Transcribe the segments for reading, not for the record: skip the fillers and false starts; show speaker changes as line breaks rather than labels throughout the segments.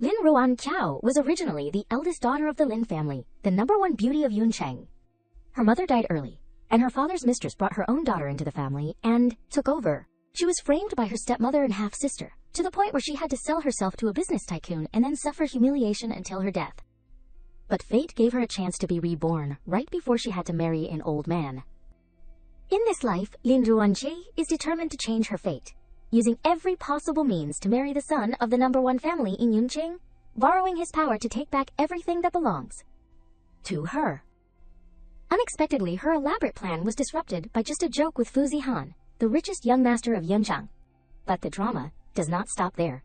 Lin Ruanqiao was originally the eldest daughter of the Lin family, the #1 beauty of Yuncheng. Her mother died early, and her father's mistress brought her own daughter into the family and took over. She was framed by her stepmother and half-sister, to the point where she had to sell herself to a business tycoon and then suffer humiliation until her death. But fate gave her a chance to be reborn right before she had to marry an old man. In this life, Lin Ruanqi is determined to change her fate, using every possible means to marry the son of the #1 family in Yuncheng, borrowing his power to take back everything that belongs to her. Unexpectedly, her elaborate plan was disrupted by just a joke with Fu Zihan, the richest young master of Yuncheng. But the drama does not stop there.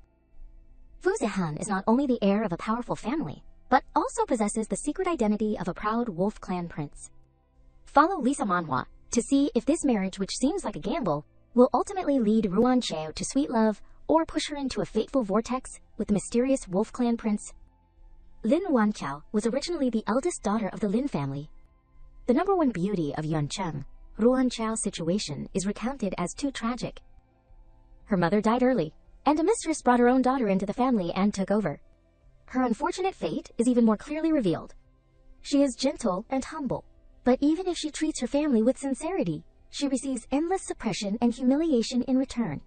Fu Zihan is not only the heir of a powerful family, but also possesses the secret identity of a proud wolf clan prince. Follow Lisa Manhwa to see if this marriage, which seems like a gamble, will ultimately lead Ruanqiao to sweet love or push her into a fateful vortex with the mysterious wolf clan prince. Lin Ruanqiao was originally the eldest daughter of the Lin family. The #1 beauty of Yuncheng, Ruanqiao's situation is recounted as too tragic. Her mother died early, and a mistress brought her own daughter into the family and took over. Her unfortunate fate is even more clearly revealed. She is gentle and humble, but even if she treats her family with sincerity, she receives endless suppression and humiliation in return.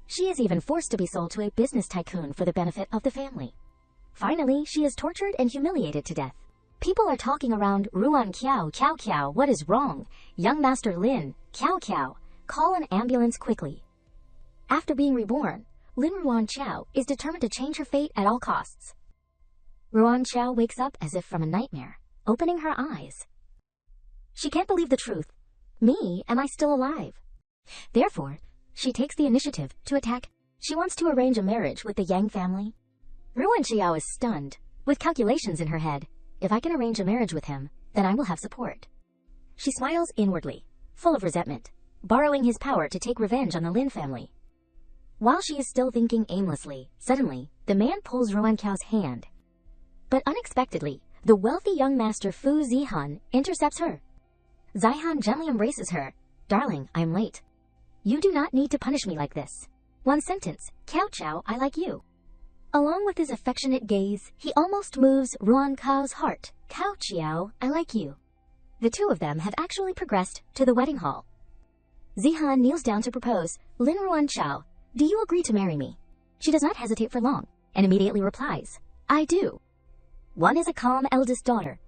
She is even forced to be sold to a business tycoon for the benefit of the family. Finally, she is tortured and humiliated to death. People are talking around Ruanqiao, Kiao, what is wrong? Young Master Lin, Kiao, call an ambulance quickly. After being reborn, Lin Ruanqiao is determined to change her fate at all costs. Ruanqiao wakes up as if from a nightmare, opening her eyes. She can't believe the truth. Me, am I still alive? Therefore, she takes the initiative to attack. She wants to arrange a marriage with the Yang family. Ruanqiao is stunned, with calculations in her head. If I can arrange a marriage with him, then I will have support. She smiles inwardly, full of resentment, borrowing his power to take revenge on the Lin family. While she is still thinking aimlessly, suddenly, the man pulls Ruanqiao's hand. But unexpectedly, the wealthy young master Fu Zihan intercepts her. Zihan gently embraces her. Darling, I am late. You do not need to punish me like this. One sentence, Kiao, I like you. Along with his affectionate gaze, he almost moves Ruanqiao's heart. Kiao, I like you. The two of them have actually progressed to the wedding hall. Zihan kneels down to propose. Lin Ruanqiao, do you agree to marry me? She does not hesitate for long, and immediately replies, I do. One is a calm eldest daughter,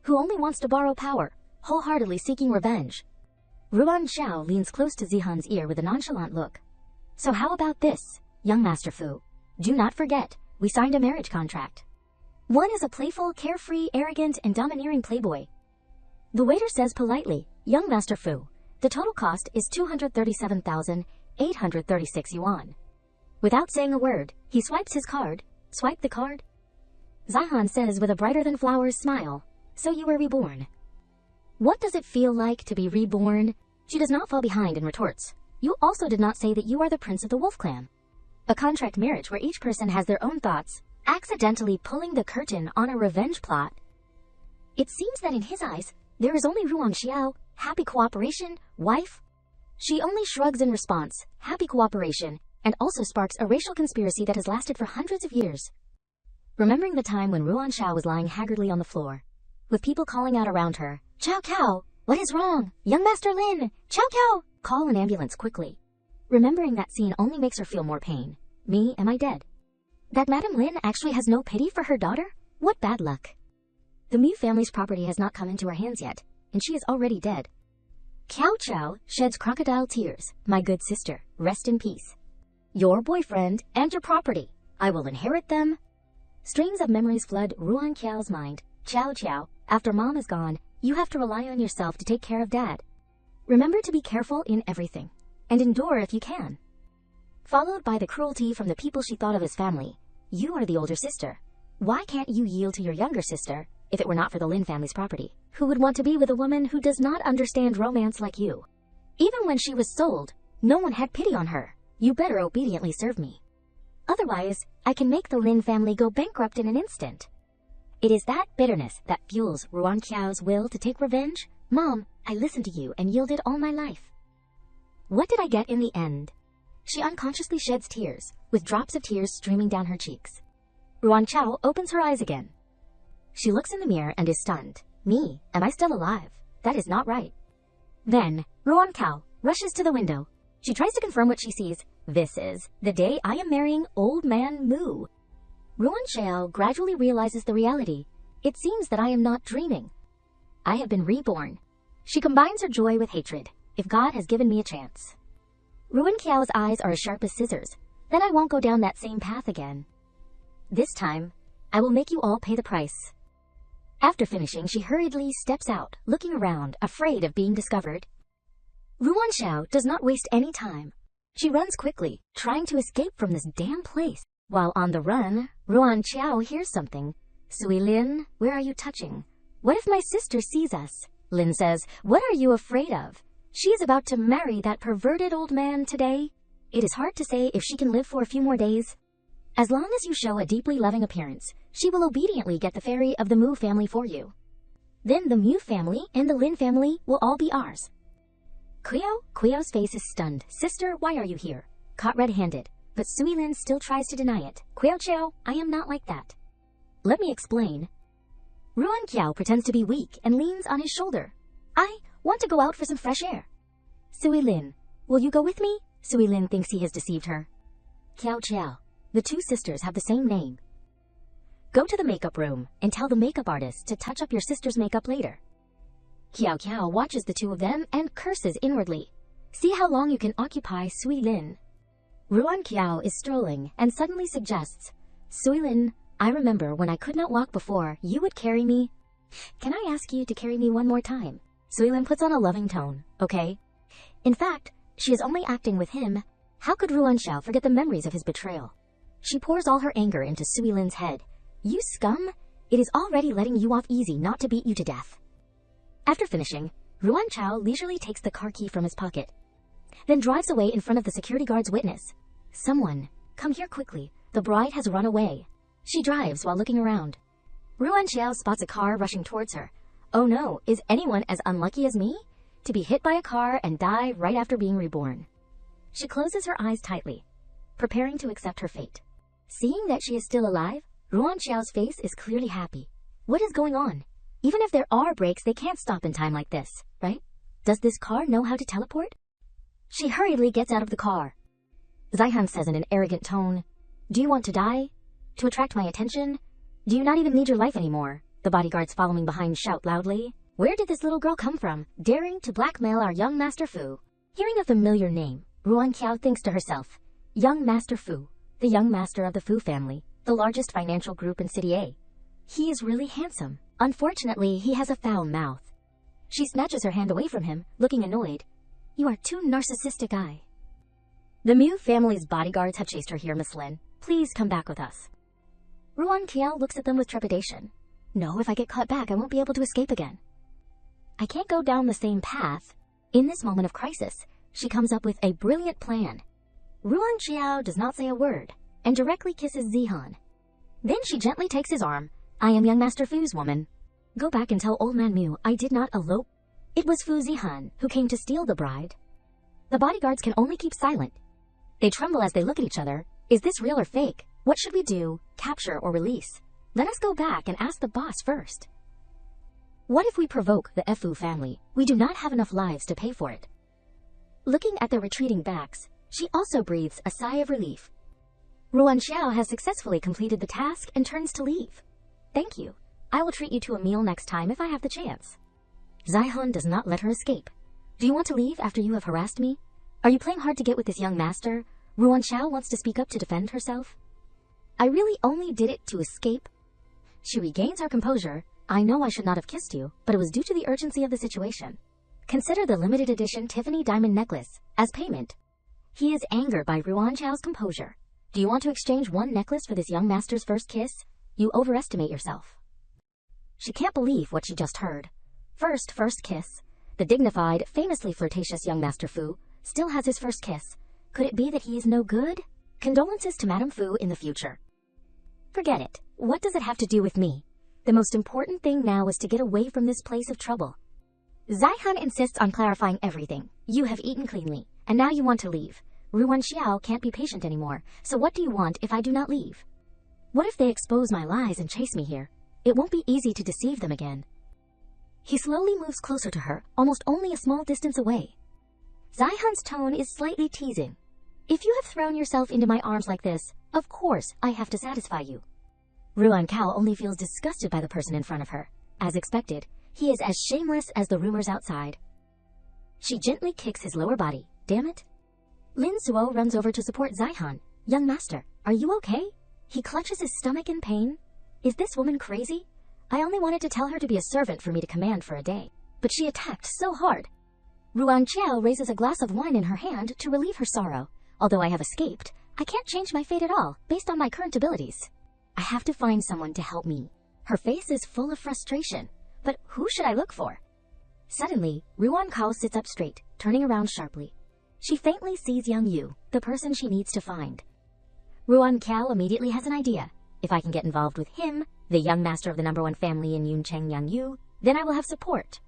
who only wants to borrow power, wholeheartedly seeking revenge. Ruanqiao leans close to Zihan's ear with a nonchalant look. So how about this, young Master Fu? Do not forget, we signed a marriage contract. One is a playful, carefree, arrogant, and domineering playboy. The waiter says politely, young Master Fu, the total cost is 237,836 yuan. Without saying a word, he swipes his card. Swipe the card. Zihan says with a brighter-than-flowers smile, so you were reborn. What does it feel like to be reborn? She does not fall behind and retorts, you also did not say that you are the prince of the wolf clan. A contract marriage where each person has their own thoughts, accidentally pulling the curtain on a revenge plot. It seems that in his eyes, there is only Ruanqiao, happy cooperation, wife. She only shrugs in response, happy cooperation, and also sparks a racial conspiracy that has lasted for hundreds of years. Remembering the time when Ruanqiao was lying haggardly on the floor, with people calling out around her, Kiao, what is wrong? Young Master Lin, Kiao, call an ambulance quickly. Remembering that scene only makes her feel more pain. Me, am I dead? That Madame Lin actually has no pity for her daughter? What bad luck. The Mu family's property has not come into her hands yet, and she is already dead. Kiao sheds crocodile tears. My good sister, rest in peace. Your boyfriend and your property. I will inherit them. Streams of memories flood Ruanqiao's mind. Kiao, after mom is gone, you have to rely on yourself to take care of dad. Remember to be careful in everything, and endure if you can. Followed by the cruelty from the people she thought of as family. You are the older sister. Why can't you yield to your younger sister, if it were not for the Lin family's property? Who would want to be with a woman who does not understand romance like you? Even when she was sold, no one had pity on her. You better obediently serve me. Otherwise, I can make the Lin family go bankrupt in an instant. It is that bitterness that fuels Ruanqiao's will to take revenge. Mom, I listened to you and yielded all my life. What did I get in the end? She unconsciously sheds tears, with drops of tears streaming down her cheeks. Ruan Chao opens her eyes again. She looks in the mirror and is stunned. Me? Am I still alive? That is not right. Then, Ruan Chao rushes to the window. She tries to confirm what she sees. This is the day I am marrying Old Man Mu. Ruan Chao gradually realizes the reality. It seems that I am not dreaming. I have been reborn. She combines her joy with hatred. If God has given me a chance. Ruan Chao's eyes are as sharp as scissors. Then I won't go down that same path again. This time, I will make you all pay the price. After finishing, she hurriedly steps out, looking around, afraid of being discovered. Ruan Chao does not waste any time. She runs quickly, trying to escape from this damn place. While on the run, Ruan Chao hears something. Sui Lin, where are you touching? What if my sister sees us? Lin says, what are you afraid of? She is about to marry that perverted old man today. It is hard to say if she can live for a few more days. As long as you show a deeply loving appearance, she will obediently get the fairy of the Mu family for you. Then the Mu family and the Lin family will all be ours. Kuyo's face is stunned. Sister, why are you here? Caught red-handed. But Sui Lin still tries to deny it. Kuyo Chao, I am not like that. Let me explain. Ruan Chao pretends to be weak and leans on his shoulder. I want to go out for some fresh air. Sui Lin, will you go with me? Sui Lin thinks he has deceived her. Kiao Chao, the two sisters have the same name. Go to the makeup room and tell the makeup artist to touch up your sister's makeup later. Kiao watches the two of them and curses inwardly. See how long you can occupy Sui Lin. Ruan Chao is strolling and suddenly suggests, Sui Lin, I remember when I could not walk before, you would carry me. Can I ask you to carry me one more time? Sui Lin puts on a loving tone, okay? In fact, she is only acting with him. How could Ruan Chao forget the memories of his betrayal? She pours all her anger into Sui Lin's head. You scum! It is already letting you off easy not to beat you to death. After finishing, Ruan Chao leisurely takes the car key from his pocket, then drives away in front of the security guard's witness. Someone, come here quickly. The bride has run away. She drives while looking around. Ruan Chao spots a car rushing towards her. Oh no, is anyone as unlucky as me? To be hit by a car and die right after being reborn. She closes her eyes tightly, preparing to accept her fate. Seeing that she is still alive, Ruan Chao's face is clearly happy. What is going on? Even if there are brakes, they can't stop in time like this, right? Does this car know how to teleport? She hurriedly gets out of the car. Zihan says in an arrogant tone, do you want to die? To attract my attention? Do you not even need your life anymore? The bodyguards following behind shout loudly. Where did this little girl come from, daring to blackmail our young Master Fu? Hearing a familiar name, Ruan Chao thinks to herself, young Master Fu, the young master of the Fu family, the largest financial group in City A. He is really handsome. Unfortunately, he has a foul mouth. She snatches her hand away from him, looking annoyed. You are too narcissistic, The Mu family's bodyguards have chased her here, Miss Lin. Please come back with us. Ruan Chao looks at them with trepidation. No, if I get caught back, I won't be able to escape again. I can't go down the same path. In this moment of crisis, she comes up with a brilliant plan. Ruan Chao does not say a word, and directly kisses Zihan. Then she gently takes his arm. I am young Master Fu's woman. Go back and tell Old Man Mu I did not elope. It was Fu Zihan who came to steal the bride. The bodyguards can only keep silent. They tremble as they look at each other. Is this real or fake? What should we do? Capture or release? Let us go back and ask the boss first. What if we provoke the Fu family? We do not have enough lives to pay for it. Looking at their retreating backs, she also breathes a sigh of relief. Ruan Chao has successfully completed the task and turns to leave. Thank you. I will treat you to a meal next time if I have the chance. Zihan does not let her escape. Do you want to leave after you have harassed me? Are you playing hard to get with this young master? Ruan Chao wants to speak up to defend herself. I really only did it to escape. She regains her composure. I know I should not have kissed you, but it was due to the urgency of the situation. Consider the limited edition Tiffany diamond necklace as payment. He is angered by Ruan Chao's composure. Do you want to exchange one necklace for this young master's first kiss? You overestimate yourself. She can't believe what she just heard. First kiss. The dignified, famously flirtatious young Master Fu still has his first kiss. Could it be that he is no good? Condolences to Madame Fu in the future. Forget it. What does it have to do with me? The most important thing now is to get away from this place of trouble. Zihan insists on clarifying everything. You have eaten cleanly, and now you want to leave. Ruan Chao can't be patient anymore, so what do you want if I do not leave? What if they expose my lies and chase me here? It won't be easy to deceive them again. He slowly moves closer to her, almost only a small distance away. Zihan's tone is slightly teasing. If you have thrown yourself into my arms like this, of course I have to satisfy you. Ruan Kao only feels disgusted by the person in front of her. As expected, he is as shameless as the rumors outside. She gently kicks his lower body. Damn it. Lin Suo runs over to support Zihan. Young master, are you okay? He clutches his stomach in pain. Is this woman crazy? I only wanted to tell her to be a servant for me to command for a day, but she attacked so hard. Ruan Qiao raises a glass of wine in her hand to relieve her sorrow. Although I have escaped, I can't change my fate at all, based on my current abilities. I have to find someone to help me. Her face is full of frustration, but who should I look for? Suddenly, Ruan Kao sits up straight, turning around sharply. She faintly sees Yang Yu, the person she needs to find. Ruan Kao immediately has an idea. If I can get involved with him, the young master of the #1 family in Yuncheng, Yang Yu, then I will have support.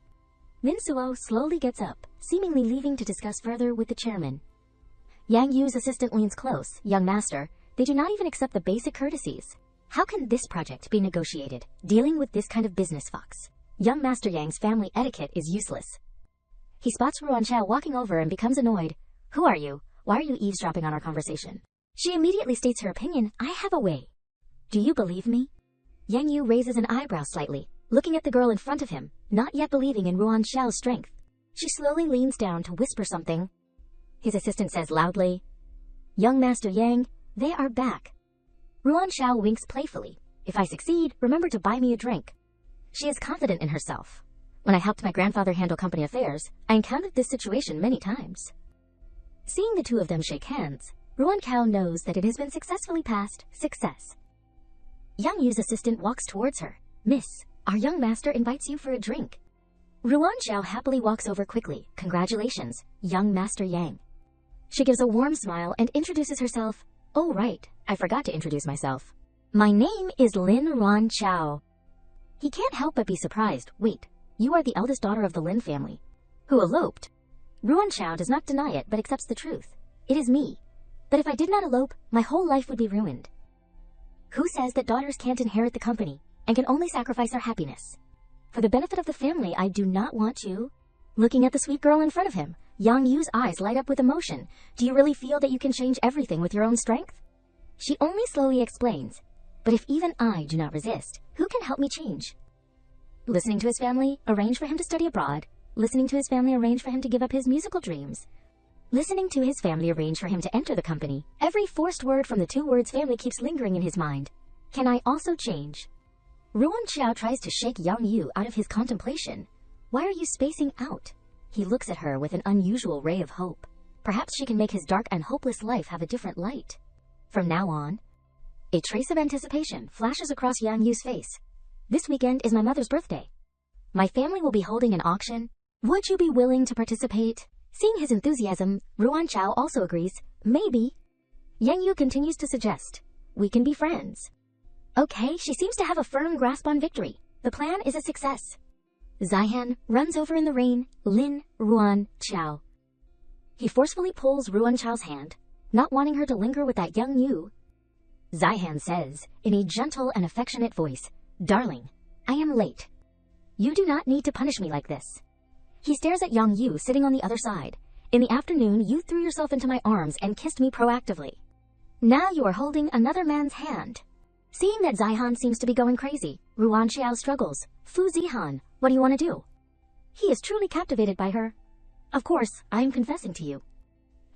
Lin Suo slowly gets up, seemingly leaving to discuss further with the chairman. Yang Yu's assistant leans close. Young master, they do not even accept the basic courtesies. How can this project be negotiated, dealing with this kind of business fox? Young Master Yang's family etiquette is useless. He spots Ruan Qiao walking over and becomes annoyed. Who are you? Why are you eavesdropping on our conversation? She immediately states her opinion. I have a way. Do you believe me? Yang Yu raises an eyebrow slightly, looking at the girl in front of him, not yet believing in Ruan Qiao's strength. She slowly leans down to whisper something. His assistant says loudly, Young Master Yang, they are back. Ruan Qiao winks playfully. If I succeed, remember to buy me a drink. She is confident in herself. When I helped my grandfather handle company affairs, I encountered this situation many times. Seeing the two of them shake hands, Ruan Kao knows that it has been successfully passed. Success. Yang Yu's assistant walks towards her. Miss, our young master invites you for a drink. Ruan Qiao happily walks over quickly. Congratulations, young Master Yang. She gives a warm smile and introduces herself. Oh right, I forgot to introduce myself. My name is Lin Ruan Qiao. He can't help but be surprised. Wait, you are the eldest daughter of the Lin family, who eloped. Ruan Qiao does not deny it but accepts the truth. It is me. But if I did not elope, my whole life would be ruined. Who says that daughters can't inherit the company and can only sacrifice their happiness? For the benefit of the family, I do not want to. Looking at the sweet girl in front of him, Yang Yu's eyes light up with emotion. Do you really feel that you can change everything with your own strength? She only slowly explains. But if even I do not resist, who can help me change? Listening to his family, arrange for him to study abroad. Listening to his family, arrange for him to give up his musical dreams. Listening to his family, arrange for him to enter the company. Every forced word from the two words family keeps lingering in his mind. Can I also change? Ruan Qiao tries to shake Yang Yu out of his contemplation. Why are you spacing out? He looks at her with an unusual ray of hope. Perhaps she can make his dark and hopeless life have a different light. From now on, a trace of anticipation flashes across Yang Yu's face. This weekend is my mother's birthday. My family will be holding an auction. Would you be willing to participate? Seeing his enthusiasm, Ruan Qiao also agrees. Maybe. Yang Yu continues to suggest. We can be friends. Okay, she seems to have a firm grasp on victory. The plan is a success. Zihan runs over in the rain. Lin Ruan Qiao. He forcefully pulls Ruan Qiao's hand, not wanting her to linger with that young Yu. Zihan says, in a gentle and affectionate voice, Darling, I am late. You do not need to punish me like this. He stares at Yang Yu sitting on the other side. In the afternoon, you threw yourself into my arms and kissed me proactively. Now you are holding another man's hand. Seeing that Zihan seems to be going crazy, Ruan Qiao struggles. Fu Zihan, what do you want to do? He is truly captivated by her. Of course, I am confessing to you.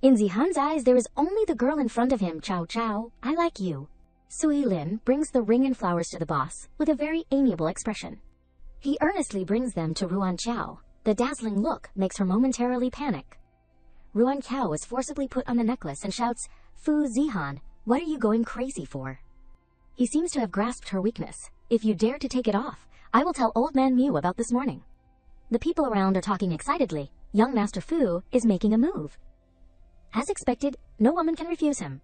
In Zihan's eyes, there is only the girl in front of him. Chow Chow, I like you. Sui Lin brings the ring and flowers to the boss with a very amiable expression. He earnestly brings them to Ruan Qiao. The dazzling look makes her momentarily panic. Ruan Qiao is forcibly put on the necklace and shouts, Fu Zihan, what are you going crazy for? He seems to have grasped her weakness. If you dare to take it off, I will tell Old Man Mew about this morning. The people around are talking excitedly. Young Master Fu is making a move. As expected, no woman can refuse him.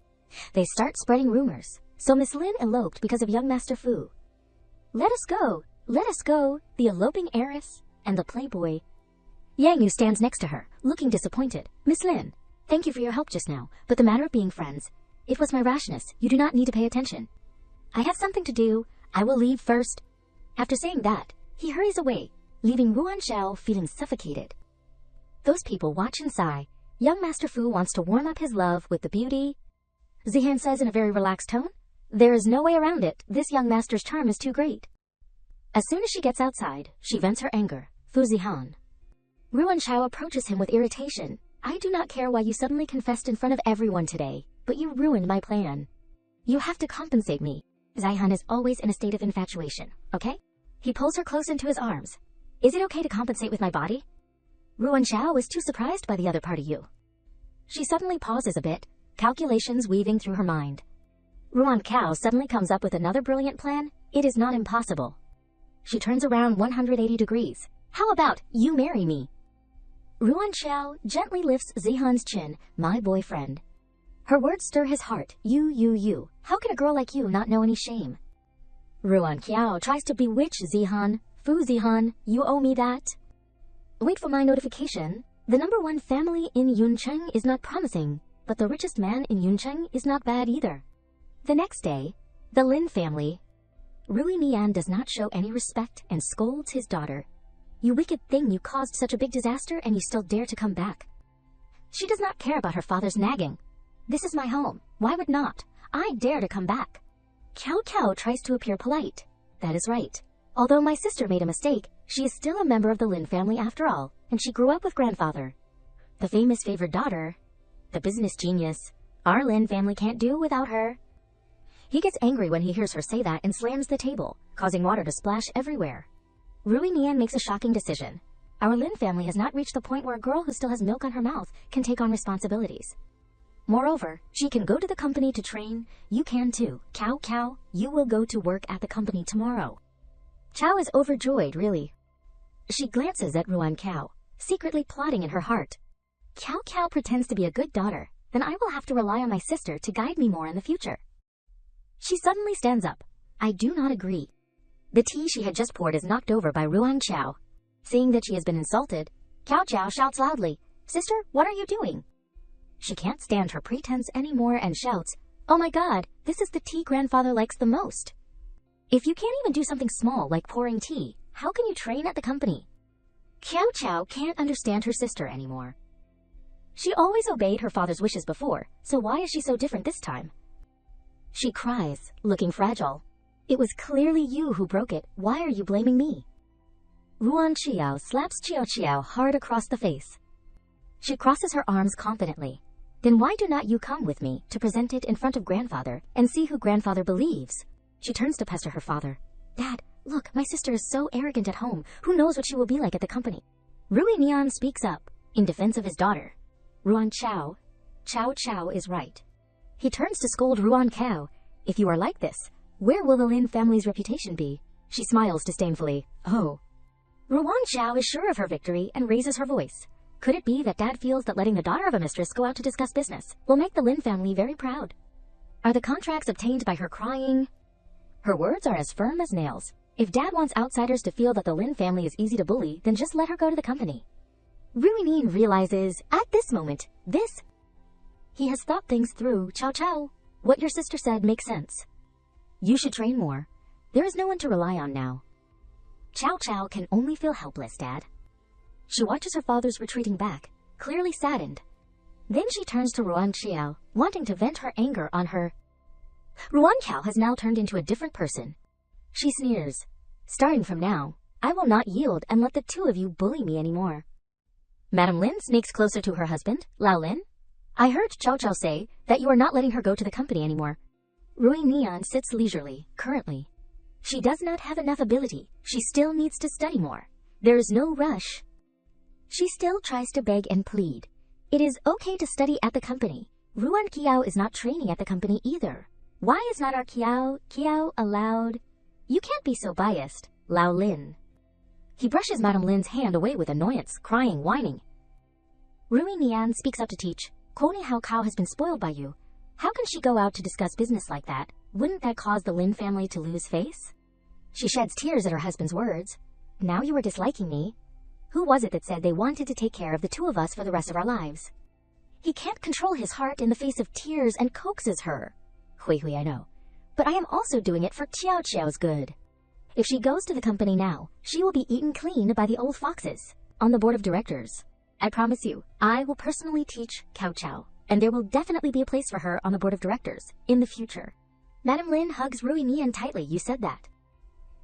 They start spreading rumors. So Miss Lin eloped because of young Master Fu. Let us go, the eloping heiress and the playboy. Yang Yu stands next to her, looking disappointed. Miss Lin, thank you for your help just now, but the matter of being friends, it was my rashness. You do not need to pay attention. I have something to do. I will leave first. After saying that, he hurries away, leaving Ruan Xiao feeling suffocated. Those people watch and sigh. Young Master Fu wants to warm up his love with the beauty. Zihan says in a very relaxed tone, there is no way around it. This young master's charm is too great. As soon as she gets outside, she vents her anger. Fu Zihan. Ruan Xiao approaches him with irritation. I do not care why you suddenly confessed in front of everyone today, but you ruined my plan. You have to compensate me. Zihan is always in a state of infatuation, okay? He pulls her close into his arms. Is it okay to compensate with my body? Ruan Xiao is too surprised by the other part of you. She suddenly pauses a bit, calculations weaving through her mind. Ruan Xiao suddenly comes up with another brilliant plan. It is not impossible. She turns around 180 degrees. How about you marry me? Ruan Xiao gently lifts Zihan's chin, my boyfriend. Her words stir his heart. You. How can a girl like you not know any shame? Ruan Xiao tries to bewitch Zihan. Fu Zihan, you owe me that. Wait for my notification. The #1 family in Yuncheng is not promising, but the richest man in Yuncheng is not bad either. The next day, the Lin family. Rui Nian does not show any respect and scolds his daughter. You wicked thing, you caused such a big disaster and you still dare to come back. She does not care about her father's nagging. This is my home. Why would not? I dare to come back. Cao tries to appear polite. That is right. Although my sister made a mistake, she is still a member of the Lin family after all, and she grew up with grandfather. The famous favored daughter. The business genius. Our Lin family can't do without her. He gets angry when he hears her say that and slams the table, causing water to splash everywhere. Rui Nian makes a shocking decision. Our Lin family has not reached the point where a girl who still has milk on her mouth can take on responsibilities. Moreover, she can go to the company to train. You can too. Cao, you will go to work at the company tomorrow. Cao is overjoyed, really. She glances at Ruan Xiao, secretly plotting in her heart. Cao pretends to be a good daughter, then I will have to rely on my sister to guide me more in the future. She suddenly stands up. I do not agree. The tea she had just poured is knocked over by Ruan Xiao. Seeing that she has been insulted, Cao shouts loudly, Sister, what are you doing? She can't stand her pretense anymore and shouts, Oh my god, this is the tea grandfather likes the most. If you can't even do something small like pouring tea, how can you train at the company? Cao can't understand her sister anymore. She always obeyed her father's wishes before, so why is she so different this time? She cries, looking fragile. It was clearly you who broke it. Why are you blaming me? Ruan Xiao slaps Xiao hard across the face. She crosses her arms confidently. Then why do not you come with me to present it in front of grandfather and see who grandfather believes? She turns to pester her father. Dad, look, my sister is so arrogant at home. Who knows what she will be like at the company? Rui Nian speaks up, in defense of his daughter. Ruan Xiao. Cao is right. He turns to scold Ruan Xiao. If you are like this, where will the Lin family's reputation be? She smiles disdainfully. Oh. Ruan Xiao is sure of her victory and raises her voice. Could it be that Dad feels that letting the daughter of a mistress go out to discuss business will make the Lin family very proud? Are the contracts obtained by her crying? Her words are as firm as nails. If Dad wants outsiders to feel that the Lin family is easy to bully, then just let her go to the company. Rui Nian realizes, at this moment, he has thought things through. Cao, what your sister said makes sense. You should train more. There is no one to rely on now. Cao can only feel helpless, Dad. She watches her father's retreating back, clearly saddened. Then she turns to Ruan Xiao, wanting to vent her anger on her. Ruan Xiao has now turned into a different person. She sneers. Starting from now, I will not yield and let the two of you bully me anymore. Madame Lin sneaks closer to her husband, Lao Lin. I heard Cao say that you are not letting her go to the company anymore. Rui Nian sits leisurely, currently. She does not have enough ability. She still needs to study more. There is no rush. She still tries to beg and plead. It is okay to study at the company. Ruan Xiao is not training at the company either. Why is not our Xiao allowed? You can't be so biased, Lao Lin. He brushes Madame Lin's hand away with annoyance, crying, whining. Rui Nian speaks up to teach. Koni Hao Cao has been spoiled by you. How can she go out to discuss business like that? Wouldn't that cause the Lin family to lose face? She sheds tears at her husband's words. Now you are disliking me. Who was it that said they wanted to take care of the two of us for the rest of our lives? He can't control his heart in the face of tears and coaxes her. Hui, I know. but I am also doing it for Qiao Qiao's good. If she goes to the company now, she will be eaten clean by the old foxes on the board of directors. I promise you, I will personally teach Cao Cao, and there will definitely be a place for her on the board of directors in the future. Madam Lin hugs Rui Nian tightly. You said that.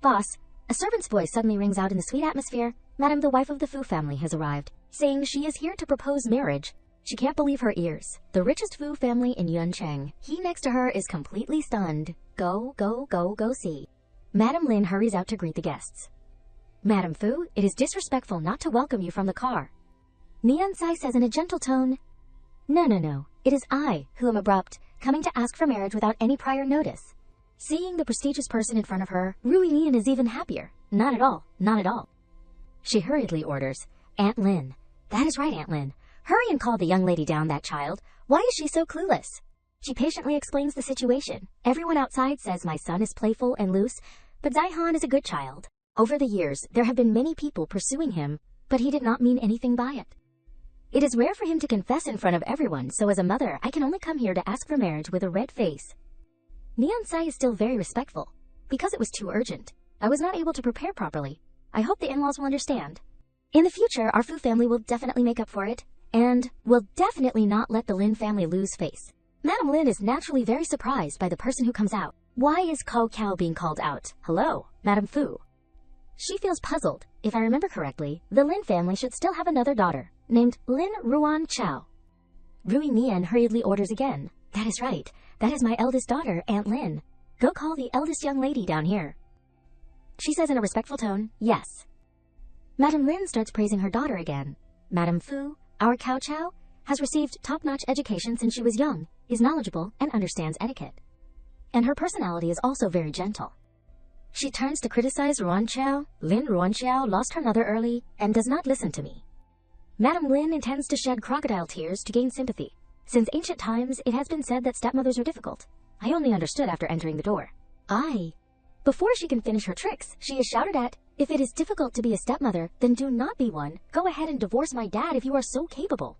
Boss, a servant's voice suddenly rings out in the sweet atmosphere. Madam, the wife of the Fu family, has arrived, saying she is here to propose marriage. She can't believe her ears. The richest Fu family in Yuncheng. He next to her is completely stunned. Go, go, go, go see. Madam Lin hurries out to greet the guests. Madam Fu, it is disrespectful not to welcome you from the car. Nian Sai says in a gentle tone, No. It is I who am abrupt, coming to ask for marriage without any prior notice. Seeing the prestigious person in front of her, Rui Nian is even happier. Not at all, not at all. She hurriedly orders, Aunt Lin. That is right, Aunt Lin. Hurry and call the young lady down, that child. Why is she so clueless? She patiently explains the situation. Everyone outside says my son is playful and loose, but Zaihan is a good child. Over the years, there have been many people pursuing him, but he did not mean anything by it. It is rare for him to confess in front of everyone, so as a mother, I can only come here to ask for marriage with a red face. Nian Sai is still very respectful. Because it was too urgent, I was not able to prepare properly. I hope the in-laws will understand. In the future, our Fu family will definitely make up for it, and will definitely not let the Lin family lose face. Madam Lin is naturally very surprised by the person who comes out. Why is Cao Cao being called out? Hello, Madam Fu. She feels puzzled. If I remember correctly, the Lin family should still have another daughter, named Lin Ruan Chao. Rui Nian hurriedly orders again. That is right. That is my eldest daughter, Aunt Lin. Go call the eldest young lady down here. She says in a respectful tone, yes. Madam Lin starts praising her daughter again. Madam Fu, our Cao Cao, has received top-notch education since she was young, is knowledgeable, and understands etiquette. And her personality is also very gentle. She turns to criticize Ruan Qiao. Lin Ruan Qiao lost her mother early and does not listen to me. Madam Lin intends to shed crocodile tears to gain sympathy. Since ancient times, it has been said that stepmothers are difficult. I only understood after entering the door. Before she can finish her tricks, she is shouted at, if it is difficult to be a stepmother, then do not be one. Go ahead and divorce my dad if you are so capable.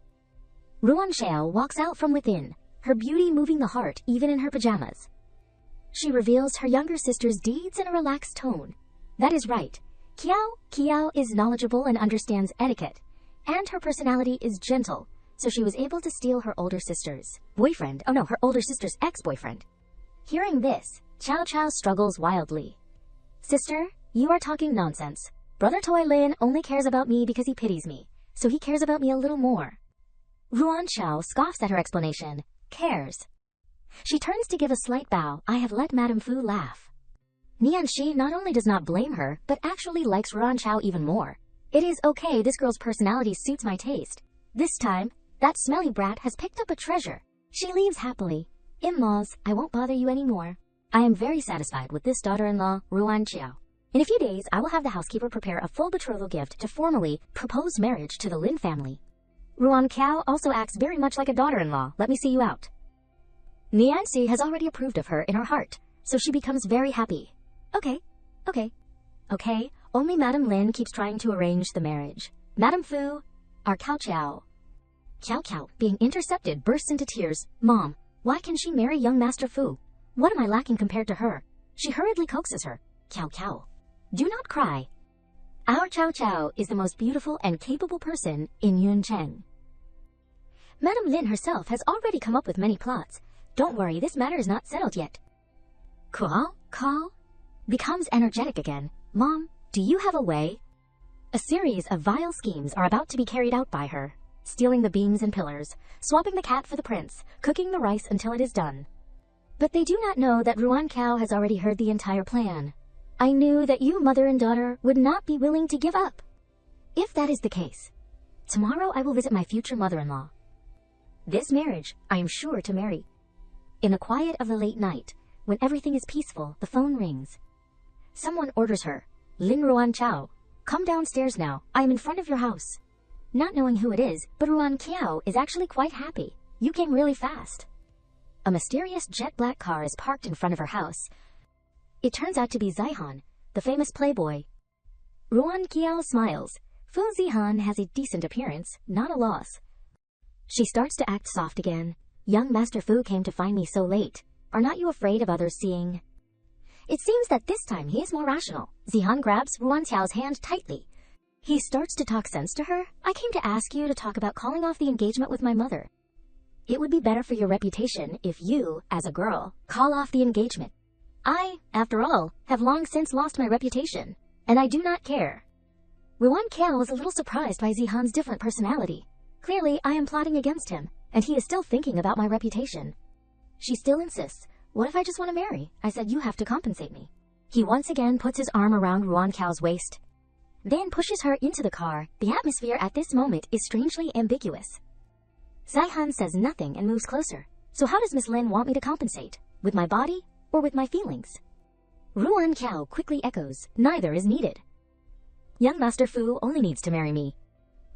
Ruan Xiao walks out from within, her beauty moving the heart even in her pajamas. She reveals her younger sister's deeds in a relaxed tone. That is right. Kiao is knowledgeable and understands etiquette, and her personality is gentle, so she was able to steal her older sister's her older sister's ex-boyfriend. Hearing this, Cao Cao struggles wildly. Sister, you are talking nonsense. Brother Toy Lin only cares about me because he pities me, so he cares about me a little more. Ruan Xiao scoffs at her explanation. Cares. She turns to give a slight bow. I have let Madame Fu laugh. Nian Shi not only does not blame her, but actually likes Ruan Xiao even more. It is okay, this girl's personality suits my taste. This time, that smelly brat has picked up a treasure. She leaves happily. In-laws, I won't bother you anymore. I am very satisfied with this daughter-in-law, Ruan Qiao. In a few days, I will have the housekeeper prepare a full betrothal gift to formally propose marriage to the Lin family. Ruan Qiao also acts very much like a daughter-in-law. Let me see you out. Nian Si has already approved of her in her heart, so she becomes very happy. Okay. Only Madam Lin keeps trying to arrange the marriage. Madam Fu, our Cao Cao. Cao Cao, being intercepted, bursts into tears. Mom, why can she marry young Master Fu? What am I lacking compared to her? She hurriedly coaxes her. Cao Cao, do not cry. Our Cao Cao is the most beautiful and capable person in Yuncheng. Madam Lin herself has already come up with many plots. Don't worry, this matter is not settled yet. Call becomes energetic again. Mom, do you have a way? A series of vile schemes are about to be carried out by her. Stealing the beams and pillars, swapping the cat for the prince, cooking the rice until it is done. But they do not know that Ruan Qiao has already heard the entire plan. I knew that you, mother and daughter, would not be willing to give up. If that is the case, tomorrow I will visit my future mother-in-law. This marriage, I am sure to marry. In the quiet of the late night, when everything is peaceful, the phone rings. Someone orders her, Lin Ruan Qiao, come downstairs now, I am in front of your house. Not knowing who it is, but Ruan Qiao is actually quite happy. You came really fast. A mysterious jet black car is parked in front of her house. It turns out to be Zaihan, the famous playboy. Ruan Qiao smiles. Fu Zihan has a decent appearance, not a loss. She starts to act soft again. Young Master Fu came to find me so late. Are not you afraid of others seeing? It seems that this time he is more rational. Zihan grabs Ruan Qiao's hand tightly. He starts to talk sense to her. I came to ask you to talk about calling off the engagement with my mother. It would be better for your reputation if you, as a girl, call off the engagement. I, after all, have long since lost my reputation, and I do not care. Ruan Qiao was a little surprised by Zihan's different personality. Clearly, I am plotting against him, and he is still thinking about my reputation. She still insists. What if I just want to marry? I said you have to compensate me. He once again puts his arm around Ruan Qiao's waist, then pushes her into the car. The atmosphere at this moment is strangely ambiguous. Zihan says nothing and moves closer. So how does Miss Lin want me to compensate? With my body or with my feelings? Ruan Qiao quickly echoes, neither is needed. Young Master Fu only needs to marry me.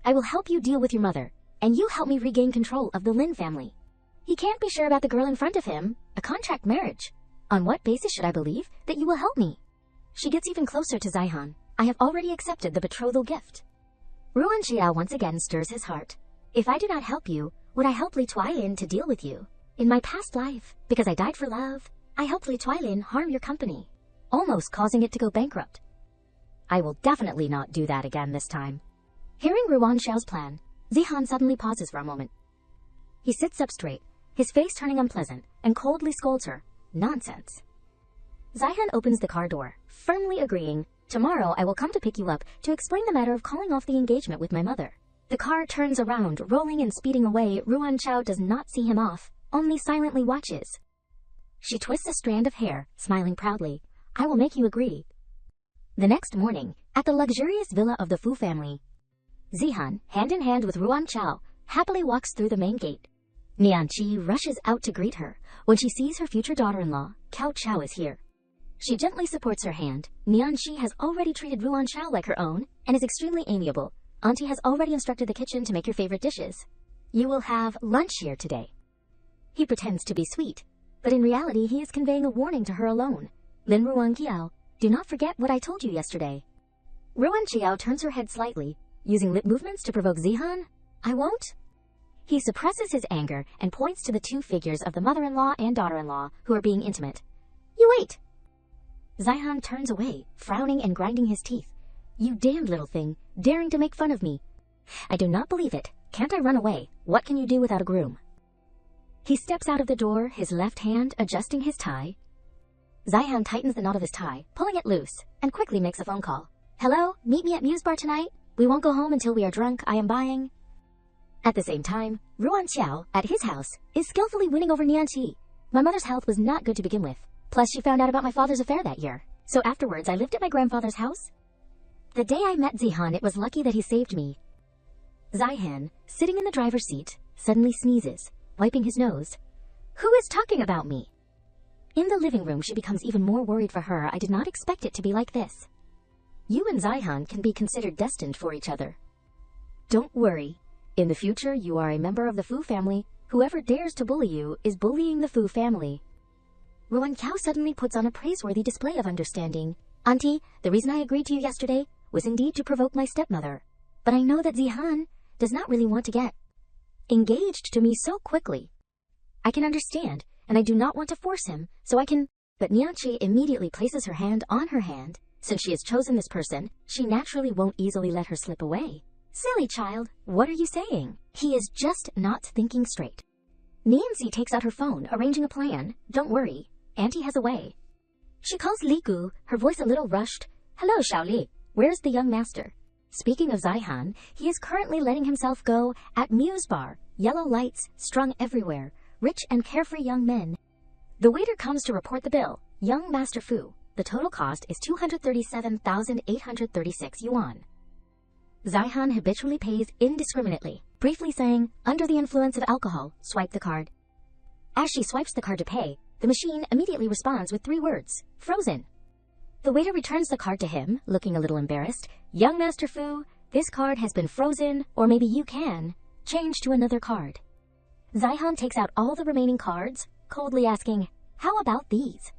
I will help you deal with your mother, and you help me regain control of the Lin family. He can't be sure about the girl in front of him. A contract marriage. On what basis should I believe that you will help me? She gets even closer to Zihan. I have already accepted the betrothal gift. Ruan Qiao once again stirs his heart. If I do not help you, would I help Li Tuilin to deal with you? In my past life, because I died for love, I helped Li Tuilin harm your company, almost causing it to go bankrupt. I will definitely not do that again this time. Hearing Ruan Qiao's plan, Zihan suddenly pauses for a moment. He sits up straight, his face turning unpleasant, and coldly scolds her. Nonsense. Zihan opens the car door, firmly agreeing, tomorrow I will come to pick you up to explain the matter of calling off the engagement with my mother. The car turns around, rolling and speeding away. Ruan Qiao does not see him off, only silently watches. She twists a strand of hair, smiling proudly. I will make you agree. The next morning, at the luxurious villa of the Fu family, Zihan, hand in hand with Ruan Qiao, happily walks through the main gate. Nianqi rushes out to greet her. When she sees her future daughter-in-law, Cao Qiao is here. She gently supports her hand. Nianqi has already treated Ruan Qiao like her own and is extremely amiable. Auntie has already instructed the kitchen to make your favorite dishes. You will have lunch here today. He pretends to be sweet, but in reality he is conveying a warning to her alone. Lin Ruan Qiao, do not forget what I told you yesterday. Ruan Qiao turns her head slightly, using lip movements to provoke Zihan. I won't. He suppresses his anger and points to the two figures of the mother-in-law and daughter-in-law who are being intimate. You wait. Zihan turns away, frowning and grinding his teeth. You damned little thing, daring to make fun of me. I do not believe it. Can't I run away? What can you do without a groom? He steps out of the door, his left hand adjusting his tie. Zihan tightens the knot of his tie, pulling it loose, and quickly makes a phone call. Hello, meet me at Muse Bar tonight. We won't go home until we are drunk. I am buying. At the same time, Ruan Qiao, at his house, is skillfully winning over Nianqi. My mother's health was not good to begin with. Plus, she found out about my father's affair that year. So afterwards, I lived at my grandfather's house. The day I met Zihan, it was lucky that he saved me. Zihan, sitting in the driver's seat, suddenly sneezes, wiping his nose. Who is talking about me? In the living room, she becomes even more worried for her. I did not expect it to be like this. You and Zihan can be considered destined for each other. Don't worry. In the future, you are a member of the Fu family. Whoever dares to bully you is bullying the Fu family. Ruan Qiao suddenly puts on a praiseworthy display of understanding. Auntie, the reason I agreed to you yesterday was indeed to provoke my stepmother. But I know that Zihan does not really want to get engaged to me so quickly. I can understand, and I do not want to force him, so I can... But Nianqi immediately places her hand on her hand. Since she has chosen this person, she naturally won't easily let her slip away. Silly child, what are you saying? He is just not thinking straight. Nianqi takes out her phone, arranging a plan. Don't worry, Auntie has a way. She calls Li Gu, her voice a little rushed. Hello, Shaoli. Where's the young master? Speaking of Zihan, he is currently letting himself go at Muse Bar. Yellow lights, strung everywhere. Rich and carefree young men. The waiter comes to report the bill. Young Master Fu. The total cost is 237,836 yuan. Zihan habitually pays indiscriminately, briefly saying, under the influence of alcohol, swipe the card. As she swipes the card to pay, the machine immediately responds with 3 words, frozen. The waiter returns the card to him, looking a little embarrassed. Young Master Fu, this card has been frozen, or maybe you can change to another card. Zihan takes out all the remaining cards, coldly asking, how about these?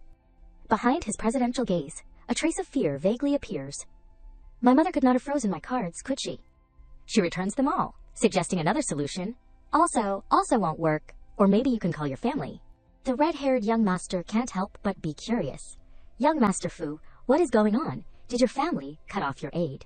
Behind his presidential gaze, a trace of fear vaguely appears. My mother could not have frozen my cards, could she? She returns them all, suggesting another solution. Also won't work, or maybe you can call your family. The red-haired young master can't help but be curious. Young Master Fu, what is going on? Did your family cut off your aid?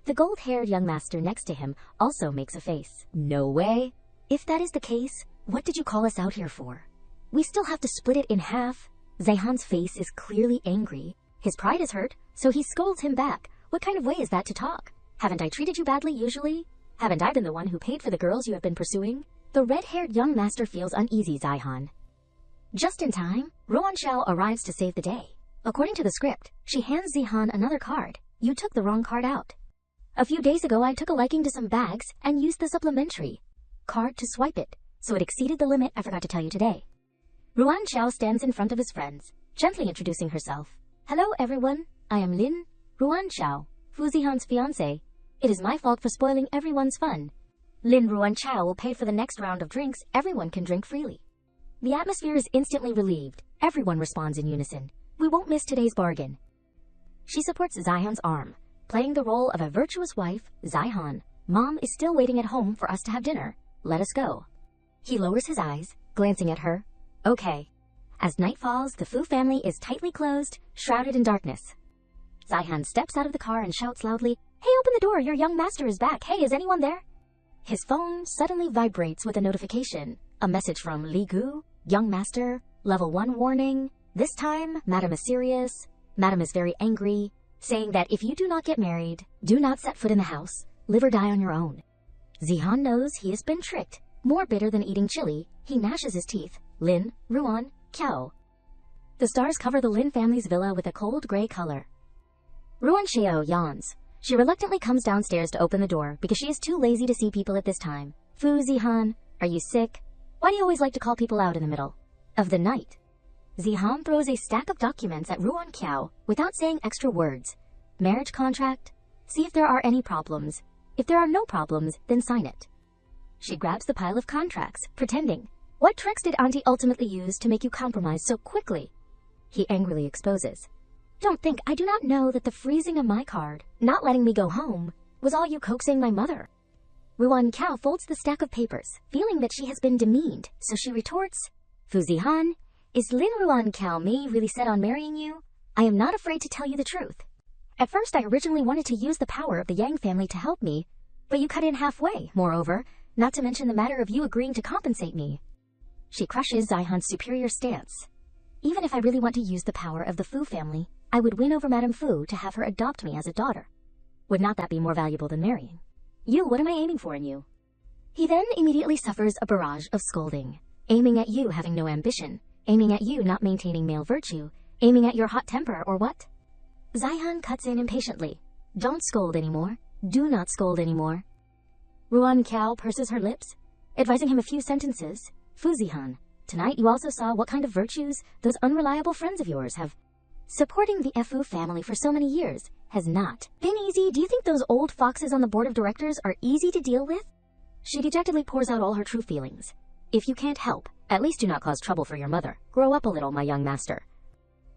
The gold-haired young master next to him also makes a face. No way. If that is the case, what did you call us out here for? We still have to split it in half. Zaihan's face is clearly angry. His pride is hurt, so he scolds him back. What kind of way is that to talk? Haven't I treated you badly usually? Haven't I been the one who paid for the girls you have been pursuing? The red-haired young master feels uneasy, Zaihan. Just in time, Ruan Xiao arrives to save the day. According to the script, she hands Zihan another card. You took the wrong card out. A few days ago, I took a liking to some bags and used the supplementary card to swipe it, so it exceeded the limit I forgot to tell you today. Ruan Xiao stands in front of his friends, gently introducing herself. Hello, everyone. I am Lin, Ruan Xiao, Fu Zihan's fiancé. It is my fault for spoiling everyone's fun. Lin Ruan Xiao will pay for the next round of drinks. Everyone can drink freely. The atmosphere is instantly relieved. Everyone responds in unison. We won't miss today's bargain. She supports Zaihan's arm, playing the role of a virtuous wife. Zaihan, Mom is still waiting at home for us to have dinner. Let us go. He lowers his eyes, glancing at her. Okay. As night falls, the Fu family is tightly closed, shrouded in darkness. Zaihan steps out of the car and shouts loudly, Hey, open the door, your young master is back. Hey, is anyone there? His phone suddenly vibrates with a notification. A message from Li Gu, young master, level 1 warning. This time, Madam is serious. Madam is very angry, saying that if you do not get married, do not set foot in the house, live or die on your own. Zihan knows he has been tricked. More bitter than eating chili, he gnashes his teeth. Lin, Ruan, Qiao. The stars cover the Lin family's villa with a cold gray color. Ruan Xiao yawns. She reluctantly comes downstairs to open the door because she is too lazy to see people at this time. Fu Zihan, are you sick? Why do you always like to call people out in the middle of the night? Zihan throws a stack of documents at Ruan Qiao without saying extra words. Marriage contract? See if there are any problems. If there are no problems, then sign it. She grabs the pile of contracts, pretending. What tricks did Auntie ultimately use to make you compromise so quickly? He angrily exposes. Don't think I do not know that the freezing of my card, not letting me go home, was all you coaxing my mother. Ruan Qiao folds the stack of papers, feeling that she has been demeaned, so she retorts, Fu Zihan, is Lin Ruan Qiao me really set on marrying you? I am not afraid to tell you the truth. At first I originally wanted to use the power of the Yang family to help me, but you cut in halfway, moreover, not to mention the matter of you agreeing to compensate me. She crushes Zaihan's superior stance. Even if I really want to use the power of the Fu family, I would win over Madame Fu to have her adopt me as a daughter. Would not that be more valuable than marrying? You, what am I aiming for in you? He then immediately suffers a barrage of scolding, aiming at you having no ambition, aiming at you not maintaining male virtue, aiming at your hot temper or what? Zaihan cuts in impatiently. Don't scold anymore. Do not scold anymore. Ruan Qiao purses her lips, advising him a few sentences. Fu Zihan, tonight you also saw what kind of virtues those unreliable friends of yours have. Supporting the Fu family for so many years has not been easy. Do you think those old foxes on the board of directors are easy to deal with? She dejectedly pours out all her true feelings. If you can't help, at least do not cause trouble for your mother. Grow up a little, my young master.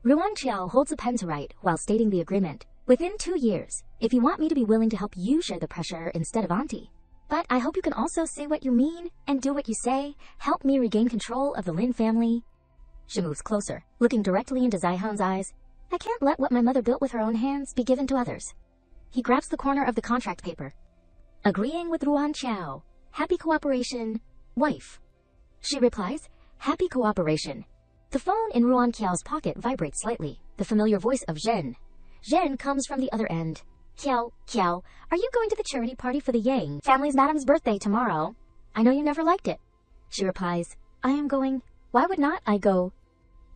Ruan Qiao holds a pen to write while stating the agreement. Within 2 years, if you want me to be willing to help you share the pressure instead of Auntie. But I hope you can also say what you mean and do what you say. Help me regain control of the Lin family. She moves closer, looking directly into Zaihan's eyes. I can't let what my mother built with her own hands be given to others. He grabs the corner of the contract paper. Agreeing with Ruan Qiao. Happy cooperation, wife. She replies, happy cooperation. The phone in Ruan Qiao's pocket vibrates slightly. The familiar voice of Zhen. Zhen comes from the other end. Qiao, are you going to the charity party for the Yang family's madam's birthday tomorrow? I know you never liked it. She replies, I am going. Why would not I go?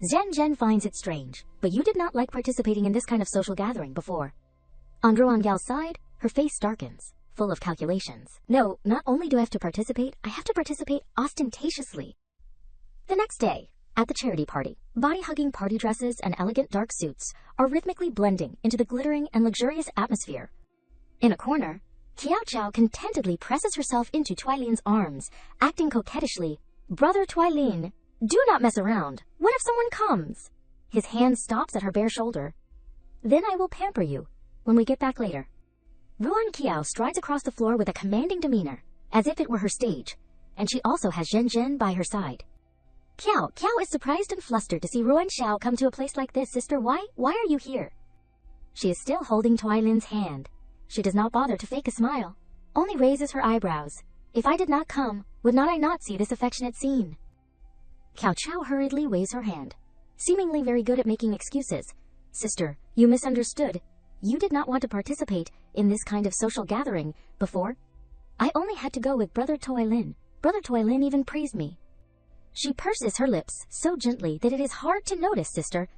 Zhen finds it strange, but you did not like participating in this kind of social gathering before. On Ruan Qiao's side, her face darkens, full of calculations. No, not only do I have to participate, I have to participate ostentatiously. The next day, at the charity party, body-hugging party dresses and elegant dark suits are rhythmically blending into the glittering and luxurious atmosphere. In a corner, Qiao Chao contentedly presses herself into Twilin's arms, acting coquettishly. Brother Twilin, do not mess around. What if someone comes? His hand stops at her bare shoulder. Then I will pamper you when we get back later. Ruan Qiao strides across the floor with a commanding demeanor, as if it were her stage, and she also has Zhen by her side. Kiao is surprised and flustered to see Ruan Xiao come to a place like this. Sister, why are you here? She is still holding Toy Lin's hand. She does not bother to fake a smile, only raises her eyebrows. If I did not come, would not I not see this affectionate scene? Cao Chao hurriedly waves her hand, seemingly very good at making excuses. Sister, you misunderstood. You did not want to participate in this kind of social gathering before. I only had to go with Brother Toy Lin. Brother Toy Lin even praised me. She purses her lips so gently that it is hard to notice, sister.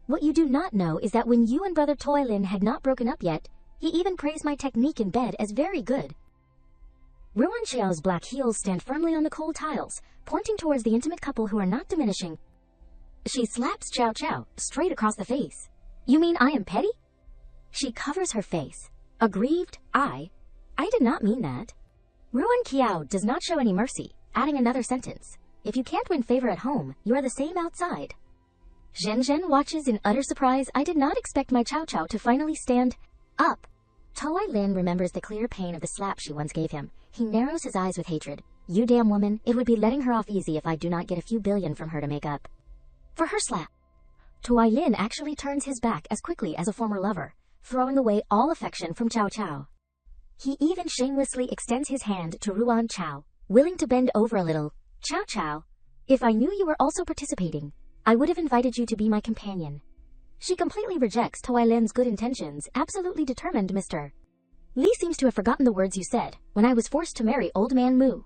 What you do not know is that when you and Brother Toy Lin had not broken up yet, he even praised my technique in bed as very good. Ruan Xiao's black heels stand firmly on the cold tiles, pointing towards the intimate couple who are not diminishing. She slaps Cao Chao straight across the face. You mean I am petty? She covers her face. Aggrieved, I did not mean that. Ruan Qiao does not show any mercy, adding another sentence. If you can't win favor at home, you are the same outside. Zhen Zhen watches in utter surprise. I did not expect my Cao Chao to finally stand up. Toy Lin remembers the clear pain of the slap she once gave him. He narrows his eyes with hatred. You damn woman, it would be letting her off easy if I do not get a few billion from her to make up for her slap. Toy Lin actually turns his back as quickly as a former lover, throwing away all affection from Cao Chao. He even shamelessly extends his hand to Ruan Chao, willing to bend over a little. Cao Chao, if I knew you were also participating, I would have invited you to be my companion. She completely rejects Toy Lin's good intentions, absolutely determined. Mr. Li seems to have forgotten the words you said when I was forced to marry old man Mu.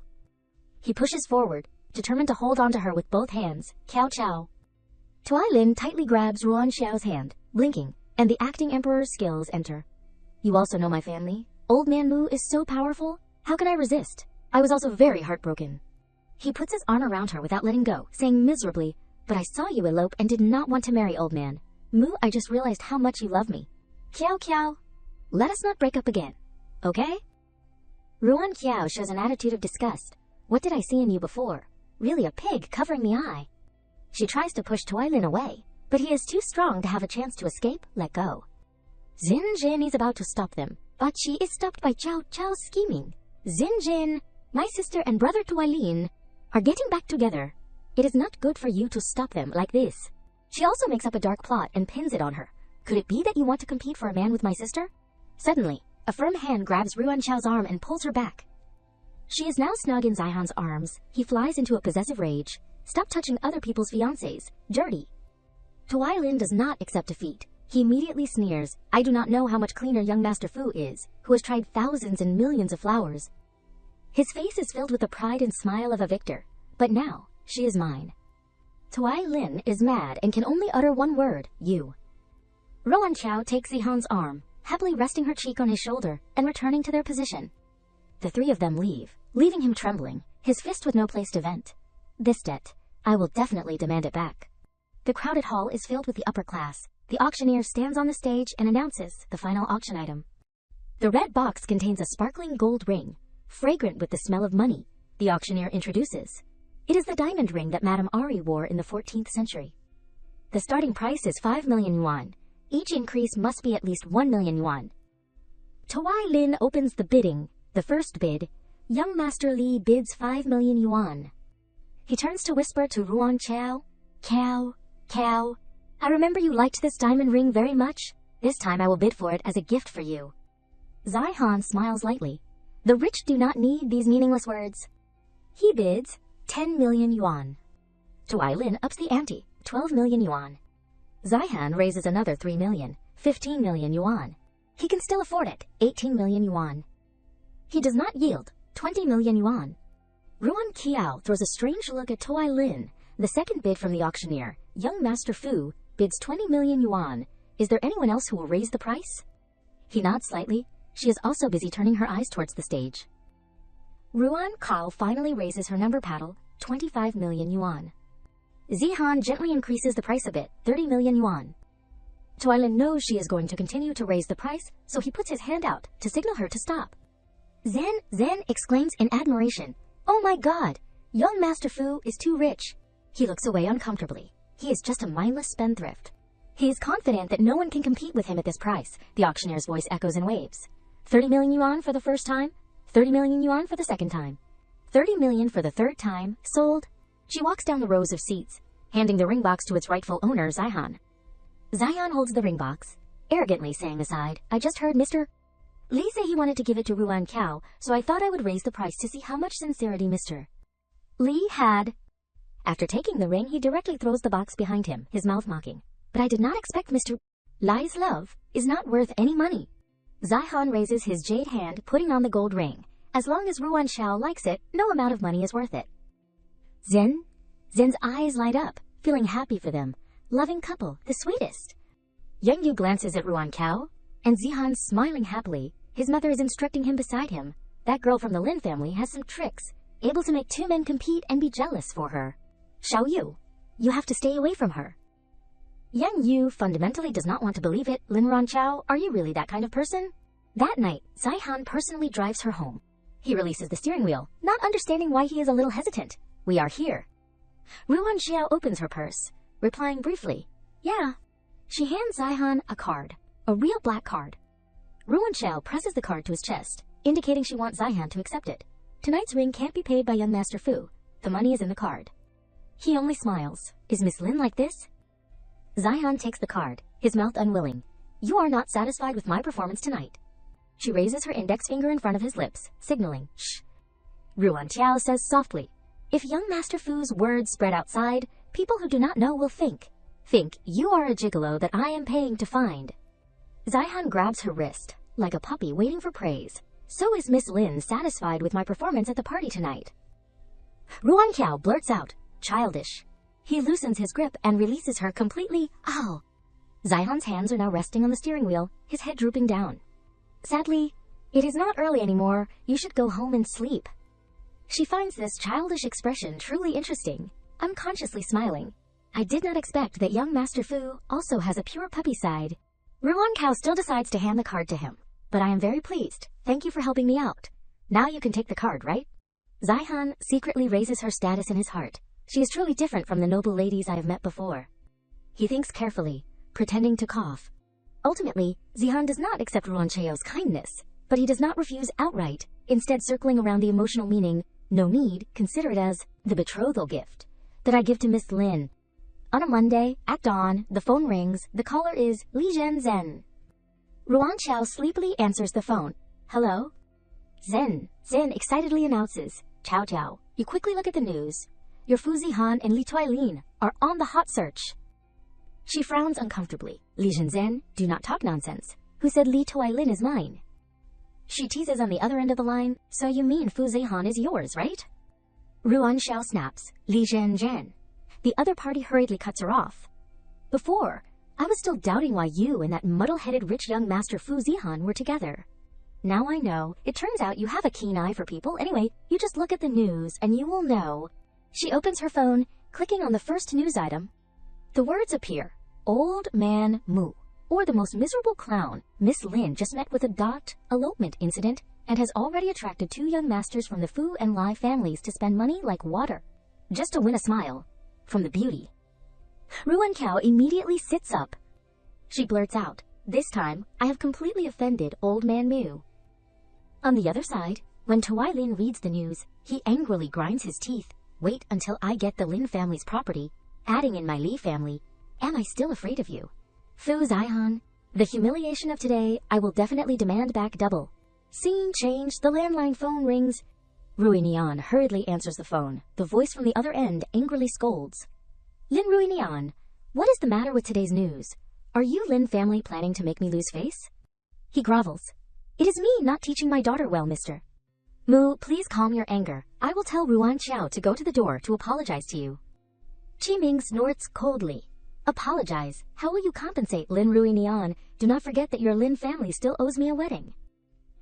He pushes forward, determined to hold on to her with both hands. Cao Chao. Toy Lin tightly grabs Ruan Xiao's hand, blinking, and the acting emperor's skills enter. You also know my family? Old man Mu is so powerful. How can I resist? I was also very heartbroken. He puts his arm around her without letting go, saying miserably, but I saw you elope and did not want to marry old man Mu. I just realized how much you love me. Kiao, let us not break up again, okay? Ruan Qiao shows an attitude of disgust. What did I see in you before? Really a pig covering the eye. She tries to push Toy Lin away, but he is too strong to have a chance to escape. Let go. Zhen Jin is about to stop them, but she is stopped by Cao Chao's scheming. Zhen Jin, my sister and brother Toy Lin are getting back together. It is not good for you to stop them like this. She also makes up a dark plot and pins it on her. Could it be that you want to compete for a man with my sister? Suddenly, a firm hand grabs Ruan Xiao's arm and pulls her back. She is now snug in Zihan's arms. He flies into a possessive rage. Stop touching other people's fiancés. Dirty. Toy Lin does not accept defeat. He immediately sneers. I do not know how much cleaner young Master Fu is, who has tried thousands and millions of flowers. His face is filled with the pride and smile of a victor. But now, she is mine. Toy Lin is mad and can only utter one word, you. Ruan Qiao takes Zihan's arm, happily resting her cheek on his shoulder, and returning to their position. The three of them leave, leaving him trembling, his fist with no place to vent. This debt, I will definitely demand it back. The crowded hall is filled with the upper class. The auctioneer stands on the stage and announces the final auction item. The red box contains a sparkling gold ring, fragrant with the smell of money. The auctioneer introduces. It is the diamond ring that Madame Ari wore in the 14th century. The starting price is 5 million yuan. Each increase must be at least 1 million yuan. Toy Lin opens the bidding. The first bid, young Master Li bids 5 million yuan. He turns to whisper to Ruan Qiao, Cao, I remember you liked this diamond ring very much. This time I will bid for it as a gift for you. Zihan smiles lightly. The rich do not need these meaningless words. He bids 10 million yuan. Toy Lin ups the ante, 12 million yuan. Zihan raises another 3 million, 15 million yuan. He can still afford it, 18 million yuan. He does not yield, 20 million yuan. Ruan Qiao throws a strange look at Toy Lin. The second bid from the auctioneer, young Master Fu, bids 20 million yuan. Is there anyone else who will raise the price? He nods slightly. She is also busy turning her eyes towards the stage. Ruan Qiao finally raises her number paddle, 25 million yuan. Zihan gently increases the price a bit, 30 million yuan. Toy Lin knows she is going to continue to raise the price, so he puts his hand out to signal her to stop. Zen exclaims in admiration, Oh my god, young Master Fu is too rich. He looks away uncomfortably. He is just a mindless spendthrift. He is confident that no one can compete with him at this price. The auctioneer's voice echoes in waves. 30 million yuan for the first time, 30 million yuan for the second time, 30 million for the third time, sold. She walks down the rows of seats, handing the ring box to its rightful owner, Zihan. Zihan holds the ring box, arrogantly saying aside, I just heard Mr. Lee say he wanted to give it to Ruan Qiao, so I thought I would raise the price to see how much sincerity Mr. Lee had. After taking the ring, he directly throws the box behind him, his mouth mocking. But I did not expect Mr. Lai's love is not worth any money. Zihan raises his jade hand, putting on the gold ring. As long as Ruan Qiao likes it, no amount of money is worth it. Zen's eyes light up, feeling happy for them. Loving couple, the sweetest. Yang Yu glances at Ruan Qiao, and Zihan's smiling happily. His mother is instructing him beside him. That girl from the Lin family has some tricks, able to make two men compete and be jealous for her. Xiao Yu, you have to stay away from her. Yang Yu fundamentally does not want to believe it. Lin Ranqiao, are you really that kind of person? That night, Zihan personally drives her home. He releases the steering wheel, not understanding why he is a little hesitant. We are here. Ruan Qiao opens her purse, replying briefly, yeah. She hands Zihan a card, a real black card. Ruan Qiao presses the card to his chest, indicating she wants Zihan to accept it. Tonight's ring can't be paid by young Master Fu. The money is in the card. He only smiles. Is Miss Lin like this? Zihan takes the card, his mouth unwilling. You are not satisfied with my performance tonight. She raises her index finger in front of his lips, signaling, shh. Ruan Qiao says softly, if young Master Fu's words spread outside, people who do not know will think you are a gigolo that I am paying to find. Zihan grabs her wrist, like a puppy waiting for praise. So is Miss Lin satisfied with my performance at the party tonight? Ruan Qiao blurts out, childish. He loosens his grip and releases her completely. Ow! Zihan's hands are now resting on the steering wheel, his head drooping down. Sadly, it is not early anymore. You should go home and sleep. She finds this childish expression truly interesting, unconsciously smiling. I did not expect that young Master Fu also has a pure puppy side. Ruan Qiao still decides to hand the card to him. But I am very pleased. Thank you for helping me out. Now you can take the card, right? Zihan secretly raises her status in his heart. She is truly different from the noble ladies I have met before. He thinks carefully, pretending to cough. Ultimately, Zihan does not accept Ruan Qiao's kindness, but he does not refuse outright, instead circling around the emotional meaning, no need, consider it as the betrothal gift that I give to Miss Lin. On a Monday, at dawn, the phone rings. The caller is Li Zhen. Ruan Qiao sleepily answers the phone. Hello? Zen excitedly announces, Qiao, you quickly look at the news. Your Fu Zihan and Li Tuilin are on the hot search. She frowns uncomfortably. Li Zhen, do not talk nonsense. Who said Li Tuilin is mine? She teases on the other end of the line, so you mean Fu Zihan is yours, right? Ruan Qiao snaps, Li Zhen. The other party hurriedly cuts her off. Before, I was still doubting why you and that muddle-headed rich young Master Fu Zihan were together. Now I know. It turns out you have a keen eye for people. Anyway, you just look at the news and you will know. She opens her phone, clicking on the first news item. The words appear. Old Man Mu, or the most miserable clown. Miss Lin just met with a elopement incident and has already attracted 2 young masters from the Fu and Lai families to spend money like water, just to win a smile from the beauty. Ruan Qiao immediately sits up. She blurts out, this time, I have completely offended Old Man Mu. On the other side, when Tuilin reads the news, he angrily grinds his teeth. Wait until I get the Lin family's property, adding in my Li family. Am I still afraid of you? Fu Zihan, the humiliation of today, I will definitely demand back double. Scene changed, the landline phone rings. Ruinian hurriedly answers the phone. The voice from the other end angrily scolds. Lin Ruinian, what is the matter with today's news? Are you Lin family planning to make me lose face? He grovels. It is me not teaching my daughter well, mister. Mu, please calm your anger. I will tell Ruan Qiao to go to the door to apologize to you. Chi Ming snorts coldly. Apologize? How will you compensate, Lin Ruinian? Do not forget that your Lin family still owes me a wedding.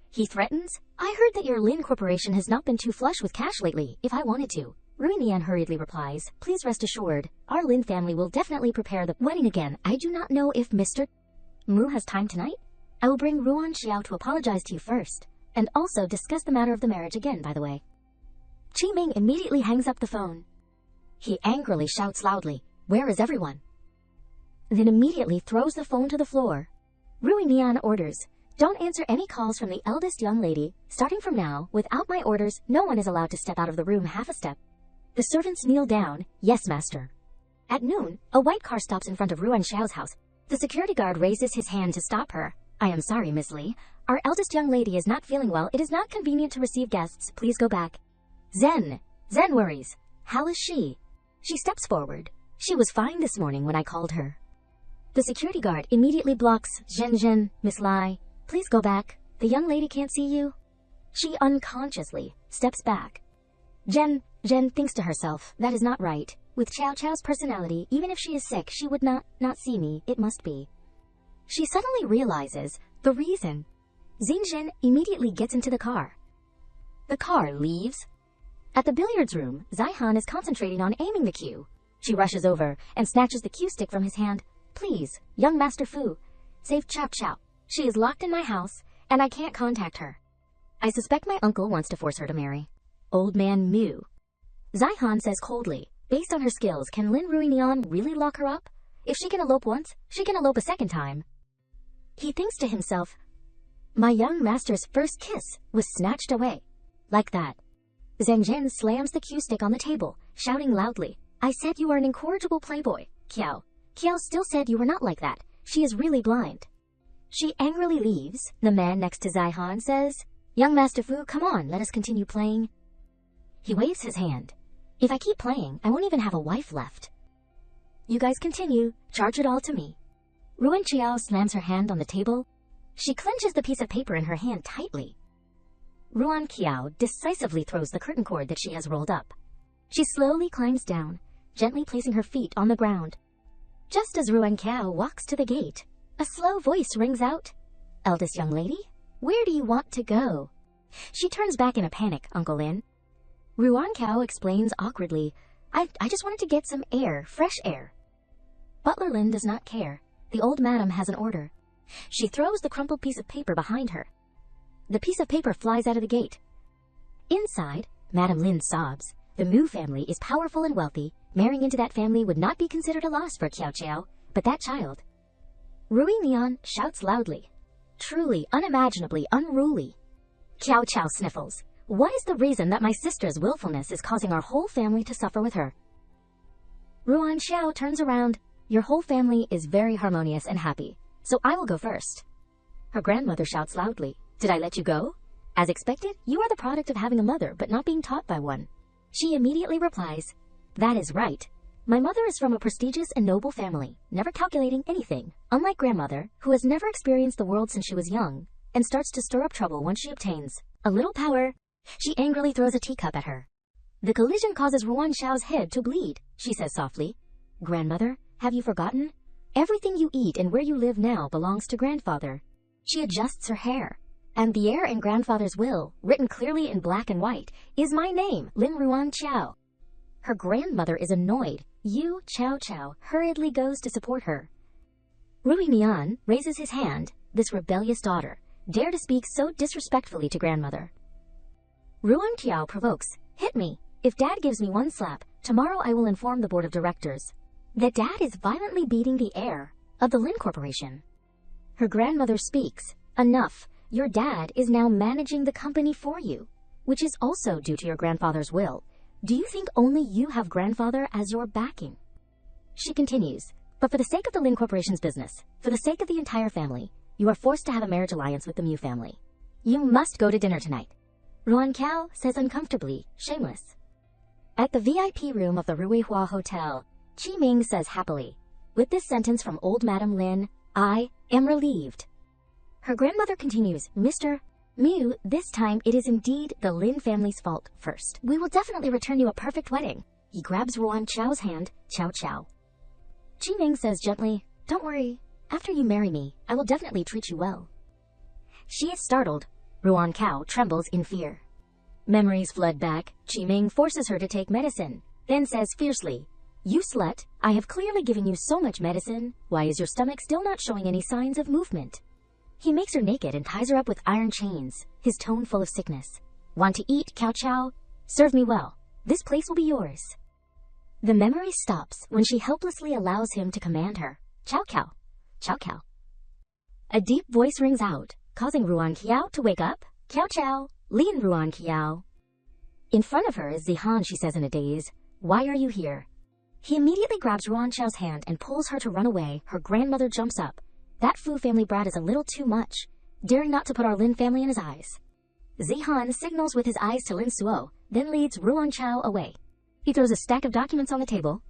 He threatens. I heard that your Lin Corporation has not been too flush with cash lately. If I wanted to. Ruinian hurriedly replies, please rest assured, our Lin family will definitely prepare the wedding again. I do not know if Mr. Mu has time tonight. I will bring Ruan Qiao to apologize to you first, and also discuss the matter of the marriage again, by the way. Chi Ming immediately hangs up the phone. He angrily shouts loudly, where is everyone? Then immediately throws the phone to the floor. Ruinian orders, don't answer any calls from the eldest young lady. Starting from now, without my orders, no one is allowed to step out of the room half a step. The servants kneel down. Yes, master. At noon, a white car stops in front of Ruan Xiao's house. The security guard raises his hand to stop her. I am sorry, Miss Li. Our eldest young lady is not feeling well. It is not convenient to receive guests. Please go back. Zen worries. How is she? She steps forward. She was fine this morning when I called her. The security guard immediately blocks. Zhen, Miss Li, please go back. The young lady can't see you. She unconsciously steps back. Jen thinks to herself, that is not right. With Qiao Qiao's personality, even if she is sick, she would not see me. It must be. She suddenly realizes the reason. Xinjin immediately gets into the car. The car leaves. At the billiards room, Zaihan is concentrating on aiming the cue. She rushes over and snatches the cue stick from his hand. Please, young Master Fu, save Qiao Qiao. She is locked in my house, and I can't contact her. I suspect my uncle wants to force her to marry. Old man Mu. Zaihan says coldly, based on her skills, can Lin Ruinian really lock her up? If she can elope once, she can elope a second time. He thinks to himself, my young master's first kiss was snatched away. Like that. Zhenjin slams the cue stick on the table, shouting loudly, I said you are an incorrigible playboy, Qiao. Qiao still said you were not like that. She is really blind. She angrily leaves. The man next to Zaihan says, young Master Fu, come on, let us continue playing. He waves his hand. If I keep playing, I won't even have a wife left. You guys continue. Charge it all to me. Ruan Qiao slams her hand on the table. She clenches the piece of paper in her hand tightly. Ruan Qiao decisively throws the curtain cord that she has rolled up. She slowly climbs down, gently placing her feet on the ground. Just as Ruan Qiao walks to the gate, a slow voice rings out. Eldest young lady, where do you want to go? She turns back in a panic, Uncle Lin. Ruan Qiao explains awkwardly, I just wanted to get some air, fresh air. Butler Lin does not care. The old madam has an order. She throws the crumpled piece of paper behind her. The piece of paper flies out of the gate. Inside, Madam Lin sobs. The Mu family is powerful and wealthy. Marrying into that family would not be considered a loss for Qiao Qiao, but that child. Rui Nian shouts loudly. Truly, unimaginably unruly. Qiao Qiao sniffles. What is the reason that my sister's willfulness is causing our whole family to suffer with her? Ruan Xiao turns around. Your whole family is very harmonious and happy, so I will go first. Her grandmother shouts loudly. Did I let you go? As expected, you are the product of having a mother but not being taught by one. She immediately replies, that is right. My mother is from a prestigious and noble family, never calculating anything, unlike grandmother, who has never experienced the world since she was young, and starts to stir up trouble once she obtains a little power. She angrily throws a teacup at her. The collision causes Ruan Xiao's head to bleed. She says softly, Grandmother, have you forgotten? Everything you eat and where you live now belongs to grandfather. She adjusts her hair. And the heir in grandfather's will, written clearly in black and white, is my name, Lin Ruan Qiao. Her grandmother is annoyed. Yu Qiao Qiao hurriedly goes to support her. Rui Nian raises his hand. This rebellious daughter dare to speak so disrespectfully to grandmother. Ruan Qiao provokes. Hit me. If dad gives me one slap, tomorrow I will inform the board of directors that dad is violently beating the heir of the Lin Corporation. Her grandmother speaks. Enough. Your dad is now managing the company for you, which is also due to your grandfather's will. Do you think only you have grandfather as your backing? She continues, but for the sake of the Lin Corporation's business, for the sake of the entire family, you are forced to have a marriage alliance with the Mu family. You must go to dinner tonight. Ruan Qiao says uncomfortably, shameless. At the VIP room of the Ruihua Hotel, Qi Ming says happily, with this sentence from old Madam Lin, I am relieved. Her grandmother continues, Mr. Mu, this time it is indeed the Lin family's fault first. We will definitely return you a perfect wedding. He grabs Ruan Qiao's hand, Qiao Qiao. Qi Ming says gently, don't worry. After you marry me, I will definitely treat you well. She is startled. Ruan Qiao trembles in fear. Memories flood back. Qi Ming forces her to take medicine, then says fiercely, you slut, I have clearly given you so much medicine. Why is your stomach still not showing any signs of movement? He makes her naked and ties her up with iron chains, his tone full of sickness. Want to eat, Qiao Qiao? Serve me well. This place will be yours. The memory stops when she helplessly allows him to command her. Qiao Qiao. Qiao Qiao. A deep voice rings out, causing Ruan Qiao to wake up. Qiao Qiao, Lin Ruan Qiao. In front of her is Zihan, she says in a daze. Why are you here? He immediately grabs Ruan Chao's hand and pulls her to run away. Her grandmother jumps up. That Fu family brat is a little too much, daring not to put our Lin family in his eyes. Zihan signals with his eyes to Lin Suo, then leads Ruan Chao away. He throws a stack of documents on the table.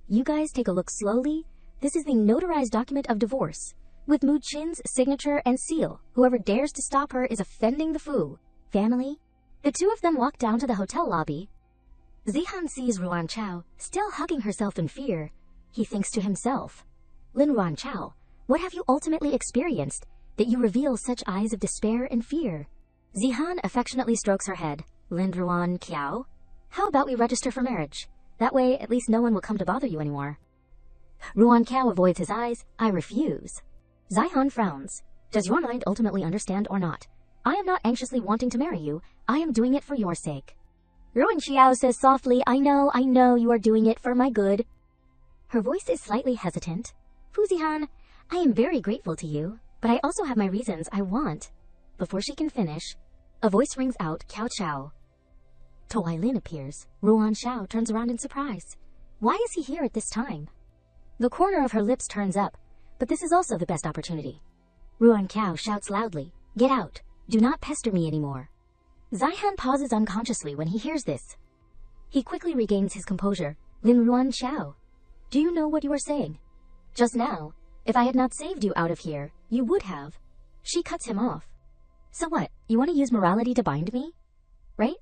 You guys take a look slowly. This is the notarized document of divorce, with Mu Qin's signature and seal. Whoever dares to stop her is offending the Fu family. The two of them walk down to the hotel lobby. Zihan sees Ruan Chao, still hugging herself in fear. He thinks to himself, Lin Ruan Chao, what have you ultimately experienced that you reveal such eyes of despair and fear? Zihan affectionately strokes her head. Lin Ruan Chao, how about we register for marriage? That way, at least no one will come to bother you anymore. Ruan Chao avoids his eyes. I refuse. Zihan frowns. Does your mind ultimately understand or not? I am not anxiously wanting to marry you. I am doing it for your sake. Ruan Chao says softly, I know you are doing it for my good. Her voice is slightly hesitant. Fu Zihan, I am very grateful to you, but I also have my reasons I want. Before she can finish, a voice rings out, Cao Chao. Towai Lin appears. Ruan Chao turns around in surprise. Why is he here at this time? The corner of her lips turns up, but this is also the best opportunity. Ruan Chao shouts loudly, Get out! Do not pester me anymore. Zihan pauses unconsciously when he hears this. He quickly regains his composure. Lin Ruan Chao, do you know what you are saying? Just now, if I had not saved you out of here, you would have. She cuts him off. So what, you want to use morality to bind me? Right?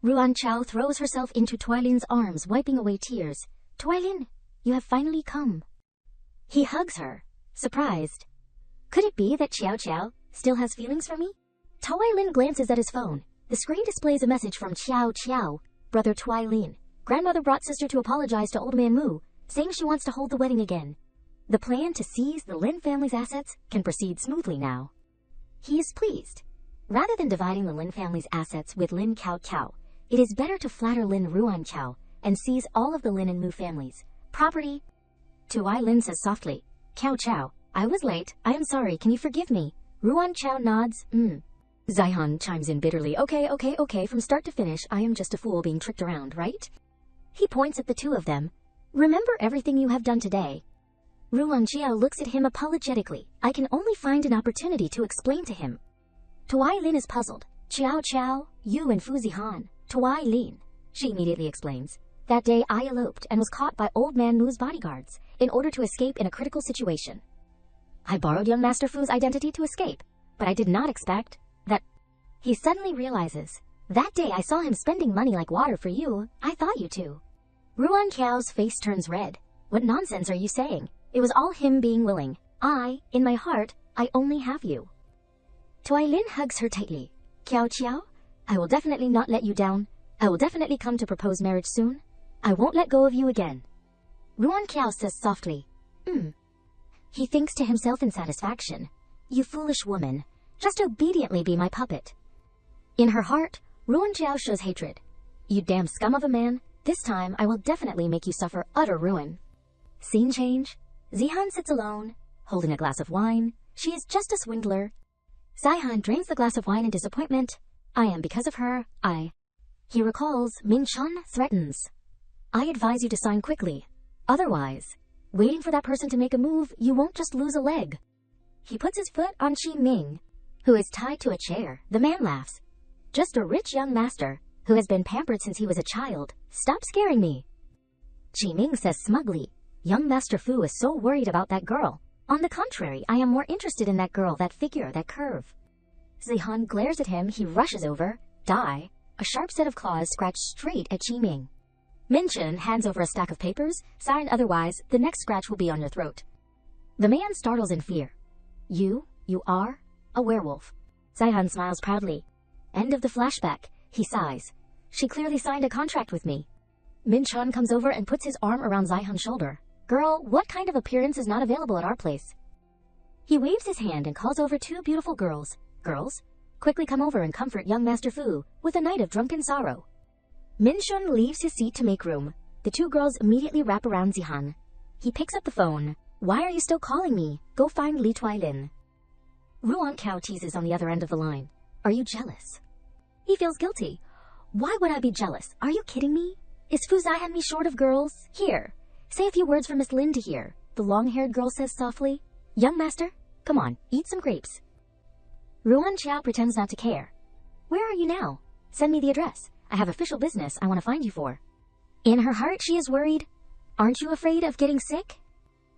Ruan Chao throws herself into Twilin's arms, wiping away tears. Twilin, you have finally come. He hugs her, surprised. Could it be that Xiao Xiao still has feelings for me? Twiling glances at his phone. The screen displays a message from Xiao Xiao, brother Twiling. Grandmother brought sister to apologize to old man Mu, saying she wants to hold the wedding again. The plan to seize the Lin family's assets can proceed smoothly now. He is pleased. Rather than dividing the Lin family's assets with Lin Cao Cao, it is better to flatter Lin Ruan Chao and seize all of the Lin and Mu families' property. Tuai Lin says softly, Cao Chao, I was late. I am sorry. Can you forgive me? Ruan Chao nods. Zihan chimes in bitterly. Okay. From start to finish, I am just a fool being tricked around, right? He points at the two of them. Remember everything you have done today. Ruan Chao looks at him apologetically. I can only find an opportunity to explain to him. Tuai Lin is puzzled. Xiao Chao, you and Fu Zihan. Tuai Lin, she immediately explains. That day I eloped and was caught by old man Mu's bodyguards in order to escape in a critical situation. I borrowed young Master Fu's identity to escape, but I did not expect that. He suddenly realizes, that day I saw him spending money like water for you. I thought you too. Ruan Chao's face turns red. What nonsense are you saying? It was all him being willing. In my heart, I only have you. Tuai Lin hugs her tightly. Cao Qiao, I will definitely not let you down. I will definitely come to propose marriage soon. I won't let go of you again. Ruan Chao says softly, He thinks to himself in satisfaction. You foolish woman, just obediently be my puppet. In her heart, Ruan Chao shows hatred. You damn scum of a man, this time I will definitely make you suffer utter ruin. Scene change. Zihan sits alone, holding a glass of wine. She is just a swindler. Zihan drains the glass of wine in disappointment. I am because of her, He recalls, Min Chun threatens. I advise you to sign quickly. Otherwise, waiting for that person to make a move, you won't just lose a leg. He puts his foot on Qi Ming, who is tied to a chair. The man laughs. Just a rich young master, who has been pampered since he was a child. Stop scaring me. Qi Ming says smugly, Young Master Fu is so worried about that girl. On the contrary, I am more interested in that girl, that figure, that curve. Zihan glares at him. He rushes over. Die. A sharp set of claws scratch straight at Qi Ming. Min Chen hands over a stack of papers. Sign otherwise, the next scratch will be on your throat. The man startles in fear. You are a werewolf. Zihan smiles proudly. End of the flashback. He sighs. She clearly signed a contract with me. Min Chen comes over and puts his arm around Zihan's shoulder. Girl, what kind of appearance is not available at our place? He waves his hand and calls over two beautiful girls. Girls, quickly come over and comfort young Master Fu with a night of drunken sorrow. Min Shun leaves his seat to make room. The two girls immediately wrap around Zihan. He picks up the phone. Why are you still calling me? Go find Li Tuilin. Ruan Chao teases on the other end of the line. Are you jealous? He feels guilty. Why would I be jealous? Are you kidding me? Is Fu Zihan me short of girls? Here, say a few words for Miss Lin to hear, the long-haired girl says softly. Young master, come on, eat some grapes. Ruan Qiao pretends not to care. Where are you now? Send me the address. I have official business I want to find you for. In her heart, she is worried. Aren't you afraid of getting sick?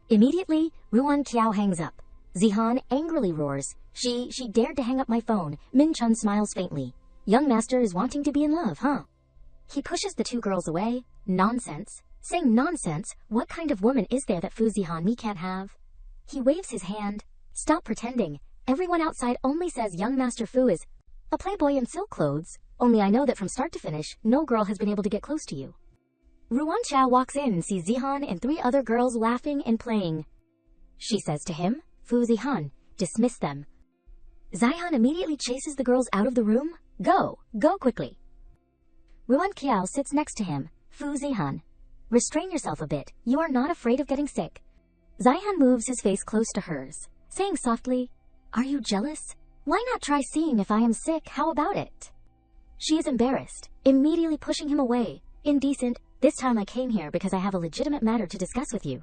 Immediately, Ruan Qiao hangs up. Zihan angrily roars. She dared to hang up my phone. Min Chun smiles faintly. Young master is wanting to be in love, huh? He pushes the two girls away. Nonsense. Saying nonsense, what kind of woman is there that Fu Zihan me can't have? He waves his hand. Stop pretending. Everyone outside only says young master Fu is a playboy in silk clothes. Only I know that from start to finish, no girl has been able to get close to you. Ruan Qiao walks in and sees Zihan and 3 other girls laughing and playing. She says to him, Fu Zihan, dismiss them. Zihan immediately chases the girls out of the room. Go quickly. Ruan Qiao sits next to him. Fu Zihan, restrain yourself a bit. You are not afraid of getting sick. Zihan moves his face close to hers, saying softly, are you jealous? Why not try seeing if I am sick? How about it? She is embarrassed, immediately pushing him away. Indecent. This time I came here because I have a legitimate matter to discuss with you.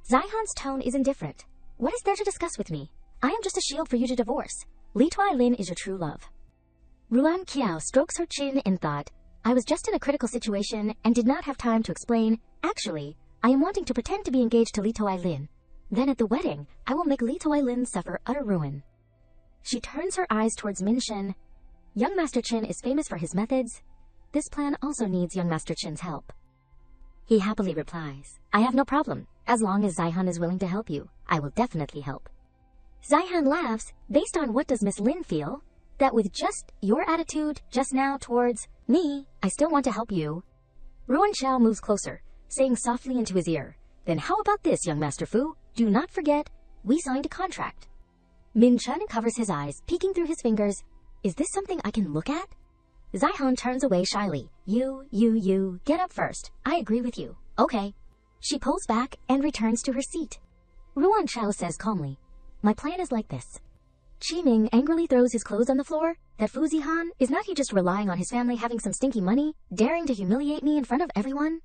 Zihan's tone is indifferent. What is there to discuss with me? I am just a shield for you to divorce. Li Tuilin is your true love. Ruan Qiao strokes her chin in thought. I was just in a critical situation and did not have time to explain. Actually, I am wanting to pretend to be engaged to Li Tuilin. Then at the wedding, I will make Li Tuilin suffer utter ruin. She turns her eyes towards Min Shen. Young Master Qin is famous for his methods. This plan also needs young Master Qin's help. He happily replies, I have no problem. As long as Zihan is willing to help you, I will definitely help. Zihan laughs. Based on what does Miss Lin feel? That with just your attitude just now towards me, I still want to help you. Ruan Qiao moves closer, saying softly into his ear, then how about this, young Master Fu? Do not forget, we signed a contract. Min Chun covers his eyes, peeking through his fingers. Is this something I can look at? Zihan turns away shyly. You, get up first. I agree with you. Okay. She pulls back and returns to her seat. Ruan Qiao says calmly, my plan is like this. Qi Ming angrily throws his clothes on the floor. That Fu Zihan, is not he just relying on his family having some stinky money, daring to humiliate me in front of everyone?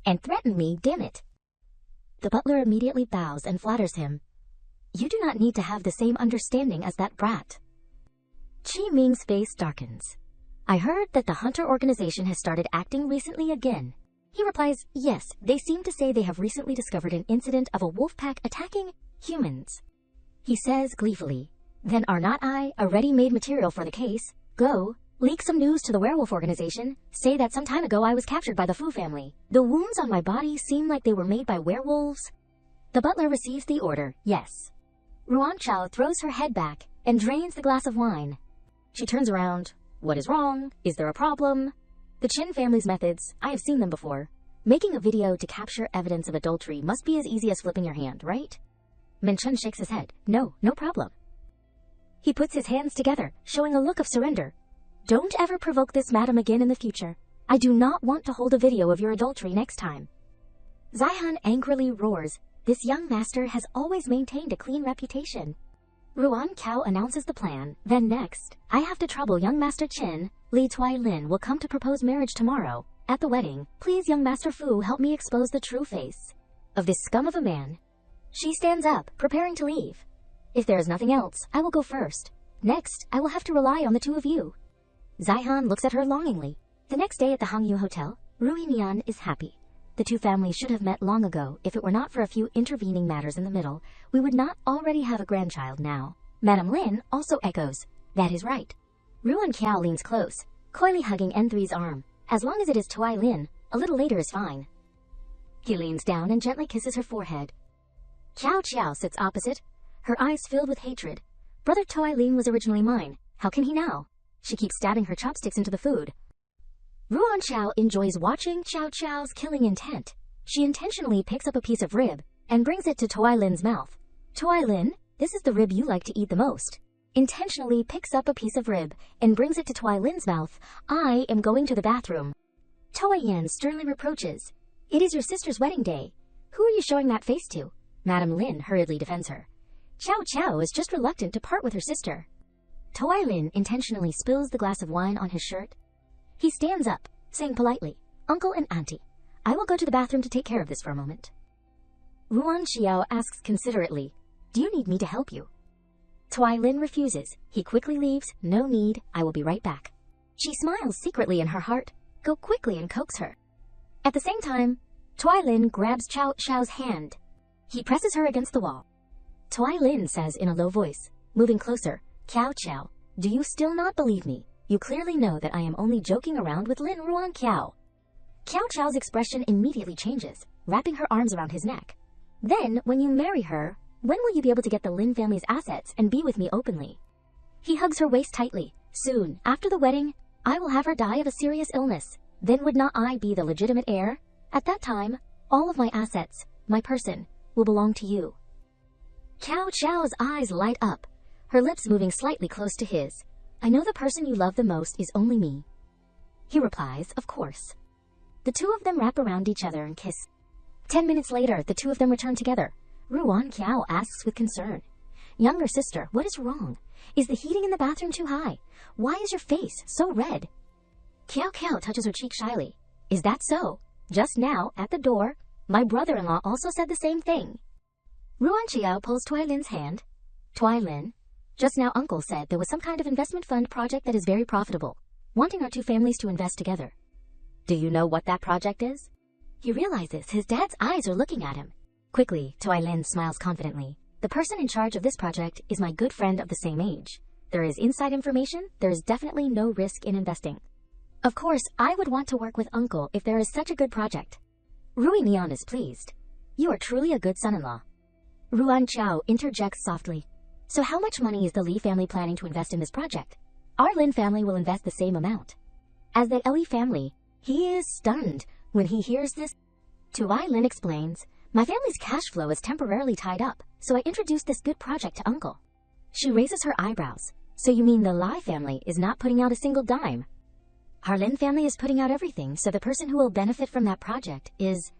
And threaten me, damn it. The butler immediately bows and flatters him. You do not need to have the same understanding as that brat. Qi Ming's face darkens. I heard that the Hunter organization has started acting recently again. He replies, yes, they seem to say they have recently discovered an incident of a wolf pack attacking humans. He says gleefully, then are not I a ready-made material for the case? Go, leak some news to the werewolf organization. Say that some time ago I was captured by the Fu family. The wounds on my body seem like they were made by werewolves. The butler receives the order, yes. Ruan Qiao throws her head back and drains the glass of wine. She turns around. What is wrong? Is there a problem? The Qin family's methods, I have seen them before. Making a video to capture evidence of adultery must be as easy as flipping your hand, right? Min Chun shakes his head. No problem. He puts his hands together, showing a look of surrender. Don't ever provoke this madam again in the future. I do not want to hold a video of your adultery next time. Zihan angrily roars. This young master has always maintained a clean reputation. Ruan Qiao announces the plan. Then next, I have to trouble young Master Qin. Li Tuilin will come to propose marriage tomorrow. At the wedding, please young Master Fu help me expose the true face of this scum of a man. She stands up, preparing to leave. If there is nothing else, I will go first. Next, I will have to rely on the two of you. Zihan looks at her longingly. The next day at the Hangyu Hotel, Ruinian is happy. The two families should have met long ago. If it were not for a few intervening matters in the middle, we would not already have a grandchild now. Madame Lin also echoes, that is right. Ruan Qiao leans close, coyly hugging N3's arm. As long as it is Tuilin, a little later is fine. He leans down and gently kisses her forehead. Qiao sits opposite, her eyes filled with hatred. Brother Tuilin was originally mine. How can he now? She keeps stabbing her chopsticks into the food. Ruan Qiao enjoys watching Qiao's killing intent. She intentionally picks up a piece of rib and brings it to Tuilin's mouth. Tuilin, this is the rib you like to eat the most. Intentionally picks up a piece of rib and brings it to Tuilin's mouth. I am going to the bathroom. Tuiyan sternly reproaches. It is your sister's wedding day. Who are you showing that face to? Madame Lin hurriedly defends her. Qiao is just reluctant to part with her sister. Tuilin intentionally spills the glass of wine on his shirt. He stands up, saying politely, Uncle and Auntie, I will go to the bathroom to take care of this for a moment. Ruan Xiao asks considerately, do you need me to help you? Tui Lin refuses. He quickly leaves. No need, I will be right back. She smiles secretly in her heart. Go quickly and coax her. At the same time, Tui Lin grabs Chao Xiao's hand. He presses her against the wall. Tui Lin says in a low voice, moving closer, Qiao Qiao, do you still not believe me? You clearly know that I am only joking around with Lin Ruan Qiao. Qiao Qiao's expression immediately changes, wrapping her arms around his neck. Then, when you marry her, when will you be able to get the Lin family's assets and be with me openly? He hugs her waist tightly. Soon, after the wedding, I will have her die of a serious illness. Then would not I be the legitimate heir? At that time, all of my assets, my person, will belong to you. Qiao Qiao's eyes light up, her lips moving slightly close to his. I know the person you love the most is only me. He replies, of course. The two of them wrap around each other and kiss. 10 minutes later, the two of them return together. Ruan Qiao asks with concern, younger sister, what is wrong? Is the heating in the bathroom too high? Why is your face so red? Qiao Qiao touches her cheek shyly. Is that so? Just now, at the door, my brother-in-law also said the same thing. Ruan Qiao pulls Tui Lin's hand. Tui Lin, just now uncle said there was some kind of investment fund project that is very profitable, wanting our two families to invest together. Do you know what that project is? He realizes his dad's eyes are looking at him. Quickly, Tui Lin smiles confidently. The person in charge of this project is my good friend of the same age. There is inside information, there is definitely no risk in investing. Of course, I would want to work with uncle if there is such a good project. Rui Nian is pleased. You are truly a good son-in-law. Ruan Qiao interjects softly. So how much money is the Li family planning to invest in this project? Our Lin family will invest the same amount. As the Li family, he is stunned when he hears this. Tui Lin explains, my family's cash flow is temporarily tied up, so I introduced this good project to uncle. She raises her eyebrows. So you mean the Lai family is not putting out a single dime? Our Lin family is putting out everything, so the person who will benefit from that project is...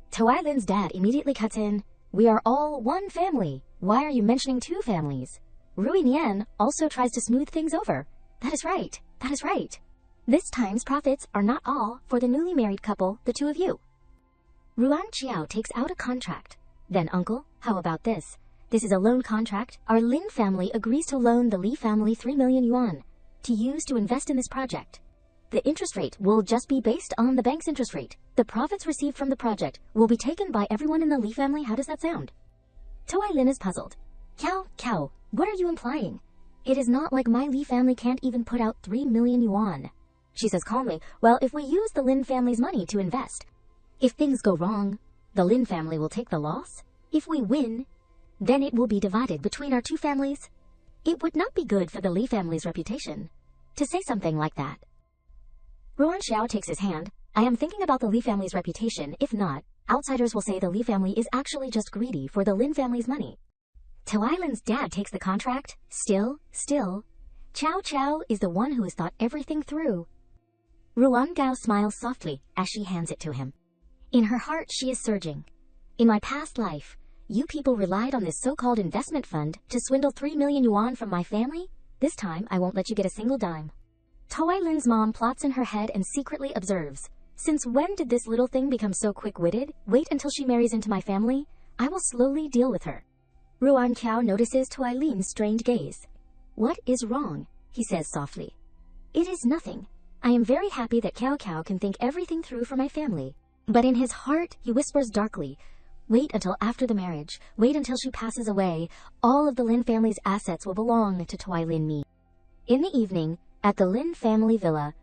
Tui Lin's dad immediately cuts in, we are all one family. Why are you mentioning two families? Rui Nian also tries to smooth things over. That is right. That is right. This time's profits are not all for the newly married couple, the two of you. Ruan Qiao takes out a contract. Then, uncle, how about this? This is a loan contract. Our Lin family agrees to loan the Li family 3 million yuan to use to invest in this project. The interest rate will just be based on the bank's interest rate. The profits received from the project will be taken by everyone in the Li family. How does that sound? Tui Lin is puzzled. Qiao, what are you implying? It is not like my Li family can't even put out 3 million yuan. She says calmly, well, if we use the Lin family's money to invest, if things go wrong, the Lin family will take the loss. If we win, then it will be divided between our two families. It would not be good for the Li family's reputation to say something like that. Ruan Xiao takes his hand. I am thinking about the Li family's reputation. If not, outsiders will say the Li family is actually just greedy for the Lin family's money. Tui Lin's dad takes the contract. Still, Qiao Qiao is the one who has thought everything through. Ruan Gao smiles softly as she hands it to him. In her heart, she is surging. In my past life, you people relied on this so-called investment fund to swindle 3 million yuan from my family? This time, I won't let you get a single dime. Tui Lin's mom plots in her head and secretly observes. Since when did this little thing become so quick-witted? Wait until she marries into my family. I will slowly deal with her. Ruan Qiao notices Tui Lin's strained gaze. What is wrong? He says softly. It is nothing. I am very happy that Qiao Qiao can think everything through for my family. But in his heart, he whispers darkly, wait until after the marriage. Wait until she passes away. All of the Lin family's assets will belong to Tui Lin me. In the evening, at the Lin family villa,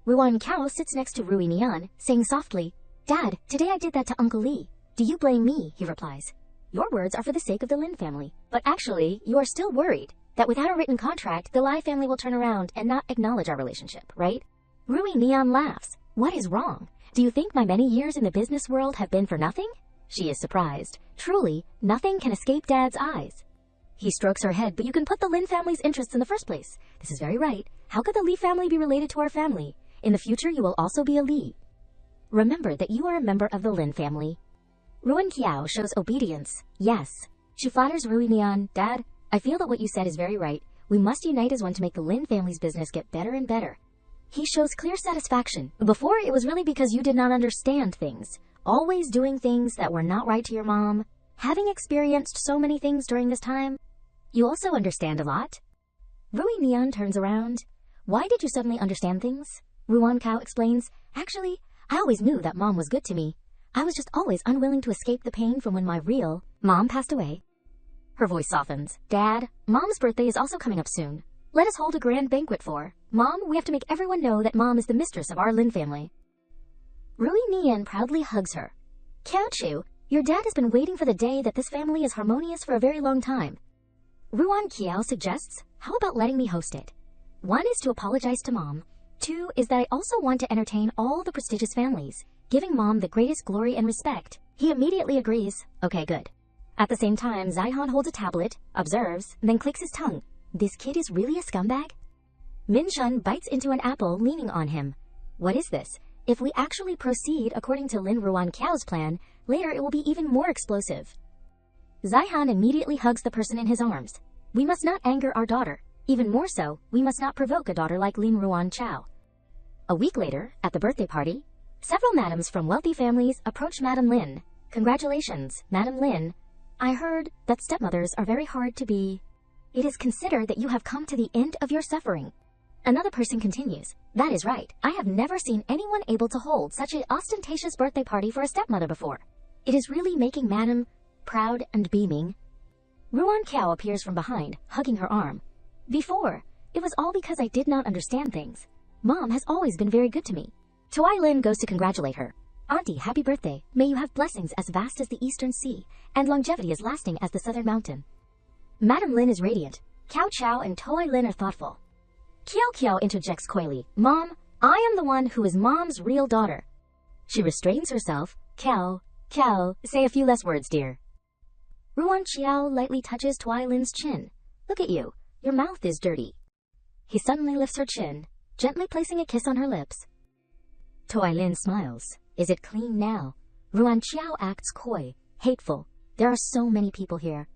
Ruan Qiao sits next to Rui Nian, saying softly, Dad, today I did that to Uncle Li. Do you blame me? He replies. Your words are for the sake of the Lin family. But actually, you are still worried that without a written contract, the Lai family will turn around and not acknowledge our relationship, right? Rui Nian laughs. What is wrong? Do you think my many years in the business world have been for nothing? She is surprised. Truly, nothing can escape Dad's eyes. He strokes her head, but you can put the Lin family's interests in the first place. This is very right. How could the Li family be related to our family? In the future, you will also be a Li. Remember that you are a member of the Lin family. Ruan Qiao shows obedience. Yes. She flatters Rui Nian. Dad, I feel that what you said is very right. We must unite as one to make the Lin family's business get better and better. He shows clear satisfaction. Before, it was really because you did not understand things. Always doing things that were not right to your mom. Having experienced so many things during this time, you also understand a lot. Rui Neon turns around. Why did you suddenly understand things? Ruan Kao explains. Actually, I always knew that mom was good to me. I was just always unwilling to escape the pain from when my real mom passed away. Her voice softens. Dad, Mom's birthday is also coming up soon. Let us hold a grand banquet for Mom. We have to make everyone know that Mom is the mistress of our Lin family. Rui Nian proudly hugs her. Kiao Chu, your dad has been waiting for the day that this family is harmonious for a very long time. Ruan Kiao suggests, how about letting me host it? 1 is to apologize to Mom. 2 is that I also want to entertain all the prestigious families, giving Mom the greatest glory and respect. He immediately agrees. Okay, good. At the same time, Zihan holds a tablet, observes, then clicks his tongue. This kid is really a scumbag? Min Shun bites into an apple, leaning on him. What is this? If we actually proceed according to Lin Ruan Kiao's plan, later it will be even more explosive. Zihan immediately hugs the person in his arms. We must not anger our daughter. Even more so, we must not provoke a daughter like Lin Ruan Chao. A week later, at the birthday party, several madams from wealthy families approach Madam Lin. Congratulations, Madam Lin. I heard that stepmothers are very hard to be. It is considered that you have come to the end of your suffering. Another person continues. That is right. I have never seen anyone able to hold such an ostentatious birthday party for a stepmother before. It is really making Madam proud and beaming. Ruan Kiao appears from behind, hugging her arm. Before, it was all because I did not understand things. Mom has always been very good to me. Tuai Lin goes to congratulate her. Auntie, happy birthday. May you have blessings as vast as the eastern sea, and longevity as lasting as the southern mountain. Madam Lin is radiant. Cao Chao and Tuai Lin are thoughtful. Kiao Kiao interjects coyly. Mom, I am the one who is Mom's real daughter. She restrains herself. Kiao, say a few less words, dear. Ruan Qiao lightly touches Tuai Lin's chin. Look at you. Your mouth is dirty. He suddenly lifts her chin, gently placing a kiss on her lips. Tuai Lin smiles. Is it clean now? Ruan Qiao acts coy, hateful. There are so many people here.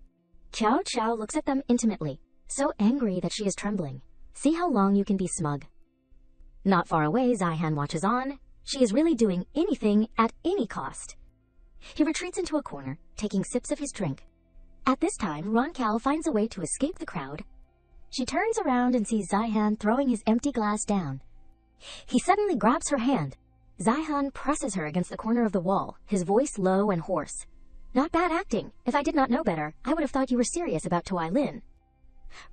Kiao Chao looks at them intimately, so angry that she is trembling. See how long you can be smug. Not far away, Zihan watches on. She is really doing anything at any cost. He retreats into a corner, taking sips of his drink. At this time, Ron Kao finds a way to escape the crowd. She turns around and sees Zihan throwing his empty glass down. He suddenly grabs her hand. Zihan presses her against the corner of the wall, his voice low and hoarse. Not bad acting. If I did not know better, I would have thought you were serious about Tuai Lin.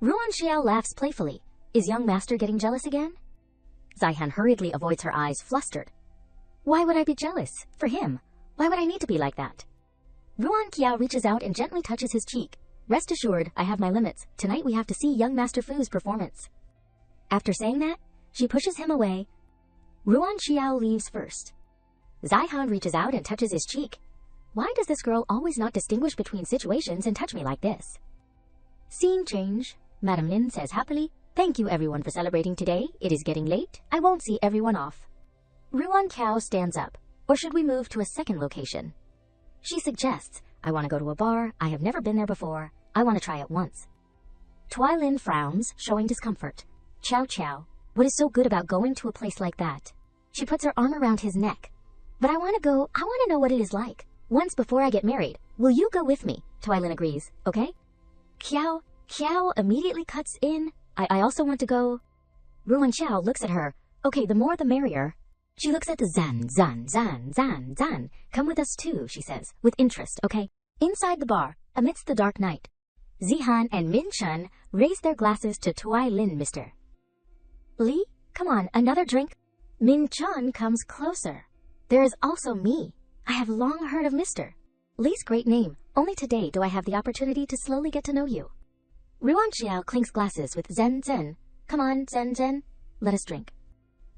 Ruan Xiao laughs playfully. Is young master getting jealous again? Zihan hurriedly avoids her eyes, flustered. Why would I be jealous? For him. Why would I need to be like that? Ruan Kiao reaches out and gently touches his cheek. Rest assured, I have my limits. Tonight we have to see young Master Fu's performance. After saying that, she pushes him away. Ruan Xiao leaves first. Zihan reaches out and touches his cheek. Why does this girl always not distinguish between situations and touch me like this? Scene change. Madam Lin says happily, Thank you everyone for celebrating today. It is getting late. I won't see everyone off. Ruan Kao stands up. Or should we move to a second location? She suggests, I want to go to a bar. I have never been there before. I want to try it once. Tuai Lin frowns, showing discomfort. Chow Chow, what is so good about going to a place like that? She puts her arm around his neck. But I want to go. I want to know what it is like. Once before I get married. Will you go with me? Tuai Lin agrees. Okay? Kiao immediately cuts in. I also want to go. Ruan Xiao looks at her. Okay, the more the merrier. She looks at Zan. Come with us too, she says, with interest, okay? Inside the bar, amidst the dark night, Zihan and Min Chun raise their glasses to Tuai Lin, Mr. Li, come on, another drink? Min Chun comes closer. There is also me. I have long heard of Mr. Li's great name. Only today do I have the opportunity to slowly get to know you. Ruan Xiao clinks glasses with Zen. Come on, Zen. Let us drink.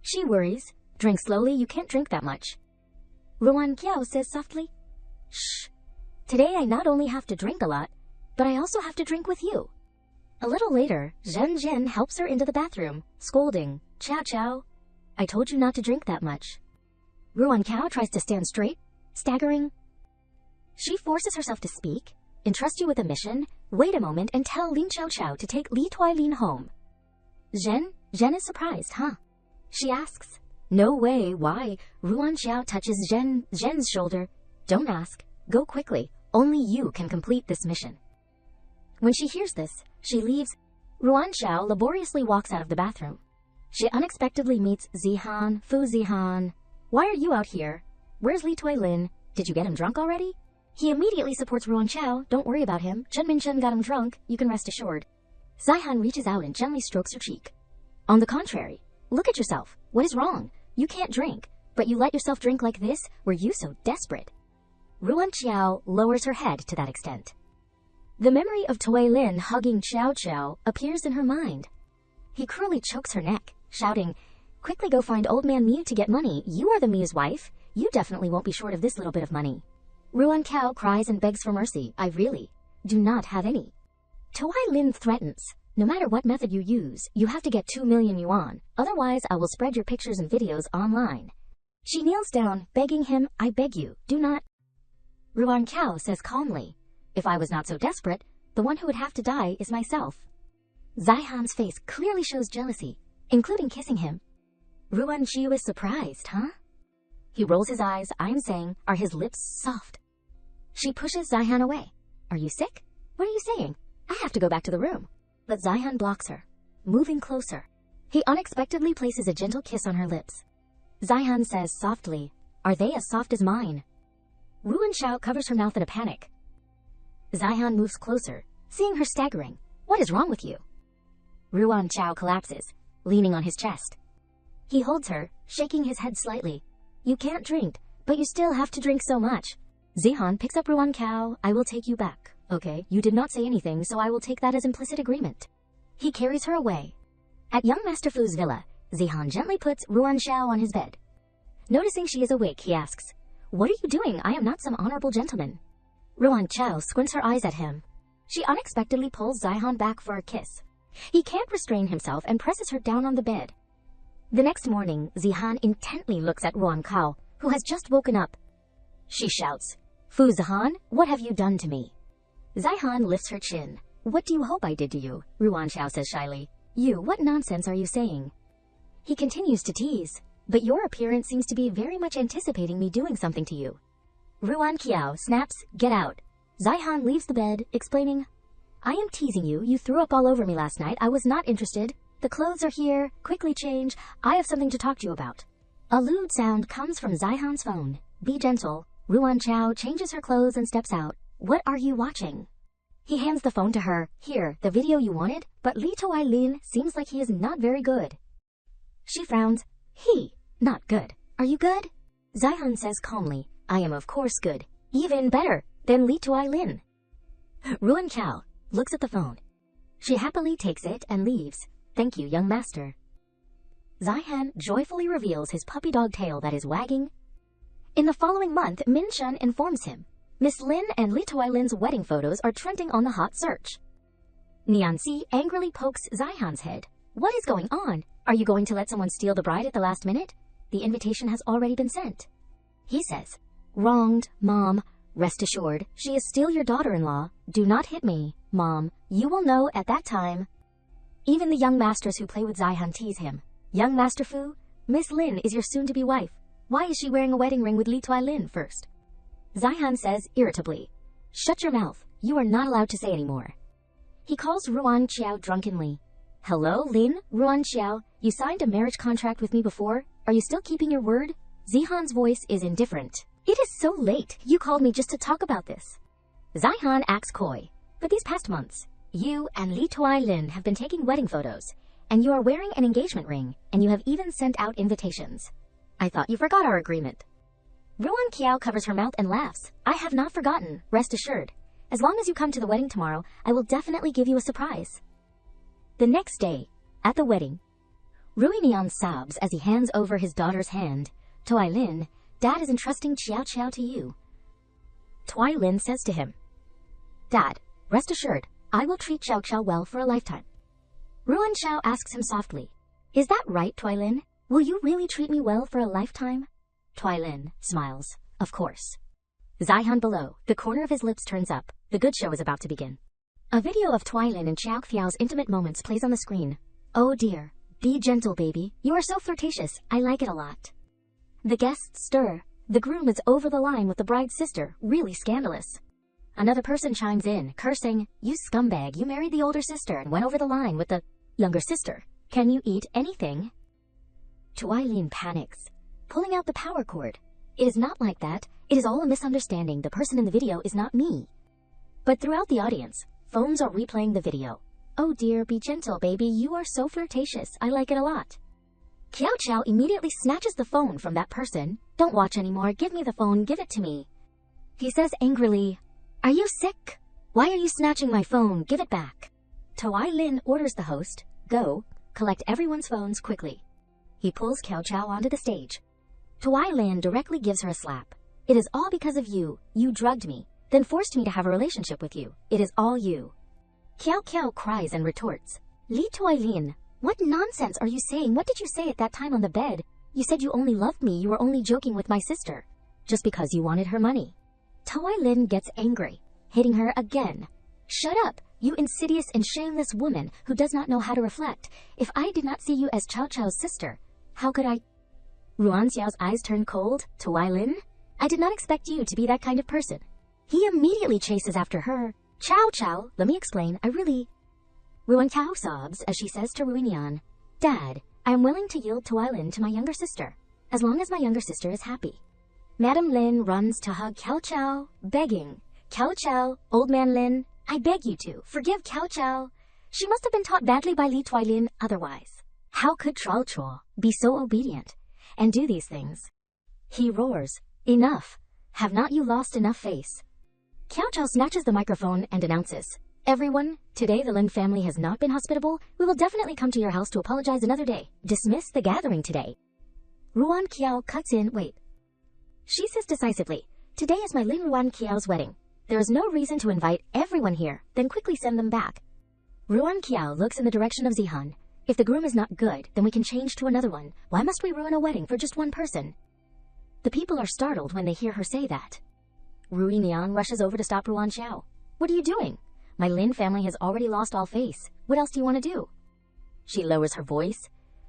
She worries. Drink slowly, you can't drink that much. Ruan Kiao says softly, Shh. Today I not only have to drink a lot, but I also have to drink with you. A little later, Zhen helps her into the bathroom, scolding, Chow. I told you not to drink that much. Ruan Kiao tries to stand straight, staggering. She forces herself to speak, entrust you with a mission, wait a moment and tell Lin Chow to take Li Tuai Lin home. Zhen is surprised, huh? She asks. No way, why? Ruan Xiao touches Zhen's shoulder. Don't ask. Go quickly. Only you can complete this mission. When she hears this, she leaves. Ruan Xiao laboriously walks out of the bathroom. She unexpectedly meets Zihan. Fu Zihan. Why are you out here? Where's Li Tuilin? Did you get him drunk already? He immediately supports Ruan Xiao. Don't worry about him. Chen Minchen got him drunk. You can rest assured. Zihan reaches out and gently strokes her cheek. On the contrary, look at yourself. What is wrong? You can't drink, but you let yourself drink like this? Were you so desperate? Ruan Xiao lowers her head to that extent. The memory of Tuilin hugging Xiao Xiao appears in her mind. He cruelly chokes her neck, shouting, Quickly go find old man Miu to get money. You are the Miu's wife. You definitely won't be short of this little bit of money. Ruan Xiao cries and begs for mercy. I really do not have any. Tuilin threatens. No matter what method you use, you have to get 2 million yuan. Otherwise, I will spread your pictures and videos online. She kneels down, begging him, I beg you, do not. Ruan Xiao says calmly, If I was not so desperate, the one who would have to die is myself. Zihan's face clearly shows jealousy, including kissing him. Ruan Xiao is surprised, huh? He rolls his eyes. I'm saying, are his lips soft? She pushes Zihan away. Are you sick? What are you saying? I have to go back to the room. But Zihan blocks her, moving closer. He unexpectedly places a gentle kiss on her lips. Zihan says softly, Are they as soft as mine? Ruan Xiao covers her mouth in a panic. Zihan moves closer, seeing her staggering. What is wrong with you? Ruan Xiao collapses, leaning on his chest. He holds her, shaking his head slightly. You can't drink, but you still have to drink so much. Zihan picks up Ruan Xiao. I will take you back. Okay, you did not say anything, so I will take that as implicit agreement. He carries her away. At young Master Fu's villa, Zihan gently puts Ruan Xiao on his bed. Noticing she is awake, he asks, What are you doing? I am not some honorable gentleman. Ruan Xiao squints her eyes at him. She unexpectedly pulls Zihan back for a kiss. He can't restrain himself and presses her down on the bed. The next morning, Zihan intently looks at Ruan Xiao, who has just woken up. She shouts, Fu Zihan, what have you done to me? Zihan lifts her chin. What do you hope I did to you? Ruan Xiao says shyly. You, what nonsense are you saying? He continues to tease. But your appearance seems to be very much anticipating me doing something to you. Ruan Xiao snaps, Get out. Zihan leaves the bed, explaining, I am teasing you. You threw up all over me last night. I was not interested. The clothes are here. Quickly change. I have something to talk to you about. A lewd sound comes from Zihan's phone. Be gentle. Ruan Xiao changes her clothes and steps out. What are you watching? He hands the phone to her. Here, the video you wanted, but Li Tuilin seems like he is not very good. She frowns. He, not good. Are you good? Zihan says calmly, I am of course good. Even better than Li Tuilin. Ruan Xiao looks at the phone. She happily takes it and leaves. Thank you, young master. Zihan joyfully reveals his puppy dog tail that is wagging. In the following month, Min Shun informs him. Miss Lin and Li Tuilin's wedding photos are trending on the hot search. Nianxi angrily pokes Zihan's head. What is going on? Are you going to let someone steal the bride at the last minute? The invitation has already been sent. He says, Wronged, Mom. Rest assured, she is still your daughter-in-law. Do not hit me, Mom. You will know at that time. Even the young masters who play with Zihan tease him. Young Master Fu, Miss Lin is your soon-to-be wife. Why is she wearing a wedding ring with Li Tuilin first? Zihan says irritably, Shut your mouth. You are not allowed to say any more. He calls Ruan Xiao drunkenly. Hello, Lin? Ruan Xiao, you signed a marriage contract with me before. Are you still keeping your word? Zihan's voice is indifferent. It is so late. You called me just to talk about this. Zihan acts coy. For these past months, you and Li Tuilin have been taking wedding photos, and you are wearing an engagement ring, and you have even sent out invitations. I thought you forgot our agreement. Ruan Xiao covers her mouth and laughs. I have not forgotten, rest assured. As long as you come to the wedding tomorrow, I will definitely give you a surprise. The next day, at the wedding, Ruinian sobs as he hands over his daughter's hand. Tuilin, Dad is entrusting Xiao Xiao to you. Tuilin says to him, Dad, rest assured, I will treat Xiao Xiao well for a lifetime. Ruan Xiao asks him softly, Is that right, Tuilin? Will you really treat me well for a lifetime? Tuilin smiles, Of course. Zihan below, the corner of his lips turns up. The good show is about to begin. A video of Tuilin and Xiao Xiao's intimate moments plays on the screen. Oh dear, Be gentle, baby. You are so flirtatious. I like it a lot. The guests stir. The groom is over the line with the bride's sister. Really scandalous. Another person chimes in, cursing, "You scumbag, you married the older sister and went over the line with the younger sister. Can you eat anything?" Tuilin panics, pulling out the power cord. It is not like that. It is all a misunderstanding. The person in the video is not me. But throughout the audience, phones are replaying the video. "Oh dear, be gentle, baby. You are so flirtatious. I like it a lot." Qiao Qiao immediately snatches the phone from that person. "Don't watch anymore. Give me the phone. Give it to me." He says angrily, "Are you sick? Why are you snatching my phone? Give it back." Tuilin orders the host, "Go, collect everyone's phones quickly." He pulls Qiao Qiao onto the stage. Tuilin directly gives her a slap. "It is all because of you. You drugged me, then forced me to have a relationship with you. It is all you." Qiao Qiao cries and retorts, "Li Tuilin, what nonsense are you saying? What did you say at that time on the bed? You said you only loved me. You were only joking with my sister. Just because you wanted her money." Tuilin gets angry, hitting her again. "Shut up, you insidious and shameless woman who does not know how to reflect. If I did not see you as Qiao Qiao's sister, how could I?" Ruan Xiao's eyes turn cold. "Tuilin, I did not expect you to be that kind of person." He immediately chases after her. "Qiao Qiao, let me explain. Ruan Qiao sobs as she says to Ruinian, "Dad, I am willing to yield Tuilin to my younger sister, as long as my younger sister is happy." Madame Lin runs to hug Qiao Qiao, begging, "Qiao Qiao, old man Lin, I beg you to forgive Qiao Qiao. She must have been taught badly by Li Tuilin otherwise. How could Chuo Chuo be so obedient and do these things?" He roars, "Enough! Have not you lost enough face?" Qiao Qiao snatches the microphone and announces, "Everyone, today the Lin family has not been hospitable. We will definitely come to your house to apologize another day. Dismiss the gathering today." Ruan Qiao cuts in, "Wait." She says decisively, "Today is my Lin Ruan Qiao's wedding. There is no reason to invite everyone here, then quickly send them back." Ruan Qiao looks in the direction of Zihan. "If the groom is not good, then we can change to another one. Why must we ruin a wedding for just one person?" The people are startled when they hear her say that. Ruinian rushes over to stop Ruan Qiao. "What are you doing? My Lin family has already lost all face. What else do you want to do?" She lowers her voice.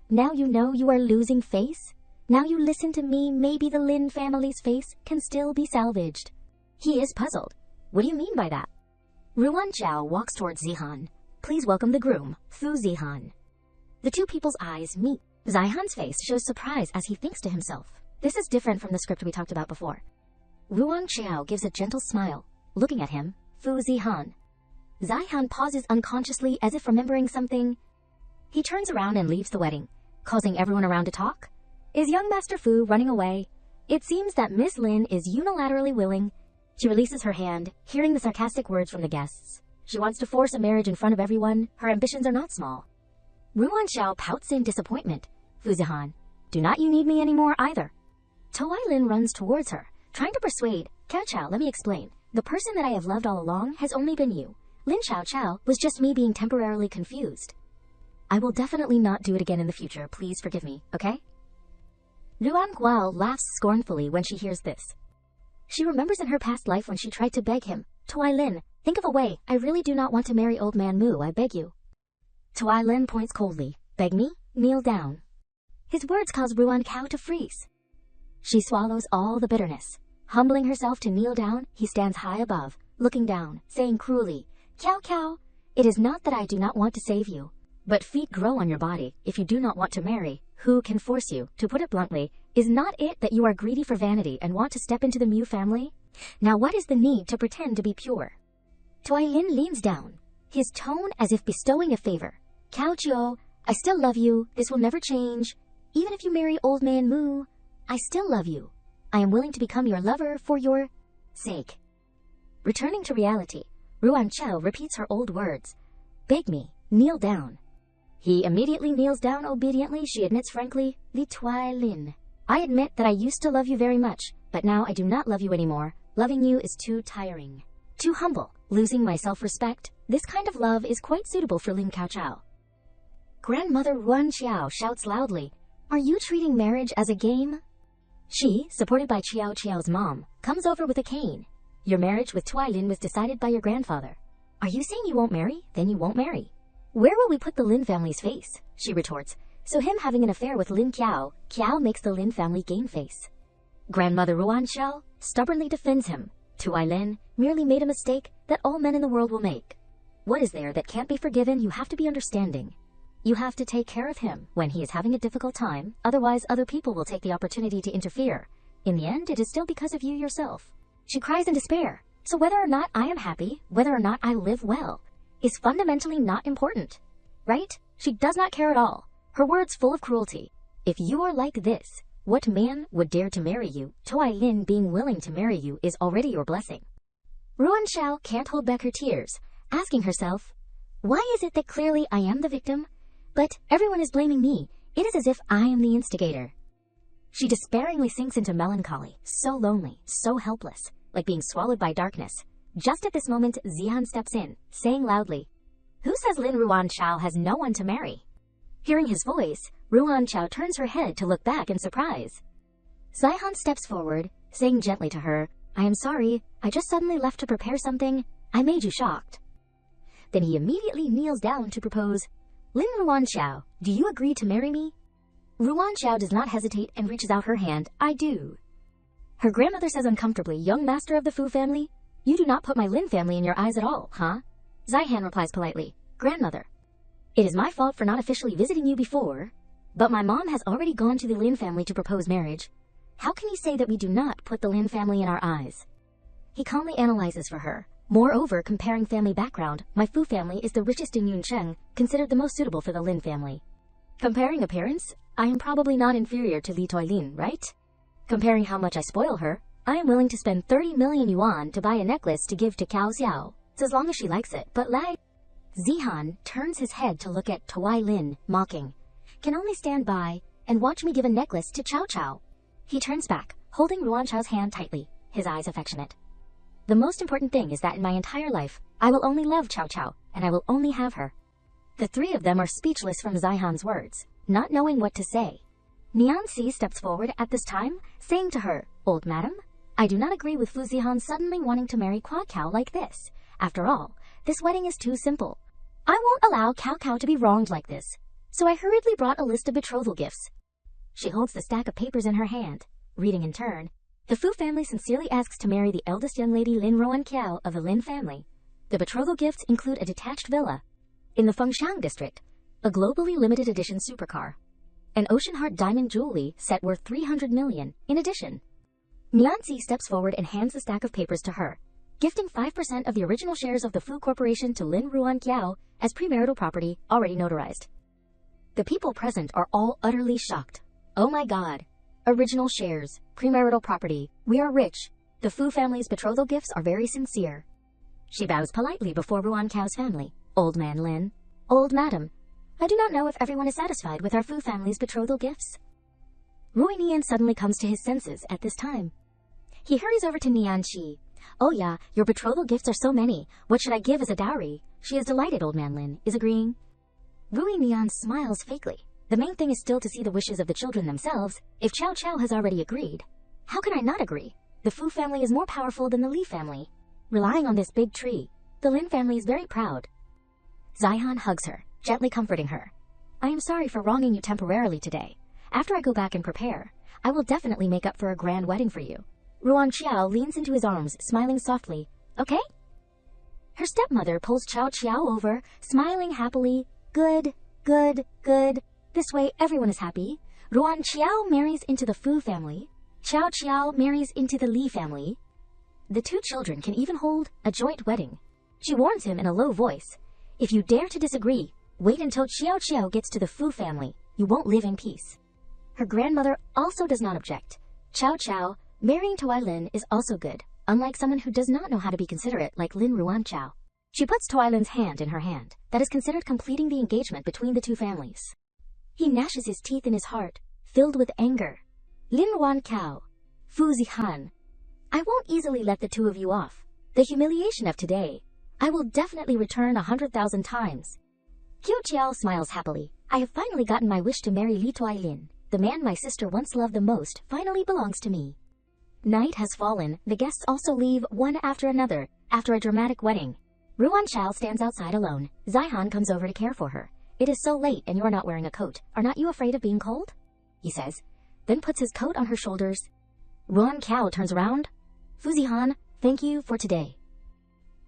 "Now you know you are losing face? Now you listen to me, maybe the Lin family's face can still be salvaged." He is puzzled. "What do you mean by that?" Ruan Qiao walks towards Zihan. "Please welcome the groom, Fu Zihan." The two people's eyes meet. Zihan's face shows surprise as he thinks to himself, "This is different from the script we talked about before." Ruan Qiao gives a gentle smile, looking at him, Fu Zihan. Zihan pauses unconsciously as if remembering something. He turns around and leaves the wedding, causing everyone around to talk. Is young Master Fu running away? It seems that Miss Lin is unilaterally willing. She releases her hand, hearing the sarcastic words from the guests. She wants to force a marriage in front of everyone. Her ambitions are not small. Ruan Xiao pouts in disappointment. "Fu Zihan, do not you need me anymore either?" Tuilin runs towards her, trying to persuade. "Qiao Qiao, let me explain. The person that I have loved all along has only been you. Lin Qiao Qiao was just me being temporarily confused. I will definitely not do it again in the future. Please forgive me, okay?" Luan Guao laughs scornfully when she hears this. She remembers in her past life when she tried to beg him, "Tuilin, think of a way. I really do not want to marry old man Mu, I beg you." Tuilin points coldly. "Beg me? Kneel down." His words cause Ruan Qiao to freeze. She swallows all the bitterness. Humbling herself to kneel down, he stands high above, looking down, saying cruelly, "Qiao Qiao, it is not that I do not want to save you, but feet grow on your body. If you do not want to marry, who can force you? To put it bluntly, is not it that you are greedy for vanity and want to step into the Mu family? Now what is the need to pretend to be pure?" Tuilin leans down, his tone as if bestowing a favor. "Qiao Qiao, I still love you. This will never change. Even if you marry old man Mu, I still love you. I am willing to become your lover for your sake." Returning to reality, Ruan Qiao repeats her old words. "Beg me, kneel down." He immediately kneels down obediently. She admits frankly, "Li Tuilin, I admit that I used to love you very much, but now I do not love you anymore. Loving you is too tiring, too humble, losing my self-respect. This kind of love is quite suitable for Lin Qiao Qiao." Grandmother Ruan Qiao shouts loudly, "Are you treating marriage as a game?" She, supported by Qiao Qiao's mom, comes over with a cane. "Your marriage with Tuilin was decided by your grandfather. Are you saying you won't marry? Then you won't marry." "Where will we put the Lin family's face?" she retorts, So him having an affair with Lin Qiao makes the Lin family game face. Grandmother Ruan Xiao stubbornly defends him. Tuai Lin merely made a mistake that all men in the world will make. What is there that can't be forgiven? You have to be understanding. You have to take care of him when he is having a difficult time, otherwise other people will take the opportunity to interfere. In the end, it is still because of you yourself. She cries in despair. So whether or not I am happy, whether or not I live well, is fundamentally not important. Right? She does not care at all. Her words full of cruelty. If you are like this, what man would dare to marry you? Tuai Lin being willing to marry you is already your blessing. Ruan Xiao can't hold back her tears, asking herself, why is it that clearly I am the victim, but everyone is blaming me? It is as if I am the instigator. She despairingly sinks into melancholy, so lonely, so helpless, like being swallowed by darkness. Just at this moment, Zihan steps in, saying loudly, who says Lin Ruan Xiao has no one to marry? Hearing his voice, Ruan Xiao turns her head to look back in surprise. Zihan steps forward, saying gently to her, I am sorry, I just suddenly left to prepare something. I made you shocked. Then he immediately kneels down to propose, Lin Ruan Xiao, do you agree to marry me? Ruan Xiao does not hesitate and reaches out her hand. I do. Her grandmother says uncomfortably, young master of the Fu family, you do not put my Lin family in your eyes at all, huh? Zihan replies politely, grandmother, it is my fault for not officially visiting you before, but my mom has already gone to the Lin family to propose marriage. How can you say that we do not put the Lin family in our eyes? He calmly analyzes for her. Moreover, comparing family background, my Fu family is the richest in Yuncheng, considered the most suitable for the Lin family. Comparing appearance, I am probably not inferior to Li Toilin, right? Comparing how much I spoil her, I am willing to spend 30 million yuan to buy a necklace to give to Cao Xiao, so as long as she likes it, but Zihan turns his head to look at Tuai Lin, mocking, can only stand by and watch me give a necklace to Cao Cao. He turns back, holding Ruan Xiao's hand tightly, his eyes affectionate. The most important thing is that in my entire life, I will only love Cao Cao, and I will only have her. The three of them are speechless from Zihan's words, not knowing what to say. Nianxi steps forward at this time, saying to her, old madam, I do not agree with Fu Zihan suddenly wanting to marry Kwa Cao like this. After all, this wedding is too simple. I won't allow Cao Cao to be wronged like this. So I hurriedly brought a list of betrothal gifts. She holds the stack of papers in her hand, reading in turn. The Fu family sincerely asks to marry the eldest young lady Lin Ruan Qiao of the Lin family. The betrothal gifts include a detached villa in the Fengshan district, a globally limited edition supercar, an Ocean Heart diamond jewelry set worth 300 million. In addition, Nianxi steps forward and hands the stack of papers to her, gifting 5% of the original shares of the Fu Corporation to Lin Ruan Qiao as premarital property already notarized. The people present are all utterly shocked. Oh my god. Original shares, premarital property, we are rich. The Fu family's betrothal gifts are very sincere. She bows politely before Ruan Qiao's family. Old man Lin. Old madam. I do not know if everyone is satisfied with our Fu family's betrothal gifts. Ruinian suddenly comes to his senses at this time. He hurries over to Nianxi. Oh yeah, your betrothal gifts are so many. What should I give as a dowry? She is delighted, old man Lin is agreeing. Ruinian smiles fakely. The main thing is still to see the wishes of the children themselves. If Cao Cao has already agreed, how can I not agree? The Fu family is more powerful than the Li family. Relying on this big tree, the Lin family is very proud. Zihan hugs her, gently comforting her. I am sorry for wronging you temporarily today. After I go back and prepare, I will definitely make up for a grand wedding for you. Ruan Qiao leans into his arms, smiling softly. Okay? Her stepmother pulls Cao Qiao over, smiling happily. Good, good, good. This way everyone is happy. Ruan Qiao marries into the Fu family. Cao Qiao marries into the Li family. The two children can even hold a joint wedding. She warns him in a low voice. If you dare to disagree, wait until Qiao Qiao gets to the Fu family. You won't live in peace. Her grandmother also does not object. Cao Cao, marrying Tuai Lin is also good, unlike someone who does not know how to be considerate like Lin Ruan Qiao. She puts Tuai Lin's hand in her hand. That is considered completing the engagement between the two families. He gnashes his teeth in his heart, filled with anger. Lin Ruan Qiao, Fu Zihan, I won't easily let the two of you off. The humiliation of today, I will definitely return 100,000 times. Qiu Qiao smiles happily. I have finally gotten my wish to marry Li Tuai Lin. The man my sister once loved the most finally belongs to me. Night has fallen. The guests also leave one after another after a dramatic wedding. Ruan Qiao stands outside alone. Zihan comes over to care for her. It is so late and you are not wearing a coat. Are not you afraid of being cold? He says, then puts his coat on her shoulders. Ruan Kao turns around. Fuzihan, thank you for today.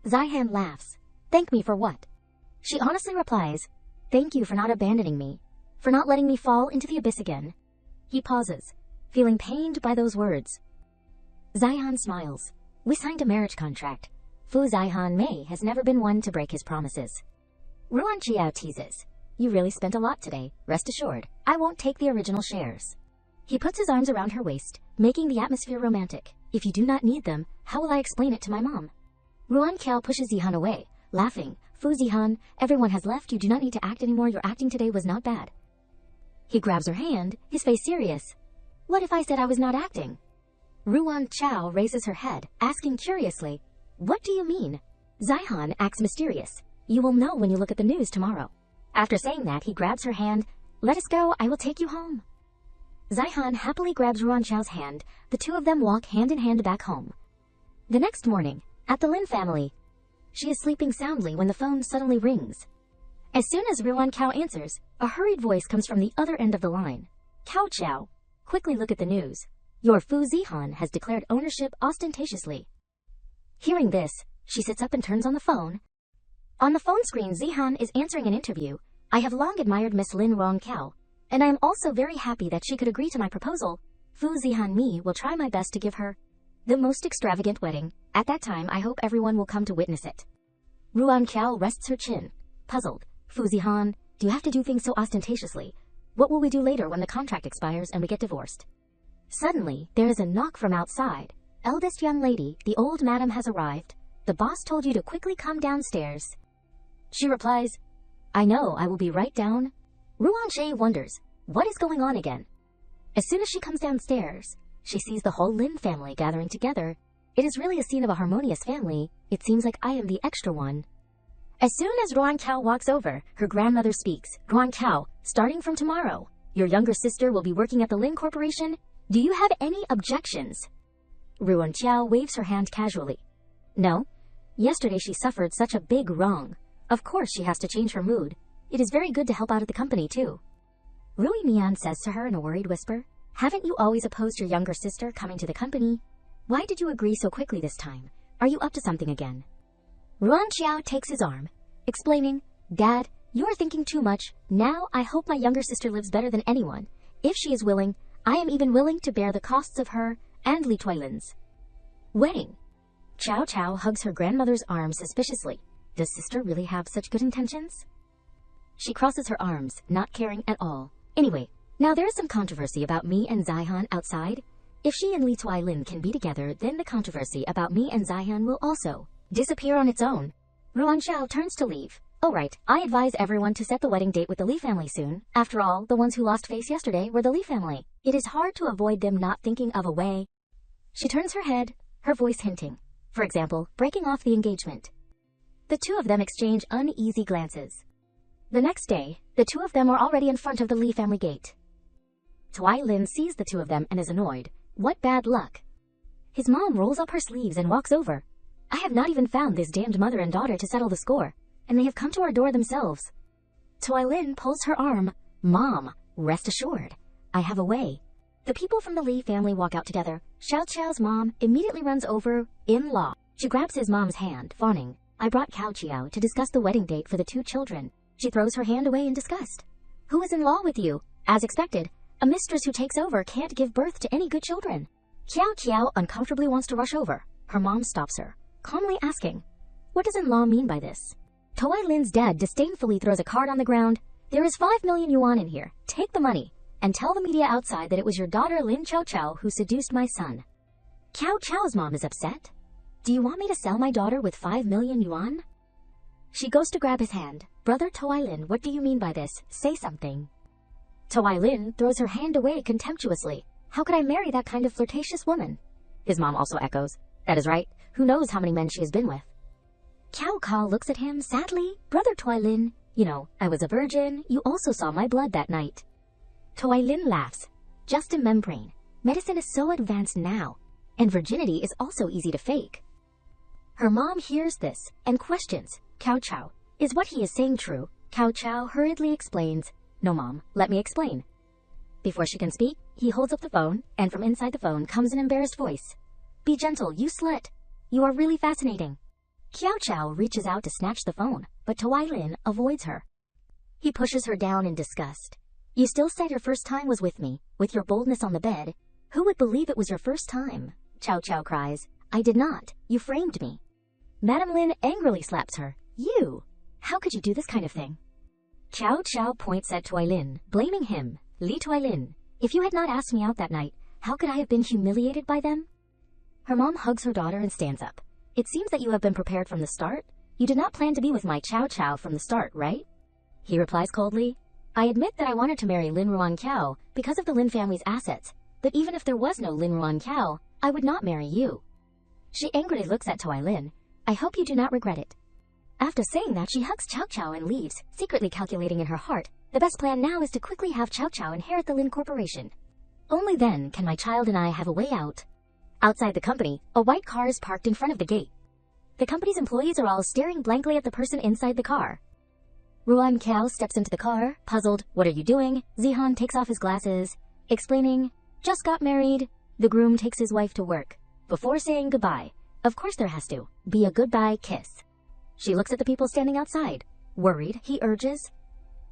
Zihan laughs. Thank me for what? She honestly replies, thank you for not abandoning me, for not letting me fall into the abyss again. He pauses, feeling pained by those words. Zihan smiles. We signed a marriage contract. Fu Zihan Mei has never been one to break his promises. Ruan Jiao teases. You really spent a lot today. Rest assured, I won't take the original shares. He puts his arms around her waist, making the atmosphere romantic. If you do not need them, how will I explain it to my mom? Ruan Kao pushes Zihan away, laughing. Fu Zihan, everyone has left. You do not need to act anymore. Your acting today was not bad. He grabs her hand, his face serious. What if I said I was not acting? Ruan Chao raises her head, asking curiously, what do you mean? Zihan acts mysterious. You will know when you look at the news tomorrow. After saying that, he grabs her hand. Let us go, I will take you home. Zihan happily grabs Ruan Chao's hand. The two of them walk hand in hand back home. The next morning, at the Lin family, she is sleeping soundly when the phone suddenly rings. As soon as Ruan Kao answers, a hurried voice comes from the other end of the line. Kao Chao, quickly look at the news. Your Fu Zihan has declared ownership ostentatiously. Hearing this, she sits up and turns on the phone. On the phone screen, Zihan is answering an interview. I have long admired Miss Lin Ruan Kao, and I am also very happy that she could agree to my proposal. Fu Zihan me will try my best to give her the most extravagant wedding. At that time, I hope everyone will come to witness it. Ruan Kao rests her chin, puzzled. Fu Zihan, do you have to do things so ostentatiously? What will we do later when the contract expires and we get divorced? Suddenly, there is a knock from outside. Eldest young lady, the old madam has arrived. The boss told you to quickly come downstairs. She replies, I know, I will be right down. Ruan Che wonders, what is going on again? As soon as she comes downstairs, she sees the whole Lin family gathering together. It is really a scene of a harmonious family. It seems like I am the extra one. As soon as Ruan Kao walks over, her grandmother speaks. Ruan Kao, starting from tomorrow, your younger sister will be working at the Lin Corporation. Do you have any objections? Ruan Chao waves her hand casually. No. Yesterday she suffered such a big wrong. Of course she has to change her mood. It is very good to help out at the company too. Rui Mian says to her in a worried whisper, haven't you always opposed your younger sister coming to the company? Why did you agree so quickly this time? Are you up to something again? Ruan Chao takes his arm, explaining, Dad, you are thinking too much. Now I hope my younger sister lives better than anyone. If she is willing, I am even willing to bear the costs of her and Li Tuilin's wedding. Chao Chao hugs her grandmother's arm suspiciously. Does sister really have such good intentions? She crosses her arms, not caring at all. Anyway, now there is some controversy about me and Zihan outside. If she and Li Tuilin can be together, then the controversy about me and Zihan will also disappear on its own. Ruan Chao turns to leave. Oh right, I advise everyone to set the wedding date with the Li family soon. After all, the ones who lost face yesterday were the Li family. It is hard to avoid them not thinking of a way. She turns her head, her voice hinting. For example, breaking off the engagement. The two of them exchange uneasy glances. The next day, the two of them are already in front of the Li family gate. Tui Lin sees the two of them and is annoyed. What bad luck. His mom rolls up her sleeves and walks over. I have not even found this damned mother and daughter to settle the score, and they have come to our door themselves. Tui Lin pulls her arm. Mom, rest assured, I have a way. The people from the Li family walk out together. Xiao Qiao's mom immediately runs over, in-law. She grabs his mom's hand, fawning. I brought Cao Qiao to discuss the wedding date for the two children. She throws her hand away in disgust. Who is in law with you? As expected, a mistress who takes over can't give birth to any good children. Qiao Qiao uncomfortably wants to rush over. Her mom stops her, calmly asking, what does in-law mean by this? Tui Lin's dad disdainfully throws a card on the ground. There is 5 million yuan in here. Take the money, and tell the media outside that it was your daughter Lin Chao Chao who seduced my son. Cao Chao's mom is upset. Do you want me to sell my daughter with 5 million yuan? She goes to grab his hand. Brother Tui Lin, what do you mean by this? Say something. Tui Lin throws her hand away contemptuously. How could I marry that kind of flirtatious woman? His mom also echoes. That is right. Who knows how many men she has been with? Cao Kao looks at him sadly. Brother Tui Lin, you know, I was a virgin. You also saw my blood that night. Tui Lin laughs. Just a membrane. Medicine is so advanced now, and virginity is also easy to fake. Her mom hears this and questions. Cao Chao, is what he is saying true? Cao Chao hurriedly explains, "No, Mom, let me explain." Before she can speak, he holds up the phone, and from inside the phone comes an embarrassed voice. "Be gentle, you slut. You are really fascinating." Cao Chao reaches out to snatch the phone, but Tawai Lin avoids her. He pushes her down in disgust. "You still said your first time was with me, with your boldness on the bed. Who would believe it was your first time?" Cao Chao cries. "I did not. You framed me." Madam Lin angrily slaps her. "You! How could you do this kind of thing?" Cao Chao points at Tawai Lin, blaming him. "Li Tawai Lin, if you had not asked me out that night, how could I have been humiliated by them?" Her mom hugs her daughter and stands up. "It seems that you have been prepared from the start. You did not plan to be with my Cao Chao from the start, right?" He replies coldly, "I admit that I wanted to marry Lin Ruan Kiao because of the Lin family's assets, but even if there was no Lin Ruan Kiao, I would not marry you." She angrily looks at Tawai Lin. "I hope you do not regret it." After saying that, she hugs Cao Chao and leaves, secretly calculating in her heart, the best plan now is to quickly have Cao Chao inherit the Lin Corporation. Only then can my child and I have a way out. Outside the company, a white car is parked in front of the gate. The company's employees are all staring blankly at the person inside the car. Ruan Kiao steps into the car, puzzled. "What are you doing?" Zihan takes off his glasses, explaining, "Just got married." The groom takes his wife to work. Before saying goodbye, of course there has to be a goodbye kiss. She looks at the people standing outside. Worried, he urges,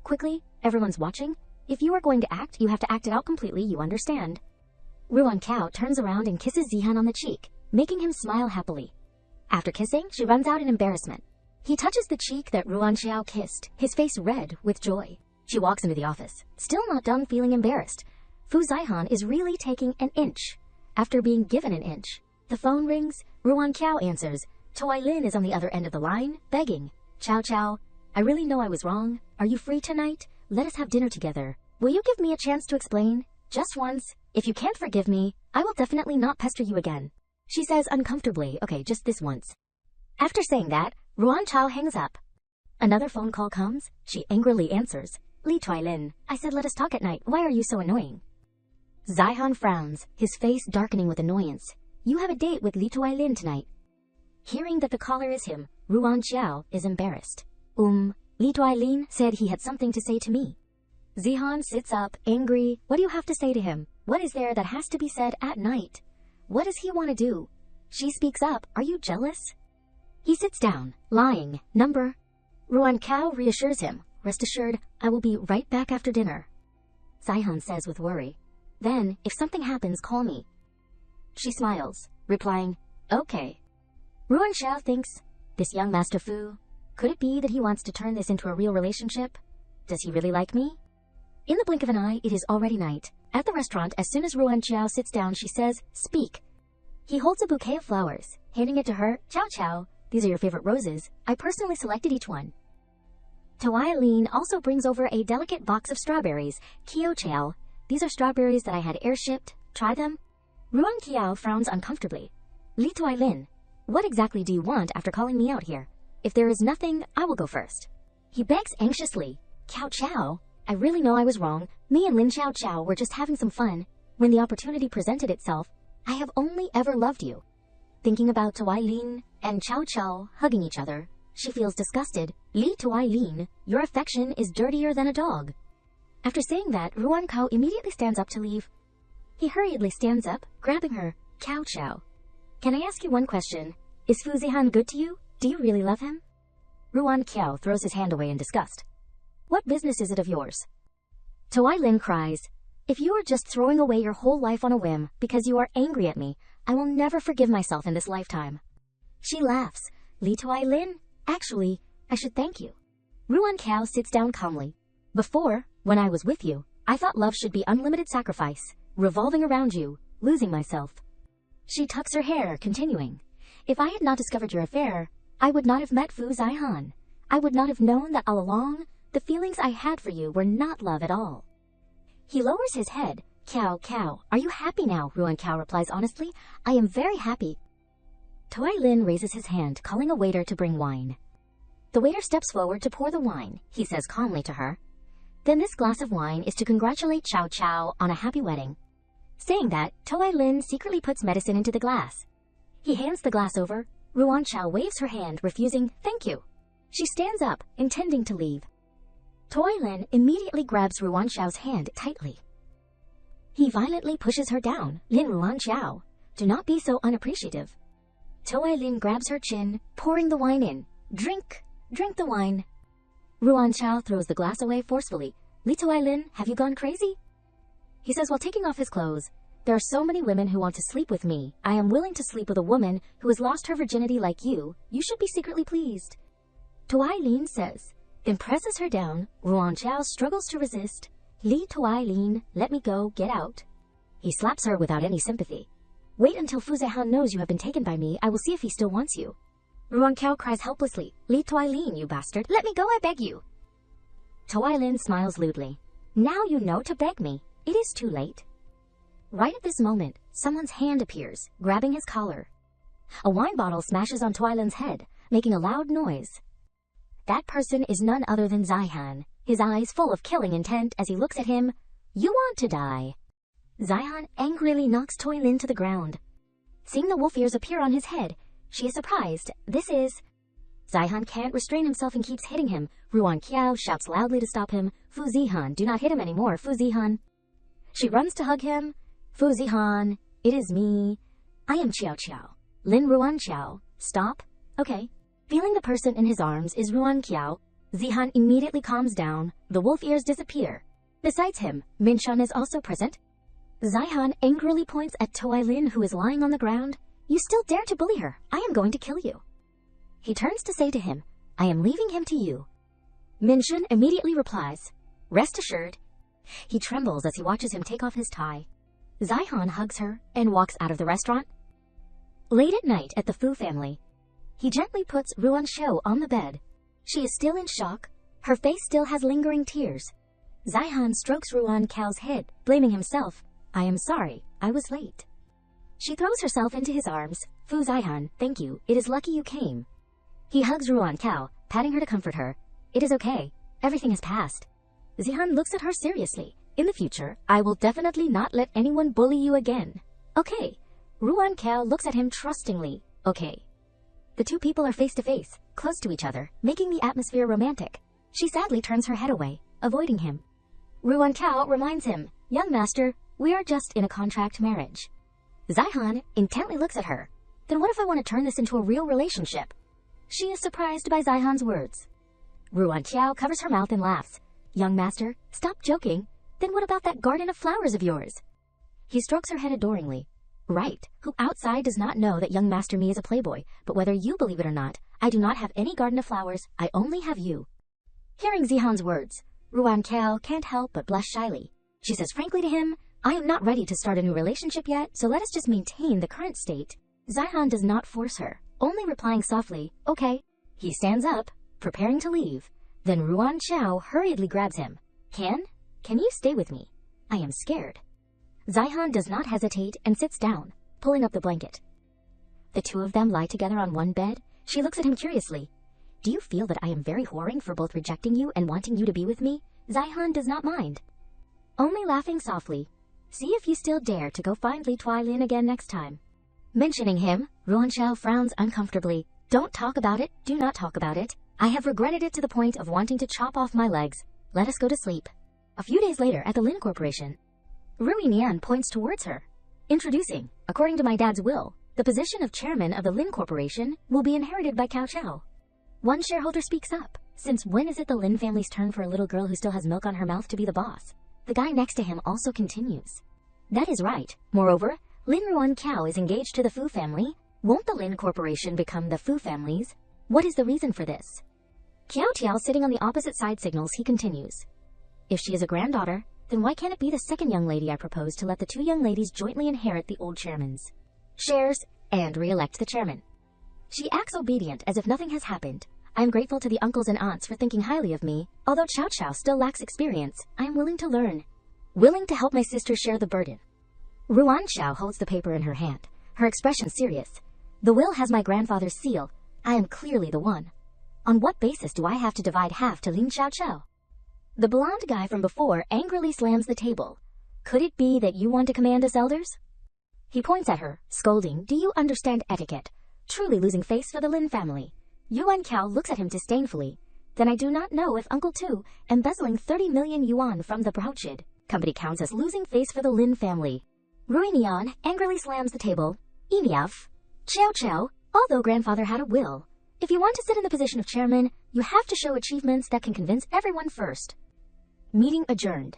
"Quickly, everyone's watching. If you are going to act, you have to act it out completely, you understand." Ruan Kiao turns around and kisses Zihan on the cheek, making him smile happily. After kissing, she runs out in embarrassment. He touches the cheek that Ruan Kiao kissed, his face red with joy. She walks into the office, still not done feeling embarrassed. Fu Zihan is really taking an inch after being given an inch. The phone rings. Ruan Kiao answers. Tawai Lin is on the other end of the line, begging, "Cao Chao, I really know I was wrong. Are you free tonight? Let us have dinner together. Will you give me a chance to explain? Just once. If you can't forgive me, I will definitely not pester you again." She says uncomfortably, "Okay, just this once." After saying that, Ruan Chao hangs up. Another phone call comes. She angrily answers. "Li Tawai Lin, I said let us talk at night. Why are you so annoying?" Zihan frowns, his face darkening with annoyance. "You have a date with Li Tawai Lin tonight." Hearing that the caller is him, Ruan Chiao is embarrassed. Li Tawai Lin said he had something to say to me." Zihan sits up, angry. What do you have to say to him? What is there that has to be said at night? What does he want to do? She speaks up. "Are you jealous?" He sits down, lying. "Number." Ruan Kiao reassures him. "Rest assured, I will be right back after dinner." Zihan says with worry, "Then, if something happens, call me." She smiles, replying, "Okay." Ruan Xiao thinks, this young Master Fu, could it be that he wants to turn this into a real relationship? Does he really like me? In the blink of an eye, it is already night. At the restaurant, as soon as Ruan Xiao sits down, she says, "Speak." He holds a bouquet of flowers, handing it to her. "Cao Chao, these are your favorite roses. I personally selected each one." Tawai Lin also brings over a delicate box of strawberries. "Kio Chao, these are strawberries that I had air-shipped. Try them." Ruan Kiao frowns uncomfortably. "Li Tawai Lin, what exactly do you want after calling me out here? If there is nothing, I will go first." He begs anxiously, "Cao Chao, I really know I was wrong. Me and Lin Cao Chao were just having some fun. When the opportunity presented itself, I have only ever loved you." Thinking about Tawai Lin and Cao Chao hugging each other, she feels disgusted. "Li Tawai Lin, your affection is dirtier than a dog." After saying that, Ruan Kao immediately stands up to leave. He hurriedly stands up, grabbing her. "Cao Chao, can I ask you one question? Is Fu Zihan good to you? Do you really love him?" Ruan Kiao throws his hand away in disgust. "What business is it of yours?" Tawai Lin cries, "If you are just throwing away your whole life on a whim because you are angry at me, I will never forgive myself in this lifetime." She laughs. "Li Tawai Lin, actually, I should thank you." Ruan Kiao sits down calmly. "Before, when I was with you, I thought love should be unlimited sacrifice, revolving around you, losing myself." She tucks her hair, continuing, "If I had not discovered your affair, I would not have met Fu Zihan. I would not have known that all along, the feelings I had for you were not love at all." He lowers his head. Kiao, are you happy now?" Ruan Kiao replies honestly. "I am very happy." Tawai Lin raises his hand, calling a waiter to bring wine. The waiter steps forward to pour the wine. He says calmly to her, "Then this glass of wine is to congratulate Cao Chao on a happy wedding." Saying that, Tawai Lin secretly puts medicine into the glass. He hands the glass over. Ruan Chao waves her hand, refusing, "Thank you." She stands up, intending to leave. Toy Lin immediately grabs Ruan Xiao's hand tightly. He violently pushes her down. Lin Ruan Xiao, do not be so unappreciative. Toy Lin grabs her chin, pouring the wine in. Drink the wine. Ruan Xiao throws the glass away forcefully. Li Toy Lin, have you gone crazy? He says while taking off his clothes, there are so many women who want to sleep with me. I am willing to sleep with a woman who has lost her virginity like you. You should be secretly pleased. Toy Lin says, then presses her down. Ruan Xiao struggles to resist. Li Toy Lin, let me go, get out. He slaps her without any sympathy. Wait until Fu Zihan knows you have been taken by me. I will see if he still wants you. Ruan Xiao cries helplessly. Li Toy Lin, you bastard. Let me go, I beg you. Toy Lin smiles lewdly. Now you know to beg me. It is too late. Right at this moment, someone's hand appears, grabbing his collar. A wine bottle smashes on Toy Lin's head, making a loud noise. That person is none other than Zihan, his eyes full of killing intent as he looks at him. You want to die. Zihan angrily knocks Toy Lin to the ground. Seeing the wolf ears appear on his head, she is surprised. This is... Zihan can't restrain himself and keeps hitting him. Ruan Xiao shouts loudly to stop him. Fu Zihan, do not hit him anymore, Fu Zihan. She runs to hug him. Fu Zihan, it is me. I am Xiao Xiao. Lin Ruan Xiao. Stop. Okay. Feeling the person in his arms is Ruan Xiao. Zihan immediately calms down. The wolf ears disappear. Besides him, Minshan is also present. Zihan angrily points at Toy Lin, who is lying on the ground. You still dare to bully her. I am going to kill you. He turns to say to him, I am leaving him to you. Minshan immediately replies, rest assured. He trembles as he watches him take off his tie. Zihan hugs her and walks out of the restaurant. Late at night at the Fu family, he gently puts Ruan Xiao on the bed. She is still in shock. Her face still has lingering tears. Zihan strokes Ruan Xiao's head, blaming himself. I am sorry, I was late. She throws herself into his arms. Fu Zihan, thank you, it is lucky you came. He hugs Ruan Xiao, patting her to comfort her. It is okay, everything has passed. Zihan looks at her seriously. In the future, I will definitely not let anyone bully you again. Okay. Ruan Xiao looks at him trustingly. Okay. The two people are face to face, close to each other, making the atmosphere romantic. She sadly turns her head away, avoiding him. Ruan Xiao reminds him, young master, we are just in a contract marriage. Zihan intently looks at her. Then what if I want to turn this into a real relationship? She is surprised by Zihan's words. Ruan Xiao covers her mouth and laughs. Young master, stop joking. Then what about that garden of flowers of yours? He strokes her head adoringly. Right, who outside does not know that young master me is a playboy, but whether you believe it or not, I do not have any garden of flowers, I only have you. Hearing Zihan's words, Ruan Xiao can't help but blush shyly. She says frankly to him, I am not ready to start a new relationship yet, so let us just maintain the current state. Zihan does not force her, only replying softly, okay. He stands up, preparing to leave. Then Ruan Xiao hurriedly grabs him. Can you stay with me? I am scared. Zihan does not hesitate and sits down, pulling up the blanket. The two of them lie together on one bed. She looks at him curiously. Do you feel that I am very whoring for both rejecting you and wanting you to be with me? Zihan does not mind. Only laughing softly. See if you still dare to go find Li Toy Lin again next time. Mentioning him, Ruan Xiao frowns uncomfortably. Don't talk about it, do not talk about it. I have regretted it to the point of wanting to chop off my legs. Let us go to sleep. A few days later at the Lin Corporation, Rui Nian points towards her. Introducing, according to my dad's will, the position of chairman of the Lin Corporation will be inherited by Cao Chao. One shareholder speaks up. Since when is it the Lin family's turn for a little girl who still has milk on her mouth to be the boss? The guy next to him also continues. That is right. Moreover, Lin Ruan Xiao is engaged to the Fu family. Won't the Lin Corporation become the Fu family's? What is the reason for this? Qiao Tiao sitting on the opposite side signals, he continues. If she is a granddaughter, then why can't it be the second young lady I propose to let the two young ladies jointly inherit the old chairman's shares and re-elect the chairman? She acts obedient as if nothing has happened. I am grateful to the uncles and aunts for thinking highly of me. Although Cao Cao still lacks experience, I am willing to learn. Willing to help my sister share the burden. Ruan Xiao holds the paper in her hand, her expression serious. The will has my grandfather's seal. I am clearly the one. On what basis do I have to divide half to Lin Xiao Xiao? The blonde guy from before angrily slams the table. Could it be that you want to command us elders? He points at her, scolding, do you understand etiquette? Truly losing face for the Lin family. Yuan Qiao looks at him disdainfully. then I do not know if Uncle Tu, embezzling 30 million yuan from the Brauchid company, counts as losing face for the Lin family. Ruinian angrily slams the table. Eniaf. Chow Chow, although grandfather had a will. If you want to sit in the position of chairman, you have to show achievements that can convince everyone first. Meeting adjourned.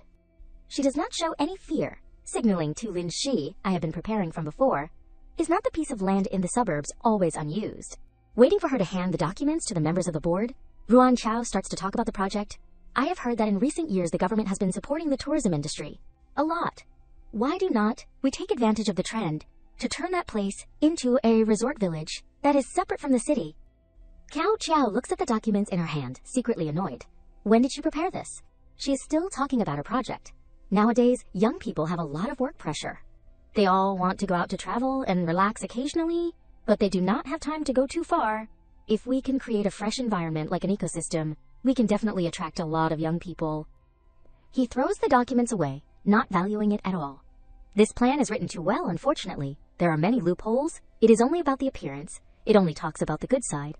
She does not show any fear, signaling to Lin Shi, I have been preparing from before. Is not the piece of land in the suburbs always unused? Waiting for her to hand the documents to the members of the board, Ruan Chao starts to talk about the project. I have heard that in recent years the government has been supporting the tourism industry. A lot. Why do not we take advantage of the trend to turn that place into a resort village that is separate from the city? Cao Chao looks at the documents in her hand, secretly annoyed. When did she prepare this? She is still talking about her project. Nowadays, young people have a lot of work pressure. They all want to go out to travel and relax occasionally, but they do not have time to go too far. If we can create a fresh environment like an ecosystem, we can definitely attract a lot of young people. He throws the documents away, not valuing it at all. This plan is written too well, unfortunately. There are many loopholes. It is only about the appearance. It only talks about the good side.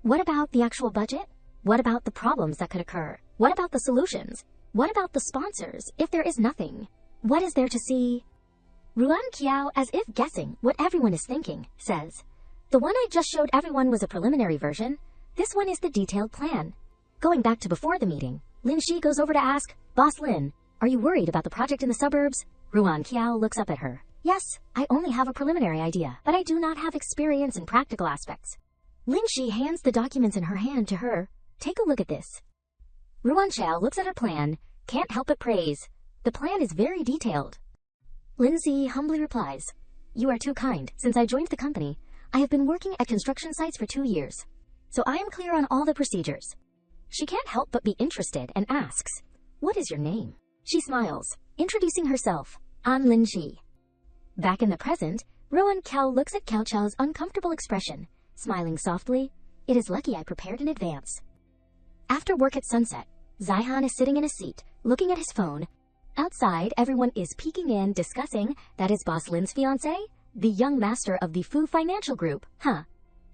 What about the actual budget? What about the problems that could occur? What about the solutions? What about the sponsors, if there is nothing? What is there to see? Ruan Qiao, as if guessing what everyone is thinking, says, the one I just showed everyone was a preliminary version. This one is the detailed plan. Going back to before the meeting, Lin Shi goes over to ask, Boss Lin, are you worried about the project in the suburbs? Ruan Qiao looks up at her. Yes, I only have a preliminary idea, but I do not have experience in practical aspects. Lin Shi hands the documents in her hand to her. Take a look at this. Ruan Qiao looks at her plan, can't help but praise. The plan is very detailed. Lin Shi humbly replies, you are too kind. Since I joined the company, I have been working at construction sites for 2 years, so I am clear on all the procedures. She can't help but be interested and asks, what is your name? She smiles, introducing herself, An Lin Shi. Back in the present, Ruan Qiao looks at Cao Chao's uncomfortable expression, smiling softly. It is lucky I prepared in advance. After work at sunset, Zihan is sitting in a seat, looking at his phone. Outside, everyone is peeking in, discussing that is Boss Lin's fiancé, the young master of the Fu Financial Group. Huh.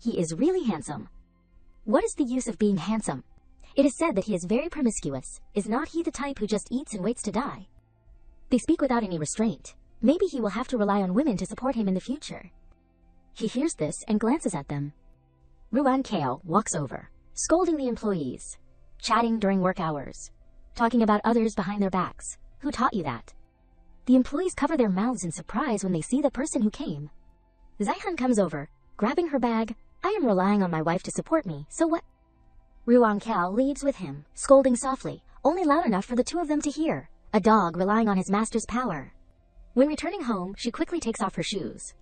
He is really handsome. What is the use of being handsome? It is said that he is very promiscuous. Is not he the type who just eats and waits to die? They speak without any restraint. Maybe he will have to rely on women to support him in the future. He hears this and glances at them. Ruan Qiao walks over, scolding the employees, chatting during work hours, talking about others behind their backs. Who taught you that? The employees cover their mouths in surprise when they see the person who came. Zihan comes over, grabbing her bag. I am relying on my wife to support me, so what? Ruan Qiao leaves with him, scolding softly, only loud enough for the two of them to hear. A dog relying on his master's power. When returning home, she quickly takes off her shoes.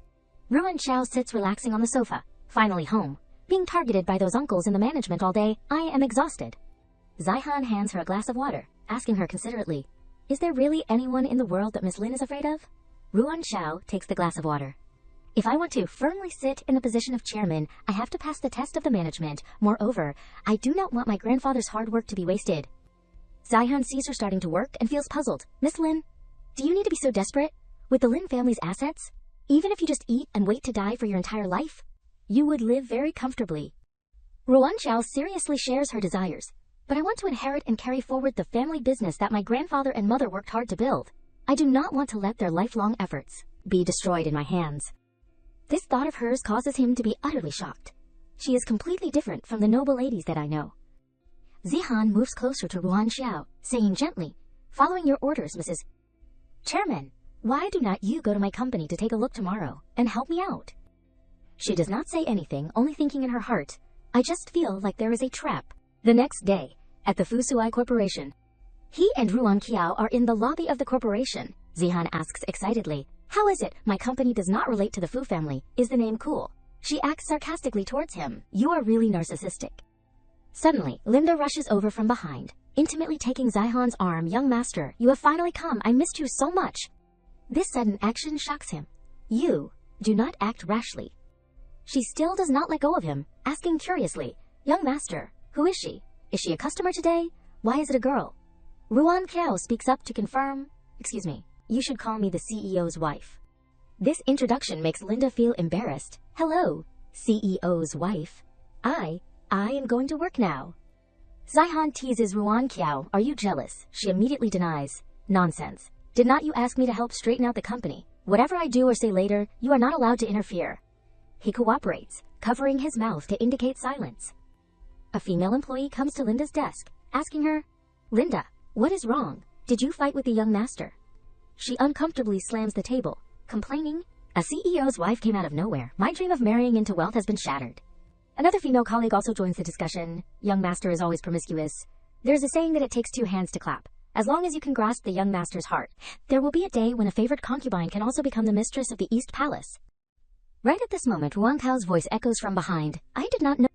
Ruan Qiao sits relaxing on the sofa, finally home. Being targeted by those uncles in the management all day, I am exhausted. Zihan hands her a glass of water, asking her considerately, is there really anyone in the world that Miss Lin is afraid of? Ruan Qiao takes the glass of water. If I want to firmly sit in the position of chairman, I have to pass the test of the management. Moreover, I do not want my grandfather's hard work to be wasted. Zihan sees her starting to work and feels puzzled. Miss Lin, do you need to be so desperate? With the Lin family's assets? Even if you just eat and wait to die for your entire life, you would live very comfortably. Ruan Qiao seriously shares her desires. But I want to inherit and carry forward the family business that my grandfather and mother worked hard to build. I do not want to let their lifelong efforts be destroyed in my hands. This thought of hers causes him to be utterly shocked. She is completely different from the noble ladies that I know. Zihan moves closer to Ruan Qiao, saying gently, following your orders, Mrs. Chairman, why do not you go to my company to take a look tomorrow and help me out? She does not say anything, only thinking in her heart, I just feel like there is a trap. The next day, at the Fusuai Corporation, he and Ruan Qiao are in the lobby of the corporation. Zihan asks excitedly, how is it my company does not relate to the Fu family? Is the name cool? She acts sarcastically towards him. You are really narcissistic. Suddenly, Linda rushes over from behind, intimately taking Zihan's arm. Young master, you have finally come. I missed you so much. This sudden action shocks him. You do not act rashly. She still does not let go of him, asking curiously, young master, who is she? Is she a customer today? Why is it a girl? Ruan Qiao speaks up to confirm, excuse me, you should call me the CEO's wife. This introduction makes Linda feel embarrassed. Hello, CEO's wife. I am going to work now. Zihan teases Ruan Qiao, "Are you jealous?" She immediately denies. "Nonsense. Did not you ask me to help straighten out the company? Whatever I do or say later, you are not allowed to interfere." He cooperates, covering his mouth to indicate silence. A female employee comes to Linda's desk, asking her, "Linda, what is wrong? Did you fight with the young master?" She uncomfortably slams the table, complaining, "A CEO's wife came out of nowhere. My dream of marrying into wealth has been shattered." Another female colleague also joins the discussion. "Young master is always promiscuous. There's a saying that it takes two hands to clap. As long as you can grasp the young master's heart, there will be a day when a favored concubine can also become the mistress of the East Palace." Right at this moment, Ruan Cao's voice echoes from behind. "I did not know."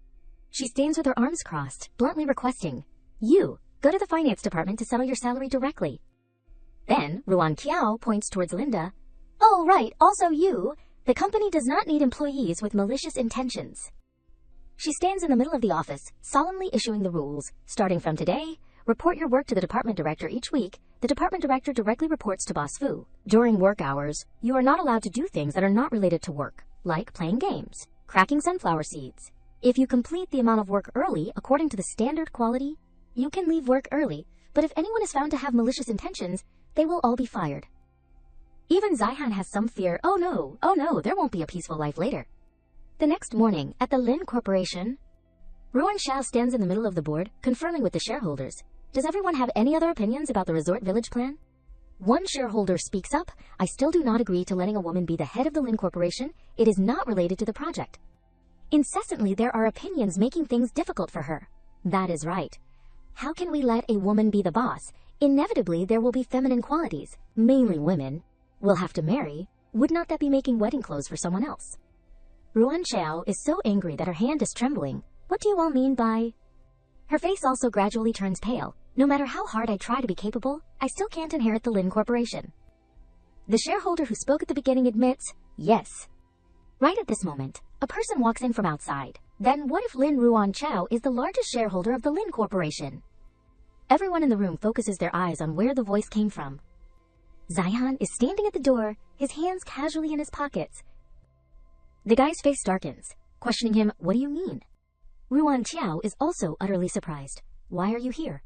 She stands with her arms crossed, bluntly requesting, "You, go to the finance department to settle your salary directly." Then, Ruan Qiao points towards Linda. "Oh, right, also you. The company does not need employees with malicious intentions." She stands in the middle of the office, solemnly issuing the rules. "Starting from today, report your work to the department director each week. The department director directly reports to Boss Fu. During work hours, you are not allowed to do things that are not related to work, like playing games, cracking sunflower seeds. If you complete the amount of work early according to the standard quality, you can leave work early, but if anyone is found to have malicious intentions, they will all be fired." Even Zihan has some fear. Oh no, there won't be a peaceful life later. The next morning, at the Lin Corporation, Ruan Xiao stands in the middle of the board, confirming with the shareholders. Does everyone have any other opinions about the resort village plan? One shareholder speaks up. "I still do not agree to letting a woman be the head of the Lin Corporation. It is not related to the project." Incessantly, there are opinions making things difficult for her. That is right. How can we let a woman be the boss? Inevitably, there will be feminine qualities, mainly women, will have to marry. Would not that be making wedding clothes for someone else? Ruan Xiao is so angry that her hand is trembling. "What do you all mean by—" Her face also gradually turns pale. "No matter how hard I try to be capable, I still can't inherit the Lin Corporation." The shareholder who spoke at the beginning admits, "Yes." Right at this moment, a person walks in from outside. Then what if Lin Ruan Qiao is the largest shareholder of the Lin Corporation? Everyone in the room focuses their eyes on where the voice came from. Zihan is standing at the door, his hands casually in his pockets. The guy's face darkens, questioning him, "What do you mean?" Ruan Qiao is also utterly surprised. "Why are you here?"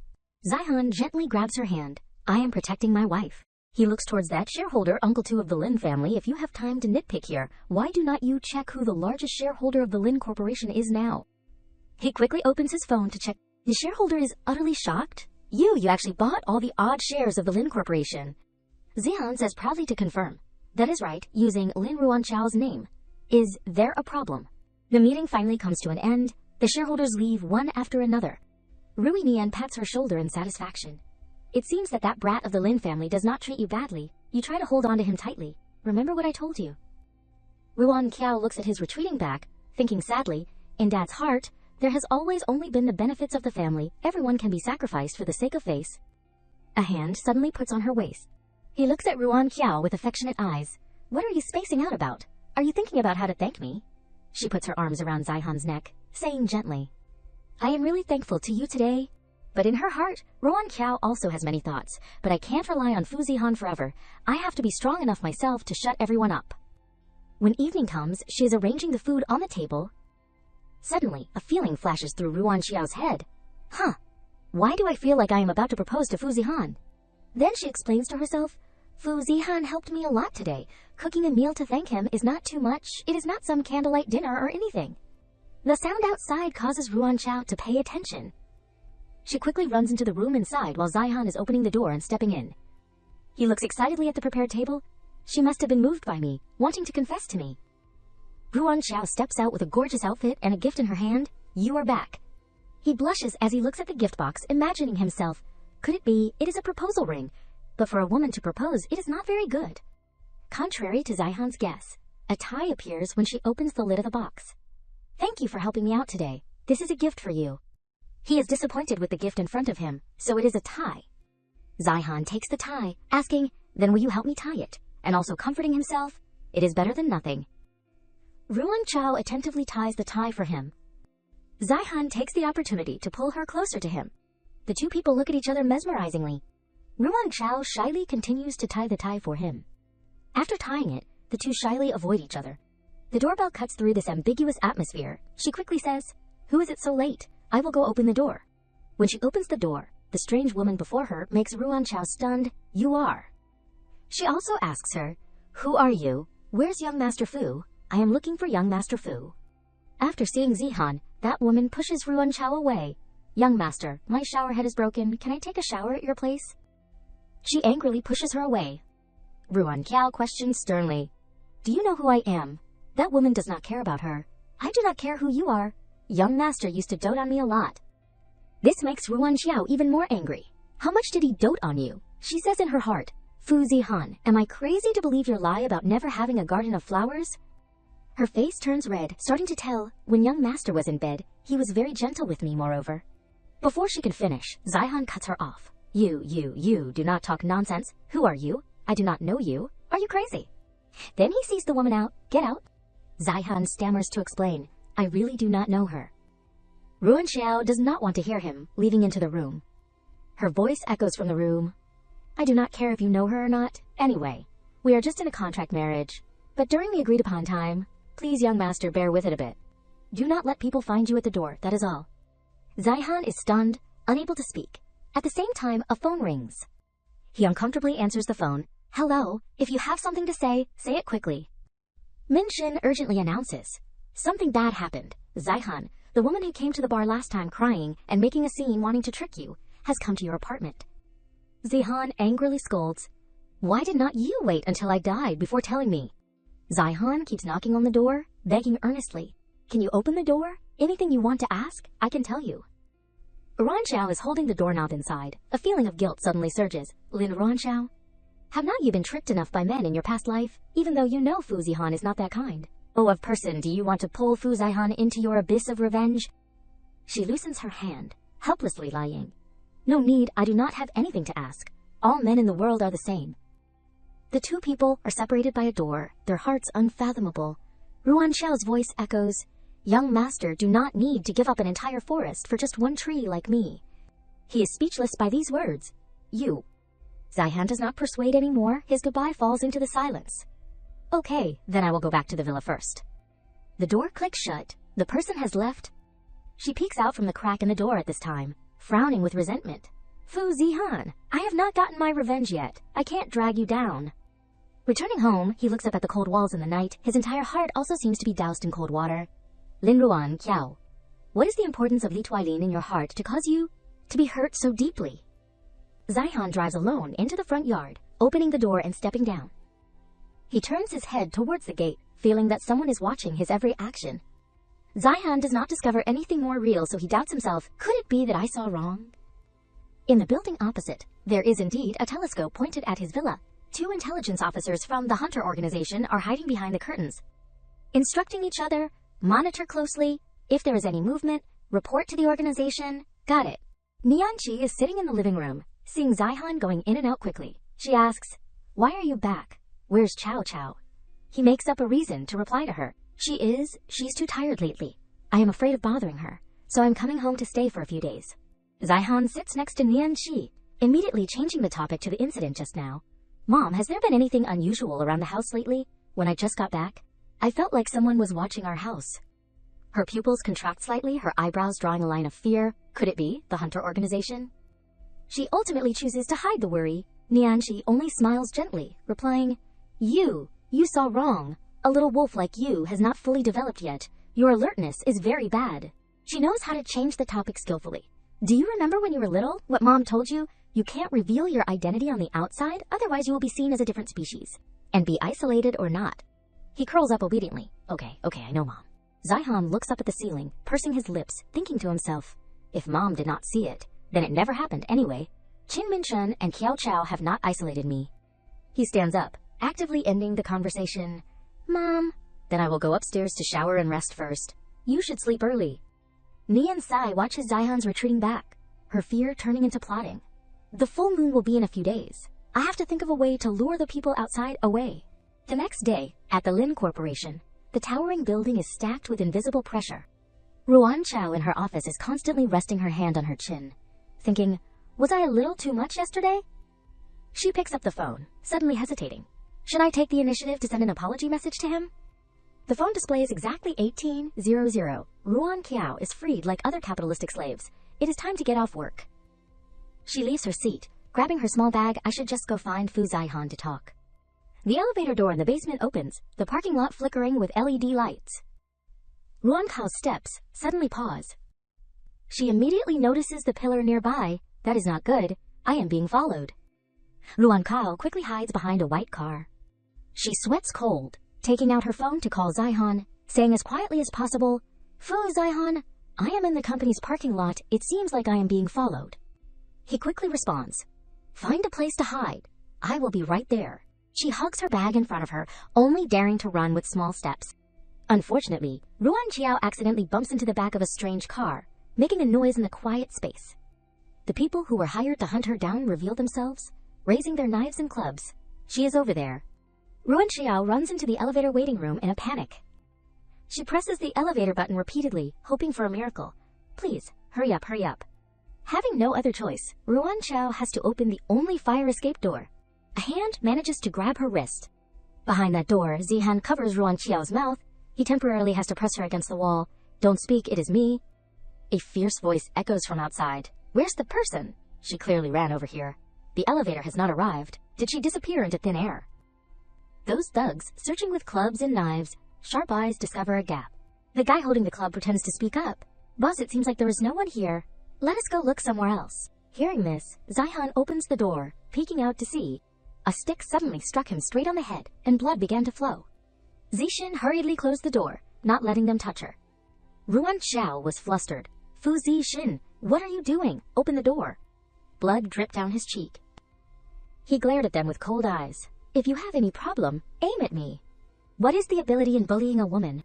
Zihan gently grabs her hand. "I am protecting my wife." He looks towards that shareholder, Uncle 2 of the Lin family. "If you have time to nitpick here, why do not you check who the largest shareholder of the Lin Corporation is now?" He quickly opens his phone to check. The shareholder is utterly shocked. You actually bought all the odd shares of the Lin Corporation." Zihan says proudly to confirm. "That is right, using Lin Ruan Qiao's name. Is there a problem?" The meeting finally comes to an end. The shareholders leave one after another. Rui Nian pats her shoulder in satisfaction. "It seems that brat of the Lin family does not treat you badly. You try to hold on to him tightly. Remember what I told you." Ruan Qiao looks at his retreating back, thinking sadly, in Dad's heart, there has always only been the benefits of the family. Everyone can be sacrificed for the sake of face. A hand suddenly puts on her waist. He looks at Ruan Qiao with affectionate eyes. "What are you spacing out about? Are you thinking about how to thank me?" She puts her arms around Zihan's neck, saying gently, "I am really thankful to you today." But in her heart, Ruan Qiao also has many thoughts. "But I can't rely on Fu Zihan forever. I have to be strong enough myself to shut everyone up." When evening comes, she is arranging the food on the table. Suddenly, a feeling flashes through Ruan Qiao's head. Why do I feel like I am about to propose to Fu Zihan? Then she explains to herself, "Fu Zihan helped me a lot today. Cooking a meal to thank him is not too much. It is not some candlelight dinner or anything." The sound outside causes Ruan Qiao to pay attention. She quickly runs into the room inside while Zihan is opening the door and stepping in. He looks excitedly at the prepared table. "She must have been moved by me, wanting to confess to me." Ruan Qiao steps out with a gorgeous outfit and a gift in her hand. "You are back." He blushes as he looks at the gift box, imagining himself. Could it be? It is a proposal ring. But for a woman to propose, it is not very good. Contrary to Zihan's guess, a tie appears when she opens the lid of the box. "Thank you for helping me out today. This is a gift for you." He is disappointed with the gift in front of him, so it is a tie. Zihan takes the tie, asking, "Then will you help me tie it?" And also comforting himself, "It is better than nothing." Ruan Qiao attentively ties the tie for him. Zihan takes the opportunity to pull her closer to him. The two people look at each other mesmerizingly. Ruan Qiao shyly continues to tie the tie for him. After tying it, the two shyly avoid each other. The doorbell cuts through this ambiguous atmosphere. She quickly says, "Who is it so late? I will go open the door." When she opens the door, the strange woman before her makes Ruan Chao stunned. You are. She also asks her, who are you? Where's young Master Fu? I am looking for young Master Fu. After seeing Zihan, that woman pushes Ruan Chao away. Young master, my shower head is broken. Can I take a shower at your place? She angrily pushes her away. Ruan Chao questions sternly. Do you know who I am? That woman does not care about her. I do not care who you are. Young master used to dote on me a lot. This makes Ruan Chao even more angry. How much did he dote on you? She says in her heart, Fu Zihan, am I crazy to believe your lie about never having a garden of flowers? Her face turns red, starting to tell, when young master was in bed, he was very gentle with me moreover. Before she can finish, Zihan cuts her off. You do not talk nonsense. Who are you? I do not know you. Are you crazy? Then he sees the woman out. Get out. Zihan stammers to explain. I really do not know her. Ruan Chao does not want to hear him, leaving into the room. Her voice echoes from the room. I do not care if you know her or not. Anyway, we are just in a contract marriage. But during the agreed upon time, please, young master, bear with it a bit. Do not let people find you at the door, that is all. Zihan is stunned, unable to speak. At the same time, a phone rings. He uncomfortably answers the phone. Hello, if you have something to say it quickly. Min-shin urgently announces. Something bad happened. Zihan, the woman who came to the bar last time crying and making a scene wanting to trick you, has come to your apartment. Zihan angrily scolds. Why did not you wait until I died before telling me? Zihan keeps knocking on the door, begging earnestly. Can you open the door? Anything you want to ask, I can tell you. Ruan Chao is holding the doorknob inside. A feeling of guilt suddenly surges. Lin Ruan Chao? Have not you been tricked enough by men in your past life, even though you know Fu Zihan is not that kind? Oh, of person, do you want to pull Fu Zihan into your abyss of revenge? She loosens her hand, helplessly lying. No need, I do not have anything to ask. All men in the world are the same. The two people are separated by a door, their hearts unfathomable. Ruan Chao's voice echoes, Young master do not need to give up an entire forest for just one tree like me. He is speechless by these words. You. Zihan does not persuade any more. His goodbye falls into the silence. Okay, then I will go back to the villa first. The door clicks shut. The person has left. She peeks out from the crack in the door at this time, frowning with resentment. Fu Zihan, I have not gotten my revenge yet. I can't drag you down. Returning home, he looks up at the cold walls in the night. His entire heart also seems to be doused in cold water. Lin Ruan Kiao, what is the importance of Li Tuilin in your heart to cause you to be hurt so deeply? Zihan drives alone into the front yard, opening the door and stepping down. He turns his head towards the gate, feeling that someone is watching his every action. Zihan does not discover anything more real, so he doubts himself. Could it be that I saw wrong? In the building opposite, there is indeed a telescope pointed at his villa. 2 intelligence officers from the Hunter organization are hiding behind the curtains, instructing each other, monitor closely, if there is any movement, report to the organization. Got it. Nianqi is sitting in the living room, seeing Zihan going in and out quickly. She asks, why are you back? Where's Chao Chao? He makes up a reason to reply to her. She's too tired lately. I am afraid of bothering her, so I'm coming home to stay for a few days. Zihan sits next to Nianqi, immediately changing the topic to the incident just now. Mom, has there been anything unusual around the house lately? When I just got back, I felt like someone was watching our house. Her pupils contract slightly, her eyebrows drawing a line of fear. Could it be the Hunter organization? She ultimately chooses to hide the worry. Nianqi only smiles gently, replying, You saw wrong. A little wolf like you has not fully developed yet. Your alertness is very bad. She knows how to change the topic skillfully. Do you remember when you were little, what Mom told you? You can't reveal your identity on the outside, otherwise you will be seen as a different species, and be isolated or not. He curls up obediently. Okay, I know, Mom. Zihan looks up at the ceiling, pursing his lips, thinking to himself, if Mom did not see it, then it never happened anyway. Qin Minchun and Kiao Chao have not isolated me. He stands up, actively ending the conversation. Mom, then I will go upstairs to shower and rest first. You should sleep early. Nian Sai watches Zihan's retreating back, her fear turning into plotting. The full moon will be in a few days. I have to think of a way to lure the people outside away. The next day, at the Lin Corporation, the towering building is stacked with invisible pressure. Ruan Chao in her office is constantly resting her hand on her chin, thinking, was I a little too much yesterday? She picks up the phone, suddenly hesitating. Should I take the initiative to send an apology message to him? The phone displays exactly 1800. Ruan Kiao is freed like other capitalistic slaves. it is time to get off work. She leaves her seat. Grabbing her small bag, I should just go find Fu Zihan to talk. The elevator door in the basement opens, the parking lot flickering with LED lights. Ruan Kao's steps suddenly pause. She immediately notices the pillar nearby. That is not good. I am being followed. Ruan Kao quickly hides behind a white car. She sweats cold, taking out her phone to call Zihan, saying as quietly as possible, Fu Zihan, I am in the company's parking lot. It seems like I am being followed. He quickly responds, find a place to hide. I will be right there. She hugs her bag in front of her, only daring to run with small steps. Unfortunately, Ruan Qiao accidentally bumps into the back of a strange car, making a noise in the quiet space. The people who were hired to hunt her down reveal themselves, raising their knives and clubs. She is over there. Ruan Qiao runs into the elevator waiting room in a panic. She presses the elevator button repeatedly, hoping for a miracle. Please, hurry up, hurry up. Having no other choice, Ruan Qiao has to open the only fire escape door. A hand manages to grab her wrist. Behind that door, Zihan covers Ruan Qiao's mouth. He temporarily has to press her against the wall. Don't speak, it is me. A fierce voice echoes from outside. Where's the person? She clearly ran over here. The elevator has not arrived. Did she disappear into thin air? Those thugs, searching with clubs and knives, sharp eyes discover a gap. The guy holding the club pretends to speak up. Boss, it seems like there is no one here. Let us go look somewhere else. Hearing this, Zihan opens the door, peeking out to see. A stick suddenly struck him straight on the head, and blood began to flow. Zixin hurriedly closed the door, not letting them touch her. Ruan Qiao was flustered. Fu Zixin, what are you doing? Open the door. Blood dripped down his cheek. He glared at them with cold eyes. If you have any problem, aim at me. What is the ability in bullying a woman?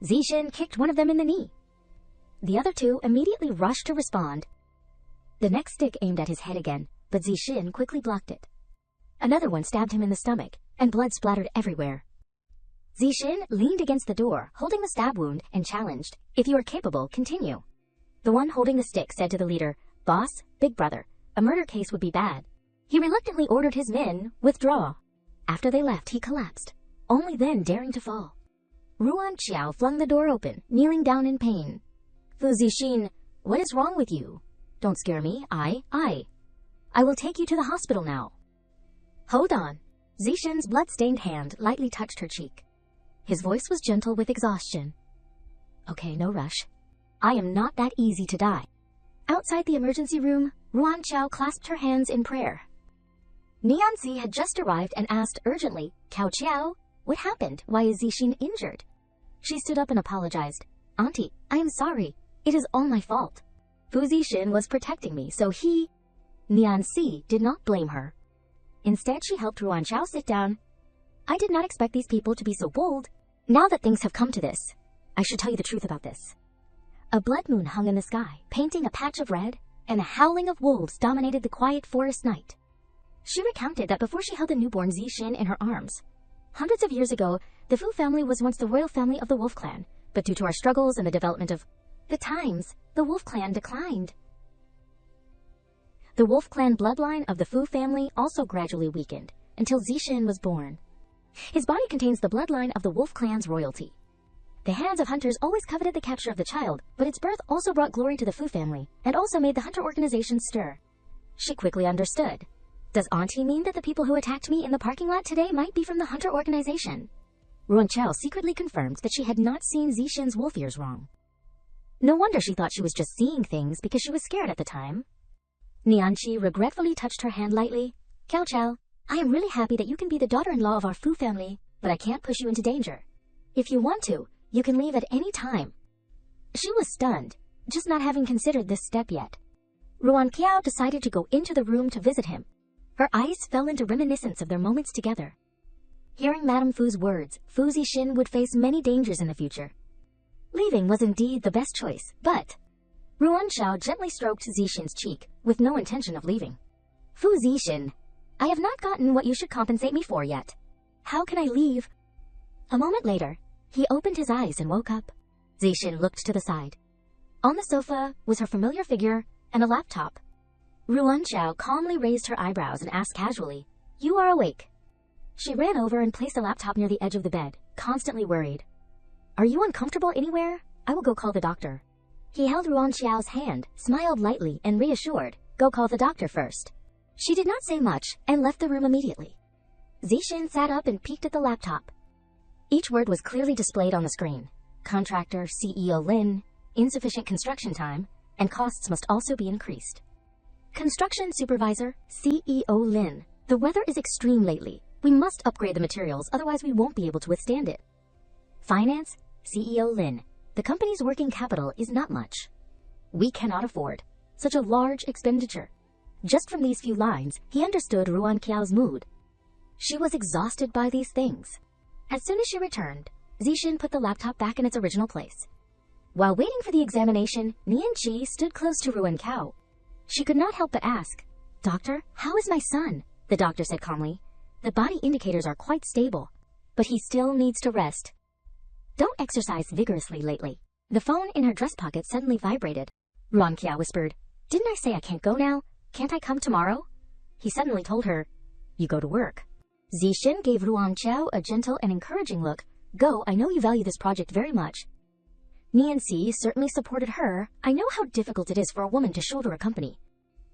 Zixin kicked one of them in the knee. The other two immediately rushed to respond. The next stick aimed at his head again, but Zixin quickly blocked it. Another one stabbed him in the stomach, and blood splattered everywhere. Zixin leaned against the door, holding the stab wound, and challenged, if you are capable, continue. The one holding the stick said to the leader, Boss, big brother, a murder case would be bad. He reluctantly ordered his men, withdraw. After they left, he collapsed, only then daring to fall. Ruan Qiao flung the door open, kneeling down in pain. Fu Zixin, what is wrong with you? Don't scare me, I will take you to the hospital now. Hold on. Zixin's blood-stained hand lightly touched her cheek. His voice was gentle with exhaustion. Okay, no rush. I am not that easy to die. Outside the emergency room, Ruan Qiao clasped her hands in prayer. Nianzi had just arrived and asked urgently, Cao Qiao, what happened? Why is Zixin injured? She stood up and apologized. Auntie, I am sorry. It is all my fault. Fu Zixin was protecting me, so he... Nianzi did not blame her. Instead, she helped Ruan Qiao sit down. I did not expect these people to be so bold. Now that things have come to this, I should tell you the truth about this. A blood moon hung in the sky, painting a patch of red, and the howling of wolves dominated the quiet forest night. She recounted that before she held the newborn Zixin in her arms, hundreds of years ago, the Fu family was once the royal family of the Wolf Clan, but due to our struggles and the development of the times, the Wolf Clan declined. The Wolf Clan bloodline of the Fu family also gradually weakened, until Zixin was born. His body contains the bloodline of the Wolf Clan's royalty. The hands of hunters always coveted the capture of the child, but its birth also brought glory to the Fu family, and also made the hunter organization stir. She quickly understood. Does Auntie mean that the people who attacked me in the parking lot today might be from the hunter organization? Ruan Qiao secretly confirmed that she had not seen Zixin's wolf ears wrong. No wonder she thought she was just seeing things because she was scared at the time. Nianqi regretfully touched her hand lightly. Cao Qiao, I am really happy that you can be the daughter-in-law of our Fu family, but I can't push you into danger. If you want to, you can leave at any time. She was stunned, just not having considered this step yet. Ruan Qiao decided to go into the room to visit him. Her eyes fell into reminiscence of their moments together. Hearing Madame Fu's words, Fu Zixin would face many dangers in the future. Leaving was indeed the best choice, but... Ruan Qiao gently stroked Zixin's cheek, with no intention of leaving. Fu Zixin, I have not gotten what you should compensate me for yet. How can I leave? A moment later, he opened his eyes and woke up. Zixin looked to the side. On the sofa was her familiar figure and a laptop. Ruan Qiao calmly raised her eyebrows and asked casually, You are awake. She ran over and placed the laptop near the edge of the bed, constantly worried. Are you uncomfortable anywhere? I will go call the doctor. He held Ruan Xiao's hand, smiled lightly, and reassured, "Go call the doctor first." She did not say much and left the room immediately. Zixin sat up and peeked at the laptop. Each word was clearly displayed on the screen. Contractor CEO Lin, insufficient construction time, and costs must also be increased. Construction Supervisor CEO Lin, the weather is extreme lately. We must upgrade the materials, otherwise we won't be able to withstand it. Finance CEO Lin, the company's working capital is not much. We cannot afford such a large expenditure. Just from these few lines, he understood Ruan Qiao's mood. She was exhausted by these things. As soon as she returned, Zixin put the laptop back in its original place. While waiting for the examination, Nianqi stood close to Ruan Qiao. She could not help but ask, "Doctor, how is my son?" The doctor said calmly, "The body indicators are quite stable, but he still needs to rest. Don't exercise vigorously lately." The phone in her dress pocket suddenly vibrated. Ruan Qiao whispered, "Didn't I say I can't go now? Can't I come tomorrow?" He suddenly told her, "You go to work." Zixin gave Ruan Qiao a gentle and encouraging look. "Go, I know you value this project very much." Nianqi certainly supported her. "I know how difficult it is for a woman to shoulder a company.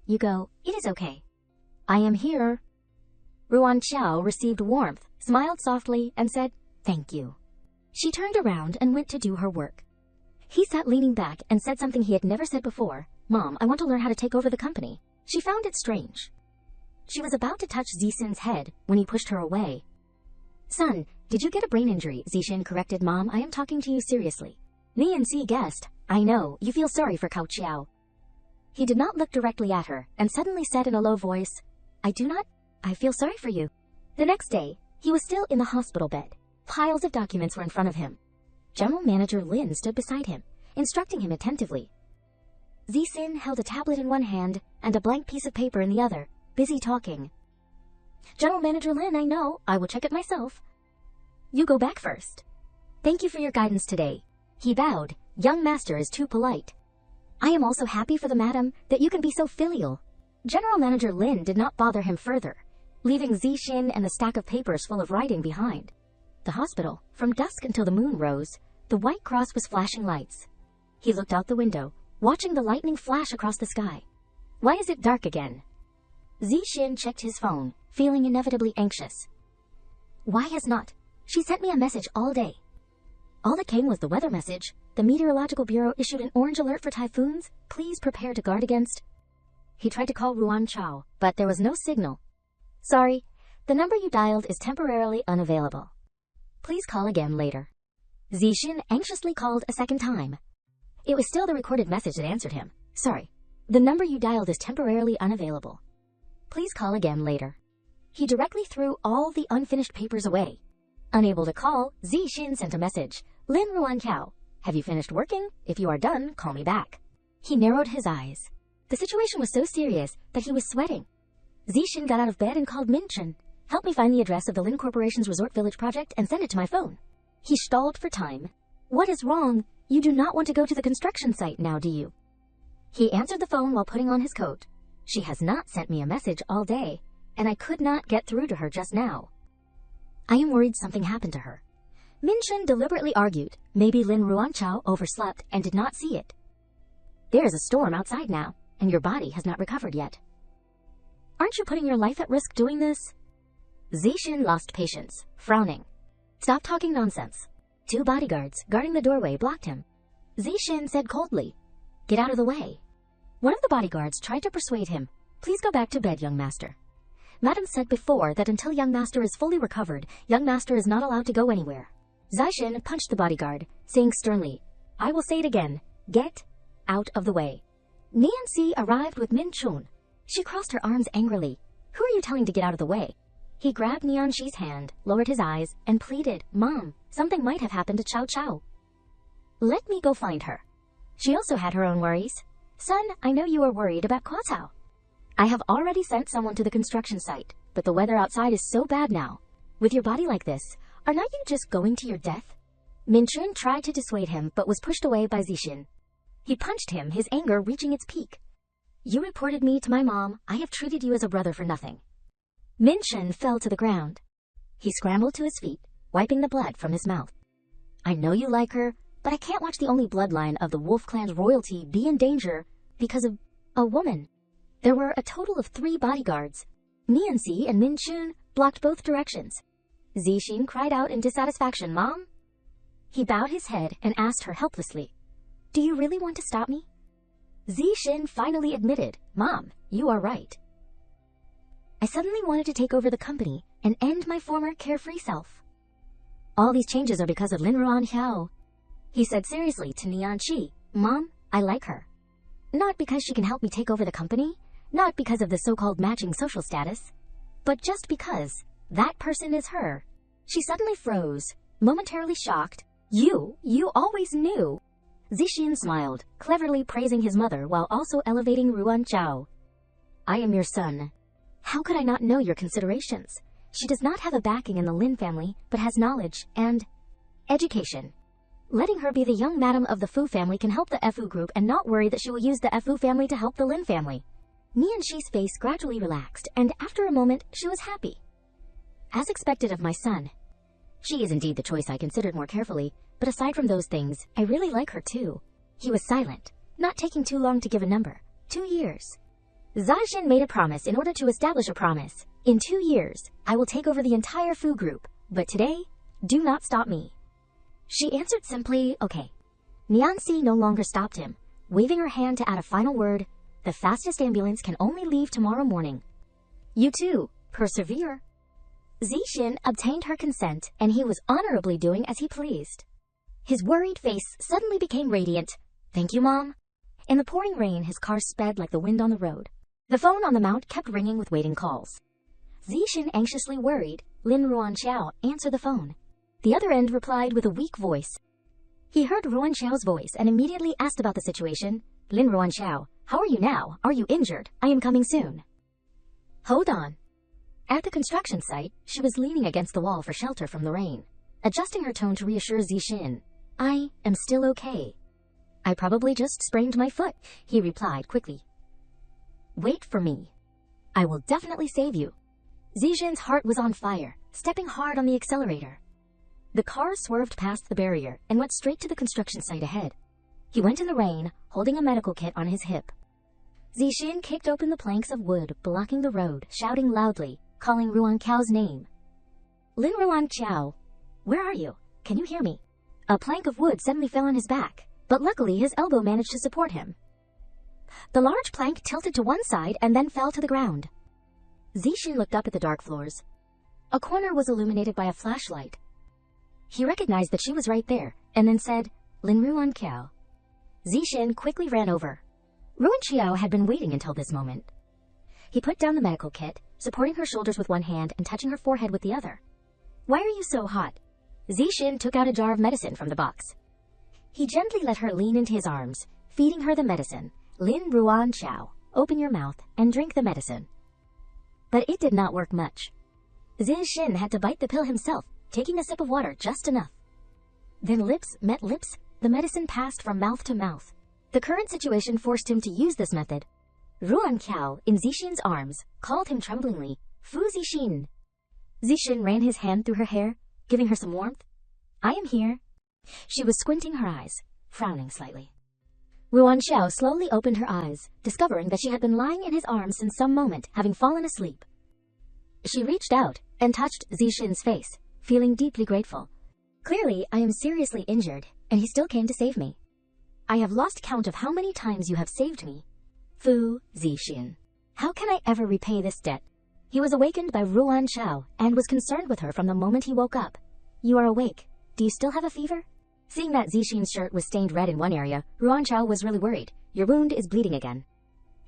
You go, it is okay. I am here." Ruan Qiao received warmth, smiled softly, and said, "Thank you." She turned around and went to do her work. He sat leaning back and said something he had never said before. "Mom, I want to learn how to take over the company." She found it strange. She was about to touch Zixin's head when he pushed her away. "Son, did you get a brain injury?" Zixin corrected. "Mom, I am talking to you seriously." Nianqi guessed. "I know, you feel sorry for Cao Qiao." He did not look directly at her and suddenly said in a low voice, "I do not. I feel sorry for you." The next day, he was still in the hospital bed. Piles of documents were in front of him. General Manager Lin stood beside him, instructing him attentively. Zixin held a tablet in one hand and a blank piece of paper in the other, busy talking. "General Manager Lin, I know. I will check it myself." "You go back first." "Thank you for your guidance today." He bowed. "Young master is too polite." "I am also happy for the madam that you can be so filial." General Manager Lin did not bother him further, leaving Zixin and the stack of papers full of writing behind. The hospital, from dusk until the moon rose, the white cross was flashing lights. He looked out the window, watching the lightning flash across the sky. "Why is it dark again?" Zixin checked his phone, feeling inevitably anxious. "Why has not? She sent me a message all day." All that came was the weather message. The Meteorological Bureau issued an orange alert for typhoons. Please prepare to guard against. He tried to call Ruan Qiao, but there was no signal. "Sorry, the number you dialed is temporarily unavailable. Please call again later." Zixin anxiously called a second time. It was still the recorded message that answered him. "Sorry, the number you dialed is temporarily unavailable. Please call again later." He directly threw all the unfinished papers away. Unable to call, Zixin sent a message. "Lin Ruan Qiao, have you finished working? If you are done, call me back." He narrowed his eyes. The situation was so serious that he was sweating. Zixin got out of bed and called Minchen. "Help me find the address of the Lin Corporation's Resort Village project and send it to my phone." He stalled for time. "What is wrong? You do not want to go to the construction site now, do you?" He answered the phone while putting on his coat. "She has not sent me a message all day, and I could not get through to her just now. I am worried something happened to her." Minchen deliberately argued. Maybe Lin Ruanqiao overslept and did not see it. "There is a storm outside now, and your body has not recovered yet. Aren't you putting your life at risk doing this?" Zixin lost patience, frowning. "Stop talking nonsense." Two bodyguards guarding the doorway blocked him. Zixin said coldly, "Get out of the way." One of the bodyguards tried to persuade him. "Please go back to bed, young master. Madam said before that until young master is fully recovered, young master is not allowed to go anywhere." Zixin punched the bodyguard, saying sternly, "I will say it again. Get out of the way." Nianqi arrived with Min Chun. She crossed her arms angrily. "Who are you telling to get out of the way?" He grabbed Nianqi's hand, lowered his eyes, and pleaded, "Mom, something might have happened to Cao Cao. Let me go find her." She also had her own worries. "Son, I know you are worried about Kuo Cao. I have already sent someone to the construction site, but the weather outside is so bad now. With your body like this, are not you just going to your death?" Minchun tried to dissuade him, but was pushed away by Zixin. He punched him, his anger reaching its peak. "You reported me to my mom. I have treated you as a brother for nothing." Minchun fell to the ground. He scrambled to his feet, wiping the blood from his mouth. "I know you like her, but I can't watch the only bloodline of the Wolf Clan's royalty be in danger because of a woman. There were a total of 3 bodyguards. Nianxi and Min Chun blocked both directions. Zixin cried out in dissatisfaction, "Mom?" He bowed his head and asked her helplessly, "Do you really want to stop me?" Zixin finally admitted, "Mom, you are right. I suddenly wanted to take over the company and end my former carefree self. All these changes are because of Lin Ruanxiao." He said seriously to Nianqi, "Mom, I like her. Not because she can help me take over the company, not because of the so-called matching social status, but just because that person is her." She suddenly froze, momentarily shocked. You always knew." Zixin smiled, cleverly praising his mother while also elevating Ruanxiao. "I am your son. How could I not know your considerations? She does not have a backing in the Lin family, but has knowledge and education. Letting her be the young madam of the Fu family can help the Fu group and not worry that she will use the Fu family to help the Lin family." Nianxi's face gradually relaxed, and after a moment, she was happy. "As expected of my son. She is indeed the choice I considered more carefully, but aside from those things, I really like her too." He was silent, not taking too long to give a number. 2 years. Zixin made a promise in order to establish a promise. "In 2 years, I will take over the entire Fu group, but today, do not stop me." She answered simply, "Okay." Nianxi no longer stopped him, waving her hand to add a final word, "The fastest ambulance can only leave tomorrow morning. You too, persevere." Zixin obtained her consent, and he was honorably doing as he pleased. His worried face suddenly became radiant. "Thank you, Mom." In the pouring rain, his car sped like the wind on the road. The phone on the mount kept ringing with waiting calls. Zixin anxiously worried. Lin Ruanxiao answered the phone. The other end replied with a weak voice. He heard Ruanxiao's voice and immediately asked about the situation. "Lin Ruanxiao, how are you now? Are you injured? I am coming soon." "Hold on." At the construction site, she was leaning against the wall for shelter from the rain, adjusting her tone to reassure Zixin. "I am still okay. I probably just sprained my foot," he replied quickly. "Wait for me. I will definitely save you." Zixin's heart was on fire, stepping hard on the accelerator. The car swerved past the barrier and went straight to the construction site ahead. He went in the rain, holding a medical kit on his hip. Zixin kicked open the planks of wood blocking the road, shouting loudly, calling Ruanxiao's name. "Lin Ruanxiao, where are you? Can you hear me?" A plank of wood suddenly fell on his back, but luckily his elbow managed to support him. The large plank tilted to one side and then fell to the ground. Zixin looked up at the dark floors. A corner was illuminated by a flashlight. He recognized that she was right there, and then said, "Lin Ruanxiao." Zixin quickly ran over. Ruanxiao had been waiting until this moment. He put down the medical kit, supporting her shoulders with one hand and touching her forehead with the other. "Why are you so hot?" Zixin took out a jar of medicine from the box. He gently let her lean into his arms, feeding her the medicine. "Lin Ruanxiao, open your mouth and drink the medicine." But it did not work much. Zixin had to bite the pill himself, taking a sip of water just enough. Then lips met lips, the medicine passed from mouth to mouth. The current situation forced him to use this method. Ruanxiao, in Zixin's arms, called him tremblingly, "Fu Zixin." Zixin ran his hand through her hair, giving her some warmth. "I am here." She was squinting her eyes, frowning slightly. Ruanxiao slowly opened her eyes, discovering that she had been lying in his arms since some moment, having fallen asleep. She reached out and touched Zixin's face, feeling deeply grateful. "Clearly, I am seriously injured, and he still came to save me. I have lost count of how many times you have saved me. Fu Zixin, how can I ever repay this debt?" He was awakened by Ruanxiao and was concerned with her from the moment he woke up. "You are awake. Do you still have a fever?" Seeing that Zixin's shirt was stained red in one area, Ruanxiao was really worried. "Your wound is bleeding again.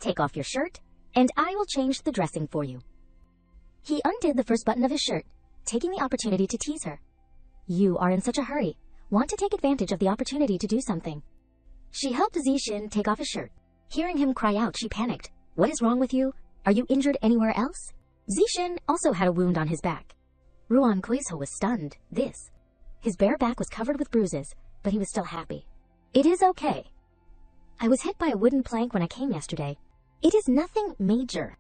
Take off your shirt, and I will change the dressing for you." He undid the first button of his shirt, taking the opportunity to tease her. "You are in such a hurry. Want to take advantage of the opportunity to do something." She helped Zixin take off his shirt. Hearing him cry out, she panicked. "What is wrong with you? Are you injured anywhere else?" Zixin also had a wound on his back. Ruanxiao was stunned. His bare back was covered with bruises, but he was still happy. "It is okay. I was hit by a wooden plank when I came yesterday. It is nothing major."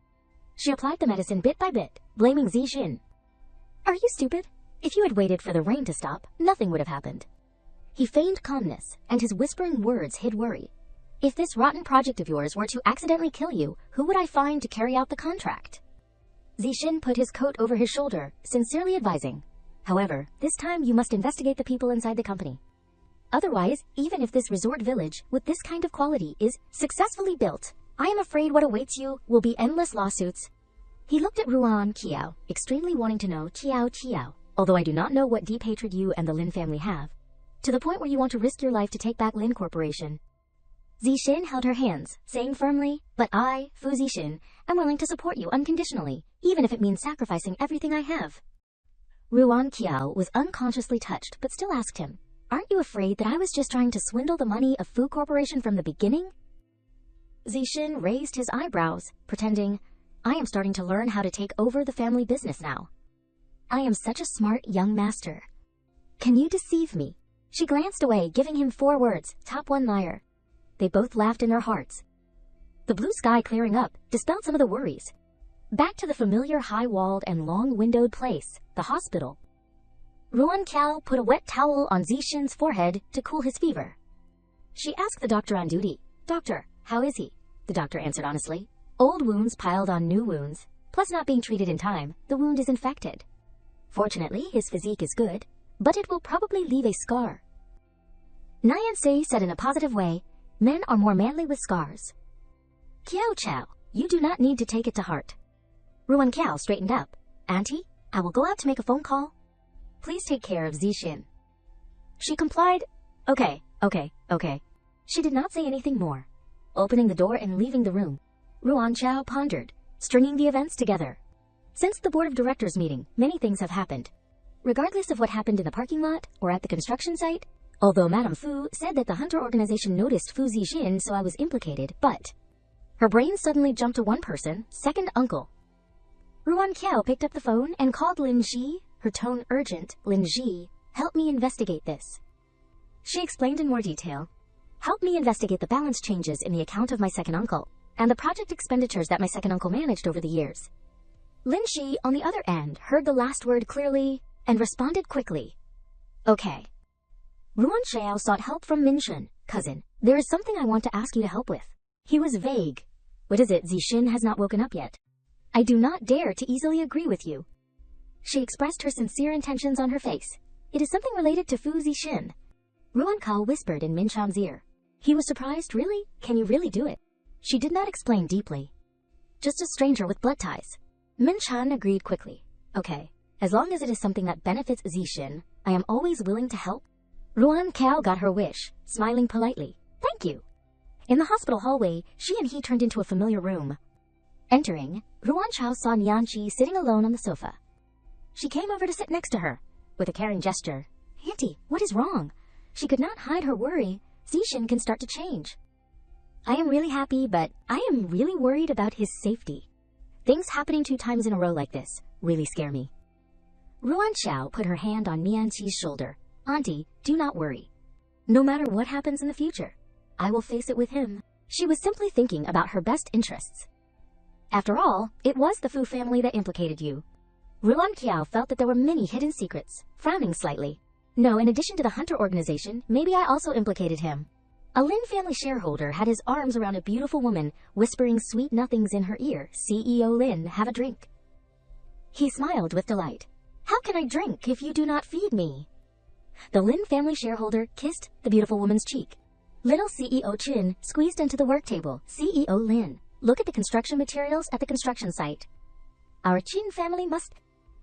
She applied the medicine bit by bit, blaming Zixin. "Are you stupid? If you had waited for the rain to stop, nothing would have happened." He feigned calmness, and his whispering words hid worry. If this rotten project of yours were to accidentally kill you, who would I find to carry out the contract? Zixin put his coat over his shoulder, sincerely advising. However, this time you must investigate the people inside the company. Otherwise, even if this resort village with this kind of quality is successfully built, I am afraid what awaits you will be endless lawsuits. He looked at Ruan Qiao, extremely wanting to know Qiao, although I do not know what deep hatred you and the Lin family have, to the point where you want to risk your life to take back Lin Corporation. Zixin held her hands, saying firmly, but I, Fu Zixin, am willing to support you unconditionally, even if it means sacrificing everything I have. Ruan Qiao was unconsciously touched, but still asked him, aren't you afraid that I was just trying to swindle the money of Fu Corporation from the beginning? Zixin raised his eyebrows, pretending, I am starting to learn how to take over the family business now. I am such a smart young master. Can you deceive me? She glanced away, giving him 4 words, top 1 liar. They both laughed in their hearts. The blue sky clearing up dispelled some of the worries. Back to the familiar high-walled and long-windowed place, the hospital. Ruan Qiao put a wet towel on Zixin's forehead to cool his fever. She asked the doctor on duty, Doctor, how is he? The doctor answered honestly. Old wounds piled on new wounds, plus not being treated in time, the wound is infected. Fortunately, his physique is good, but it will probably leave a scar. Nyan-Se said in a positive way, men are more manly with scars. Qiao Chao, you do not need to take it to heart. Ruan Qiao straightened up. Auntie, I will go out to make a phone call. Please take care of Zixin. She complied. Okay. She did not say anything more. Opening the door and leaving the room, Ruan Qiao pondered, stringing the events together. Since the board of directors meeting, many things have happened. Regardless of what happened in the parking lot or at the construction site, although Madame Fu said that the hunter organization noticed Fu Zixin, so I was implicated, but her brain suddenly jumped to one person, second uncle. Ruan Qiao picked up the phone and called Lin Ji, her tone urgent. Lin Ji, help me investigate this. She explained in more detail. Help me investigate the balance changes in the account of my second uncle, and the project expenditures that my second uncle managed over the years. Lin Ji, on the other end, heard the last word clearly and responded quickly. Okay. Ruan Qiao sought help from Minshun. Cousin, there is something I want to ask you to help with. He was vague. What is it? Zixin has not woken up yet. I do not dare to easily agree with you. She expressed her sincere intentions on her face. It is something related to Fu Zixin. Ruan Qiao whispered in Minchan's ear. He was surprised. Really? Can you really do it? She did not explain deeply. Just a stranger with blood ties. Minchan agreed quickly. Okay, as long as it is something that benefits Zixin, I am always willing to help. Ruan Qiao got her wish, smiling politely. Thank you. In the hospital hallway, she and he turned into a familiar room. Entering, Ruan Qiao saw Nianqi sitting alone on the sofa. She came over to sit next to her, with a caring gesture. Auntie, what is wrong? She could not hide her worry. Zixin can start to change. I am really happy, but I am really worried about his safety. Things happening 2 times in a row like this really scare me. Ruan Qiao put her hand on Nianqi's shoulder. Auntie, do not worry. No matter what happens in the future, I will face it with him. She was simply thinking about her best interests. After all, it was the Fu family that implicated you. Ruan Qiao felt that there were many hidden secrets, frowning slightly. No, in addition to the hunter organization, maybe I also implicated him. A Lin family shareholder had his arms around a beautiful woman, whispering sweet nothings in her ear. CEO Lin, have a drink. He smiled with delight. How can I drink if you do not feed me? The Lin family shareholder kissed the beautiful woman's cheek. Little CEO Qin squeezed into the work table. CEO Lin, look at the construction materials at the construction site. Our Qin family must...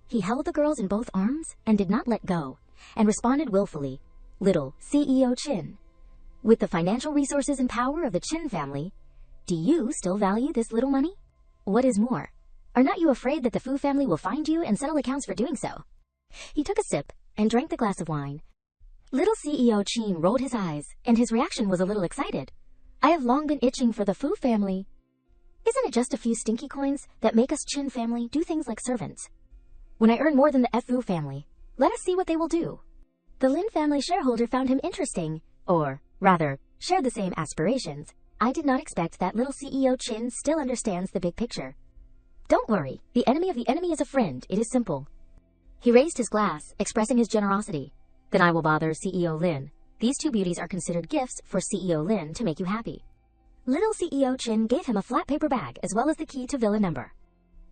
He held the girls in both arms and did not let go, and responded willfully. Little CEO Qin, with the financial resources and power of the Qin family, do you still value this little money? What is more, are not you afraid that the Fu family will find you and settle accounts for doing so? He took a sip and drank the glass of wine. Little CEO Qin rolled his eyes, and his reaction was a little excited. I have long been itching for the Fu family. Isn't it just a few stinky coins that make us Qin family do things like servants? When I earn more than the Fu family, let us see what they will do. The Lin family shareholder found him interesting, or rather, shared the same aspirations. I did not expect that little CEO Qin still understands the big picture. Don't worry, the enemy of the enemy is a friend. It is simple. He raised his glass, expressing his generosity. Then I will bother CEO Lin. These two beauties are considered gifts for CEO Lin to make you happy. Little CEO Chin gave him a flat paper bag as well as the key to Villa number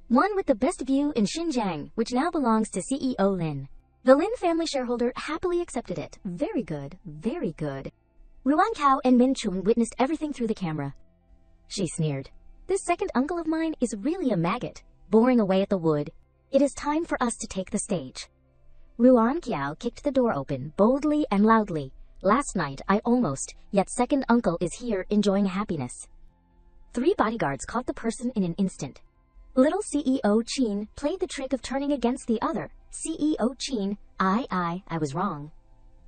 1 with the best view in Xinjiang, which now belongs to CEO Lin. The Lin family shareholder happily accepted it. Very good, very good. Ruan Kao and Min Chun witnessed everything through the camera. She sneered. This second uncle of mine is really a maggot, boring away at the wood. It is time for us to take the stage. Ruan Kiao kicked the door open, boldly and loudly. Last night I almost, yet second uncle is here enjoying happiness. 3 bodyguards caught the person in an instant. Little CEO Chin played the trick of turning against the other. CEO Chin, I was wrong.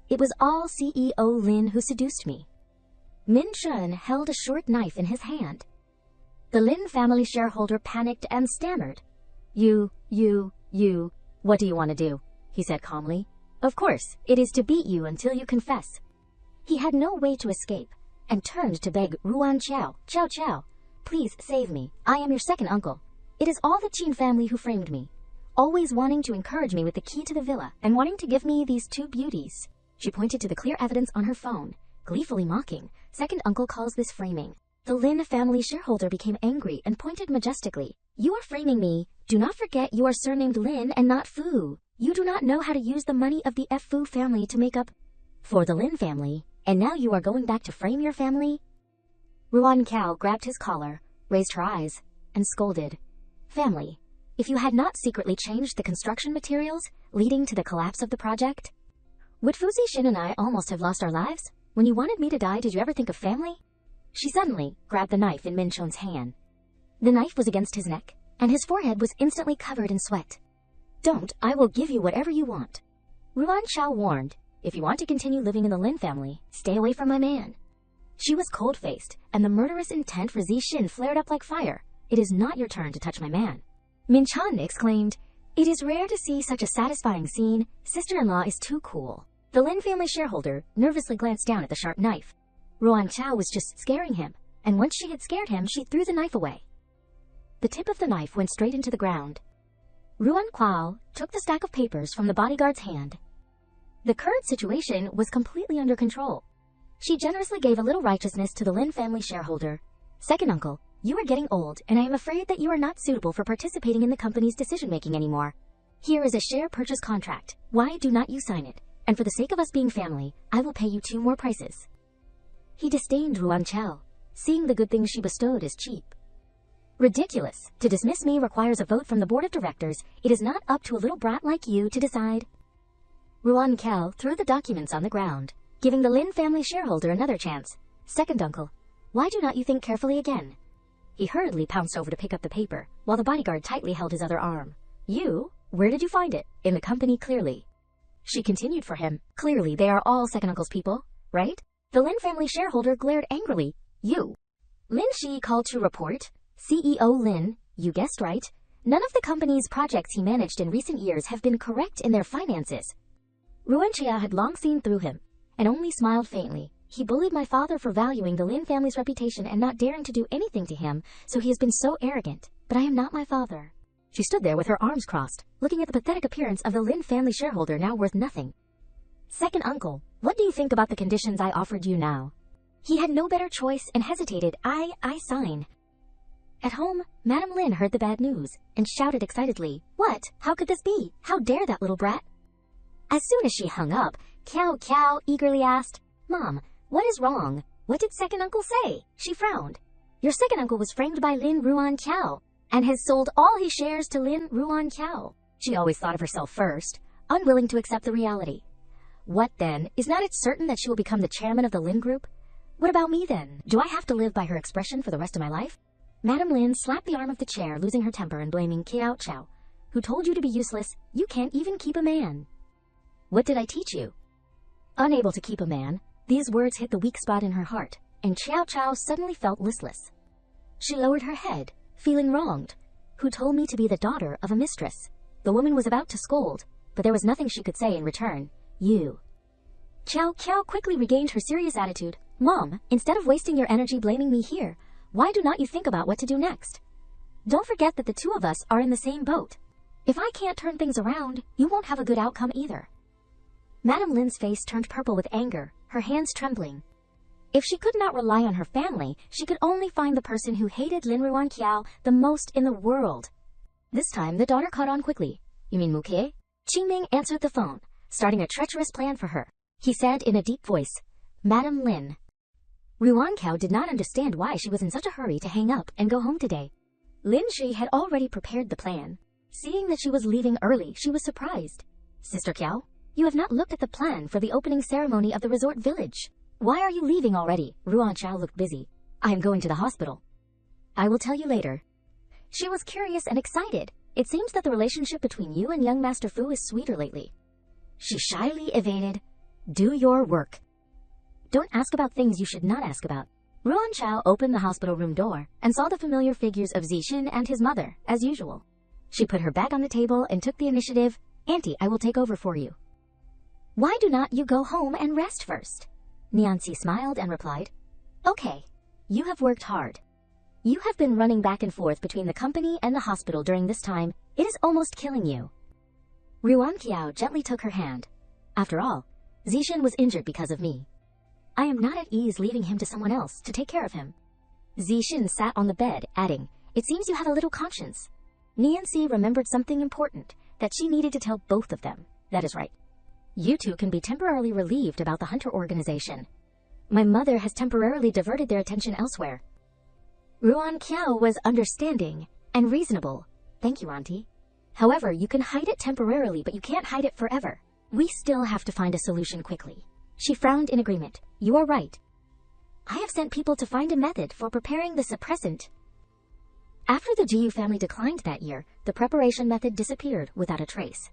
It was all CEO Lin who seduced me. Min Chun held a short knife in his hand. The Lin family shareholder panicked and stammered. You, what do you want to do? He said calmly. Of course, it is to beat you until you confess. He had no way to escape, and turned to beg Ruan Chao, Chao, please save me. I am your second uncle. It is all the Qin family who framed me, always wanting to encourage me with the key to the villa and wanting to give me these 2 beauties. She pointed to the clear evidence on her phone, gleefully mocking. Second uncle calls this framing. The Lin family shareholder became angry and pointed majestically. You are framing me. Do not forget you are surnamed Lin and not Fu. You do not know how to use the money of the Fu family to make up for the Lin family, and now you are going back to frame your family? Ruan Kao grabbed his collar, raised her eyes, and scolded. Family, if you had not secretly changed the construction materials, leading to the collapse of the project, would Fu Zixin and I almost have lost our lives? When you wanted me to die, did you ever think of family? She suddenly grabbed the knife in Min Chun's hand. The knife was against his neck, and his forehead was instantly covered in sweat. Don't, I will give you whatever you want. Ruan Chao warned, if you want to continue living in the Lin family, stay away from my man. She was cold-faced, and the murderous intent for Zixin flared up like fire. It is not your turn to touch my man. Min Chun exclaimed, it is rare to see such a satisfying scene. Sister-in-law is too cool. The Lin family shareholder nervously glanced down at the sharp knife. Ruan Chao was just scaring him, and once she had scared him, she threw the knife away. The tip of the knife went straight into the ground. Ruan Kwao took the stack of papers from the bodyguard's hand. The current situation was completely under control. She generously gave a little righteousness to the Lin family shareholder. Second uncle, you are getting old, and I am afraid that you are not suitable for participating in the company's decision-making anymore. Here is a share purchase contract. Why do not you sign it? And for the sake of us being family, I will pay you 2 more prices. He disdained Ruan Chao, seeing the good things she bestowed as cheap. Ridiculous. To dismiss me requires a vote from the board of directors. It is not up to a little brat like you to decide. Ruan Kao threw the documents on the ground, giving the Lin family shareholder another chance. Second uncle, why do not you think carefully again? He hurriedly pounced over to pick up the paper, while the bodyguard tightly held his other arm. You? Where did you find it? In the company, clearly. She continued for him. Clearly, they are all second uncle's people, right? The Lin family shareholder glared angrily. You. Lin Shi called to report. CEO Lin, you guessed right. None of the company's projects he managed in recent years have been correct in their finances. Ruan Chia had long seen through him, and only smiled faintly. He bullied my father for valuing the Lin family's reputation and not daring to do anything to him, so he has been so arrogant. But I am not my father. She stood there with her arms crossed, looking at the pathetic appearance of the Lin family shareholder now worth nothing. Second uncle, what do you think about the conditions I offered you now? He had no better choice and hesitated. I sign. At home, Madame Lin heard the bad news and shouted excitedly, What? How could this be? How dare that little brat? As soon as she hung up, Kiao eagerly asked, Mom, what is wrong? What did second uncle say? She frowned. Your second uncle was framed by Lin Ruan Kiao and has sold all his shares to Lin Ruan Kiao. She always thought of herself first, unwilling to accept the reality. What then? Is not it certain that she will become the chairman of the Lin Group? What about me then? Do I have to live by her expression for the rest of my life? Madame Lin slapped the arm of the chair, losing her temper and blaming Kiao Chao. Who told you to be useless? You can't even keep a man. What did I teach you? Unable to keep a man, these words hit the weak spot in her heart, and Kiao Chao suddenly felt listless. She lowered her head, feeling wronged. Who told me to be the daughter of a mistress? The woman was about to scold, but there was nothing she could say in return. You. Kiao quickly regained her serious attitude. Mom, instead of wasting your energy blaming me here, why do not you think about what to do next? Don't forget that the two of us are in the same boat. If I can't turn things around, you won't have a good outcome either. Madame Lin's face turned purple with anger, her hands trembling. If she could not rely on her family, she could only find the person who hated Lin Ruanqiao the most in the world. This time, the daughter caught on quickly. You mean Mukie? Qingming answered the phone, starting a treacherous plan for her. He said in a deep voice, Madame Lin. Ruanqiao did not understand why she was in such a hurry to hang up and go home today. Lin Shi had already prepared the plan. Seeing that she was leaving early, she was surprised. Sister Qiao, you have not looked at the plan for the opening ceremony of the resort village. Why are you leaving already? Ruanqiao looked busy. I am going to the hospital. I will tell you later. She was curious and excited. It seems that the relationship between you and young Master Fu is sweeter lately. She shyly evaded. Do your work. Don't ask about things you should not ask about. Ruanqiao opened the hospital room door and saw the familiar figures of Zixin and his mother, as usual. She put her bag on the table and took the initiative. Auntie, I will take over for you. Why do not you go home and rest first? Niancy smiled and replied, Okay, you have worked hard. You have been running back and forth between the company and the hospital during this time. It is almost killing you. Ruanqiao gently took her hand. After all, Zixin was injured because of me. I am not at ease leaving him to someone else to take care of him. Zixin sat on the bed, adding, It seems you have a little conscience. Niancy remembered something important, that she needed to tell both of them. That is right. You two can be temporarily relieved about the hunter organization. My mother has temporarily diverted their attention elsewhere. Ruanqiao was understanding and reasonable. Thank you, Auntie. However, you can hide it temporarily, but you can't hide it forever. We still have to find a solution quickly. She frowned in agreement. You are right. I have sent people to find a method for preparing the suppressant. After the Jiyu family declined that year, the preparation method disappeared without a trace.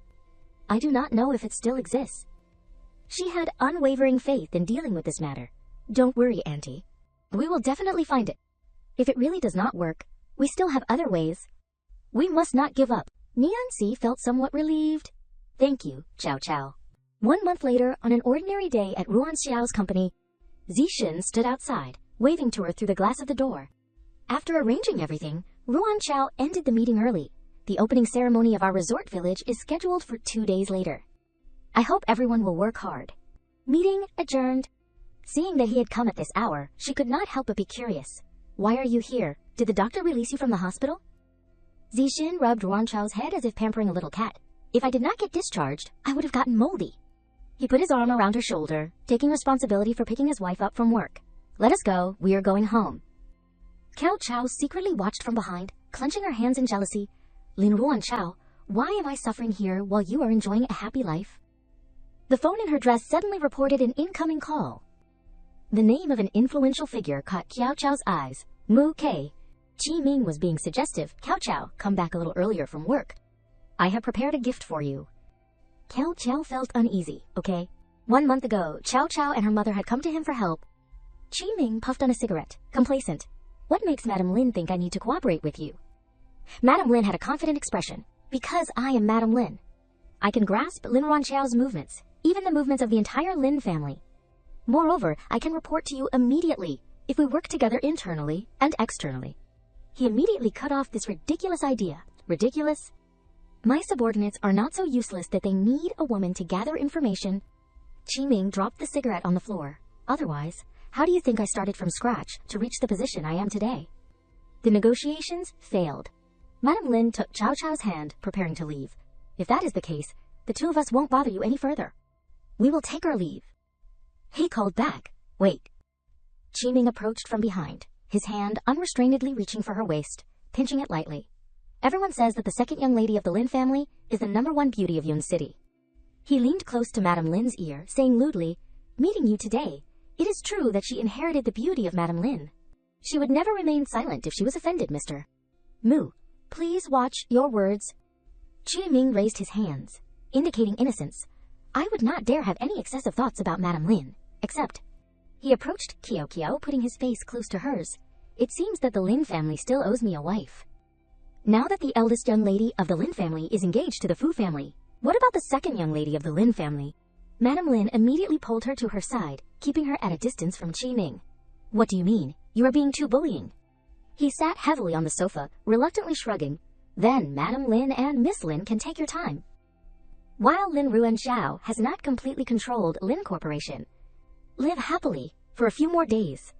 I do not know if it still exists. She had unwavering faith in dealing with this matter. Don't worry, Auntie. We will definitely find it. If it really does not work, we still have other ways. We must not give up. Niancy felt somewhat relieved. Thank you, Xiao Qiao. 1 month later, on an ordinary day at Ruanqiao's company, Zixin stood outside, waving to her through the glass of the door. After arranging everything, Ruanqiao ended the meeting early. The opening ceremony of our resort village is scheduled for 2 days later. I hope everyone will work hard. Meeting adjourned. Seeing that he had come at this hour, she could not help but be curious. Why are you here? Did the doctor release you from the hospital? Zixin rubbed Ruanqiao's head as if pampering a little cat. If I did not get discharged, I would have gotten moldy. He put his arm around her shoulder, taking responsibility for picking his wife up from work. Let us go, we are going home. Cao Chao secretly watched from behind, clenching her hands in jealousy. Lin Ruanqiao, why am I suffering here while you are enjoying a happy life? The phone in her dress suddenly reported an incoming call. The name of an influential figure caught Cao Chao's eyes. Mu Kei. Qingming was being suggestive. Cao Chao, come back a little earlier from work. I have prepared a gift for you. Cao Chao felt uneasy, okay? 1 month ago, Cao Chao and her mother had come to him for help. Qingming puffed on a cigarette, complacent. What makes Madame Lin think I need to cooperate with you? Madame Lin had a confident expression. Because I am Madame Lin. I can grasp Lin Ruanqiao's movements, even the movements of the entire Lin family. Moreover, I can report to you immediately if we work together internally and externally. He immediately cut off this ridiculous idea. Ridiculous? My subordinates are not so useless that they need a woman to gather information. Qingming dropped the cigarette on the floor. Otherwise, how do you think I started from scratch to reach the position I am today? The negotiations failed. Madame Lin took Cao Chao's hand, preparing to leave. If that is the case, the two of us won't bother you any further. We will take our leave. He called back. Wait. Qingming approached from behind, his hand unrestrainedly reaching for her waist, pinching it lightly. Everyone says that the second young lady of the Lin family is the #1 beauty of Yun City. He leaned close to Madame Lin's ear, saying lewdly, Meeting you today, it is true that she inherited the beauty of Madame Lin. She would never remain silent if she was offended, Mr. Mu. Please watch your words. Qingming raised his hands, indicating innocence. I would not dare have any excessive thoughts about Madame Lin, except... He approached Qiao Qiao, putting his face close to hers. It seems that the Lin family still owes me a wife. Now that the eldest young lady of the Lin family is engaged to the Fu family, what about the second young lady of the Lin family? Madame Lin immediately pulled her to her side, keeping her at a distance from Qingming. What do you mean? You are being too bullying. He sat heavily on the sofa, reluctantly shrugging. Then Madame Lin and Miss Lin can take your time. while Lin Ruanxiao has not completely controlled Lin Corporation. Live happily for a few more days.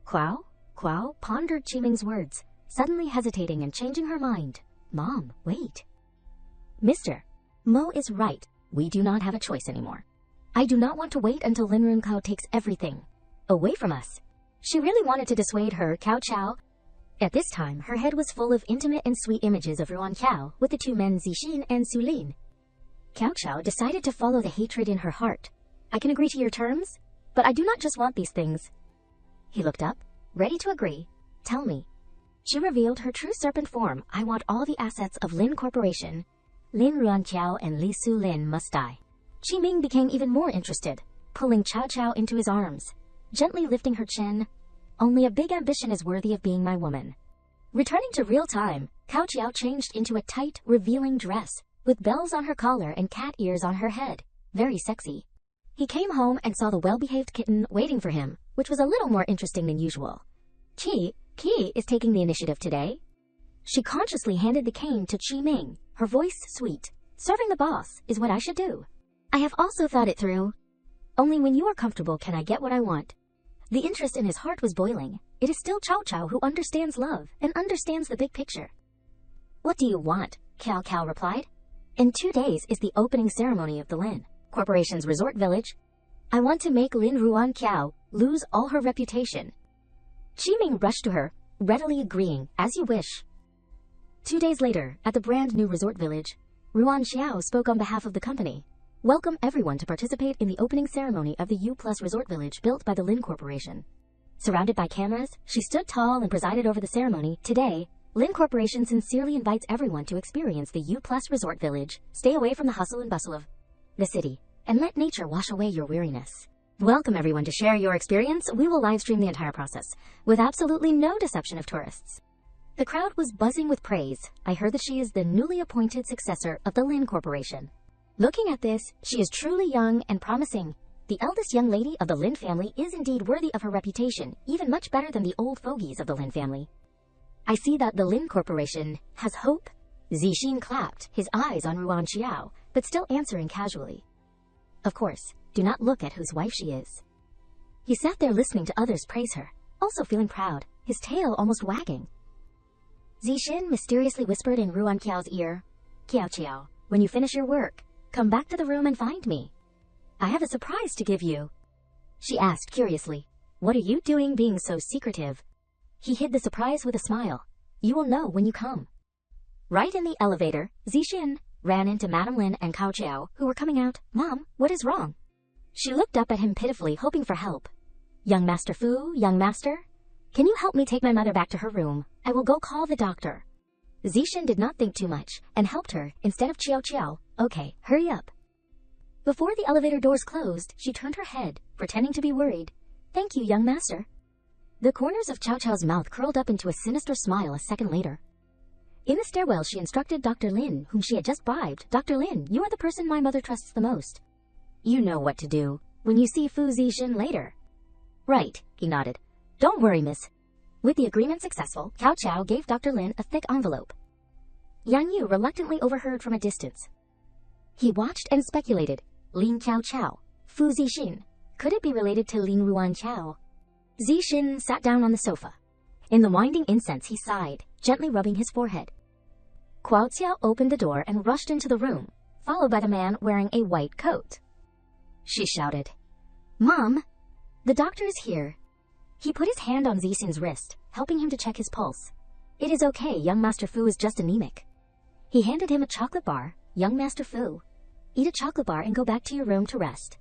Kuao pondered Qiming's words, suddenly hesitating and changing her mind. Mom, wait. Mister, Mo is right. We do not have a choice anymore. I do not want to wait until Lin Ruankao takes everything away from us. She really wanted to dissuade her, Cao Chao. At this time, her head was full of intimate and sweet images of Ruanqiao with the two men Zixin and Sulin. Cao Chao decided to follow the hatred in her heart. I can agree to your terms, but I do not just want these things. He looked up, ready to agree. Tell me. She revealed her true serpent form. I want all the assets of Lin Corporation. Lin Ruanqiao and Li Sulin must die. Qiming became even more interested, pulling Cao Chao into his arms, gently lifting her chin. Only a big ambition is worthy of being my woman. Returning to real time, Cao Chao changed into a tight, revealing dress, with bells on her collar and cat ears on her head. Very sexy. He came home and saw the well-behaved kitten waiting for him, which was a little more interesting than usual. Qi is taking the initiative today. She consciously handed the cane to Qiming, her voice sweet. Serving the boss is what I should do. I have also thought it through. Only when you are comfortable can I get what I want. The interest in his heart was boiling. It is still Cao Chao who understands love and understands the big picture. What do you want? Cao replied. In 2 days is the opening ceremony of the Lin Corporation's resort village. I want to make Lin Ruanqiao lose all her reputation. Qiming rushed to her, readily agreeing, as you wish. 2 days later, at the brand new resort village, Ruanqiao spoke on behalf of the company. Welcome everyone to participate in the opening ceremony of the U+ Resort Village built by the Lin Corporation. Surrounded by cameras, she stood tall and presided over the ceremony. Today, Lin Corporation sincerely invites everyone to experience the U+ Resort Village. Stay away from the hustle and bustle of the city, and let nature wash away your weariness. Welcome everyone to share your experience. We will live stream the entire process, with absolutely no deception of tourists. The crowd was buzzing with praise. I heard that she is the newly appointed successor of the Lin Corporation. Looking at this, she is truly young and promising. The eldest young lady of the Lin family is indeed worthy of her reputation, even much better than the old fogies of the Lin family. I see that the Lin Corporation has hope. Zixin clapped, his eyes on Ruanqiao, but still answering casually. Of course, do not look at whose wife she is. He sat there listening to others praise her, also feeling proud, his tail almost wagging. Zixin mysteriously whispered in Ruanqiao's ear, Cao, when you finish your work, come back to the room and find me. I have a surprise to give you. She asked curiously, what are you doing being so secretive? He hid the surprise with a smile. You will know when you come. Right in the elevator, Zixin ran into Madame Lin and Cao Chao, who were coming out. Mom, what is wrong? She looked up at him pitifully, hoping for help. Young Master Fu, young master, can you help me take my mother back to her room? I will go call the doctor. Zixin did not think too much and helped her instead of Chiao. Okay, hurry up. Before the elevator doors closed, she turned her head, pretending to be worried. Thank you, young master. The corners of Cao Cao's mouth curled up into a sinister smile a second later. In the stairwell, she instructed Dr. Lin, whom she had just bribed. Dr. Lin, you are the person my mother trusts the most. You know what to do when you see Fu Zixin later. Right, he nodded. Don't worry, miss. With the agreement successful, Cao Chao gave Dr. Lin a thick envelope. Yang Yu reluctantly overheard from a distance. He watched and speculated. Lin Cao Chao, Fu Zixin. Could it be related to Lin Ruanqiao? Zixin sat down on the sofa. In the winding incense, he sighed, gently rubbing his forehead. Kuao Xiao opened the door and rushed into the room, followed by the man wearing a white coat. She shouted, Mom, the doctor is here. He put his hand on Zixin's wrist, helping him to check his pulse. It is okay, young Master Fu is just anemic. He handed him a chocolate bar. Young Master Fu, eat a chocolate bar and go back to your room to rest.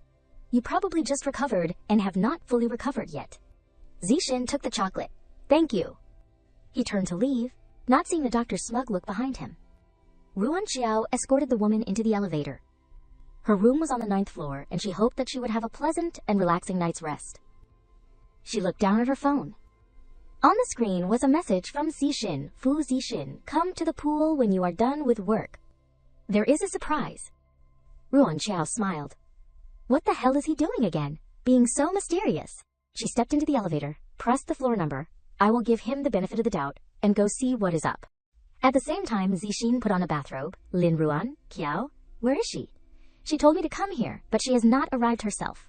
You probably just recovered and have not fully recovered yet. Zixin took the chocolate. Thank you. He turned to leave, not seeing the doctor's smug look behind him. Ruanqiao escorted the woman into the elevator. Her room was on the 9th floor, and she hoped that she would have a pleasant and relaxing night's rest. She looked down at her phone. On the screen was a message from Zixin. Fu Zixin, come to the pool when you are done with work. There is a surprise. Ruanqiao smiled. What the hell is he doing again? Being so mysterious. She stepped into the elevator, pressed the floor number. I will give him the benefit of the doubt and go see what is up. At the same time, Zixin put on a bathrobe. Lin Ruan, Qiao, Where is she? She told me to come here, but she has not arrived herself.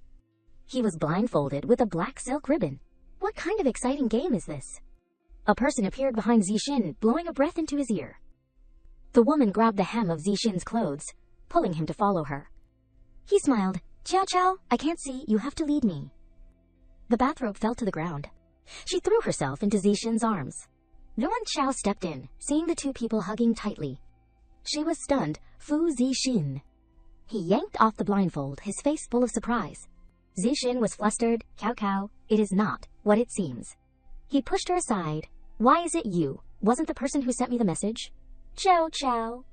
He was blindfolded with a black silk ribbon. What kind of exciting game is this? A person appeared behind Zixin, blowing a breath into his ear. The woman grabbed the hem of Zixin's clothes, pulling him to follow her. He smiled. Chow Chow, I can't see, you have to lead me. The bathrobe fell to the ground. She threw herself into Zixin's arms. Yuan Chao stepped in, seeing the two people hugging tightly. She was stunned. Fu Zixin. He yanked off the blindfold, his face full of surprise. Zixin was flustered. Cow Cow, it is not what it seems. He pushed her aside. Why is it you? Wasn't the person who sent me the message? Chow Chow.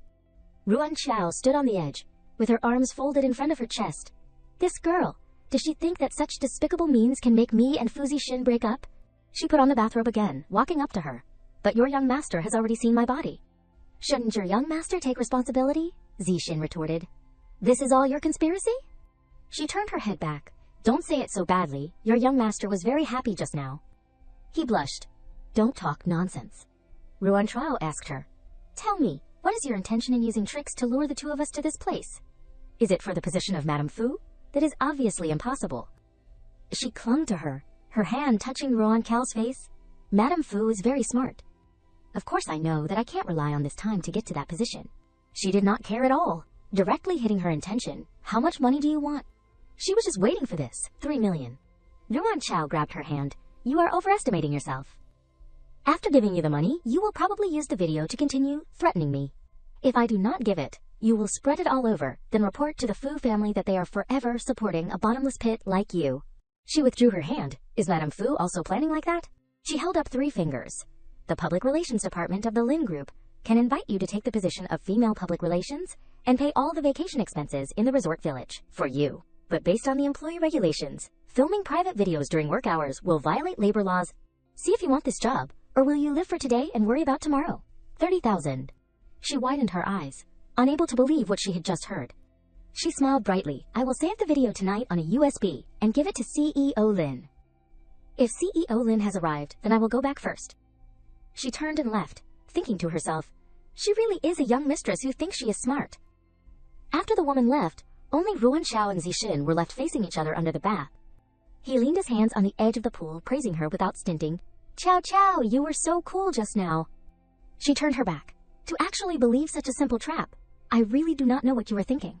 Ruan Chao stood on the edge, with her arms folded in front of her chest. This girl, does she think that such despicable means can make me and Fu Zixin break up? She put on the bathrobe again, walking up to her. But your young master has already seen my body. Shouldn't your young master take responsibility? Zixin retorted. This is all your conspiracy? She turned her head back. Don't say it so badly. Your young master was very happy just now. He blushed. Don't talk nonsense. Ruan Chao asked her. Tell me, what is your intention in using tricks to lure the two of us to this place? Is it for the position of Madame Fu? That is obviously impossible. She clung to her, her hand touching Ruan Chao's face. Madame Fu is very smart. Of course I know that I can't rely on this time to get to that position. She did not care at all, directly hitting her intention. How much money do you want? She was just waiting for this. 3 million. Ruan Chao grabbed her hand. You are overestimating yourself. After giving you the money, you will probably use the video to continue threatening me. If I do not give it, you will spread it all over, then report to the Fu family that they are forever supporting a bottomless pit like you. She withdrew her hand. Is Madame Fu also planning like that? She held up 3 fingers. The Public Relations Department of the Lin Group can invite you to take the position of female public relations and pay all the vacation expenses in the resort village for you. But based on the employee regulations, filming private videos during work hours will violate labor laws. See if you want this job, or will you live for today and worry about tomorrow? 30,000. She widened her eyes, unable to believe what she had just heard. She smiled brightly. I will save the video tonight on a USB and give it to CEO Lin. If CEO Lin has arrived, then I will go back first. She turned and left, thinking to herself, she really is a young mistress who thinks she is smart. After the woman left, only Ruan Chao and Zixin were left facing each other under the bath. He leaned his hands on the edge of the pool, praising her without stinting. Chow Chow, you were so cool just now. She turned her back. To actually believe such a simple trap, I really do not know what you were thinking.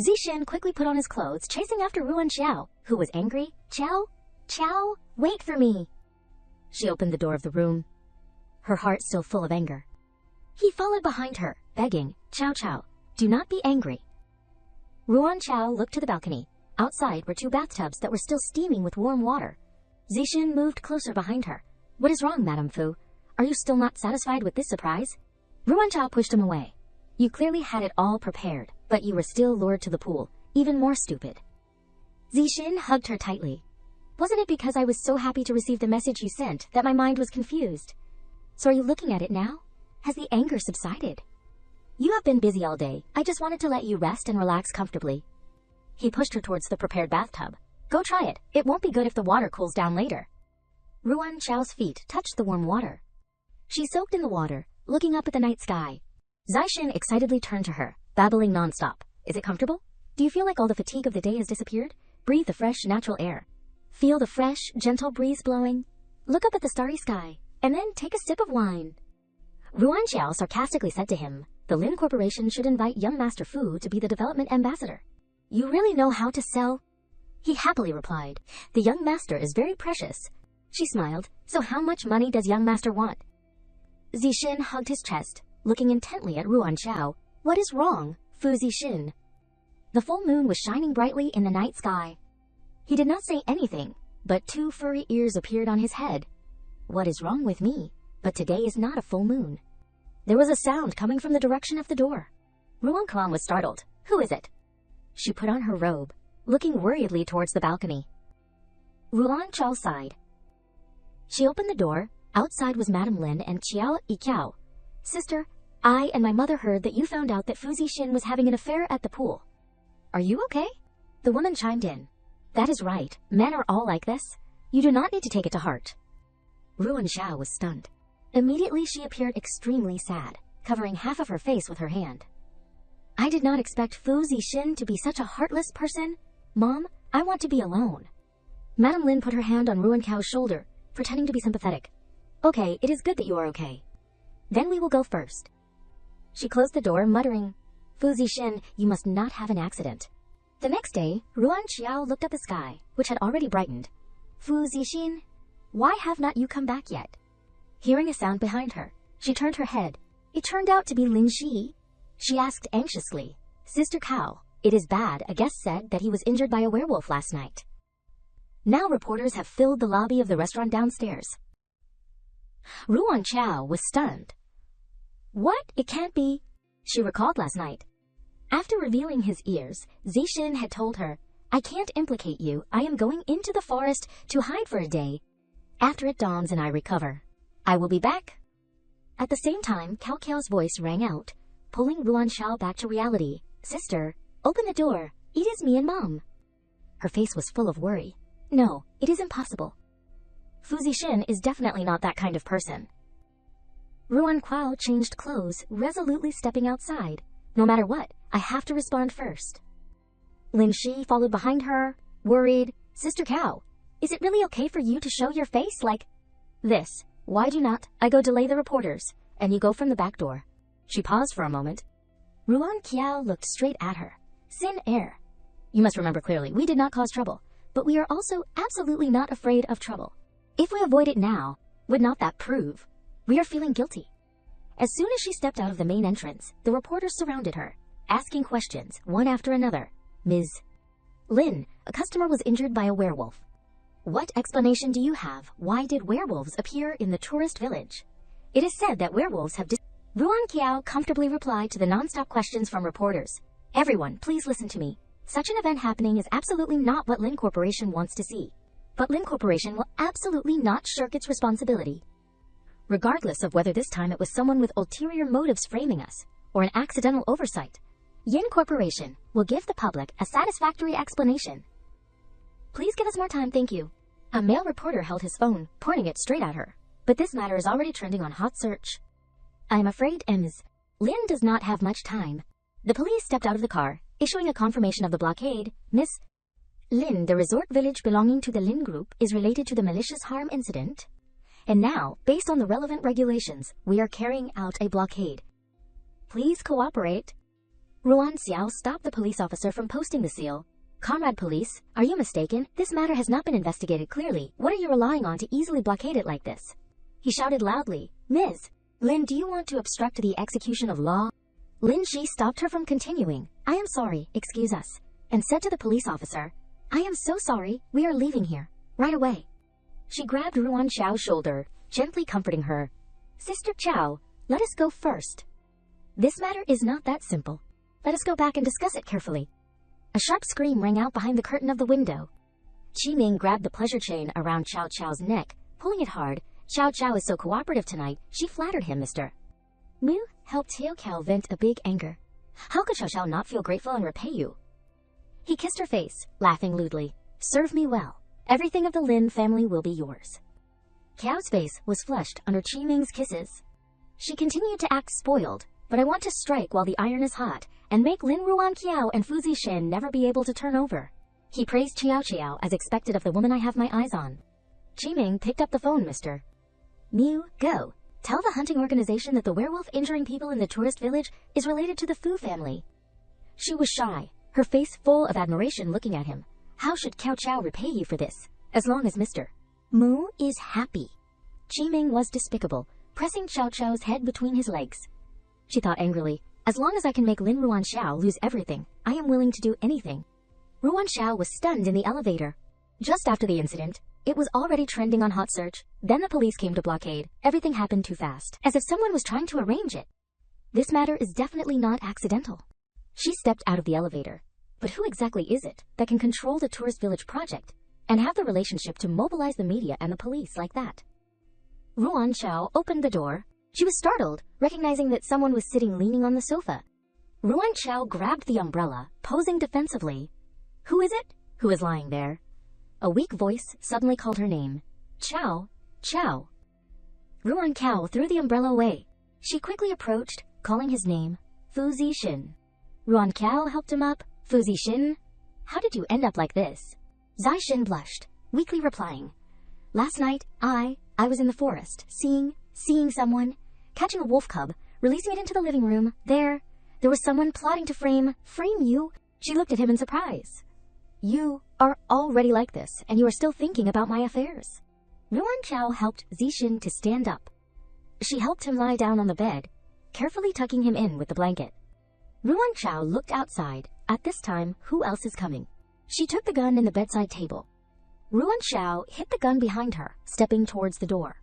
Zixin quickly put on his clothes, chasing after Ruan Chao, who was angry. Chow? Chow? Wait for me. She opened the door of the room, her heart still full of anger. He followed behind her, begging, Chow Chow, do not be angry. Ruan Chao looked to the balcony. Outside were 2 bathtubs that were still steaming with warm water. Zixin moved closer behind her. What is wrong, Madame Fu? Are you still not satisfied with this surprise? Ruan Chao pushed him away. You clearly had it all prepared, but you were still lured to the pool, even more stupid. Zixin hugged her tightly. Wasn't it because I was so happy to receive the message you sent that my mind was confused? So are you looking at it now? Has the anger subsided? You have been busy all day. I just wanted to let you rest and relax comfortably. He pushed her towards the prepared bathtub. Go try it. It won't be good if the water cools down later. Ruan Chao's feet touched the warm water. She soaked in the water, looking up at the night sky. Zixin excitedly turned to her, babbling nonstop. Is it comfortable? Do you feel like all the fatigue of the day has disappeared? Breathe the fresh, natural air. Feel the fresh, gentle breeze blowing. Look up at the starry sky, and then take a sip of wine. Ruan Chao sarcastically said to him, the Lin Corporation should invite young Master Fu to be the development ambassador. You really know how to sell? He happily replied, the young master is very precious. She smiled, so how much money does young master want? Zixin hugged his chest, looking intently at Ruan Chao. What is wrong, Fu Zixin? The full moon was shining brightly in the night sky. He did not say anything, but 2 furry ears appeared on his head. What is wrong with me? But today is not a full moon. There was a sound coming from the direction of the door. Ruan Kwan was startled. Who is it? She put on her robe, looking worriedly towards the balcony. Ruan Chao sighed. She opened the door. Outside was Madame Lin and Qiao Yiqiao. Sister, I and my mother heard that you found out that Fu Zixin was having an affair at the pool. Are you okay? The woman chimed in. That is right. Men are all like this. You do not need to take it to heart. Ruan Chao was stunned. Immediately she appeared extremely sad, covering half of her face with her hand. I did not expect Fu Zixin to be such a heartless person. Mom, I want to be alone. Madame Lin put her hand on Ruan Cao's shoulder, pretending to be sympathetic. Okay, it is good that you are okay. Then we will go first. She closed the door, muttering, Fu Zixin, you must not have an accident. The next day, Ruan Qiao looked at the sky, which had already brightened. Fu Zixin, why have not you come back yet? Hearing a sound behind her, she turned her head. It turned out to be Lin Shi. She asked anxiously, Sister Cao, it is bad. A guest said that he was injured by a werewolf last night. Now reporters have filled the lobby of the restaurant downstairs. Ruan Qiao was stunned. What? It can't be. She recalled last night. After revealing his ears, Zixin had told her, I can't implicate you. I am going into the forest to hide for a day. After it dawns and I recover, I will be back. At the same time, Cao Cao's voice rang out, pulling Ruan Qiao back to reality. Sister, open the door. It is me and Mom. Her face was full of worry. No, it is impossible. Fu Zixin is definitely not that kind of person. Ruan Qiao changed clothes, resolutely stepping outside. No matter what, I have to respond first. Lin Shi followed behind her, worried. Sister Cao, is it really okay for you to show your face like this? Why do not I go delay the reporters, and you go from the back door? She paused for a moment. Ruan Qiao looked straight at her. Sin air. You must remember clearly, we did not cause trouble, but we are also absolutely not afraid of trouble. If we avoid it now, would not that prove we are feeling guilty? As soon as she stepped out of the main entrance, the reporters surrounded her, asking questions, one after another. Ms. Lin, a customer was injured by a werewolf. What explanation do you have? Why did werewolves appear in the tourist village? It is said that werewolves have Ruan Qiao comfortably replied to the non-stop questions from reporters. Everyone, please listen to me. Such an event happening is absolutely not what Lin Corporation wants to see. But Lin Corporation will absolutely not shirk its responsibility. Regardless of whether this time it was someone with ulterior motives framing us, or an accidental oversight, Yin Corporation will give the public a satisfactory explanation. Please give us more time, thank you. A male reporter held his phone, pointing it straight at her. But this matter is already trending on Hot Search. I am afraid Ms. Lin does not have much time. The police stepped out of the car, issuing a confirmation of the blockade. Miss Lin, the resort village belonging to the Lin Group, is related to the malicious harm incident. And now, based on the relevant regulations, we are carrying out a blockade. Please cooperate. Ruan Xiao stopped the police officer from posting the seal. Comrade Police, are you mistaken? This matter has not been investigated clearly. What are you relying on to easily blockade it like this? He shouted loudly. Ms. Lin, do you want to obstruct the execution of law? Lin Shi stopped her from continuing. I am sorry, excuse us, and said to the police officer, I am so sorry, we are leaving here, right away. She grabbed Ruan Qiao's shoulder, gently comforting her. Sister Qiao, let us go first. This matter is not that simple. Let us go back and discuss it carefully. A sharp scream rang out behind the curtain of the window. Qi Ming grabbed the pleasure chain around Xiao Qiao's neck, pulling it hard. Xiao Qiao is so cooperative tonight, she flattered him, Mr. Mu helped Xiao Qiao vent a big anger. How could Xiao Qiao not feel grateful and repay you? He kissed her face, laughing lewdly. Serve me well. Everything of the Lin family will be yours. Qiao's face was flushed under Qi Ming's kisses. She continued to act spoiled, but I want to strike while the iron is hot, and make Lin Ruan Qiao and Fu Zixin never be able to turn over. He praised Qiao Qiao as expected of the woman I have my eyes on. Qi Ming picked up the phone, Mr. Mu, go. Tell the hunting organization that the werewolf injuring people in the tourist village is related to the Fu family. She was shy, her face full of admiration looking at him. How should Cao Qiao repay you for this, as long as Mr. Mu is happy? Qi Ming was despicable, pressing Xiao Qiao's head between his legs. She thought angrily, as long as I can make Lin Ruan Xiao lose everything, I am willing to do anything. Ruan Xiao was stunned in the elevator. Just after the incident, it was already trending on Hot Search. Then the police came to blockade. Everything happened too fast, as if someone was trying to arrange it. This matter is definitely not accidental. She stepped out of the elevator. But who exactly is it that can control the tourist village project and have the relationship to mobilize the media and the police like that? Ruan Xiao opened the door. She was startled, recognizing that someone was sitting leaning on the sofa. Ruan Xiao grabbed the umbrella, posing defensively. Who is it? Who is lying there? A weak voice suddenly called her name. Qiao, Qiao. Ruan Qiao threw the umbrella away. She quickly approached, calling his name, Fu Zixin. Ruan Qiao helped him up. Fu Zixin, how did you end up like this? Zai Xin blushed, weakly replying, last night, I was in the forest, seeing someone, catching a wolf cub, releasing it into the living room. There was someone plotting to frame you. She looked at him in surprise. You are already like this, and you are still thinking about my affairs. Ruan Qiao helped Zixin to stand up. She helped him lie down on the bed, carefully tucking him in with the blanket. Ruan Qiao looked outside. At this time, who else is coming? She took the gun in the bedside table. Ruan Qiao hid the gun behind her, stepping towards the door.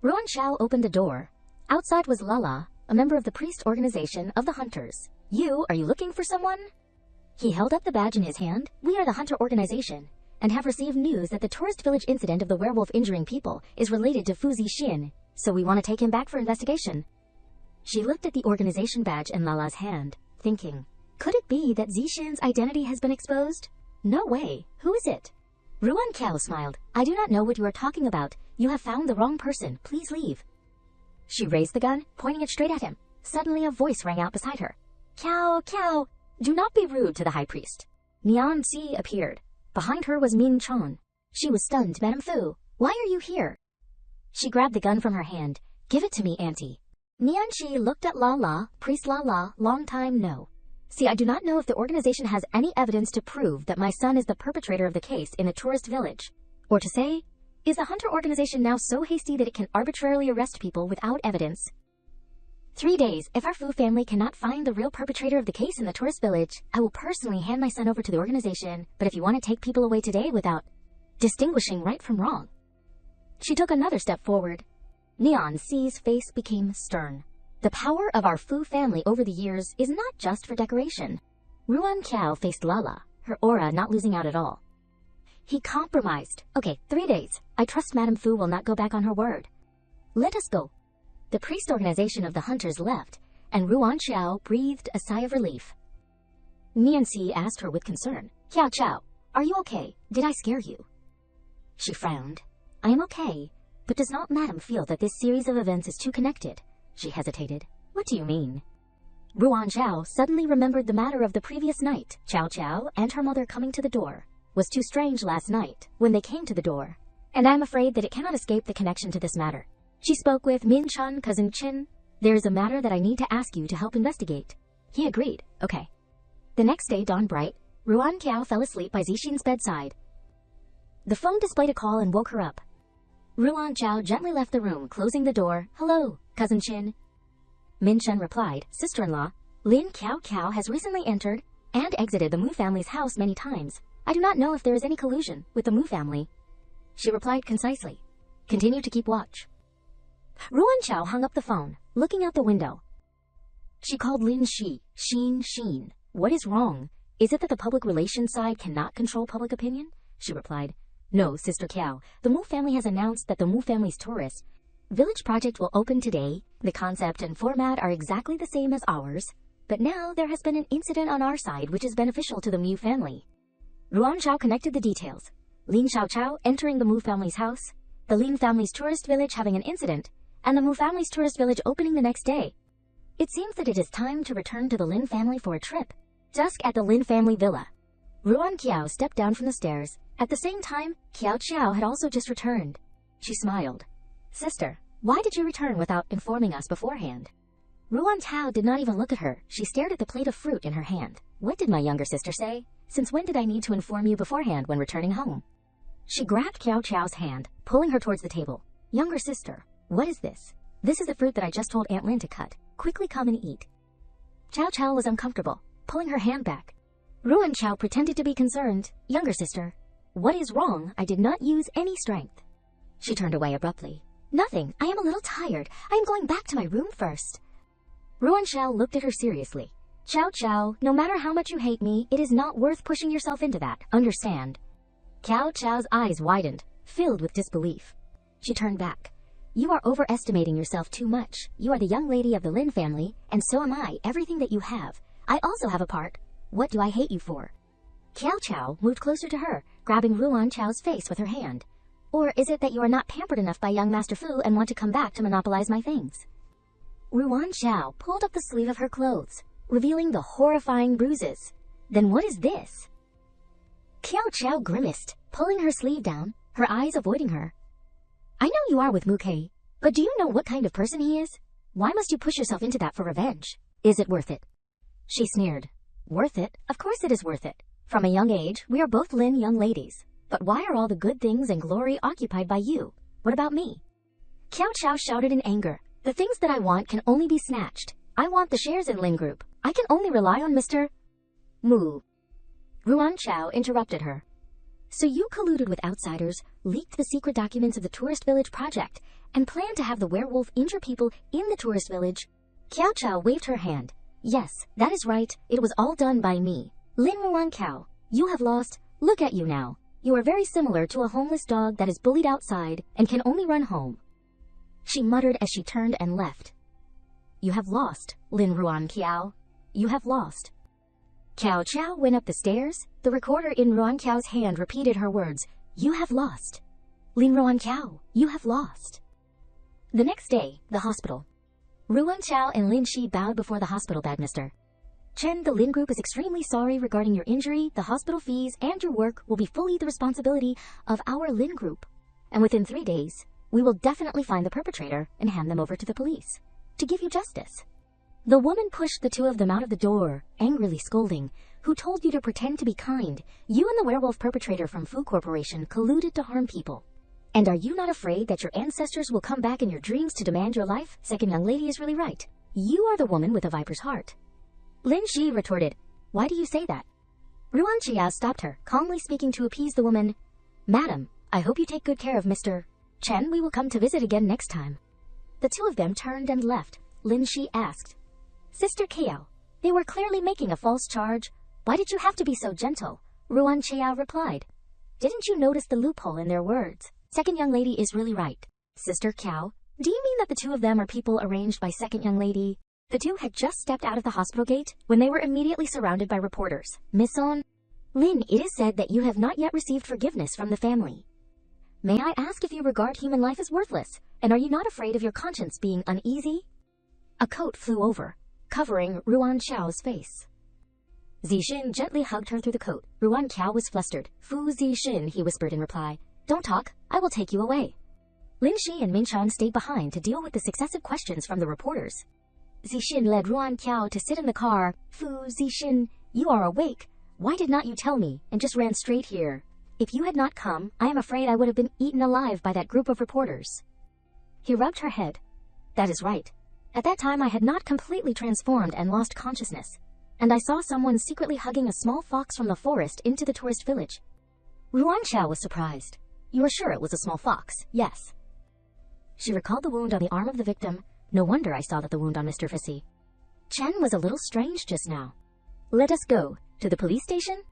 Ruan Qiao opened the door. Outside was Lala, a member of the priest organization of the hunters. Are you looking for someone? He held up the badge in his hand. We are the hunter organization, and have received news that the tourist village incident of the werewolf injuring people is related to Fu Zixin, so we want to take him back for investigation. She looked at the organization badge in Lala's hand, thinking, could it be that Zixin's identity has been exposed? No way. Who is it? Ruan Qiao smiled. I do not know what you are talking about. You have found the wrong person. Please leave. She raised the gun, pointing it straight at him. Suddenly a voice rang out beside her. Qiao, do not be rude to the high priest. Nian Si appeared. Behind her was Min Chon. She was stunned. Madame Fu, why are you here? She grabbed the gun from her hand. Give it to me, auntie. Nian Si looked at Lala. Priest Lala, long time no. See, I do not know if the organization has any evidence to prove that my son is the perpetrator of the case in the tourist village. Or to say, is the hunter organization now so hasty that it can arbitrarily arrest people without evidence? 3 days. If our Fu family cannot find the real perpetrator of the case in the tourist village, I will personally hand my son over to the organization. But if you want to take people away today without distinguishing right from wrong. She took another step forward. Nian Si's face became stern. The power of our Fu family over the years is not just for decoration. Ruan Qiao faced Lala, her aura not losing out at all. He compromised. Okay, 3 days. I trust Madame Fu will not go back on her word. Let us go. The priest organization of the hunters left, and Ruan Qiao breathed a sigh of relief. Nian Si asked her with concern, Qiao, are you okay? Did I scare you? She frowned. I am okay, but does not Madame feel that this series of events is too connected? She hesitated. What do you mean? Ruan Qiao suddenly remembered the matter of the previous night. Qiao and her mother coming to the door was too strange last night when they came to the door, and I am afraid that it cannot escape the connection to this matter. She spoke with Min Chun, cousin Chin. There is a matter that I need to ask you to help investigate. He agreed. Okay. The next day dawned bright. Ruan Qiao fell asleep by Zixin's bedside. The phone displayed a call and woke her up. Ruan Qiao gently left the room, closing the door. Hello, cousin Chin. Min Chen replied, sister-in-law, Lin Qiao has recently entered and exited the Mu family's house many times. I do not know if there is any collusion with the Mu family. She replied concisely. Continue to keep watch. Ruan Qiao hung up the phone, looking out the window. She called Lin Xin. What is wrong? Is it that the public relations side cannot control public opinion? She replied, no, Sister Qiao. The Mu family has announced that the Mu family's tourist village project will open today. The concept and format are exactly the same as ours, but now there has been an incident on our side which is beneficial to the Mu family. Ruan Qiao connected the details. Lin Xiao entering the Mu family's house, the Lin family's tourist village having an incident, and the Mu family's tourist village opening the next day. It seems that it is time to return to the Lin family for a trip. Dusk at the Lin family villa. Ruan Qiao stepped down from the stairs. At the same time, Qiao had also just returned. She smiled. Sister, why did you return without informing us beforehand? Ruan Qiao did not even look at her. She stared at the plate of fruit in her hand. What did my younger sister say? Since when did I need to inform you beforehand when returning home? She grabbed Qiao's hand, pulling her towards the table. Younger sister, what is this? This is the fruit that I just told Aunt Lin to cut. Quickly come and eat. Qiao was uncomfortable, pulling her hand back. Ruan Qiao pretended to be concerned. Younger sister, what is wrong? I did not use any strength. She turned away abruptly. Nothing. I am a little tired. I am going back to my room first. Ruan Qiao looked at her seriously. Qiao, no matter how much you hate me, it is not worth pushing yourself into that. Understand? Qiao's eyes widened, filled with disbelief. She turned back. You are overestimating yourself too much. You are the young lady of the Lin family, and so am I. Everything that you have. I also have a part. What do I hate you for? Qiao moved closer to her, grabbing Ruan Qiao's face with her hand. Or is it that you are not pampered enough by young Master Fu and want to come back to monopolize my things? Ruan Qiao pulled up the sleeve of her clothes. revealing the horrifying bruises. Then what is this? Qiao Chao grimaced, pulling her sleeve down, her eyes avoiding her. I know you are with Mukei, but do you know what kind of person he is? Why must you push yourself into that for revenge? Is it worth it? She sneered. Worth it? Of course it is worth it. From a young age, we are both Lin young ladies. But why are all the good things and glory occupied by you? What about me? Qiao Chao shouted in anger. The things that I want can only be snatched. I want the shares in Lin Group. I can only rely on Mr. Mu. Ruan Chao interrupted her. So you colluded with outsiders, leaked the secret documents of the tourist village project, and planned to have the werewolf injure people in the tourist village? Qiao Chao waved her hand. Yes, that is right. It was all done by me. Lin Ruan Cao, you have lost. Look at you now. You are very similar to a homeless dog that is bullied outside and can only run home. She muttered as she turned and left. You have lost, Lin Ruan Qiao. You have lost. Qiao Chao went up the stairs. The recorder in Ruan Qiao's hand repeated her words. You have lost. Lin Ruan Qiao, you have lost. The next day, the hospital. Ruan Chao and Lin Shi bowed before the hospital badminster. Chen, the Lin Group is extremely sorry regarding your injury. The hospital fees and your work will be fully the responsibility of our Lin Group. And within 3 days, we will definitely find the perpetrator and hand them over to the police to give you justice. The woman pushed the two of them out of the door, angrily scolding. Who told you to pretend to be kind? You and the werewolf perpetrator from Fu Corporation colluded to harm people. And are you not afraid that your ancestors will come back in your dreams to demand your life? Second young lady is really right. You are the woman with a viper's heart. Lin Shi retorted, why do you say that? Ruan Qiao stopped her, calmly speaking to appease the woman. Madam, I hope you take good care of Mr. Chen. We will come to visit again next time. The two of them turned and left. Lin Shi asked, Sister Qiao, they were clearly making a false charge. Why did you have to be so gentle? Ruan Qiao replied, didn't you notice the loophole in their words? Second young lady is really right. Sister Qiao, do you mean that the two of them are people arranged by second young lady? The two had just stepped out of the hospital gate when they were immediately surrounded by reporters. Miss On, Lin, it is said that you have not yet received forgiveness from the family. May I ask if you regard human life as worthless, and are you not afraid of your conscience being uneasy? A coat flew over, covering Ruan Qiao's face. Zixin gently hugged her through the coat. Ruan Qiao was flustered. Fu Zixin, he whispered in reply. Don't talk, I will take you away. Lin Shi and Minchan stayed behind to deal with the successive questions from the reporters. Zixin led Ruan Qiao to sit in the car. Fu Zixin, you are awake. Why did not you tell me and just ran straight here? If you had not come, I am afraid I would have been eaten alive by that group of reporters. He rubbed her head. That is right. At that time I had not completely transformed and lost consciousness, and I saw someone secretly hugging a small fox from the forest into the tourist village. Ruan Qiao was surprised. You are sure it was a small fox? Yes. She recalled the wound on the arm of the victim. No wonder I saw that the wound on Mr. Fissy. Chen was a little strange just now. Let us go. To the police station?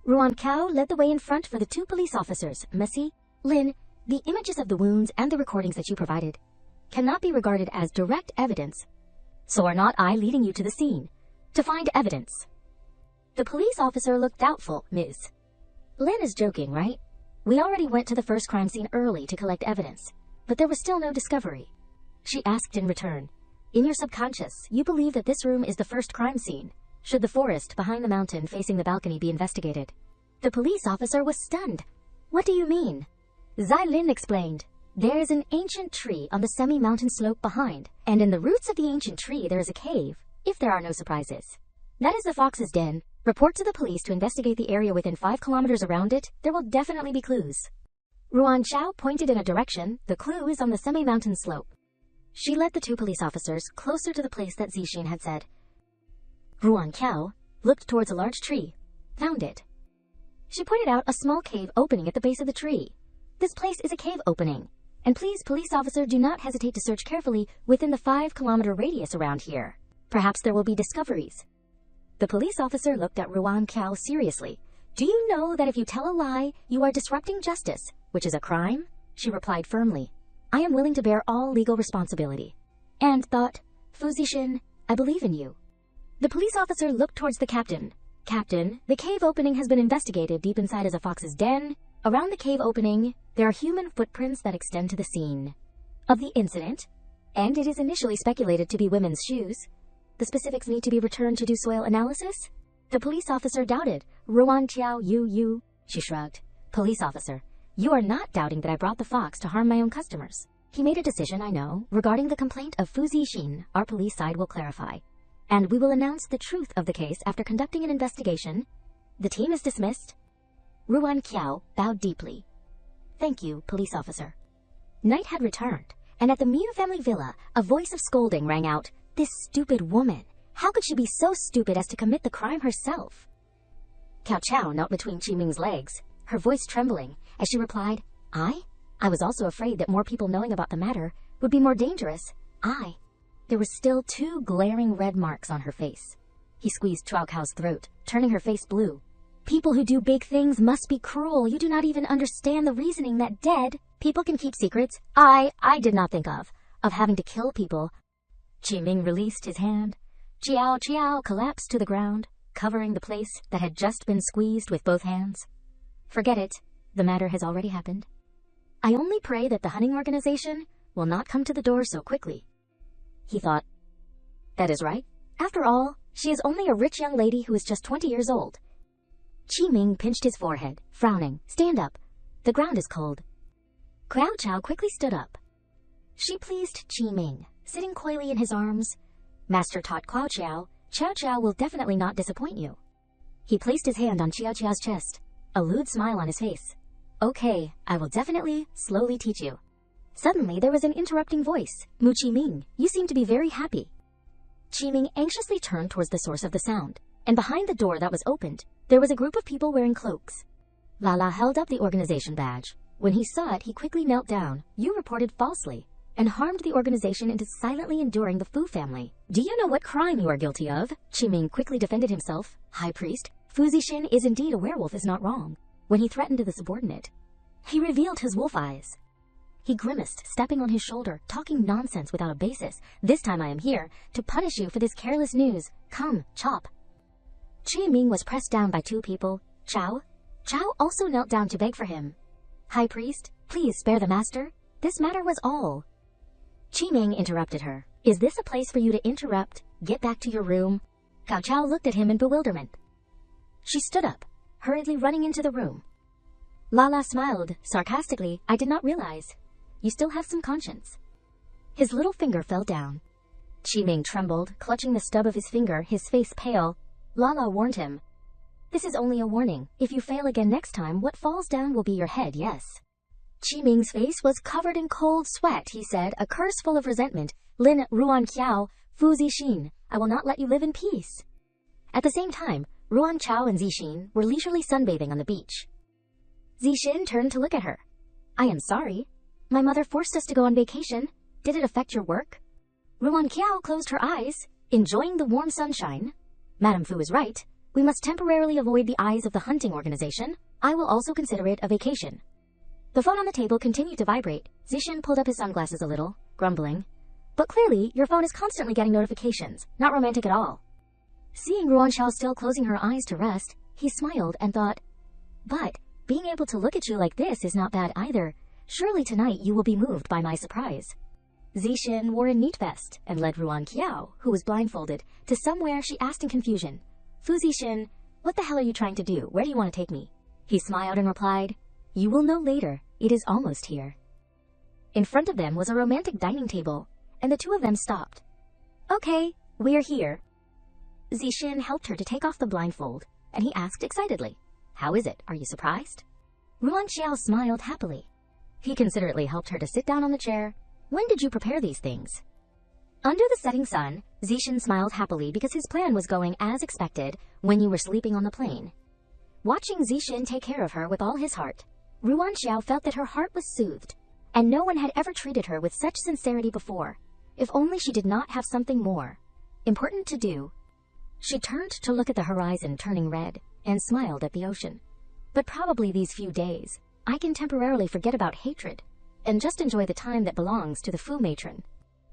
Ruan Qiao led the way in front for the two police officers. Messi, Lin, the images of the wounds and the recordings that you provided cannot be regarded as direct evidence. So are not I leading you to the scene to find evidence? The police officer looked doubtful. Ms. Lin is joking, right? We already went to the first crime scene early to collect evidence, but there was still no discovery. She asked in return, in your subconscious, you believe that this room is the first crime scene. Should the forest behind the mountain facing the balcony be investigated? The police officer was stunned. What do you mean? Zai Lin explained. There is an ancient tree on the semi-mountain slope behind, and in the roots of the ancient tree there is a cave, if there are no surprises. That is the fox's den. Report to the police to investigate the area within 5 kilometers around it. There will definitely be clues. Ruan Qiao pointed in a direction. The clue is on the semi-mountain slope. She led the two police officers closer to the place that Zixin had said. Ruan Qiao looked towards a large tree, found it. She pointed out a small cave opening at the base of the tree. This place is a cave opening. And please, police officer, do not hesitate to search carefully within the 5-kilometer radius around here. Perhaps there will be discoveries. The police officer looked at Ruan Qiao seriously. Do you know that if you tell a lie, you are disrupting justice, which is a crime? She replied firmly. I am willing to bear all legal responsibility. And thought, Fu Zixin, I believe in you. The police officer looked towards the captain. Captain, the cave opening has been investigated. Deep inside is a fox's den. Around the cave opening, there are human footprints that extend to the scene of the incident, and it is initially speculated to be women's shoes. The specifics need to be returned to do soil analysis? The police officer doubted. Ruan Qiao, you. She shrugged. Police officer, you are not doubting that I brought the fox to harm my own customers. He made a decision, I know. Regarding the complaint of Fu Zixin, our police side will clarify. And we will announce the truth of the case after conducting an investigation. The team is dismissed. Ruan Qiao bowed deeply. Thank you, police officer. Night had returned, and at the Miu family villa, a voice of scolding rang out. This stupid woman! How could she be so stupid as to commit the crime herself? Cao Chao knelt between Qi Ming's legs, her voice trembling, as she replied, I was also afraid that more people knowing about the matter would be more dangerous. There were still 2 glaring red marks on her face. He squeezed Chao Cao's throat, turning her face blue. People who do big things must be cruel. You do not even understand the reasoning that dead people can keep secrets. I did not think of having to kill people. Qi Ming released his hand. Chiao collapsed to the ground, covering the place that had just been squeezed with both hands. Forget it. The matter has already happened. I only pray that the hunting organization will not come to the door so quickly. He thought. That is right. After all, she is only a rich young lady who is just 20 years old. Qi Ming pinched his forehead, frowning. Stand up. The ground is cold. Cao Chao quickly stood up. She pleased Qi Ming, sitting coyly in his arms. Master taught Cao Chao will definitely not disappoint you. He placed his hand on Qiao Qiao's chest, a lewd smile on his face. Okay, I will definitely, slowly teach you. Suddenly there was an interrupting voice. Mu Qi Ming, you seem to be very happy. Qi Ming anxiously turned towards the source of the sound, and behind the door that was opened, there was a group of people wearing cloaks. Lala held up the organization badge. When he saw it, he quickly knelt down. You reported falsely, and harmed the organization into silently enduring the Fu family. Do you know what crime you are guilty of? Qi Ming quickly defended himself. High priest, Fu Zixin is indeed a werewolf is not wrong. When he threatened the subordinate, he revealed his wolf eyes. He grimaced, stepping on his shoulder, talking nonsense without a basis. This time I am here to punish you for this careless news. Come, chop. Qi Ming was pressed down by 2 people. Chao also knelt down to beg for him. High priest, please spare the master. This matter was all. Qi Ming interrupted her. Is this a place for you to interrupt? Get back to your room. Cao Chao looked at him in bewilderment. She stood up, hurriedly running into the room. Lala smiled sarcastically. I did not realize. You still have some conscience. His little finger fell down. Qi Ming trembled, clutching the stub of his finger, his face pale. Lala warned him. This is only a warning. If you fail again next time, what falls down will be your head, yes. Qi Ming's face was covered in cold sweat. He said, a curse full of resentment. Lin Ruan Qiao, Fu Zixin, I will not let you live in peace. At the same time, Ruan Qiao and Zixin were leisurely sunbathing on the beach. Zixin turned to look at her. I am sorry. My mother forced us to go on vacation. Did it affect your work? Ruan Qiao closed her eyes, enjoying the warm sunshine. Madame Fu is right. We must temporarily avoid the eyes of the hunting organization. I will also consider it a vacation. The phone on the table continued to vibrate. Zixin pulled up his sunglasses a little, grumbling. But clearly, your phone is constantly getting notifications. Not romantic at all. Seeing Ruan Qiao still closing her eyes to rest, he smiled and thought, but being able to look at you like this is not bad either. Surely tonight you will be moved by my surprise. Zixin wore a neat vest and led Ruan Qiao, who was blindfolded, to somewhere she asked in confusion. Fu Zixin, what the hell are you trying to do? Where do you want to take me? He smiled and replied, you will know later. It is almost here. In front of them was a romantic dining table, and the 2 of them stopped. Okay, we are here. Zixin helped her to take off the blindfold, and he asked excitedly, how is it? Are you surprised? Ruan Qiao smiled happily. He considerately helped her to sit down on the chair. When did you prepare these things? Under the setting sun, Zixin smiled happily because his plan was going as expected when you were sleeping on the plane. Watching Zixin take care of her with all his heart, Ruan Qiao felt that her heart was soothed, and no one had ever treated her with such sincerity before. If only she did not have something more important to do. She turned to look at the horizon turning red, and smiled at the ocean. But probably these few days, I can temporarily forget about hatred, and just enjoy the time that belongs to the Fu matron.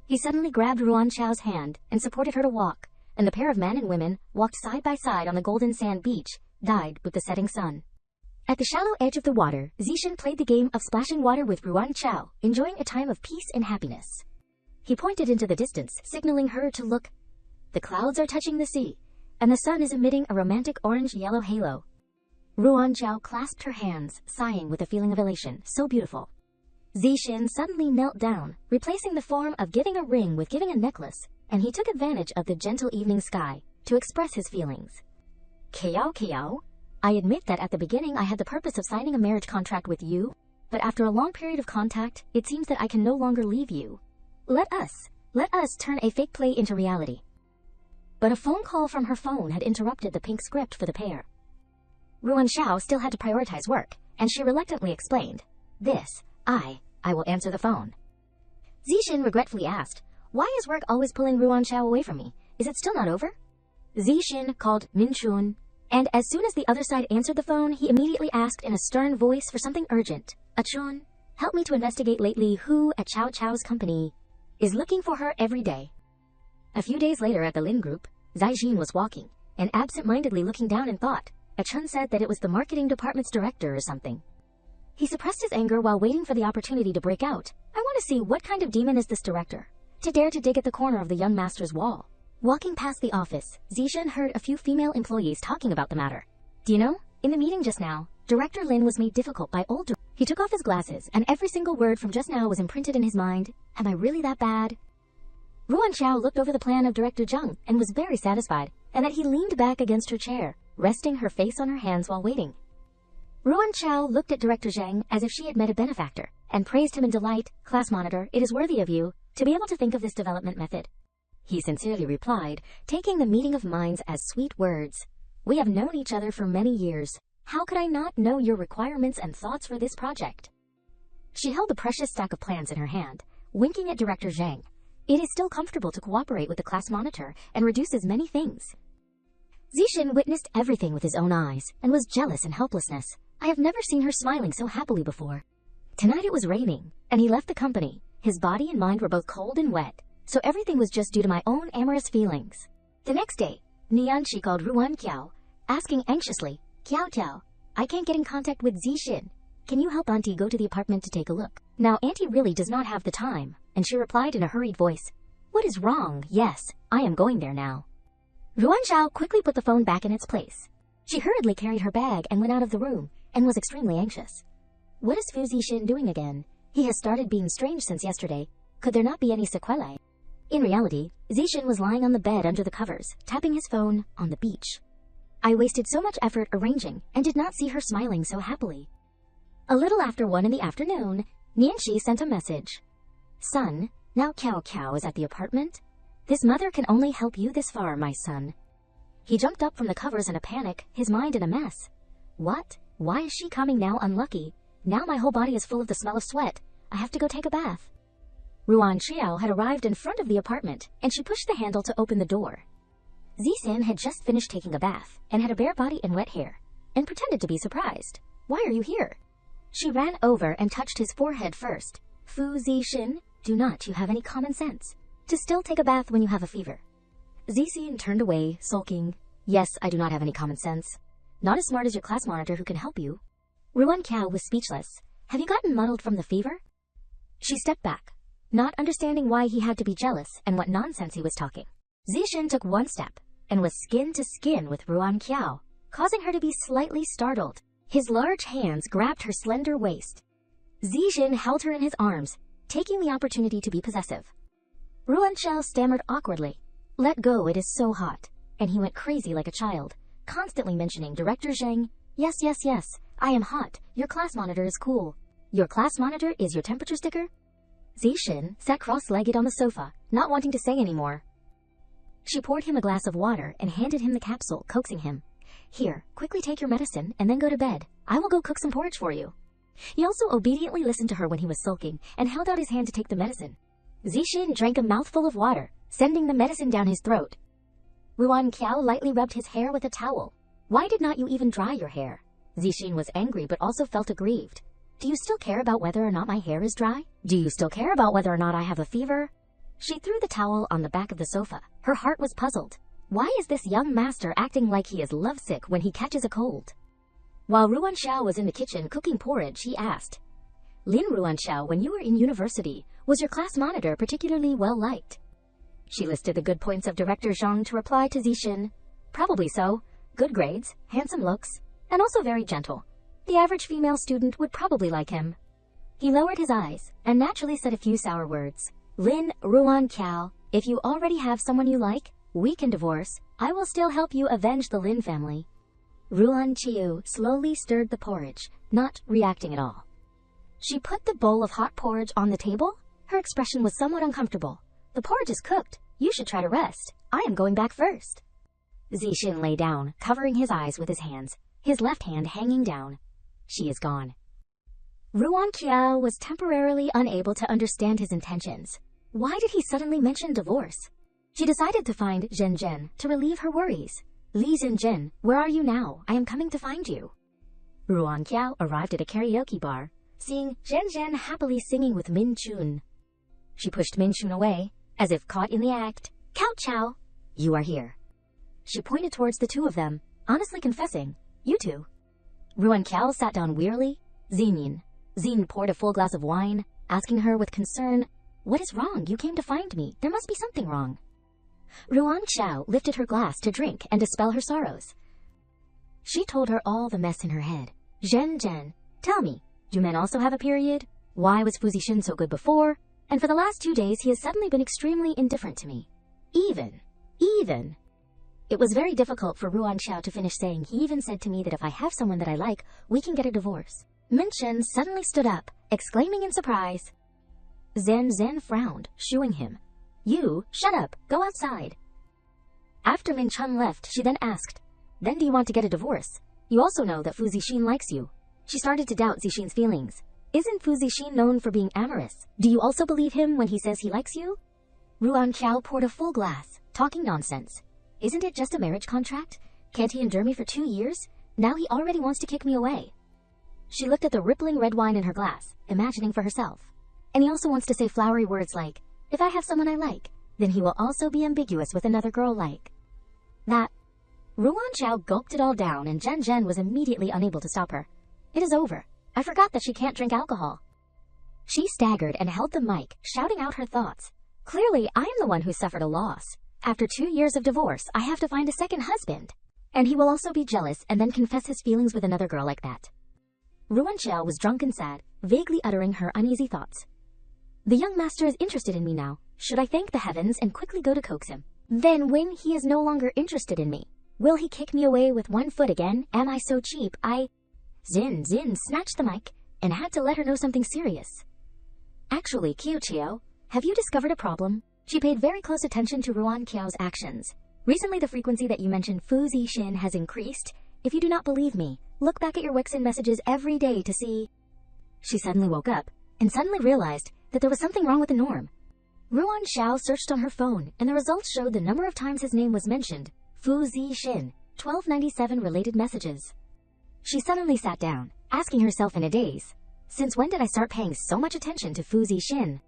He suddenly grabbed Ruan Qiao's hand and supported her to walk, and the pair of men and women walked side by side on the golden sand beach, dyed with the setting sun. At the shallow edge of the water, Zixin played the game of splashing water with Ruan Qiao, enjoying a time of peace and happiness. He pointed into the distance, signaling her to look. The clouds are touching the sea, and the sun is emitting a romantic orange-yellow halo. Ruan Xiao clasped her hands, sighing with a feeling of elation. So beautiful. Zixin suddenly knelt down, replacing the form of giving a ring with giving a necklace, and he took advantage of the gentle evening sky to express his feelings. Kiao, I admit that at the beginning I had the purpose of signing a marriage contract with you, but after a long period of contact, it seems that I can no longer leave you. Let us turn a fake play into reality. But a phone call from her phone had interrupted the pink script for the pair. Ruan Xiao still had to prioritize work, and she reluctantly explained, I will answer the phone. Zixin regretfully asked, why is work always pulling Ruan Xiao away from me? Is it still not over? Zixin called Minchun, and as soon as the other side answered the phone, he immediately asked in a stern voice for something urgent. Achun, help me to investigate lately who at Chow Chow's company is looking for her every day. A few days later at the Lin group, Zaijin was walking, and absent-mindedly looking down in thought. Achun said that it was the marketing department's director or something. He suppressed his anger while waiting for the opportunity to break out. I want to see what kind of demon is this director, to dare to dig at the corner of the young master's wall. Walking past the office, Zixin heard a few female employees talking about the matter. Do you know, in the meeting just now, Director Lin was made difficult by old He took off his glasses, and every single word from just now was imprinted in his mind. Am I really that bad? Ruan Xiao looked over the plan of Director Zheng and was very satisfied, and that he leaned back against her chair, resting her face on her hands while waiting. Ruan Xiao looked at Director Zheng as if she had met a benefactor, and praised him in delight. Class monitor, it is worthy of you to be able to think of this development method. He sincerely replied, taking the meeting of minds as sweet words. We have known each other for many years. How could I not know your requirements and thoughts for this project? She held the precious stack of plans in her hand, winking at Director Zheng. It is still comfortable to cooperate with the class monitor and reduces many things. Zixin witnessed everything with his own eyes and was jealous in helplessness. I have never seen her smiling so happily before. Tonight it was raining, and he left the company. His body and mind were both cold and wet, so everything was just due to my own amorous feelings. The next day, Nianqi called Ruan Qiao, asking anxiously, Qiao, I can't get in contact with Zixin. Can you help Auntie go to the apartment to take a look? Now Auntie really does not have the time, and she replied in a hurried voice, What is wrong? Yes, I am going there now. Ruan Xiao quickly put the phone back in its place. She hurriedly carried her bag and went out of the room, and was extremely anxious. What is Fu Zixin doing again? He has started being strange since yesterday. Could there not be any sequelae? In reality, Zixin was lying on the bed under the covers, tapping his phone on the beach. I wasted so much effort arranging, and did not see her smiling so happily. A little after 1 in the afternoon, Nianqi sent a message. Son, now Qiao is at the apartment. This mother can only help you this far, my son. He jumped up from the covers in a panic, his mind in a mess. What? Why is she coming now? Unlucky. Now my whole body is full of the smell of sweat. I have to go take a bath. Ruan Xiao had arrived in front of the apartment, and she pushed the handle to open the door. Zixin had just finished taking a bath, and had a bare body and wet hair, and pretended to be surprised. Why are you here? She ran over and touched his forehead first. Fu Zixin, do not you have any common sense? To still take a bath when you have a fever. Zixin turned away, sulking. Yes, I do not have any common sense. Not as smart as your class monitor who can help you. Ruan Qiao was speechless. Have you gotten muddled from the fever? She stepped back, not understanding why he had to be jealous and what nonsense he was talking. Zixin took one step and was skin to skin with Ruan Qiao, causing her to be slightly startled. His large hands grabbed her slender waist. Zixin held her in his arms, taking the opportunity to be possessive. Ruan Qiao stammered awkwardly. Let go, it is so hot. And he went crazy like a child, constantly mentioning Director Zheng. Yes, I am hot. Your class monitor is cool. Your class monitor is your temperature sticker? Zixin sat cross-legged on the sofa, not wanting to say any more. She poured him a glass of water and handed him the capsule, coaxing him. Here, quickly take your medicine and then go to bed. I will go cook some porridge for you. He also obediently listened to her when he was sulking and held out his hand to take the medicine. Zixin drank a mouthful of water, sending the medicine down his throat. Ruan Qiao lightly rubbed his hair with a towel. Why did not you even dry your hair? Zixin was angry but also felt aggrieved. Do you still care about whether or not my hair is dry? Do you still care about whether or not I have a fever? She threw the towel on the back of the sofa. Her heart was puzzled. Why is this young master acting like he is lovesick when he catches a cold? While Ruan Xiao was in the kitchen cooking porridge, he asked, Lin Ruan Xiao, when you were in university, was your class monitor particularly well liked? She listed the good points of Director Zhang to reply to Zixin. Probably so. Good grades, handsome looks, and also very gentle. The average female student would probably like him. He lowered his eyes and naturally said a few sour words. Lin Ruan Kiao, if you already have someone you like, we can divorce. I will still help you avenge the Lin family. Ruan Chiu slowly stirred the porridge, not reacting at all. She put the bowl of hot porridge on the table. Her expression was somewhat uncomfortable. The porridge is cooked. You should try to rest. I am going back first. Zixin lay down, covering his eyes with his hands, his left hand hanging down. She is gone. Ruan Kiao was temporarily unable to understand his intentions. Why did he suddenly mention divorce? She decided to find Zhen Zhen to relieve her worries. Li Zhenjin, where are you now? I am coming to find you. Ruan Kiao arrived at a karaoke bar, seeing Zhen Zhen happily singing with Min Chun. She pushed Min Chun away, as if caught in the act. Cao Chao, you are here. She pointed towards the two of them, honestly confessing, you two. Ruan Kiao sat down wearily. Zin poured a full glass of wine, asking her with concern, what is wrong? You came to find me. There must be something wrong. Ruan Xiao lifted her glass to drink and dispel her sorrows. She told her all the mess in her head. Zhen Zhen, tell me, do men also have a period? Why was Fu Zixin so good before? And for the last 2 days he has suddenly been extremely indifferent to me. Even. It was very difficult for Ruan Xiao to finish saying he even said to me that if I have someone that I like, we can get a divorce. Min Chen suddenly stood up, exclaiming in surprise. Zhen Zhen frowned, shooing him. You, shut up, go outside. After Min Chen left, she then asked, then do you want to get a divorce? You also know that Fu Zixin likes you. She started to doubt Zixin's feelings. Isn't Fu Zixin known for being amorous? Do you also believe him when he says he likes you? Ruan Kiao poured a full glass, talking nonsense. Isn't it just a marriage contract? Can't he endure me for 2 years? Now he already wants to kick me away. She looked at the rippling red wine in her glass, imagining for herself. And he also wants to say flowery words like, if I have someone I like, then he will also be ambiguous with another girl like that. Ruan Xiao gulped it all down and Zhen Zhen was immediately unable to stop her. It is over. I forgot that she can't drink alcohol. She staggered and held the mic, shouting out her thoughts. Clearly, I am the one who suffered a loss. After 2 years of divorce, I have to find a second husband. And he will also be jealous and then confess his feelings with another girl like that. Ruan Xiao was drunk and sad, vaguely uttering her uneasy thoughts. The young master is interested in me now. Should I thank the heavens and quickly go to coax him? Then when he is no longer interested in me, will he kick me away with 1 foot again? Am I so cheap? Zin snatched the mic and had to let her know something serious. Actually, Qiuqiu, have you discovered a problem? She paid very close attention to Ruan Qiao's actions. Recently the frequency that you mentioned Fu Zixin has increased. If you do not believe me, look back at your Weixin messages every day to see. She suddenly woke up and suddenly realized that there was something wrong with the norm. Ruan Xiao searched on her phone and the results showed the number of times his name was mentioned. Fu Zixin, 1297 related messages. She suddenly sat down, asking herself in a daze, since when did I start paying so much attention to Fu Zixin?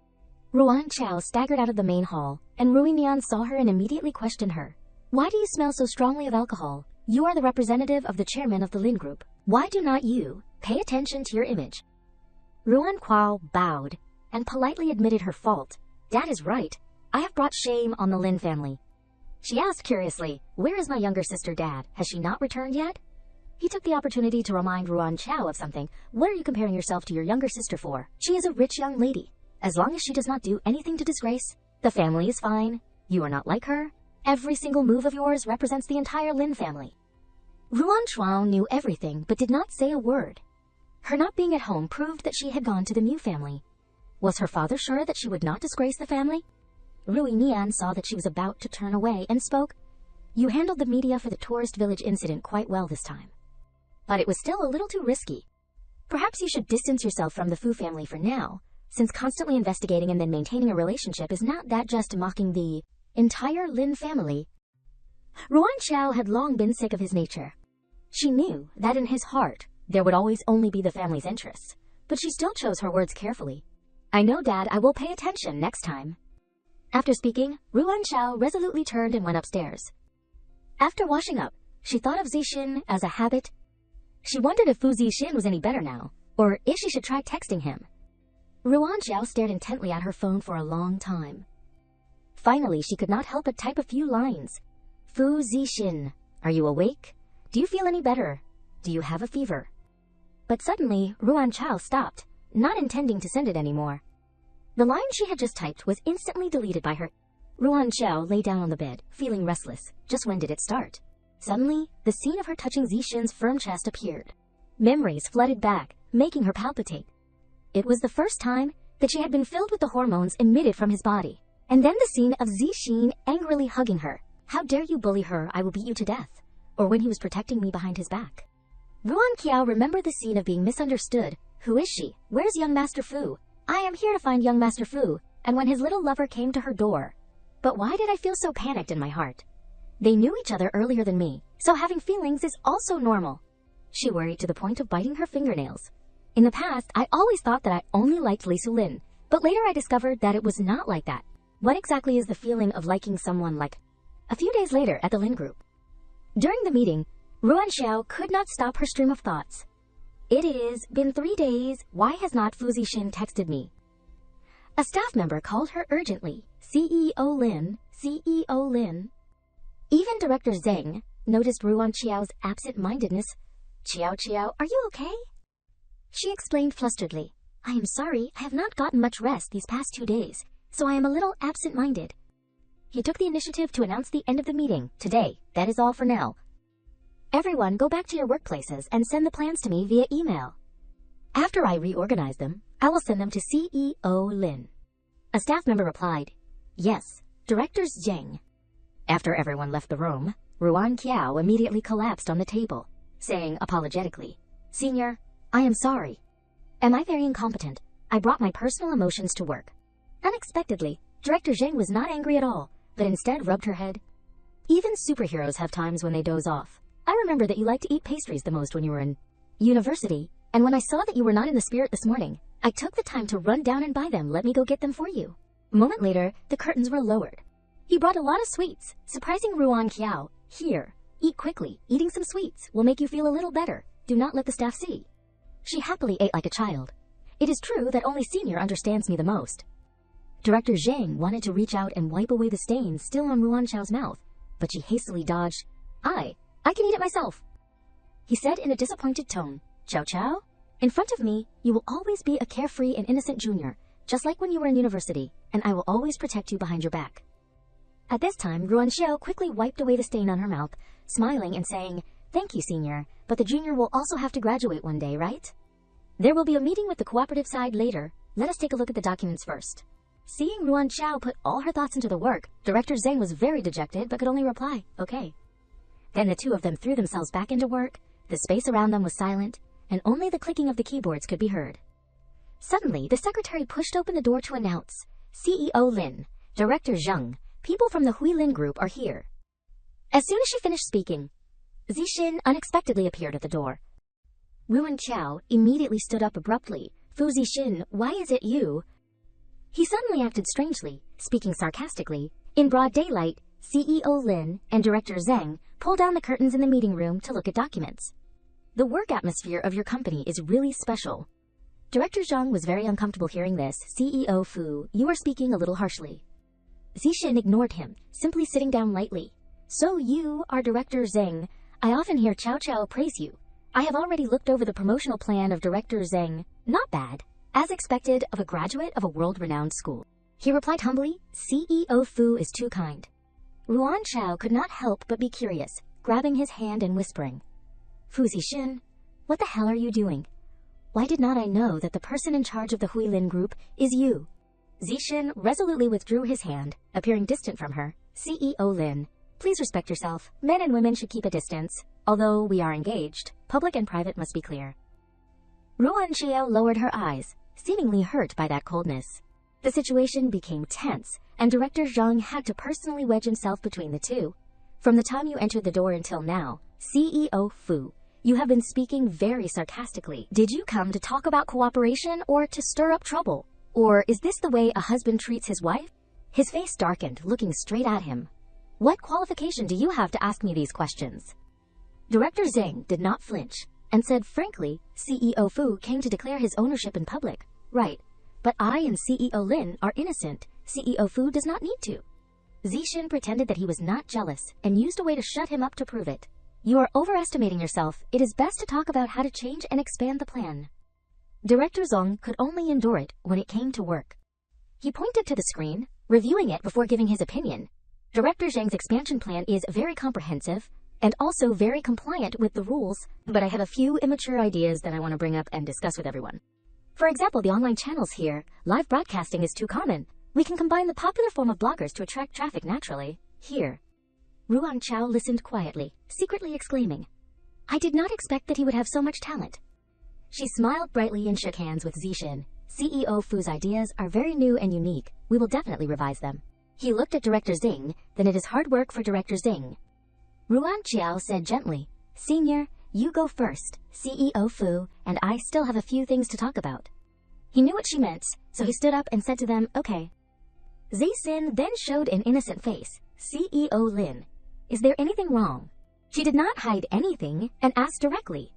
Ruan Xiao staggered out of the main hall, and Rui Mian saw her and immediately questioned her. Why do you smell so strongly of alcohol? You are the representative of the chairman of the Lin Group. Why do not you pay attention to your image? Ruan Kuao bowed and politely admitted her fault. Dad is right. I have brought shame on the Lin family. She asked curiously, where is my younger sister Dad? Has she not returned yet? He took the opportunity to remind Ruan Qiao of something. What are you comparing yourself to your younger sister for? She is a rich young lady. As long as she does not do anything to disgrace, the family is fine. You are not like her. Every single move of yours represents the entire Lin family. Ruan Chuan knew everything but did not say a word. Her not being at home proved that she had gone to the Mu family. Was her father sure that she would not disgrace the family? Rui Nian saw that she was about to turn away and spoke. You handled the media for the tourist village incident quite well this time. But it was still a little too risky. Perhaps you should distance yourself from the Fu family for now, since constantly investigating and then maintaining a relationship is not that just mocking the entire Lin family. Ruan Xiao had long been sick of his nature. She knew that in his heart there would always only be the family's interests, but she still chose her words carefully. I know, Dad, I will pay attention next time. After speaking, Ruan Xiao resolutely turned and went upstairs. After washing up, she thought of Zixin as a habit. She wondered if Fu Zixin was any better now, or if she should try texting him. Ruan Xiao stared intently at her phone for a long time. Finally, she could not help but type a few lines. Fu Zixin, are you awake? Do you feel any better? Do you have a fever? But suddenly, Ruan Chao stopped, not intending to send it anymore. The line she had just typed was instantly deleted by her. Ruan Chao lay down on the bed, feeling restless. Just when did it start? Suddenly, the scene of her touching Zixin's firm chest appeared. Memories flooded back, making her palpitate. It was the first time that she had been filled with the hormones emitted from his body. And then the scene of Zixin angrily hugging her. How dare you bully her, I will beat you to death. Or when he was protecting me behind his back. Ruan Qiao remembered the scene of being misunderstood. Who is she? Where's young Master Fu? I am here to find young Master Fu. And when his little lover came to her door. But why did I feel so panicked in my heart? They knew each other earlier than me, so having feelings is also normal. She worried to the point of biting her fingernails. In the past, I always thought that I only liked Li Sulin, but later I discovered that it was not like that. What exactly is the feeling of liking someone like? A few days later at the Lin group. During the meeting, Ruan Xiao could not stop her stream of thoughts. It is been 3 days, why has not Fu Zixin texted me? A staff member called her urgently. CEO Lin, CEO Lin. Even Director Zheng noticed Ruan Qiao's absent-mindedness. Qiao, are you okay? She explained flusteredly. I am sorry, I have not gotten much rest these past 2 days, so I am a little absent-minded. He took the initiative to announce the end of the meeting. Today, that is all for now. Everyone go back to your workplaces and send the plans to me via email. After I reorganize them, I will send them to CEO Lin. A staff member replied, Yes, Directors Zheng. After everyone left the room, Ruan Qiao immediately collapsed on the table, saying apologetically, Senior, I am sorry. Am I very incompetent? I brought my personal emotions to work. Unexpectedly, Director Zheng was not angry at all, but instead rubbed her head. Even superheroes have times when they doze off. I remember that you liked to eat pastries the most when you were in university, and when I saw that you were not in the spirit this morning, I took the time to run down and buy them. Let me go get them for you. A moment later, the curtains were lowered. He brought a lot of sweets, surprising Ruan Qiao. Here, eat quickly. Eating some sweets will make you feel a little better. Do not let the staff see. She happily ate like a child. It is true that only Senior understands me the most. Director Zheng wanted to reach out and wipe away the stains still on Ruan Qiao's mouth, but she hastily dodged. I can eat it myself. He said in a disappointed tone, Qiao, in front of me, you will always be a carefree and innocent junior, just like when you were in university, and I will always protect you behind your back. At this time, Ruan Xiao quickly wiped away the stain on her mouth, smiling and saying, Thank you, Senior, but the junior will also have to graduate one day, right? There will be a meeting with the cooperative side later. Let us take a look at the documents first. Seeing Ruan Xiao put all her thoughts into the work, Director Zheng was very dejected but could only reply, okay. Then the two of them threw themselves back into work. The space around them was silent, and only the clicking of the keyboards could be heard. Suddenly, the secretary pushed open the door to announce, CEO Lin, Director Zheng, people from the Huilin group are here. As soon as she finished speaking, Zixin unexpectedly appeared at the door. Ruan Qiao immediately stood up abruptly. Fu Zixin, why is it you? He suddenly acted strangely, speaking sarcastically. In broad daylight, CEO Lin and Director Zheng pulled down the curtains in the meeting room to look at documents. The work atmosphere of your company is really special. Director Zhang was very uncomfortable hearing this. CEO Fu, you are speaking a little harshly. Zixin ignored him, simply sitting down lightly. So you are Director Zheng. I often hear Qiao praise you. I have already looked over the promotional plan of Director Zheng. Not bad. As expected of a graduate of a world-renowned school. He replied humbly, CEO Fu is too kind. Ruan Qiao could not help but be curious, grabbing his hand and whispering, Fu Zixin, what the hell are you doing? Why did not I know that the person in charge of the Huilin group is you? Zixin resolutely withdrew his hand, appearing distant from her. CEO Lin, please respect yourself. Men and women should keep a distance. Although we are engaged, public and private must be clear. Ruan Qiao lowered her eyes, seemingly hurt by that coldness. The situation became tense, and Director Zhang had to personally wedge himself between the two. From the time you entered the door until now, CEO Fu, you have been speaking very sarcastically. Did you come to talk about cooperation or to stir up trouble? Or is this the way a husband treats his wife? His face darkened, looking straight at him. What qualification do you have to ask me these questions? Director Zheng did not flinch, and said frankly, CEO Fu came to declare his ownership in public. Right, but I and CEO Lin are innocent. CEO Fu does not need to. Zixin pretended that he was not jealous and used a way to shut him up to prove it. You are overestimating yourself. It is best to talk about how to change and expand the plan. Director Zong could only endure it when it came to work. He pointed to the screen, reviewing it before giving his opinion. Director Zhang's expansion plan is very comprehensive and also very compliant with the rules, but I have a few immature ideas that I want to bring up and discuss with everyone. For example, the online channels here, live broadcasting is too common. We can combine the popular form of bloggers to attract traffic naturally. Here. Ruan Chao listened quietly, secretly exclaiming, I did not expect that he would have so much talent. She smiled brightly and shook hands with Zixin. CEO Fu's ideas are very new and unique. We will definitely revise them. He looked at Director Xing, then it is hard work for Director Xing. Ruan Chao said gently, Senior, you go first. CEO Fu and I still have a few things to talk about. He knew what she meant, so he stood up and said to them, okay. Zixin then showed an innocent face. CEO Lin, is there anything wrong? She did not hide anything and asked directly.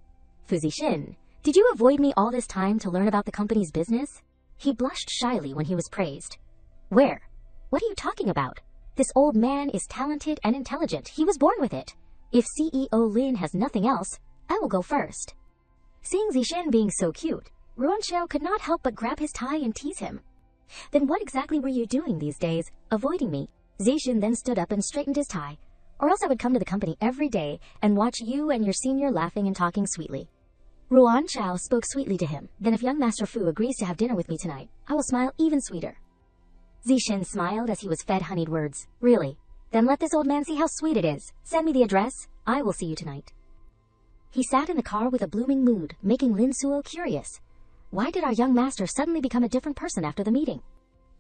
Fu Zixin, did you avoid me all this time to learn about the company's business? He blushed shyly when he was praised. Where? What are you talking about? This old man is talented and intelligent. He was born with it. If CEO Lin has nothing else, I will go first. Seeing Zixin being so cute, Ruan Chao could not help but grab his tie and tease him. Then what exactly were you doing these days, avoiding me? Zixin then stood up and straightened his tie. Or else I would come to the company every day and watch you and your senior laughing and talking sweetly. Ruan Chao spoke sweetly to him. Then if young Master Fu agrees to have dinner with me tonight, I will smile even sweeter. Zixin smiled as he was fed honeyed words. Really? Then let this old man see how sweet it is. Send me the address. I will see you tonight. He sat in the car with a blooming mood, making Lin Suo curious. Why did our young master suddenly become a different person after the meeting?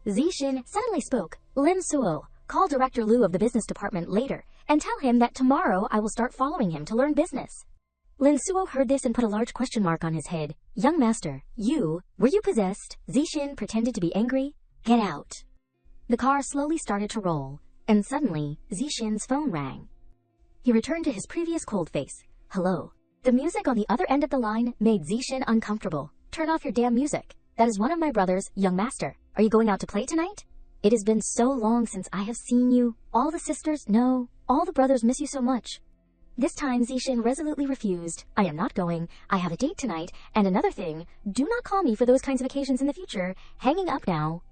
Zixin suddenly spoke. Lin Suo, call Director Liu of the business department later and tell him that tomorrow I will start following him to learn business. Lin Suo heard this and put a large question mark on his head. Young master, were you possessed? Zixin pretended to be angry. Get out. The car slowly started to roll, and suddenly, Zixin's phone rang. He returned to his previous cold face. Hello. The music on the other end of the line made Zixin uncomfortable. Turn off your damn music. That is one of my brothers, young master. Are you going out to play tonight? It has been so long since I have seen you. All the sisters, no. All the brothers miss you so much. This time, Zixin resolutely refused. I am not going. I have a date tonight. And another thing, do not call me for those kinds of occasions in the future. Hanging up now.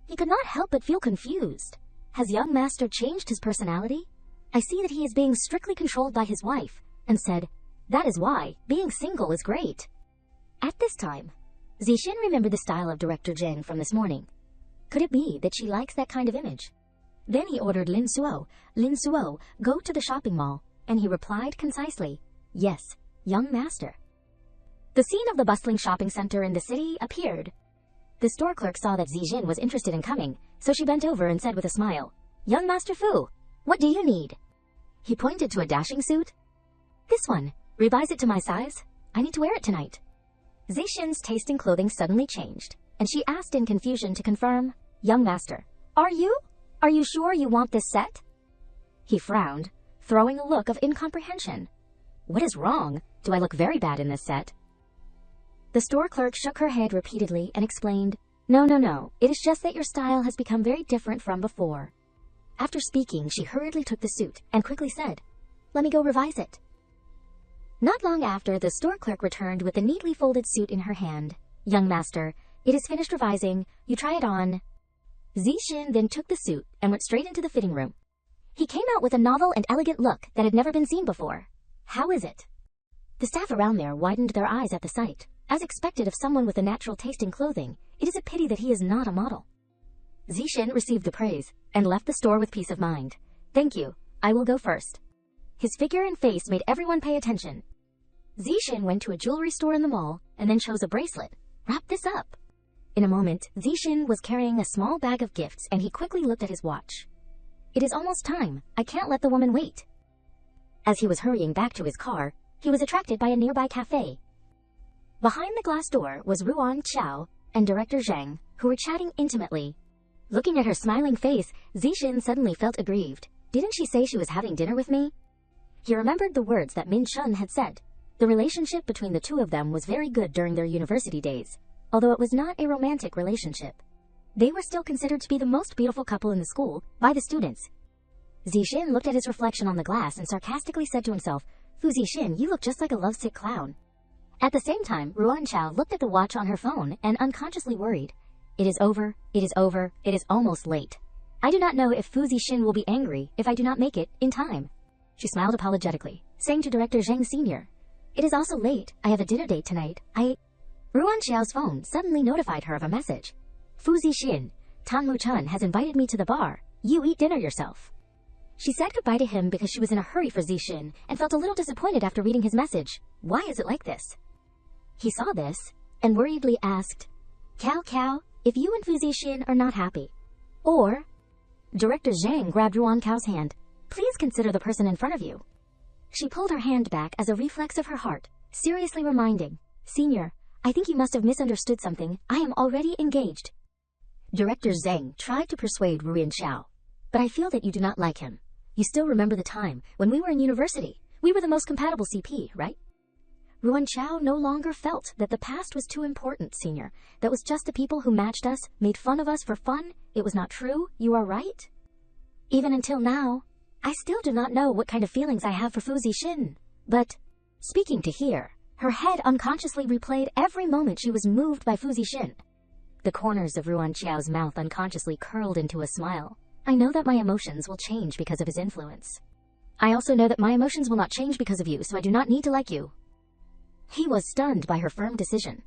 He could not help but feel confused. Has young master changed his personality? I see that he is being strictly controlled by his wife, and said, that is why being single is great. At this time, Zixin remembered the style of Director Zheng from this morning. Could it be that she likes that kind of image? Then he ordered Lin Suo, go to the shopping mall, and he replied concisely, yes, young master. The scene of the bustling shopping center in the city appeared. The store clerk saw that Zixin was interested in coming, so she bent over and said with a smile, Young Master Fu, what do you need? He pointed to a dashing suit. This one. Revise it to my size. I need to wear it tonight. Zixin's taste in clothing suddenly changed, and she asked in confusion to confirm, Young Master, are you sure you want this set? He frowned, throwing a look of incomprehension. What is wrong? Do I look very bad in this set? The store clerk shook her head repeatedly and explained, No. It is just that your style has become very different from before. After speaking, she hurriedly took the suit and quickly said, Let me go revise it. Not long after, the store clerk returned with the neatly folded suit in her hand. Young master, it is finished revising. You try it on. Zixin then took the suit and went straight into the fitting room. He came out with a novel and elegant look that had never been seen before. How is it? The staff around there widened their eyes at the sight. As expected of someone with a natural taste in clothing, it is a pity that he is not a model. Zixin received the praise and left the store with peace of mind. Thank you. I will go first. His figure and face made everyone pay attention. Zixin went to a jewelry store in the mall and then chose a bracelet. Wrap this up. In a moment, Zixin was carrying a small bag of gifts and he quickly looked at his watch. It is almost time. I can't let the woman wait. As he was hurrying back to his car, he was attracted by a nearby cafe. Behind the glass door was Ruan Chao and Director Zheng, who were chatting intimately. Looking at her smiling face, Zixin suddenly felt aggrieved. Didn't she say she was having dinner with me? He remembered the words that Min Chun had said. The relationship between the two of them was very good during their university days, although it was not a romantic relationship. They were still considered to be the most beautiful couple in the school by the students. Zixin looked at his reflection on the glass and sarcastically said to himself, "Fu Zixin, you look just like a lovesick clown." At the same time, Ruan Chao looked at the watch on her phone and unconsciously worried. It is over, it is over, it is almost late. I do not know if Fu Zixin will be angry if I do not make it in time. She smiled apologetically, saying to Director Zhang Sr., "It is also late. I have a dinner date tonight. Ruan Xiao's phone suddenly notified her of a message. "Fu Zixin, Tang Mu-chun has invited me to the bar. You eat dinner yourself." She said goodbye to him because she was in a hurry for Zixin and felt a little disappointed after reading his message. Why is it like this? He saw this and worriedly asked, Cao, if you and Fu Zixin are not happy, or... Director Zhang grabbed Ruan Cao's hand. "Please consider the person in front of you." She pulled her hand back as a reflex of her heart, seriously reminding, "Senior, I think you must have misunderstood something. I am already engaged." Director Zhang tried to persuade Ruan Chao, "But I feel that you do not like him. You still remember the time when we were in university. We were the most compatible CP, right?" Ruan Chao no longer felt that the past was too important, Senior. That was just the people who matched us, made fun of us for fun. It was not true. You are right. Even until now, I still do not know what kind of feelings I have for Fu Zixin. But, speaking to here, her head unconsciously replayed every moment she was moved by Fu Zixin. The corners of Ruan Qiao's mouth unconsciously curled into a smile. I know that my emotions will change because of his influence. I also know that my emotions will not change because of you, so I do not need to like you. He was stunned by her firm decision.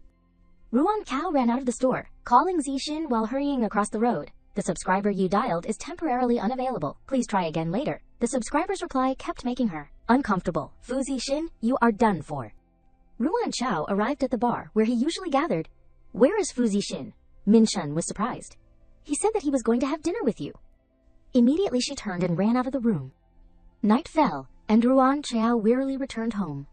Ruan Cao ran out of the store, calling Zixin while hurrying across the road. "The subscriber you dialed is temporarily unavailable. Please try again later." The subscriber's reply kept making her uncomfortable. "Fu Zixin, you are done for." Ruan Chao arrived at the bar where he usually gathered. "Where is Fu Zixin?" Min Shun was surprised. "He said that he was going to have dinner with you." Immediately she turned and ran out of the room. Night fell, and Ruan Chao wearily returned home.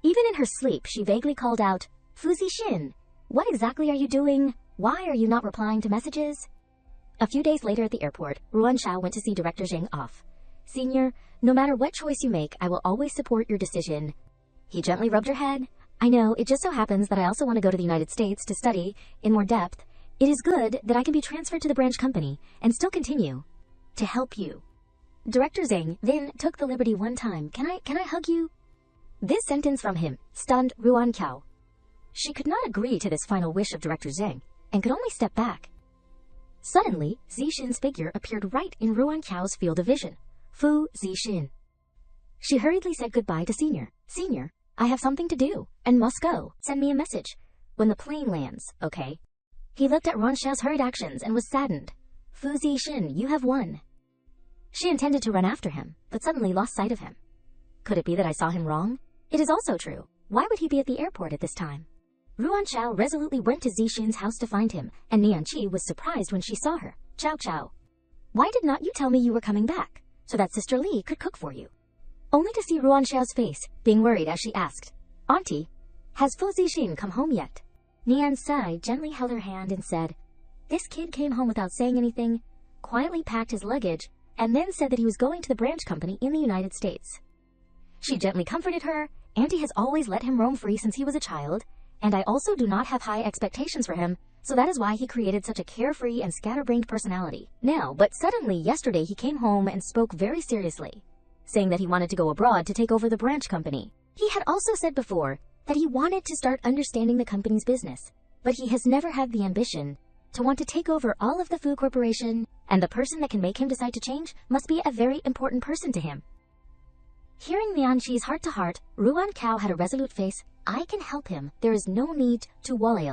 Even in her sleep, she vaguely called out, "Fu Zixin, what exactly are you doing? Why are you not replying to messages?" A few days later at the airport, Ruan Chao went to see Director Zhang off. "Senior, no matter what choice you make, I will always support your decision." He gently rubbed her head. "I know, it just so happens that I also want to go to the United States to study in more depth. It is good that I can be transferred to the branch company and still continue to help you." Director Zhang then took the liberty one time. Can I hug you?" This sentence from him stunned Ruan Cao. She could not agree to this final wish of Director Zhang and could only step back. Suddenly, Zixin's figure appeared right in Ruan Cao's field of vision. "Fu Zixin." She hurriedly said goodbye to Senior. "Senior, I have something to do and must go. Send me a message when the plane lands, okay?" He looked at Ruan Xiao's hurried actions and was saddened. "Fu Zixin, you have won." She intended to run after him, but suddenly lost sight of him. Could it be that I saw him wrong? It is also true. Why would he be at the airport at this time? Ruan Chao resolutely went to Zixin's house to find him, and Nianqi was surprised when she saw her. Chao, why did not you tell me you were coming back, so that Sister Li could cook for you?" Only to see Ruan Xiao's face, being worried as she asked, "Auntie, has Fu Zixin come home yet?" Nian Sai gently held her hand and said, "This kid came home without saying anything, quietly packed his luggage, and then said that he was going to the branch company in the United States." She gently comforted her. "Auntie has always let him roam free since he was a child, and I also do not have high expectations for him, so that is why he created such a carefree and scatterbrained personality. Now, but suddenly yesterday he came home and spoke very seriously, saying that he wanted to go abroad to take over the branch company. He had also said before that he wanted to start understanding the company's business, but he has never had the ambition to want to take over all of the food corporation, and the person that can make him decide to change must be a very important person to him." Hearing Nianqi's heart-to-heart, Ruan Cao had a resolute face. "I can help him. There is no need to worry."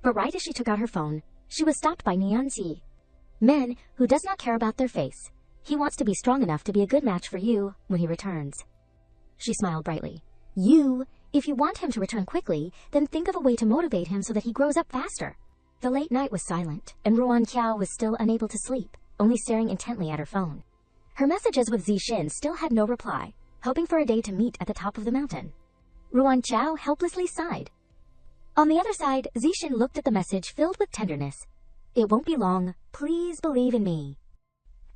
But right as she took out her phone, she was stopped by Nianqi. "Men who does not care about their face. He wants to be strong enough to be a good match for you when he returns." She smiled brightly. If you want him to return quickly, then think of a way to motivate him so that he grows up faster." The late night was silent, and Ruan Qiao was still unable to sleep, only staring intently at her phone. Her messages with Zixin still had no reply, hoping for a day to meet at the top of the mountain. Ruan Chao helplessly sighed. On the other side, Zixin looked at the message filled with tenderness. "It won't be long. Please believe in me."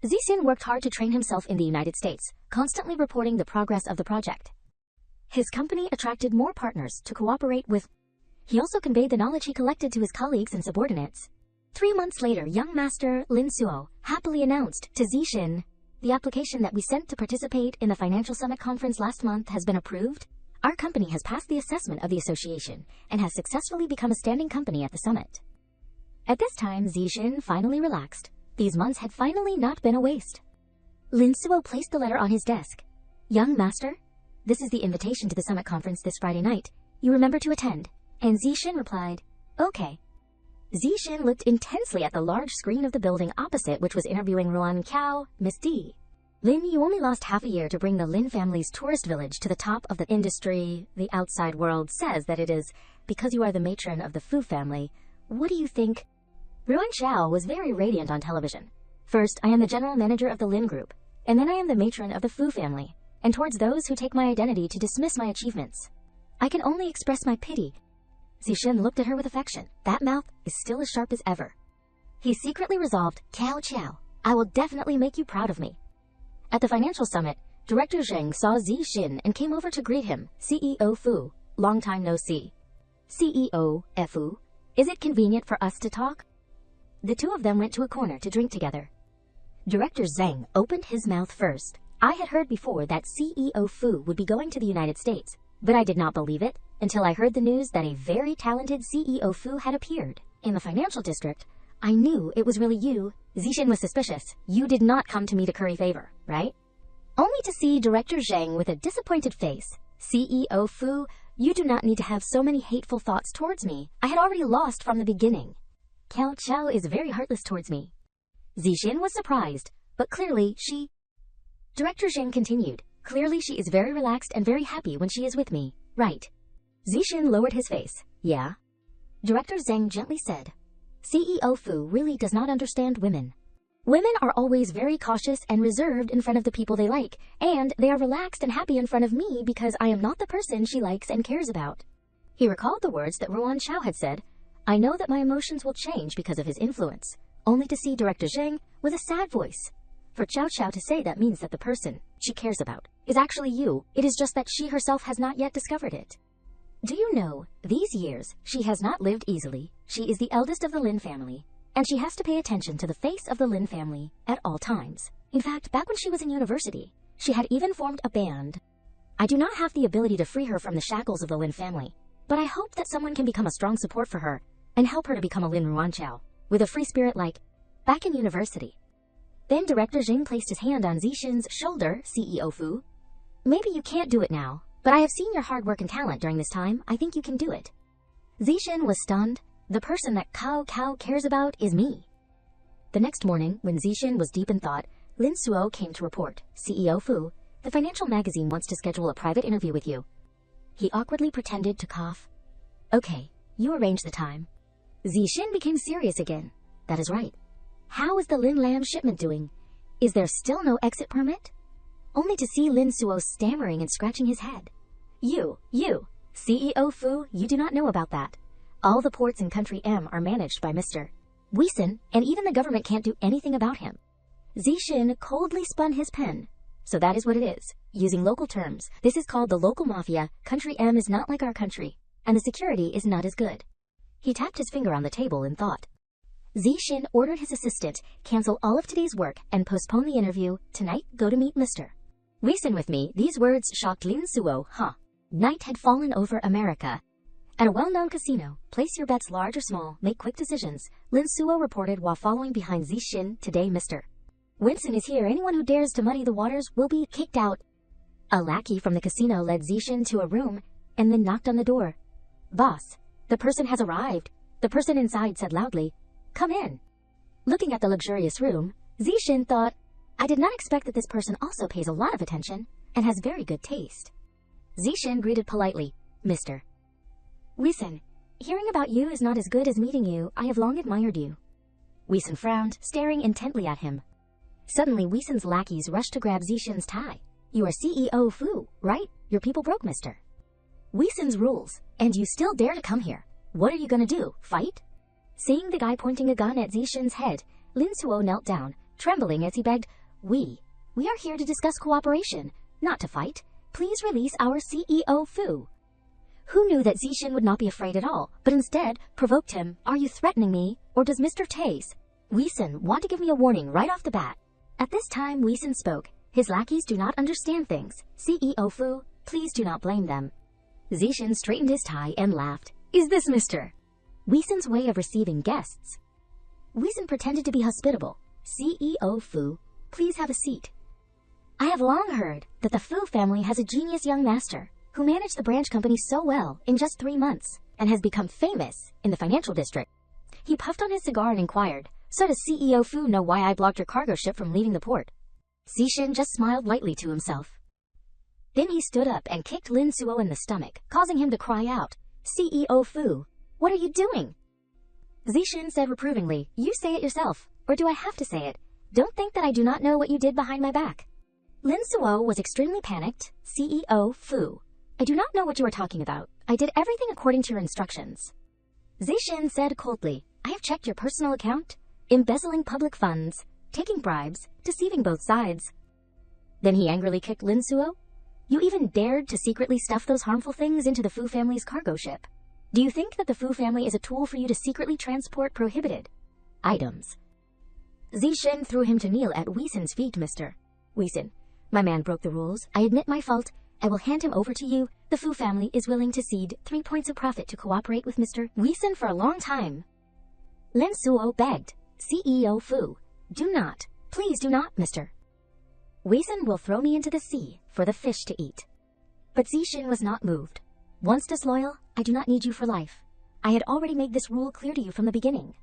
Zixin worked hard to train himself in the United States, constantly reporting the progress of the project. His company attracted more partners to cooperate with. He also conveyed the knowledge he collected to his colleagues and subordinates. 3 months later, young master Lin Suo happily announced to Zixin, "The application that we sent to participate in the Financial Summit Conference last month has been approved. Our company has passed the assessment of the association and has successfully become a standing company at the summit." At this time, Zixin finally relaxed. These months had finally not been a waste. Lin Suo placed the letter on his desk. "Young master, this is the invitation to the summit conference this Friday night. You remember to attend." And Zixin replied, "Okay." Zixin looked intensely at the large screen of the building opposite, which was interviewing Ruan Qiao, Miss D. "Lin, you only lost half a year to bring the Lin family's tourist village to the top of the industry. The outside world says that it is because you are the matron of the Fu family. What do you think?" Ruan Qiao was very radiant on television. "First, I am the general manager of the Lin group, and then I am the matron of the Fu family, and towards those who take my identity to dismiss my achievements, I can only express my pity." Zixin looked at her with affection. That mouth is still as sharp as ever. He secretly resolved, "Qiao Qiao, I will definitely make you proud of me." At the financial summit, Director Zheng saw Zixin and came over to greet him. "CEO Fu, long time no see." "CEO Fu, is it convenient for us to talk?" The two of them went to a corner to drink together. Director Zheng opened his mouth first. "I had heard before that CEO Fu would be going to the United States, but I did not believe it until I heard the news that a very talented CEO Fu had appeared in the financial district. I knew it was really you." Zixin was suspicious. "You did not come to me to curry favor, right?" Only to see Director Zheng with a disappointed face. "CEO Fu, you do not need to have so many hateful thoughts towards me. I had already lost from the beginning. Qiao Qiao is very heartless towards me." Zixin was surprised, but clearly she... Director Zheng continued, "Clearly she is very relaxed and very happy when she is with me, right?" Zixin lowered his face. "Yeah." Director Zheng gently said, "CEO Fu really does not understand women. Women are always very cautious and reserved in front of the people they like, and they are relaxed and happy in front of me because I am not the person she likes and cares about." He recalled the words that Ruan Qiao had said, "I know that my emotions will change because of his influence," only to see Director Zheng with a sad voice. For Qiao Qiao to say that means that the person she cares about is actually you. It is just that she herself has not yet discovered it. Do you know, these years, she has not lived easily. She is the eldest of the Lin family, and she has to pay attention to the face of the Lin family at all times. In fact, back when she was in university, she had even formed a band. I do not have the ability to free her from the shackles of the Lin family, but I hope that someone can become a strong support for her and help her to become a Lin Ruanqiao, with a free spirit like back in university. Then Director Zheng placed his hand on Zixin's shoulder. "CEO Fu, maybe you can't do it now, but I have seen your hard work and talent during this time. I think you can do it." Zixin was stunned. The person that Cao Cao cares about is me. The next morning, when Zixin was deep in thought, Lin Suo came to report, "CEO Fu, the financial magazine wants to schedule a private interview with you." He awkwardly pretended to cough. "Okay, you arrange the time." Zixin became serious again. "That is right. How is the Lin lamb shipment doing? Is there still no exit permit?" Only to see Lin Suo stammering and scratching his head. You, CEO Fu, you do not know about that. All the ports in Country M are managed by Mr. Weisen, and even the government can't do anything about him." Zixin coldly spun his pen. "So that is what it is. Using local terms, this is called the local mafia. Country M is not like our country, and the security is not as good." He tapped his finger on the table in thought. Zixin ordered his assistant cancel all of today's work and postpone the interview. "Tonight, go to meet Mr. Weisen with me." These words shocked Lin Suo. Night had fallen over America. At a well-known casino, place your bets large or small, make quick decisions, Lin Suo reported while following behind Zixin. "Today, Mr. Winston is here. Anyone who dares to muddy the waters will be kicked out." A lackey from the casino led Zixin to a room and then knocked on the door. "Boss, the person has arrived." The person inside said loudly, "Come in." Looking at the luxurious room, Zixin thought, I did not expect that this person also pays a lot of attention and has very good taste. Zixin greeted politely, "Mr. Weisen, hearing about you is not as good as meeting you. I have long admired you." Weisen frowned, staring intently at him. Suddenly, Weisen's lackeys rushed to grab Zixin's tie. "You are CEO Fu, right? Your people broke Mr. Weisen's rules, and you still dare to come here. What are you gonna do, fight?" Seeing the guy pointing a gun at Zixin's head, Lin Suo knelt down, trembling as he begged, We are here to discuss cooperation, not to fight. Please release our CEO Fu." Who knew that Zixin would not be afraid at all, but instead provoked him. Are you threatening me, or does Mr. Taze, Weeson, want to give me a warning right off the bat? At this time, Weeson spoke. His lackeys do not understand things. CEO Fu, please do not blame them. Zixin straightened his tie and laughed. Is this Mr. Weeson's way of receiving guests? Weeson pretended to be hospitable. CEO Fu, please have a seat. I have long heard that the Fu family has a genius young master who managed the branch company so well in just 3 months and has become famous in the financial district. He puffed on his cigar and inquired, so does CEO Fu know why I blocked your cargo ship from leaving the port? Zixin just smiled lightly to himself. Then he stood up and kicked Lin Suo in the stomach, causing him to cry out, CEO Fu, what are you doing? Zixin said reprovingly, you say it yourself, or do I have to say it? Don't think that I do not know what you did behind my back. Lin Suo was extremely panicked. CEO Fu, I do not know what you are talking about. I did everything according to your instructions. Zixin said coldly, I have checked your personal account, embezzling public funds, taking bribes, deceiving both sides. Then he angrily kicked Lin Suo. You even dared to secretly stuff those harmful things into the Fu family's cargo ship. Do you think that the Fu family is a tool for you to secretly transport prohibited items? Zixin threw him to kneel at Weeson's feet. Mr. Weeson, my man broke the rules. I admit my fault. I will hand him over to you. The Fu family is willing to cede 3 points of profit to cooperate with Mr. Weeson for a long time. Lin Suo begged. CEO Fu, do not. Please do not, Mr. Weeson will throw me into the sea for the fish to eat. But Zixin was not moved. Once disloyal, I do not need you for life. I had already made this rule clear to you from the beginning.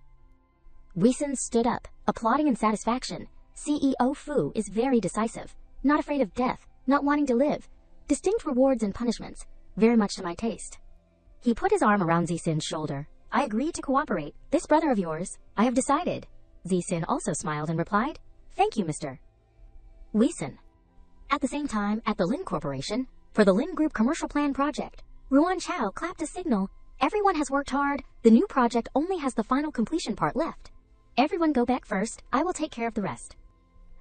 Weeson stood up, applauding in satisfaction. CEO Fu is very decisive, not afraid of death, not wanting to live. Distinct rewards and punishments, very much to my taste. He put his arm around Zixin's shoulder. I agreed to cooperate. This brother of yours, I have decided. Zixin also smiled and replied, thank you, Mr. Weeson. At the same time, at the Lin Corporation, for the Lin Group Commercial Plan Project, Ruan Chao clapped a signal. Everyone has worked hard. The new project only has the final completion part left. Everyone go back first. I will take care of the rest.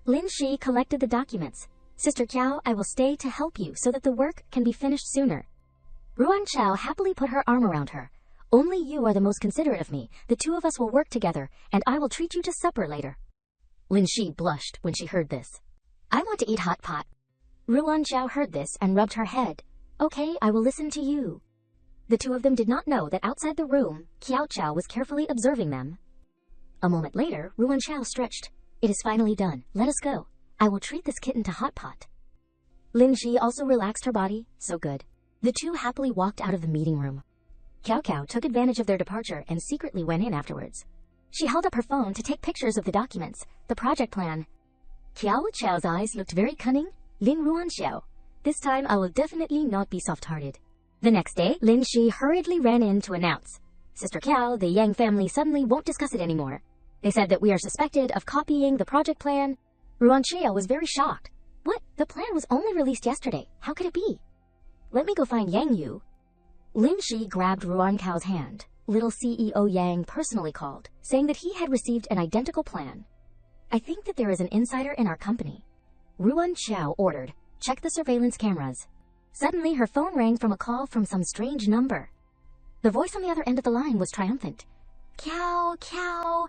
Lin Shi collected the documents. Sister Kiao, I will stay to help you so that the work can be finished sooner. Ruan Chao happily put her arm around her. Only you are the most considerate of me. The two of us will work together, and I will treat you to supper later. Lin Shi blushed when she heard this. I want to eat hot pot. Ruan Chao heard this and rubbed her head. Okay, I will listen to you. The two of them did not know that outside the room, Kiao Chao was carefully observing them. A moment later, Ruan Chao stretched. It is finally done. Let us go. I will treat this kitten to hot pot. Lin Shi also relaxed her body. So good. The two happily walked out of the meeting room. Kiao Kiao took advantage of their departure and secretly went in afterwards. She held up her phone to take pictures of the documents, the project plan. Kiao Chao's eyes looked very cunning. Lin Ruan Xiao. This time I will definitely not be soft-hearted. The next day, Lin Shi hurriedly ran in to announce, Sister Kiao, the Yang family suddenly won't discuss it anymore. They said that we are suspected of copying the project plan. Ruan Xiao was very shocked. What? The plan was only released yesterday. How could it be? Let me go find Yang Yu. Lin Shi grabbed Ruan Cao's hand. Little CEO Yang personally called, saying that he had received an identical plan. I think that there is an insider in our company. Ruan Xiao ordered, check the surveillance cameras. Suddenly, her phone rang from a call from some strange number. The voice on the other end of the line was triumphant. Kiao, Kiao.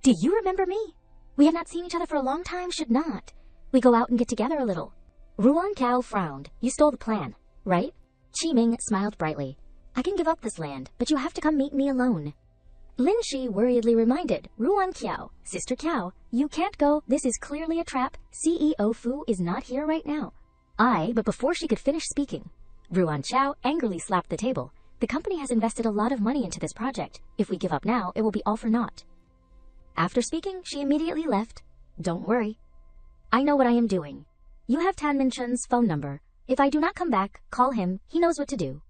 Do you remember me? We have not seen each other for a long time, should not. We go out and get together a little. Ruan Cao frowned. You stole the plan, right? Qi Ming smiled brightly. I can give up this land, but you have to come meet me alone. Lin Shi worriedly reminded Ruan Kiao, Sister Kiao, you can't go. This is clearly a trap. CEO Fu is not here right now. But before she could finish speaking, Ruan Chao angrily slapped the table. The company has invested a lot of money into this project. If we give up now, it will be all for naught. After speaking, she immediately left. Don't worry. I know what I am doing. You have Tan Minchun's phone number. If I do not come back, call him. He knows what to do.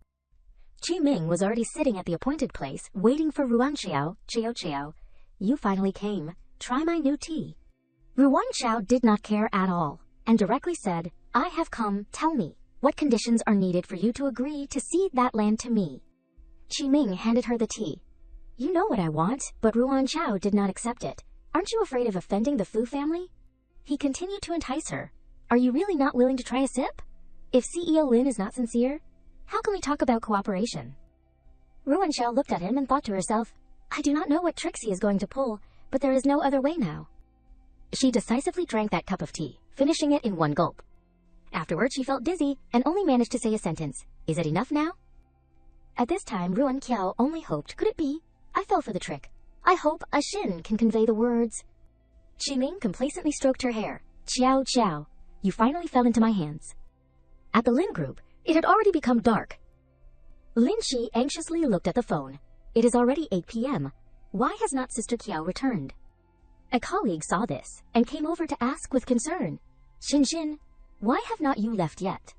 Qi Ming was already sitting at the appointed place, waiting for Ruan Xiao. Xiao, you finally came. Try my new tea. Ruan Xiao did not care at all, and directly said, I have come. Tell me, what conditions are needed for you to agree to cede that land to me? Qi Ming handed her the tea. You know what I want, but Ruan Xiao did not accept it. Aren't you afraid of offending the Fu family? He continued to entice her. Are you really not willing to try a sip? If CEO Lin is not sincere, How can we talk about cooperation? Ruan Xiao looked at him and thought to herself, I do not know what tricks he is going to pull, but there is no other way now. She decisively drank that cup of tea, finishing it in one gulp. Afterward, she felt dizzy and only managed to say a sentence. Is it enough now? At this time, Ruan Qiao only hoped, could it be? I fell for the trick. I hope a Xin can convey the words. Qiming complacently stroked her hair. Qiao Qiao, you finally fell into my hands. At the Lin group, it had already become dark. Lin Shi anxiously looked at the phone. It is already 8 p.m. Why has not Sister Qiao returned? A colleague saw this and came over to ask with concern. Xin, why have not you left yet?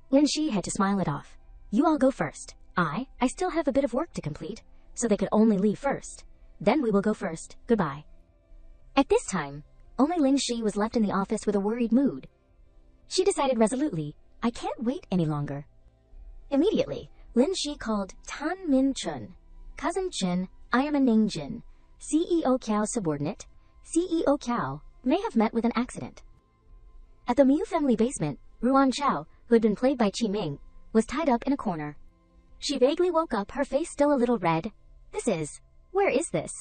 Lin Shi had to smile it off. You all go first. I still have a bit of work to complete, so they could only leave first. Then we will go first. Goodbye. At this time, only Lin Shi was left in the office with a worried mood. She decided resolutely, I can't wait any longer. Immediately, Lin Shi called Tan Min Chun. Cousin Chen, I am a Ningjin. CEO Qiao subordinate. CEO Qiao may have met with an accident. At the Miu family basement, Ruan Qiao, who had been played by Qiming, was tied up in a corner. She vaguely woke up, her face still a little red. Where is this?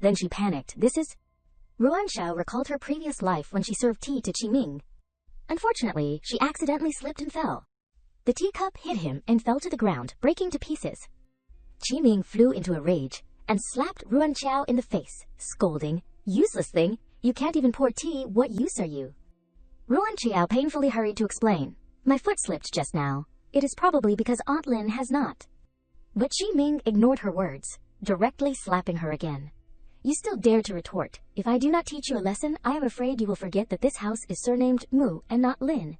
Then she panicked. Ruan Xiao recalled her previous life when she served tea to Qiming. Unfortunately, she accidentally slipped and fell. The teacup hit him and fell to the ground, breaking to pieces. Qiming flew into a rage and slapped Ruan Qiao in the face, scolding, Useless thing, you can't even pour tea, what use are you? Ruan Qiao painfully hurried to explain. My foot slipped just now. It is probably because Aunt Lin has not. But Qiming ignored her words, directly slapping her again. You still dare to retort. If I do not teach you a lesson, I am afraid you will forget that this house is surnamed Mu and not Lin.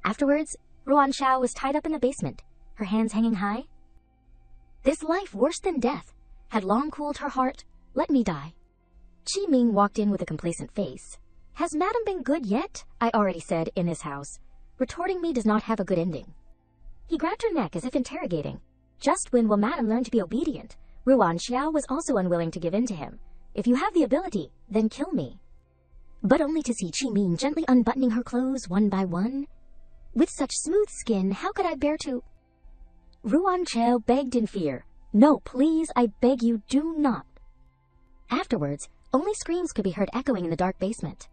Afterwards, Ruan Xiao was tied up in the basement, her hands hanging high. This life worse than death had long cooled her heart. Let me die. Qiming walked in with a complacent face. Has Madam been good yet? I already said, in this house. Retorting me does not have a good ending. He grabbed her neck as if interrogating. Just when will Madam learn to be obedient? Ruan Xiao was also unwilling to give in to him. If you have the ability, then kill me. But only to see Qiming gently unbuttoning her clothes one by one. With such smooth skin, how could I bear to... Ruan Qiao begged in fear. No, please, I beg you, do not. Afterwards, only screams could be heard echoing in the dark basement.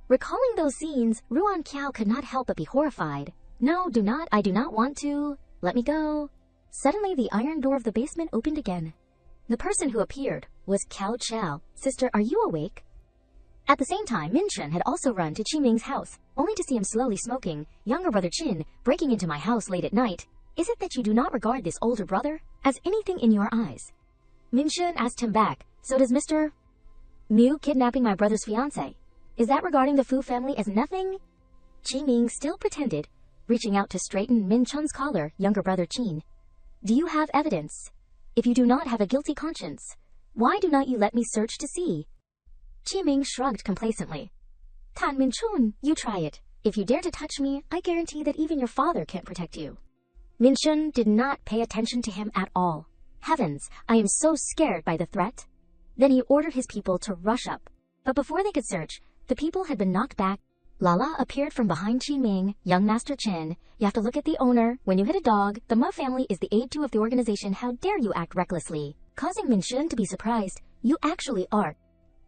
Recalling those scenes, Ruan Qiao could not help but be horrified. No, do not, I do not want to. Let me go. Suddenly, the iron door of the basement opened again. The person who appeared was Cao Qiao. Sister, are you awake? At the same time, Min Chen had also run to Qiming's house, only to see him slowly smoking. Younger brother Qin, breaking into my house late at night. Is it that you do not regard this older brother as anything in your eyes? Min Chen asked him back, so does Mr. Miu kidnapping my brother's fiancé? Is that regarding the Fu family as nothing? Qiming still pretended, reaching out to straighten Min Chen's collar, younger brother Qin. Do you have evidence? If you do not have a guilty conscience, why do not you let me search to see? Qiming shrugged complacently. Tan Min Chun, you try it. If you dare to touch me, I guarantee that even your father can't protect you. Min Chun did not pay attention to him at all. Heavens, I am so scared by the threat. Then he ordered his people to rush up. But before they could search, the people had been knocked back. Lala appeared from behind Qiming. Young Master Chen, you have to look at the owner. When you hit a dog, the Ma family is the aide to of the organization. How dare you act recklessly? Causing Min Chun to be surprised. You actually are.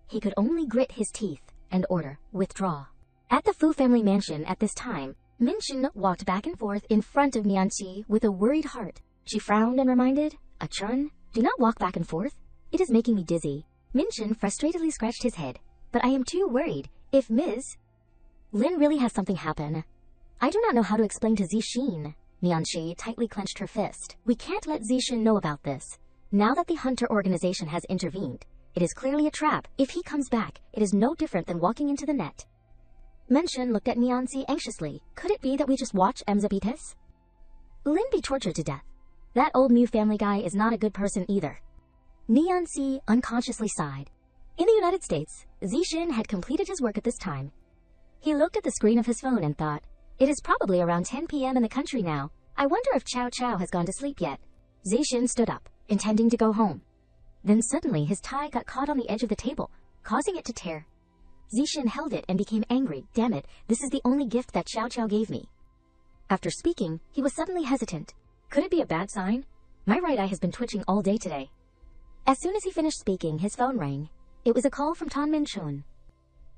He could only grit his teeth and order, withdraw. At the Fu family mansion at this time, Min Chun walked back and forth in front of Nianqi with a worried heart. She frowned and reminded, Chun, do not walk back and forth. It is making me dizzy. Min Chun frustratedly scratched his head. But I am too worried. If Ms. Lin really has something happen. I do not know how to explain to Zixin. Nianqi tightly clenched her fist. We can't let Zixin know about this. Now that the Hunter organization has intervened, it is clearly a trap. If he comes back, it is no different than walking into the net. Min Chun looked at Nianqi anxiously. Could it be that we just watch Emzabitis? Lin be tortured to death. That old Miu family guy is not a good person either. Nianqi unconsciously sighed. In the United States, Zixin had completed his work at this time. He looked at the screen of his phone and thought, it is probably around 10 p.m. in the country now. I wonder if Cao Cao has gone to sleep yet. Zixin stood up, intending to go home. Then suddenly his tie got caught on the edge of the table, causing it to tear. Zixin held it and became angry. Damn it, this is the only gift that Cao Cao gave me. After speaking, he was suddenly hesitant. Could it be a bad sign? My right eye has been twitching all day today. As soon as he finished speaking, his phone rang. It was a call from Tan Min-chun.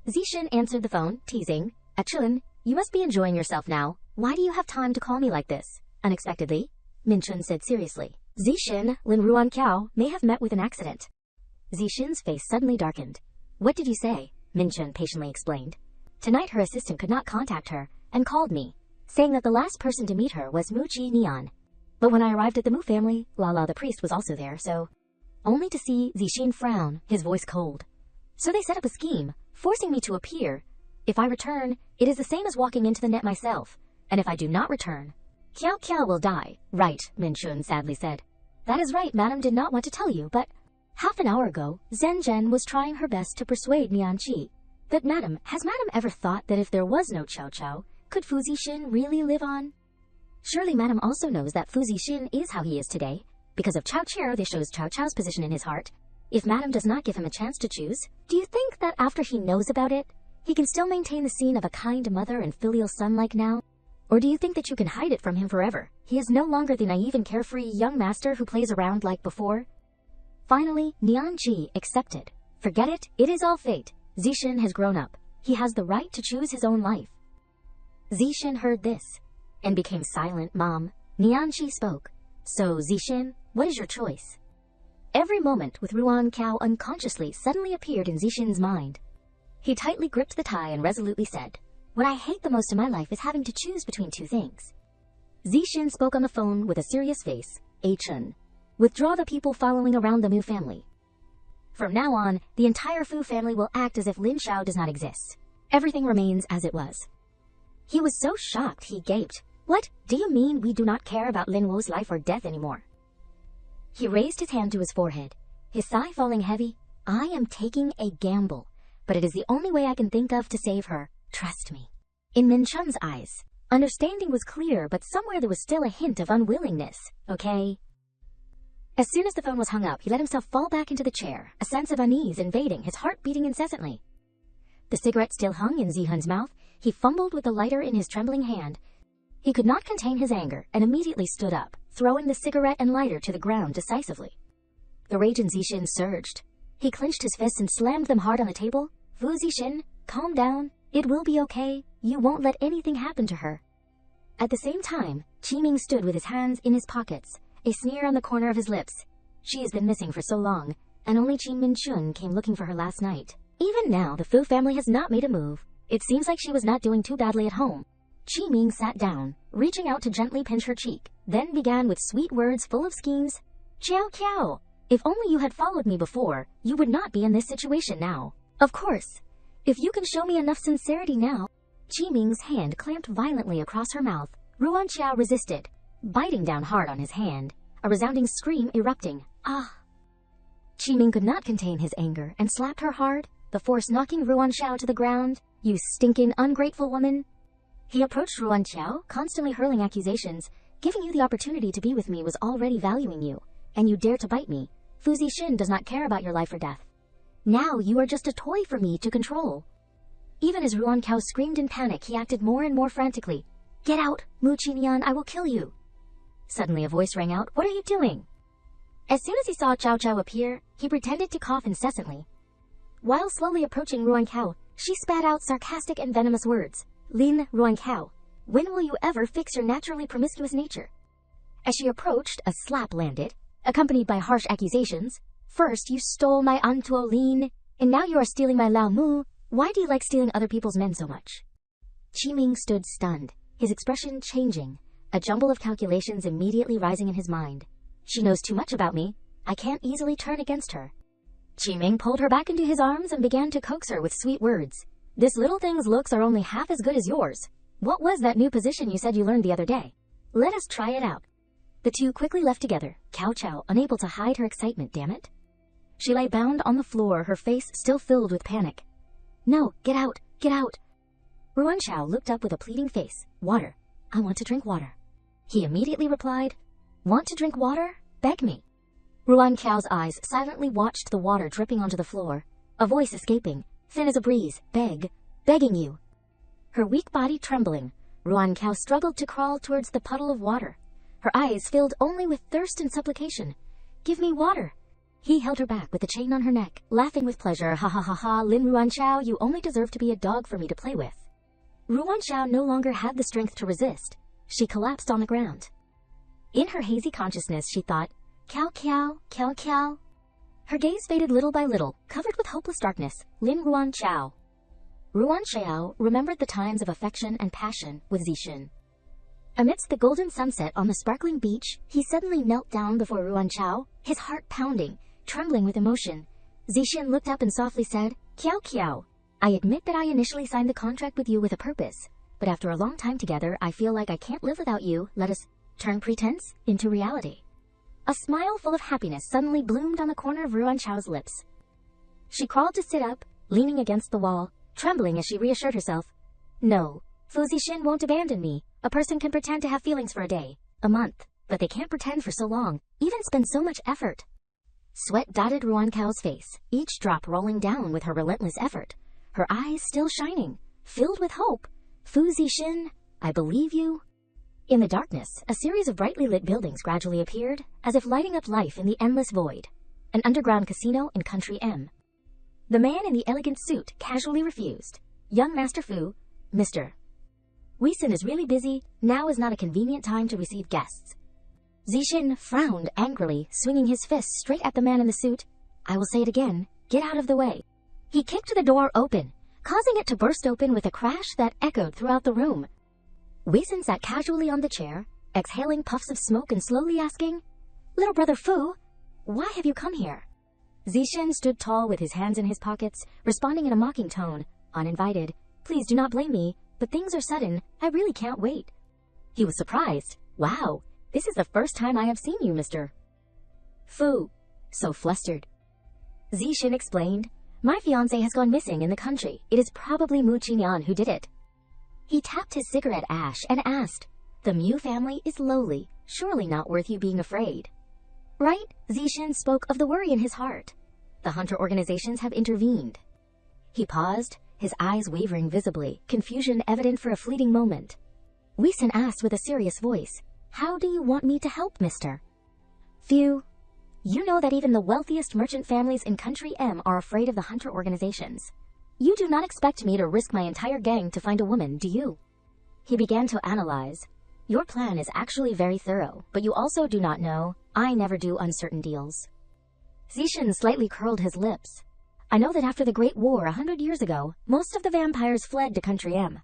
Zishin answered the phone, teasing, "Chun, you must be enjoying yourself now. Why do you have time to call me like this?" Unexpectedly, Min-chun said seriously. Zishin, Lin Ruan Kiao may have met with an accident. Zishin's face suddenly darkened. "What did you say?" Min-chun patiently explained. "Tonight her assistant could not contact her and called me, saying that the last person to meet her was Mu Chi Neon. But when I arrived at the Mu family, Lala the priest was also there, so..." Only to see Zishin frown, his voice cold. "So they set up a scheme, forcing me to appear. If I return, it is the same as walking into the net myself, and if I do not return, Kiao Kiao will die." "Right," Min-chun sadly said. "That is right, madam did not want to tell you, but half an hour ago, Zhen Zhen was trying her best to persuade Nian Qi. But madam, has madam ever thought that if there was no Qiao Qiao, could Fu Zixin really live on? Surely madam also knows that Fu Zixin is how he is today. Because of Chao Qiao, this shows Chao Qiao's position in his heart. If madam does not give him a chance to choose, do you think that after he knows about it, he can still maintain the scene of a kind mother and filial son like now? Or do you think that you can hide it from him forever? He is no longer the naive and carefree young master who plays around like before." Finally, Nian Ji accepted. "Forget it, it is all fate. Zishin has grown up. He has the right to choose his own life." Zishin heard this and became silent. "Mom," Nian Ji spoke. "So, Zishin, what is your choice?" Every moment with Ruan Kiao unconsciously suddenly appeared in Zishin's mind. He tightly gripped the tie and resolutely said, "What I hate the most in my life is having to choose between two things." Zishin spoke on the phone with a serious face. "Chun, withdraw the people following around the Mu family. From now on, the entire Fu family will act as if Lin Shao does not exist. Everything remains as it was." He was so shocked he gaped. "What? Do you mean we do not care about Lin Wo's life or death anymore?" He raised his hand to his forehead, his sigh falling heavy. "I am taking a gamble, but it is the only way I can think of to save her. Trust me." In Min-chun's eyes, understanding was clear, but somewhere there was still a hint of unwillingness. "Okay." As soon as the phone was hung up, he let himself fall back into the chair, a sense of unease invading, his heart beating incessantly. The cigarette still hung in Zihun's mouth. He fumbled with the lighter in his trembling hand. He could not contain his anger and immediately stood up, throwing the cigarette and lighter to the ground decisively. The rage in Zishin surged. He clenched his fists and slammed them hard on the table. "Fu Zishin, calm down. It will be okay. You won't let anything happen to her." At the same time, Qiming stood with his hands in his pockets, a sneer on the corner of his lips. She has been missing for so long, and only Qin Min-chun came looking for her last night. Even now, the Fu family has not made a move. It seems like she was not doing too badly at home. Qiming sat down, reaching out to gently pinch her cheek, then began with sweet words full of schemes. "Qiao Qiao, if only you had followed me before, you would not be in this situation now. Of course, if you can show me enough sincerity now." Qiming's hand clamped violently across her mouth. Ruan Qiao resisted, biting down hard on his hand, a resounding scream erupting. "Ah!" Qiming could not contain his anger and slapped her hard, the force knocking Ruan Qiao to the ground. "You stinking, ungrateful woman!" He approached Ruan Qiao, constantly hurling accusations. "Giving you the opportunity to be with me was already valuing you, and you dare to bite me. Fu Zixin does not care about your life or death. Now you are just a toy for me to control." Even as Ruan Qiao screamed in panic, he acted more and more frantically. "Get out, Mu Qinian, I will kill you." Suddenly a voice rang out. "What are you doing?" As soon as he saw Qiao Qiao appear, he pretended to cough incessantly. While slowly approaching Ruan Qiao, she spat out sarcastic and venomous words. "Lin Ruan Qiao, when will you ever fix your naturally promiscuous nature?" As she approached, a slap landed, accompanied by harsh accusations. "First, you stole my Antuo Lin, and now you are stealing my Lao Mu. Why do you like stealing other people's men so much?" Qiming stood stunned, his expression changing, a jumble of calculations immediately rising in his mind. "She knows too much about me. I can't easily turn against her." Qiming pulled her back into his arms and began to coax her with sweet words. "This little thing's looks are only half as good as yours. What was that new position you said you learned the other day? Let us try it out." The two quickly left together, Cao Qiao unable to hide her excitement. Damn it. She lay bound on the floor, her face still filled with panic. "No, get out, get out." Ruan Qiao looked up with a pleading face. "Water. I want to drink water." He immediately replied, "Want to drink water? Beg me." Ruan Qiao's eyes silently watched the water dripping onto the floor, a voice escaping, thin as a breeze. Begging you." Her weak body trembling, Ruan Qiao struggled to crawl towards the puddle of water. her eyes filled only with thirst and supplication. "Give me water." He held her back with the chain on her neck, laughing with pleasure. "Ha ha ha ha, Lin Ruanchao, you only deserve to be a dog for me to play with." Ruanchao no longer had the strength to resist. She collapsed on the ground. In her hazy consciousness, she thought, "Kiao kiao, kiao kiao." Her gaze faded little by little, covered with hopeless darkness. Lin Ruanchao. Ruanchao remembered the times of affection and passion with Zixin. Amidst the golden sunset on the sparkling beach, he suddenly knelt down before Ruanchao, his heart pounding, trembling with emotion. Zixin looked up and softly said, "Kiao kiao, I admit that I initially signed the contract with you with a purpose, but after a long time together, I feel like I can't live without you. Let us turn pretense into reality." A smile full of happiness suddenly bloomed on the corner of Ruanchao's lips. She crawled to sit up, leaning against the wall, trembling as she reassured herself. "No, Fu Zixin won't abandon me. A person can pretend to have feelings for a day, a month, but they can't pretend for so long, even spend so much effort." Sweat dotted Ruanchao's face, each drop rolling down with her relentless effort, her eyes still shining, filled with hope. "Fu Zixin, I believe you." In the darkness, a series of brightly lit buildings gradually appeared, as if lighting up life in the endless void. An underground casino in Country M. The man in the elegant suit casually refused. "Young Master Fu, Mr. Weeson is really busy. Now is not a convenient time to receive guests." Zixin frowned angrily, swinging his fist straight at the man in the suit. "I will say it again. Get out of the way." He kicked the door open, causing it to burst open with a crash that echoed throughout the room. Weeson sat casually on the chair, exhaling puffs of smoke and slowly asking, "Little brother Fu, why have you come here?" Zixin stood tall with his hands in his pockets, responding in a mocking tone, "Uninvited. Please do not blame me, but things are sudden. I really can't wait." He was surprised. "Wow, this is the first time I have seen you, Mr. Fu." So flustered. Zixin explained, "My fiancé has gone missing in the country. It is probably Mu Qingyan who did it." He tapped his cigarette ash and asked, "The Mu family is lowly, surely not worth you being afraid." "Right?" Zixin spoke of the worry in his heart. "The hunter organizations have intervened." He paused, his eyes wavering visibly, confusion evident for a fleeting moment. Weeson asked with a serious voice, "How do you want me to help, Mr. Fu? You know that even the wealthiest merchant families in Country M are afraid of the hunter organizations. You do not expect me to risk my entire gang to find a woman, do you?" He began to analyze. "Your plan is actually very thorough, but you also do not know I never do uncertain deals." Zixin slightly curled his lips. "I know that after the Great War 100 years ago, most of the vampires fled to Country M.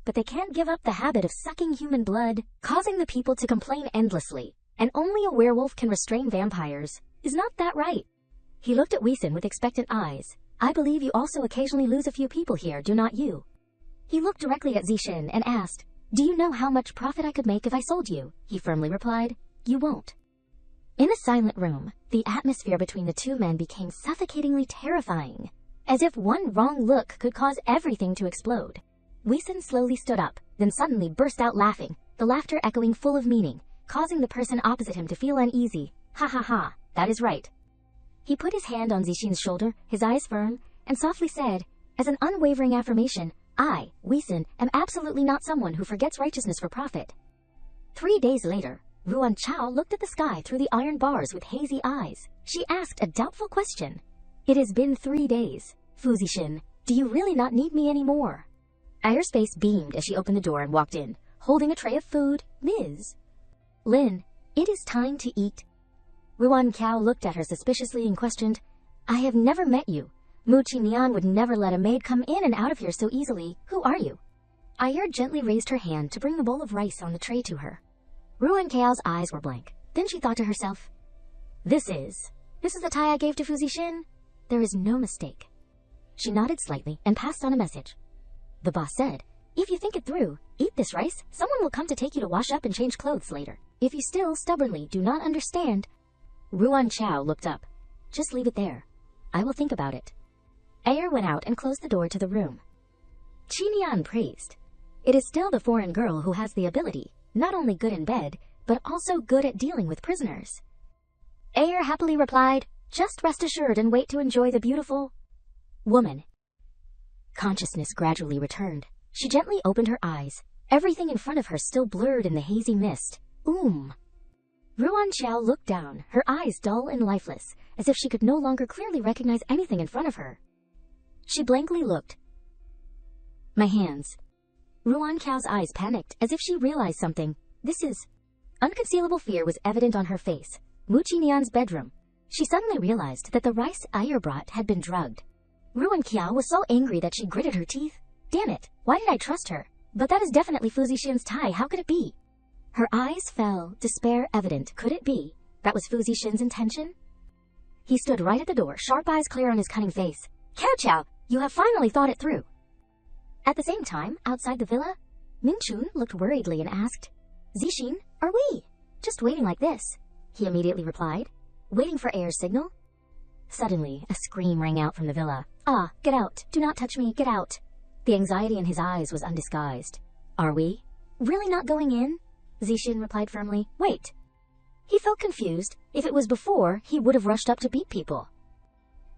But they can't give up the habit of sucking human blood, causing the people to complain endlessly, and only a werewolf can restrain vampires. Is not that right?" He looked at Weeson with expectant eyes. "I believe you also occasionally lose a few people here, do not you?" He looked directly at Zixin and asked, "Do you know how much profit I could make if I sold you?" He firmly replied, "You won't." In the silent room, the atmosphere between the two men became suffocatingly terrifying, as if one wrong look could cause everything to explode. Weeson slowly stood up, then suddenly burst out laughing, the laughter echoing full of meaning, causing the person opposite him to feel uneasy. "Ha ha ha, that is right." He put his hand on Zixin's shoulder, his eyes firm, and softly said, as an unwavering affirmation, "I, Weeson, am absolutely not someone who forgets righteousness for profit." 3 days later, Ruanchao looked at the sky through the iron bars with hazy eyes. She asked a doubtful question. "It has been 3 days. Fu Zixin, do you really not need me anymore?" Ayer's face beamed as she opened the door and walked in, holding a tray of food. "Ms. Lin, it is time to eat." Ruanchao looked at her suspiciously and questioned, "I have never met you. Mu Qingyan would never let a maid come in and out of here so easily. Who are you?" Ayer gently raised her hand to bring the bowl of rice on the tray to her. Ruanchao's eyes were blank. Then she thought to herself, This is the tie I gave to Fu Zixin? There is no mistake." She nodded slightly and passed on a message. The boss said, "If you think it through, eat this rice. Someone will come to take you to wash up and change clothes later. If you still stubbornly do not understand..." Ruanchao looked up. "Just leave it there. I will think about it." Ayer went out and closed the door to the room. Qinian praised. "It is still the foreign girl who has the ability, not only good in bed, but also good at dealing with prisoners." Ayer happily replied, "Just rest assured and wait to enjoy the beautiful woman." Consciousness gradually returned. She gently opened her eyes, everything in front of her still blurred in the hazy mist. Ruan Xiao looked down, her eyes dull and lifeless, as if she could no longer clearly recognize anything in front of her. She blankly looked. My hands. Ruan Xiao's eyes panicked, as if she realized something. This is... Unconcealable fear was evident on her face. Mu Qinian's bedroom. She suddenly realized that the rice Ayer brought had been drugged. Ruan Qiao was so angry that she gritted her teeth. Damn it, why did I trust her? But that is definitely Fu Zixin's tie, how could it be? Her eyes fell, despair evident. Could it be? That was Fu Zixin's intention? He stood right at the door, sharp eyes clear on his cunning face. Cao Cao, you have finally thought it through. At the same time, outside the villa, Mingchun looked worriedly and asked, Zixin, are we? Just waiting like this, he immediately replied. Waiting for Ayer's signal? Suddenly, a scream rang out from the villa. Ah, get out. Do not touch me. Get out. The anxiety in his eyes was undisguised. Are we? Really not going in? Zixin replied firmly. Wait. He felt confused. If it was before, he would have rushed up to beat people.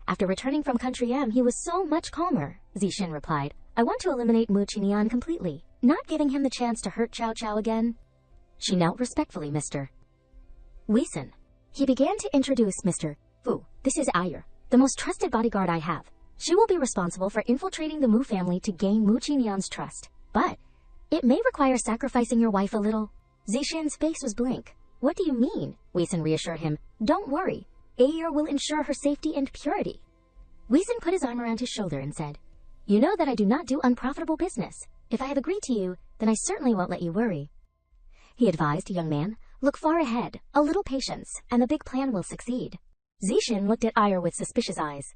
After returning from Country M, he was so much calmer, Zixin replied. I want to eliminate Mu Qinian completely, not giving him the chance to hurt Cao Cao again. She knelt respectfully, Mr. Weisen. He began to introduce Mr. Fu. This is Ayer, the most trusted bodyguard I have. She will be responsible for infiltrating the Mu family to gain Mu Qinian's trust. But it may require sacrificing your wife a little. Zixin's face was blank. What do you mean? Weisen reassured him. Don't worry. Ayer will ensure her safety and purity. Weisen put his arm around his shoulder and said, You know that I do not do unprofitable business. If I have agreed to you, then I certainly won't let you worry. He advised, young man, look far ahead, a little patience, and the big plan will succeed. Zixin looked at Ayer with suspicious eyes.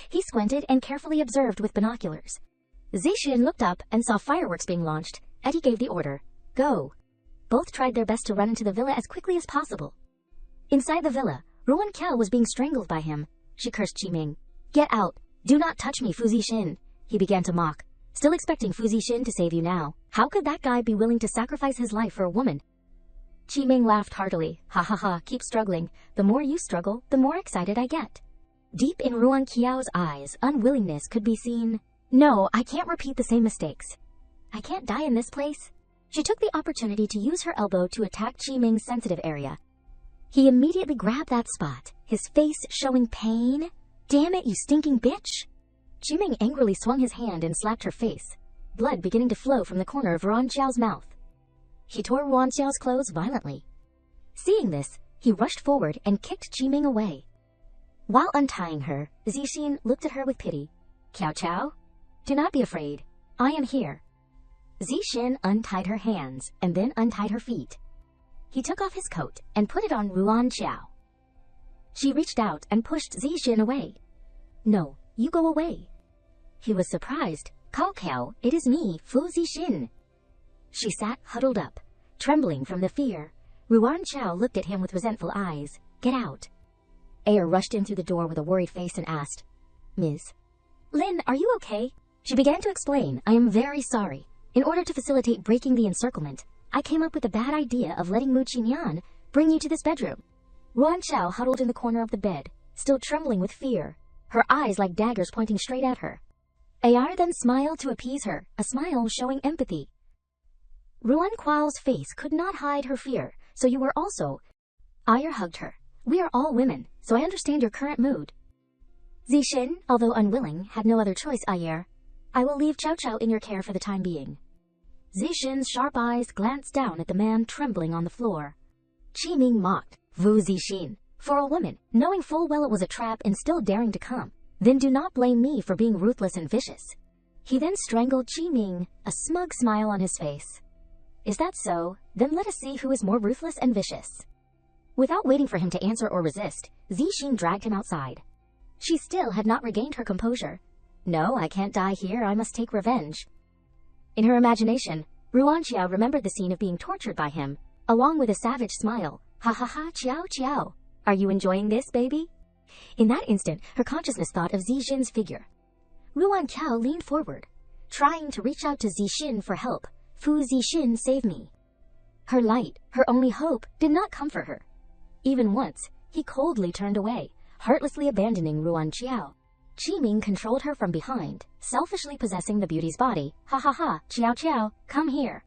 He squinted and carefully observed with binoculars. Zixin looked up and saw fireworks being launched, and he gave the order, Go. Both tried their best to run into the villa as quickly as possible. Inside the villa, Ruan Qiao was being strangled by him. She cursed Qiming. Get out. Do not touch me, Fu Zixin. He began to mock. Still expecting Fu Zixin to save you now. How could that guy be willing to sacrifice his life for a woman? Qiming laughed heartily. Ha ha ha, keep struggling. The more you struggle, the more excited I get. Deep in Ruan Qiao's eyes, unwillingness could be seen. No, I can't repeat the same mistakes. I can't die in this place. She took the opportunity to use her elbow to attack Qiming's sensitive area. He immediately grabbed that spot, his face showing pain. Damn it, you stinking bitch! Qiming angrily swung his hand and slapped her face, blood beginning to flow from the corner of Ruan Qiao's mouth. He tore Ruan Qiao's clothes violently. Seeing this, he rushed forward and kicked Qiming away. While untying her, Zixin looked at her with pity. Cao Cao? Do not be afraid. I am here. Zixin untied her hands and then untied her feet. He took off his coat and put it on Ruan Qiao. She reached out and pushed Zixin away. No, you go away. He was surprised. Cao Cao, it is me, Fu Zixin. She sat huddled up, trembling from the fear. Ruan Qiao looked at him with resentful eyes. Get out. Ayer rushed in through the door with a worried face and asked, Ms. Lin, are you okay? She began to explain, I am very sorry. In order to facilitate breaking the encirclement, I came up with the bad idea of letting Mu Qinian bring you to this bedroom. Ruan Qiao huddled in the corner of the bed, still trembling with fear, her eyes like daggers pointing straight at her. Ayer then smiled to appease her, a smile showing empathy. Ruan Qiao's face could not hide her fear, so you were also... Ayer hugged her. We are all women, so I understand your current mood. Zixin, although unwilling, had no other choice, Ayer. I will leave Cao Cao in your care for the time being. Zixin's sharp eyes glanced down at the man trembling on the floor. Qiming mocked. Fu Zixin. For a woman, knowing full well it was a trap and still daring to come, then do not blame me for being ruthless and vicious. He then strangled Qiming, a smug smile on his face. Is that so? Then let us see who is more ruthless and vicious. Without waiting for him to answer or resist, Zixin dragged him outside. She still had not regained her composure. No, I can't die here, I must take revenge. In her imagination, Ruan Qiao remembered the scene of being tortured by him, along with a savage smile. Ha ha ha, Qiao Qiao. Are you enjoying this, baby? In that instant, her consciousness thought of Zixin's figure. Ruan Qiao leaned forward, trying to reach out to Zixin for help. Fu Zixin, save me. Her light, her only hope, did not comfort her. Even once, he coldly turned away, heartlessly abandoning Ruan Qiao. Qiming controlled her from behind, selfishly possessing the beauty's body. Ha ha ha, Qiao Qiao, come here.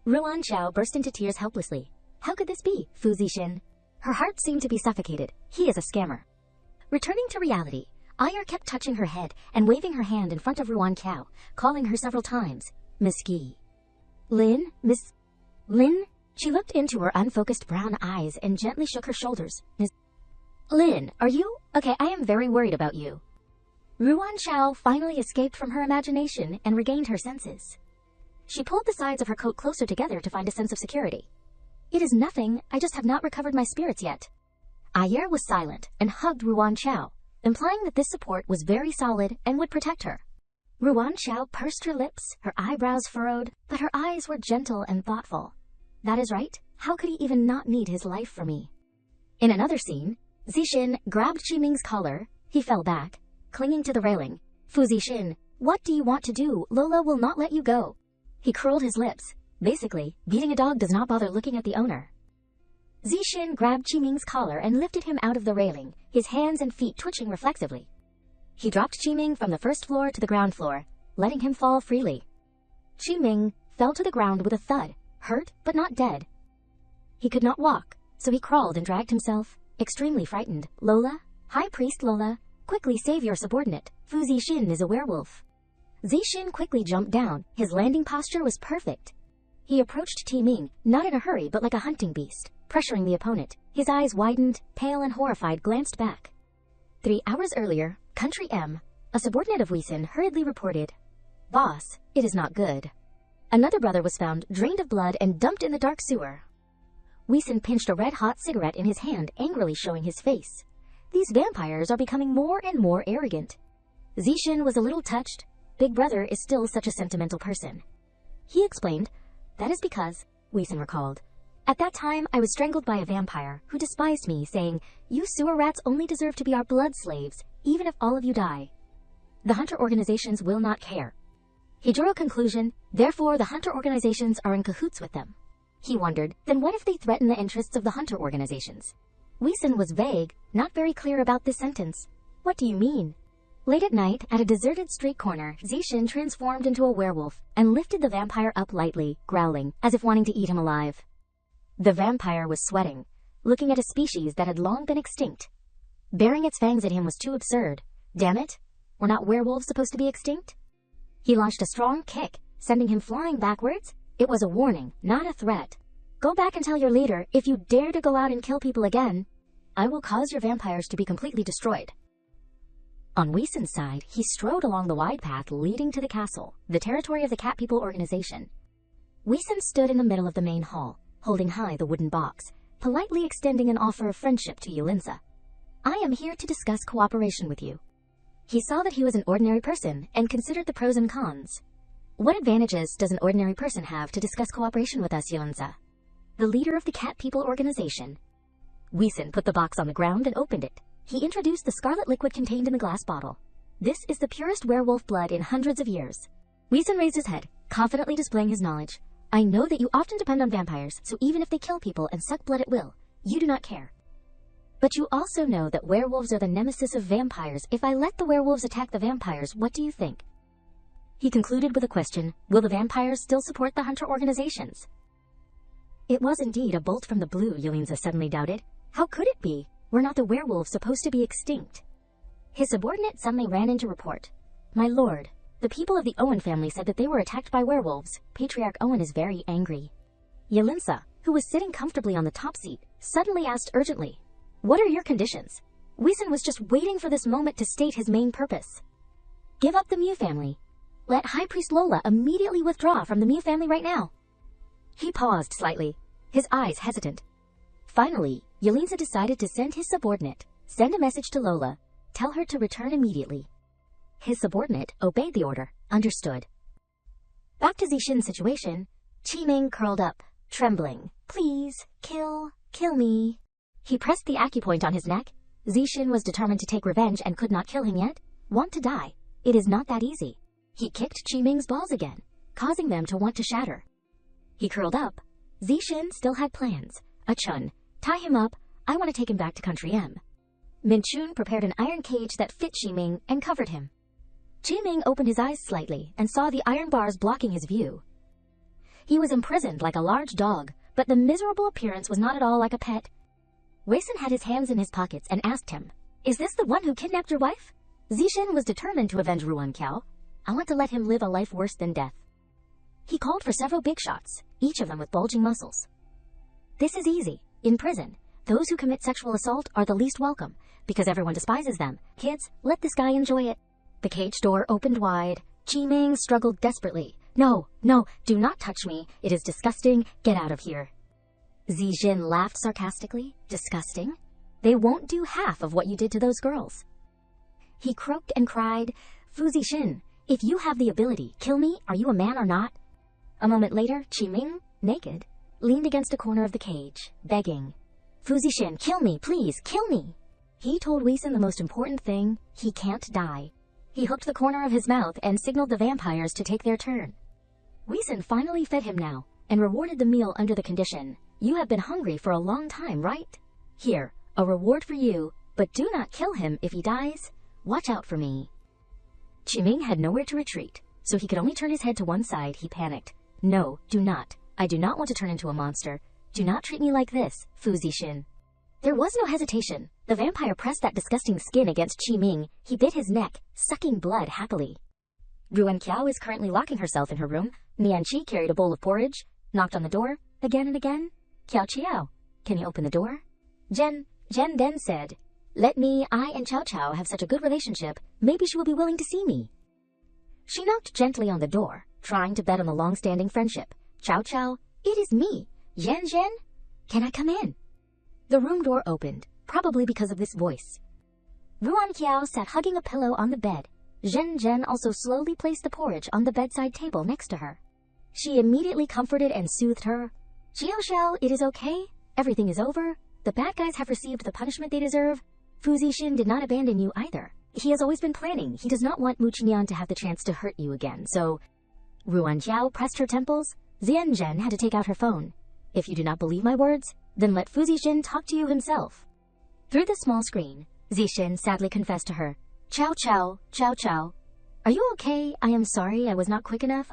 Ruan Qiao burst into tears helplessly. How could this be, Fu Zixin? Her heart seemed to be suffocated. He is a scammer. Returning to reality, Ayer kept touching her head and waving her hand in front of Ruan Qiao, calling her several times, Miss Gi. Lin, Miss... Lin? She looked into her unfocused brown eyes and gently shook her shoulders. Miss... Lin, are you? Okay, I am very worried about you. Ruan Qiao finally escaped from her imagination and regained her senses. She pulled the sides of her coat closer together to find a sense of security. It is nothing, I just have not recovered my spirits yet. Ayer was silent and hugged Ruan Qiao, implying that this support was very solid and would protect her. Ruan Qiao pursed her lips, her eyebrows furrowed, but her eyes were gentle and thoughtful. That is right, how could he even not need his life for me? In another scene, Zixin grabbed Qiming's collar. He fell back, clinging to the railing. Fu Zixin, what do you want to do? Lola will not let you go. He curled his lips. Basically, beating a dog does not bother looking at the owner. Zixin grabbed Qiming's collar and lifted him out of the railing, his hands and feet twitching reflexively. He dropped Qiming from the first floor to the ground floor, letting him fall freely. Qiming fell to the ground with a thud, hurt but not dead. He could not walk, so he crawled and dragged himself, extremely frightened. Lola, High Priest Lola, quickly save your subordinate. Fu Zixin is a werewolf. Zixin quickly jumped down. His landing posture was perfect. He approached Timing, not in a hurry but like a hunting beast, pressuring the opponent. His eyes widened, pale and horrified, glanced back. 3 hours earlier, Country M, a subordinate of Weeson, hurriedly reported, Boss, it is not good. Another brother was found, drained of blood and dumped in the dark sewer. Weeson pinched a red-hot cigarette in his hand, angrily showing his face. These vampires are becoming more and more arrogant. Zixin was a little touched. Big Brother is still such a sentimental person. He explained, that is because, Weeson recalled, at that time I was strangled by a vampire who despised me, saying, you sewer rats only deserve to be our blood slaves, even if all of you die. The hunter organizations will not care. He drew a conclusion, therefore the hunter organizations are in cahoots with them. He wondered, then what if they threaten the interests of the hunter organizations? Weeson was vague, not very clear about this sentence. What do you mean? Late at night, at a deserted street corner, Zixin transformed into a werewolf and lifted the vampire up lightly, growling, as if wanting to eat him alive. The vampire was sweating, looking at a species that had long been extinct. Baring its fangs at him was too absurd. Damn it, were not werewolves supposed to be extinct? He launched a strong kick, sending him flying backwards. It was a warning, not a threat. Go back and tell your leader, if you dare to go out and kill people again, I will cause your vampires to be completely destroyed. On Weeson's side, he strode along the wide path leading to the castle, the territory of the Cat People organization. Weeson stood in the middle of the main hall, holding high the wooden box, politely extending an offer of friendship to Yulinsa. I am here to discuss cooperation with you. He saw that he was an ordinary person and considered the pros and cons. What advantages does an ordinary person have to discuss cooperation with us, Yulinsa? The leader of the Cat People organization. Weeson put the box on the ground and opened it. He introduced the scarlet liquid contained in the glass bottle. This is the purest werewolf blood in hundreds of years. Weeson raised his head, confidently displaying his knowledge. I know that you often depend on vampires, so even if they kill people and suck blood at will, you do not care. But you also know that werewolves are the nemesis of vampires. If I let the werewolves attack the vampires, what do you think? He concluded with a question, will the vampires still support the hunter organizations? It was indeed a bolt from the blue, Yulinsa suddenly doubted. How could it be? Were not the werewolves supposed to be extinct? His subordinate suddenly ran in to report. My lord, the people of the Owen family said that they were attacked by werewolves. Patriarch Owen is very angry. Yulinsa, who was sitting comfortably on the top seat, suddenly asked urgently, what are your conditions? Weeson was just waiting for this moment to state his main purpose. Give up the Mew family. Let High Priest Lola immediately withdraw from the Mew family right now. He paused slightly, his eyes hesitant. Finally, Yulinsa decided to send his subordinate, send a message to Lola, tell her to return immediately. His subordinate obeyed the order, understood. Back to Zixin's situation, Qiming curled up, trembling. Please, kill me. He pressed the acupoint on his neck. Zixin was determined to take revenge and could not kill him yet. Want to die. It is not that easy. He kicked Qiming's balls again, causing them to want to shatter. He curled up. Zixin still had plans. Chun, tie him up. I want to take him back to Country M. Minchun prepared an iron cage that fit Qiming and covered him. Qiming opened his eyes slightly and saw the iron bars blocking his view. He was imprisoned like a large dog, but the miserable appearance was not at all like a pet. Wei-sun had his hands in his pockets and asked him, "Is this the one who kidnapped your wife?" Zixin was determined to avenge Ruan Qiao. "I want to let him live a life worse than death." He called for several big shots, each of them with bulging muscles. This is easy. In prison, those who commit sexual assault are the least welcome, because everyone despises them. Kids, let this guy enjoy it. The cage door opened wide. Qiming struggled desperately. No, do not touch me. It is disgusting. Get out of here." Zixin laughed sarcastically. Disgusting? They won't do half of what you did to those girls. He croaked and cried, "Fu Zixin, if you have the ability, kill me. Are you a man or not?" A moment later, Qiming, naked, leaned against a corner of the cage, begging, "Fu Zixin, kill me, please, kill me." He told Wei-sun the most important thing: he can't die. He hooked the corner of his mouth and signaled the vampires to take their turn. Wei-sun finally fed him now, and rewarded the meal under the condition, "You have been hungry for a long time, right? Here, a reward for you, but do not kill him if he dies. Watch out for me." Qiming had nowhere to retreat, so he could only turn his head to one side. He panicked. "No, do not. I do not want to turn into a monster. Do not treat me like this, Fu Zixin." There was no hesitation. The vampire pressed that disgusting skin against Qiming. He bit his neck, sucking blood happily. Ruan Qiao is currently locking herself in her room. Nianqi carried a bowl of porridge, knocked on the door, again and again. "Qiao Qiao, can you open the door?" Jen then said, I and Qiao Qiao have such a good relationship, maybe she will be willing to see me." She knocked gently on the door, trying to bet on the long-standing friendship. "Qiao Qiao, it is me, Jen. Can I come in?" The room door opened, probably because of this voice. Ruan Qiao sat hugging a pillow on the bed. Jen also slowly placed the porridge on the bedside table next to her. She immediately comforted and soothed her. "Xiao, it is okay. Everything is over. The bad guys have received the punishment they deserve. Fu Zixin did not abandon you either. He has always been planning. He does not want Mu Qinyan to have the chance to hurt you again, so..." Ruan Qiao pressed her temples. Jen had to take out her phone. "If you do not believe my words, then let Fu Zixin talk to you himself." Through the small screen, Zixin sadly confessed to her, Qiao Qiao, are you okay? I am sorry I was not quick enough.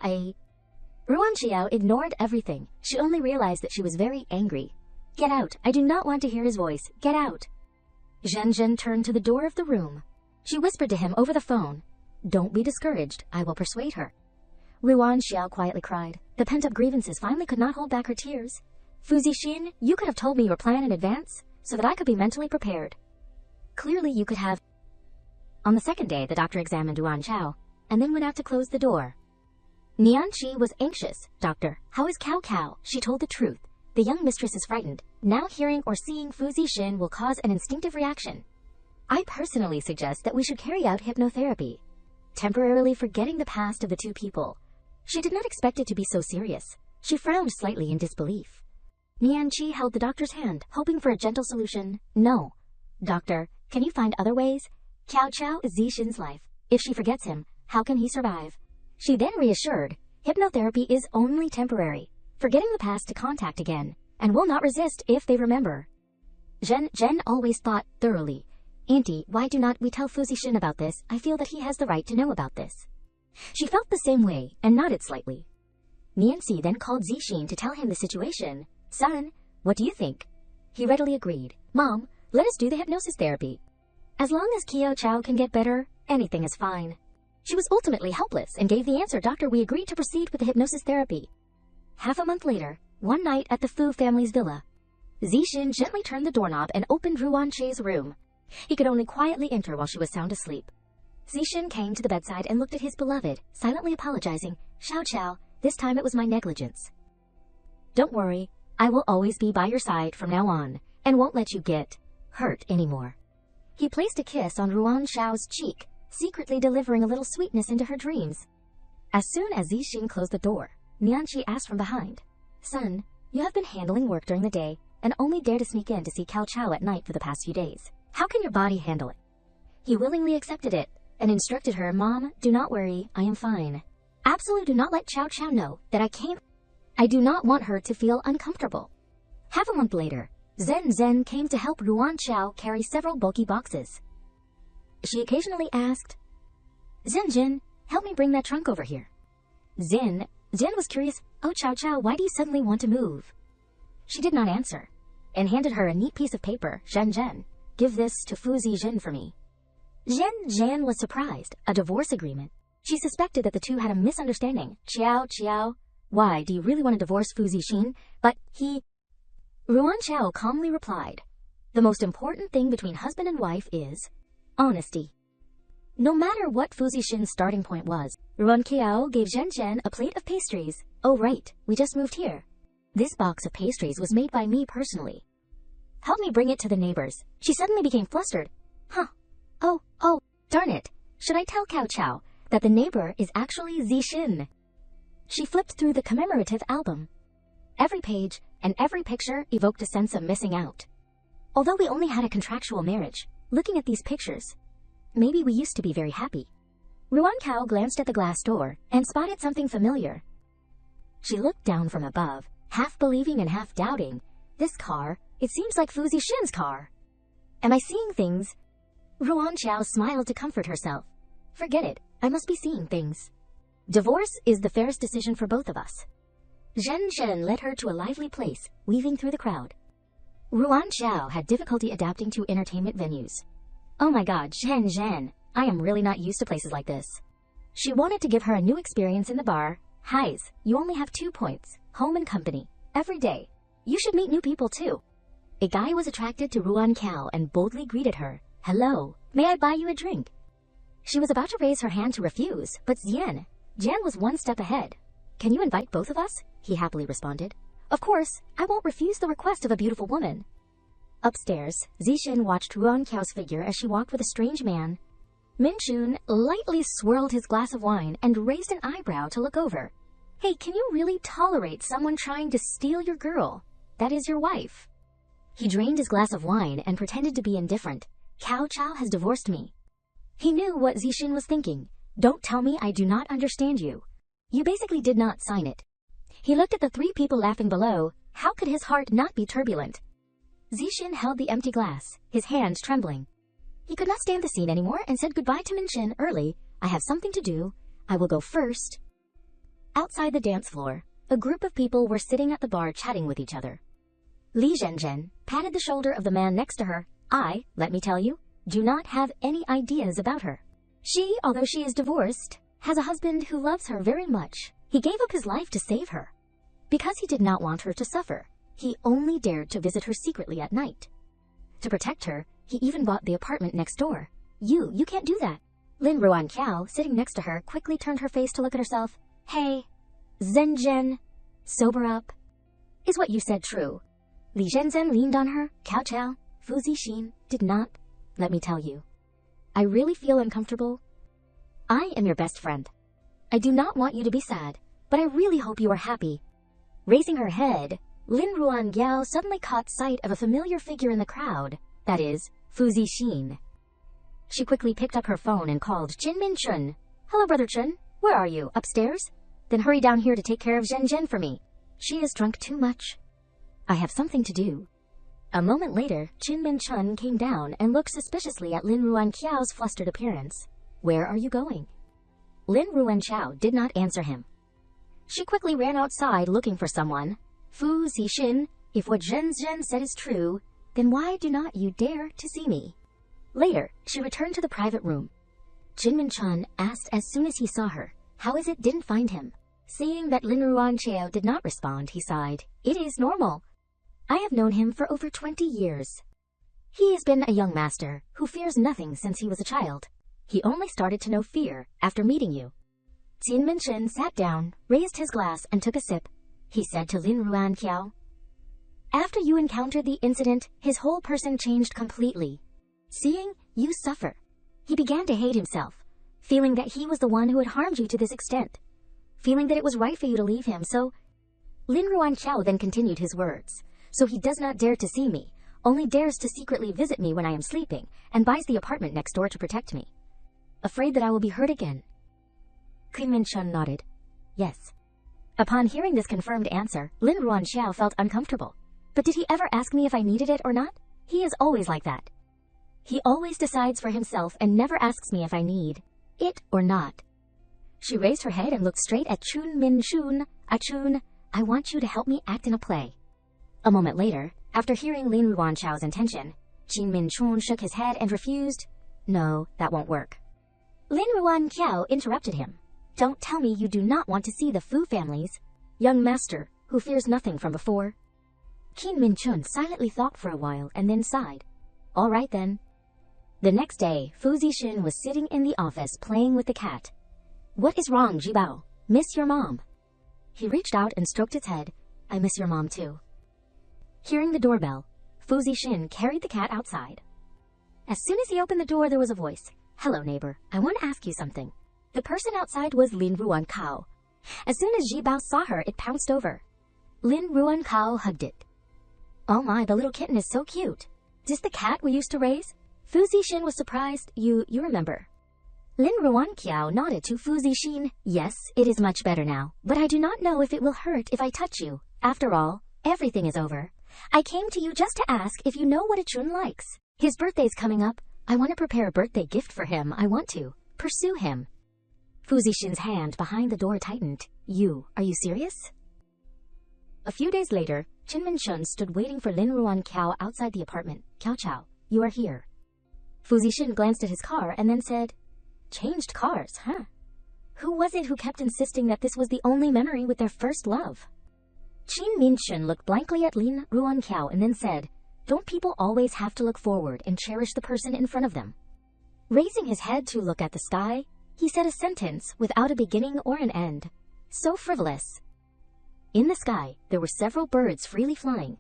Ruan Qiao ignored everything. She only realized that she was very angry. "Get out. I do not want to hear his voice. Get out." Jen turned to the door of the room. She whispered to him over the phone, "Don't be discouraged. I will persuade her." Ruan Qiao quietly cried. The pent-up grievances finally could not hold back her tears. "Fu Zixin, you could have told me your plan in advance, so that I could be mentally prepared. Clearly you could have..." On the second day, the doctor examined Ruan Qiao, and then went out to close the door. Nianqi was anxious. "Doctor, how is Cao?" She told the truth. The young mistress is frightened. Now hearing or seeing Fu Zixin will cause an instinctive reaction. I personally suggest that we should carry out hypnotherapy, temporarily forgetting the past of the two people. She did not expect it to be so serious. She frowned slightly in disbelief. Nianqi held the doctor's hand, hoping for a gentle solution. "No. Doctor, can you find other ways? Cao is Zixin's life. If she forgets him, how can he survive?" She then reassured, hypnotherapy is only temporary, forgetting the past to contact again, and will not resist if they remember. Jen always thought thoroughly, "Auntie, why do not we tell Fu Zixin about this? I feel that he has the right to know about this." She felt the same way and nodded slightly. Nianqi then called Zixin to tell him the situation. "Son, what do you think?" He readily agreed. "Mom, let us do the hypnosis therapy. As long as Qiao can get better, anything is fine." She was ultimately helpless and gave the answer, "Doctor, we agreed to proceed with the hypnosis therapy." Half a month later, one night at the Fu family's villa, Zixin gently turned the doorknob and opened Ruan Qiao's room. He could only quietly enter while she was sound asleep. Zixin came to the bedside and looked at his beloved, silently apologizing. Qiao, this time it was my negligence. Don't worry, I will always be by your side from now on, and won't let you get hurt anymore." He placed a kiss on Ruan Qiao's cheek, secretly delivering a little sweetness into her dreams. As soon as Zixin closed the door, Nianqi asked from behind, "Son, you have been handling work during the day, and only dare to sneak in to see Cao at night for the past few days. How can your body handle it?" He willingly accepted it, and instructed her, "Mom, do not worry, I am fine. Absolutely do not let Cao know that I came. I do not want her to feel uncomfortable." Half a month later, Zen came to help Ruan Qiao carry several bulky boxes. She occasionally asked, Zen, help me bring that trunk over here." Zen was curious, "Oh Cao, why do you suddenly want to move?" She did not answer. and handed her a neat piece of paper. Zhen Zhen, give this to Fu Zijin for me. Zhen Zhen was surprised. A divorce agreement. She suspected that the two had a misunderstanding. Qiao, why, do you really want to divorce Fu Zixin? But Ruan Qiao calmly replied, the most important thing between husband and wife is honesty. No matter what Fu Zixin's starting point was, Ruan Qiao gave Zhen Zhen a plate of pastries. Oh right, we just moved here. This box of pastries was made by me personally. Help me bring it to the neighbors. She suddenly became flustered. Huh. Oh, darn it. Should I tell Cao Cao that the neighbor is actually Zixin? She flipped through the commemorative album. Every page and every picture evoked a sense of missing out. Although we only had a contractual marriage, looking at these pictures, maybe we used to be very happy. Ruan Cao glanced at the glass door and spotted something familiar. She looked down from above, half believing and half doubting. This car, it seems like Fu Zixin's car. Am I seeing things? Ruan Qiao smiled to comfort herself. Forget it, I must be seeing things. Divorce is the fairest decision for both of us. Zhen Zhen led her to a lively place, weaving through the crowd. Ruan Qiao had difficulty adapting to entertainment venues. Oh my god, Zhen Zhen, I am really not used to places like this. She wanted to give her a new experience in the bar. Highs, you only have 2 points, home and company, every day. You should meet new people too. A guy was attracted to Ruan Qiao and boldly greeted her. Hello, may I buy you a drink? She was about to raise her hand to refuse, but Jan was one step ahead. Can you invite both of us? He happily responded. Of course, I won't refuse the request of a beautiful woman. Upstairs, Zixin watched Ruan Qiao's figure as she walked with a strange man. Minchun lightly swirled his glass of wine and raised an eyebrow to look over. Hey, can you really tolerate someone trying to steal your girl? That is your wife. He drained his glass of wine and pretended to be indifferent. Cao Cao has divorced me. He knew what Zixin was thinking. Don't tell me I do not understand you. You basically did not sign it. He looked at the 3 people laughing below. How could his heart not be turbulent? Zixin held the empty glass, his hands trembling. He could not stand the scene anymore and said goodbye to Minchen early. I have something to do. I will go first. Outside the dance floor, a group of people were sitting at the bar chatting with each other. Li Zhenzhen patted the shoulder of the man next to her. Let me tell you, do not have any ideas about her. She, although she is divorced, has a husband who loves her very much. He gave up his life to save her. Because he did not want her to suffer, he only dared to visit her secretly at night. To protect her, he even bought the apartment next door. You can't do that. Lin Ruan Qiao, sitting next to her, quickly turned her face to look at herself. Hey, Zhen Zhen, sober up. Is what you said true? Li Zhenzhen leaned on her. Cao Cao, Fu Zixin did not. Let me tell you, I really feel uncomfortable. I am your best friend. I do not want you to be sad, but I really hope you are happy. Raising her head, Lin Ruan Qiao suddenly caught sight of a familiar figure in the crowd, that is, Fu Zixin. She quickly picked up her phone and called Jin Min Chun. Hello, Brother Chun. Where are you? Upstairs? Then hurry down here to take care of Zhen Zhen for me. She has drunk too much. I have something to do. A moment later, Jin Min Chun came down and looked suspiciously at Lin Ruan Qiao's flustered appearance. Where are you going? Lin Ruan Qiao did not answer him. She quickly ran outside looking for someone. Fu Zixin, if what Zhen Zhen said is true, then why do not you dare to see me? Later, she returned to the private room. Jin Min Chun asked as soon as he saw her, how is it didn't find him? Seeing that Lin Ruan Qiao did not respond, he sighed. It is normal. I have known him for over 20 years. He has been a young master who fears nothing since he was a child. He only started to know fear after meeting you. Jin Min Chun sat down, raised his glass, and took a sip. He said to Lin Ruan Qiao, after you encountered the incident, his whole person changed completely. Seeing you suffer, he began to hate himself, feeling that he was the one who had harmed you to this extent, feeling that it was right for you to leave him. So Lin Ruan Qiao then continued his words. So he does not dare to see me, only dares to secretly visit me when I am sleeping, and buys the apartment next door to protect me. Afraid that I will be hurt again. Qin Min Chun nodded. Yes. Upon hearing this confirmed answer, Lin Ruan Qiao felt uncomfortable. But did he ever ask me if I needed it or not? He is always like that. He always decides for himself and never asks me if I need it or not. She raised her head and looked straight at Chun Min Chun. Chun, I want you to help me act in a play. A moment later, after hearing Lin Ruanchao's intention, Qin Minchun shook his head and refused. No, that won't work. Lin Ruanqiao interrupted him. Don't tell me you do not want to see the Fu family's young master, who fears nothing from before. Qin Minchun silently thought for a while and then sighed. All right then. The next day, Fu Zixin was sitting in the office playing with the cat. What is wrong, Jibao? Miss your mom? He reached out and stroked its head. I miss your mom too. Hearing the doorbell, Fu Zixin carried the cat outside. As soon as he opened the door, there was a voice. Hello, neighbor. I want to ask you something. The person outside was Lin Ruankao. As soon as Jibao saw her, it pounced over. Lin Ruankao hugged it. Oh my, the little kitten is so cute. Is this the cat we used to raise? Fu Zixin was surprised. You remember. Lin Ruanqiao nodded to Fu Zixin. Yes, it is much better now, but I do not know if it will hurt if I touch you. After all, everything is over. I came to you just to ask if you know what a Chun likes. His birthday's coming up. I want to prepare a birthday gift for him. I want to pursue him. Fu Zixin's hand behind the door tightened. Are you serious? A few days later, Qin Minchun stood waiting for Lin Ruanqiao outside the apartment. Qiao Qiao, you are here. Fu Zixin glanced at his car and then said, Changed cars, huh? Who was it who kept insisting that this was the only memory with their first love? Qin Minchun looked blankly at Lin Ruanqiao and then said, Don't people always have to look forward and cherish the person in front of them? Raising his head to look at the sky, he said a sentence without a beginning or an end. So frivolous. In the sky, there were several birds freely flying.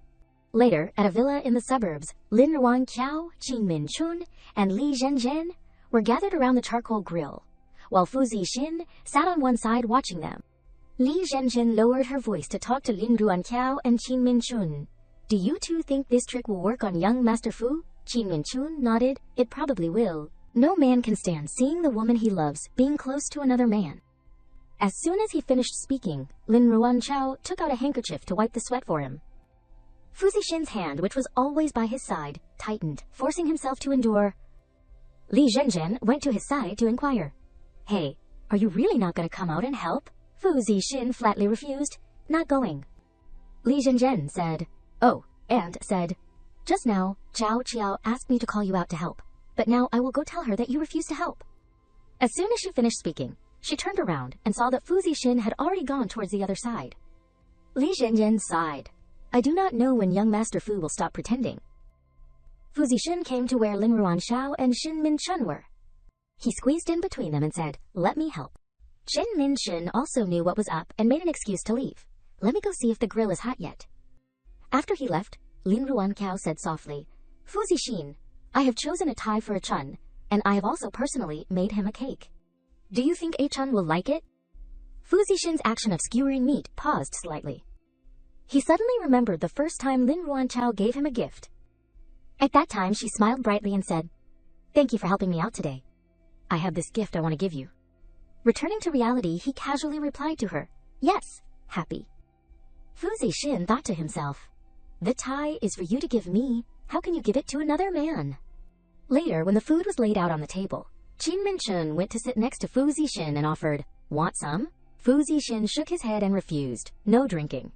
Later, at a villa in the suburbs, Lin Ruanqiao, Qin Minchun, and Li Zhenzhen were gathered around the charcoal grill, while Fu Zixin sat on one side watching them. Li Zhenzhen lowered her voice to talk to Lin Ruanqiao and Qin Minchun. Do you two think this trick will work on young Master Fu? Qin Minchun nodded. It probably will. No man can stand seeing the woman he loves being close to another man. As soon as he finished speaking, Lin Ruanqiao took out a handkerchief to wipe the sweat for him. Fu Zixin's hand, which was always by his side, tightened, forcing himself to endure. Li Zhenzhen went to his side to inquire. Hey, are you really not going to come out and help? Fu Zixin flatly refused. Not going. Li Zhenzhen said, Oh, and said, Just now, Zhao Qiao asked me to call you out to help, but now I will go tell her that you refuse to help. As soon as she finished speaking, she turned around and saw that Fu Zixin had already gone towards the other side. Li Zhenzhen sighed. I do not know when young Master Fu will stop pretending. Fu Zixin came to where Lin Ruanqiao and Qin Minchun were. He squeezed in between them and said, Let me help. Qin Minchun also knew what was up and made an excuse to leave. Let me go see if the grill is hot yet. After he left, Lin Ruanqiao said softly, Fu Zixin, I have chosen a tie for a Chun, and I have also personally made him a cake. Do you think a Chun will like it? Fu Zixin's action of skewering meat paused slightly. He suddenly remembered the first time Lin Ruanqiao gave him a gift. At that time, she smiled brightly and said, Thank you for helping me out today. I have this gift I want to give you. Returning to reality, he casually replied to her, Yes, happy. Fu Zixin thought to himself, The tie is for you to give me. How can you give it to another man? Later, when the food was laid out on the table, Qin Minchun went to sit next to Fu Zixin and offered, Want some? Fu Zixin shook his head and refused. No drinking.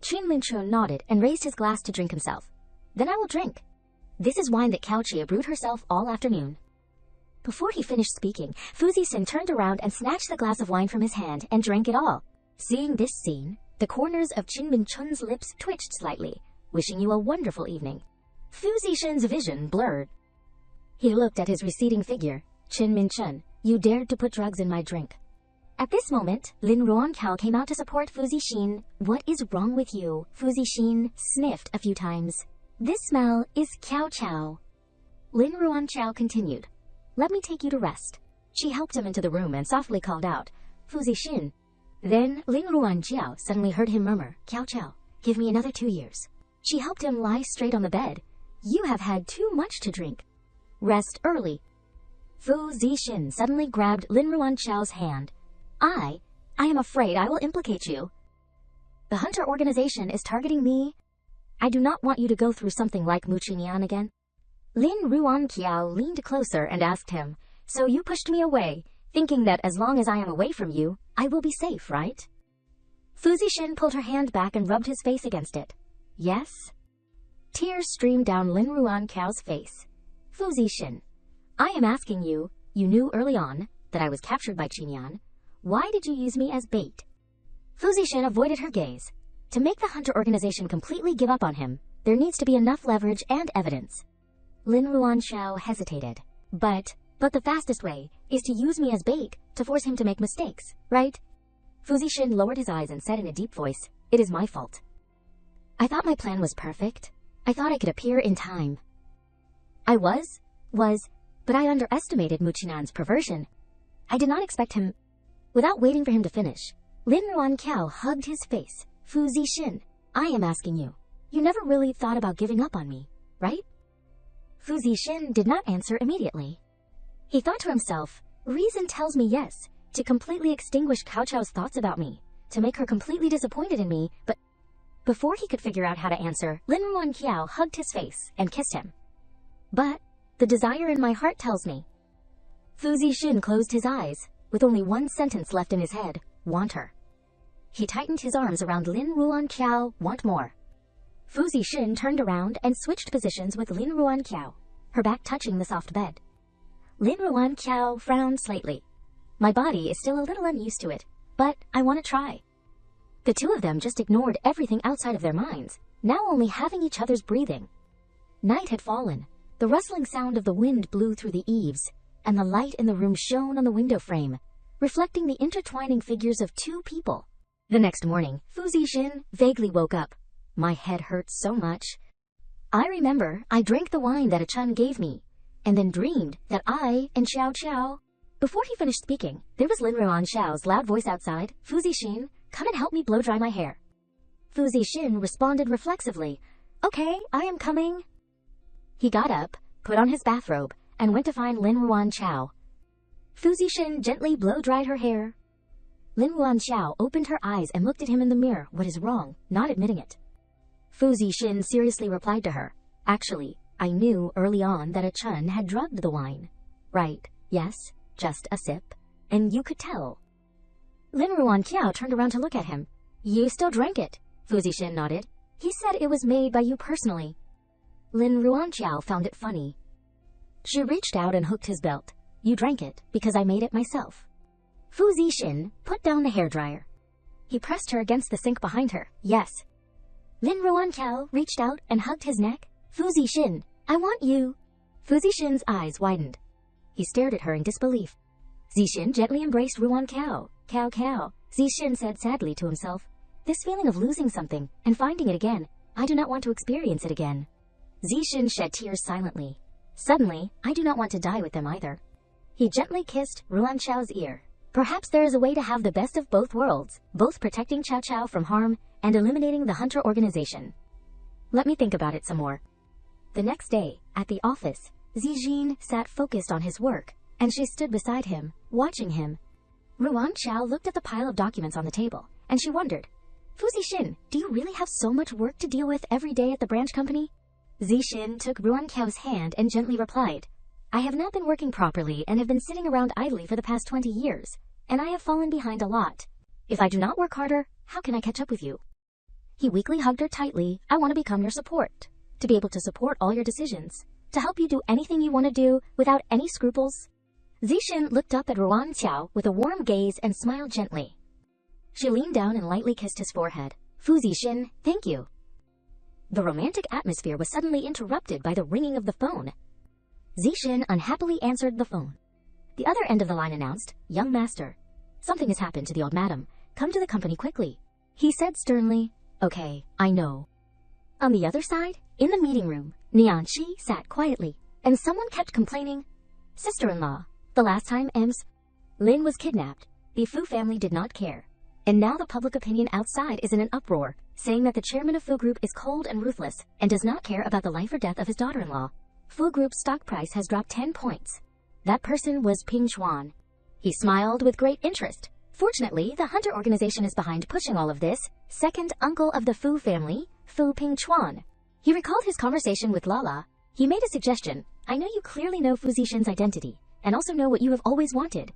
Qin Minchun nodded and raised his glass to drink himself. Then I will drink. This is wine that Cao Chia brewed herself all afternoon. Before he finished speaking, Fu Zixin turned around and snatched the glass of wine from his hand and drank it all. Seeing this scene, the corners of Qin Minchun's lips twitched slightly. Wishing you a wonderful evening. Fu Zixin's vision blurred. He looked at his receding figure. Qin Minchun, you dared to put drugs in my drink. At this moment, Lin Ruanqiao came out to support Fu Zixin. What is wrong with you? Fu Zixin sniffed a few times. This smell is Qiao Qiao. Lin Ruanqiao continued. Let me take you to rest. She helped him into the room and softly called out, Fu Zixin. Then Lin Ruanqiao suddenly heard him murmur, Qiao Qiao, give me another 2 years. She helped him lie straight on the bed. You have had too much to drink. Rest early. Fu Zixin suddenly grabbed Lin Ruanqiao's hand. I am afraid I will implicate you. The hunter organization is targeting me. I do not want you to go through something like Muqinian again. Lin Ruanqiao leaned closer and asked him, So you pushed me away, thinking that as long as I am away from you, I will be safe, right? Fu Zixin pulled her hand back and rubbed his face against it. yes? Tears streamed down Lin Ruanqiao's face. Fu Zixin, I am asking you, you knew early on that I was captured by Qinyan. Why did you use me as bait? Fu Zixin avoided her gaze. To make the Hunter organization completely give up on him, there needs to be enough leverage and evidence. Lin Ruanqiao hesitated. But the fastest way is to use me as bait to force him to make mistakes, right? Fu Zixin lowered his eyes and said in a deep voice, It is my fault. I thought my plan was perfect. I thought I could appear in time. I was, but I underestimated Mu Qinan's perversion. I did not expect him. Without waiting for him to finish, Lin Ruanqiao hugged his face. Fu Zixin, I am asking you. You never really thought about giving up on me, right? Fu Zixin did not answer immediately. He thought to himself, reason tells me yes, to completely extinguish Cao Cao's thoughts about me, to make her completely disappointed in me, but before he could figure out how to answer, Lin Ruanqiao hugged his face and kissed him. But the desire in my heart tells me. Fu Zixin closed his eyes, with only one sentence left in his head, want her. He tightened his arms around Lin Ruanqiao, want more. Fu Zixin turned around and switched positions with Lin Ruanqiao, her back touching the soft bed. Lin Ruanqiao frowned slightly. My body is still a little unused to it, but I want to try. The two of them just ignored everything outside of their minds, now only having each other's breathing. Night had fallen. The rustling sound of the wind blew through the eaves, and the light in the room shone on the window frame, reflecting the intertwining figures of two people. The next morning, Fu Zixin vaguely woke up. My head hurt so much. I remember I drank the wine that a Chun gave me, and then dreamed that I and Xiao Qiao. Before he finished speaking, there was Lin Ruanqiao's loud voice outside. Fu Zixin, come and help me blow dry my hair. Fu Zixin responded reflexively, Okay, I am coming. He got up, put on his bathrobe, and went to find Lin Ruanqiao. Fu Zixin gently blow-dried her hair. Lin Ruanqiao opened her eyes and looked at him in the mirror. What is wrong? Not admitting it. Fu Zixin seriously replied to her, Actually, I knew early on that a Chun had drugged the wine. Right, yes, just a sip. And you could tell. Lin Ruanqiao turned around to look at him. You still drank it. Fu Zixin nodded. He said it was made by you personally. Lin Ruanqiao found it funny. She reached out and hooked his belt. You drank it because I made it myself. Fu Zixin put down the hairdryer. He pressed her against the sink behind her. Yes. Lin Ruanqiao reached out and hugged his neck. Fu Zixin, I want you. Fu Zixin's eyes widened. He stared at her in disbelief. Zixin gently embraced Ruanqiao. Cao. Zixin said sadly to himself, This feeling of losing something and finding it again, I do not want to experience it again. Zixin shed tears silently. Suddenly, I do not want to die with them either. He gently kissed Ruanqiao's ear. Perhaps there is a way to have the best of both worlds, both protecting Cao Cao from harm and eliminating the Hunter organization. Let me think about it some more. The next day, at the office, Zixin sat focused on his work, and she stood beside him, watching him. Ruanqiao looked at the pile of documents on the table, and she wondered, Fu Zixin, do you really have so much work to deal with every day at the branch company? Zixin took Ruanqiao's hand and gently replied, I have not been working properly and have been sitting around idly for the past 20 years, and I have fallen behind a lot. If I do not work harder, how can I catch up with you? He weakly hugged her tightly. I want to become your support, to be able to support all your decisions, to help you do anything you want to do without any scruples. Zixin looked up at Ruanqiao with a warm gaze and smiled gently. She leaned down and lightly kissed his forehead. Fu Zixin, thank you. The romantic atmosphere was suddenly interrupted by the ringing of the phone. Zixin unhappily answered the phone. The other end of the line announced, Young master. Something has happened to the old madam. Come to the company quickly. He said sternly, Okay, I know. On the other side, in the meeting room, Nianqi sat quietly, and someone kept complaining, Sister-in-law, the last time Lin was kidnapped, the Fu family did not care. And now the public opinion outside is in an uproar, saying that the chairman of Fu Group is cold and ruthless, and does not care about the life or death of his daughter-in-law. Fu Group's stock price has dropped 10 points. That person was Ping Chuan. He smiled with great interest. Fortunately, the Hunter organization is behind pushing all of this. Second uncle of the Fu family, Fu Ping Chuan. He recalled his conversation with Lala. He made a suggestion. I know you clearly know Fu Zixin's identity, and also know what you have always wanted.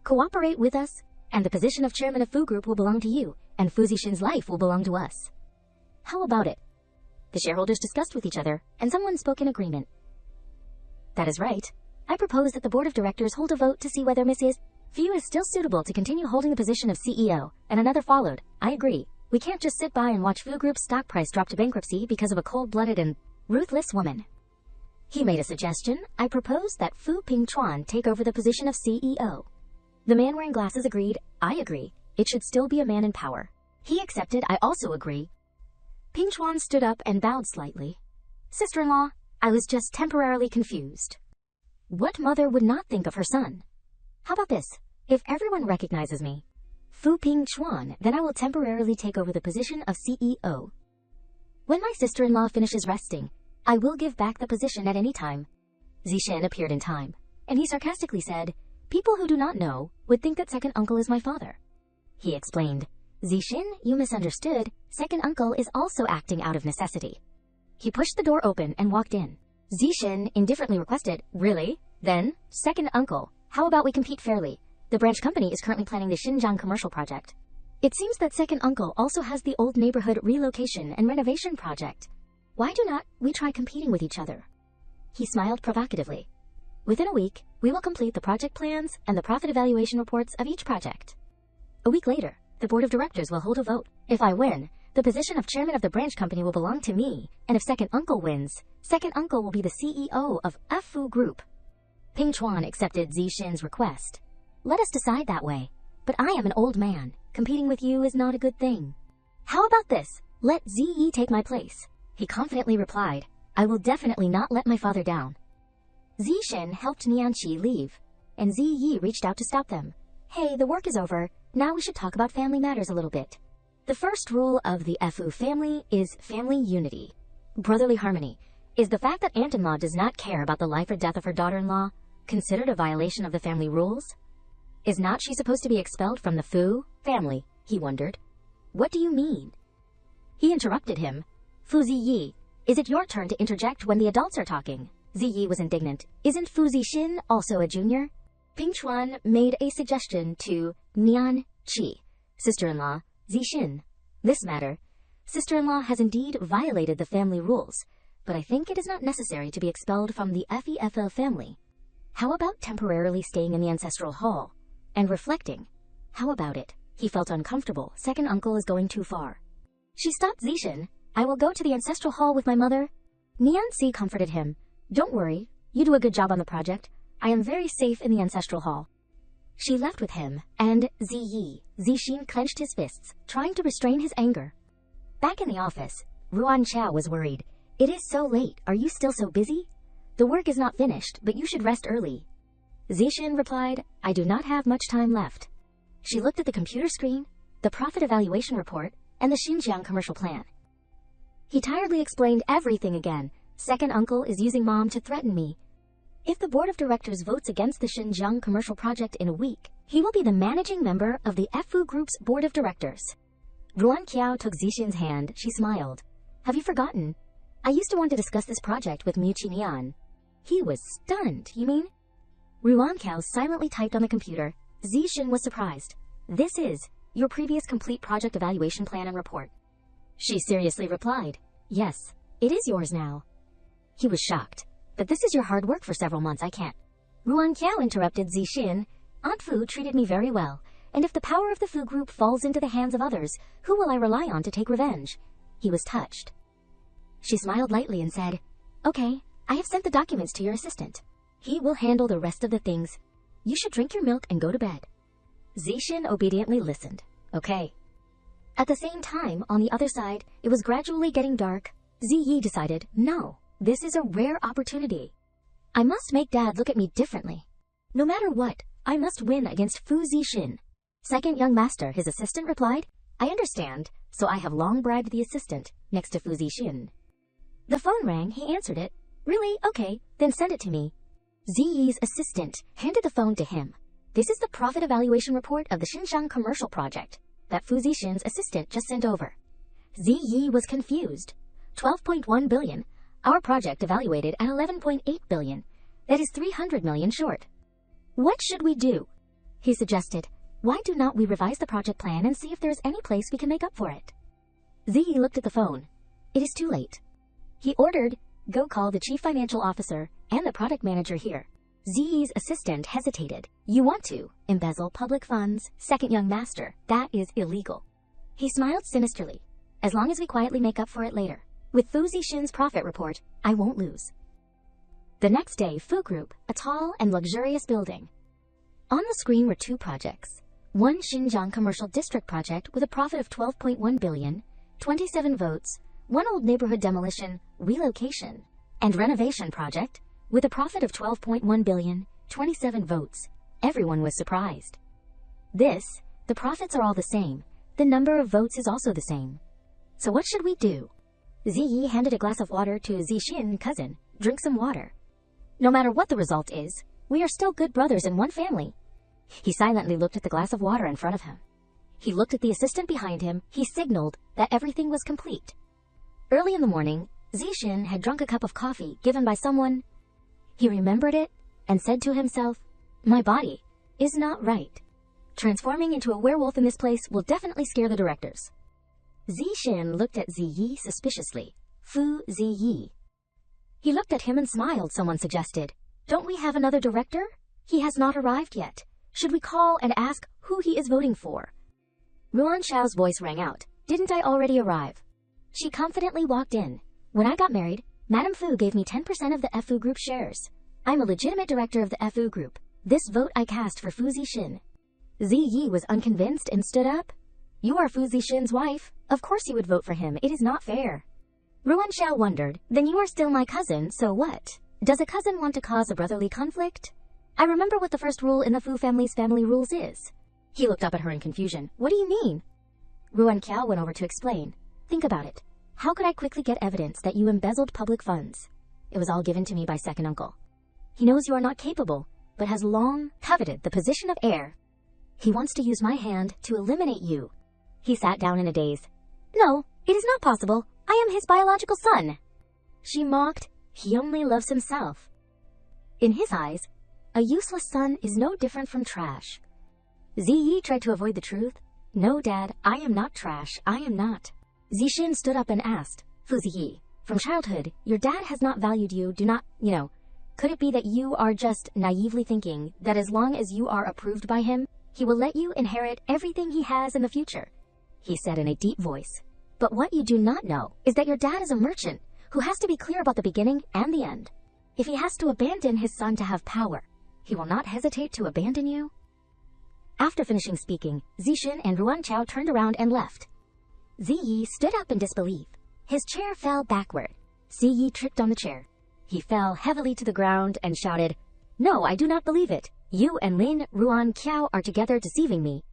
Cooperate with us, and the position of chairman of Fu Group will belong to you, and Fu Zixin's life will belong to us. How about it? The shareholders discussed with each other, and someone spoke in agreement. That is right. I propose that the board of directors hold a vote to see whether Mrs. Fu is still suitable to continue holding the position of CEO, and another followed. I agree. We can't just sit by and watch Fu Group's stock price drop to bankruptcy because of a cold-blooded and ruthless woman. He made a suggestion. I propose that Fu Pingchuan take over the position of CEO. The man wearing glasses agreed. I agree. It should still be a man in power. He accepted. I also agree. Pingchuan stood up and bowed slightly. Sister-in-law, I was just temporarily confused. What mother would not think of her son? How about this? If everyone recognizes me, Fu Pingchuan, then I will temporarily take over the position of CEO. When my sister-in-law finishes resting, I will give back the position at any time. Zishin appeared in time, and he sarcastically said, people who do not know would think that second uncle is my father. He explained, Zishin, you misunderstood. Second uncle is also acting out of necessity. He pushed the door open and walked in. Zishin indifferently requested, really? Then, second uncle, how about we compete fairly? The branch company is currently planning the Xinjiang commercial project. It seems that second uncle also has the old neighborhood relocation and renovation project. Why do not we try competing with each other? He smiled provocatively. Within a week, we will complete the project plans and the profit evaluation reports of each project. A week later, the board of directors will hold a vote. If I win, the position of chairman of the branch company will belong to me, and if second uncle wins, second uncle will be the CEO of Fu Group. Pingchuan accepted Zishin's request. Let us decide that way. But I am an old man. Competing with you is not a good thing. How about this? Let Ziyi take my place. He confidently replied, I will definitely not let my father down. Zishin helped Nianqi leave, and Ziyi reached out to stop them. Hey, the work is over. Now we should talk about family matters a little bit. The first rule of the Fu family is family unity. Brotherly harmony. Is the fact that aunt-in-law does not care about the life or death of her daughter-in-law considered a violation of the family rules? Is not she supposed to be expelled from the Fu family? He wondered. What do you mean? He interrupted him. Fu Ziyi, is it your turn to interject when the adults are talking? Ziyi was indignant. Isn't Fu Zixin also a junior? Pingchuan made a suggestion to Nianqi, sister-in-law, Zixin. This matter, sister-in-law has indeed violated the family rules, but I think it is not necessary to be expelled from the FEFL family. How about temporarily staying in the ancestral hall? And reflecting. How about it? He felt uncomfortable. Second uncle is going too far. She stopped Zishin. I will go to the ancestral hall with my mother. Nianqi comforted him. Don't worry. You do a good job on the project. I am very safe in the ancestral hall. She left with him, and Zishin clenched his fists, trying to restrain his anger. Back in the office, Ruan Chao was worried. It is so late. Are you still so busy? The work is not finished, but you should rest early. Zishin replied, I do not have much time left. She looked at the computer screen, the profit evaluation report, and the Xinjiang commercial plan. He tiredly explained everything again. Second uncle is using mom to threaten me. If the board of directors votes against the Xinjiang commercial project in a week, he will be the managing member of the Fu Group's board of directors. Ruan Qiao took Zishin's hand. She smiled. Have you forgotten? I used to want to discuss this project with Mu Qinian. He was stunned. You mean? Ruan Qiao silently typed on the computer. Zishin was surprised. This is your previous complete project evaluation plan and report. She seriously replied, yes, it is yours now. He was shocked. But this is your hard work for several months, I can't. Ruan Qiao interrupted Zishin. Aunt Fu treated me very well, and if the power of the Fu Group falls into the hands of others, who will I rely on to take revenge? He was touched. She smiled lightly and said, okay, I have sent the documents to your assistant. He will handle the rest of the things. You should drink your milk and go to bed. Zishin obediently listened. Okay. At the same time, on the other side, it was gradually getting dark. Ziyi decided, no, this is a rare opportunity. I must make Dad look at me differently. No matter what, I must win against Fu Zixin. Second young master, his assistant replied, I understand, so I have long bribed the assistant next to Fu Zixin. The phone rang, he answered it. Really? Okay, then send it to me. Ziyi's assistant handed the phone to him. This is the profit evaluation report of the Xinjiang commercial project that Fu Zixin's assistant just sent over. Ziyi was confused. 12.1 billion. Our project evaluated at 11.8 billion. That is 300 million short. What should we do? He suggested. Why do not we revise the project plan and see if there is any place we can make up for it? Ziyi looked at the phone. It is too late. He ordered, "Go call the chief financial officer and the product manager here." Ziyi's assistant hesitated. "You want to embezzle public funds, second young master. That is illegal." He smiled sinisterly. "As long as we quietly make up for it later. With Fu Zixin's profit report, I won't lose." The next day, Fu Group, a tall and luxurious building. On the screen were two projects. One Xinjiang Commercial District project with a profit of 12.1 billion, 27 votes, one old neighborhood demolition, relocation, and renovation project with a profit of 12.1 billion, 27 votes. Everyone was surprised. The profits are all the same. The number of votes is also the same. So what should we do? Ziyi handed a glass of water to Zixin, cousin. "Drink some water. No matter what the result is, we are still good brothers in one family." He silently looked at the glass of water in front of him. He looked at the assistant behind him. He signaled that everything was complete. Early in the morning, Zixin had drunk a cup of coffee given by someone. He remembered it and said to himself, "My body is not right. Transforming into a werewolf in this place will definitely scare the directors." Zixin looked at Ziyi suspiciously. "Fu Ziyi." He looked at him and smiled. Someone suggested, "Don't we have another director? He has not arrived yet. Should we call and ask who he is voting for?" Ruan Xiao's voice rang out. "Didn't I already arrive?" She confidently walked in. "When I got married, Madame Fu gave me 10% of the Fu Group shares. I'm a legitimate director of the Fu Group. This vote I cast for Fu Zixin." Ziyi was unconvinced and stood up. "You are Fu Zixin's wife. Of course you would vote for him. It is not fair." Ruan Xiao wondered, "Then you are still my cousin, so what? Does a cousin want to cause a brotherly conflict? I remember what the first rule in the Fu family's family rules is." He looked up at her in confusion. "What do you mean?" Ruan Qiao went over to explain. "Think about it. How could I quickly get evidence that you embezzled public funds? It was all given to me by second uncle. He knows you are not capable, but has long coveted the position of heir. He wants to use my hand to eliminate you." He sat down in a daze. "No, it is not possible. I am his biological son." She mocked. "He only loves himself." In his eyes, a useless son is no different from trash. Ziyi tried to avoid the truth. "No, Dad, I am not trash. I am not." Zixin stood up and asked, "Fu Ziyi, from childhood, your dad has not valued you. Could it be that you are just naively thinking that as long as you are approved by him, he will let you inherit everything he has in the future?" He said in a deep voice. "But what you do not know is that your dad is a merchant who has to be clear about the beginning and the end. If he has to abandon his son to have power, he will not hesitate to abandon you." After finishing speaking, Zixin and Ruan Qiao turned around and left. Ziyi stood up in disbelief. His chair fell backward. Ziyi tripped on the chair. He fell heavily to the ground and shouted, "No, I do not believe it. You and Ruan Qiao are together deceiving me."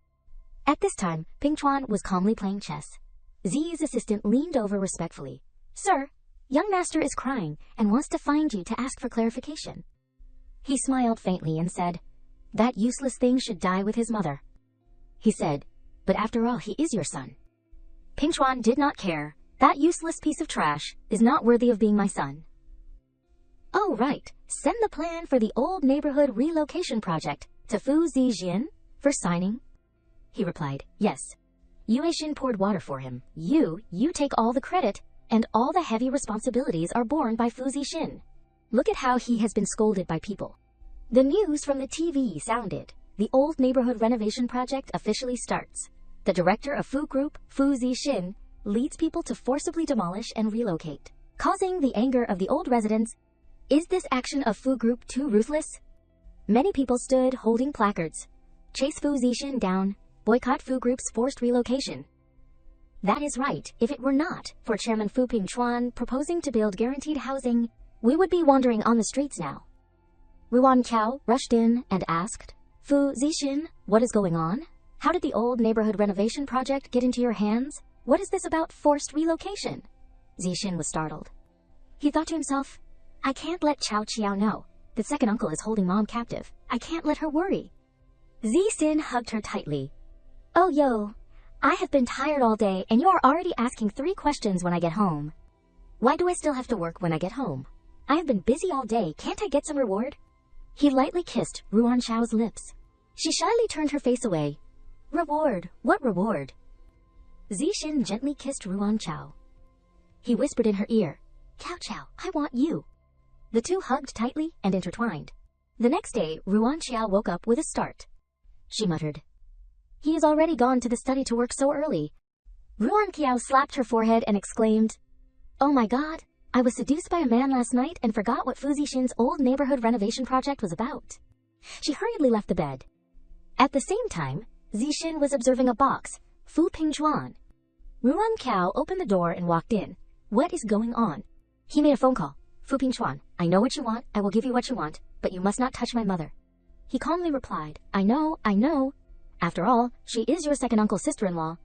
At this time, Ping Chuan was calmly playing chess. Ziyi's assistant leaned over respectfully. "Sir, young master is crying and wants to find you to ask for clarification." He smiled faintly and said, "That useless thing should die with his mother." He said, "But after all, he is your son." Ping Chuan did not care. "That useless piece of trash is not worthy of being my son." "Oh, right. Send the plan for the old neighborhood relocation project to Fu Zixin for signing." He replied, "Yes." Yue Xin poured water for him. You take all the credit, and all the heavy responsibilities are borne by Fu Zixin. Look at how he has been scolded by people." The news from the TV sounded. The old neighborhood renovation project officially starts. The director of Fu Group, Fu Zixin, leads people to forcibly demolish and relocate, causing the anger of the old residents. Is this action of Fu Group too ruthless? Many people stood holding placards. "Chase Fu Zixin down. Boycott Fu Group's forced relocation." That is right. If it were not for Chairman Fu Pingchuan proposing to build guaranteed housing, we would be wandering on the streets now. Ruan Qiao rushed in and asked, "Fu Zixin, what is going on? How did the old neighborhood renovation project get into your hands? What is this about forced relocation?" Zixin was startled. He thought to himself, "I can't let Chao Qiao know that second uncle is holding mom captive. I can't let her worry." Zixin hugged her tightly. "Oh, yo, I have been tired all day and you are already asking 3 questions when I get home. Why do I still have to work when I get home? I have been busy all day. Can't I get some reward?" He lightly kissed Ruan Xiao's lips. She shyly turned her face away. "Reward? What reward?" Zixin gently kissed Ruan Qiao. He whispered in her ear, Cao Cao, I want you. The two hugged tightly and intertwined. The next day, Ruan Xiao woke up with a start. She muttered, "He has already gone to the study to work so early." Ruan Xiao slapped her forehead and exclaimed, "Oh my god, I was seduced by a man last night and forgot what Fu Zixin's old neighborhood renovation project was about." She hurriedly left the bed. At the same time, Zixin was observing a box, Fu Pingchuan. Ruan Xiao opened the door and walked in. "What is going on?" He made a phone call. "Fu Pingchuan, I know what you want, I will give you what you want, but you must not touch my mother." He calmly replied, I know. After all, she is your second uncle's sister-in-law.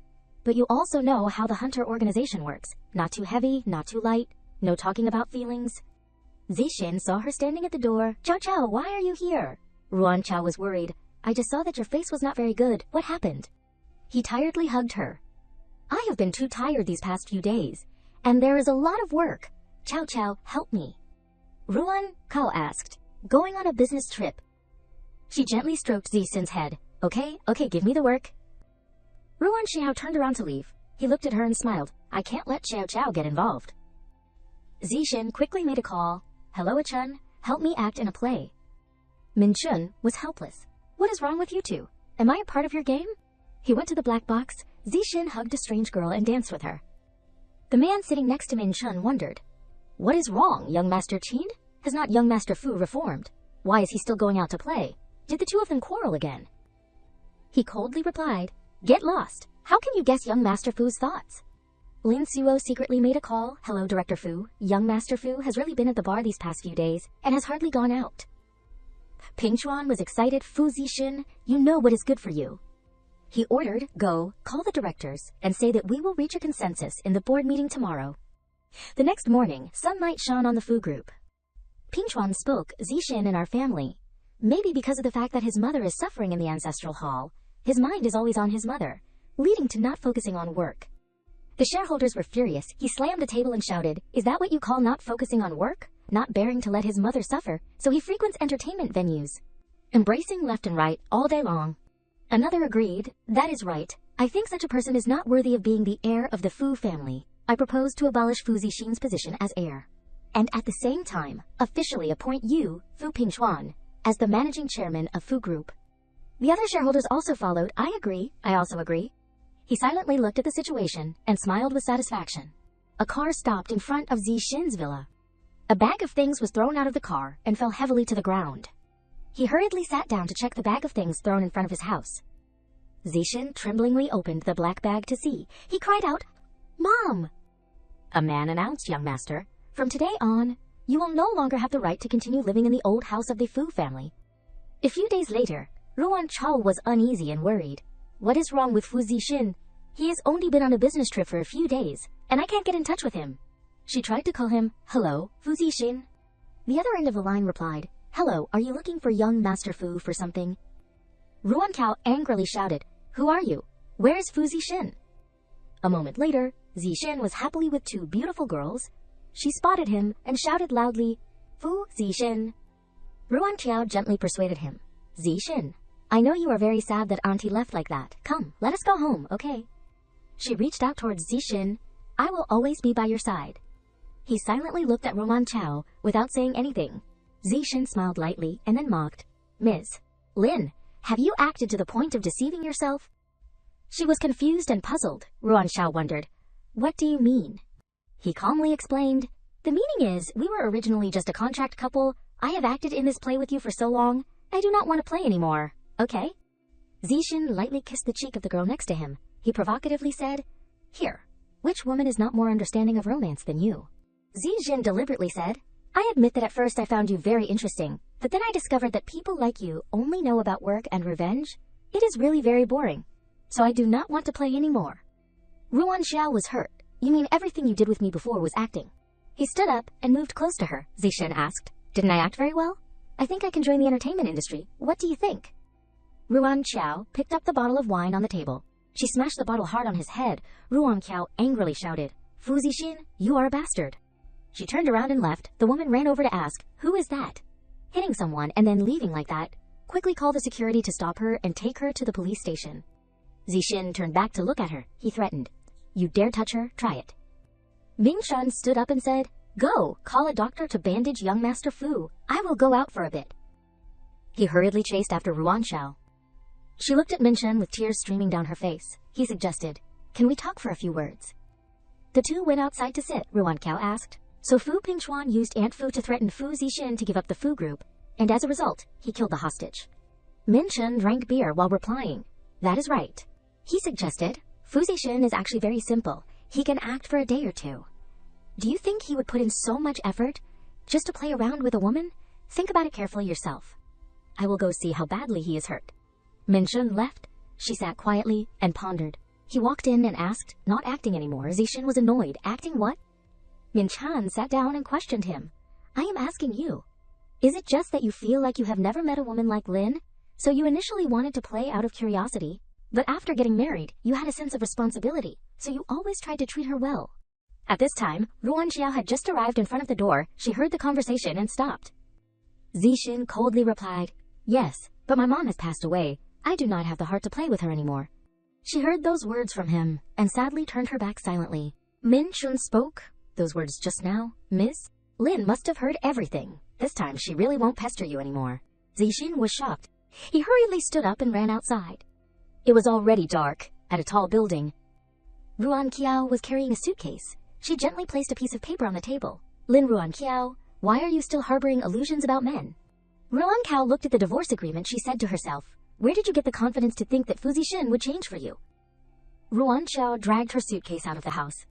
But you also know how the hunter organization works. Not too heavy, not too light, no talking about feelings." Zixin saw her standing at the door. "Cao Cao, why are you here?" Ruan Xiao was worried. "I just saw that your face was not very good. What happened?" He tiredly hugged her. "I have been too tired these past few days, and there is a lot of work. Cao Cao, help me." Ruan Cao asked, "Going on a business trip." She gently stroked Zixin's head. Okay, give me the work." Ruan Xiao turned around to leave. He looked at her and smiled. "I can't let Xiao Xiao get involved." Zixin quickly made a call. "Hello, Chun. Help me act in a play." Min Chun was helpless. "What is wrong with you two? Am I a part of your game?" He went to the black box. Zixin hugged a strange girl and danced with her. The man sitting next to Min Chun wondered, "What is wrong, young Master Qin? Has not young Master Fu reformed? Why is he still going out to play? Did the two of them quarrel again?" He coldly replied, "Get lost. How can you guess young Master Fu's thoughts?" Lin Suo secretly made a call. "Hello, Director Fu. Young Master Fu has really been at the bar these past few days and has hardly gone out." Ping Chuan was excited. "Fu Zixin, you know what is good for you." He ordered, "Go, call the directors, and say that we will reach a consensus in the board meeting tomorrow." The next morning, sunlight shone on the Fu group. Ping Chuan spoke, "Zixin and our family. Maybe because of the fact that his mother is suffering in the ancestral hall, his mind is always on his mother, leading to not focusing on work." The shareholders were furious. He slammed the table and shouted, "Is that what you call not focusing on work? Not bearing to let his mother suffer, so he frequents entertainment venues, embracing left and right all day long." Another agreed, "That is right. I think such a person is not worthy of being the heir of the Fu family. I propose to abolish Fu Zixin's position as heir, and at the same time, officially appoint you, Fu Pingchuan, as the managing chairman of Fu Group." The other shareholders also followed. "I agree. I also agree." He silently looked at the situation and smiled with satisfaction. A car stopped in front of Zixin's villa. A bag of things was thrown out of the car and fell heavily to the ground. He hurriedly sat down to check the bag of things thrown in front of his house. Zixin tremblingly opened the black bag to see. He cried out, "Mom!" A man announced, "Young master, from today on, you will no longer have the right to continue living in the old house of the Fu family." A few days later, Ruan Chao was uneasy and worried. "What is wrong with Fu Zixin? He has only been on a business trip for a few days, and I can't get in touch with him." She tried to call him, "Hello, Fu Zixin." The other end of the line replied, "Hello, are you looking for young Master Fu for something?" Ruan Cao angrily shouted, "Who are you? Where is Fu Zixin?" A moment later, Zixin was happily with two beautiful girls. She spotted him and shouted loudly, "Fu Zixin." Ruan Qiao gently persuaded him, "Zixin, I know you are very sad that Auntie left like that. Come, let us go home, okay?" She reached out towards Zixin. "I will always be by your side." He silently looked at Ruan Qiao without saying anything. Zixin smiled lightly and then mocked, "Ms. Lin, have you acted to the point of deceiving yourself?" She was confused and puzzled. Ruan Xiao wondered, "What do you mean?" He calmly explained, "The meaning is, we were originally just a contract couple. I have acted in this play with you for so long, I do not want to play anymore, okay?" Zixin lightly kissed the cheek of the girl next to him. He provocatively said, "Here, which woman is not more understanding of romance than you?" Zixin deliberately said, "I admit that at first I found you very interesting, but then I discovered that people like you only know about work and revenge. It is really very boring, so I do not want to play anymore." Ruan Xiao was hurt. "You mean everything you did with me before was acting?" He stood up and moved close to her. Zixin asked, "Didn't I act very well? I think I can join the entertainment industry. What do you think?" Ruan Qiao picked up the bottle of wine on the table. She smashed the bottle hard on his head. Ruan Qiao angrily shouted, "Fu Zixin, you are a bastard." She turned around and left. The woman ran over to ask, "Who is that?" Hitting someone and then leaving like that. Quickly call the security to stop her and take her to the police station. Zixin turned back to look at her. He threatened, "You dare touch her, try it." Ming Shun stood up and said, Go, call a doctor to bandage young Master Fu. I will go out for a bit. He hurriedly chased after Ruan Xiao. She looked at Minchen with tears streaming down her face. He suggested, "Can we talk for a few words?" The two went outside to sit, Ruan Qiao asked. So Fu Pingchuan used Aunt Fu to threaten Fu Zixin to give up the Fu group, and as a result, he killed the hostage. Minchen drank beer while replying. That is right. He suggested, Fu Zixin is actually very simple. He can act for a day or two. Do you think he would put in so much effort just to play around with a woman? Think about it carefully yourself. I will go see how badly he is hurt. Minchen left. She sat quietly and pondered. He walked in and asked, not acting anymore. Zixin was annoyed. Acting what? Minchen sat down and questioned him. I am asking you. Is it just that you feel like you have never met a woman like Lin? So you initially wanted to play out of curiosity, but after getting married, you had a sense of responsibility, so you always tried to treat her well. At this time, Ruan Xiao had just arrived in front of the door. She heard the conversation and stopped. Zixin coldly replied, Yes, but my mom has passed away. I do not have the heart to play with her anymore. She heard those words from him, and sadly turned her back silently. Minchen spoke. Those words just now, Miss? Lin must have heard everything. This time she really won't pester you anymore. Zixin was shocked. He hurriedly stood up and ran outside. It was already dark, at a tall building. Ruan Qiao was carrying a suitcase. She gently placed a piece of paper on the table. Lin Ruan Qiao, why are you still harboring illusions about men? Ruan Qiao looked at the divorce agreement. She said to herself, Where did you get the confidence to think that Fu Zixin would change for you? Ruan Qiao dragged her suitcase out of the house.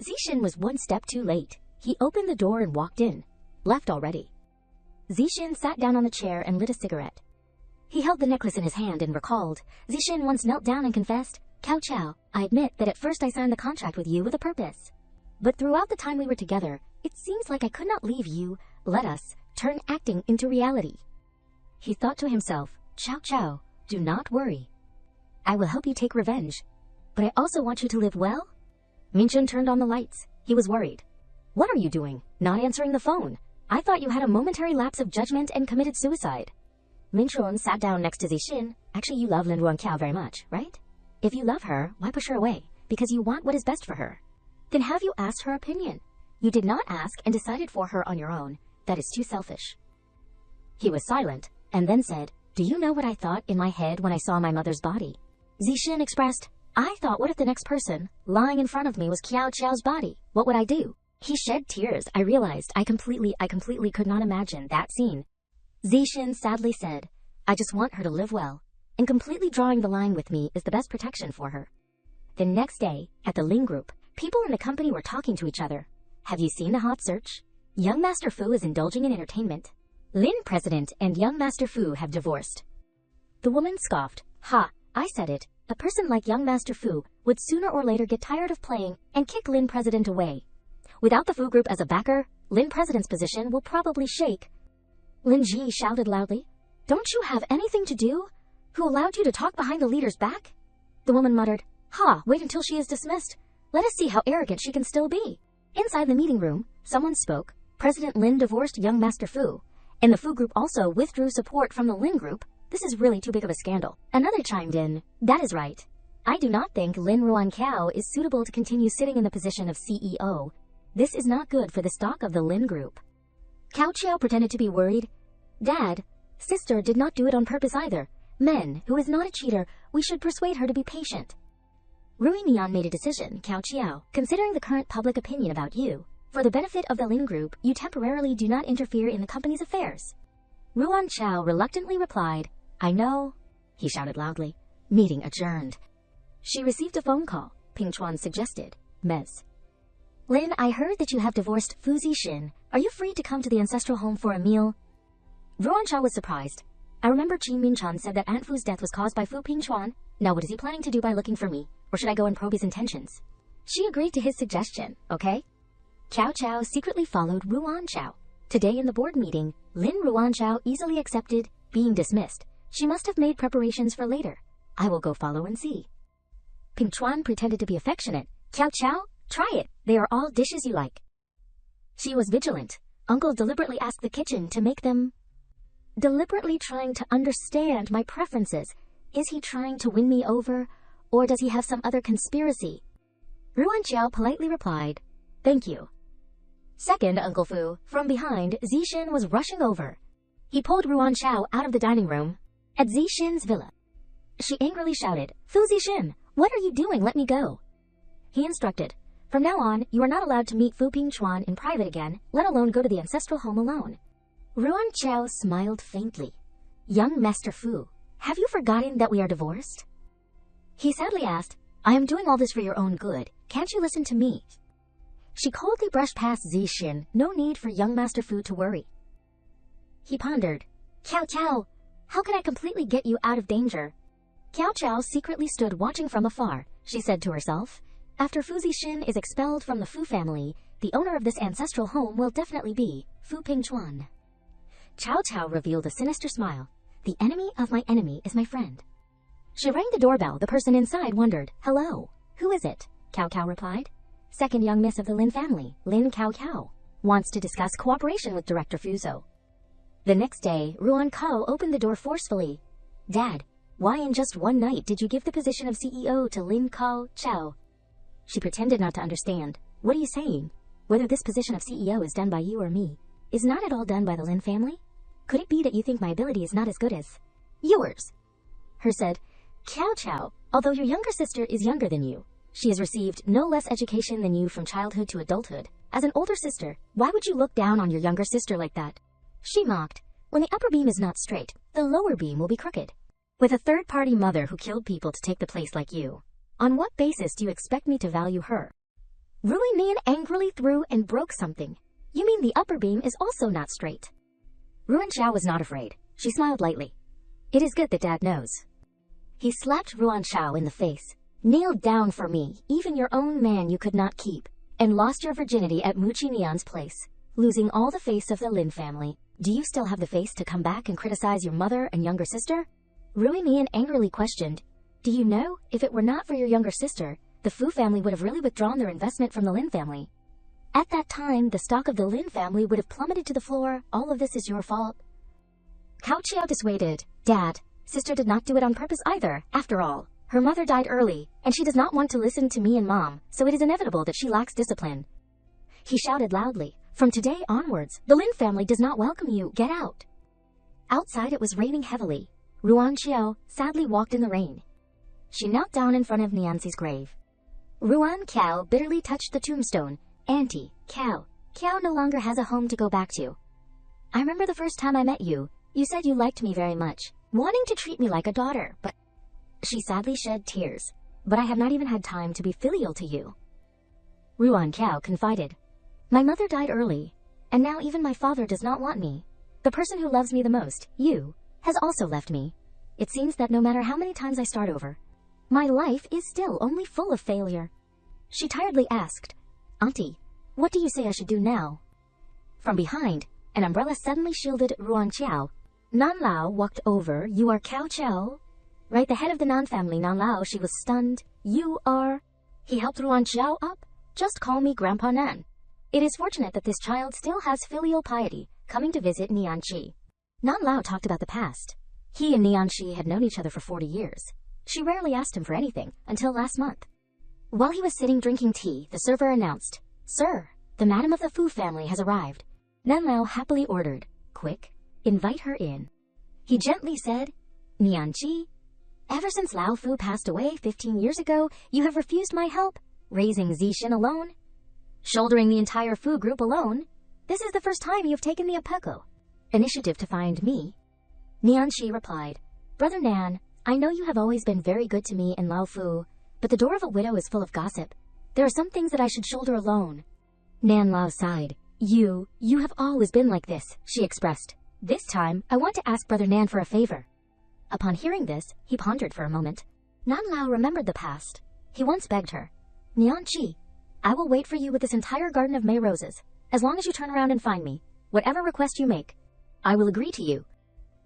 Zixin was one step too late. He opened the door and walked in. Left already. Zixin sat down on the chair and lit a cigarette. He held the necklace in his hand and recalled. Zixin once knelt down and confessed, Cao Qiao, I admit that at first I signed the contract with you with a purpose. But throughout the time we were together, it seems like I could not leave you. Let us turn acting into reality. He thought to himself, Cao Qiao, do not worry. I will help you take revenge. But I also want you to live well. Minchen turned on the lights. He was worried. What are you doing? Not answering the phone. I thought you had a momentary lapse of judgment and committed suicide. Minchen sat down next to Zixin. Actually, you love Lin Ruan Qiao very much, right? If you love her, why push her away? Because you want what is best for her. Then have you asked her opinion? You did not ask and decided for her on your own. That is too selfish. He was silent, and then said, Do you know what I thought in my head when I saw my mother's body? Zixin expressed, I thought, what if the next person lying in front of me was Cao Qiao's body? What would I do? He shed tears. I realized I completely could not imagine that scene. Zixin sadly said, I just want her to live well, and completely drawing the line with me is the best protection for her. The next day, at the Lin group, people in the company were talking to each other. Have you seen the hot search? Young Master Fu is indulging in entertainment. Lin President and young Master Fu have divorced. The woman scoffed. Ha, I said it. A person like young Master Fu would sooner or later get tired of playing and kick Lin President away. Without the Fu group as a backer, Lin President's position will probably shake. Lin Ji shouted loudly, Don't you have anything to do? Who allowed you to talk behind the leader's back? The woman muttered, Ha, wait until she is dismissed. Let us see how arrogant she can still be. Inside the meeting room, someone spoke. President Lin divorced young Master Fu, and the Fu group also withdrew support from the Lin group. This is really too big of a scandal. Another chimed in, That is right. I do not think Lin Ruan Qiao is suitable to continue sitting in the position of CEO. This is not good for the stock of the Lin group. Cao Qiao pretended to be worried. Dad, sister did not do it on purpose either. Men, who is not a cheater, we should persuade her to be patient. Rui Nian made a decision, Cao Qiao, considering the current public opinion about you. For the benefit of the Lin group, you temporarily do not interfere in the company's affairs. Ruan Qiao reluctantly replied, I know. He shouted loudly. Meeting adjourned. She received a phone call. Pingchuan suggested, Ms. Lin, I heard that you have divorced Fu Zixin. Are you free to come to the ancestral home for a meal? Ruan Qiao was surprised. I remember Qin Minchan said that Aunt Fu's death was caused by Fu Pingchuan. Now what is he planning to do by looking for me? Or should I go and probe his intentions? She agreed to his suggestion, okay? Cao Qiao secretly followed Ruan Qiao. Today in the board meeting, Lin Ruan Qiao easily accepted being dismissed. She must have made preparations for later. I will go follow and see. Pingchuan pretended to be affectionate. Cao Qiao, try it. They are all dishes you like. She was vigilant. Uncle deliberately asked the kitchen to make them. Deliberately trying to understand my preferences. Is he trying to win me over? Or does he have some other conspiracy? Ruan Qiao politely replied, Thank you. Second Uncle Fu, from behind, Zixin was rushing over. He pulled Ruan Xiao out of the dining room at Zixin's villa. She angrily shouted, "Fu Zixin, what are you doing? Let me go." He instructed, "From now on, you are not allowed to meet Fu Pingchuan in private again, let alone go to the ancestral home alone." Ruan Xiao smiled faintly. "Young Master Fu, have you forgotten that we are divorced?" He sadly asked, "I am doing all this for your own good. Can't you listen to me?" She coldly brushed past Zixin, no need for young Master Fu to worry. He pondered, "Cao Cao, how can I completely get you out of danger?" Cao Cao secretly stood watching from afar. She said to herself, "After Fu Zixin is expelled from the Fu family, the owner of this ancestral home will definitely be Fu Pingchuan." Cao Cao revealed a sinister smile. "The enemy of my enemy is my friend." She rang the doorbell. The person inside wondered, "Hello, who is it?" Cao Cao replied, "Second young miss of the Lin family, Lin Cao Cao, wants to discuss cooperation with Director Fuso." The next day, Ruan Kao opened the door forcefully. "Dad, why in just one night did you give the position of CEO to Lin Cao Chao?" She pretended not to understand. "What are you saying? Whether this position of CEO is done by you or me, is not at all done by the Lin family? Could it be that you think my ability is not as good as yours?" Her said, "Cao Cao, although your younger sister is younger than you, she has received no less education than you from childhood to adulthood. As an older sister, why would you look down on your younger sister like that?" She mocked, "When the upper beam is not straight, the lower beam will be crooked. With a third-party mother who killed people to take the place like you, on what basis do you expect me to value her?" Rui Nian angrily threw and broke something. "You mean the upper beam is also not straight?" Ruan Xiao was not afraid. She smiled lightly. "It is good that Dad knows." He slapped Ruan Xiao in the face. "Kneel down for me, even your own man you could not keep, and lost your virginity at Muqi Nian's place, losing all the face of the Lin family. Do you still have the face to come back and criticize your mother and younger sister?" Rui Nian angrily questioned, "Do you know, if it were not for your younger sister, the Fu family would have really withdrawn their investment from the Lin family. At that time, the stock of the Lin family would have plummeted to the floor. All of this is your fault." Cao Qiao dissuaded, "Dad, sister did not do it on purpose either. After all, her mother died early, and she does not want to listen to me and Mom, so it is inevitable that she lacks discipline." He shouted loudly, "From today onwards, the Lin family does not welcome you. Get out." Outside it was raining heavily. Ruan Xiao sadly walked in the rain. She knelt down in front of Nianxi's grave. Ruan Cao bitterly touched the tombstone. "Auntie, Cao no longer has a home to go back to. I remember the first time I met you, you said you liked me very much, wanting to treat me like a daughter, but..." She sadly shed tears. "But I have not even had time to be filial to you." Ruan Cao confided, "My mother died early, and now even my father does not want me. The person who loves me the most, you, has also left me. It seems that no matter how many times I start over, my life is still only full of failure." She tiredly asked, "Auntie, what do you say I should do now?" From behind, an umbrella suddenly shielded Ruan Xiao. Nan Lao walked over. "You are Cao Qiao?" "Right, the head of the Nan family." Nan Lao, she was stunned. "You are..." He helped Ruan Xiao up. "Just call me Grandpa Nan. It is fortunate that this child still has filial piety, coming to visit Nianqi." Nan Lao talked about the past. He and Nianqi had known each other for 40 years. She rarely asked him for anything, until last month. While he was sitting drinking tea, the server announced, "Sir, the madam of the Fu family has arrived." Nan Lao happily ordered, "Quick, invite her in." He gently said, "Nianqi, ever since Lao Fu passed away 15 years ago, you have refused my help, raising Zixin alone, shouldering the entire Fu group alone. This is the first time you have taken the Apeko initiative to find me." Nianqi replied, "Brother Nan, I know you have always been very good to me and Lao Fu, but the door of a widow is full of gossip. There are some things that I should shoulder alone." Nan Lao sighed. You have always been like this," she expressed. "This time, I want to ask Brother Nan for a favor." Upon hearing this, he pondered for a moment. Nan Lao remembered the past. He once begged her, "Nianqi, I will wait for you with this entire garden of May roses, as long as you turn around and find me. Whatever request you make, I will agree to you."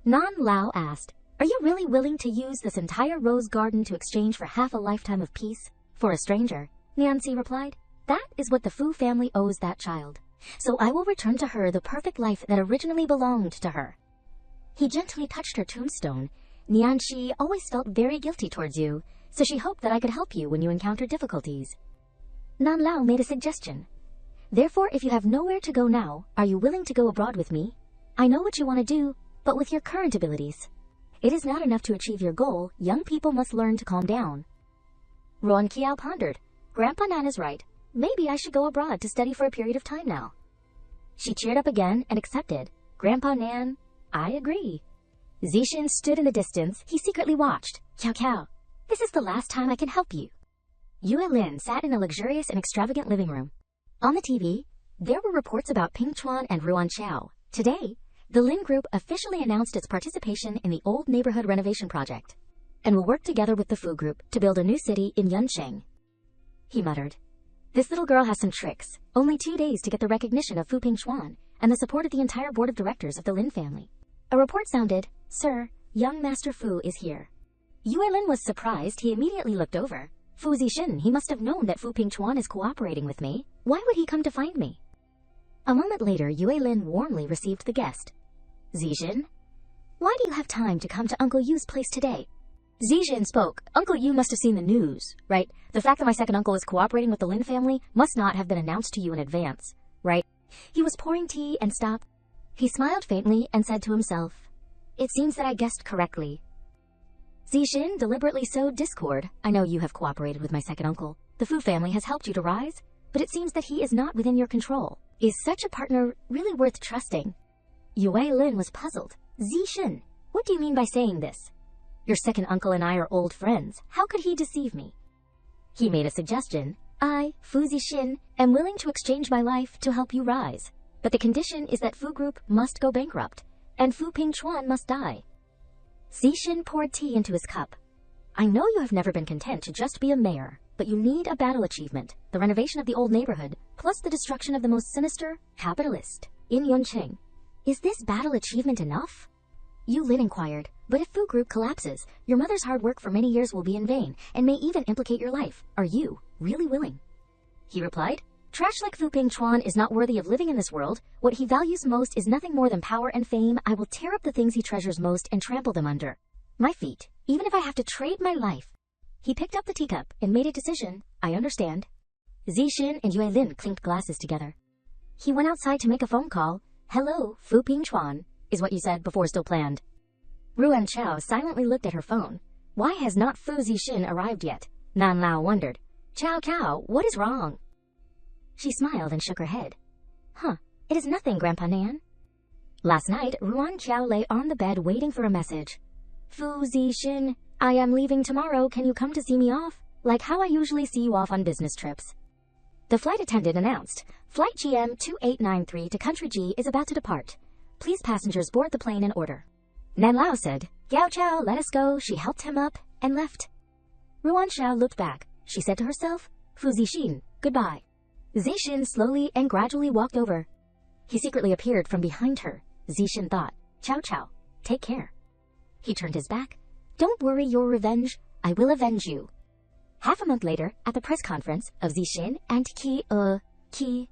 Nan Lao asked, "Are you really willing to use this entire rose garden to exchange for half a lifetime of peace for a stranger?" Nianqi replied, "That is what the Fu family owes that child. So I will return to her the perfect life that originally belonged to her." He gently touched her tombstone. "Nianqi always felt very guilty towards you, so she hoped that I could help you when you encountered difficulties." Nan Lao made a suggestion. Therefore, if you have nowhere to go now, are you willing to go abroad with me? I know what you want to do, but with your current abilities, it is not enough to achieve your goal. Young people must learn to calm down. Ruan Kiao pondered. Grandpa Nan is right. Maybe I should go abroad to study for a period of time now. She cheered up again and accepted. Grandpa Nan, I agree. Zixin stood in the distance. He secretly watched. Kiao Kiao, this is the last time I can help you. Yue Lin sat in a luxurious and extravagant living room. On the TV, there were reports about Ping Chuan and Ruan Qiao. Today, the Lin Group officially announced its participation in the old neighborhood renovation project and will work together with the Fu Group to build a new city in Yuncheng. He muttered, this little girl has some tricks. Only 2 days to get the recognition of Fu Pingchuan and the support of the entire board of directors of the Lin family. A report sounded, Sir, young Master Fu is here. Yue Lin was surprised. He immediately looked over. Fu Zixin, he must have known that Fu Pingchuan is cooperating with me. Why would he come to find me? A moment later, Yue Lin warmly received the guest. Zixin, why do you have time to come to Uncle Yu's place today? Zixin spoke. Uncle Yu must have seen the news, right? The fact that my second uncle is cooperating with the Lin family must not have been announced to you in advance, right? He was pouring tea and stopped. He smiled faintly and said to himself, it seems that I guessed correctly. Zixin deliberately sowed discord. I know you have cooperated with my second uncle. The Fu family has helped you to rise, but it seems that he is not within your control. Is such a partner really worth trusting? Yue Lin was puzzled. Zixin, what do you mean by saying this? Your second uncle and I are old friends. How could he deceive me? He made a suggestion. I, Fu Zixin, am willing to exchange my life to help you rise. But the condition is that Fu Group must go bankrupt, and Fu Pingchuan must die. Zixin poured tea into his cup. I know you have never been content to just be a mayor, but you need a battle achievement, the renovation of the old neighborhood, plus the destruction of the most sinister capitalist in Yuncheng. Is this battle achievement enough? Yu Lin inquired. But if Fu Group collapses, your mother's hard work for many years will be in vain, and may even implicate your life. Are you really willing? He replied, trash like Fu Pingchuan is not worthy of living in this world. What he values most is nothing more than power and fame. I will tear up the things he treasures most and trample them under my feet, even if I have to trade my life. He picked up the teacup and made a decision. I understand. Zixin and Yue Lin clinked glasses together. He went outside to make a phone call. Hello, Fu Pingchuan, is what you said before still planned? Ruan Qiao silently looked at her phone. Why has not Fu Zixin arrived yet? Nan Lao wondered. Qiao Qiao, what is wrong? She smiled and shook her head. It is nothing, Grandpa Nan. Last night, Ruan Qiao lay on the bed waiting for a message. Fu Zixin, I am leaving tomorrow. Can you come to see me off? Like how I usually see you off on business trips. The flight attendant announced, Flight GM 2893 to Country G is about to depart. Please passengers board the plane in order. Nan Lao said, Yao Chao, let us go. She helped him up and left. Ruan Xiao looked back. She said to herself, Fu Zixin, goodbye. Zixin slowly and gradually walked over. He secretly appeared from behind her. Zixin thought, Chao Chao, take care. He turned his back. Don't worry your revenge. I will avenge you. Half a month later, at the press conference of Zixin and Qi,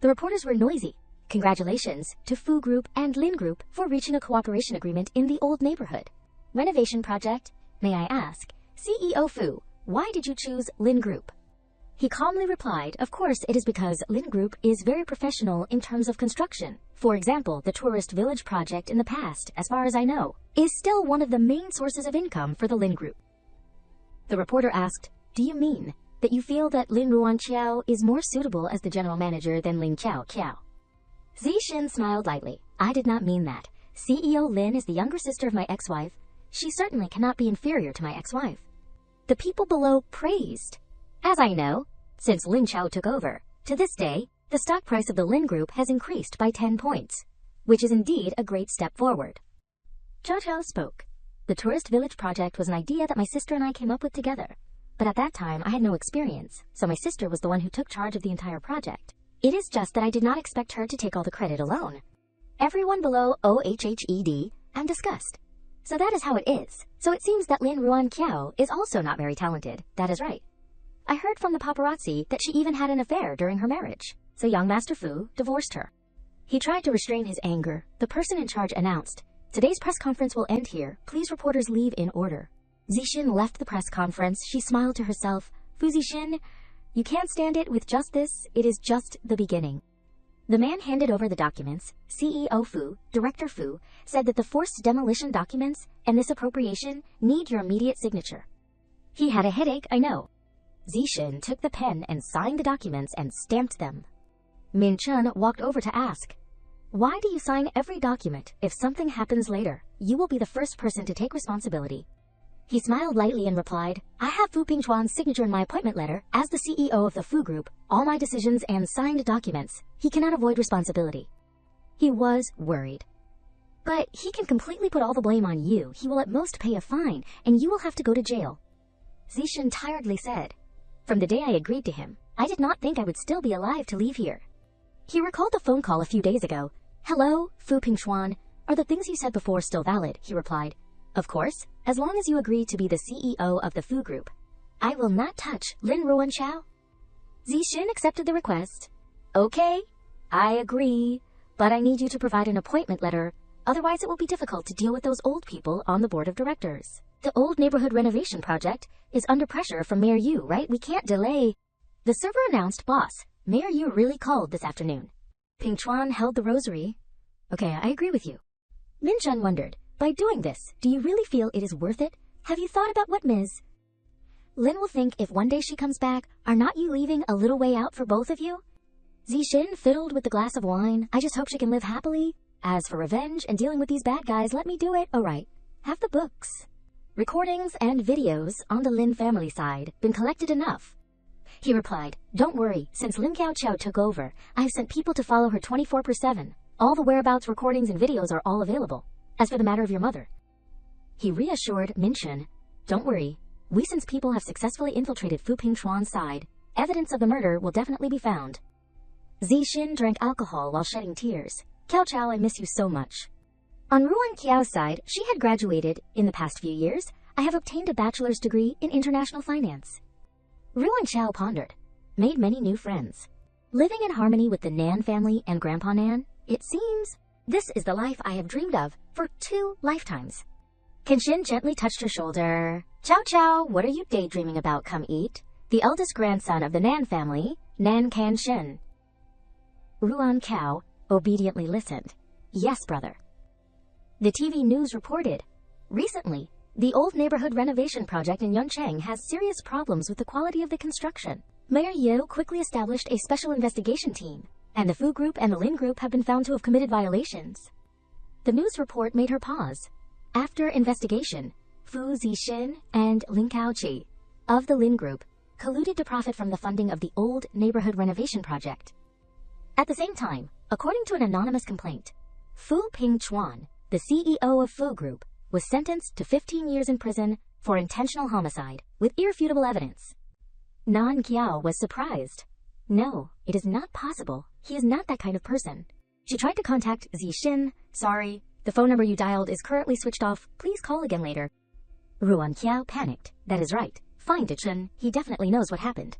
the reporters were noisy. Congratulations to Fu Group and Lin Group for reaching a cooperation agreement in the old neighborhood renovation project. May I ask, CEO Fu, why did you choose Lin Group? He calmly replied, of course it is because Lin Group is very professional in terms of construction. For example, the tourist village project in the past, as far as I know, is still one of the main sources of income for the Lin Group. The reporter asked, do you mean that you feel that Lin Ruan Qiao is more suitable as the general manager than Lin Qiao Qiao? Zixin smiled lightly. I did not mean that. CEO Lin is the younger sister of my ex-wife. She certainly cannot be inferior to my ex-wife. The people below praised. As I know, since Lin Qiao took over, to this day, the stock price of the Lin Group has increased by 10 points, which is indeed a great step forward. Zhao Chao spoke. The tourist village project was an idea that my sister and I came up with together. But at that time, I had no experience, so my sister was the one who took charge of the entire project. It is just that I did not expect her to take all the credit alone. Everyone below OHHED and discussed. So that is how it is. So it seems that Lin Ruan Qiao is also not very talented. That is right. I heard from the paparazzi that she even had an affair during her marriage. So young Master Fu divorced her. He tried to restrain his anger. The person in charge announced, today's press conference will end here. Please reporters leave in order. Zixin left the press conference. She smiled to herself. Fu Zixin, You can't stand it with just this, it is just the beginning. The man handed over the documents. CEO Fu, Director Fu, said that the forced demolition documents and this appropriation need your immediate signature. He had a headache, I know. Zixin took the pen and signed the documents and stamped them. Min Chun walked over to ask, "Why do you sign every document? If something happens later, you will be the first person to take responsibility." He smiled lightly and replied, "I have Fu Pingchuan's signature in my appointment letter. As the CEO of the Fu Group, all my decisions and signed documents, he cannot avoid responsibility." He was worried. "But he can completely put all the blame on you. He will at most pay a fine, and you will have to go to jail." Zixin tiredly said, "From the day I agreed to him, I did not think I would still be alive to leave here." He recalled the phone call a few days ago. "Hello, Fu Pingchuan. Are the things you said before still valid?" he replied. "Of course, as long as you agree to be the CEO of the Fu Group. I will not touch Lin Ruanchao." Zixin accepted the request. "Okay, I agree, but I need you to provide an appointment letter. Otherwise it will be difficult to deal with those old people on the board of directors. The old neighborhood renovation project is under pressure from Mayor Yu, right? We can't delay." The server announced, "Boss, Mayor Yu really called this afternoon." Pingchuan held the rosary. "Okay, I agree with you." Min Chun wondered, "By doing this, do you really feel it is worth it? Have you thought about what Ms. Lin will think if one day she comes back? Are not you leaving a little way out for both of you?" Zixin fiddled with the glass of wine. "I just hope she can live happily. As for revenge and dealing with these bad guys, let me do it. All right. Have the books. Recordings and videos on the Lin family side been collected enough?" He replied, "Don't worry, since Lin Qiaoqiao took over, I have sent people to follow her 24/7. All the whereabouts recordings and videos are all available. As for the matter of your mother," he reassured Min Chun, "Don't worry. Since people have successfully infiltrated Fu Pingchuan's side, evidence of the murder will definitely be found." Zixin drank alcohol while shedding tears. "Qiaoqiao, I miss you so much." On Ruan Qiao's side, she had graduated in the past few years. "I have obtained a bachelor's degree in international finance." Ruan Qiao pondered, made many new friends. Living in harmony with the Nan family and Grandpa Nan, it seems this is the life I have dreamed of for 2 lifetimes. Kenshin gently touched her shoulder. "Qiao, what are you daydreaming about? Come eat." The eldest grandson of the Nan family, Nan Kenshin. Ruan Qiao obediently listened. "Yes, brother." The TV news reported, recently, the old neighborhood renovation project in Yuncheng has serious problems with the quality of the construction. Mayor Yu quickly established a special investigation team, and the Fu Group and the Lin Group have been found to have committed violations. The news report made her pause. After investigation, Fu Zixin and Lin Kaoqi of the Lin Group colluded to profit from the funding of the old neighborhood renovation project. At the same time, according to an anonymous complaint, Fu Pingchuan, the CEO of Fu Group, was sentenced to 15 years in prison for intentional homicide with irrefutable evidence. Nan Qiao was surprised. "No, it is not possible. He is not that kind of person." She tried to contact Zixin. "Sorry, the phone number you dialed is currently switched off. Please call again later." Ruan Qiao panicked. "That is right. Find Chen. He definitely knows what happened."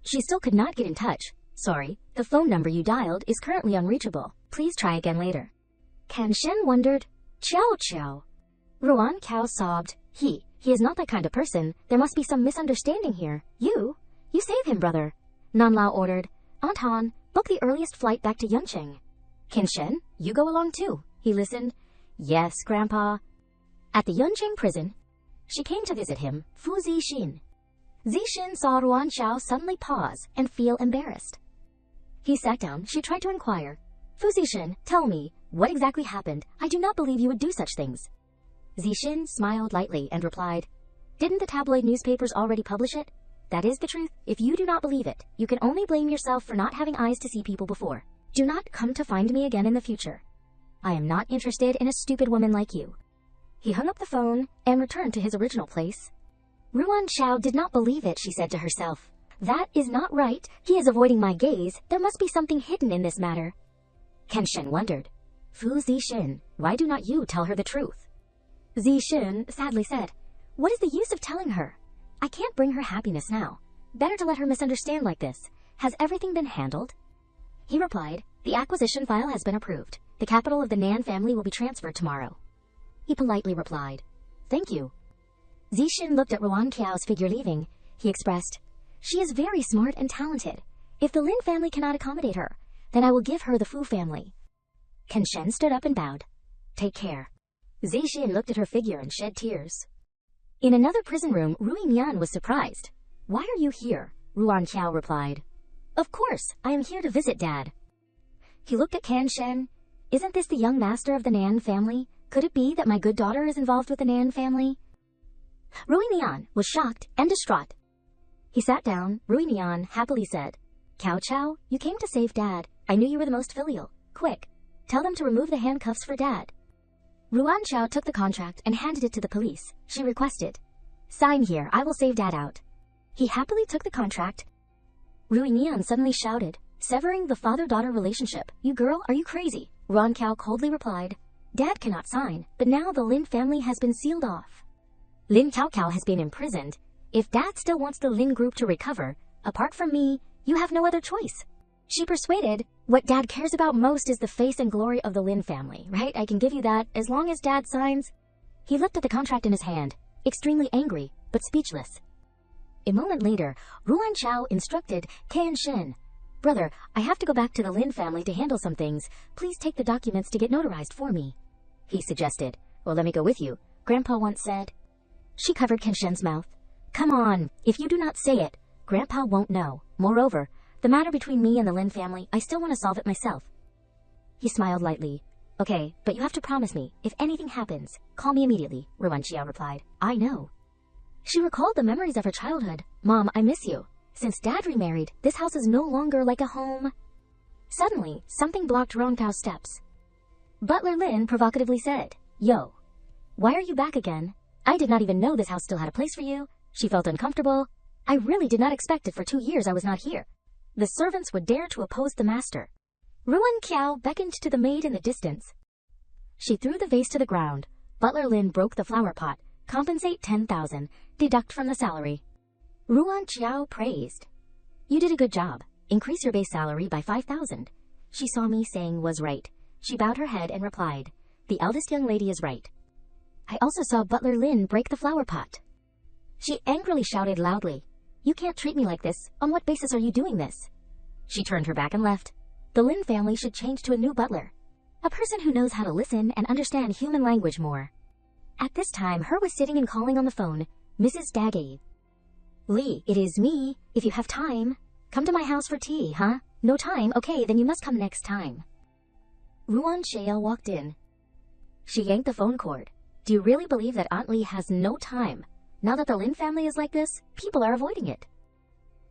She still could not get in touch. "Sorry, the phone number you dialed is currently unreachable. Please try again later." Kenshin wondered. "Qiao." Ruan Qiao sobbed. He is not that kind of person. There must be some misunderstanding here. You save him, brother." Nan Lao ordered. "Aunt Han, book the earliest flight back to Yuncheng." "Kenshin, you go along too." He listened. "Yes, Grandpa." At the Yuncheng prison, she came to visit him, Fu Zixin. Zixin saw Ruan Qiao suddenly pause and feel embarrassed. He sat down. She tried to inquire. "Fu Zixin, tell me, what exactly happened? I do not believe you would do such things." Zixin smiled lightly and replied, "Didn't the tabloid newspapers already publish it? That is the truth. If you do not believe it, you can only blame yourself for not having eyes to see people before. Do not come to find me again in the future. I am not interested in a stupid woman like you." He hung up the phone and returned to his original place. Ruan Qiao did not believe it, she said to herself. "That is not right. He is avoiding my gaze. There must be something hidden in this matter." Kenshin wondered. "Fu Zixin, why do not you tell her the truth?" Zixin sadly said, "What is the use of telling her? I can't bring her happiness now. Better to let her misunderstand like this. Has everything been handled?" He replied, "The acquisition file has been approved. The capital of the Nan family will be transferred tomorrow." He politely replied, "Thank you." Zixin looked at Ruan Qiao's figure leaving. He expressed, She is very smart and talented. If the Lin family cannot accommodate her, then I will give her the Fu family. Ken Shen stood up and bowed. Take care. Zixin looked at her figure and shed tears. In another prison room, Rui Nian was surprised. Why are you here? Ruan Qiao replied. Of course, I am here to visit Dad. He looked at Ken Shen. Isn't this the young master of the Nan family? Could it be that my good daughter is involved with the Nan family? Rui Nian was shocked and distraught. He sat down. Rui Nian happily said, Cao Chao, you came to save Dad. I knew you were the most filial. Quick, tell them to remove the handcuffs for Dad. Ruan Qiao took the contract and handed it to the police. She requested, sign here, I will save Dad out. He happily took the contract. Rui Nian suddenly shouted, severing the father-daughter relationship. You girl, are you crazy? Ruan Qiao coldly replied, Dad cannot sign, but now the Lin family has been sealed off. Lin Cao has been imprisoned. If Dad still wants the Lin group to recover, apart from me, you have no other choice. She persuaded, what Dad cares about most is the face and glory of the Lin family, right? I can give you that, as long as Dad signs. He looked at the contract in his hand, extremely angry, but speechless. A moment later, Ruan Qiao instructed Ken Shen, Brother, I have to go back to the Lin family to handle some things. Please take the documents to get notarized for me. He suggested, well, let me go with you, Grandpa once said. She covered Ken Shen's mouth. Come on, if you do not say it, Grandpa won't know. Moreover, the matter between me and the Lin family, I still want to solve it myself. He smiled lightly. Okay, but you have to promise me, if anything happens, call me immediately, Ruan Qiao replied. I know. She recalled the memories of her childhood. Mom, I miss you. Since Dad remarried, this house is no longer like a home. Suddenly, something blocked Ruan Qiao's steps. Butler Lin provocatively said, Yo, why are you back again? I did not even know this house still had a place for you. She felt uncomfortable. I really did not expect it. For 2 years I was not here. The servants would dare to oppose the master. Ruan Qiao beckoned to the maid in the distance. She threw the vase to the ground. Butler Lin broke the flower pot. Compensate 10,000. Deduct from the salary. Ruan Qiao praised. You did a good job. Increase your base salary by 5,000. She saw me saying was right. She bowed her head and replied, the eldest young lady is right. I also saw Butler Lin break the flower pot. She angrily shouted loudly, You can't treat me like this. On what basis are you doing this? She turned her back and left. The Lin family should change to a new butler. A person who knows how to listen and understand human language more. At this time, Her was sitting and calling on the phone, Mrs. Daggy. Lee, it is me. If you have time, come to my house for tea, huh? No time? Okay, then you must come next time. Ruan Qiao walked in. She yanked the phone cord. Do you really believe that Aunt Lee has no time? Now that the Lin family is like this, people are avoiding it.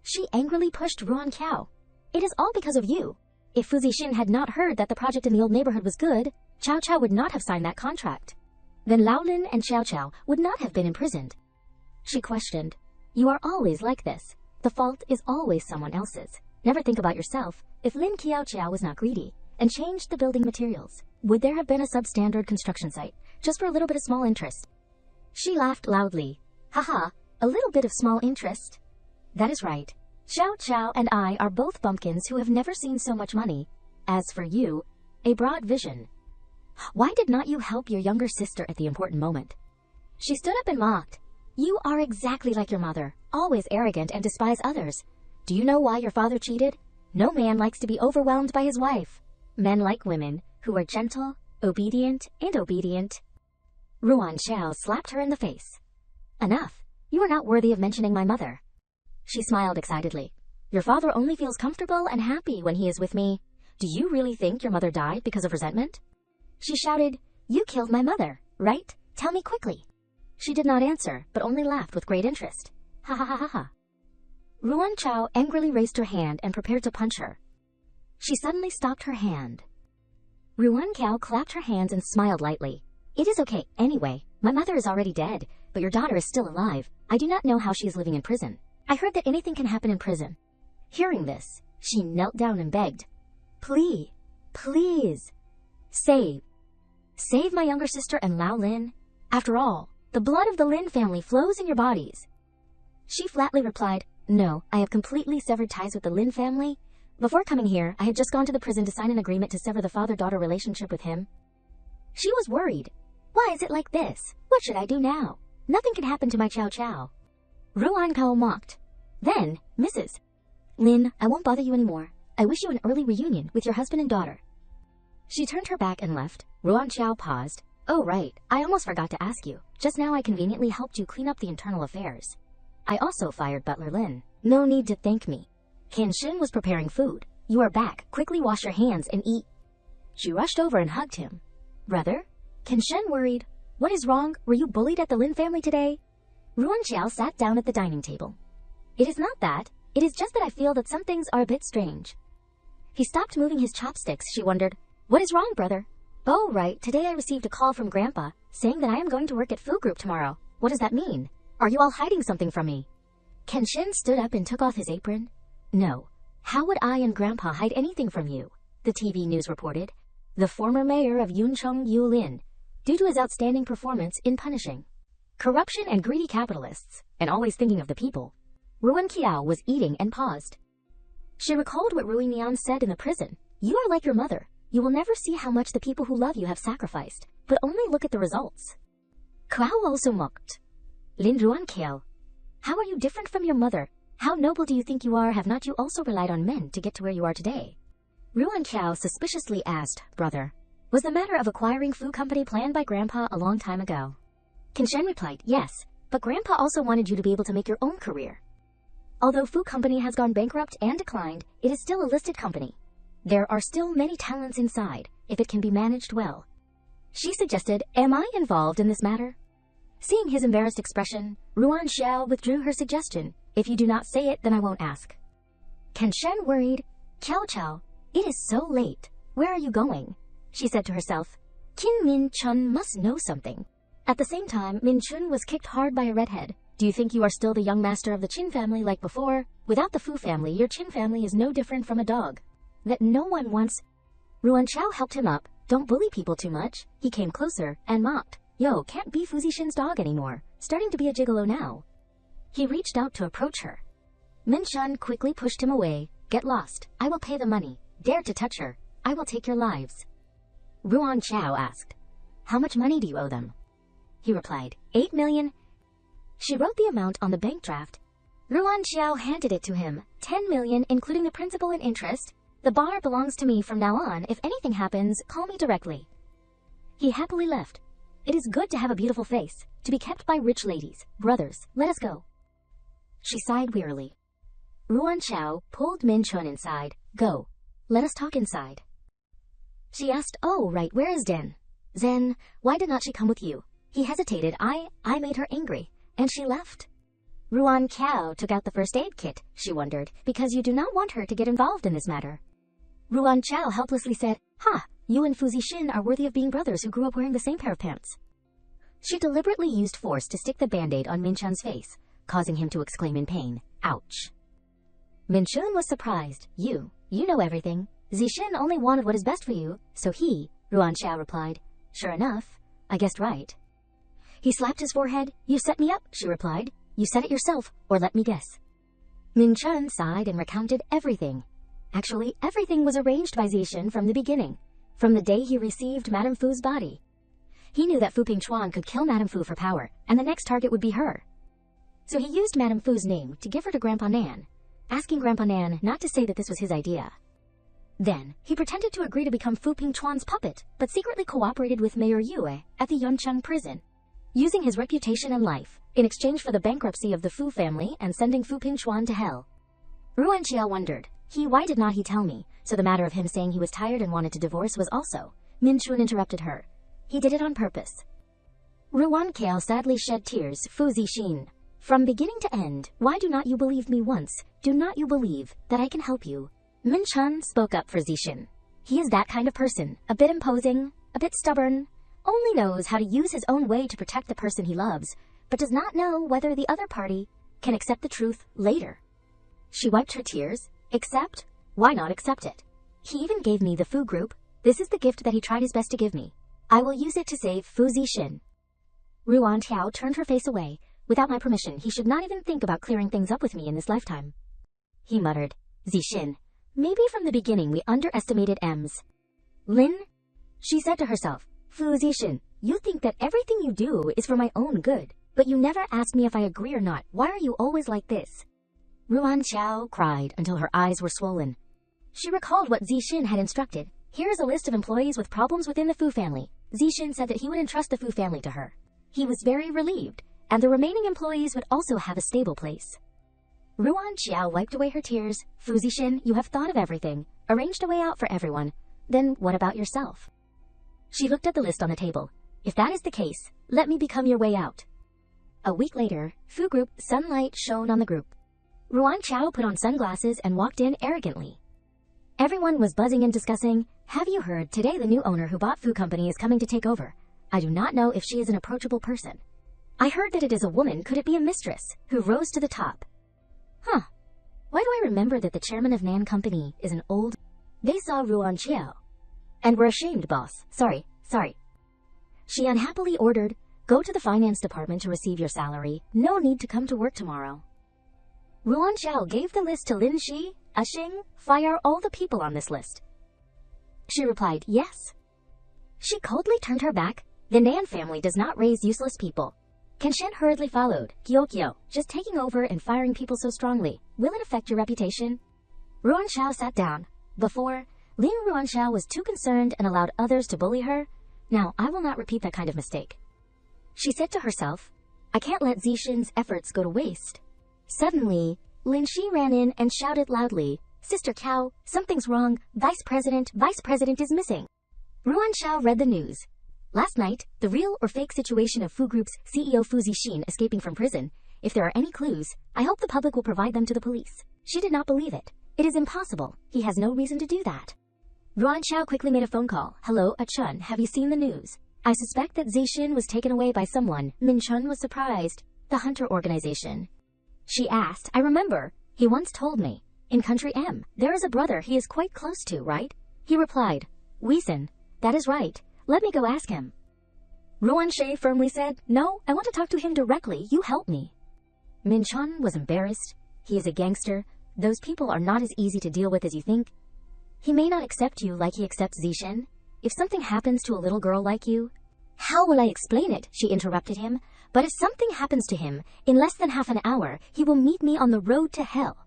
She angrily pushed Ruan Qiao. It is all because of you. If Fu Zixin had not heard that the project in the old neighborhood was good, Cao Cao would not have signed that contract. Then Lao Lin and Xiao Qiao would not have been imprisoned. She questioned, You are always like this. The fault is always someone else's. Never think about yourself. If Lin Qiao was not greedy and changed the building materials, would there have been a substandard construction site, just for a little bit of small interest? She laughed loudly. Haha, a little bit of small interest. That is right. Xiao Qiao and I are both bumpkins who have never seen so much money. As for you, a broad vision. Why did not you help your younger sister at the important moment? She stood up and mocked. You are exactly like your mother, always arrogant and despise others. Do you know why your father cheated? No man likes to be overwhelmed by his wife. Men like women who are gentle, obedient, and obedient. Ruan Qiao slapped her in the face. Enough. You are not worthy of mentioning my mother. She smiled excitedly. Your father only feels comfortable and happy when he is with me. Do you really think your mother died because of resentment? She shouted, You killed my mother, right? Tell me quickly. She did not answer, but only laughed with great interest. Ha ha ha ha ha. Ruan Qiao angrily raised her hand and prepared to punch her. She suddenly stopped her hand. Ruan Qiao clapped her hands and smiled lightly. It is okay, anyway. My mother is already dead, but your daughter is still alive. I do not know how she is living in prison. I heard that anything can happen in prison. Hearing this, she knelt down and begged. Please, please, save my younger sister and Lao Lin. After all, the blood of the Lin family flows in your bodies. She flatly replied, No, I have completely severed ties with the Lin family. Before coming here, I had just gone to the prison to sign an agreement to sever the father-daughter relationship with him. She was worried. Why is it like this? What should I do now? Nothing can happen to my Cao Cao. Ruan Qiao mocked. Then, Mrs. Lin, I won't bother you anymore. I wish you an early reunion with your husband and daughter. She turned her back and left. Ruan Xiao paused. Oh right, I almost forgot to ask you. Just now I conveniently helped you clean up the internal affairs. I also fired Butler Lin. No need to thank me. Kenshin was preparing food. You are back. Quickly wash your hands and eat. She rushed over and hugged him. Brother? Kenshin worried. What is wrong? Were you bullied at the Lin family today? Ruan Xiao sat down at the dining table. It is not that. It is just that I feel that some things are a bit strange. He stopped moving his chopsticks. She wondered, what is wrong, brother? Oh, right. Today I received a call from Grandpa saying that I am going to work at Fu Group tomorrow. What does that mean? Are you all hiding something from me? Kenshin stood up and took off his apron. No. How would I and Grandpa hide anything from you? The TV news reported. The former mayor of Yuncheng Yulin, due to his outstanding performance in punishing corruption and greedy capitalists, and always thinking of the people. Ruan Qiao was eating and paused. She recalled what Rui Nian said in the prison. You are like your mother. You will never see how much the people who love you have sacrificed, but only look at the results. Kuao also mocked. Lin Ruan Qiao, how are you different from your mother? How noble do you think you are? Have not you also relied on men to get to where you are today? Ruan Qiao suspiciously asked, brother, was the matter of acquiring Fu Company planned by Grandpa a long time ago? Kenshin replied, yes, but Grandpa also wanted you to be able to make your own career. Although Fu Company has gone bankrupt and declined, it is still a listed company. There are still many talents inside, if it can be managed well. She suggested, am I involved in this matter? Seeing his embarrassed expression, Ruan Xiao withdrew her suggestion. If you do not say it, then I won't ask. Kenshin worried. Qiao Qiao, it is so late. Where are you going? She said to herself. Qin Min Chun must know something. At the same time, Min Chun was kicked hard by a redhead. Do you think you are still the young master of the Qin family like before? Without the Fu family, your Qin family is no different from a dog that no one wants. Ruan Xiao helped him up. Don't bully people too much. He came closer and mocked. Yo, can't be Fu Zixin's dog anymore. Starting to be a gigolo now. He reached out to approach her. Min Chun quickly pushed him away. Get lost. I will pay the money. Dare to touch her. I will take your lives. Ruan Xiao asked, how much money do you owe them? He replied, 8 million. She wrote the amount on the bank draft. Ruan Xiao handed it to him. 10 million, including the principal and interest. The bar belongs to me from now on. If anything happens, call me directly. He happily left. It is good to have a beautiful face, to be kept by rich ladies. Brothers, let us go. She sighed wearily. Ruan Xiao pulled Min Chun inside. Go. Let us talk inside. She asked, oh, right, where is Den? Zen, why did not she come with you? He hesitated. I made her angry, and she left. Ruan Qiao took out the first aid kit, she wondered, because you do not want her to get involved in this matter. Ruan Qiao helplessly said, you and Fu Zixin are worthy of being brothers who grew up wearing the same pair of pants. She deliberately used force to stick the band-aid on Min Chun's face, causing him to exclaim in pain, ouch. Min Chun was surprised. You know everything. Zixin only wanted what is best for you, so Ruan Xiao replied. Sure enough, I guessed right. He slapped his forehead. You set me up, she replied. You said it yourself, or let me guess. Min Chun sighed and recounted everything. Actually, everything was arranged by Zixin from the beginning, from the day he received Madame Fu's body. He knew that Fu Pingchuan could kill Madame Fu for power, and the next target would be her. So he used Madame Fu's name to give her to Grandpa Nan, asking Grandpa Nan not to say that this was his idea. Then, he pretended to agree to become Fu Pingchuan's puppet, but secretly cooperated with Mayor Yue at the Yuncheng prison, using his reputation and life in exchange for the bankruptcy of the Fu family and sending Fu Pingchuan to hell. Ruan Qiao wondered, why did not he tell me? So the matter of him saying he was tired and wanted to divorce was also. Min Chun interrupted her. He did it on purpose. Ruan Qiao sadly shed tears. Fu Zixin, from beginning to end, why do not you believe me once? Do not you believe that I can help you? Min Chun spoke up for Zixin. He is that kind of person, a bit imposing, a bit stubborn, only knows how to use his own way to protect the person he loves, but does not know whether the other party can accept the truth later. She wiped her tears. Accept? Why not accept it? He even gave me the Fu Group. This is the gift that he tried his best to give me. I will use it to save Fu Zixin. Ruan Qiao turned her face away. Without my permission, he should not even think about clearing things up with me in this lifetime. He muttered, Zixin, maybe from the beginning we underestimated M's. Lin? She said to herself, Fu Zixin, you think that everything you do is for my own good, but you never ask me if I agree or not. Why are you always like this? Ruan Xiao cried until her eyes were swollen. She recalled what Zixin had instructed. Here is a list of employees with problems within the Fu family. Zixin said that he would entrust the Fu family to her. He was very relieved, and the remaining employees would also have a stable place. Ruan Xiao wiped away her tears. Fu Zixin, you have thought of everything, arranged a way out for everyone. Then what about yourself? She looked at the list on the table. If that is the case, let me become your way out. A week later, Fu Group sunlight shone on the group. Ruan Xiao put on sunglasses and walked in arrogantly. Everyone was buzzing and discussing. Have you heard? Today the new owner who bought Fu Company is coming to take over. I do not know if she is an approachable person. I heard that it is a woman. Could it be a mistress who rose to the top? Huh. Why do I remember that the chairman of Nan Company is an old... They saw Ruan Xiao and were ashamed, boss. Sorry. She unhappily ordered, go to the finance department to receive your salary. No need to come to work tomorrow. Ruan Xiao gave the list to Lin Shi. Xing, fire all the people on this list. She replied, yes. She coldly turned her back. The Nan family does not raise useless people. Kenshin hurriedly followed. Gyokyo, just taking over and firing people so strongly, will it affect your reputation? Ruan Xiao sat down. Before, Ruan Xiao was too concerned and allowed others to bully her. Now, I will not repeat that kind of mistake. She said to herself, I can't let Zixin's efforts go to waste. Suddenly, Lin Shi ran in and shouted loudly, Sister Cow, something's wrong. Vice President is missing. Ruan Xiao read the news. Last night, the real or fake situation of Fu Group's CEO Fu Zixin escaping from prison. If there are any clues, I hope the public will provide them to the police. She did not believe it. It is impossible. He has no reason to do that. Ruan Xiao quickly made a phone call. Hello, Chun, have you seen the news? I suspect that Zixin was taken away by someone. Min Chun was surprised. The Hunter Organization. She asked, I remember. He once told me. In Country M, there is a brother he is quite close to, right? He replied, Weeson. That is right. Let me go ask him. Ruan Shi firmly said, no, I want to talk to him directly. You help me. Min Chun was embarrassed. He is a gangster. Those people are not as easy to deal with as you think. He may not accept you like he accepts Zixin. If something happens to a little girl like you... How will I explain it? She interrupted him. But if something happens to him, in less than half an hour, he will meet me on the road to hell.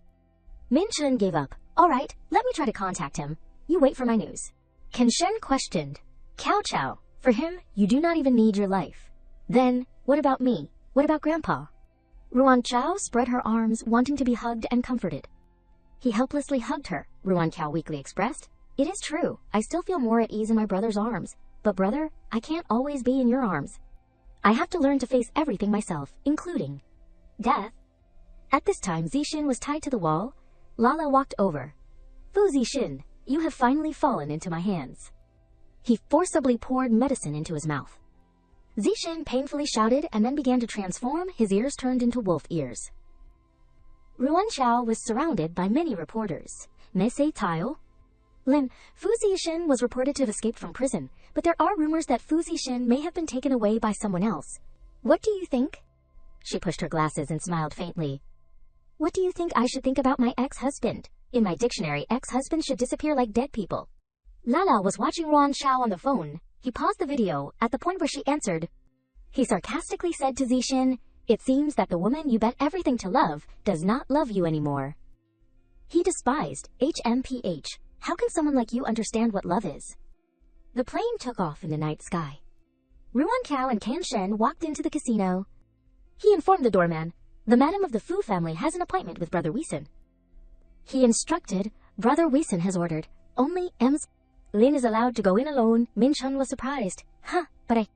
Min Chun gave up. All right, let me try to contact him. You wait for my news. Kenshin questioned. Cao Cao, for him, you do not even need your life. Then, what about me? What about Grandpa? Ruan Xiao spread her arms, wanting to be hugged and comforted. He helplessly hugged her, Ruan Xiao weakly expressed. It is true, I still feel more at ease in my brother's arms. But brother, I can't always be in your arms. I have to learn to face everything myself, including death. At this time, Zixin was tied to the wall. Lala walked over. Fu Zixin, you have finally fallen into my hands. He forcibly poured medicine into his mouth. Zixin painfully shouted and then began to transform. His ears turned into wolf ears. Ruan Xiao was surrounded by many reporters. Mese Tile. Lin, Fu Zixin was reported to have escaped from prison, but there are rumors that Fu Zixin may have been taken away by someone else. What do you think? She pushed her glasses and smiled faintly. What do you think I should think about my ex-husband? In my dictionary, ex-husbands should disappear like dead people. Lala was watching Ruan Xiao on the phone. He paused the video at the point where she answered. He sarcastically said to Zixin, it seems that the woman you bet everything to love does not love you anymore. He despised HMPH. How can someone like you understand what love is? The plane took off in the night sky. Ruan Cao and Kan Shen walked into the casino. He informed the doorman, the madam of the Fu family has an appointment with Brother Weeson. He instructed, Brother Weeson has ordered, only M's. Lin is allowed to go in alone. Min Chun was surprised. But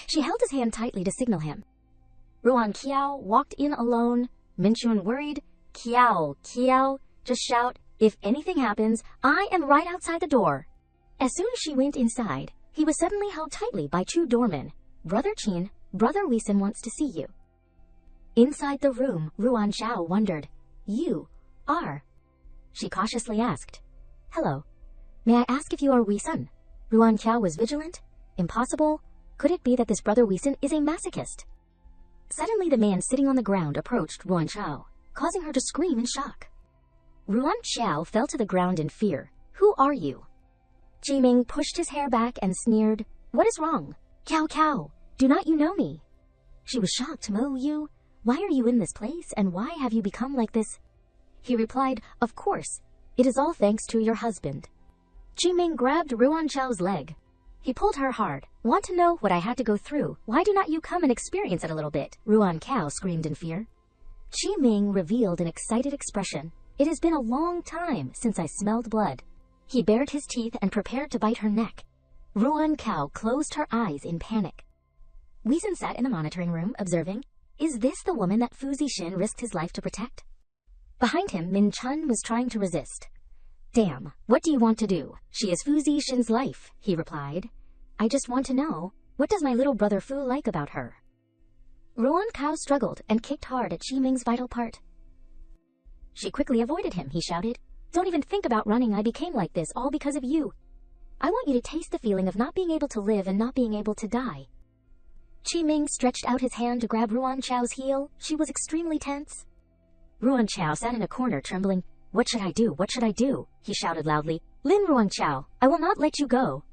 She held his hand tightly to signal him. Ruan Qiao walked in alone. Min Chun worried. Qiao, just shout, if anything happens, I am right outside the door. As soon as she went inside, he was suddenly held tightly by two doormen. Brother Qin, Brother Weeson wants to see you. Inside the room, Ruan Xiao wondered. You are? She cautiously asked. Hello. May I ask if you are Weeson? Ruan Qiao was vigilant. Impossible. Could it be that this Brother Weeson is a masochist? Suddenly the man sitting on the ground approached Ruan Xiao, causing her to scream in shock. Ruan Xiao fell to the ground in fear. Who are you? Jiming pushed his hair back and sneered. What is wrong? Cao, do not you know me? She was shocked. Mo, you? Why are you in this place and why have you become like this? He replied, "Of course. It is all thanks to your husband." Qiming grabbed Ruan Chao's leg. He pulled her hard. "Want to know what I had to go through? Why do not you come and experience it a little bit?" Ruan Cao screamed in fear. Qiming revealed an excited expression. "It has been a long time since I smelled blood." He bared his teeth and prepared to bite her neck. Ruan Cao closed her eyes in panic. Weezhen sat in the monitoring room, observing. Is this the woman that Fu Zixin risked his life to protect? Behind him, Min Chun was trying to resist. "Damn, what do you want to do? She is Fu Zixin's life," he replied. "I just want to know, what does my little brother Fu like about her?" Ruan Cao struggled and kicked hard at Qiming's vital part. She quickly avoided him, he shouted. "Don't even think about running. I became like this all because of you. I want you to taste the feeling of not being able to live and not being able to die." Qiming stretched out his hand to grab Ruan Chao's heel. She was extremely tense. Ruan Chao sat in a corner, trembling. "What should I do? What should I do?" he shouted loudly. "Lin Ruan Chao, I will not let you go.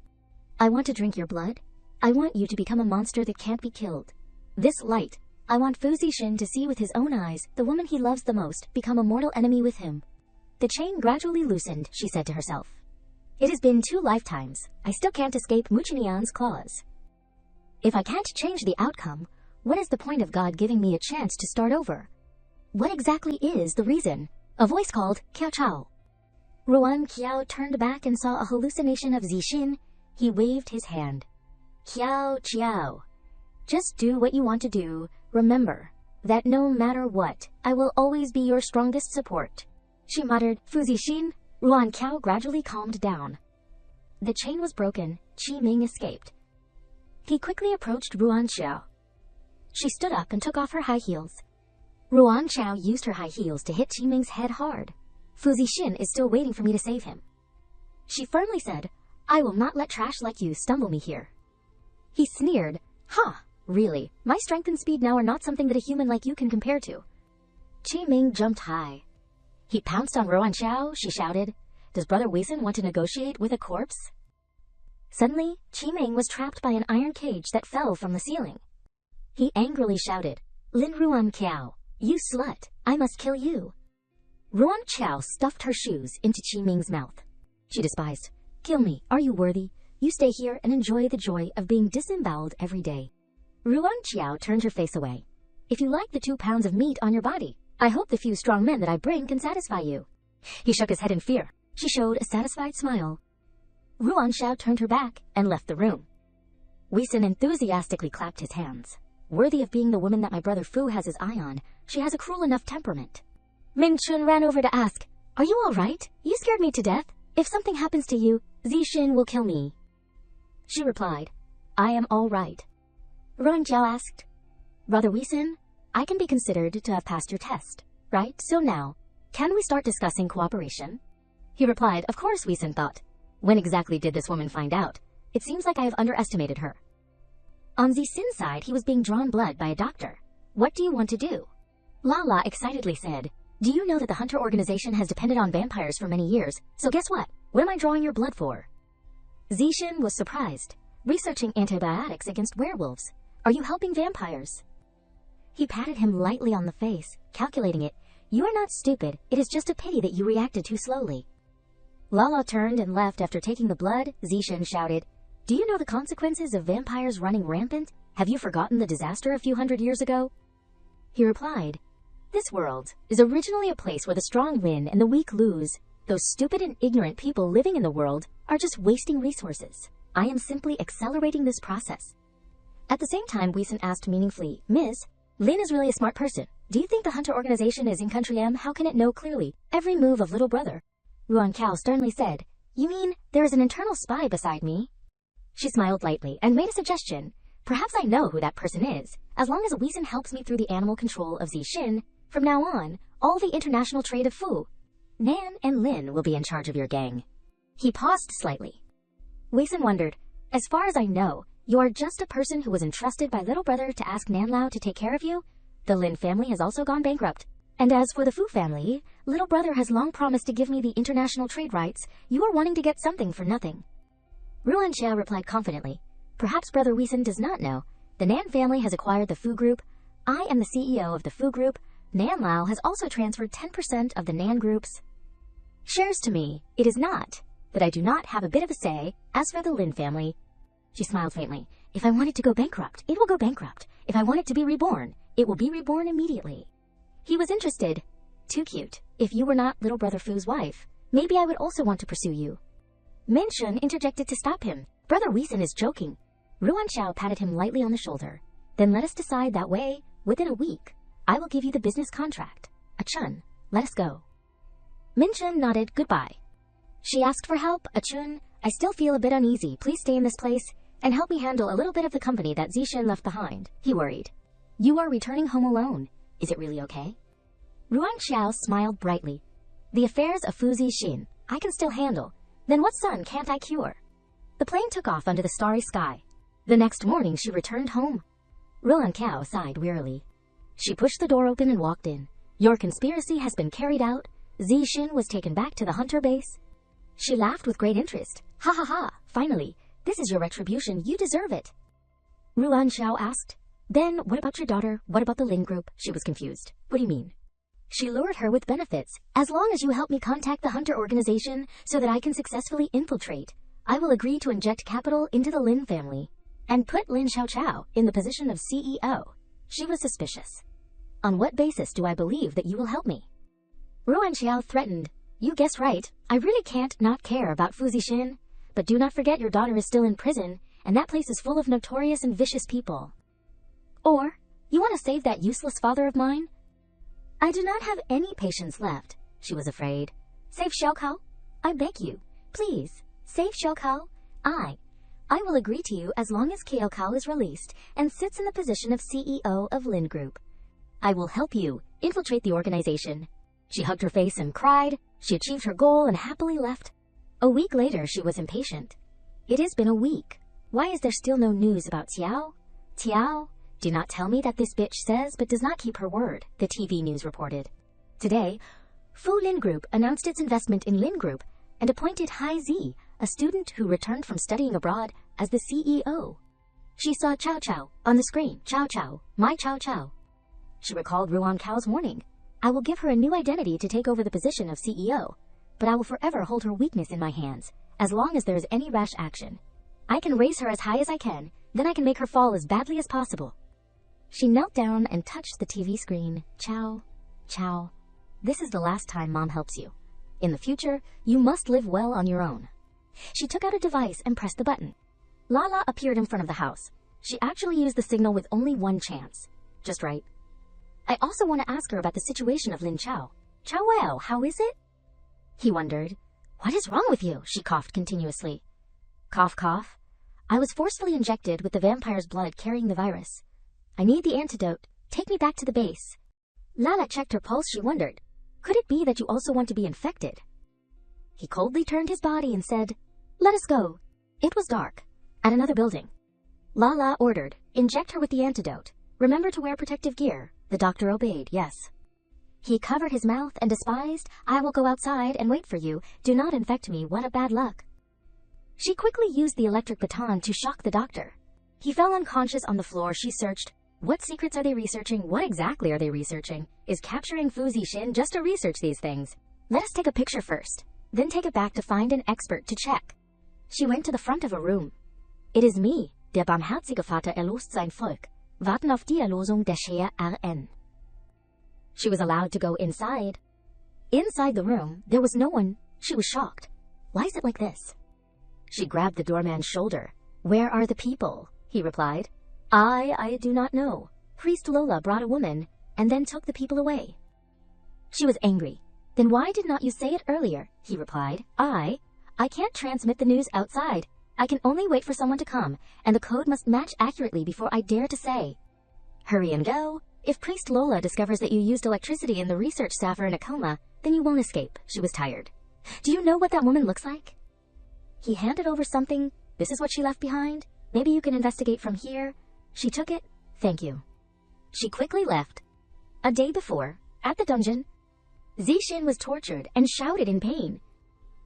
I want to drink your blood. I want you to become a monster that can't be killed. This light, I want Fu Zixin to see with his own eyes the woman he loves the most become a mortal enemy with him." The chain gradually loosened, she said to herself. "It has been 2 lifetimes. I still can't escape Muchinian's claws. If I can't change the outcome, what is the point of God giving me a chance to start over? What exactly is the reason?" A voice called, "Kiao Chao." Ruan Qiao turned back and saw a hallucination of Zixin. He waved his hand. "Qiao Qiao, just do what you want to do. Remember that no matter what, I will always be your strongest support," she muttered. "Fu Zixin." Ruan Qiao gradually calmed down. The chain was broken. Qiming escaped. He quickly approached Ruan Qiao. She stood up and took off her high heels. Ruan Qiao used her high heels to hit Qiming's head hard. "Fu Zixin is still waiting for me to save him," she firmly said. "I will not let trash like you stumble me here." He sneered. "Ha, really? My strength and speed now are not something that a human like you can compare to." Qiming jumped high. He pounced on Ruan Qiao. She shouted, "Does Brother Weezhen want to negotiate with a corpse?" Suddenly, Qiming was trapped by an iron cage that fell from the ceiling. He angrily shouted, "Lin Ruan Qiao, you slut, I must kill you." Ruan Qiao stuffed her shoes into Qiming's mouth. She despised. "Kill me, are you worthy? You stay here and enjoy the joy of being disemboweled every day." Ruan Qiao turned her face away. "If you like the 2 pounds of meat on your body, I hope the few strong men that I bring can satisfy you." He shook his head in fear. She showed a satisfied smile. Ruan Qiao turned her back and left the room. Weezhen enthusiastically clapped his hands. "Worthy of being the woman that my brother Fu has his eye on. She has a cruel enough temperament." Min Chun ran over to ask, "Are you all right? You scared me to death. If something happens to you, Zixin will kill me." She replied, "I am all right." Ruan Qiao asked, "Brother Weezhen, I can be considered to have passed your test, right? So now, can we start discussing cooperation?" He replied, "Of course," Weezhen thought. When exactly did this woman find out? It seems like I have underestimated her. On Zixin's side, he was being drawn blood by a doctor. "What do you want to do?" Lala excitedly said, "Do you know that the hunter organization has depended on vampires for many years? So guess what? What am I drawing your blood for?" Zixin was surprised. "Researching antibiotics against werewolves. Are you helping vampires?" He patted him lightly on the face, calculating it. "You are not stupid. It is just a pity that you reacted too slowly." Lala turned and left after taking the blood. Zixin shouted, "Do you know the consequences of vampires running rampant? Have you forgotten the disaster a few hundred years ago?" He replied, "This world is originally a place where the strong win and the weak lose. Those stupid and ignorant people living in the world are just wasting resources. I am simply accelerating this process." At the same time, Weezhen asked meaningfully, "Miss, Lin is really a smart person. Do you think the hunter organization is in Country M? How can it know clearly every move of little brother?" Ruan Qiao sternly said, "You mean there is an internal spy beside me?" She smiled lightly and made a suggestion. "Perhaps I know who that person is. As long as Weezhen helps me through the animal control of Zixin, from now on, all the international trade of Fu. Nan and Lin will be in charge of your gang." He paused slightly. Weezhen wondered, "As far as I know, you are just a person who was entrusted by little brother to ask Nan Lao to take care of you? The Lin family has also gone bankrupt. And as for the Fu family, little brother has long promised to give me the international trade rights. You are wanting to get something for nothing." Ruan Qiao replied confidently, "Perhaps Brother Weezhen does not know. The Nan family has acquired the Fu Group. I am the CEO of the Fu Group. Nan Lao has also transferred 10% of the Nan Group's shares to me. It is not that I do not have a bit of a say. As for the Lin family, she smiled faintly. If I want it to go bankrupt, it will go bankrupt. If I want it to be reborn, it will be reborn immediately. He was interested. Too cute. If you were not little brother Fu's wife, maybe I would also want to pursue you. Min Shun interjected to stop him. Brother Weeson is joking. Ruan Xiao patted him lightly on the shoulder. Then let us decide that way. Within a week, I will give you the business contract. Achun, let us go. Min Shun nodded goodbye. She asked for help. Achun, I still feel a bit uneasy. Please stay in this place and help me handle a little bit of the company that Zishin left behind. He worried. You are returning home alone. Is it really okay? Ruan Xiao smiled brightly. The affairs of Fu Zishin, I can still handle. Then what son can't I cure? The plane took off under the starry sky. The next morning she returned home. Ruan Xiao sighed wearily. She pushed the door open and walked in. Your conspiracy has been carried out. Zishin was taken back to the hunter base. She laughed with great interest. Ha ha ha, finally, this is your retribution. You deserve it. Ruan Xiao asked. Then, what about your daughter? What about the Lin Group? She was confused. What do you mean? She lured her with benefits. As long as you help me contact the hunter organization so that I can successfully infiltrate, I will agree to inject capital into the Lin family and put Lin Xiaochao in the position of CEO. She was suspicious. On what basis do I believe that you will help me? Ruan Xiao threatened. You guessed right. I really can't not care about Fu Zishin. But do not forget your daughter is still in prison, and that place is full of notorious and vicious people. Or, you want to save that useless father of mine? I do not have any patience left, she was afraid. Save Xiaokao? I beg you. Please, save Xiaokao. I will agree to you as long as Xiaokao is released and sits in the position of CEO of Lin Group. I will help you infiltrate the organization. She hugged her face and cried. She achieved her goal and happily left. A week later, she was impatient. It has been a week. Why is there still no news about Tiao? Tiao? Do not tell me that this bitch says but does not keep her word, the TV news reported. Today, Fu Lin Group announced its investment in Lin Group and appointed Hai Zi, a student who returned from studying abroad, as the CEO. She saw Chao Chao on the screen. Chao Chao, my Chao Chao. She recalled Ruan Cao's warning. I will give her a new identity to take over the position of CEO, but I will forever hold her weakness in my hands, as long as there is any rash action. I can raise her as high as I can, then I can make her fall as badly as possible. She knelt down and touched the TV screen. Chao, Chao. This is the last time Mom helps you. In the future, you must live well on your own. She took out a device and pressed the button. Lala appeared in front of the house. She actually used the signal with only one chance. Just right. I also want to ask her about the situation of Lin Chao. Chao Wao, how is it? He wondered. What is wrong with you? She coughed continuously. Cough, cough. I was forcefully injected with the vampire's blood carrying the virus. I need the antidote. Take me back to the base. Lala checked her pulse. She wondered. Could it be that you also want to be infected? He coldly turned his body and said, Let us go. It was dark. At another building. Lala ordered, Inject her with the antidote. Remember to wear protective gear. The doctor obeyed, yes. He covered his mouth and despised, I will go outside and wait for you. Do not infect me. What a bad luck. She quickly used the electric baton to shock the doctor. He fell unconscious on the floor. She searched. What secrets are they researching? What exactly are they researching? Is capturing Fu Zishin just to research these things? Let us take a picture first, then take it back to find an expert to check. She went to the front of a room. It is me, der barmherzige Vater erlöst sein Volk. Warten auf die Erlösung der Shea RN. She was allowed to go inside. Inside the room, there was no one. She was shocked. Why is it like this? She grabbed the doorman's shoulder. Where are the people? He replied. I do not know. Priest Lola brought a woman, and then took the people away. She was angry. Then why did not you say it earlier? He replied. I can't transmit the news outside. I can only wait for someone to come, and the code must match accurately before I dare to say. Hurry and go. If Priest Lola discovers that you used electricity and the research staff are in a coma, then you won't escape. She was tired. Do you know what that woman looks like? He handed over something. This is what she left behind. Maybe you can investigate from here. She took it. Thank you. She quickly left. A day before, at the dungeon, Zishin was tortured and shouted in pain.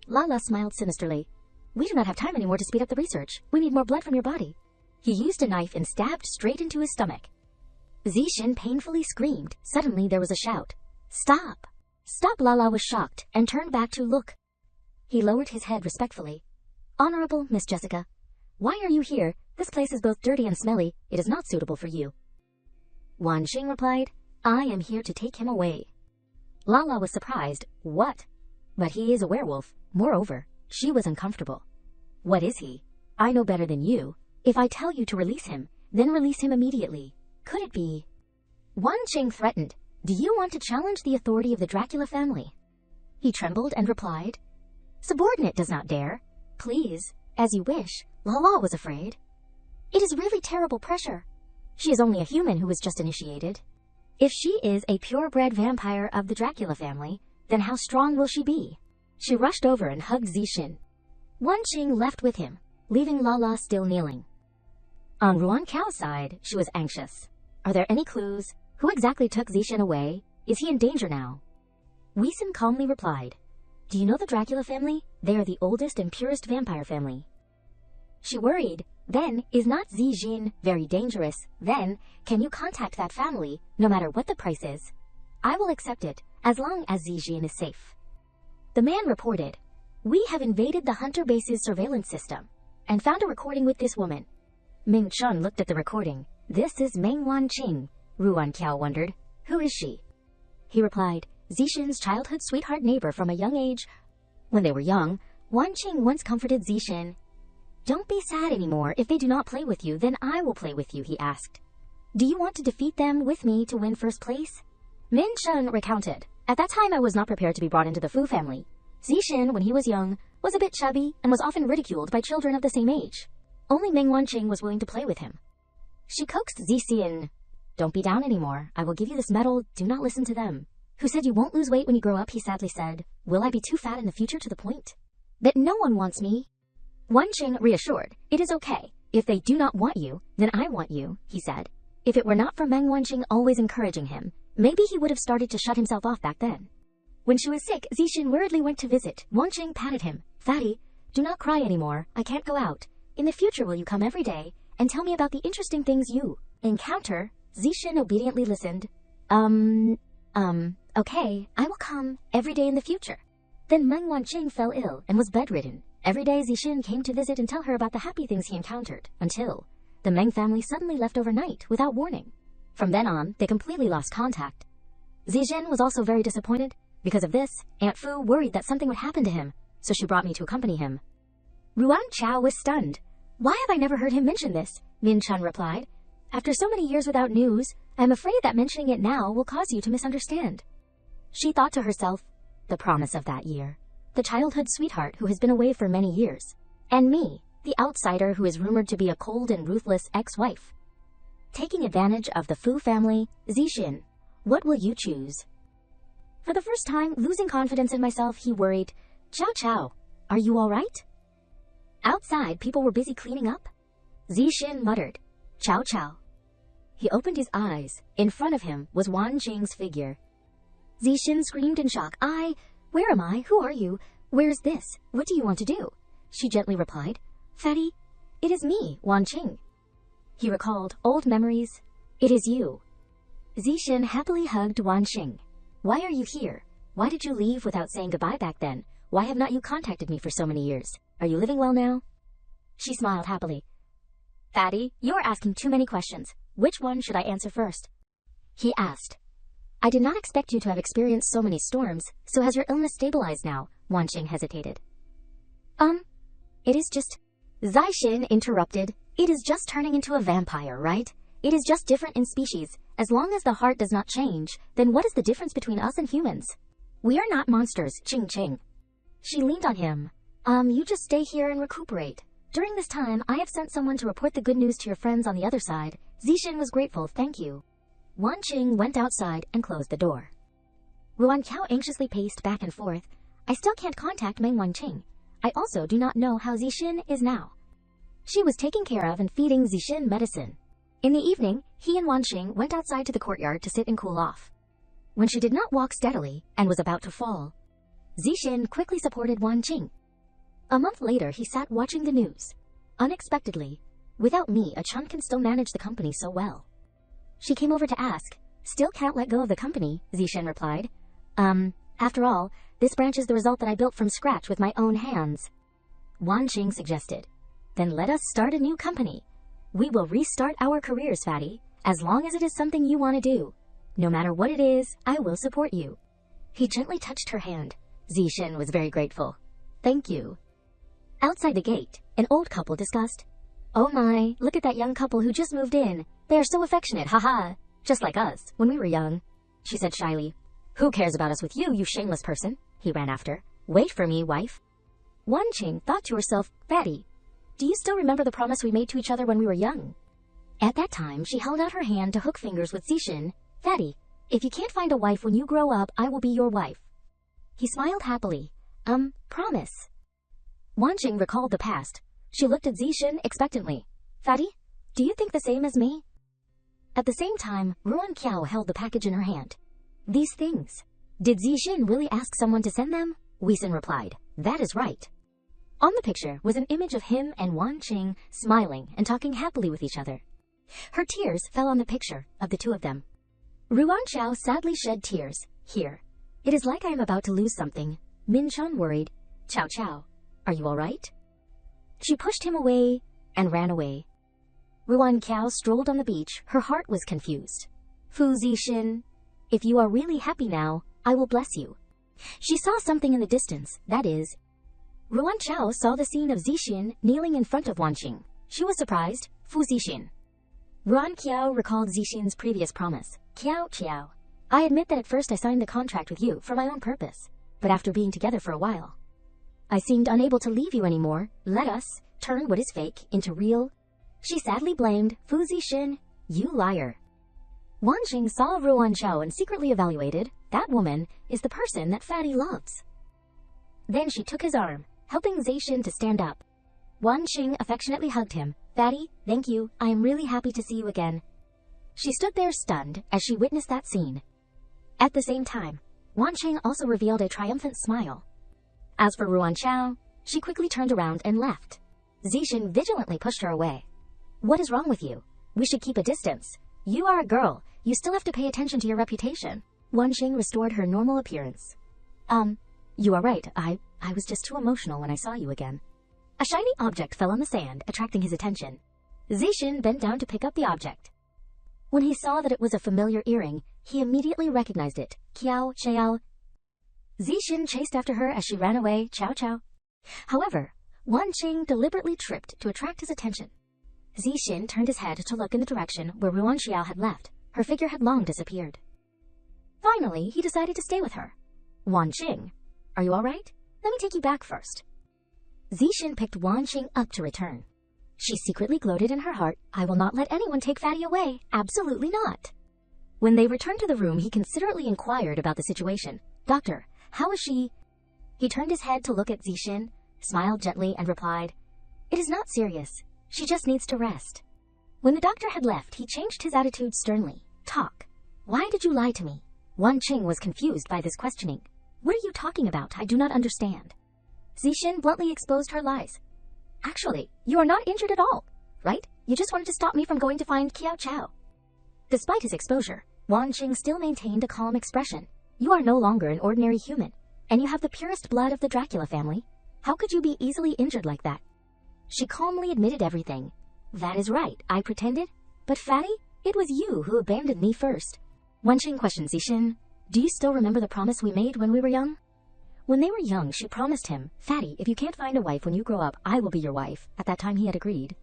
Lala smiled sinisterly. We do not have time anymore to speed up the research. We need more blood from your body. He used a knife and stabbed straight into his stomach. Zixin painfully screamed. Suddenly there was a shout. Stop! Stop! Lala was shocked and turned back to look. He lowered his head respectfully. Honorable Miss Jessica, why are you here? This place is both dirty and smelly. It is not suitable for you. Wanqing replied, I am here to take him away. Lala was surprised. What? But he is a werewolf. Moreover, she was uncomfortable. What is he? I know better than you. If I tell you to release him, then release him immediately. Could it be? Wanqing threatened. Do you want to challenge the authority of the Dracula family? He trembled and replied, Subordinate does not dare. Please, as you wish. Lala was afraid. It is really terrible pressure. She is only a human who was just initiated. If she is a purebred vampire of the Dracula family, then how strong will she be? She rushed over and hugged Zixin. Wanqing left with him, leaving Lala still kneeling. On Ruan Cao's side, she was anxious. Are there any clues? Who exactly took Zixin away? Is he in danger now? Weeson calmly replied, Do you know the Dracula family? They are the oldest and purest vampire family. She worried. Then, is not Zixin very dangerous? Then, can you contact that family, no matter what the price is? I will accept it, as long as Zixin is safe. The man reported, We have invaded the Hunter base's surveillance system, and found a recording with this woman. Ming Chun looked at the recording. This is Meng Wanqing. Ruan Cao wondered, Who is she? He replied, Zixin's childhood sweetheart neighbor from a young age. When they were young, Wanqing once comforted Zixin. Don't be sad anymore. If they do not play with you, then I will play with you, he asked. Do you want to defeat them with me to win first place? Min Chun recounted. At that time I was not prepared to be brought into the Fu family. Zixin, when he was young, was a bit chubby and was often ridiculed by children of the same age. Only Meng Wanqing was willing to play with him. She coaxed Zixin. Don't be down anymore. I will give you this medal. Do not listen to them. Who said you won't lose weight when you grow up, he sadly said. Will I be too fat in the future to the point that no one wants me? Wanqing reassured, It is okay. If they do not want you, then I want you, he said. If it were not for Meng Wanqing always encouraging him, maybe he would have started to shut himself off back then. When she was sick, Zixin worriedly went to visit. Wanqing patted him. Fatty, do not cry anymore. I can't go out. In the future will you come every day and tell me about the interesting things you encounter? Zixin obediently listened. Okay, I will come every day in the future. Then Meng Wanqing fell ill and was bedridden. Every day Zixin came to visit and tell her about the happy things he encountered, until the Meng family suddenly left overnight without warning. From then on, they completely lost contact. Zixin was also very disappointed. Because of this, Aunt Fu worried that something would happen to him, so she brought me to accompany him. Ruan Chao was stunned. Why have I never heard him mention this? Min Chun replied. After so many years without news, I am afraid that mentioning it now will cause you to misunderstand. She thought to herself, the promise of that year. The childhood sweetheart who has been away for many years. And me, the outsider who is rumored to be a cold and ruthless ex-wife. Taking advantage of the Fu family, Zixin, what will you choose? For the first time, losing confidence in myself, he worried, Chow Chow, are you all right? Outside, people were busy cleaning up. Zixin muttered, Chow Chow. He opened his eyes. In front of him was Wanqing's figure. Zixin screamed in shock. Where am I? Who are you? Where's this? What do you want to do? She gently replied, Fatty, it is me, Wanqing. He recalled old memories. It is you. Zixin happily hugged Wanqing. Why are you here? Why did you leave without saying goodbye back then? Why have not you contacted me for so many years? Are you living well now? She smiled happily. Fatty, you are asking too many questions. Which one should I answer first? He asked. I did not expect you to have experienced so many storms, so has your illness stabilized now? Wanqing hesitated. It is just... Zixin interrupted. It is just turning into a vampire, right? It is just different in species. As long as the heart does not change, then what is the difference between us and humans? We are not monsters, Ching Ching. She leaned on him. You just stay here and recuperate. During this time, I have sent someone to report the good news to your friends on the other side. Zixin was grateful, thank you. Wanqing went outside and closed the door. Ruan Cao anxiously paced back and forth. I still can't contact Meng Wanqing. I also do not know how Zixin is now. She was taking care of and feeding Zixin medicine. In the evening, he and Wanqing went outside to the courtyard to sit and cool off. When she did not walk steadily and was about to fall, Zixin quickly supported Wanqing. A month later, he sat watching the news. Unexpectedly, without me, a Chun can still manage the company so well. She came over to ask. Still can't let go of the company, Zishin replied. After all, this branch is the result that I built from scratch with my own hands. Wanqing suggested. Then let us start a new company. We will restart our careers, Fatty, as long as it is something you want to do. No matter what it is, I will support you. He gently touched her hand. Zishin was very grateful. Thank you. Outside the gate, an old couple discussed. Oh my, look at that young couple who just moved in. They are so affectionate, haha. Just like us, when we were young, she said shyly. Who cares about us with you, you shameless person? He ran after. Wait for me, wife. Wanqing thought to herself, Fatty, do you still remember the promise we made to each other when we were young? At that time, she held out her hand to hook fingers with Zishin. Fatty, if you can't find a wife when you grow up, I will be your wife. He smiled happily. Promise. Wanqing recalled the past. She looked at Zishin expectantly. Fatty, do you think the same as me? At the same time, Ruan Qiao held the package in her hand. These things. Did Zishin really ask someone to send them? Weisen replied. That is right. On the picture was an image of him and Wanqing smiling and talking happily with each other. Her tears fell on the picture of the two of them. Ruan Qiao sadly shed tears. Here. It is like I am about to lose something. Min Chun worried. Chow Chow, are you all right? She pushed him away and ran away. Ruan Qiao strolled on the beach. Her heart was confused. Fu Zishin, if you are really happy now, I will bless you. She saw something in the distance, that is. Ruan Qiao saw the scene of Zishin kneeling in front of Wanqing. She was surprised. Fu Zishin. Ruan Qiao recalled Zishin's previous promise. Qiao, I admit that at first I signed the contract with you for my own purpose, but after being together for a while, I seemed unable to leave you anymore. Let us turn what is fake into real. She sadly blamed Fu Zishin. You liar. Wanqing saw Ruan Qiao and secretly evaluated. That woman is the person that Fatty loves. Then she took his arm, helping Zishin to stand up. Wanqing affectionately hugged him. Fatty, thank you. I am really happy to see you again. She stood there stunned as she witnessed that scene. At the same time, Wanqing also revealed a triumphant smile. As for Ruan Qiao, she quickly turned around and left. Zishin vigilantly pushed her away. What is wrong with you? We should keep a distance. You are a girl. You still have to pay attention to your reputation. Wanqing restored her normal appearance. You are right. I was just too emotional when I saw you again. A shiny object fell on the sand, attracting his attention. Zishin bent down to pick up the object. When he saw that it was a familiar earring, he immediately recognized it. Qiao, Xiao. Zishin chased after her as she ran away. Chow Chow. However, Wanqing deliberately tripped to attract his attention. Zishin turned his head to look in the direction where Ruan Qiao had left. Her figure had long disappeared. Finally, he decided to stay with her. Wanqing, are you all right? Let me take you back first. Zishin picked Wanqing up to return. She secretly gloated in her heart, I will not let anyone take Fatty away. Absolutely not. When they returned to the room, he considerately inquired about the situation. Doctor, how is she? He turned his head to look at Zishin, smiled gently, and replied, It is not serious. She just needs to rest. When the doctor had left, he changed his attitude sternly. Talk. Why did you lie to me? Wanqing was confused by this questioning. What are you talking about? I do not understand. Zishin bluntly exposed her lies. Actually, you are not injured at all, right? You just wanted to stop me from going to find Qiao Chao. Despite his exposure, Wanqing still maintained a calm expression. You are no longer an ordinary human, and you have the purest blood of the Dracula family. How could you be easily injured like that? She calmly admitted everything. That is right, I pretended. But Fatty, it was you who abandoned me first. Wanqing questioned Zishin. Do you still remember the promise we made when we were young? When they were young, she promised him, Fatty, if you can't find a wife when you grow up, I will be your wife. At that time, he had agreed.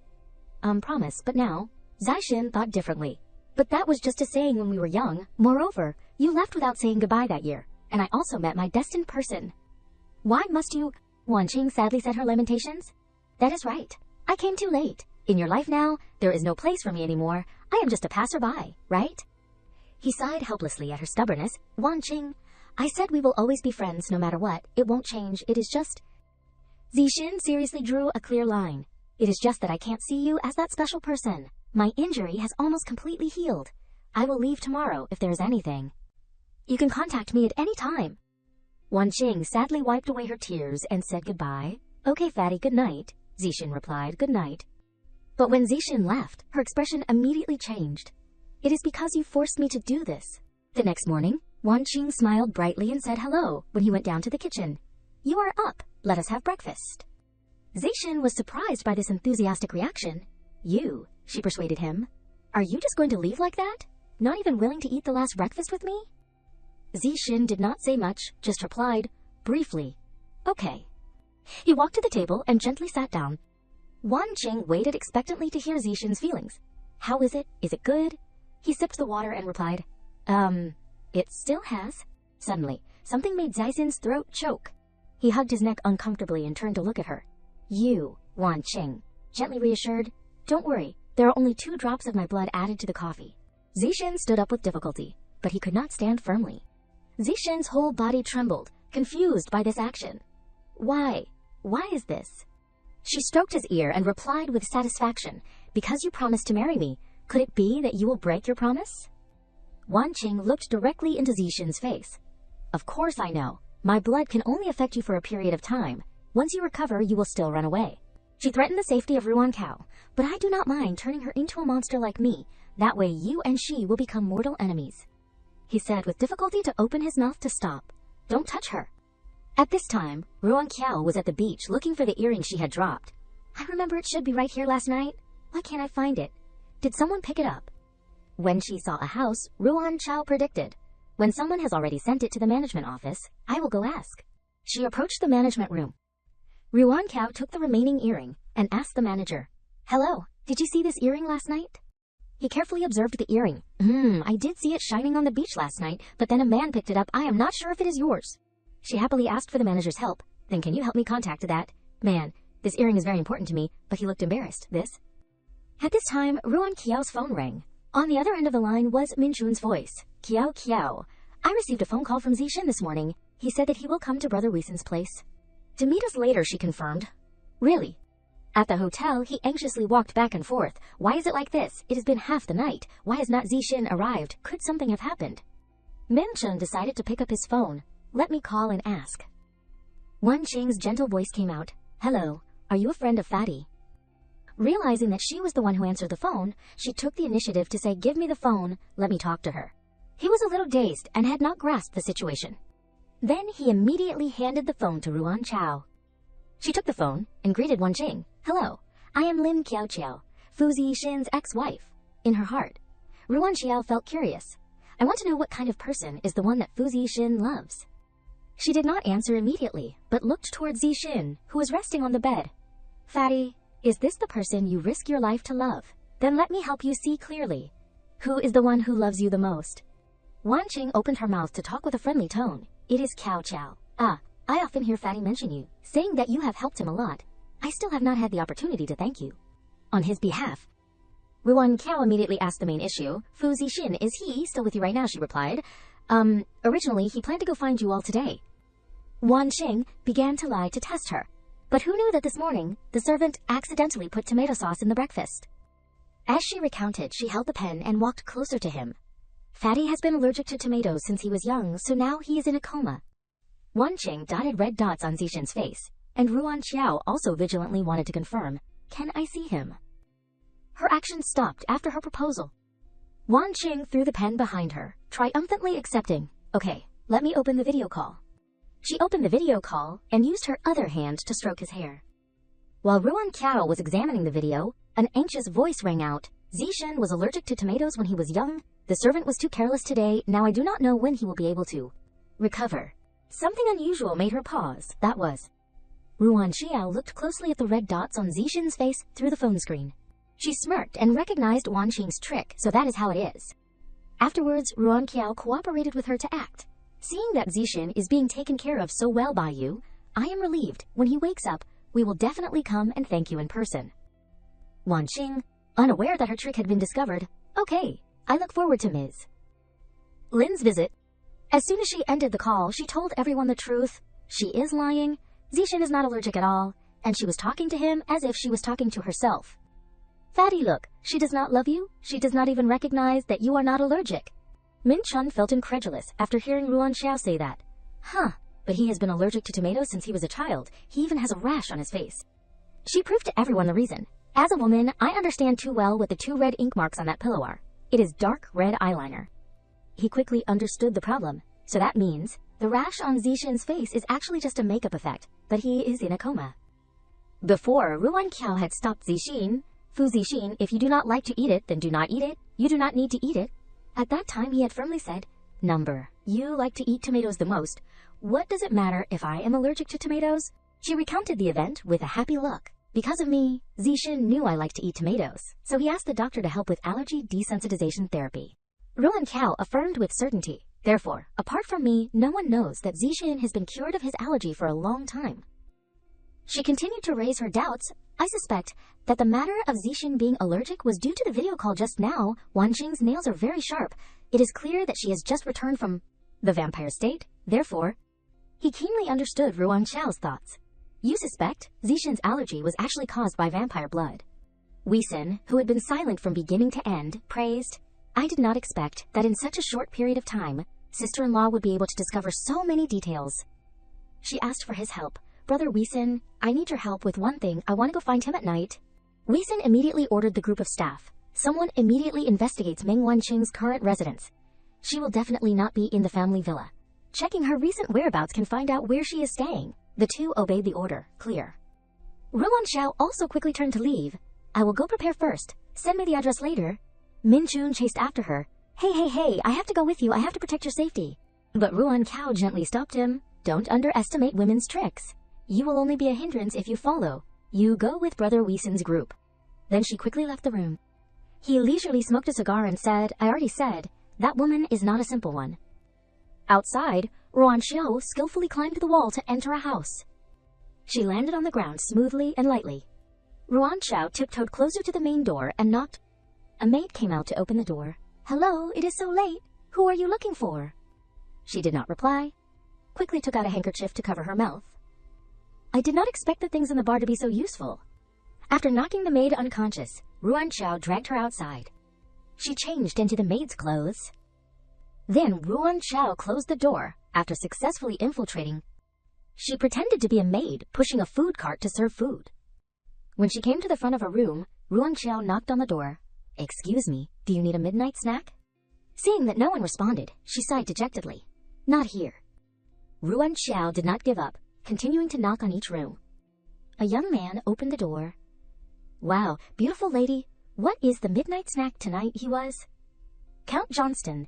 Promise, but now, Zishin thought differently. But that was just a saying when we were young. Moreover, you left without saying goodbye that year, and I also met my destined person. Why must you? Wanqing sadly said her lamentations. That is right. I came too late. In your life now, there is no place for me anymore. I am just a passerby, right? He sighed helplessly at her stubbornness. Wanqing, I said we will always be friends no matter what. It won't change. It is just... Zishin seriously drew a clear line. It is just that I can't see you as that special person. My injury has almost completely healed. I will leave tomorrow if there is anything. You can contact me at any time. Wanqing sadly wiped away her tears and said goodbye. Okay, Fatty, good night. Zishin replied, good night. But when Zishin left, her expression immediately changed. It is because you forced me to do this. The next morning, Wanqing smiled brightly and said hello when he went down to the kitchen. You are up. Let us have breakfast. Zixin was surprised by this enthusiastic reaction. You, she persuaded him. Are you just going to leave like that? Not even willing to eat the last breakfast with me? Zixin did not say much, just replied, briefly, okay. He walked to the table and gently sat down. Wanqing waited expectantly to hear Zixin's feelings. How is it? Is it good? He sipped the water and replied, it still has. Suddenly, something made Zixin's throat choke. He hugged his neck uncomfortably and turned to look at her. You, Wanqing, gently reassured, don't worry, there are only 2 drops of my blood added to the coffee. Zixin stood up with difficulty, but he could not stand firmly. Zixin's whole body trembled, confused by this action. Why? Why is this? She stroked his ear and replied with satisfaction, because you promised to marry me. Could it be that you will break your promise? Wanqing looked directly into Zixin's face. Of course I know. My blood can only affect you for a period of time. Once you recover, you will still run away. She threatened the safety of Ruan Cao, but I do not mind turning her into a monster like me. That way you and she will become mortal enemies. He said with difficulty to open his mouth to stop. Don't touch her. At this time, Ruan Cao was at the beach looking for the earring she had dropped. I remember it should be right here last night. Why can't I find it? Did someone pick it up? When she saw a house, Ruan Cao predicted, when someone has already sent it to the management office, I will go ask. She approached the management room. Ruan Cao took the remaining earring and asked the manager, hello, did you see this earring last night? He carefully observed the earring. I did see it shining on the beach last night, but then a man picked it up. I am not sure if it is yours. She happily asked for the manager's help. Then can you help me contact that man? This earring is very important to me, but he looked embarrassed. This? At this time, Ruan Qiao's phone rang. On the other end of the line was Minchun's voice. Qiao. I received a phone call from Zixin this morning. He said that he will come to Brother Weison's place. To meet us later, she confirmed. Really? At the hotel, he anxiously walked back and forth. Why is it like this? It has been half the night. Why has not Zixin arrived? Could something have happened? Minchun decided to pick up his phone. Let me call and ask. Wanqing's gentle voice came out. Hello, are you a friend of Fatty? Realizing that she was the one who answered the phone, she took the initiative to say, give me the phone, let me talk to her. He was a little dazed and had not grasped the situation. Then he immediately handed the phone to Ruan Cao. She took the phone and greeted Wanqing. Hello, I am Lin Qiao, Fu Zixin's ex-wife. In her heart, Ruan Qiao felt curious. I want to know what kind of person is the one that Fu Zixin loves. She did not answer immediately, but looked towards Zixin, who was resting on the bed. Fatty, is this the person you risk your life to love? Then let me help you see clearly. Who is the one who loves you the most? Wanqing opened her mouth to talk with a friendly tone. It is Qiao. I often hear Fatty mention you, saying that you have helped him a lot. I still have not had the opportunity to thank you. On his behalf. Ruan Cao immediately asked the main issue. Fu Zixin, is he still with you right now? She replied. Originally he planned to go find you all today. Wanqing began to lie to test her. But who knew that this morning, the servant accidentally put tomato sauce in the breakfast? As she recounted, she held the pen and walked closer to him. Fatty has been allergic to tomatoes since he was young, so now he is in a coma. Wanqing dotted red dots on Zixin's face, and Ruan Qiao also vigilantly wanted to confirm, can I see him? Her action stopped after her proposal. Wanqing threw the pen behind her, triumphantly accepting, okay, let me open the video call. She opened the video call and used her other hand to stroke his hair. While Ruan Cao was examining the video, an anxious voice rang out. Zixin was allergic to tomatoes when he was young. The servant was too careless today. Now I do not know when he will be able to recover. Something unusual made her pause. That was. Ruan Qiao looked closely at the red dots on Zixin's face through the phone screen. She smirked and recognized Wanqing's trick, so that is how it is. Afterwards, Ruan Qiao cooperated with her to act. Seeing that Zixin is being taken care of so well by you, I am relieved. When he wakes up, we will definitely come and thank you in person. Wanqing, unaware that her trick had been discovered, okay, I look forward to Ms. Lin's visit. As soon as she ended the call, she told everyone the truth. She is lying. Zixin is not allergic at all, and she was talking to him as if she was talking to herself. Fatty, look, she does not love you. She does not even recognize that you are not allergic. Minchun felt incredulous after hearing Ruan Qiao say that. But he has been allergic to tomatoes since he was a child. He even has a rash on his face. She proved to everyone the reason. As a woman, I understand too well what the 2 red ink marks on that pillow are. It is dark red eyeliner. He quickly understood the problem, so that means the rash on Zixin's face is actually just a makeup effect, but he is in a coma. Before Ruan Qiao had stopped Zixin, Fu Zixin, if you do not like to eat it, then do not eat it. You do not need to eat it. At that time, he had firmly said, Number, you like to eat tomatoes the most. What does it matter if I am allergic to tomatoes? She recounted the event with a happy look. Because of me, Zixin knew I like to eat tomatoes, so he asked the doctor to help with allergy desensitization therapy. Ruan Qiao affirmed with certainty. Therefore, apart from me, no one knows that Zixin has been cured of his allergy for a long time. She continued to raise her doubts. I suspect that the matter of Zixin being allergic was due to the video call just now. Wanqing's nails are very sharp. It is clear that she has just returned from the vampire state. Therefore, he keenly understood Ruan Qiao's thoughts. You suspect Zixin's allergy was actually caused by vampire blood. Weixin, who had been silent from beginning to end, praised, I did not expect that in such a short period of time, sister-in-law would be able to discover so many details. She asked for his help. Brother Weixin, I need your help with one thing. I want to go find him at night. Weixin immediately ordered the group of staff. Someone immediately investigates Meng Wanqing's current residence. She will definitely not be in the family villa. Checking her recent whereabouts can find out where she is staying. The two obeyed the order. Clear. Ruan Qiao also quickly turned to leave. I will go prepare first. Send me the address later. Min Chun chased after her. Hey, I have to go with you. I have to protect your safety. But Ruan Qiao gently stopped him. Don't underestimate women's tricks. You will only be a hindrance if you follow. You go with Brother Weixin's group. Then she quickly left the room. He leisurely smoked a cigar and said, I already said, that woman is not a simple one. Outside, Ruan Qiao skillfully climbed the wall to enter a house. She landed on the ground smoothly and lightly. Ruan Qiao tiptoed closer to the main door and knocked. A maid came out to open the door. Hello, it is so late. Who are you looking for? She did not reply. Quickly took out a handkerchief to cover her mouth. I did not expect the things in the bar to be so useful. After knocking the maid unconscious, Ruan Qiao dragged her outside. She changed into the maid's clothes. Then Ruan Qiao closed the door after successfully infiltrating. She pretended to be a maid pushing a food cart to serve food. When she came to the front of a room, Ruan Qiao knocked on the door. Excuse me, do you need a midnight snack? Seeing that no one responded, she sighed dejectedly. Not here. Ruan Qiao did not give up, continuing to knock on each room. A young man opened the door. Wow, beautiful lady, what is the midnight snack tonight? He was Count Johnston,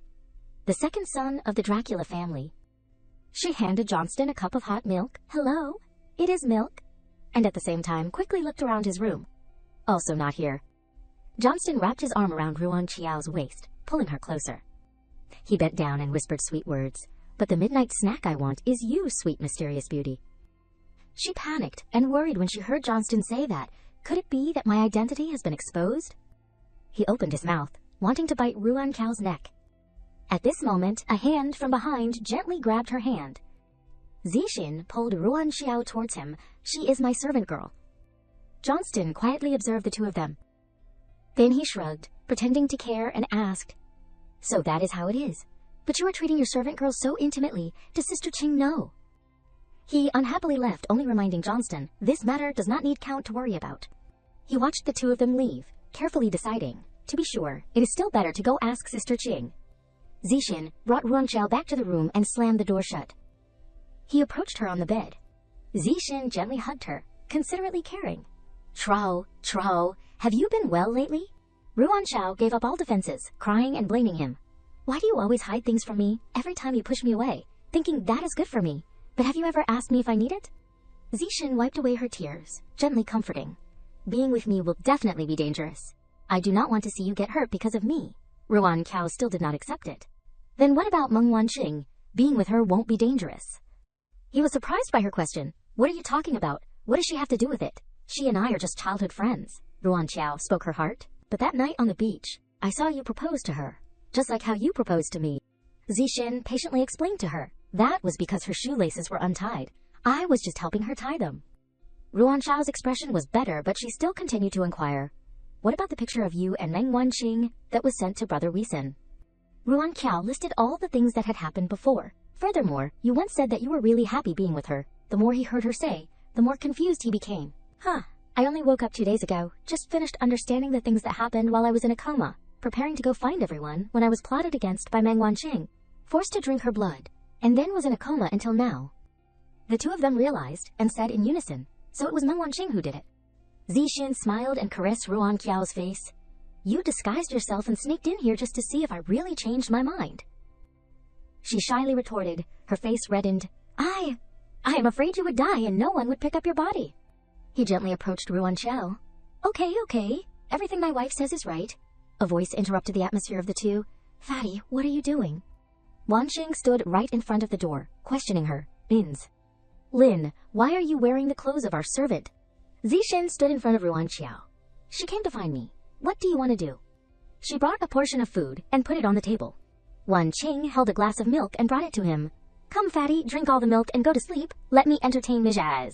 the second son of the Dracula family. She handed Johnston a cup of hot milk. Hello, it is milk. And at the same time quickly looked around his room. Also not here. Johnston wrapped his arm around Ruan Qiao's waist, pulling her closer. He bent down and whispered sweet words. But the midnight snack I want is you, sweet mysterious beauty. She panicked and worried when she heard Johnston say that. Could it be that my identity has been exposed? He opened his mouth, wanting to bite Ruan Qiao's neck. At this moment, a hand from behind gently grabbed her hand. Zixin pulled Ruan Qiao towards him. She is my servant girl. Johnston quietly observed the two of them. Then he shrugged, pretending to care, and asked, So that is how it is. But you are treating your servant girl so intimately. Does Sister Qing know? He unhappily left, only reminding Johnston, this matter does not need Count to worry about. He watched the two of them leave, carefully deciding, to be sure, it is still better to go ask Sister Qing. Zixin brought Ruan Qiao back to the room and slammed the door shut. He approached her on the bed. Zixin gently hugged her, considerately caring. Trao, have you been well lately? Ruan Qiao gave up all defenses, crying and blaming him. Why do you always hide things from me every time you push me away, thinking that is good for me? But have you ever asked me if I need it? Zixin wiped away her tears, gently comforting. Being with me will definitely be dangerous. I do not want to see you get hurt because of me. Ruan Qiao still did not accept it. Then what about Meng Wanqing? Being with her won't be dangerous. He was surprised by her question. What are you talking about? What does she have to do with it? She and I are just childhood friends. Ruan Qiao spoke her heart. But that night on the beach, I saw you propose to her, just like how you proposed to me. Zixin patiently explained to her. That was because her shoelaces were untied. I was just helping her tie them. Ruan Qiao's expression was better, but she still continued to inquire. What about the picture of you and Meng Wanqing that was sent to Brother Weixin? Ruan Qiao listed all the things that had happened before. Furthermore, you once said that you were really happy being with her. The more he heard her say, the more confused he became. I only woke up 2 days ago, just finished understanding the things that happened while I was in a coma. preparing to go find everyone when I was plotted against by Meng Wanqing, forced to drink her blood, and then was in a coma until now. The two of them realized and said in unison, so it was Meng Wanqing who did it. Zixin smiled and caressed Ruan Qiao's face. You disguised yourself and sneaked in here just to see if I really changed my mind. She shyly retorted, her face reddened. I am afraid you would die and no one would pick up your body. He gently approached Ruan Qiao. Okay, everything my wife says is right. A voice interrupted the atmosphere of the two. Fatty, what are you doing? Wanqing stood right in front of the door, questioning her. Lin, why are you wearing the clothes of our servant? Zixin stood in front of Ruan Qiao. She came to find me. What do you want to do? She brought a portion of food and put it on the table. Wanqing held a glass of milk and brought it to him. Come, Fatty, drink all the milk and go to sleep. Let me entertain Mijaz.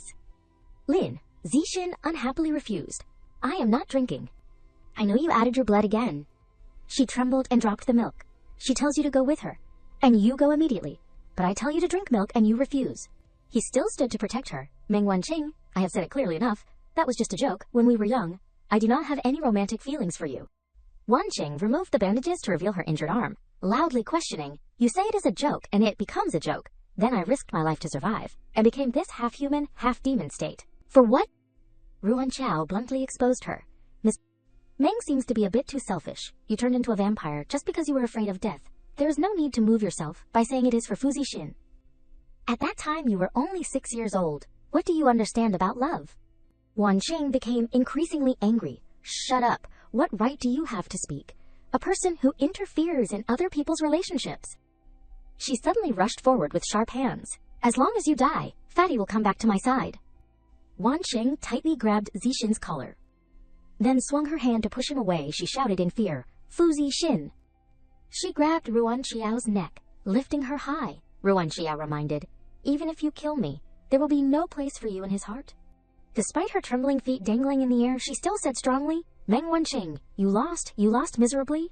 Lin, Zixin unhappily refused. I am not drinking. I know you added your blood again. She trembled and dropped the milk. She tells you to go with her, and you go immediately. But I tell you to drink milk and you refuse. He still stood to protect her. Meng Wanqing, I have said it clearly enough. That was just a joke. When we were young, I do not have any romantic feelings for you. Wanqing removed the bandages to reveal her injured arm, loudly questioning, you say it is a joke and it becomes a joke. Then I risked my life to survive, and became this half-human, half-demon state. For what? Ruan Qiao bluntly exposed her. Miss Meng seems to be a bit too selfish. You turned into a vampire just because you were afraid of death. There is no need to move yourself by saying it is for Fu Zixin. At that time you were only 6 years old. What do you understand about love? Wanqing became increasingly angry. Shut up. What right do you have to speak? A person who interferes in other people's relationships. She suddenly rushed forward with sharp hands. As long as you die, Fatty will come back to my side. Wanqing tightly grabbed Zixin's collar. Then swung her hand to push him away. She shouted in fear, Fu Zixin. She grabbed Ruan Qiao's neck, lifting her high. Ruan Qiao reminded, even if you kill me, there will be no place for you in his heart. Despite her trembling feet dangling in the air, she still said strongly, Meng Wanqing, you lost miserably.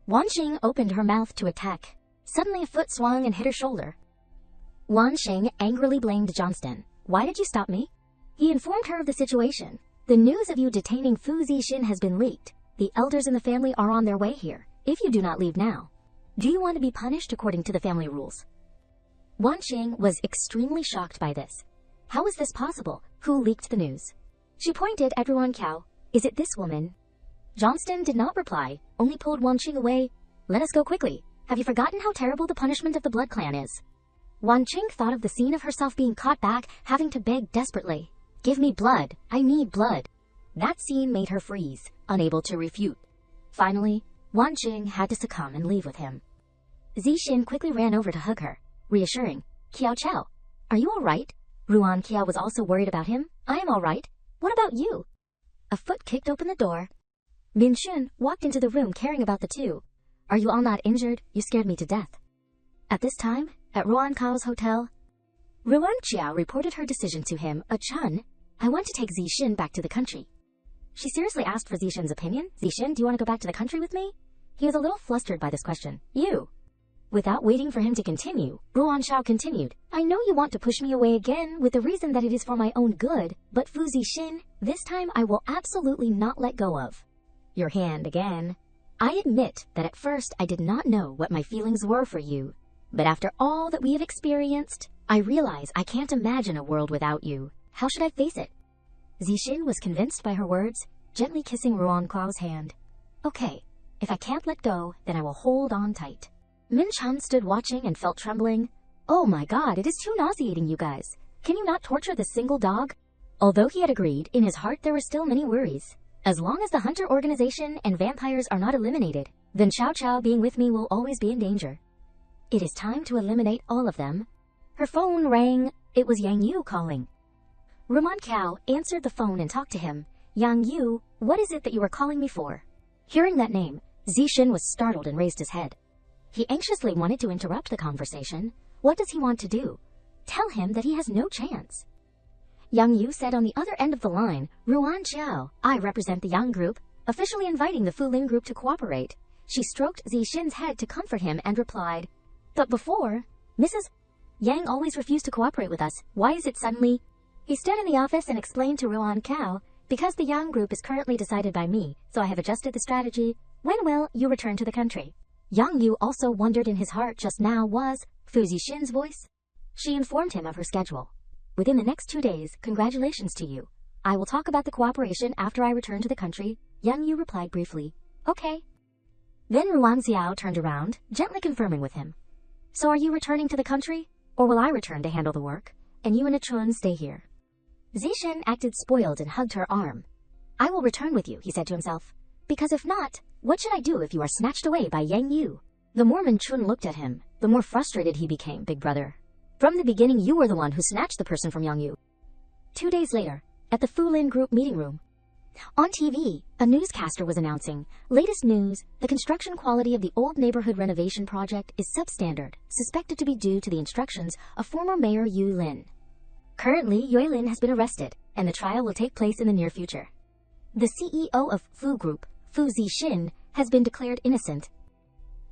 Wanqing opened her mouth to attack. Suddenly a foot swung and hit her shoulder. Wanqing angrily blamed Johnston. Why did you stop me? He informed her of the situation. The news of you detaining Fu Zixin has been leaked. The elders in the family are on their way here, if you do not leave now. Do you want to be punished according to the family rules? Wanqing was extremely shocked by this. How is this possible? Who leaked the news? She pointed at Ruan Qiao. Is it this woman? Johnston did not reply, only pulled Wanqing away. Let us go quickly. Have you forgotten how terrible the punishment of the Blood Clan is? Wanqing thought of the scene of herself being caught back, having to beg desperately. Give me blood. I need blood. That scene made her freeze, unable to refute. Finally, Wanqing had to succumb and leave with him. Zixin quickly ran over to hug her, reassuring, Qiao Chao, are you all right? Ruan Qiao was also worried about him. I am all right. What about you? A foot kicked open the door. Min Shun walked into the room caring about the two. Are you all not injured? You scared me to death. At this time, at Ruan Qiao's hotel, Ruan Qiao reported her decision to him. Chun, I want to take Zixin back to the country. She seriously asked for Zixin's opinion. Zixin, do you want to go back to the country with me? He was a little flustered by this question. You. Without waiting for him to continue, Ruan Qiao continued. I know you want to push me away again with the reason that it is for my own good, but Fu Zixin, this time I will absolutely not let go of. Your hand again. I admit that at first I did not know what my feelings were for you, but after all that we have experienced, I realize I can't imagine a world without you. How should I face it? Zixin was convinced by her words, gently kissing Ruan Qiao's hand. Okay, if I can't let go, then I will hold on tight. Min Chun stood watching and felt trembling. Oh my god, it is too nauseating, you guys. Can you not torture this single dog? Although he had agreed, in his heart there were still many worries. As long as the hunter organization and vampires are not eliminated, then Xiao Qiao being with me will always be in danger. It is time to eliminate all of them. Her phone rang. It was Yang Yu calling. Ruan Qiao answered the phone and talked to him. Yang Yu, what is it that you are calling me for? Hearing that name, Zixin was startled and raised his head. He anxiously wanted to interrupt the conversation. What does he want to do? Tell him that he has no chance. Yang Yu said on the other end of the line, Ruan Qiao, I represent the Yang group, officially inviting the Fu Lin group to cooperate. She stroked Zixin's head to comfort him and replied, but before, Mrs. Yang always refused to cooperate with us. Why is it suddenly? He stood in the office and explained to Ruan Qiao, because the Yang group is currently decided by me, so I have adjusted the strategy. When will you return to the country? Yang Yu also wondered in his heart just now was Fu Zixin's voice. She informed him of her schedule. Within the next 2 days, congratulations to you. I will talk about the cooperation after I return to the country, Yang Yu replied briefly. Okay. Then Ruan Xiao turned around, gently confirming with him. So are you returning to the country? Or will I return to handle the work, and you and Achun stay here? Zixin acted spoiled and hugged her arm. I will return with you, he said to himself. Because if not, what should I do if you are snatched away by Yang Yu? The more Chun looked at him, the more frustrated he became, big brother. From the beginning you were the one who snatched the person from Yang Yu. 2 days later, at the Fulin Group meeting room. On TV, a newscaster was announcing, latest news, the construction quality of the old neighborhood renovation project is substandard, suspected to be due to the instructions of former Mayor Yu Lin. Currently, Yue Lin has been arrested, and the trial will take place in the near future. The CEO of Fu Group, Fu Zixin, has been declared innocent.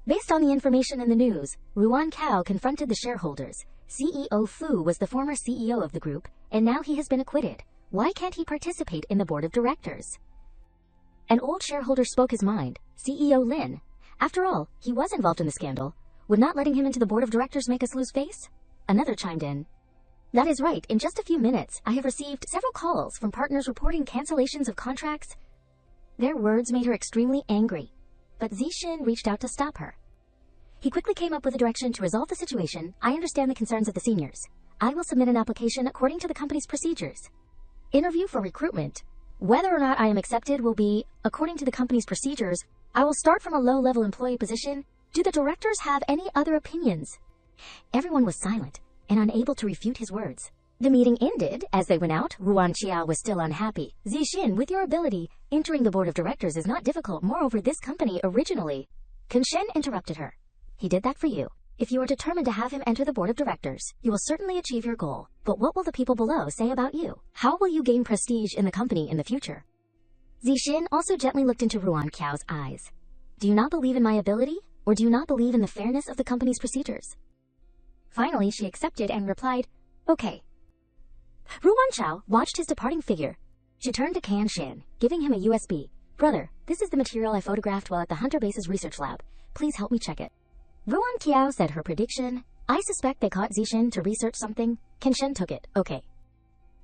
Based on the information in the news, Ruan Cao confronted the shareholders. CEO Fu was the former CEO of the group, and now he has been acquitted. Why can't he participate in the board of directors? An old shareholder spoke his mind, CEO Lin. After all, he was involved in the scandal. Would not letting him into the board of directors make us lose face? Another chimed in. That is right. In just a few minutes, I have received several calls from partners reporting cancellations of contracts. Their words made her extremely angry, but Zixin reached out to stop her. He quickly came up with a direction to resolve the situation. I understand the concerns of the seniors. I will submit an application according to the company's procedures. Interview for recruitment. Whether or not I am accepted will be, according to the company's procedures, I will start from a low-level employee position. Do the directors have any other opinions? Everyone was silent and unable to refute his words. The meeting ended. As they went out, Ruan Qiao was still unhappy. Zixin, with your ability, entering the board of directors is not difficult. Moreover, this company originally... Kun Shen interrupted her. He did that for you. If you are determined to have him enter the board of directors, you will certainly achieve your goal. But what will the people below say about you? How will you gain prestige in the company in the future? Zixin also gently looked into Ruan Qiao's eyes. Do you not believe in my ability, or do you not believe in the fairness of the company's procedures? Finally, she accepted and replied, okay. Ruan Qiao watched his departing figure. She turned to Kan Shan, giving him a USB. Brother, this is the material I photographed while at the Hunter Base's research lab. Please help me check it. Ruan Qiao said her prediction. I suspect they caught Zixin to research something. Kan Shen took it. Okay.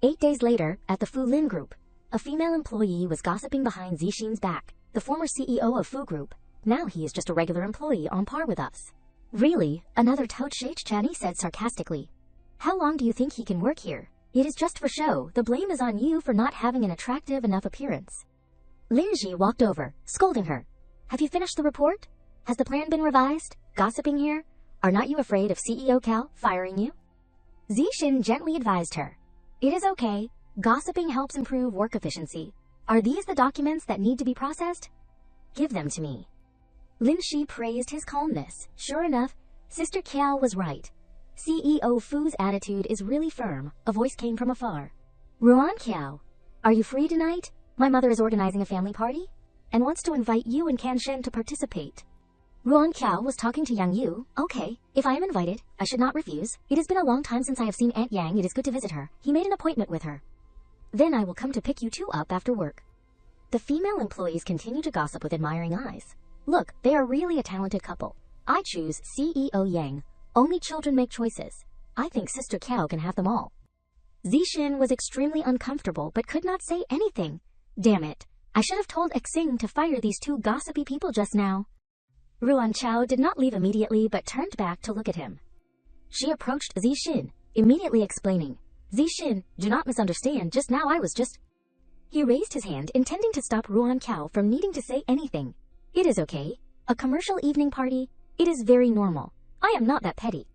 8 days later, at the Fu Lin Group, a female employee was gossiping behind Zixin's back. The former CEO of Fu Group. Now he is just a regular employee on par with us. Really? Another Tout Shach Chani said sarcastically. How long do you think he can work here? It is just for show. The blame is on you for not having an attractive enough appearance. Lin Ji walked over, scolding her. Have you finished the report? Has the plan been revised? Gossiping here? Are not you afraid of CEO Cao firing you? Zixin gently advised her. It is okay. Gossiping helps improve work efficiency. Are these the documents that need to be processed? Give them to me. Lin Shi praised his calmness. Sure enough, Sister Kiao was right. CEO Fu's attitude is really firm. A voice came from afar. Ruan Kiao, are you free tonight? My mother is organizing a family party and wants to invite you and Kan Shen to participate. Ruan Kiao was talking to Yang Yu. Okay, if I am invited, I should not refuse. It has been a long time since I have seen Aunt Yang. It is good to visit her. He made an appointment with her. Then I will come to pick you two up after work. The female employees continue to gossip with admiring eyes. Look, they are really a talented couple. I choose CEO Yang. Only children make choices. I think Sister Kiao can have them all. Zixin was extremely uncomfortable but could not say anything. Damn it. I should have told Xing to fire these two gossipy people just now. Ruan Qiao did not leave immediately but turned back to look at him. She approached Zixin, immediately explaining, Zixin, do not misunderstand, just now I was just... He raised his hand, intending to stop Ruan Qiao from needing to say anything. It is okay. A commercial evening party? It is very normal. I am not that petty.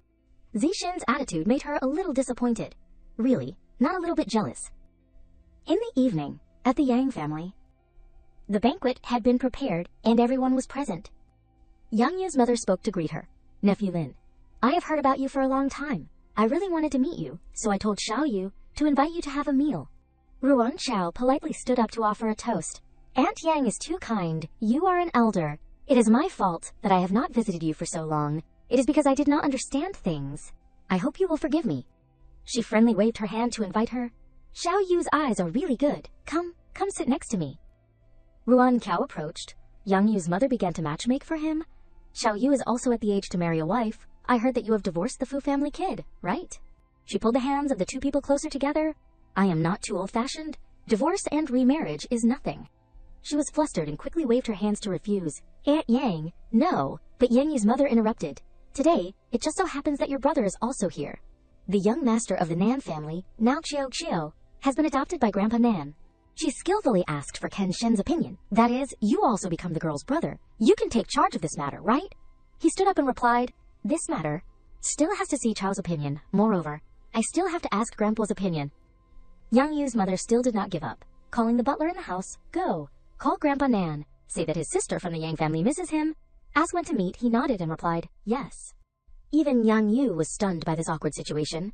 Zixin's attitude made her a little disappointed. Really, not a little bit jealous. In the evening, at the Yang family, the banquet had been prepared and everyone was present. Yang Yu's mother spoke to greet her. Nephew Lin, I have heard about you for a long time. I really wanted to meet you, so I told Xiao Yu to invite you to have a meal. Ruan Qiao politely stood up to offer a toast. Aunt Yang is too kind. You are an elder. It is my fault that I have not visited you for so long. It is because I did not understand things. I hope you will forgive me. She friendly waved her hand to invite her. Xiao Yu's eyes are really good. Come sit next to me. Ruan Qiao approached. Yang Yu's mother began to matchmake for him. Xiao Yu is also at the age to marry a wife. I heard that you have divorced the Fu family kid, right? She pulled the hands of the two people closer together. I am not too old-fashioned. Divorce and remarriage is nothing. She was flustered and quickly waved her hands to refuse. Aunt Yang, no, but Yang Yu's mother interrupted. Today, it just so happens that your brother is also here. The young master of the Nan family, now Xiao, has been adopted by Grandpa Nan. She skillfully asked for Ken Shen's opinion. That is, you also become the girl's brother. You can take charge of this matter, right? He stood up and replied, this matter still has to see Chao's opinion. Moreover, I still have to ask Grandpa's opinion. Yang Yu's mother still did not give up. Calling the butler in the house, go, call Grandpa Nan. Say that his sister from the Yang family misses him. Asked when to meet, he nodded and replied, yes. Even Yang Yu was stunned by this awkward situation.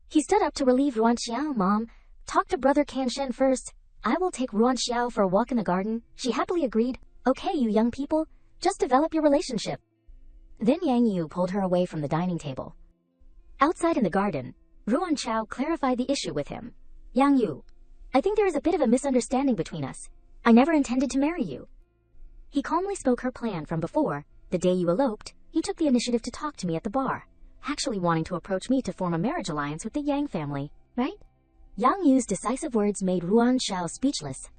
He stood up to relieve Ruan Xiao. Mom, talk to brother Kan Shen first. I will take Ruan Xiao for a walk in the garden. She happily agreed. Okay, you young people, just develop your relationship. Then Yang Yu pulled her away from the dining table. Outside in the garden, Ruan Xiao clarified the issue with him. Yang Yu, I think there is a bit of a misunderstanding between us. I never intended to marry you. He calmly spoke her plan from before. The day you eloped, you took the initiative to talk to me at the bar, actually wanting to approach me to form a marriage alliance with the Yang family, right? Yang Yu's decisive words made Ruan Xiao speechless.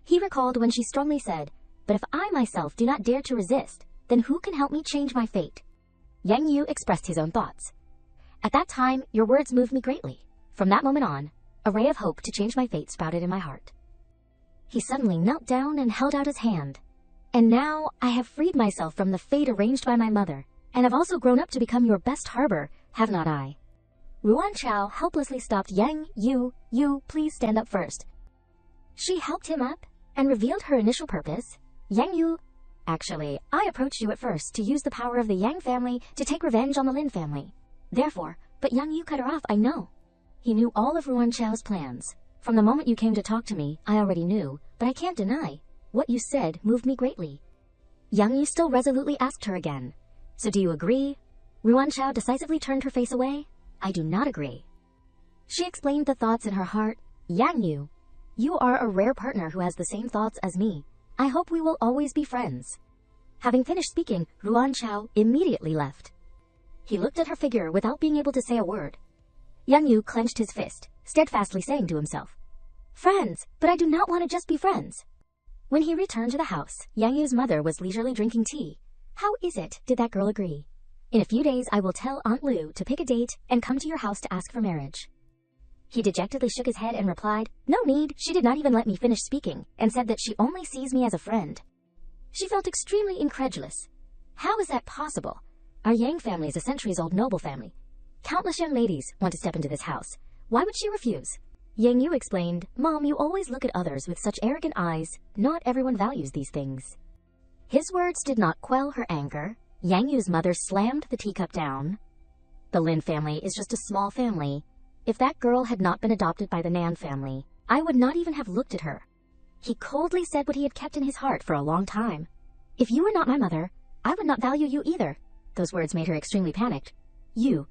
He recalled when she strongly said, but if I myself do not dare to resist, then who can help me change my fate? Yang Yu expressed his own thoughts. At that time, your words moved me greatly. From that moment on, a ray of hope to change my fate sprouted in my heart. He suddenly knelt down and held out his hand. And now, I have freed myself from the fate arranged by my mother, and have also grown up to become your best harbor, have not I? Ruan Xiao helplessly stopped Yang Yu. You, please stand up first. She helped him up, and revealed her initial purpose. Yang Yu, actually, I approached you at first to use the power of the Yang family to take revenge on the Lin family. Therefore, but Yang Yu cut her off, I know. He knew all of Ruan Xiao's plans. From the moment you came to talk to me, I already knew, but I can't deny. What you said moved me greatly. Yang Yu still resolutely asked her again. So do you agree? Ruan Xiao decisively turned her face away. I do not agree. She explained the thoughts in her heart. Yang Yu, you are a rare partner who has the same thoughts as me. I hope we will always be friends. Having finished speaking, Ruan Xiao immediately left. He looked at her figure without being able to say a word. Yang Yu clenched his fist, steadfastly saying to himself, friends, but I do not want to just be friends. When he returned to the house, Yang Yu's mother was leisurely drinking tea. How is it, did that girl agree? In a few days I will tell Aunt Lu to pick a date and come to your house to ask for marriage. He dejectedly shook his head and replied, no need, she did not even let me finish speaking, and said that she only sees me as a friend. She felt extremely incredulous. How is that possible? Our Yang family is a centuries-old noble family. Countless young ladies want to step into this house. Why would she refuse? Yang Yu explained, Mom, you always look at others with such arrogant eyes. Not everyone values these things. His words did not quell her anger. Yang Yu's mother slammed the teacup down. The Lin family is just a small family. If that girl had not been adopted by the Nan family, I would not even have looked at her. He coldly said what he had kept in his heart for a long time. If you were not my mother, I would not value you either. Those words made her extremely panicked. You.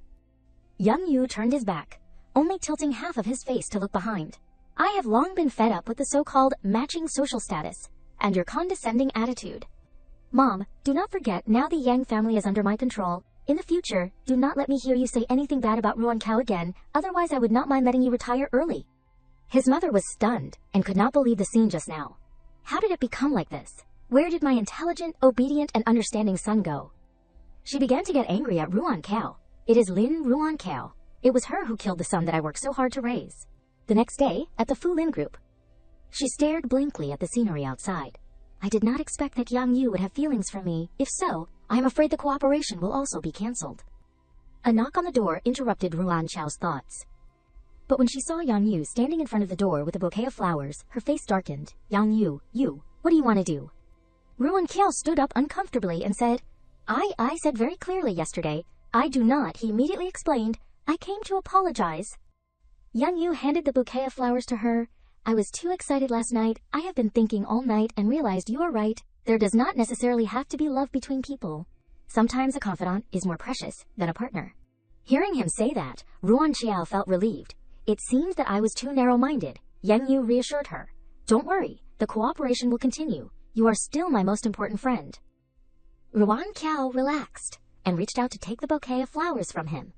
Yang Yu turned his back, only tilting half of his face to look behind. I have long been fed up with the so-called matching social status and your condescending attitude. Mom, do not forget now the Yang family is under my control. In the future, do not let me hear you say anything bad about Ruan Kao again, otherwise I would not mind letting you retire early. His mother was stunned and could not believe the scene just now. How did it become like this? Where did my intelligent, obedient, and understanding son go? She began to get angry at Ruan Kao. It is Lin Ruan Kao. It was her who killed the son that I worked so hard to raise. The next day, at the Fu Lin group, she stared blankly at the scenery outside. I did not expect that Yang Yu would have feelings for me. If so, I am afraid the cooperation will also be cancelled. A knock on the door interrupted Ruan Xiao's thoughts. But when she saw Yang Yu standing in front of the door with a bouquet of flowers, her face darkened. Yang Yu, what do you want to do? Ruan Xiao stood up uncomfortably and said, I said very clearly yesterday, I do not. He immediately explained, I came to apologize. Yang Yu handed the bouquet of flowers to her. I was too excited last night. I have been thinking all night and realized you are right. There does not necessarily have to be love between people. Sometimes a confidant is more precious than a partner. Hearing him say that, Ruan Xiao felt relieved. It seems that I was too narrow-minded. Yang Yu reassured her. Don't worry, the cooperation will continue. you are still my most important friend. Ruan Qiao relaxed and reached out to take the bouquet of flowers from him.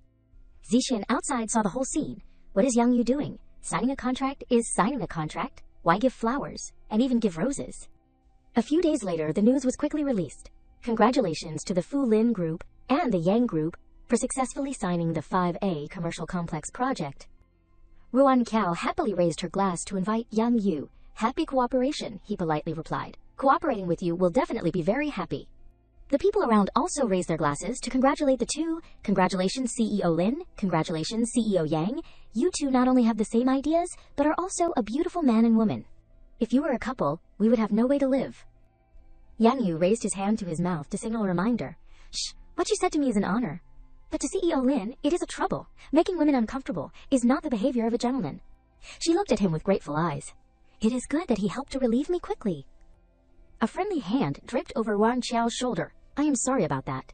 Zixin outside saw the whole scene. What is Yang Yu doing? Signing a contract is signing a contract. Why give flowers, and even give roses? A few days later, the news was quickly released. Congratulations to the Fu Lin Group and the Yang Group for successfully signing the 5A Commercial Complex project. Ruan Qiao happily raised her glass to invite Yang Yu. Happy cooperation, he politely replied. Cooperating with you will definitely be very happy. The people around also raised their glasses to congratulate the two. Congratulations, CEO Lin. Congratulations, CEO Yang. You two not only have the same ideas, but are also a beautiful man and woman. If you were a couple, we would have no way to live. Yang Yu raised his hand to his mouth to signal a reminder. Shh, what you said to me is an honor. But to CEO Lin, it is a trouble. Making women uncomfortable is not the behavior of a gentleman. She looked at him with grateful eyes. It is good that he helped to relieve me quickly. A friendly hand draped over Ruan Qiao's shoulder. I am sorry about that.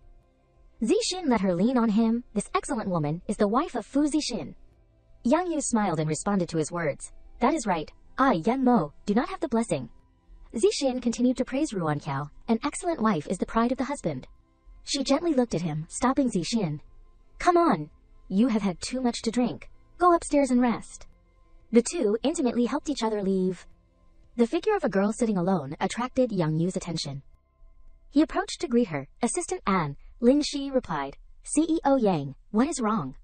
Zixin let her lean on him. This excellent woman is the wife of Fu Zixin. Yang Yu smiled and responded to his words. That is right. I, Yan Mo, do not have the blessing. Zixin continued to praise Ruan Qiao. An excellent wife is the pride of the husband. She gently looked at him, stopping Zixin. Come on. You have had too much to drink. Go upstairs and rest. The two intimately helped each other leave. The figure of a girl sitting alone attracted Yang Yu's attention. He approached to greet her. Assistant An, Lin Shi replied. CEO Yang, what is wrong?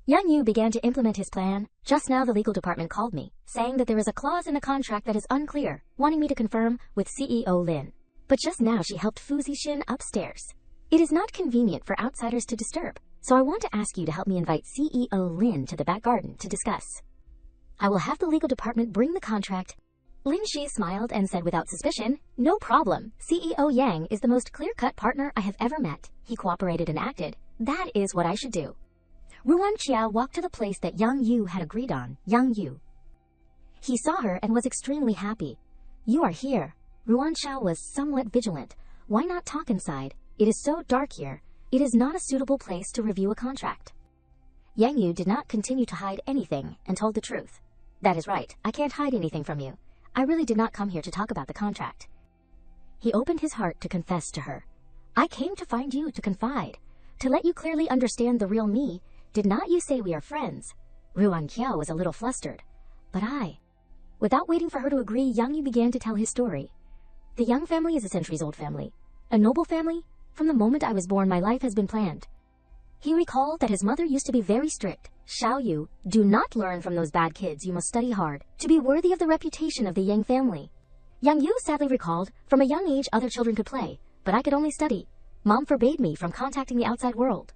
Yang Yu began to implement his plan. Just now the legal department called me, saying that there is a clause in the contract that is unclear, wanting me to confirm with CEO Lin. But just now she helped Fu Zixin upstairs. It is not convenient for outsiders to disturb, so I want to ask you to help me invite CEO Lin to the back garden to discuss. I will have the legal department bring the contract. Lin Shi smiled and said without suspicion, no problem. CEO Yang is the most clear-cut partner I have ever met. He cooperated and acted. That is what I should do. Ruan Qiao walked to the place that Yang Yu had agreed on. Yang Yu. He saw her and was extremely happy. You are here. Ruan Qiao was somewhat vigilant. Why not talk inside? It is so dark here. It is not a suitable place to review a contract. Yang Yu did not continue to hide anything and told the truth. That is right. I can't hide anything from you. I really did not come here to talk about the contract. He opened his heart to confess to her. I came to find you to confide, to let you clearly understand the real me. Did not you say we are friends? Ruan Qiao was a little flustered. But Without waiting for her to agree, Yang Yu began to tell his story. The Yang family is a centuries-old family. A noble family? From the moment I was born, my life has been planned. He recalled that his mother used to be very strict. Xiao Yu, do not learn from those bad kids. You must study hard to be worthy of the reputation of the Yang family. Yang Yu sadly recalled, from a young age other children could play, but I could only study. Mom forbade me from contacting the outside world.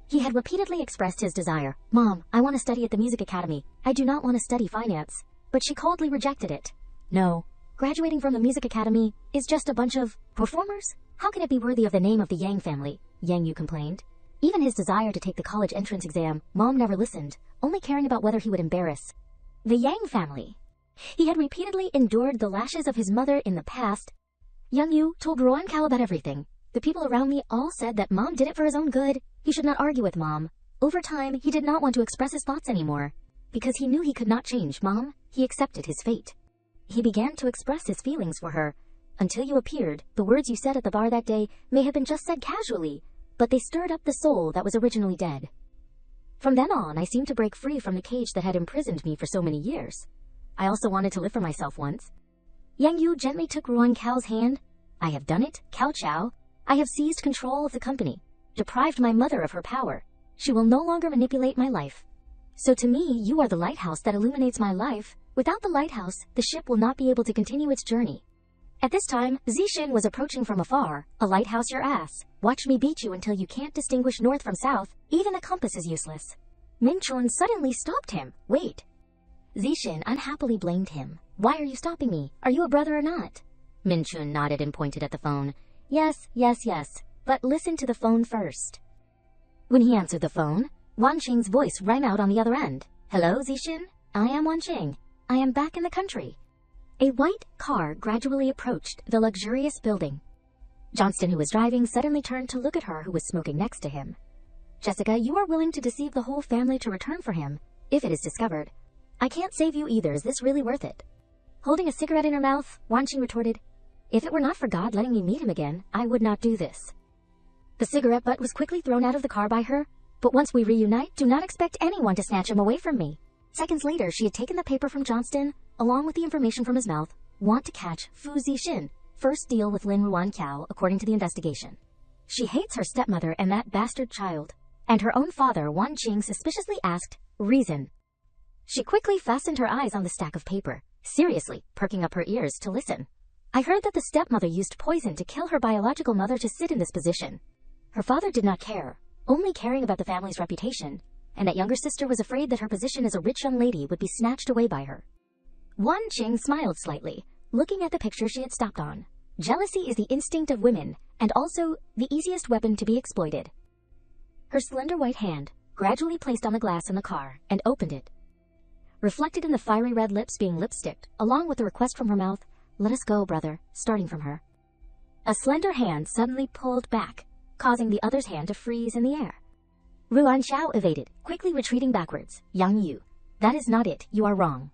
He had repeatedly expressed his desire. Mom, I want to study at the music academy. I do not want to study finance. But she coldly rejected it. No, graduating from the music academy is just a bunch of performers. How can it be worthy of the name of the Yang family? Yang Yu complained. Even his desire to take the college entrance exam, Mom never listened, only caring about whether he would embarrass the Yang family. He had repeatedly endured the lashes of his mother in the past. Yang Yu told Ruan Qiao about everything. The people around me all said that Mom did it for his own good. He should not argue with Mom. Over time, he did not want to express his thoughts anymore. Because he knew he could not change Mom, he accepted his fate. He began to express his feelings for her. Until you appeared, the words you said at the bar that day may have been just said casually, but they stirred up the soul that was originally dead. From then on, I seemed to break free from the cage that had imprisoned me for so many years. I also wanted to live for myself once. Yang Yu gently took Ruan Qiao's hand. I have done it, Cao Qiao. I have seized control of the company, deprived my mother of her power. She will no longer manipulate my life. So to me, you are the lighthouse that illuminates my life. Without the lighthouse, the ship will not be able to continue its journey. At this time, Zixin was approaching from afar. A lighthouse your ass. Watch me beat you until you can't distinguish north from south. Even the compass is useless. Min Chun suddenly stopped him. Wait. Zixin unhappily blamed him. Why are you stopping me? Are you a brother or not? Min Chun nodded and pointed at the phone. Yes, yes, yes. But listen to the phone first. When he answered the phone, Wan Qing's voice rang out on the other end. Hello, Zixin? I am Wan Qing. I am back in the country. A white car gradually approached the luxurious building. Johnston, who was driving, suddenly turned to look at her, who was smoking next to him. Jessica, you are willing to deceive the whole family to return for him, if it is discovered. I can't save you either. Is this really worth it? Holding a cigarette in her mouth, Wan Qing retorted, If it were not for God letting me meet him again, I would not do this. The cigarette butt was quickly thrown out of the car by her, but once we reunite, do not expect anyone to snatch him away from me. Seconds later, she had taken the paper from Johnston, along with the information from his mouth, want to catch Fu Zixin, first deal with Lin Ruanqiao, according to the investigation. She hates her stepmother and that bastard child. And her own father, Wan Qing, suspiciously asked, reason. She quickly fastened her eyes on the stack of paper, seriously, perking up her ears to listen. I heard that the stepmother used poison to kill her biological mother to sit in this position. Her father did not care, only caring about the family's reputation, and that younger sister was afraid that her position as a rich young lady would be snatched away by her. Wan Qing smiled slightly, looking at the picture she had stopped on. Jealousy is the instinct of women, and also the easiest weapon to be exploited. Her slender white hand gradually placed on the glass in the car and opened it. Reflected in the fiery red lips being lipsticked, along with the request from her mouth, "Let us go, brother," starting from her. A slender hand suddenly pulled back, causing the other's hand to freeze in the air. Ruanqiao evaded, quickly retreating backwards. "Yang Yu, that is not it, you are wrong."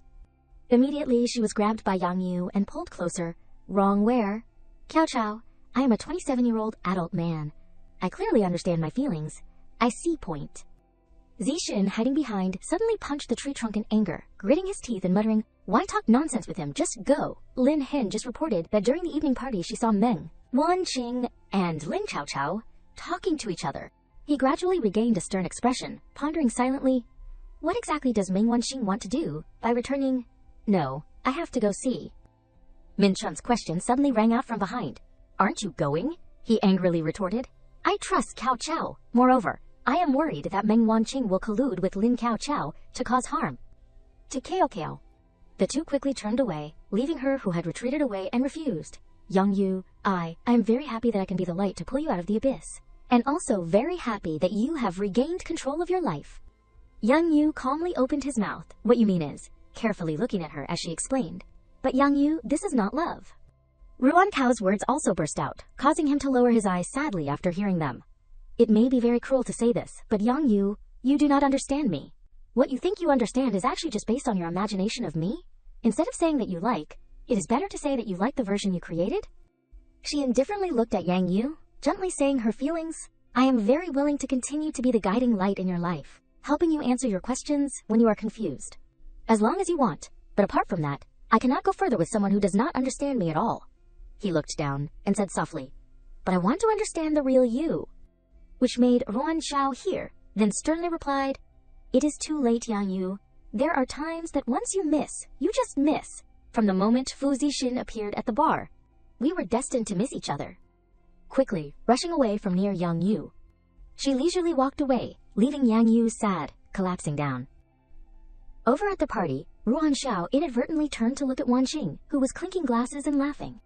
Immediately, she was grabbed by Yang Yu and pulled closer. "Wrong where?" "Cao Chao, I am a 27-year-old adult man. I clearly understand my feelings. I see point." Zixin, hiding behind, suddenly punched the tree trunk in anger, gritting his teeth and muttering, "Why talk nonsense with him? Just go." Lin Hen just reported that during the evening party she saw Meng, Wan Qing, and Lin Chao Chao talking to each other. He gradually regained a stern expression, pondering silently, what exactly does Meng Wanxing want to do by returning? "No, I have to go see." Min Chun's question suddenly rang out from behind. "Aren't you going?" he angrily retorted. "I trust Cao Chao. Moreover, I am worried that Meng Wanqing will collude with Lin Cao Chao to cause harm to Cao Cao." The two quickly turned away, leaving her who had retreated away and refused. "Yang Yu, I am very happy that I can be the light to pull you out of the abyss, and also very happy that you have regained control of your life." Yang Yu calmly opened his mouth. "What you mean is," carefully looking at her as she explained, "But Yang Yu, this is not love." Ruanqiao's words also burst out, causing him to lower his eyes sadly after hearing them. "It may be very cruel to say this, but Yang Yu, you do not understand me. What you think you understand is actually just based on your imagination of me. Instead of saying that you like, it is better to say that you like the version you created." She indifferently looked at Yang Yu, gently saying her feelings, "I am very willing to continue to be the guiding light in your life, helping you answer your questions when you are confused. As long as you want, but apart from that, I cannot go further with someone who does not understand me at all." He looked down and said softly, "But I want to understand the real you," which made Ruanqiao hear, then sternly replied, "It is too late, Yang Yu. There are times that once you miss, you just miss. From the moment Fu Zixin appeared at the bar, we were destined to miss each other." Quickly, rushing away from near Yang Yu, she leisurely walked away, leaving Yang Yu sad, collapsing down. Over at the party, Ruanqiao inadvertently turned to look at Wan Qing, who was clinking glasses and laughing.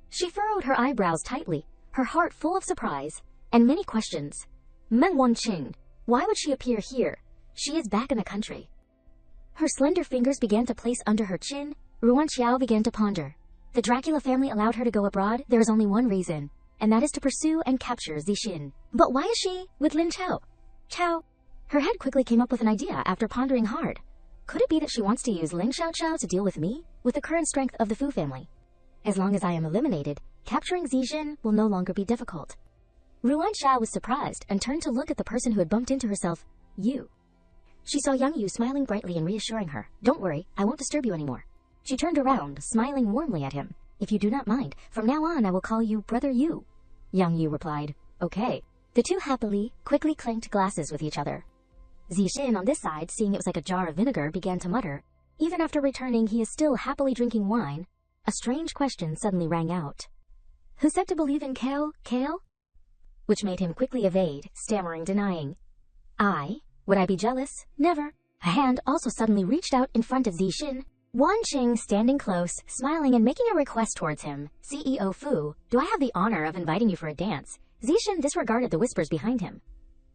She furrowed her eyebrows tightly, her heart full of surprise and many questions. Meng Wanqing, why would she appear here? She is back in the country. Her slender fingers began to place under her chin. Ruanqiao began to ponder. The Dracula family allowed her to go abroad. There is only one reason, and that is to pursue and capture Zixin. But why is she with Lin Chao? Chao? Her head quickly came up with an idea after pondering hard. Could it be that she wants to use Lin Chao Chao to deal with me, with the current strength of the Fu family? As long as I am eliminated, capturing Zixin will no longer be difficult. Ruanqiao was surprised and turned to look at the person who had bumped into herself. "You." She saw Yang Yu smiling brightly and reassuring her. "Don't worry, I won't disturb you anymore." She turned around, smiling warmly at him. "If you do not mind, from now on I will call you Brother Yu." Yang Yu replied, "Okay." The two happily, quickly clinked glasses with each other. Zixin on this side, seeing it was like a jar of vinegar, began to mutter. Even after returning, he is still happily drinking wine. A strange question suddenly rang out. "Who said to believe in Kao? Kao?" Which made him quickly evade, stammering, denying. "I? Would I be jealous? Never." A hand also suddenly reached out in front of Zixin. Wan Qing standing close, smiling and making a request towards him. "CEO Fu, do I have the honor of inviting you for a dance?" Zixin disregarded the whispers behind him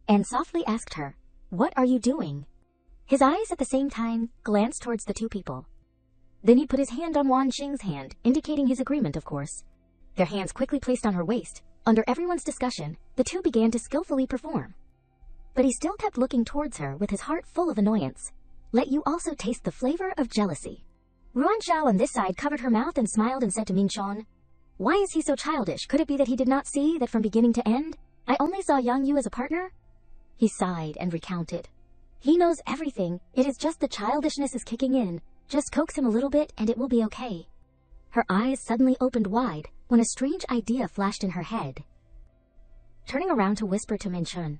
and softly asked her, "What are you doing?" His eyes at the same time glanced towards the two people. Then he put his hand on Wan Qing's hand, indicating his agreement, of course. Their hands quickly placed on her waist. Under everyone's discussion, the two began to skillfully perform. But he still kept looking towards her with his heart full of annoyance. "Let you also taste the flavor of jealousy." Ruanqiao on this side covered her mouth and smiled and said to Minchon, Why is he so childish? Could it be that he did not see that from beginning to end, I only saw Yang Yu as a partner? He sighed and recounted. He knows everything. It is just the childishness is kicking in. Just coax him a little bit and it will be okay. Her eyes suddenly opened wide when a strange idea flashed in her head. Turning around to whisper to Min Chun,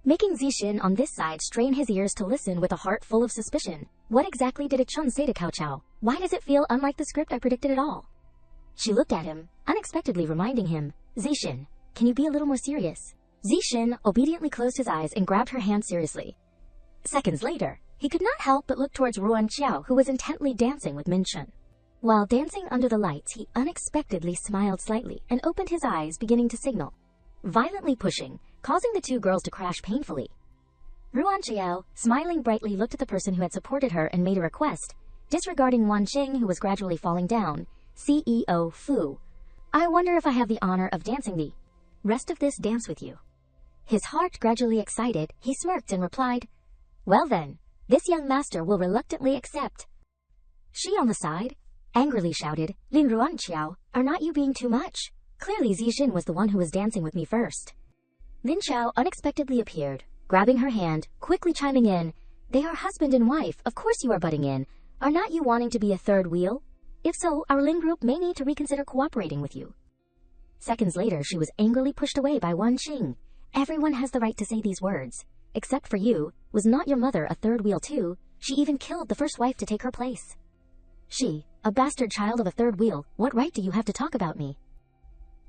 making Zixin on this side strain his ears to listen with a heart full of suspicion. What exactly did Chun say to Cao Cao? Why does it feel unlike the script I predicted at all? She looked at him, unexpectedly reminding him, Zixin, can you be a little more serious? Zixin obediently closed his eyes and grabbed her hand seriously. Seconds later, he could not help but look towards Ruan Qiao, who was intently dancing with Min Chun. While dancing under the lights, he unexpectedly smiled slightly and opened his eyes, beginning to signal, violently pushing, causing the two girls to crash painfully. Ruan Qiao, smiling brightly, looked at the person who had supported her and made a request, disregarding Wan Qing, who was gradually falling down. CEO Fu, I wonder if I have the honor of dancing the rest of this dance with you. His heart gradually excited, he smirked and replied, well then, this young master will reluctantly accept. She on the side angrily shouted, Lin Ruan Qiao, are not you being too much? Clearly Zixin was the one who was dancing with me first. Lin Qiao unexpectedly appeared, grabbing her hand, quickly chiming in, they are husband and wife, of course you are butting in. Are not you wanting to be a third wheel? If so, our Lin group may need to reconsider cooperating with you. Seconds later, she was angrily pushed away by Wan Qing. Everyone has the right to say these words. Except for you. Was not your mother a third wheel too? She even killed the first wife to take her place. She, a bastard child of a third wheel, what right do you have to talk about me?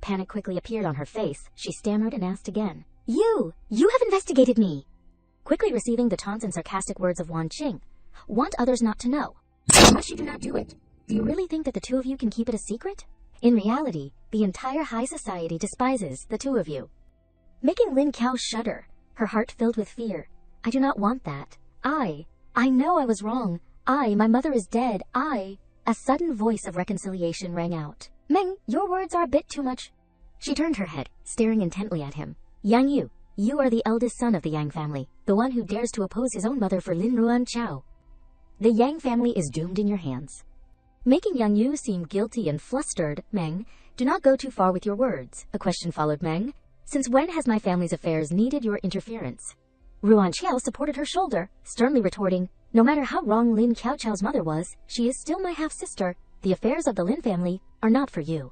Panic quickly appeared on her face. She stammered and asked again. You have investigated me. Quickly receiving the taunts and sarcastic words of Wan Qing. Want others not to know. Unless you do not do it. Do you really think that the two of you can keep it a secret? In reality, the entire high society despises the two of you. Making Lin Qiao shudder, her heart filled with fear. I do not want that. I know I was wrong. My mother is dead. A sudden voice of reconciliation rang out. Meng, your words are a bit too much. She turned her head, staring intently at him. Yang Yu, you are the eldest son of the Yang family, the one who dares to oppose his own mother for Lin Ruan Qiao. The Yang family is doomed in your hands. Making Yang Yu seem guilty and flustered, Meng, do not go too far with your words. A question followed Meng. Since when has my family's affairs needed your interference? Ruan Qiao supported her shoulder, sternly retorting, no matter how wrong Lin Cao Chao's mother was, she is still my half-sister. The affairs of the Lin family are not for you.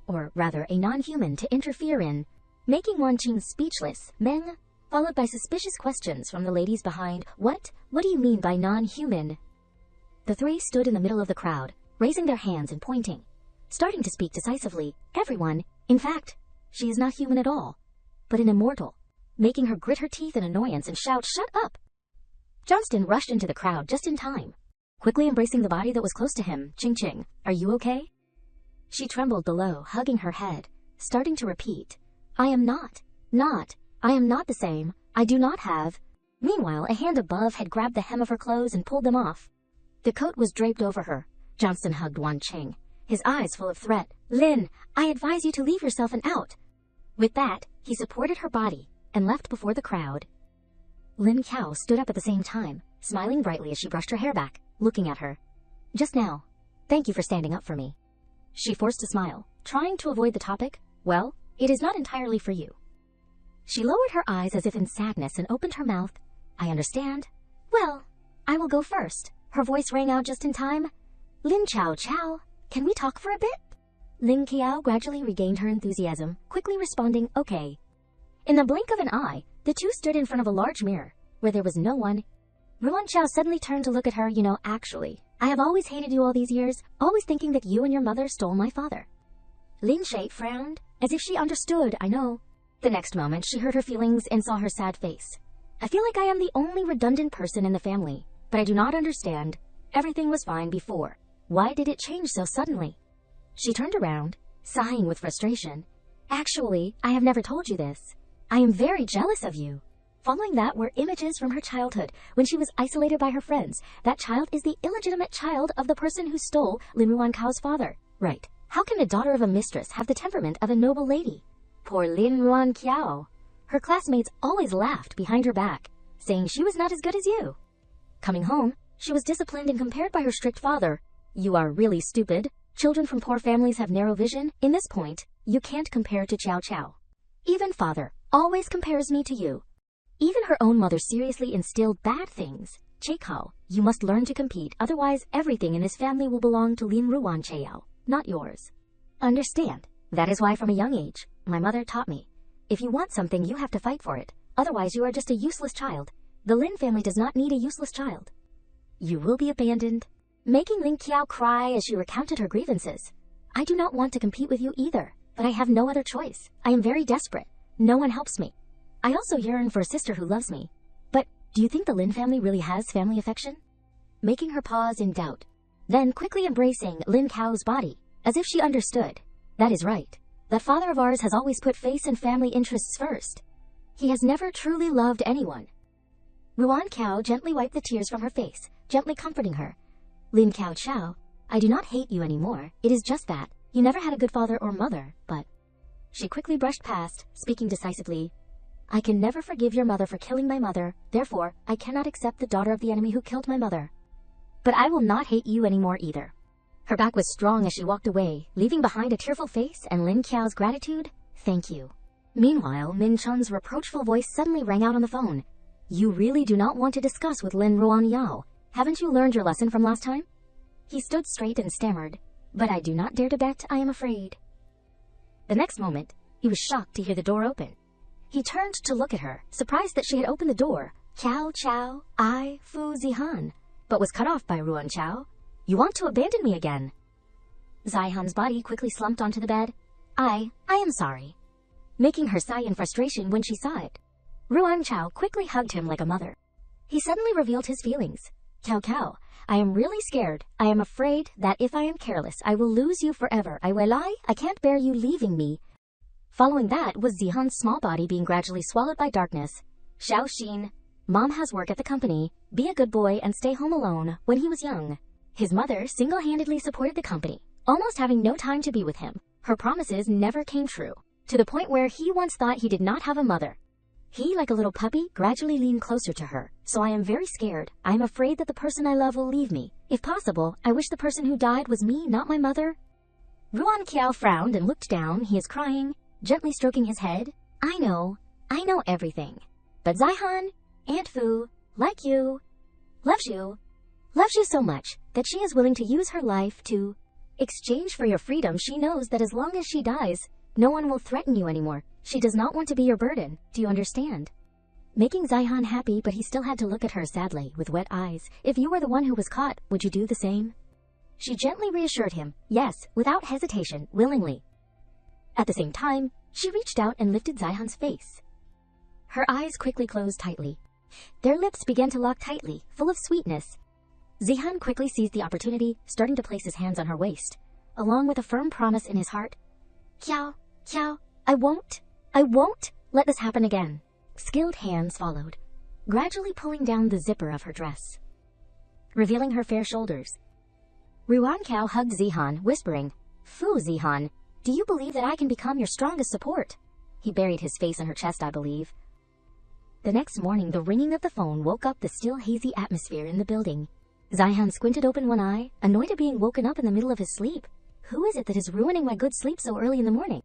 Or rather, a non-human to interfere in. Making Wan Qing speechless, Meng, followed by suspicious questions from the ladies behind. What do you mean by non-human? The three stood in the middle of the crowd, raising their hands and pointing, starting to speak decisively. Everyone, in fact, she is not human at all, but an immortal, making her grit her teeth in annoyance and shout, shut up! Johnston rushed into the crowd just in time, quickly embracing the body that was close to him. Ching, are you okay? She trembled below, hugging her head, starting to repeat, I am not, I am not the same, I do not have. Meanwhile, a hand above had grabbed the hem of her clothes and pulled them off. The coat was draped over her. Johnston hugged Wan Qing, his eyes full of threat. Lin, I advise you to leave yourself and out. With that, he supported her body and left before the crowd. Lin Qiao stood up at the same time, smiling brightly as she brushed her hair back, looking at her. Just now, thank you for standing up for me. She forced a smile, trying to avoid the topic. Well, it is not entirely for you. She lowered her eyes as if in sadness and opened her mouth. I understand. Well, I will go first. Her voice rang out just in time. Lin Cao, can we talk for a bit? Lin Qiao gradually regained her enthusiasm, quickly responding, okay. In the blink of an eye, the two stood in front of a large mirror, where there was no one. Ruan Qiao suddenly turned to look at her. Actually, I have always hated you all these years, always thinking that you and your mother stole my father. Lin Shui frowned, as if she understood. I know. The next moment, she heard her feelings and saw her sad face. I feel like I am the only redundant person in the family, but I do not understand. Everything was fine before. Why did it change so suddenly? She turned around, sighing with frustration. Actually, I have never told you this. I am very jealous of you. Following that were images from her childhood, when she was isolated by her friends. That child is the illegitimate child of the person who stole Lin Ruan Cao's father. Right. How can a daughter of a mistress have the temperament of a noble lady? Poor Lin Ruan Qiao. Her classmates always laughed behind her back, saying she was not as good as you. Coming home, she was disciplined and compared by her strict father. You are really stupid. Children from poor families have narrow vision. In this point, you can't compare to Chow Chow. Even father always compares me to you. Even her own mother seriously instilled bad things. Cheikao, you must learn to compete, otherwise everything in this family will belong to Lin Ruan Cheyao, not yours. Understand? That is why from a young age, my mother taught me. If you want something, you have to fight for it. Otherwise, you are just a useless child. The Lin family does not need a useless child. You will be abandoned. Making Lin Qiao cry as she recounted her grievances. I do not want to compete with you either, but I have no other choice. I am very desperate. No one helps me. I also yearn for a sister who loves me. But, do you think the Lin family really has family affection? Making her pause in doubt. Then quickly embracing Lin Cao's body, as if she understood. That is right. That father of ours has always put face and family interests first. He has never truly loved anyone. Ruan Cao gently wiped the tears from her face, gently comforting her. Lin Cao Chao, I do not hate you anymore. It is just that you never had a good father or mother, but... She quickly brushed past, speaking decisively. I can never forgive your mother for killing my mother, therefore, I cannot accept the daughter of the enemy who killed my mother. But I will not hate you anymore either. Her back was strong as she walked away, leaving behind a tearful face and Lin Qiao's gratitude. Thank you. Meanwhile, Min Chun's reproachful voice suddenly rang out on the phone. You really do not want to discuss with Lin Ruan Yao. Haven't you learned your lesson from last time? He stood straight and stammered. But I do not dare to bet, I am afraid. The next moment, he was shocked to hear the door open. He turned to look at her, surprised that she had opened the door. Cao Chao, I, Fu Zihan, but was cut off by Ruan Chao. You want to abandon me again? Zihan's body quickly slumped onto the bed. I am sorry. Making her sigh in frustration when she saw it. Ruan Chao quickly hugged him like a mother. He suddenly revealed his feelings. Cao, I am really scared. I am afraid that if I am careless, I will lose you forever. I can't bear you leaving me. Following that was Zihan's small body being gradually swallowed by darkness. Xiao Xin, Mom has work at the company. Be a good boy and stay home alone. When he was young, his mother single-handedly supported the company, almost having no time to be with him. Her promises never came true, to the point where he once thought he did not have a mother. He, like a little puppy, gradually leaned closer to her. So I am very scared. I am afraid that the person I love will leave me. If possible, I wish the person who died was me, not my mother. Ruan Qiao frowned and looked down. He is crying, gently stroking his head. I know everything. But Zihan, Aunt Fu, like you, loves you so much that she is willing to use her life to exchange for your freedom. She knows that as long as she dies, no one will threaten you anymore. She does not want to be your burden. Do you understand? Making Zihan happy, but he still had to look at her sadly, with wet eyes. If you were the one who was caught, would you do the same? She gently reassured him, yes, without hesitation, willingly. At the same time, she reached out and lifted Zihan's face. Her eyes quickly closed tightly. Their lips began to lock tightly, full of sweetness. Zihan quickly seized the opportunity, starting to place his hands on her waist, along with a firm promise in his heart. Qiao, I won't let this happen again. Skilled hands followed, gradually pulling down the zipper of her dress, revealing her fair shoulders. Ruan Cao hugged Zihan, whispering, Fu Zihan, do you believe that I can become your strongest support? He buried his face in her chest, I believe. The next morning, the ringing of the phone woke up the still hazy atmosphere in the building. Zihan squinted open one eye, annoyed at being woken up in the middle of his sleep. Who is it that is ruining my good sleep so early in the morning?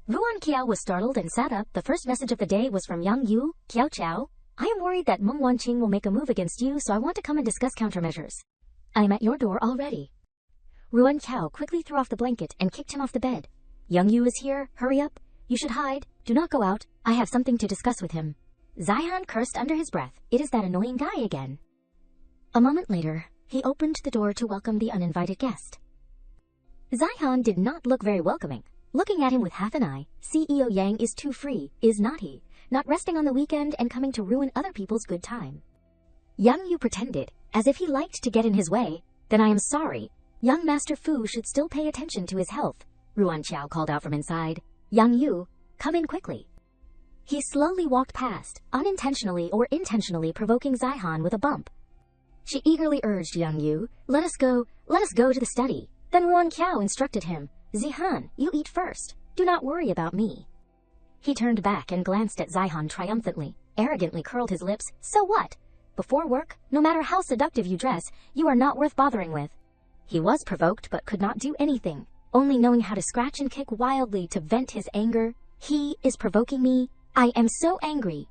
Ruan Qiao was startled and sat up. The first message of the day was from Yang Yu. Qiao Chao, I am worried that Meng Wanqing will make a move against you, so I want to come and discuss countermeasures. I am at your door already. Ruan Qiao quickly threw off the blanket and kicked him off the bed. Yang Yu is here. Hurry up. You should hide. Do not go out. I have something to discuss with him. Zihan cursed under his breath. It is that annoying guy again. A moment later, he opened the door to welcome the uninvited guest. Zihan did not look very welcoming. Looking at him with half an eye, CEO Yang is too free, is not he? Not resting on the weekend and coming to ruin other people's good time. Yang Yu pretended, as if he liked to get in his way. Then I am sorry. Young Master Fu should still pay attention to his health. Ruan Qiao called out from inside. Yang Yu, come in quickly. He slowly walked past, unintentionally or intentionally provoking Zihan with a bump. She eagerly urged Yang Yu, let us go to the study. Then Ruan Qiao instructed him, Zihan, you eat first. Do not worry about me. He turned back and glanced at Zihan triumphantly, arrogantly curled his lips. So what? Before work, no matter how seductive you dress, you are not worth bothering with. He was provoked but could not do anything, only knowing how to scratch and kick wildly to vent his anger. He is provoking me. I am so angry.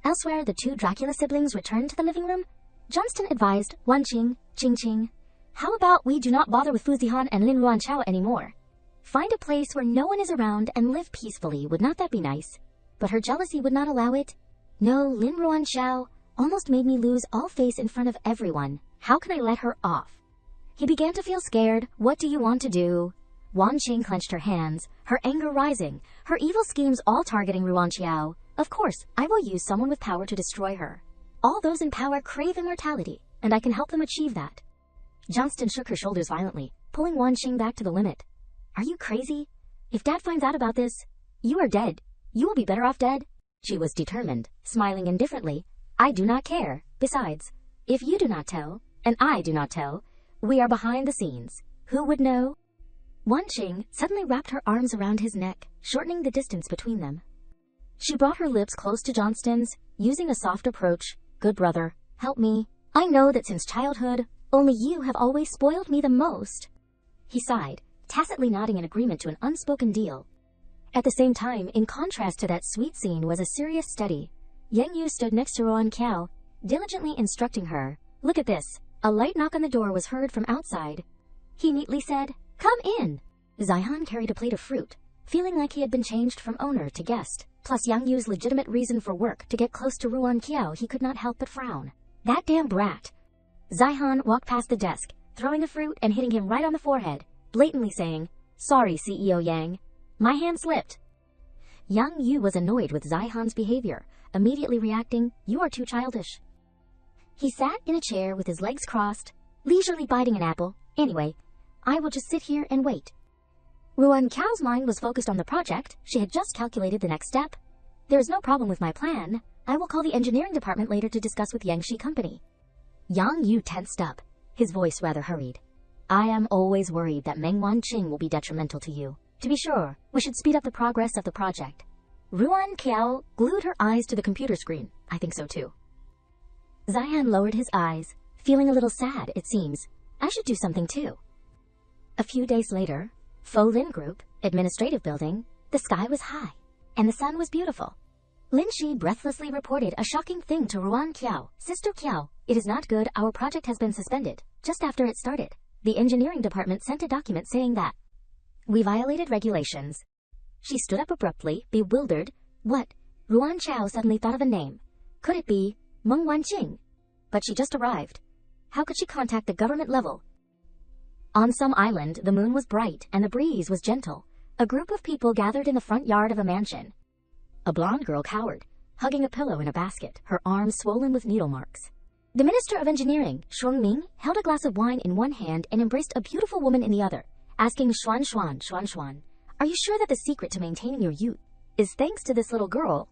Elsewhere, the two Dracula siblings returned to the living room. Johnston advised Wanqing, Qingqing, how about we do not bother with Fuzihan and Lin Ruanchao anymore? Find a place where no one is around and live peacefully. Would not that be nice? But her jealousy would not allow it. No, Lin Ruanchao almost made me lose all face in front of everyone. How can I let her off? He began to feel scared. What do you want to do? Wanqing clenched her hands, her anger rising, her evil schemes all targeting Ruanqiao. Of course, I will use someone with power to destroy her. All those in power crave immortality, and I can help them achieve that. Johnston shook her shoulders violently, pulling Wanqing back to the limit. Are you crazy? If Dad finds out about this, you are dead. You will be better off dead. She was determined, smiling indifferently. I do not care. Besides, if you do not tell, and I do not tell, we are behind the scenes. Who would know? Wanqing suddenly wrapped her arms around his neck, shortening the distance between them. She brought her lips close to Johnston's, using a soft approach. Good brother, help me. I know that since childhood, only you have always spoiled me the most. He sighed, tacitly nodding in agreement to an unspoken deal. At the same time, in contrast to that sweet scene was a serious study. Yang Yu stood next to Ruan Qiao, diligently instructing her. Look at this. A light knock on the door was heard from outside. He neatly said, Come in. Zihan carried a plate of fruit, feeling like he had been changed from owner to guest. Plus Yang Yu's legitimate reason for work to get close to Ruan Qiao, he could not help but frown. That damn brat. Zihan walked past the desk, throwing the fruit and hitting him right on the forehead, blatantly saying, Sorry, CEO Yang. My hand slipped. Yang Yu was annoyed with Zihan's behavior, immediately reacting, You are too childish. He sat in a chair with his legs crossed, leisurely biting an apple. Anyway, I will just sit here and wait. Ruan Qiao's mind was focused on the project. She had just calculated the next step. There is no problem with my plan. I will call the engineering department later to discuss with Yangshi Company. Yang Yu tensed up, his voice rather hurried. I am always worried that Meng Wanqing will be detrimental to you. To be sure, we should speed up the progress of the project. Ruan Qiao glued her eyes to the computer screen. I think so too. Zihan lowered his eyes, feeling a little sad, it seems. I should do something too. A few days later, Fo Lin Group, Administrative Building, the sky was high, and the sun was beautiful. Lin Shi breathlessly reported a shocking thing to Ruan Qiao. Sister Qiao, it is not good, our project has been suspended. Just after it started, the engineering department sent a document saying that we violated regulations. She stood up abruptly, bewildered. What? Ruan Qiao suddenly thought of a name. Could it be Meng Wanqing? But she just arrived. How could she contact the government level? On some island, the moon was bright and the breeze was gentle. A group of people gathered in the front yard of a mansion. A blonde girl cowered, hugging a pillow in a basket, her arms swollen with needle marks. The Minister of Engineering, Shuang Ming, held a glass of wine in one hand and embraced a beautiful woman in the other, asking Xuan, are you sure that the secret to maintaining your youth is thanks to this little girl?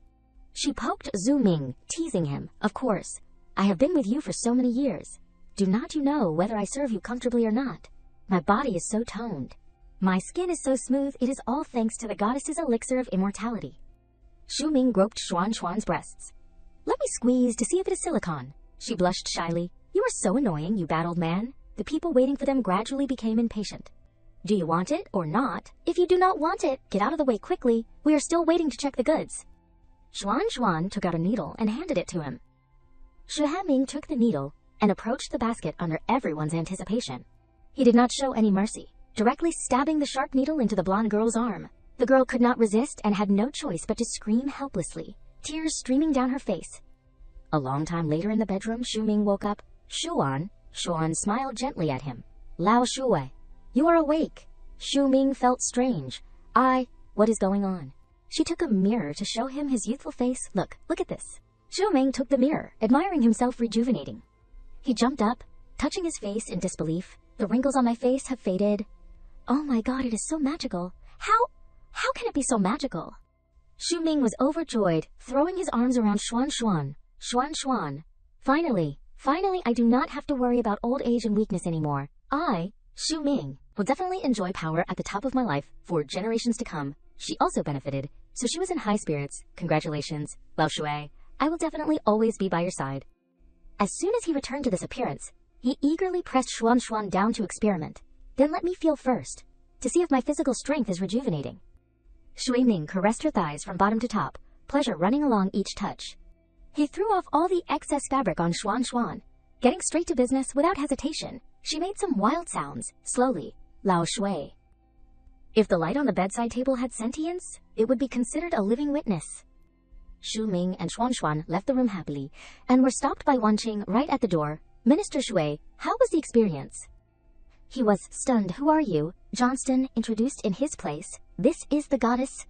She poked Zhu Ming, teasing him. Of course. I have been with you for so many years. Do not you know whether I serve you comfortably or not? My body is so toned. My skin is so smooth, it is all thanks to the goddess's elixir of immortality. Shu Ming groped Xuan's breasts. Let me squeeze to see if it is silicone. She blushed shyly. You are so annoying, you bad old man. The people waiting for them gradually became impatient. Do you want it or not? If you do not want it, get out of the way quickly. We are still waiting to check the goods. Xuan took out a needle and handed it to him. Shu Hanming took the needle and approached the basket under everyone's anticipation. He did not show any mercy, directly stabbing the sharp needle into the blonde girl's arm. The girl could not resist and had no choice but to scream helplessly, tears streaming down her face. A long time later in the bedroom, Shu Ming woke up. Xuan smiled gently at him. Lao Shuwei, you are awake. Shu Ming felt strange. What is going on? She took a mirror to show him his youthful face. Look at this. Shu Ming took the mirror, admiring himself rejuvenating. He jumped up, touching his face in disbelief. The wrinkles on my face have faded. Oh my god, it is so magical. How can it be so magical? Shu Ming was overjoyed, throwing his arms around Xuan. Finally, I do not have to worry about old age and weakness anymore. I, Shu Ming, will definitely enjoy power at the top of my life for generations to come. She also benefited, so she was in high spirits. Congratulations, Lao Shuai. I will definitely always be by your side. As soon as he returned to this appearance, He eagerly pressed Xuan down to experiment. Then let me feel first, to see if my physical strength is rejuvenating. Shui Ming caressed her thighs from bottom to top, pleasure running along each touch. He threw off all the excess fabric on Xuan. Getting straight to business without hesitation, she made some wild sounds, slowly. Lao Shui. If the light on the bedside table had sentience, it would be considered a living witness. Shu Ming and Xuan left the room happily, and were stopped by Wanqing right at the door. Minister Shui, how was the experience? He was stunned. Who are you? Johnston introduced in his place. This is the goddess.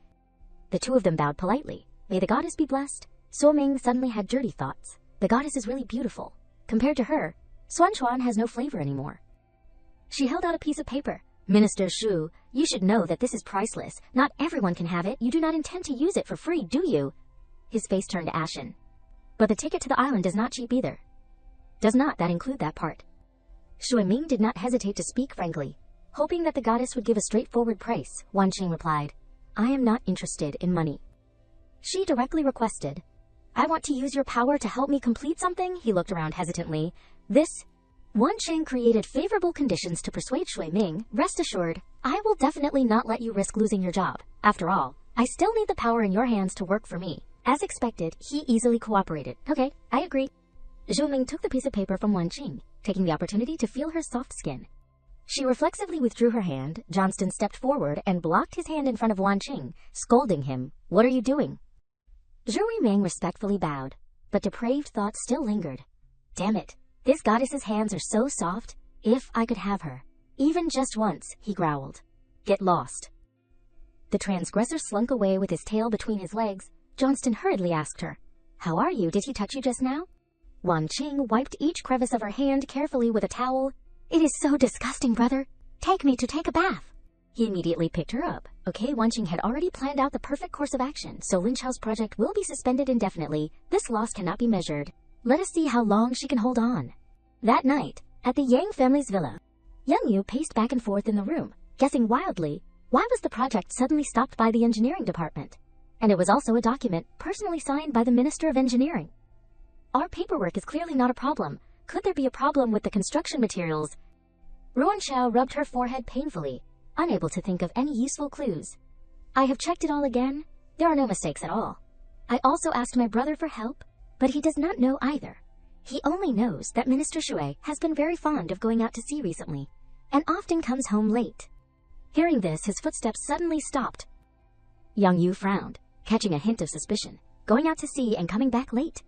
The two of them bowed politely. May the goddess be blessed. So Ming suddenly had dirty thoughts. The goddess is really beautiful. Compared to her, Xuan has no flavor anymore. She held out a piece of paper. Minister Shu, you should know that this is priceless. Not everyone can have it. You do not intend to use it for free, do you? His face turned ashen. But the ticket to the island is not cheap either. Does not that include that part? Shui Ming did not hesitate to speak frankly. Hoping that the goddess would give a straightforward price, Wanqing replied, I am not interested in money. She directly requested, I want to use your power to help me complete something. He looked around hesitantly. Wanqing created favorable conditions to persuade Shui Ming. Rest assured, I will definitely not let you risk losing your job. After all, I still need the power in your hands to work for me. As expected, he easily cooperated. Okay, I agree. Zhu Ming took the piece of paper from Wanqing, taking the opportunity to feel her soft skin. She reflexively withdrew her hand. Johnston stepped forward and blocked his hand in front of Wanqing, scolding him. What are you doing? Zhu Ming respectfully bowed, but depraved thoughts still lingered. Damn it, this goddess's hands are so soft. If I could have her. Even just once, he growled. Get lost. The transgressor slunk away with his tail between his legs. Johnston hurriedly asked her, How are you? Did he touch you just now? Wanqing wiped each crevice of her hand carefully with a towel. It is so disgusting, brother. Take me to take a bath. He immediately picked her up. Okay, Wanqing had already planned out the perfect course of action, so Lin Chao's project will be suspended indefinitely. This loss cannot be measured. Let us see how long she can hold on. That night, at the Yang family's villa, Yang Yu paced back and forth in the room, guessing wildly, why was the project suddenly stopped by the engineering department? And it was also a document personally signed by the Minister of Engineering. Our paperwork is clearly not a problem. Could there be a problem with the construction materials? Ruan Xiao rubbed her forehead painfully, unable to think of any useful clues. I have checked it all again. There are no mistakes at all. I also asked my brother for help, but he does not know either. He only knows that Minister Shui has been very fond of going out to sea recently, and often comes home late. Hearing this, his footsteps suddenly stopped. Yang Yu frowned, catching a hint of suspicion. Going out to sea and coming back late?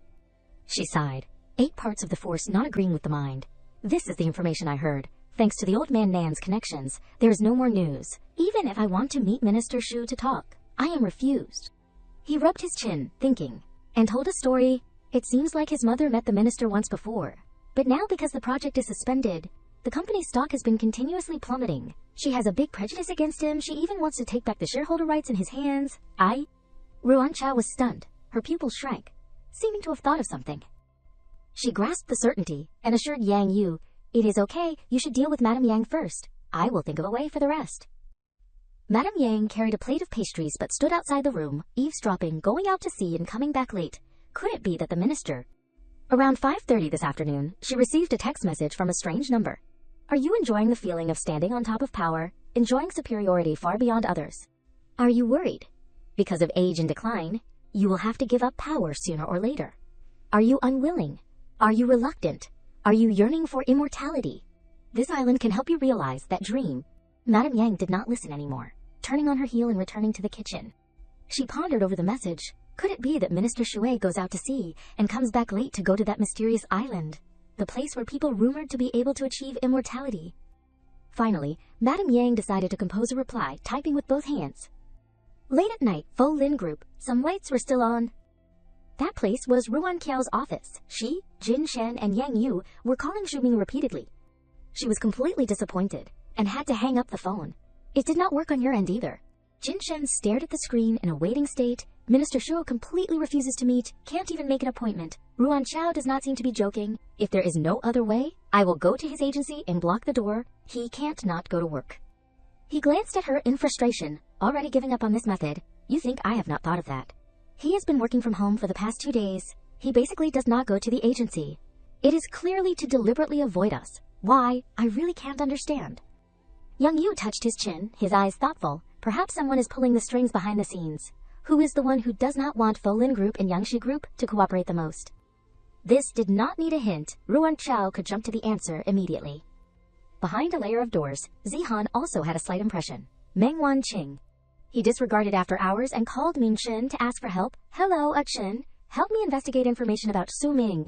She sighed, 8 parts of the force not agreeing with the mind. This is the information I heard. Thanks to the old man Nan's connections, there is no more news. Even if I want to meet Minister Shu to talk, I am refused. He rubbed his chin, thinking, and told a story. It seems like his mother met the minister once before. But now because the project is suspended, the company's stock has been continuously plummeting. She has a big prejudice against him. She even wants to take back the shareholder rights in his hands. Ruan Qiao was stunned. Her pupils shrank, seeming to have thought of something. She grasped the certainty and assured Yang Yu, it is okay, you should deal with Madame Yang first. I will think of a way for the rest. Madame Yang carried a plate of pastries but stood outside the room, eavesdropping, going out to sea and coming back late. Could it be that the minister? Around 5:30 this afternoon, she received a text message from a strange number. Are you enjoying the feeling of standing on top of power, enjoying superiority far beyond others? Are you worried? Because of age and decline, you will have to give up power sooner or later. Are you unwilling? Are you reluctant? Are you yearning for immortality? This island can help you realize that dream. Madame Yang did not listen anymore, turning on her heel and returning to the kitchen. She pondered over the message. Could it be that Minister Shui goes out to sea and comes back late to go to that mysterious island, the place where people rumored to be able to achieve immortality? Finally, Madame Yang decided to compose a reply, typing with both hands. Late at night, Fo Lin Group, some lights were still on. That place was Ruan Qiao's office. She, Jin Shen, and Yang Yu were calling Zhu Ming repeatedly. She was completely disappointed and had to hang up the phone. It did not work on your end either. Jin Shen stared at the screen in a waiting state. Minister Shu completely refuses to meet, can't even make an appointment. Ruan Qiao does not seem to be joking. If there is no other way, I will go to his agency and block the door. He can't not go to work. He glanced at her in frustration, already giving up on this method. You think I have not thought of that? He has been working from home for the past 2 days. He basically does not go to the agency. It is clearly to deliberately avoid us. Why? I really can't understand. Young Yu touched his chin, his eyes thoughtful. Perhaps someone is pulling the strings behind the scenes. Who is the one who does not want Folin Group and Yangshi Group to cooperate the most? This did not need a hint. Ruan Chao could jump to the answer immediately. Behind a layer of doors, Zihan also had a slight impression. Meng Wanqing. He disregarded after hours and called Min Shin to ask for help. Hello, Chin. Help me investigate information about Su Ming.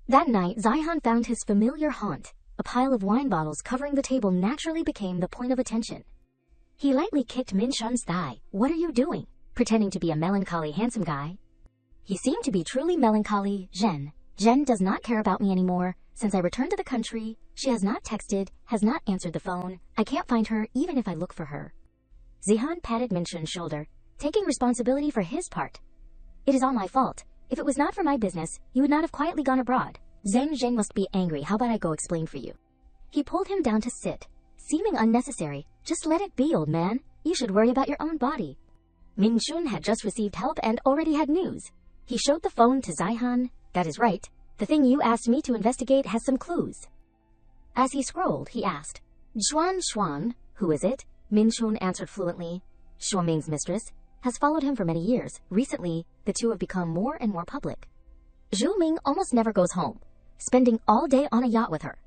That night, Zihan found his familiar haunt. A pile of wine bottles covering the table naturally became the point of attention. He lightly kicked Min Shun's thigh. What are you doing? Pretending to be a melancholy handsome guy. He seemed to be truly melancholy. Jen does not care about me anymore. Since I returned to the country, she has not texted, has not answered the phone. I can't find her even if I look for her. Zihan patted Min Shun's shoulder, taking responsibility for his part. It is all my fault. If it was not for my business, you would not have quietly gone abroad. Zhang Zheng must be angry. How about I go explain for you? He pulled him down to sit, seeming unnecessary. Just let it be, old man. You should worry about your own body. Min Shun had just received help and already had news. He showed the phone to Zihan. That is right. The thing you asked me to investigate has some clues. As he scrolled, he asked, Xuan, who is it? Min Shun answered fluently. Shuo Ming's mistress has followed him for many years. Recently, the two have become more and more public. Zhu Ming almost never goes home, spending all day on a yacht with her.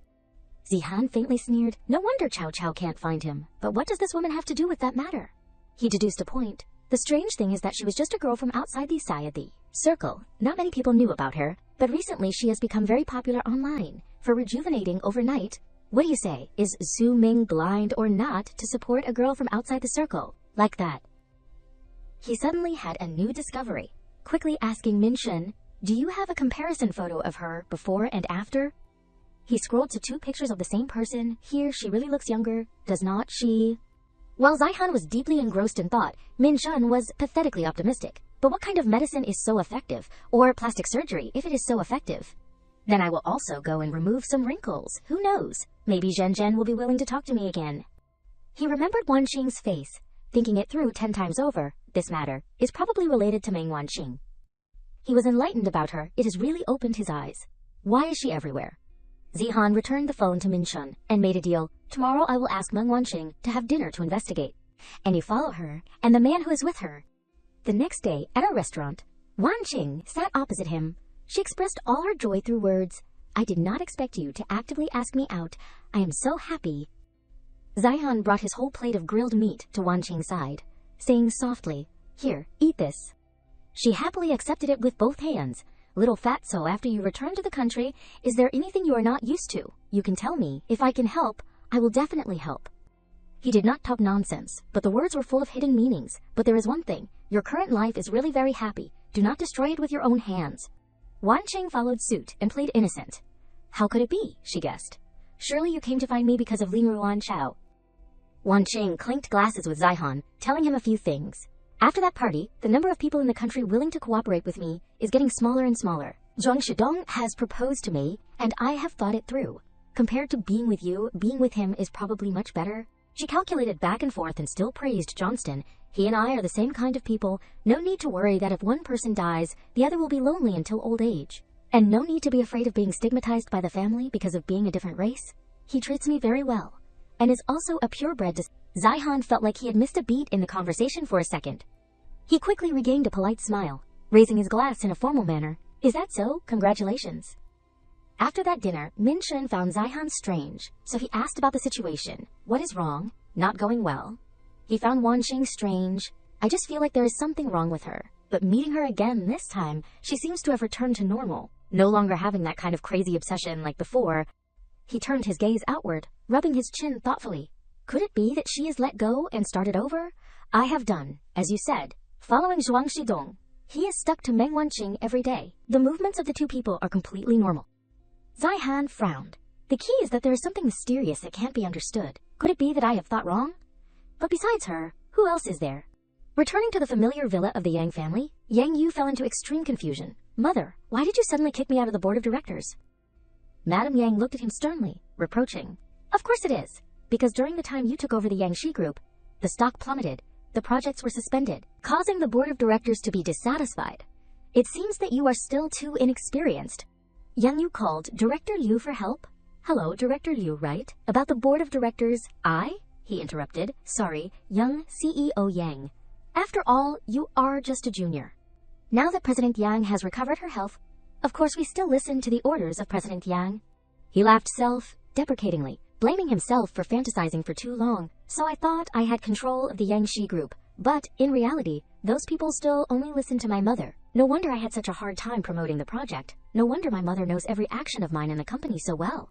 Zihan faintly sneered. No wonder Cao Cao can't find him. But what does this woman have to do with that matter? He deduced a point. The strange thing is that she was just a girl from outside the Sayadi circle. Not many people knew about her, but recently she has become very popular online for rejuvenating overnight. What do you say? Is Zhu Ming blind or not to support a girl from outside the circle like that? He suddenly had a new discovery, quickly asking Min Shun, do you have a comparison photo of her before and after? He scrolled to 2 pictures of the same person. Here, she really looks younger. Does not she? While Zihan was deeply engrossed in thought, Min Shun was pathetically optimistic. But what kind of medicine is so effective? Or plastic surgery, if it is so effective? Then I will also go and remove some wrinkles. Who knows? Maybe Zhen will be willing to talk to me again. He remembered Wanqing's face, thinking it through 10 times over. This matter is probably related to Meng Wanqing. He was enlightened about her. It has really opened his eyes. Why is she everywhere? Zihan returned the phone to Min Shun and made a deal. Tomorrow I will ask Meng Wanqing to have dinner to investigate. And you follow her and the man who is with her. The next day, at a restaurant, Wanqing sat opposite him. She expressed all her joy through words. I did not expect you to actively ask me out. I am so happy. Zihan brought his whole plate of grilled meat to Wanqing's side, saying softly, Here, eat this. She happily accepted it with both hands. Little fatso, after you return to the country, is there anything you are not used to? You can tell me. If I can help, I will definitely help. He did not talk nonsense, but the words were full of hidden meanings. But there is one thing. Your current life is really very happy. Do not destroy it with your own hands. Wanqing followed suit and played innocent. How could it be? She guessed. Surely you came to find me because of Ling Ruan Chao. Wanqing clinked glasses with Zihan, telling him a few things. After that party, the number of people in the country willing to cooperate with me is getting smaller and smaller. Zhuang Shidong has proposed to me, and I have thought it through. Compared to being with you, being with him is probably much better. She calculated back and forth and still praised Johnston. He and I are the same kind of people. No need to worry that if one person dies, the other will be lonely until old age. And no need to be afraid of being stigmatized by the family because of being a different race. He treats me very well, and is also a purebred. Zihan felt like he had missed a beat in the conversation for a second. He quickly regained a polite smile, raising his glass in a formal manner. Is that so? Congratulations. After that dinner, Min Shun found Zihan strange, so he asked about the situation. What is wrong? Not going well. He found Wanqing strange. I just feel like there is something wrong with her. But meeting her again this time, she seems to have returned to normal, no longer having that kind of crazy obsession like before. He turned his gaze outward, rubbing his chin thoughtfully. Could it be that she is let go and started over? I have done, as you said, following Zhuang Shidong. He is stuck to Meng Wanqing every day. The movements of the two people are completely normal. Zihan frowned. The key is that there is something mysterious that can't be understood. Could it be that I have thought wrong? But besides her, who else is there? Returning to the familiar villa of the Yang family, Yang Yu fell into extreme confusion. Mother, why did you suddenly kick me out of the board of directors? Madame Yang looked at him sternly, reproaching. Of course it is. Because during the time you took over the Yangshi group, the stock plummeted, the projects were suspended, causing the board of directors to be dissatisfied. It seems that you are still too inexperienced. Yang Yu called Director Liu for help. Hello, Director Liu, right? About the board of directors, I? He interrupted. Sorry, young CEO Yang. After all, you are just a junior. Now that President Yang has recovered her health, of course we still listen to the orders of President Yang. He laughed self-deprecatingly, blaming himself for fantasizing for too long. So I thought I had control of the Yangshi group. But, in reality, those people still only listen to my mother. No wonder I had such a hard time promoting the project. No wonder my mother knows every action of mine in the company so well.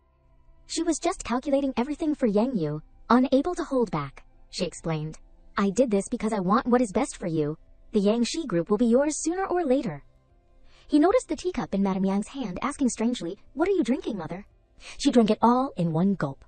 She was just calculating everything for Yang Yu, unable to hold back, she explained. I did this because I want what is best for you. The Yangshi group will be yours sooner or later. He noticed the teacup in Madame Yang's hand, asking strangely, What are you drinking, mother? She drank it all in one gulp.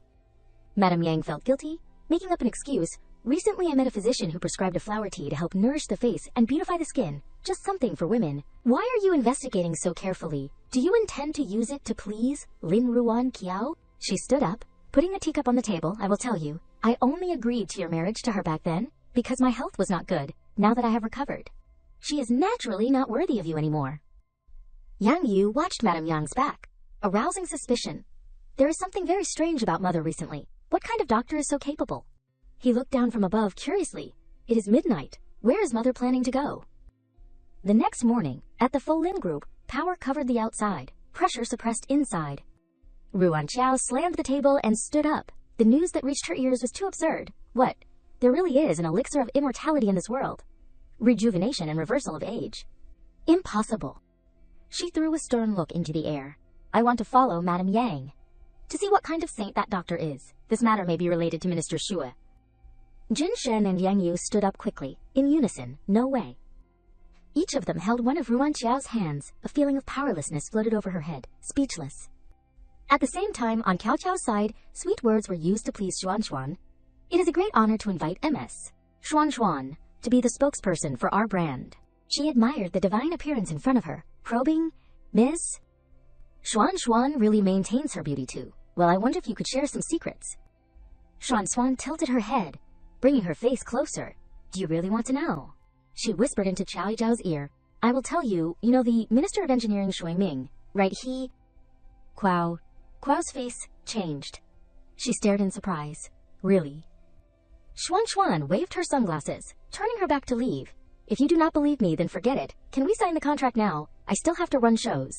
Madame Yang felt guilty, making up an excuse. Recently I met a physician who prescribed a flower tea to help nourish the face and beautify the skin. Just something for women. Why are you investigating so carefully? Do you intend to use it to please Lin Ruan Kiao? She stood up, putting the teacup on the table. I will tell you, I only agreed to your marriage to her back then because my health was not good. Now that I have recovered, she is naturally not worthy of you anymore. Yang Yu watched Madame Yang's back, arousing suspicion. There is something very strange about mother recently. What kind of doctor is so capable? He looked down from above curiously. It is midnight. Where is mother planning to go? The next morning, at the Folin group, power covered the outside, pressure suppressed inside. Ruan Qiao slammed the table and stood up. The news that reached her ears was too absurd. What? There really is an elixir of immortality in this world. Rejuvenation and reversal of age. Impossible. She threw a stern look into the air. I want to follow Madame Yang. To see what kind of saint that doctor is. This matter may be related to Minister Xue. Jin Shen and Yang Yu stood up quickly, in unison, no way. Each of them held one of Ruan Qiao's hands. A feeling of powerlessness floated over her head, speechless. At the same time, on Cao Qiao's side, sweet words were used to please Xuan Xuan. It is a great honor to invite MS Xuan Xuan to be the spokesperson for our brand. She admired the divine appearance in front of her, probing, Miss Xuan Xuan really maintains her beauty too. Well, I wonder if you could share some secrets. Xuan Xuan tilted her head, bringing her face closer. Do you really want to know? She whispered into Chao Zhao's ear. I will tell you, you know the Minister of Engineering Shui Ming, right? He... Kuao's face changed. She stared in surprise. Really? Xuan Xuan waved her sunglasses, turning her back to leave. If you do not believe me, then forget it. Can we sign the contract now? I still have to run shows.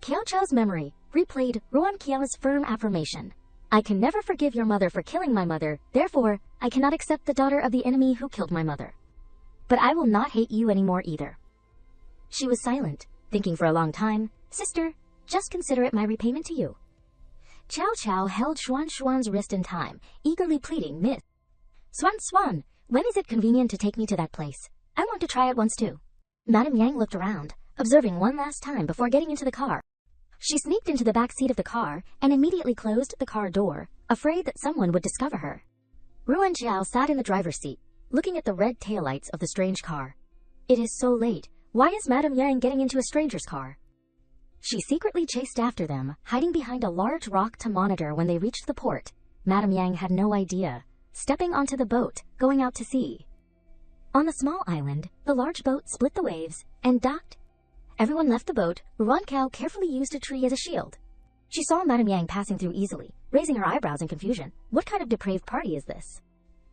Kiao Chao's memory replayed Ruan Qiao's firm affirmation. I can never forgive your mother for killing my mother, therefore, I cannot accept the daughter of the enemy who killed my mother. But I will not hate you anymore either. She was silent, thinking for a long time. Sister, just consider it my repayment to you. Cao Cao held Xuan Xuan's wrist in time, eagerly pleading, Miss Xuan Xuan, when is it convenient to take me to that place? I want to try it once too. Madame Yang looked around, observing one last time before getting into the car. She sneaked into the back seat of the car and immediately closed the car door, afraid that someone would discover her. Ruan Qiao sat in the driver's seat, looking at the red taillights of the strange car. It is so late. Why is Madame Yang getting into a stranger's car? She secretly chased after them, hiding behind a large rock to monitor when they reached the port. Madame Yang had no idea. Stepping onto the boat, going out to sea. On the small island, the large boat split the waves and docked. Everyone left the boat. Ruan Qiao carefully used a tree as a shield. She saw Madame Yang passing through easily, raising her eyebrows in confusion. What kind of depraved party is this?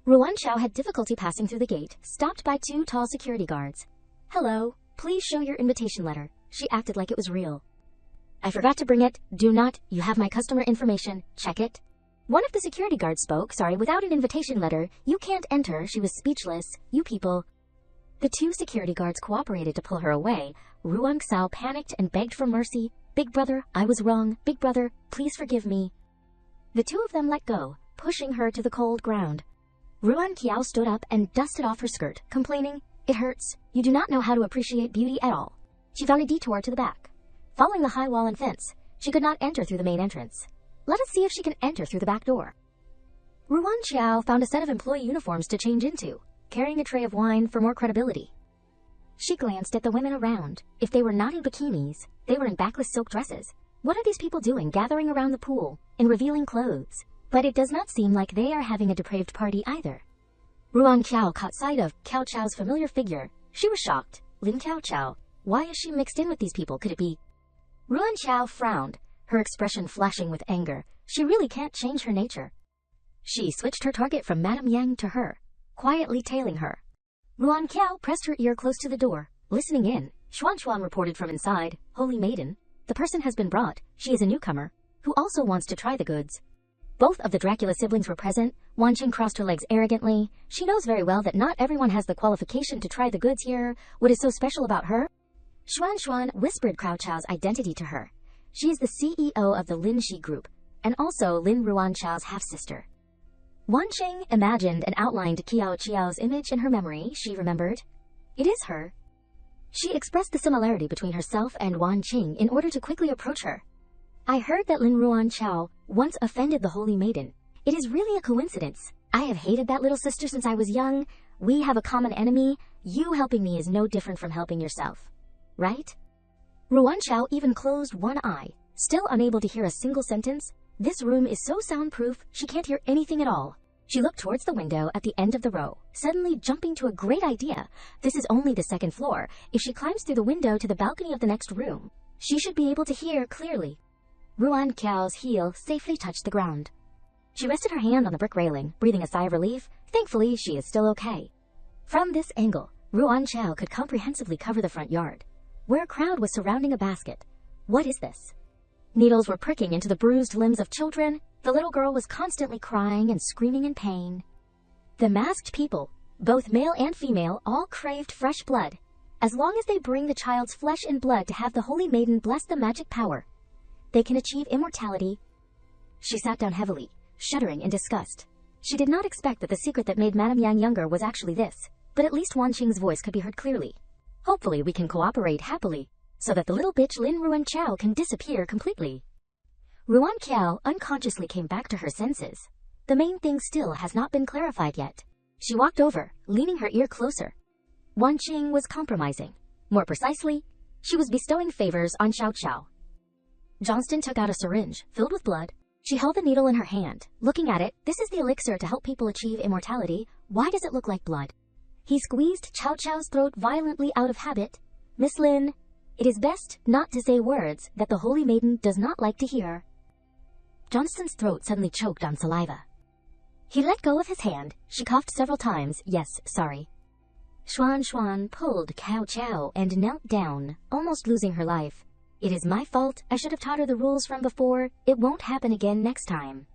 Ruan Qiao had difficulty passing through the gate, stopped by two tall security guards. Hello, please show your invitation letter. She acted like it was real. I forgot to bring it. Do not. You have my customer information. Check it. One of the security guards spoke. Sorry, without an invitation letter, you can't enter. She was speechless. You people. The two security guards cooperated to pull her away. Ruan Xiao panicked and begged for mercy. Big brother, I was wrong. Big brother, please forgive me. The two of them let go, pushing her to the cold ground. Ruan Qiao stood up and dusted off her skirt, complaining, It hurts. You do not know how to appreciate beauty at all. She found a detour to the back. Following the high wall and fence, she could not enter through the main entrance. Let us see if she can enter through the back door. Ruan Qiao found a set of employee uniforms to change into, carrying a tray of wine for more credibility. She glanced at the women around. If they were not in bikinis, they were in backless silk dresses. What are these people doing gathering around the pool, in revealing clothes? But it does not seem like they are having a depraved party either. Ruan Qiao caught sight of Cao Chao's familiar figure. She was shocked. Lin Cao Chao. Why is she mixed in with these people? Could it be? Ruan Xiao frowned, her expression flashing with anger. She really can't change her nature. She switched her target from Madame Yang to her, quietly tailing her. Ruan Qiao pressed her ear close to the door, listening in. Xuan reported from inside, "Holy Maiden, the person has been brought. She is a newcomer, who also wants to try the goods." Both of the Dracula siblings were present. Wanqing crossed her legs arrogantly. She knows very well that not everyone has the qualification to try the goods here. What is so special about her? Xuan whispered Cao Chao's identity to her. She is the CEO of the Lin Shi Group, and also Lin Ruan Chao's half-sister. Wanqing imagined and outlined Qiao Qiao's image in her memory. She remembered. It is her. She expressed the similarity between herself and Wanqing in order to quickly approach her. I heard that Lin Ruan Chao once offended the Holy Maiden. It is really a coincidence. I have hated that little sister since I was young. We have a common enemy. You helping me is no different from helping yourself. Right? Ruan Chao even closed one eye, still unable to hear a single sentence. This room is so soundproof, she can't hear anything at all. She looked towards the window at the end of the row, suddenly jumping to a great idea. This is only the second floor. If she climbs through the window to the balcony of the next room, she should be able to hear clearly. Ruan Qiao's heel safely touched the ground. She rested her hand on the brick railing, breathing a sigh of relief. Thankfully, she is still okay. From this angle, Ruan Qiao could comprehensively cover the front yard, where a crowd was surrounding a basket. What is this? Needles were pricking into the bruised limbs of children. The little girl was constantly crying and screaming in pain. The masked people, both male and female, all craved fresh blood. As long as they bring the child's flesh and blood to have the Holy Maiden bless the magic power, they can achieve immortality. She sat down heavily, shuddering in disgust. She did not expect that the secret that made Madame Yang younger was actually this, but at least Wanqing's voice could be heard clearly. Hopefully we can cooperate happily, so that the little bitch Lin Ruan Chao can disappear completely. Ruan Qiao unconsciously came back to her senses. The main thing still has not been clarified yet. She walked over, leaning her ear closer. Wanqing was compromising. More precisely, she was bestowing favors on Xiao Qiao. Johnston took out a syringe, filled with blood. She held the needle in her hand, looking at it. This is the elixir to help people achieve immortality. Why does it look like blood? He squeezed Qiao Qiao's throat violently out of habit. Miss Lin, it is best not to say words that the Holy Maiden does not like to hear. Johnston's throat suddenly choked on saliva. He let go of his hand. She coughed several times. Yes, sorry. Xuan pulled Cao Qiao and knelt down, almost losing her life. It is my fault. I should have taught her the rules from before. It won't happen again next time.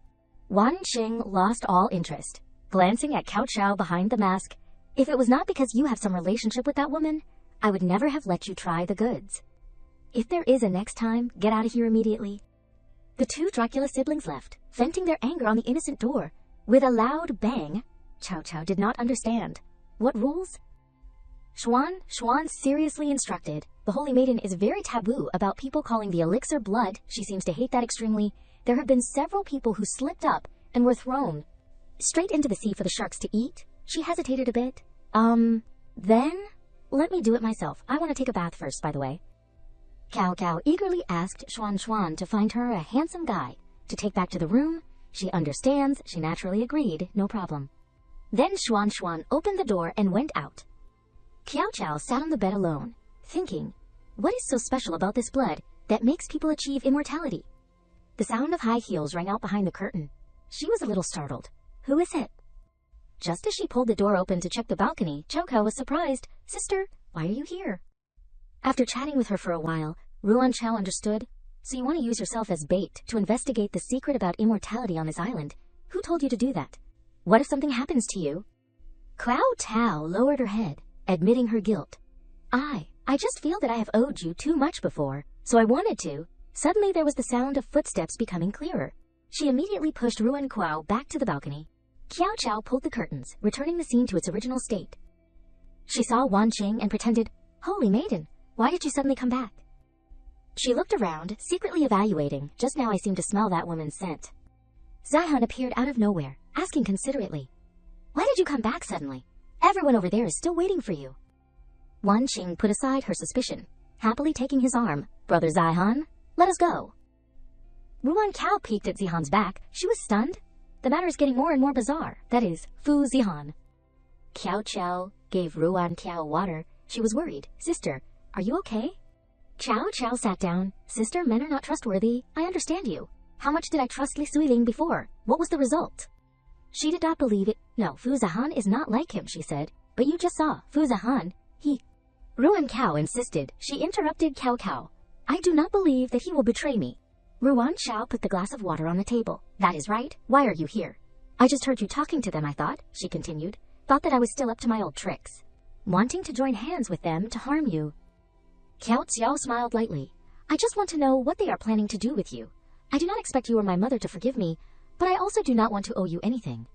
Wanqing lost all interest, glancing at Cao Qiao behind the mask. If it was not because you have some relationship with that woman, I would never have let you try the goods. If there is a next time, get out of here immediately. The two Dracula siblings left, venting their anger on the innocent door. With a loud bang, Cao Qiao did not understand. What rules? Xuan seriously instructed. The Holy Maiden is very taboo about people calling the elixir blood. She seems to hate that extremely. There have been several people who slipped up and were thrown straight into the sea for the sharks to eat. She hesitated a bit. Then? Let me do it myself. I want to take a bath first, by the way. Cao eagerly asked Xuan to find her a handsome guy to take back to the room. She understands. She naturally agreed. No problem. Then Xuan opened the door and went out. Qiao sat on the bed alone, thinking, what is so special about this blood that makes people achieve immortality? The sound of high heels rang out behind the curtain. She was a little startled. Who is it? Just as she pulled the door open to check the balcony, Cao was surprised. Sister, why are you here? After chatting with her for a while, Ruan Qiao understood. So you want to use yourself as bait to investigate the secret about immortality on this island. Who told you to do that? What if something happens to you? Cao Tao lowered her head, admitting her guilt. I just feel that I have owed you too much before, so I wanted to. Suddenly there was the sound of footsteps becoming clearer. She immediately pushed Ruan Qiao back to the balcony. Qiao pulled the curtains, returning the scene to its original state. She saw Wanqing and pretended, Holy Maiden, why did you suddenly come back? She looked around, secretly evaluating. Just now I seem to smell that woman's scent. Zihan appeared out of nowhere, asking considerately, why did you come back suddenly? Everyone over there is still waiting for you. Wanqing put aside her suspicion, happily taking his arm. Brother Zihan, let us go. Ruan Qiao peeked at Zihan's back. She was stunned. The matter is getting more and more bizarre. That is, Fu Zihan. Cao gave Ruan Qiao water. She was worried. Sister, are you okay? Qiao Qiao sat down. Sister, men are not trustworthy. I understand you. How much did I trust Li Suiling before? What was the result? She did not believe it. No, Fu Zihan is not like him, she said. But you just saw. Fu Zihan, he... Ruan Cao insisted. She interrupted Cao Cao. I do not believe that he will betray me. Ruan Xiao put the glass of water on the table. That is right. Why are you here? I just heard you talking to them, I thought, she continued. Thought that I was still up to my old tricks. Wanting to join hands with them to harm you. Qiao Xiao smiled lightly. I just want to know what they are planning to do with you. I do not expect you or my mother to forgive me, but I also do not want to owe you anything.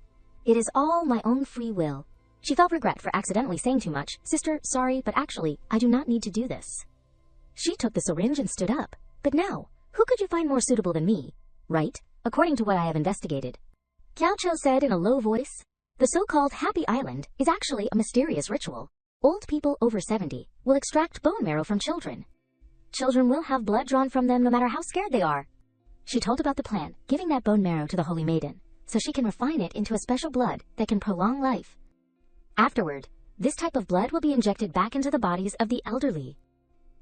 It is all my own free will. She felt regret for accidentally saying too much. Sister, sorry, but actually, I do not need to do this. She took the syringe and stood up. But now, who could you find more suitable than me? Right? According to what I have investigated. Qiao Qiao said in a low voice. The so-called Happy Island is actually a mysterious ritual. Old people over 70 will extract bone marrow from children. Children will have blood drawn from them no matter how scared they are. She told about the plan, giving that bone marrow to the Holy Maiden, so she can refine it into a special blood that can prolong life. Afterward, this type of blood will be injected back into the bodies of the elderly.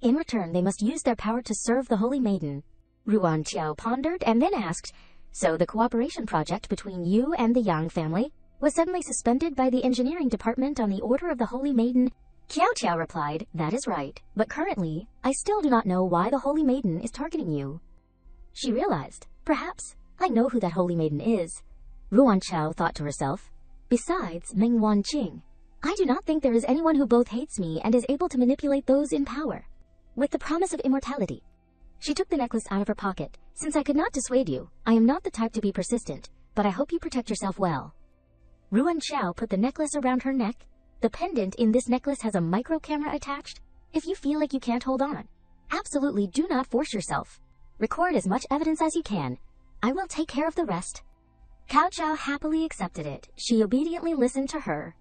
In return, they must use their power to serve the Holy Maiden. Ruan Qiao pondered and then asked, so the cooperation project between you and the Yang family was suddenly suspended by the engineering department on the order of the Holy Maiden? Qiao Qiao replied, that is right, but currently, I still do not know why the Holy Maiden is targeting you. She realized, perhaps, I know who that Holy Maiden is. Ruan Qiao thought to herself, besides Meng Wanqing, I do not think there is anyone who both hates me and is able to manipulate those in power. With the promise of immortality. She took the necklace out of her pocket. Since I could not dissuade you, I am not the type to be persistent, but I hope you protect yourself well. Ruan Qiao put the necklace around her neck. The pendant in this necklace has a micro camera attached. If you feel like you can't hold on, absolutely do not force yourself. Record as much evidence as you can. I will take care of the rest. Cao Cao happily accepted it. She obediently listened to her.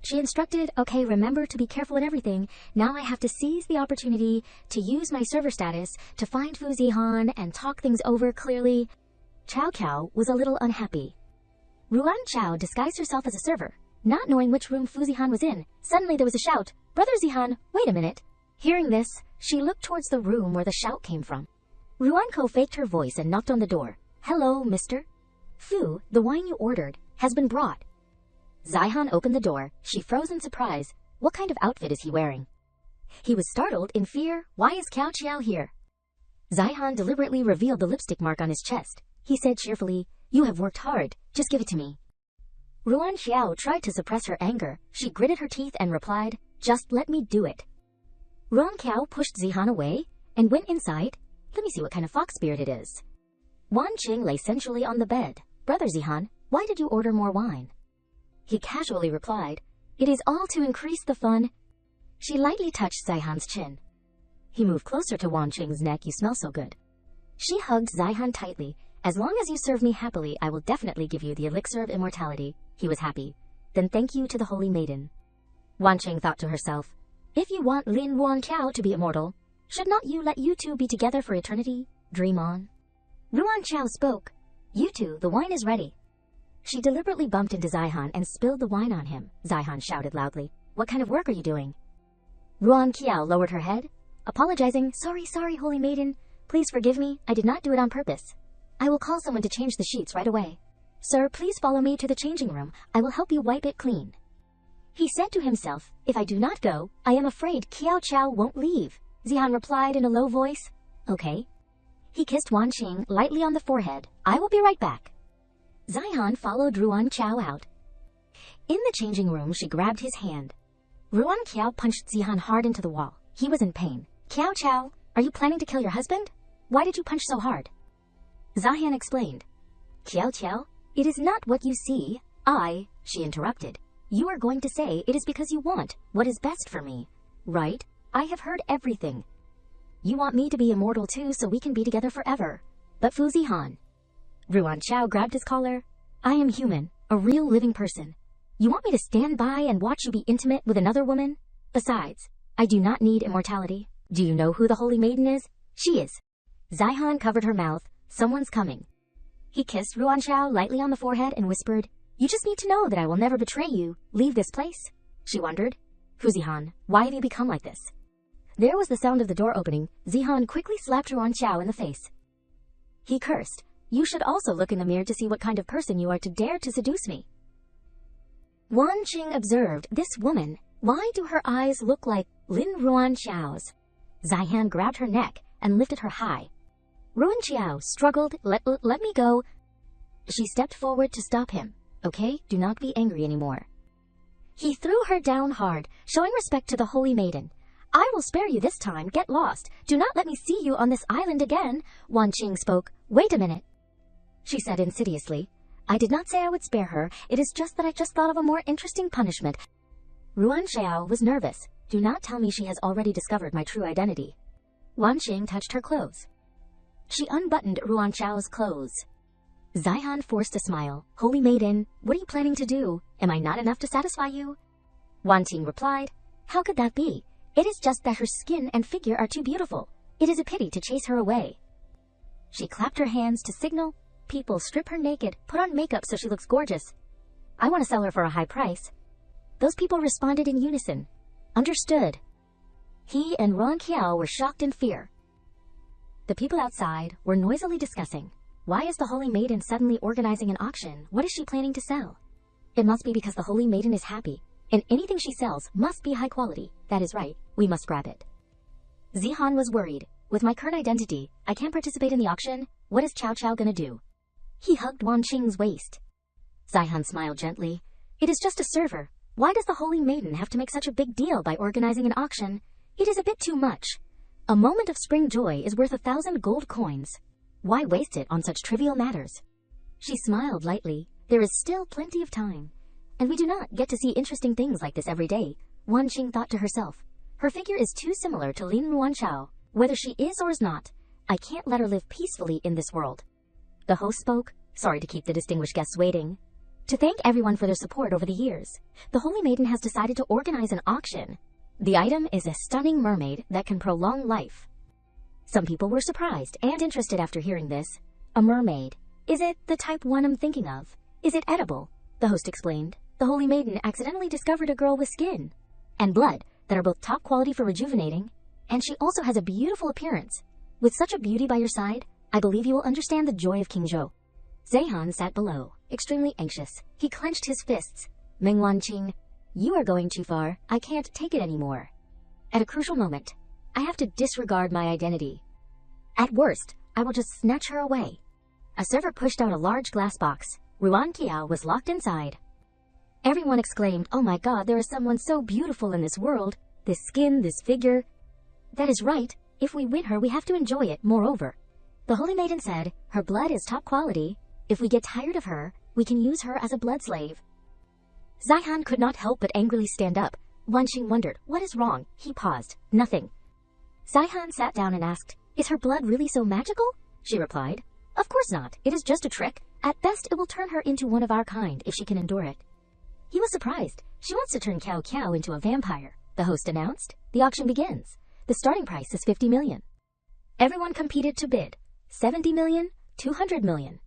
She instructed, okay, remember to be careful in everything. Now I have to seize the opportunity to use my server status to find Fu Zihan and talk things over clearly. Cao Cao was a little unhappy. Ruan Qiao disguised herself as a server. Not knowing which room Fu Zihan was in, suddenly there was a shout, Brother Zihan, wait a minute. Hearing this, she looked towards the room where the shout came from. Ruan Ko faked her voice and knocked on the door. Hello, mister. Fu, the wine you ordered, has been brought. Zihan opened the door. She froze in surprise. What kind of outfit is he wearing? He was startled in fear. Why is Cao Qiao here? Zihan deliberately revealed the lipstick mark on his chest. He said cheerfully, you have worked hard. Just give it to me. Ruan Xiao tried to suppress her anger. She gritted her teeth and replied, just let me do it. Ruan Qiao pushed Zihan away and went inside. Let me see what kind of fox spirit it is. Wan Qing lay sensually on the bed. Brother Zihan, why did you order more wine? He casually replied, it is all to increase the fun. She lightly touched Zihan's chin. He moved closer to Wan Qing's neck. You smell so good. She hugged Zihan tightly. As long as you serve me happily, I will definitely give you the elixir of immortality. He was happy. Then thank you to the Holy Maiden. Wan Qing thought to herself, if you want Lin Wan Qiao to be immortal, should not you let you two be together for eternity? Dream on. Ruan Qiao spoke. You two, the wine is ready. She deliberately bumped into Zihan and spilled the wine on him. Zihan shouted loudly, what kind of work are you doing? Ruan Qiao lowered her head, apologizing, sorry, Holy Maiden. Please forgive me, I did not do it on purpose. I will call someone to change the sheets right away. Sir, please follow me to the changing room. I will help you wipe it clean. He said to himself, if I do not go, I am afraid Qiao Qiao won't leave. Zihan replied in a low voice, okay. He kissed Wan Qing lightly on the forehead. I will be right back. Zihan followed Ruan Qiao out. In the changing room, she grabbed his hand. Ruan Qiao punched Zihan hard into the wall. He was in pain. Qiao Qiao, are you planning to kill your husband? Why did you punch so hard? Zihan explained. Qiao Qiao, it is not what you see. She interrupted. You are going to say it is because you want what is best for me, right? I have heard everything. You want me to be immortal too so we can be together forever. But Fu Zihan. Ruan Qiao grabbed his collar. I am human, a real living person. You want me to stand by and watch you be intimate with another woman? Besides, I do not need immortality. Do you know who the Holy Maiden is? She is. Zihan covered her mouth. Someone's coming. He kissed Ruan Qiao lightly on the forehead and whispered, you just need to know that I will never betray you. Leave this place. She wondered, Fu Zihan, why have you become like this? There was the sound of the door opening. Zihan quickly slapped Ruan Xiao in the face. He cursed. You should also look in the mirror to see what kind of person you are to dare to seduce me. Wan Qing observed, this woman, why do her eyes look like Lin Ruan Xiao's? Zihan grabbed her neck and lifted her high. Ruan Xiao struggled, let me go. She stepped forward to stop him. Okay, do not be angry anymore. He threw her down hard, showing respect to the holy maiden. I will spare you this time, get lost. Do not let me see you on this island again. Wan Qing spoke. Wait a minute, she said insidiously. I did not say I would spare her, it is just that I just thought of a more interesting punishment. Ruan Xiao was nervous. Do not tell me she has already discovered my true identity. Wan Qing touched her clothes. She unbuttoned Ruan Xiao's clothes. Zihan forced a smile. Holy maiden, what are you planning to do? Am I not enough to satisfy you? Wan Qing replied, how could that be? It is just that her skin and figure are too beautiful. It is a pity to chase her away. She clapped her hands to signal. People strip her naked, put on makeup so she looks gorgeous. I want to sell her for a high price. Those people responded in unison. Understood. He and Ruan Qiao were shocked in fear. The people outside were noisily discussing. Why is the Holy Maiden suddenly organizing an auction? What is she planning to sell? It must be because the Holy Maiden is happy, and anything she sells must be high quality. That is right, we must grab it. Zihan was worried. With my current identity, I can't participate in the auction. What is Cao Cao gonna do? He hugged Wan Qing's waist. Zihan smiled gently. It is just a server. Why does the Holy Maiden have to make such a big deal by organizing an auction? It is a bit too much. A moment of spring joy is worth 1,000 gold coins. Why waste it on such trivial matters? She smiled lightly. There is still plenty of time. And we do not get to see interesting things like this every day, Wan Qing thought to herself. Her figure is too similar to Lin Ruan Xiao. Whether she is or is not, I can't let her live peacefully in this world. The host spoke. Sorry to keep the distinguished guests waiting. To thank everyone for their support over the years, the Holy Maiden has decided to organize an auction. The item is a stunning mermaid that can prolong life. Some people were surprised and interested after hearing this. A mermaid. Is it the type one I'm thinking of? Is it edible? The host explained. The Holy Maiden accidentally discovered a girl with skin and blood that are both top quality for rejuvenating, and she also has a beautiful appearance. With such a beauty by your side, I believe you will understand the joy of King Zhou. Zihan sat below, extremely anxious. He clenched his fists. Meng Wan Qing, you are going too far. I can't take it anymore. At a crucial moment, I have to disregard my identity. At worst, I will just snatch her away. A server pushed out a large glass box. Ruan Qiao was locked inside. Everyone exclaimed, oh my god, there is someone so beautiful in this world. This skin, this figure. That is right. If we win her, we have to enjoy it. Moreover, the Holy Maiden said, her blood is top quality. If we get tired of her, we can use her as a blood slave. Zihan could not help but angrily stand up. Wan Qing wondered, what is wrong? He paused. Nothing. Zihan sat down and asked, is her blood really so magical? She replied, of course not. It is just a trick. At best, it will turn her into one of our kind if she can endure it. He was surprised. She wants to turn Cao Cao into a vampire, the host announced. The auction begins. The starting price is 50 million. Everyone competed to bid. 70 million, 200 million.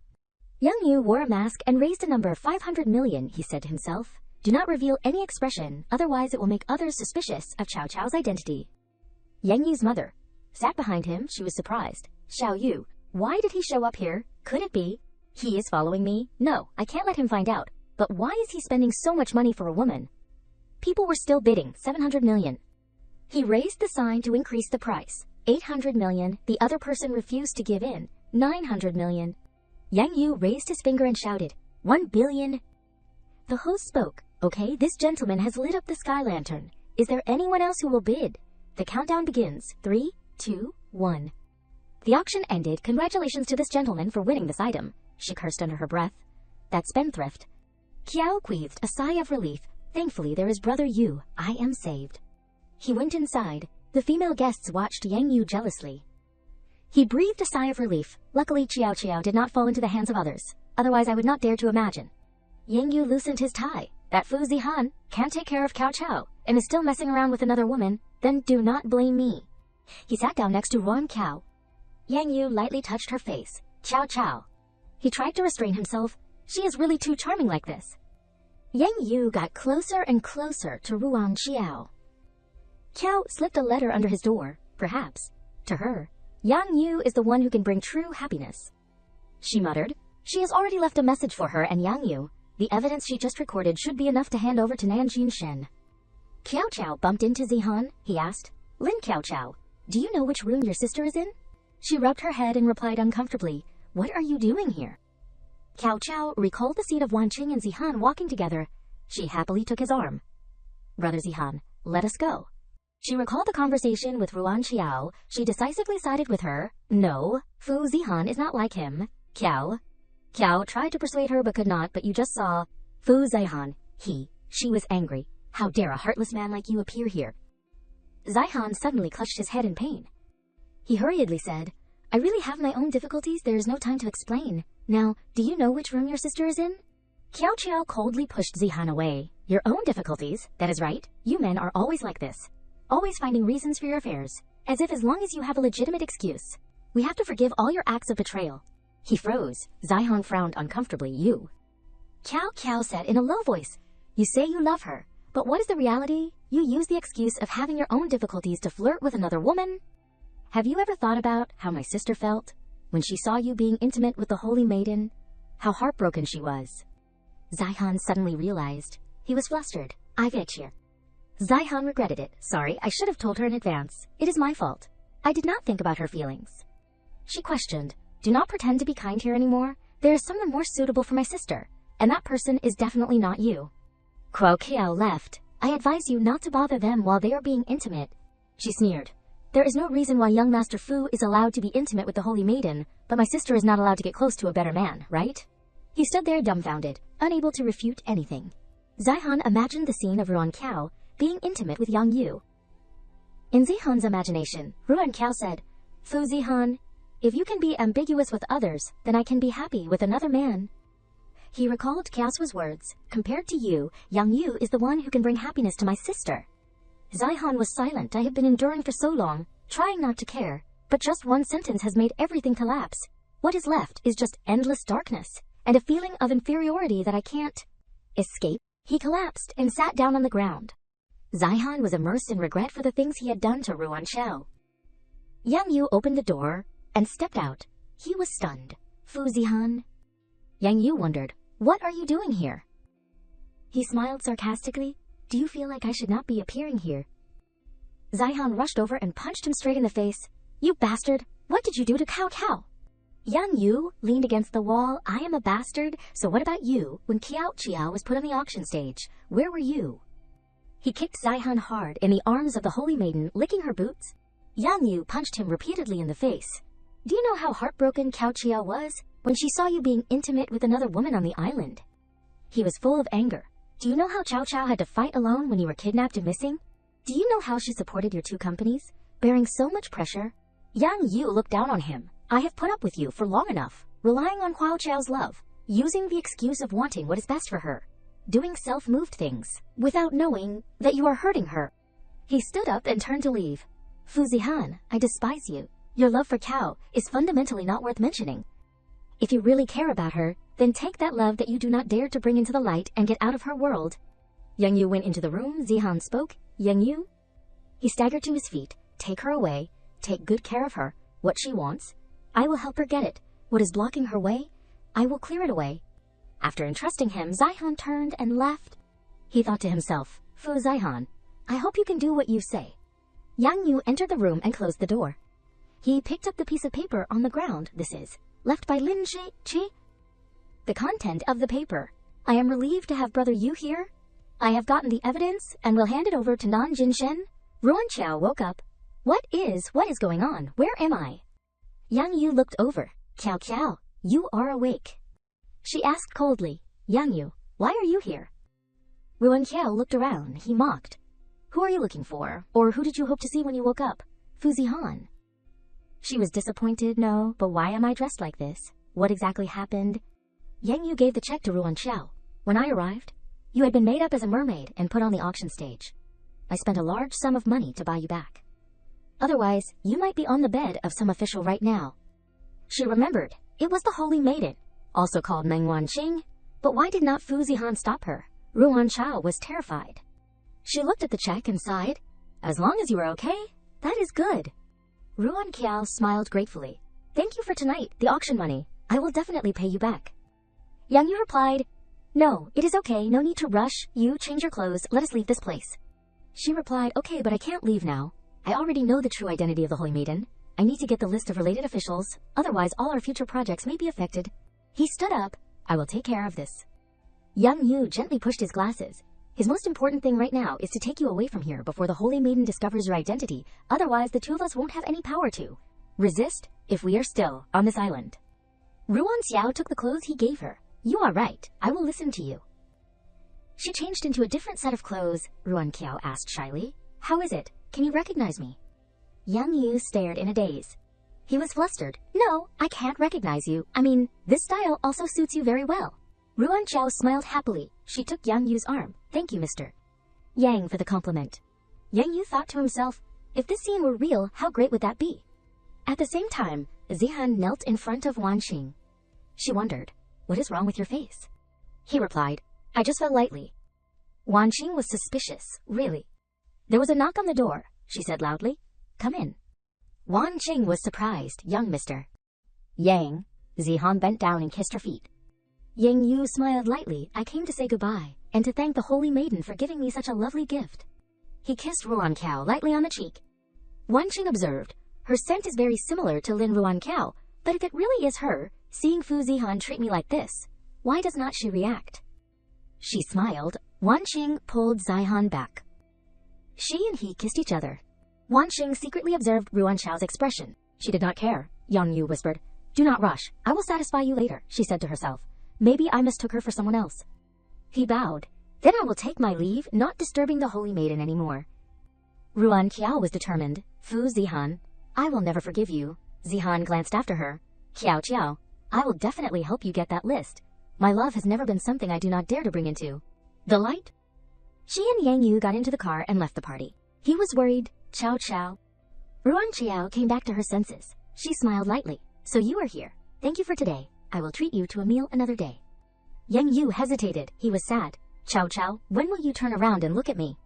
Yang Yu wore a mask and raised a number 500 million, he said to himself. Do not reveal any expression, otherwise it will make others suspicious of Cao Cao's identity. Yang Yu's mother sat behind him. She was surprised. Xiao Yu, why did he show up here? Could it be he is following me? No, I can't let him find out. But why is he spending so much money for a woman? People were still bidding 700 million. He raised the sign to increase the price. 800 million. The other person refused to give in. 900 million. Yang Yu raised his finger and shouted, 1 billion. The host spoke. Okay, this gentleman has lit up the sky lantern. Is there anyone else who will bid? The countdown begins. 3, 2, 1. The auction ended. Congratulations to this gentleman for winning this item. She cursed under her breath. That spendthrift. Qiao breathed a sigh of relief. Thankfully, there is Brother Yu. I am saved. He went inside. The female guests watched Yang Yu jealously. He breathed a sigh of relief. Luckily, Qiao did not fall into the hands of others. Otherwise, I would not dare to imagine. Yang Yu loosened his tie. That Fu Zihan can't take care of Cao Cao and is still messing around with another woman. Then do not blame me. He sat down next to Ruan Qiao. Yang Yu lightly touched her face. Cao Cao. He tried to restrain himself. She is really too charming like this. Yang Yu got closer and closer to Ruan Qiao. Kiao slipped a letter under his door, perhaps. To her, Yang Yu is the one who can bring true happiness. She muttered. She has already left a message for her and Yang Yu. The evidence she just recorded should be enough to hand over to Nanjin Shen. Kiao Chao bumped into Zihan. He asked, Lin Kiao Chao, do you know which room your sister is in? She rubbed her head and replied uncomfortably, What are you doing here? Kiao Chao recalled the scene of Wanqing and Zihan walking together. She happily took his arm. Brother Zihan, let us go. She recalled the conversation with Ruan Xiao. She decisively sided with her. No, Fu Zihan is not like him. Kiao tried to persuade her but could not, but you just saw. Fu Zihan, she was angry. How dare a heartless man like you appear here? Zihan suddenly clutched his head in pain. He hurriedly said, I really have my own difficulties. There is no time to explain. Now, do you know which room your sister is in? Kiao Chao coldly pushed Zihan away. Your own difficulties? That is right. You men are always like this. Always finding reasons for your affairs. As if as long as you have a legitimate excuse. We have to forgive all your acts of betrayal. He froze. Zihan frowned uncomfortably. You. Kiao said in a low voice, You say you love her. But what is the reality? You use the excuse of having your own difficulties to flirt with another woman? Have you ever thought about how my sister felt when she saw you being intimate with the holy maiden? How heartbroken she was. Zihan suddenly realized. He was flustered. I get you. Zihan regretted it. Sorry, I should have told her in advance. It is my fault. I did not think about her feelings. She questioned. Do not pretend to be kind here anymore. There is someone more suitable for my sister, and that person is definitely not you. Kuo Kiao left. I advise you not to bother them while they are being intimate. She sneered. There is no reason why young Master Fu is allowed to be intimate with the holy maiden, but my sister is not allowed to get close to a better man, right? He stood there dumbfounded, unable to refute anything. Zihan imagined the scene of Ruan Kiao being intimate with Yang Yu. In Zihan's imagination, Ruan Kiao said, Fu Zihan, if you can be ambiguous with others, then I can be happy with another man. He recalled Kiao's words. Compared to you, Yang Yu is the one who can bring happiness to my sister. Zihan was silent. I have been enduring for so long, trying not to care, but just one sentence has made everything collapse. What is left is just endless darkness, and a feeling of inferiority that I can't escape. He collapsed and sat down on the ground. Zihan was immersed in regret for the things he had done to Ruan Xiao. Yang Yu opened the door and stepped out. He was stunned. Fu Zihan? Yang Yu wondered, What are you doing here? He smiled sarcastically. Do you feel like I should not be appearing here? Zihan rushed over and punched him straight in the face. You bastard! What did you do to Kiao? Yang Yu leaned against the wall. I am a bastard, so what about you? When Kiao Qiao was put on the auction stage, where were you? He kicked Zihan hard in the arms of the holy maiden, licking her boots. Yang Yu punched him repeatedly in the face. Do you know how heartbroken Kiao Qiao was when she saw you being intimate with another woman on the island? He was full of anger. Do you know how Cao Cao had to fight alone when you were kidnapped and missing? Do you know how she supported your two companies, bearing so much pressure? Yang Yu looked down on him. I have put up with you for long enough, relying on Huao Chao's love, using the excuse of wanting what is best for her, doing self-moved things, without knowing that you are hurting her. He stood up and turned to leave. Fu Zihan, I despise you. Your love for Cao is fundamentally not worth mentioning. If you really care about her, then take that love that you do not dare to bring into the light and get out of her world. Yang Yu went into the room. Zihan spoke. Yang Yu? He staggered to his feet. Take her away. Take good care of her. What she wants, I will help her get it. What is blocking her way, I will clear it away. After entrusting him, Zihan turned and left. He thought to himself, Fu Zihan, I hope you can do what you say. Yang Yu entered the room and closed the door. He picked up the piece of paper on the ground. This is left by Lin Chi. The content of the paper. I am relieved to have Brother Yu here. I have gotten the evidence and will hand it over to Nanjin Shen. Ruan Qiao woke up. What is going on? Where am I? Yang Yu looked over. Kiao, you are awake. She asked coldly. Yang Yu, why are you here? Ruan Qiao looked around. He mocked. Who are you looking for? Or who did you hope to see when you woke up? Fu Zihan. She was disappointed. No, but why am I dressed like this? What exactly happened? Yang Yu gave the check to Ruan Qiao. When I arrived, you had been made up as a mermaid and put on the auction stage. I spent a large sum of money to buy you back. Otherwise, you might be on the bed of some official right now. She remembered. It was the Holy Maiden, also called Meng Wanqing. But why did not Fu Zihan stop her? Ruan Qiao was terrified. She looked at the check and sighed. As long as you are okay, that is good. Ruan Kiao smiled gratefully. Thank you for tonight, the auction money. I will definitely pay you back. Yang Yu replied, No, it is okay, no need to rush. You change your clothes, let us leave this place. She replied, Okay, but I can't leave now. I already know the true identity of the Holy Maiden. I need to get the list of related officials, otherwise all our future projects may be affected. He stood up. I will take care of this. Yang Yu gently pushed his glasses. His most important thing right now is to take you away from here before the Holy Maiden discovers your identity, otherwise the two of us won't have any power to resist if we are still on this island. Ruan Xiao took the clothes he gave her. You are right, I will listen to you. She changed into a different set of clothes. Ruan Qiao asked shyly, How is it? Can you recognize me? Yang Yu stared in a daze. He was flustered. No, I can't recognize you. I mean, this style also suits you very well. Ruan Qiao smiled happily. She took Yang Yu's arm. Thank you, Mr. Yang, for the compliment. Yang Yu thought to himself, if this scene were real, how great would that be? At the same time, Zihan knelt in front of Wan Xing. She wondered, What is wrong with your face? He replied, I just fell lightly. Wan Xing was suspicious, really. There was a knock on the door, she said loudly. Come in. Wan Xing was surprised. Young Mr. Yang. Zihan bent down and kissed her feet. Yang Yu smiled lightly. I came to say goodbye, and to thank the Holy Maiden for giving me such a lovely gift. He kissed Ruan Qiao lightly on the cheek. Wan Xing observed, her scent is very similar to Lin Ruan Qiao, but if it really is her, seeing Fu Zihan treat me like this, why does not she react? She smiled. Wan Xing pulled Zihan back. She and he kissed each other. Wan Xing secretly observed Ruan Qiao's expression. She did not care. Yang Yu whispered, Do not rush. I will satisfy you later, she said to herself. Maybe I mistook her for someone else. He bowed. Then I will take my leave, not disturbing the Holy Maiden anymore. Ruan Qiao was determined. Fu Zihan, I will never forgive you. Zihan glanced after her. Qiao, I will definitely help you get that list. My love has never been something I do not dare to bring into the light. She and Yang Yu got into the car and left the party. He was worried. Ciao. Ruan Qiao came back to her senses. She smiled lightly. So you are here. Thank you for today. I will treat you to a meal another day. Yang Yu hesitated. He was sad. Ciao, when will you turn around and look at me?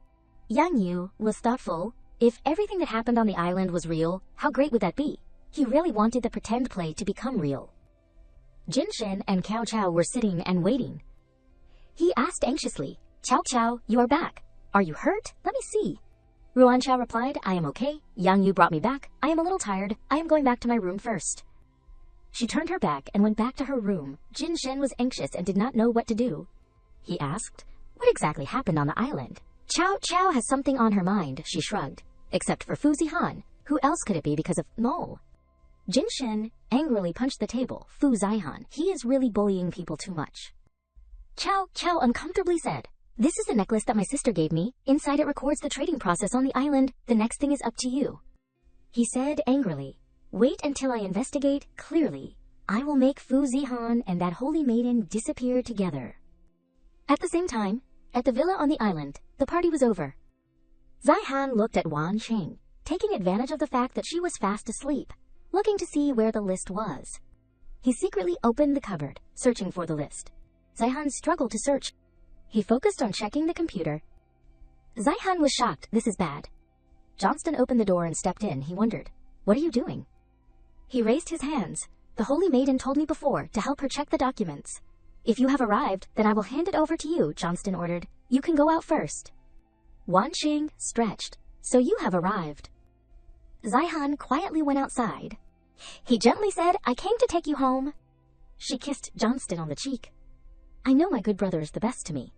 Yang Yu was thoughtful. If everything that happened on the island was real, how great would that be? He really wanted the pretend play to become real. Jin Shen and Cao Cao were sitting and waiting. He asked anxiously, Cao, you are back. Are you hurt? Let me see. Ruan Qiao replied, I am okay. Yang Yu brought me back. I am a little tired. I am going back to my room first. She turned her back and went back to her room. Jin Shen was anxious and did not know what to do. He asked, What exactly happened on the island? Cao has something on her mind, she shrugged. Except for Fu Zihan. Who else could it be because of Mole? Jin Shen angrily punched the table. Fu Zihan, he is really bullying people too much. Cao uncomfortably said, This is the necklace that my sister gave me. Inside it records the trading process on the island. The next thing is up to you. He said angrily, Wait until I investigate clearly. I will make Fu Zihan and that holy maiden disappear together. At the same time, at the villa on the island, the party was over. Zihan looked at Wan Xing, taking advantage of the fact that she was fast asleep, looking to see where the list was. He secretly opened the cupboard, searching for the list. Zihan struggled to search. He focused on checking the computer. Zihan was shocked. This is bad. Johnston opened the door and stepped in. He wondered, What are you doing? He raised his hands. The Holy Maiden told me before to help her check the documents. If you have arrived, then I will hand it over to you, Johnston ordered. You can go out first. Wan Xing stretched. So you have arrived. Zihan quietly went outside. He gently said, I came to take you home. She kissed Johnston on the cheek. I know my good brother is the best to me.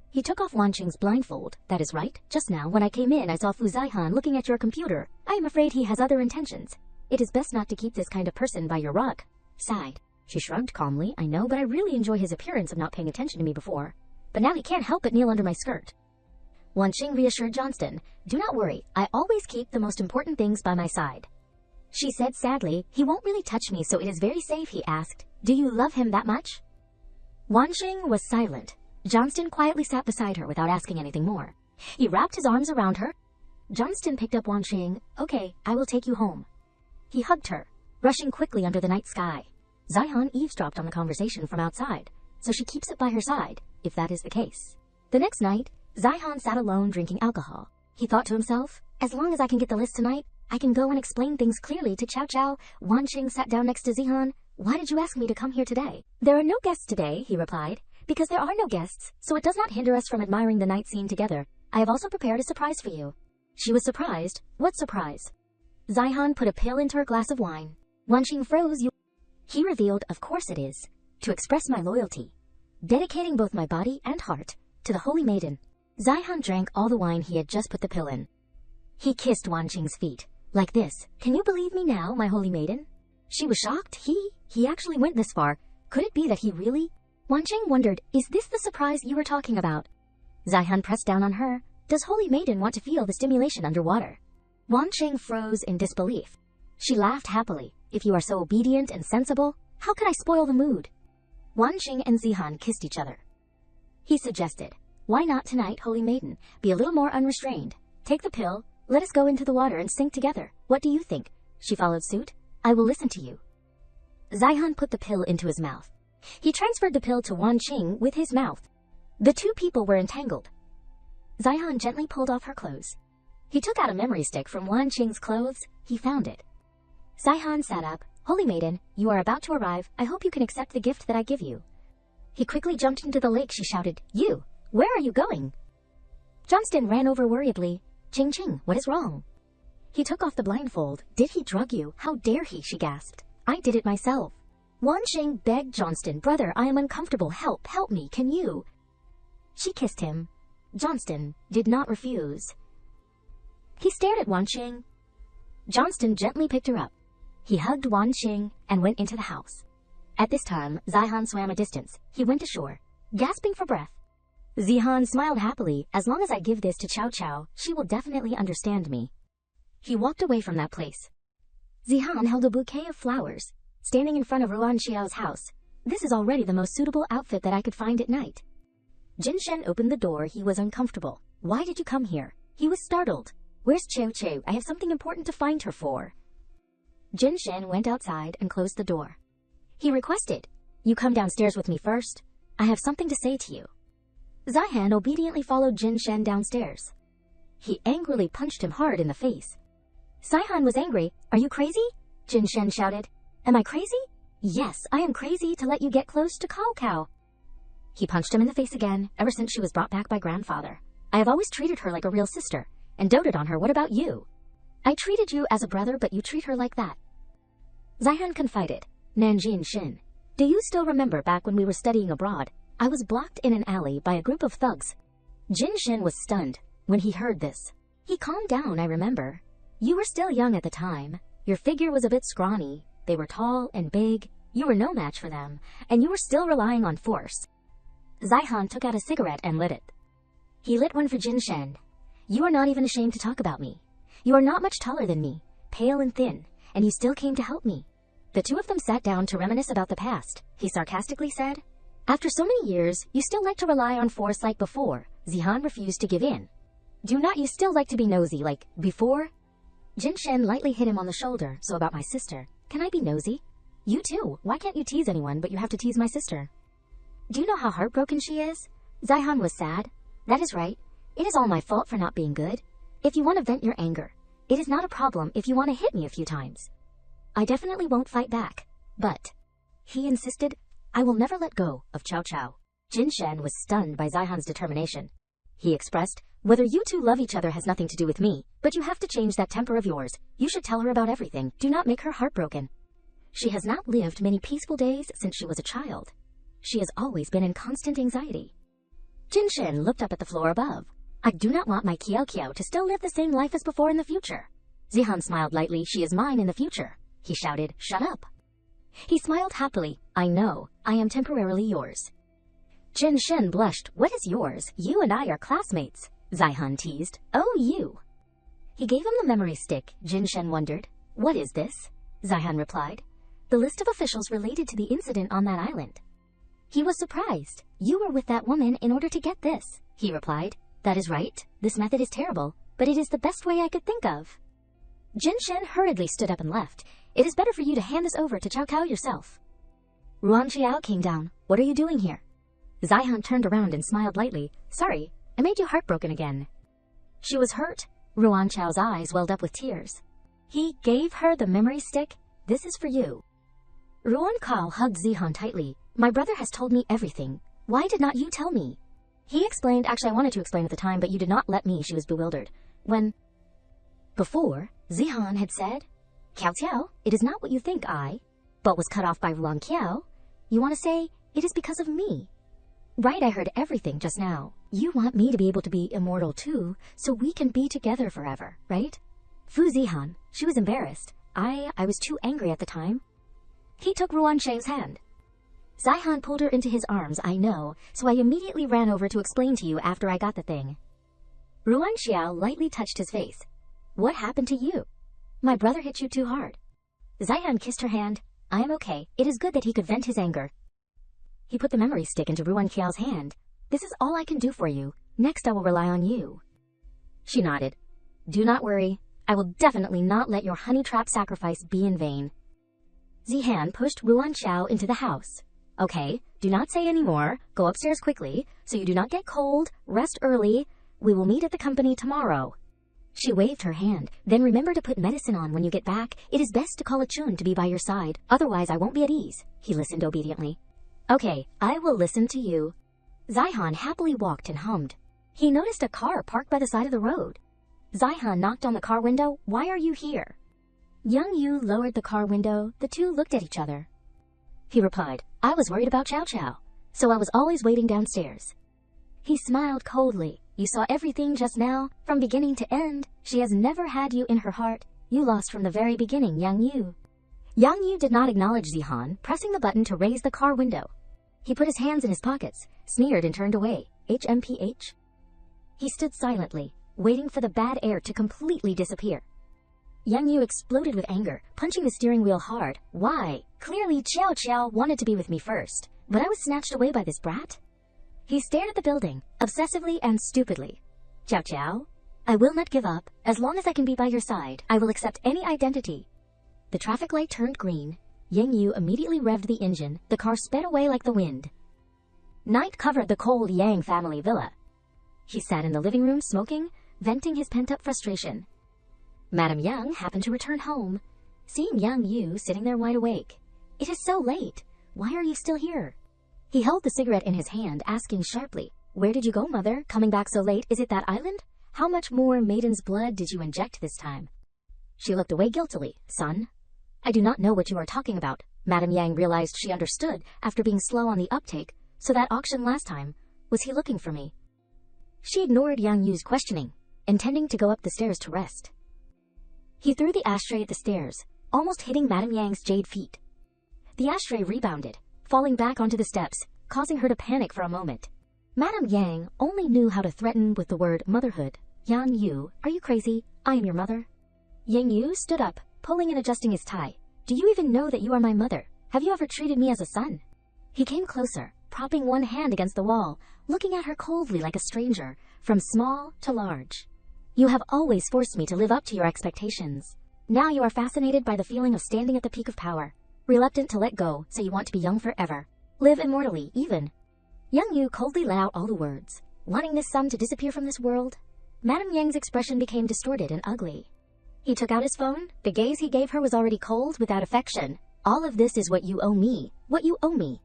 He took off Wan Xing's blindfold. That is right. Just now, when I came in, I saw Fu Zihan looking at your computer. I am afraid he has other intentions. It is best not to keep this kind of person by your rug. Sighed. She shrugged calmly. I know, but I really enjoy his appearance of not paying attention to me before. But now he can't help but kneel under my skirt. Wan Xing reassured Johnston. Do not worry. I always keep the most important things by my side. She said sadly, He won't really touch me, so it is very safe, he asked. Do you love him that much? Wan Xing was silent. Johnston quietly sat beside her without asking anything more. He wrapped his arms around her. Johnston picked up Wan Xing. Okay, I will take you home. He hugged her, rushing quickly under the night sky. Zihan eavesdropped on the conversation from outside, so she keeps it by her side, if that is the case. The next night, Zihan sat alone drinking alcohol. He thought to himself. As long as I can get the list tonight, I can go and explain things clearly to Cao Cao. Wan Qing sat down next to Zihan. Why did you ask me to come here today? There are no guests today, he replied. Because there are no guests, so it does not hinder us from admiring the night scene together. I have also prepared a surprise for you. She was surprised. What surprise? Zihan put a pill into her glass of wine. Wan Qing froze. He revealed, of course it is, to express my loyalty, dedicating both my body and heart to the Holy Maiden. Zihan drank all the wine he had just put the pill in. He kissed Wan Qing's feet. Like this. Can you believe me now, my Holy Maiden? She was shocked. He actually went this far. Could it be that he really? Wan Qing wondered, is this the surprise you were talking about? Zihan pressed down on her. Does Holy Maiden want to feel the stimulation underwater? Wan Qing froze in disbelief. She laughed happily. If you are so obedient and sensible, how could I spoil the mood? Wan Qing and Zihan kissed each other. He suggested, why not tonight, Holy Maiden? Be a little more unrestrained. Take the pill. Let us go into the water and sink together. What do you think? She followed suit. I will listen to you. Zihan put the pill into his mouth. He transferred the pill to Wan Qing with his mouth. The two people were entangled. Zihan gently pulled off her clothes. He took out a memory stick from Wan Qing's clothes. He found it. Zihan sat up. Holy Maiden, you are about to arrive. I hope you can accept the gift that I give you. He quickly jumped into the lake. She shouted, You! Where are you going? Johnston ran over worriedly. Qing, what is wrong? He took off the blindfold. Did he drug you? How dare he, she gasped. I did it myself. Wan Qing begged Johnston, Brother, I am uncomfortable. Help me, can you? She kissed him. Johnston did not refuse. He stared at Wan Qing. Johnston gently picked her up. He hugged Wan Qing and went into the house. At this time, Zihan swam a distance. He went ashore, gasping for breath. Zihan smiled happily. As long as I give this to Cao Cao, she will definitely understand me. He walked away from that place. Zihan held a bouquet of flowers, standing in front of Ruan Xiao's house. This is already the most suitable outfit that I could find at night. Jin Shen opened the door. He was uncomfortable. Why did you come here? He was startled. Where's Qiu Qiu? I have something important to find her for. Jin Shen went outside and closed the door. He requested, You come downstairs with me first. I have something to say to you. Zihan obediently followed Jin Shen downstairs. He angrily punched him hard in the face. Zihan was angry. Are you crazy? Jin Shen shouted. Am I crazy? Yes, I am crazy to let you get close to Cao Cao. He punched him in the face again. Ever since she was brought back by grandfather, I have always treated her like a real sister and doted on her. What about you? I treated you as a brother, but you treat her like that. Zihan confided. Nanjin Shin, do you still remember back when we were studying abroad? I was blocked in an alley by a group of thugs. Jin Shin was stunned when he heard this. He calmed down. I remember. You were still young at the time. Your figure was a bit scrawny. They were tall and big. You were no match for them, and you were still relying on force. Zihan took out a cigarette and lit it. He lit one for Jin Shen. You are not even ashamed to talk about me. You are not much taller than me, pale and thin, and you still came to help me. The two of them sat down to reminisce about the past. He sarcastically said, After so many years, you still like to rely on force like before. Zihan refused to give in. Do not you still like to be nosy like before? Jin Shen lightly hit him on the shoulder. So about my sister. Can I be nosy? You too. Why can't you tease anyone but you have to tease my sister? Do you know how heartbroken she is? Zihan was sad. That is right. It is all my fault for not being good. If you want to vent your anger, it is not a problem if you want to hit me a few times. I definitely won't fight back. But, he insisted, I will never let go of Cao Cao. Jin Shen was stunned by Zihan's determination. He expressed, whether you two love each other has nothing to do with me, but you have to change that temper of yours. You should tell her about everything. Do not make her heartbroken. She has not lived many peaceful days since she was a child. She has always been in constant anxiety. Jin Shen looked up at the floor above. I do not want my Kiao Kiao to still live the same life as before in the future. Zihan smiled lightly. She is mine in the future. He shouted, Shut up. He smiled happily. I know. I am temporarily yours. Jin Shen blushed. What is yours? You and I are classmates. Zihan teased. Oh, you. He gave him the memory stick. Jin Shen wondered. What is this? Zihan replied. The list of officials related to the incident on that island. He was surprised. You were with that woman in order to get this, he replied. That is right. This method is terrible, but it is the best way I could think of. Jin Shen hurriedly stood up and left. It is better for you to hand this over to Cao Cao yourself. Ruan Xiao came down. What are you doing here? Zihan turned around and smiled lightly. Sorry, I made you heartbroken again. She was hurt. Ruan Chao's eyes welled up with tears. He gave her the memory stick. This is for you. Ruan Kao hugged Zihan tightly. My brother has told me everything. Why did not you tell me? He explained. Actually, I wanted to explain at the time, but you did not let me. She was bewildered. Before, Zihan had said, Kiao Qiao, it is not what you think but was cut off by Ruan Kiao. You want to say, it is because of me. Right, I heard everything just now. You want me to be able to be immortal too, so we can be together forever, right? Fu Zihan, she was embarrassed. I was too angry at the time. He took Ruan Sheng's hand. Zihan pulled her into his arms, I know, so I immediately ran over to explain to you after I got the thing. Ruan Xiao lightly touched his face. What happened to you? My brother hit you too hard. Zihan kissed her hand. I am okay. It is good that he could vent his anger. He put the memory stick into Ruan Qiao's hand. This is all I can do for you. Next I will rely on you. She nodded. Do not worry. I will definitely not let your honey trap sacrifice be in vain. Zihan pushed Ruan Qiao into the house. Okay, do not say any more. Go upstairs quickly, so you do not get cold. Rest early. We will meet at the company tomorrow. She waved her hand. Then remember to put medicine on when you get back. It is best to call a Chun to be by your side. Otherwise I won't be at ease. He listened obediently. Okay, I will listen to you. Zihan happily walked and hummed. He noticed a car parked by the side of the road. Zihan knocked on the car window. Why are you here? Young Yu lowered the car window. The two looked at each other. He replied, I was worried about Chow Chow, so I was always waiting downstairs. He smiled coldly. You saw everything just now, from beginning to end. She has never had you in her heart. You lost from the very beginning, Yang Yu. Yang Yu did not acknowledge Zihan, pressing the button to raise the car window. He put his hands in his pockets, sneered and turned away. HMPH. He stood silently, waiting for the bad air to completely disappear. Yang Yu exploded with anger, punching the steering wheel hard. Why? Clearly Qiao Qiao wanted to be with me first, but I was snatched away by this brat. He stared at the building, obsessively and stupidly. Qiao Qiao, I will not give up. As long as I can be by your side, I will accept any identity. The traffic light turned green. Yang Yu immediately revved the engine. The car sped away like the wind. Night covered the cold Yang family villa. He sat in the living room smoking, venting his pent-up frustration. Madame Yang happened to return home, seeing Yang Yu sitting there wide awake. It is so late. Why are you still here? He held the cigarette in his hand, asking sharply, Where did you go, mother? Coming back so late? Is it that island? How much more maiden's blood did you inject this time? She looked away guiltily. Son, I do not know what you are talking about. Madame Yang realized she understood after being slow on the uptake, so that auction last time, was he looking for me? She ignored Yang Yu's questioning, intending to go up the stairs to rest. He threw the ashtray at the stairs, almost hitting Madame Yang's jade feet. The ashtray rebounded, falling back onto the steps, causing her to panic for a moment. Madame Yang only knew how to threaten with the word motherhood. Yang Yu, are you crazy? I am your mother. Yang Yu stood up, pulling and adjusting his tie. Do you even know that you are my mother? Have you ever treated me as a son? He came closer, propping one hand against the wall, looking at her coldly like a stranger, from small to large. You have always forced me to live up to your expectations. Now you are fascinated by the feeling of standing at the peak of power, reluctant to let go, so you want to be young forever. Live immortally, even. Yang Yu coldly let out all the words, wanting this son to disappear from this world. Madame Yang's expression became distorted and ugly. He took out his phone. The gaze he gave her was already cold, without affection. All of this is what you owe me. What you owe me.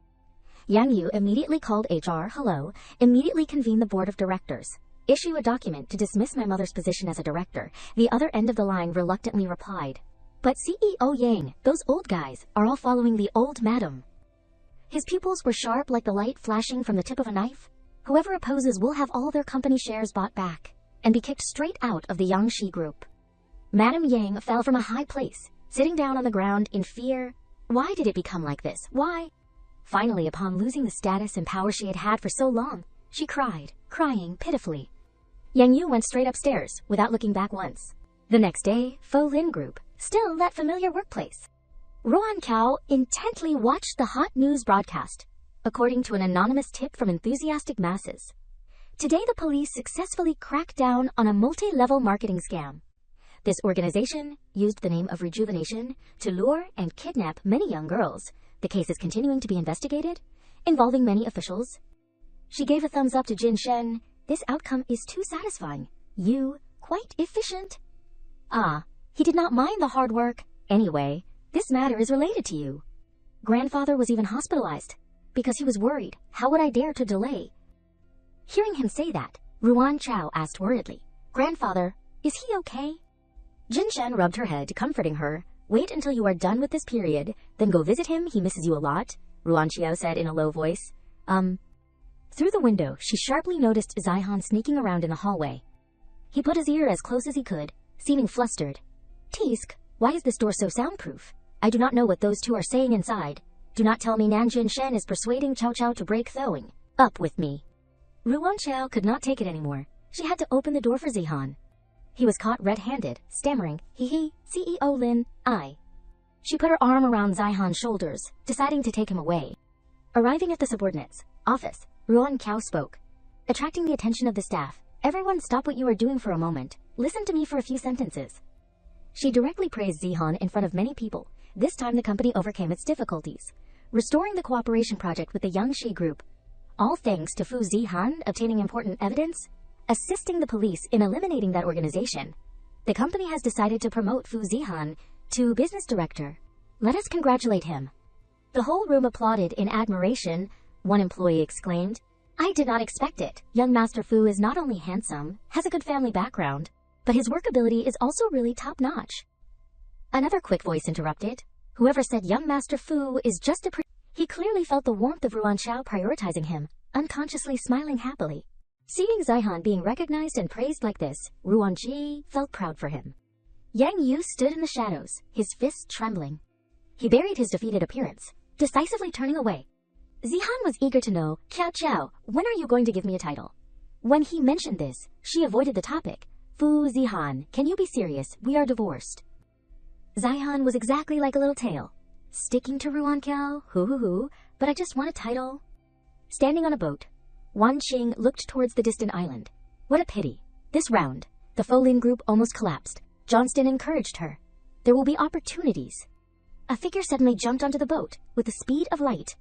Yang Yu immediately called HR, hello, immediately convened the board of directors. Issue a document to dismiss my mother's position as a director. The other end of the line reluctantly replied. But CEO Yang, those old guys, are all following the old madam. His pupils were sharp like the light flashing from the tip of a knife. Whoever opposes will have all their company shares bought back, and be kicked straight out of the Yangshi group. Madame Yang fell from a high place, sitting down on the ground in fear. Why did it become like this? Why? Finally, upon losing the status and power she had had for so long, she cried, crying pitifully. Yang Yu went straight upstairs, without looking back once. The next day, Fo Lin Group, still that familiar workplace. Ruan Kao intently watched the hot news broadcast, according to an anonymous tip from enthusiastic masses. Today the police successfully cracked down on a multi-level marketing scam. This organization used the name of Rejuvenation to lure and kidnap many young girls. The case is continuing to be investigated, involving many officials. She gave a thumbs up to Jin Shen. This outcome is too satisfying. You, quite efficient. Ah, he did not mind the hard work. Anyway, this matter is related to you. Grandfather was even hospitalized because he was worried. How would I dare to delay? Hearing him say that, Ruan Chao asked worriedly, Grandfather, is he okay? Jin Shen rubbed her head, comforting her. Wait until you are done with this period, then go visit him. He misses you a lot, Ruan Chao said in a low voice. Through the window, she sharply noticed Zihan sneaking around in the hallway. He put his ear as close as he could, seeming flustered. Tisk, why is this door so soundproof? I do not know what those two are saying inside. Do not tell me Nanjun Shen is persuading Cao Cao to break thawing. Up with me. Ruan Chao could not take it anymore. She had to open the door for Zihan. He was caught red-handed, stammering, Hee, CEO Lin, I. She put her arm around Zihan's shoulders, deciding to take him away. Arriving at the subordinates' office, Ruan Chao spoke. Attracting the attention of the staff, everyone stop what you are doing for a moment. Listen to me for a few sentences. She directly praised Zihan in front of many people. This time the company overcame its difficulties, restoring the cooperation project with the Young Shi group. All thanks to Fu Zihan obtaining important evidence, assisting the police in eliminating that organization. The company has decided to promote Fu Zihan to business director. Let us congratulate him. The whole room applauded in admiration. One employee exclaimed, I did not expect it. Young Master Fu is not only handsome, has a good family background, but his work ability is also really top-notch. Another quick voice interrupted. Whoever said young Master Fu is just a He clearly felt the warmth of Ruan Chao prioritizing him, unconsciously smiling happily. Seeing Zihan being recognized and praised like this, Ruan Ji felt proud for him. Yang Yu stood in the shadows, his fists trembling. He buried his defeated appearance, decisively turning away. Zihan was eager to know, Cao Cao, when are you going to give me a title? When he mentioned this, she avoided the topic. Fu Zihan, can you be serious? We are divorced. Zihan was exactly like a little tail. Sticking to Ruan Chao, but I just want a title. Standing on a boat, Wan Qing looked towards the distant island. What a pity. This round, the Folin group almost collapsed. Johnston encouraged her. There will be opportunities. A figure suddenly jumped onto the boat, with the speed of light.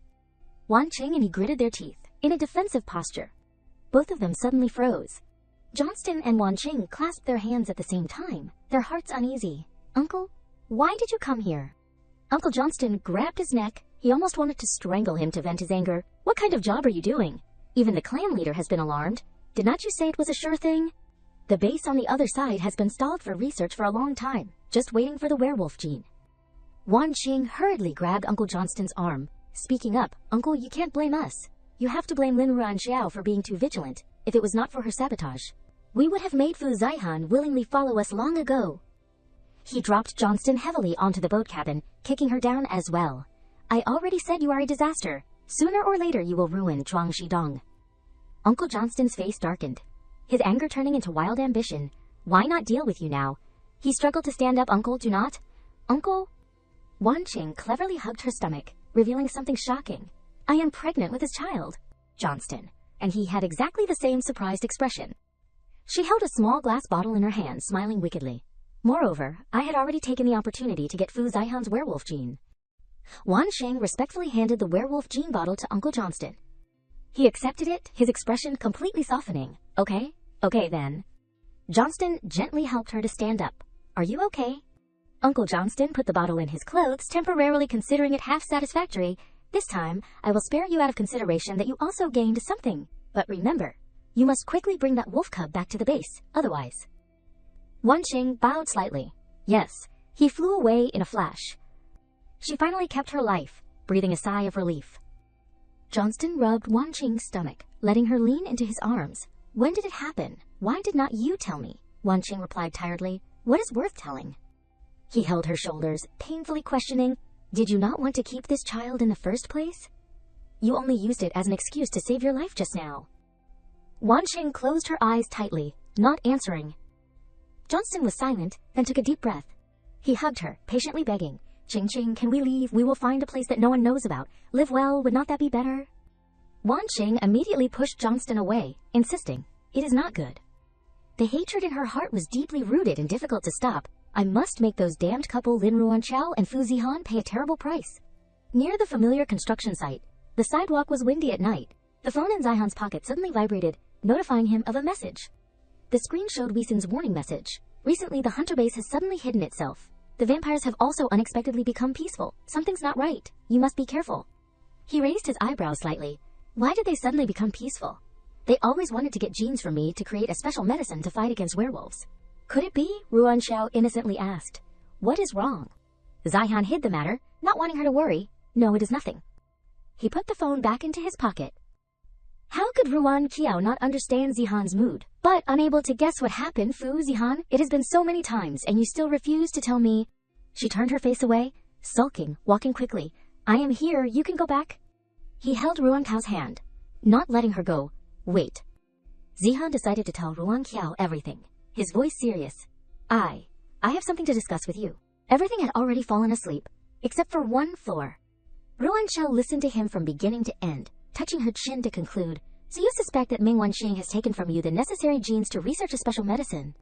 Wan Qing and he gritted their teeth, in a defensive posture. Both of them suddenly froze. Johnston and Wan Qing clasped their hands at the same time, their hearts uneasy. Uncle, why did you come here? Uncle Johnston grabbed his neck. He almost wanted to strangle him to vent his anger. What kind of job are you doing? Even the clan leader has been alarmed. Did not you say it was a sure thing? The base on the other side has been stalled for research for a long time, just waiting for the werewolf gene. Wan Qing hurriedly grabbed Uncle Johnston's arm. Speaking up, Uncle, you can't blame us. You have to blame Lin Ruan Xiao for being too vigilant. If it was not for her sabotage, we would have made Fu Zihan willingly follow us long ago. He dropped Johnston heavily onto the boat cabin, kicking her down as well. I already said you are a disaster. Sooner or later you will ruin Zhuang Shidong. Uncle Johnston's face darkened, his anger turning into wild ambition. Why not deal with you now? He struggled to stand up. Uncle, do not. Uncle? Wan Qing cleverly hugged her stomach, revealing something shocking. I am pregnant with his child, Johnston, and he had exactly the same surprised expression. She held a small glass bottle in her hand, smiling wickedly. Moreover, I had already taken the opportunity to get Fu Zihan's werewolf gene. Wan Qing respectfully handed the werewolf gene bottle to Uncle Johnston. He accepted it, his expression completely softening. Okay then. Johnston gently helped her to stand up. Are you okay? Uncle Johnston put the bottle in his clothes, temporarily considering it half satisfactory. This time, I will spare you out of consideration that you also gained something. But remember, you must quickly bring that wolf cub back to the base, otherwise. Wan Qing bowed slightly. Yes, he flew away in a flash. She finally kept her life, breathing a sigh of relief. Johnston rubbed Wan Qing's stomach, letting her lean into his arms. When did it happen? Why did not you tell me? Wan Qing replied tiredly. What is worth telling? He held her shoulders, painfully questioning. Did you not want to keep this child in the first place? You only used it as an excuse to save your life just now. Wan Qing closed her eyes tightly, not answering. Johnston was silent, then took a deep breath. He hugged her, patiently begging. Qing, can we leave? We will find a place that no one knows about. Live well, would not that be better? Wan Qing immediately pushed Johnston away, insisting, it is not good. The hatred in her heart was deeply rooted and difficult to stop. I must make those damned couple Lin Ruan Xiao and Fu Zihan pay a terrible price. Near the familiar construction site, the sidewalk was windy at night. The phone in Zihan's pocket suddenly vibrated, notifying him of a message. The screen showed Weesun's warning message. Recently, the hunter base has suddenly hidden itself. The vampires have also unexpectedly become peaceful. Something's not right. You must be careful. He raised his eyebrows slightly. Why did they suddenly become peaceful? They always wanted to get genes from me to create a special medicine to fight against werewolves. Could it be? Ruan Xiao innocently asked. What is wrong? Zihan hid the matter, not wanting her to worry. No, it is nothing. He put the phone back into his pocket. How could Ruan Qiao not understand Zihan's mood? But unable to guess what happened, Fu Zihan, it has been so many times and you still refuse to tell me. She turned her face away, sulking, walking quickly. I am here, you can go back. He held Ruan Qiao's hand, not letting her go. Wait. Zihan decided to tell Ruan Qiao everything, his voice serious. I have something to discuss with you. Everything had already fallen asleep, except for one floor. Ruan Qiao listened to him from beginning to end, touching her chin to conclude. So you suspect that Ming Wanxing has taken from you the necessary genes to research a special medicine?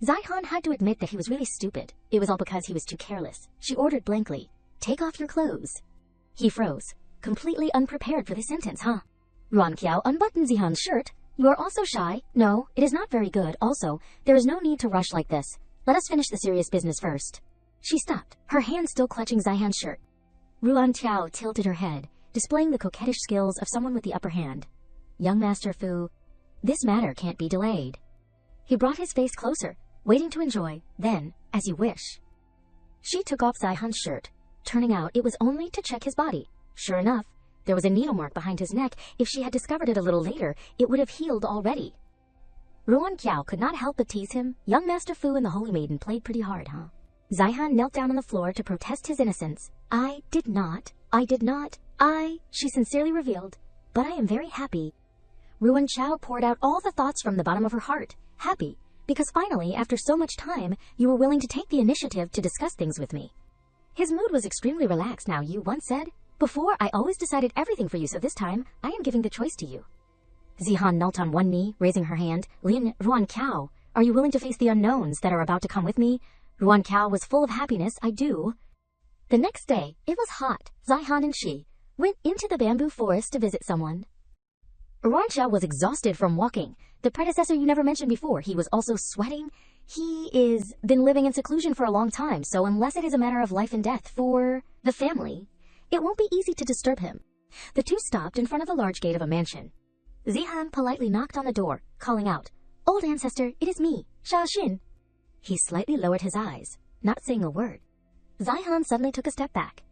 Zihan had to admit that he was really stupid. It was all because he was too careless. She ordered blankly, take off your clothes. He froze, completely unprepared for the sentence, huh? Ruan Qiao unbuttoned Zihan's shirt. You are also shy. No, it is not very good. Also, there is no need to rush like this. Let us finish the serious business first. She stopped, her hand still clutching Zihan's shirt. Ruan Qiao tilted her head, displaying the coquettish skills of someone with the upper hand. Young Master Fu, this matter can't be delayed. He brought his face closer, waiting to enjoy, then, as you wish. She took off Zihan's shirt, turning out it was only to check his body. Sure enough, there was a needle mark behind his neck. If she had discovered it a little later, it would have healed already. Ruan Qiao could not help but tease him. Young Master Fu and the Holy Maiden played pretty hard, huh? Zihan knelt down on the floor to protest his innocence. I did not, she sincerely revealed, but I am very happy. Ruan Qiao poured out all the thoughts from the bottom of her heart. Happy, because finally, after so much time, you were willing to take the initiative to discuss things with me. His mood was extremely relaxed now. You once said, before I always decided everything for you, so this time, I am giving the choice to you. Zihan knelt on one knee, raising her hand. Ruan Qiao, are you willing to face the unknowns that are about to come with me? Ruan Qiao was full of happiness. I do. The next day, it was hot. Zihan and she went into the bamboo forest to visit someone. Ruan Qiao was exhausted from walking. The predecessor you never mentioned before, he was also sweating. He is been living in seclusion for a long time, so unless it is a matter of life and death for the family, it won't be easy to disturb him. The two stopped in front of the large gate of a mansion. Zihan politely knocked on the door, calling out, Old ancestor, it is me, Xiaoxun. He slightly lowered his eyes, not saying a word. Zihan suddenly took a step back.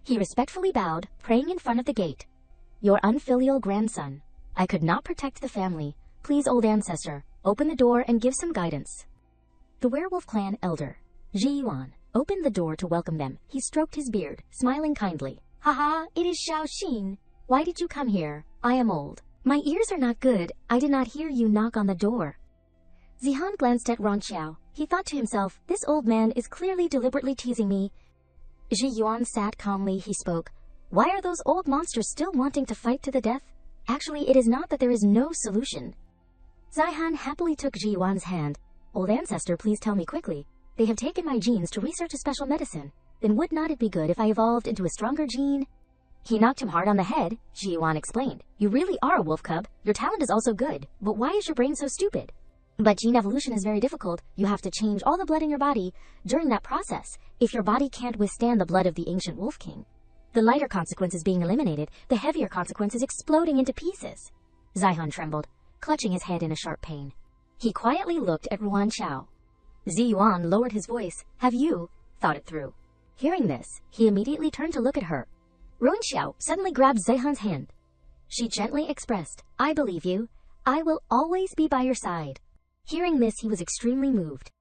He respectfully bowed, praying in front of the gate. Your unfilial grandson. I could not protect the family. Please, old ancestor, open the door and give some guidance. The werewolf clan elder, Ji Yuan, opened the door to welcome them. He stroked his beard, smiling kindly. Haha, it is Xiaoxun. Why did you come here? I am old. My ears are not good. I did not hear you knock on the door. Zihan glanced at Ruan Qiao. He thought to himself, this old man is clearly deliberately teasing me. Ji Yuan sat calmly. He spoke. Why are those old monsters still wanting to fight to the death? Actually, it is not that there is no solution. Zihan happily took Ji Yuan's hand. Old ancestor, please tell me quickly. They have taken my genes to research a special medicine. Then would not it be good if I evolved into a stronger gene? He knocked him hard on the head. Ji Yuan explained. You really are a wolf cub. Your talent is also good. But why is your brain so stupid? But gene evolution is very difficult. You have to change all the blood in your body. During that process, if your body can't withstand the blood of the ancient wolf king, the lighter consequence is being eliminated, the heavier consequence is exploding into pieces. Zihan trembled, clutching his head in a sharp pain. He quietly looked at Ruan Qiao. Ji Yuan lowered his voice. Have you thought it through? Hearing this, he immediately turned to look at her. Ruan Qiao suddenly grabbed Zihan's hand. She gently expressed, I believe you. I will always be by your side. Hearing this, he was extremely moved.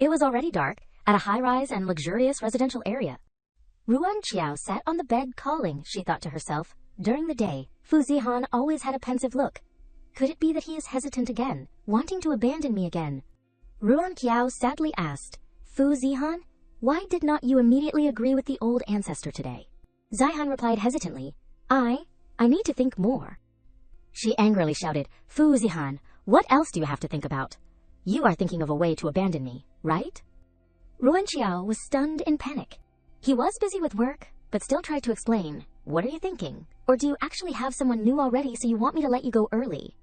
It was already dark, at a high-rise and luxurious residential area. Ruan Qiao sat on the bed calling, she thought to herself. During the day, Fu Zihan always had a pensive look. Could it be that he is hesitant again, wanting to abandon me again? Ruan Qiao sadly asked, Fu Zihan, why did not you immediately agree with the old ancestor today? Zihan replied hesitantly, I need to think more. She angrily shouted, Fu Zihan, what else do you have to think about? You are thinking of a way to abandon me, right? Ruan Qiao was stunned in panic. He was busy with work, but still tried to explain, what are you thinking? Or do you actually have someone new already so you want me to let you go early?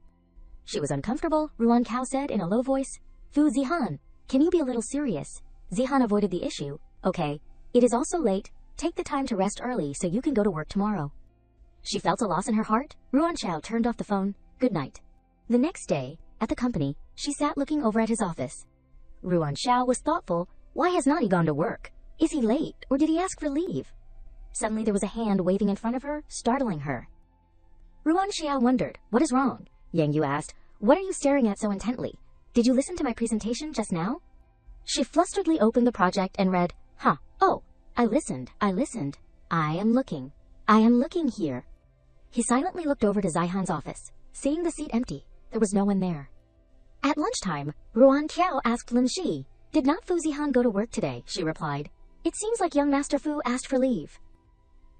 She was uncomfortable, Ruan Kao said in a low voice. Fu Zihan, can you be a little serious? Zihan avoided the issue. Okay. It is also late. Take the time to rest early so you can go to work tomorrow. She felt a loss in her heart. Ruan Xiao turned off the phone. Good night. The next day, at the company, she sat looking over at his office. Ruan Xiao was thoughtful. Why has not he gone to work? Is he late, or did he ask for leave? Suddenly there was a hand waving in front of her, startling her. Ruan Xiao wondered, what is wrong? Yang Yu asked, what are you staring at so intently? Did you listen to my presentation just now? She flusteredly opened the project and read, oh, I listened. I am looking here. He silently looked over to Zihan's office. Seeing the seat empty, there was no one there. At lunchtime, Ruan Qiao asked Lin Shi, did not Fu Zihan go to work today? She replied, it seems like young Master Fu asked for leave.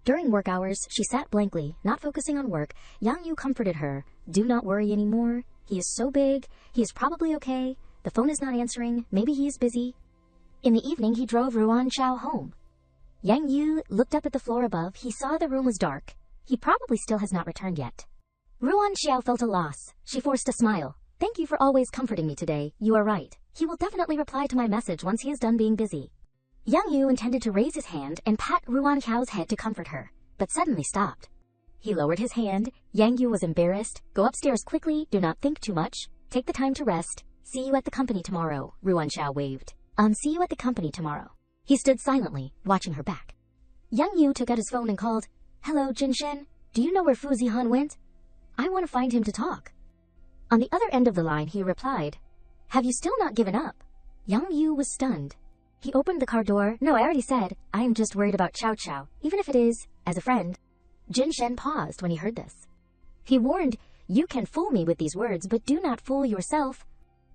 During work hours, she sat blankly, not focusing on work. Yang Yu comforted her. Do not worry anymore. He is so big. He is probably okay. The phone is not answering. Maybe he is busy. In the evening, he drove Ruan Qiao home. Yang Yu looked up at the floor above. He saw the room was dark. He probably still has not returned yet. Ruan Qiao felt a loss. She forced a smile. Thank you for always comforting me today. You are right. He will definitely reply to my message once he is done being busy. Yang Yu intended to raise his hand and pat Ruan Qiao's head to comfort her, but suddenly stopped. He lowered his hand. Yang Yu was embarrassed. Go upstairs quickly. Do not think too much. Take the time to rest. See you at the company tomorrow, Ruan Qiao waved. See you at the company tomorrow. He stood silently, watching her back. Yang Yu took out his phone and called, Hello, Jinshen. Do you know where Fu Zihan went? I want to find him to talk. On the other end of the line, he replied, Have you still not given up? Yang Yu was stunned. He opened the car door. No, I already said, I am just worried about Chow Chow, even if it is, as a friend. Jinshen paused when he heard this. He warned, You can fool me with these words, but do not fool yourself.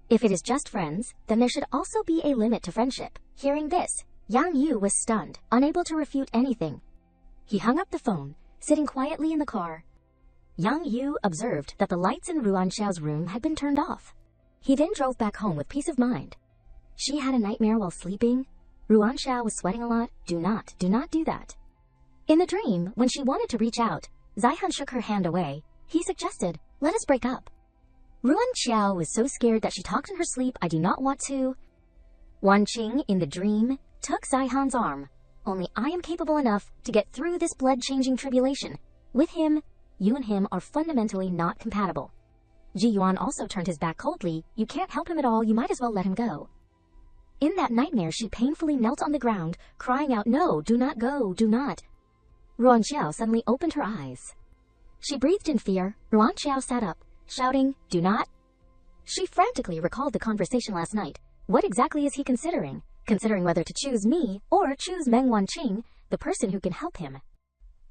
If it is just friends, then there should also be a limit to friendship. Hearing this, Yang Yu was stunned, unable to refute anything. He hung up the phone, sitting quietly in the car. Yang Yu observed that the lights in Ruan Xiao's room had been turned off. He then drove back home with peace of mind. She had a nightmare while sleeping. Ruan Xiao was sweating a lot. Do not do that. In the dream, when she wanted to reach out, Zihan shook her hand away. He suggested, let us break up. Ruan Xiao was so scared that she talked in her sleep, I do not want to. Wan Qing, in the dream, took Zihan's arm. Only I am capable enough to get through this blood-changing tribulation. With him, you and him are fundamentally not compatible. Ji Yuan also turned his back coldly. You can't help him at all, you might as well let him go. In that nightmare, she painfully knelt on the ground, crying out, No, do not go, do not. Ruan Xiao suddenly opened her eyes. She breathed in fear. Ruan Xiao sat up, shouting, Do not. She frantically recalled the conversation last night. What exactly is he considering? Considering whether to choose me or choose Meng Wanqing, the person who can help him.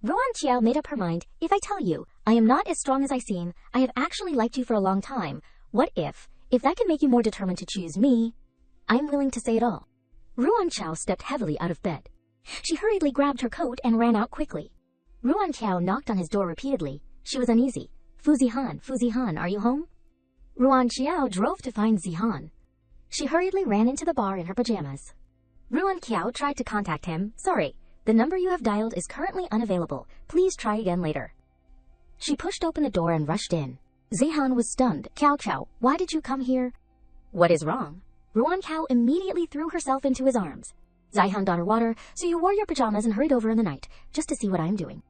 Ruan Xiao made up her mind. If I tell you, I am not as strong as I seem, I have actually liked you for a long time. What if that can make you more determined to choose me? I'm willing to say it all. Ruan Xiao stepped heavily out of bed. She hurriedly grabbed her coat and ran out quickly. Ruan Xiao knocked on his door repeatedly. She was uneasy. Fu Zihan, are you home? Ruan Xiao drove to find Zihan. She hurriedly ran into the bar in her pajamas. Ruan Qiao tried to contact him. Sorry, the number you have dialed is currently unavailable. Please try again later. She pushed open the door and rushed in. Zihan was stunned. Qiao, why did you come here? What is wrong? Ruan Qiao immediately threw herself into his arms. Zihan got her water, so you wore your pajamas and hurried over in the night, just to see what I'm doing.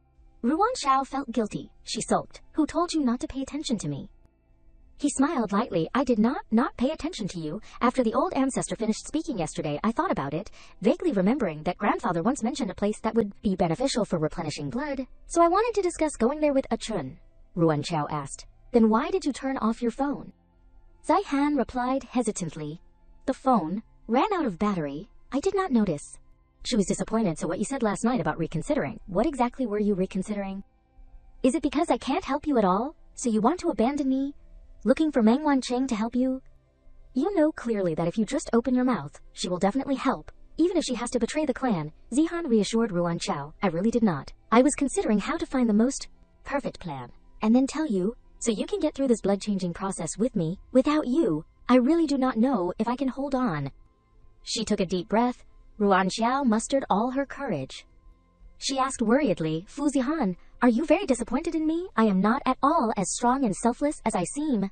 Ruan Xiao felt guilty. She sulked. Who told you not to pay attention to me? He smiled lightly. I did not pay attention to you. After the old ancestor finished speaking yesterday, I thought about it, vaguely remembering that grandfather once mentioned a place that would be beneficial for replenishing blood. So I wanted to discuss going there with Achun. Ruan Qiao asked. Then why did you turn off your phone? Zihan replied hesitantly. The phone ran out of battery. I did not notice. She was disappointed. So what you said last night about reconsidering, what exactly were you reconsidering? Is it because I can't help you at all? So you want to abandon me? Looking for Meng Wanqing to help you? You know clearly that if you just open your mouth, she will definitely help, even if she has to betray the clan. Zihan reassured Ruan Qiao. I really did not. I was considering how to find the most perfect plan, and then tell you, so you can get through this blood-changing process with me. Without you, I really do not know if I can hold on. She took a deep breath. Ruan Qiao mustered all her courage. She asked worriedly, Fu Zihan, are you very disappointed in me? I am not at all as strong and selfless as I seem.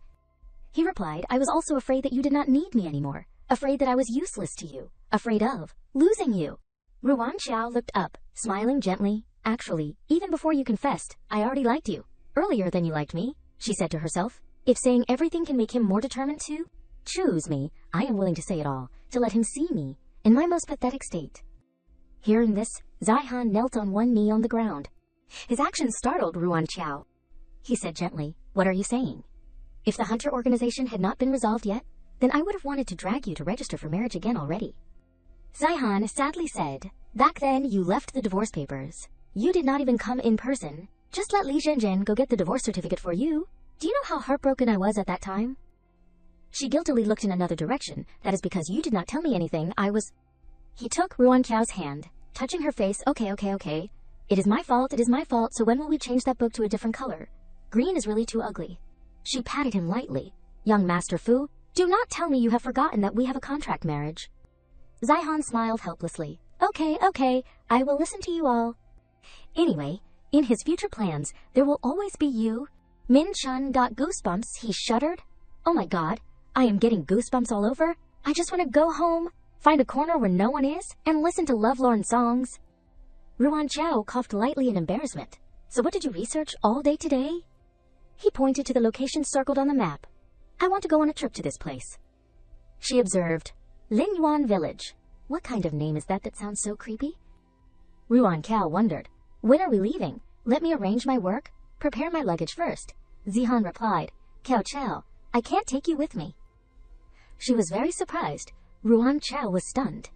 He replied, I was also afraid that you did not need me anymore, afraid that I was useless to you, afraid of losing you. Ruan Xiao looked up, smiling gently. Actually, even before you confessed, I already liked you. Earlier than you liked me, she said to herself. If saying everything can make him more determined to choose me, I am willing to say it all, to let him see me in my most pathetic state. Hearing this, Zihan knelt on one knee on the ground. His actions startled Ruan Xiao. He said gently, What are you saying? If the Hunter organization had not been resolved yet, then I would have wanted to drag you to register for marriage again already. Zihan sadly said, Back then you left the divorce papers. You did not even come in person. Just let Li Zhenzhen go get the divorce certificate for you. Do you know how heartbroken I was at that time? She guiltily looked in another direction. That is because you did not tell me anything. He took Ruan Qiao's hand, touching her face. Okay. It is my fault, so when will we change that book to a different color? Green is really too ugly. She patted him lightly. Young Master Fu, do not tell me you have forgotten that we have a contract marriage. Zihan smiled helplessly. Okay, I will listen to you all. Anyway, in his future plans, there will always be you. Min Chun got goosebumps. He shuddered. Oh my god, I am getting goosebumps all over. I just want to go home, find a corner where no one is, and listen to lovelorn songs. Ruan Qiao coughed lightly in embarrassment. So what did you research all day today? He pointed to the location circled on the map. I want to go on a trip to this place. She observed. Linyuan Village. What kind of name is that sounds so creepy? Ruan Qiao wondered. When are we leaving? Let me arrange my work. Prepare my luggage first. Zihan replied. Qiao, I can't take you with me. She was very surprised. Ruan Qiao was stunned.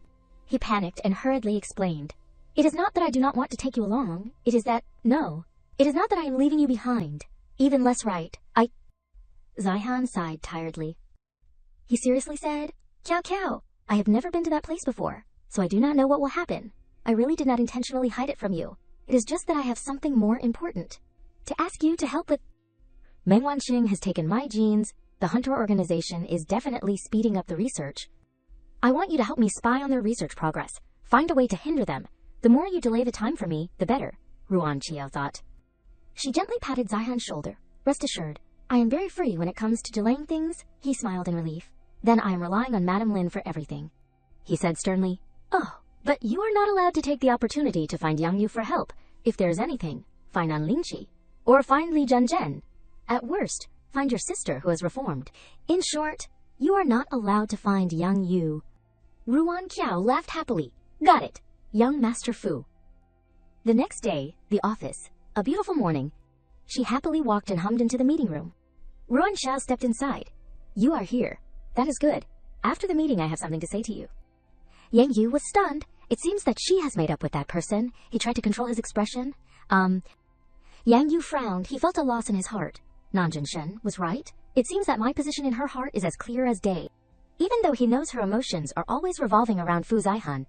He panicked and hurriedly explained. It is not that I do not want to take you along. It is not that I am leaving you behind. Even less right. Zihan sighed tiredly. He seriously said, Qiao, I have never been to that place before, so I do not know what will happen. I really did not intentionally hide it from you. It is just that I have something more important to ask you to help with. Meng Wanxing has taken my genes. The Hunter organization is definitely speeding up the research. I want you to help me spy on their research progress. Find a way to hinder them. The more you delay the time for me, the better, Ruan Qiao thought. She gently patted Zihan's shoulder. Rest assured, I am very free when it comes to delaying things. He smiled in relief. Then I am relying on Madame Lin for everything. He said sternly. Oh, but you are not allowed to take the opportunity to find Yang Yu for help. If there is anything, find An Lingqi. Or find Li Zhenzhen. At worst, find your sister who has reformed. In short, you are not allowed to find Yang Yu. Ruan Qiao laughed happily. Got it. Young Master Fu. The next day, the office. A beautiful morning. She happily walked and hummed into the meeting room. Ruan Xiao stepped inside. You are here. That is good. After the meeting I have something to say to you. Yang Yu was stunned. It seems that she has made up with that person. He tried to control his expression. Yang Yu frowned. He felt a loss in his heart. Nan Zhenshen was right. It seems that my position in her heart is as clear as day. Even though he knows her emotions are always revolving around Fu Zihan.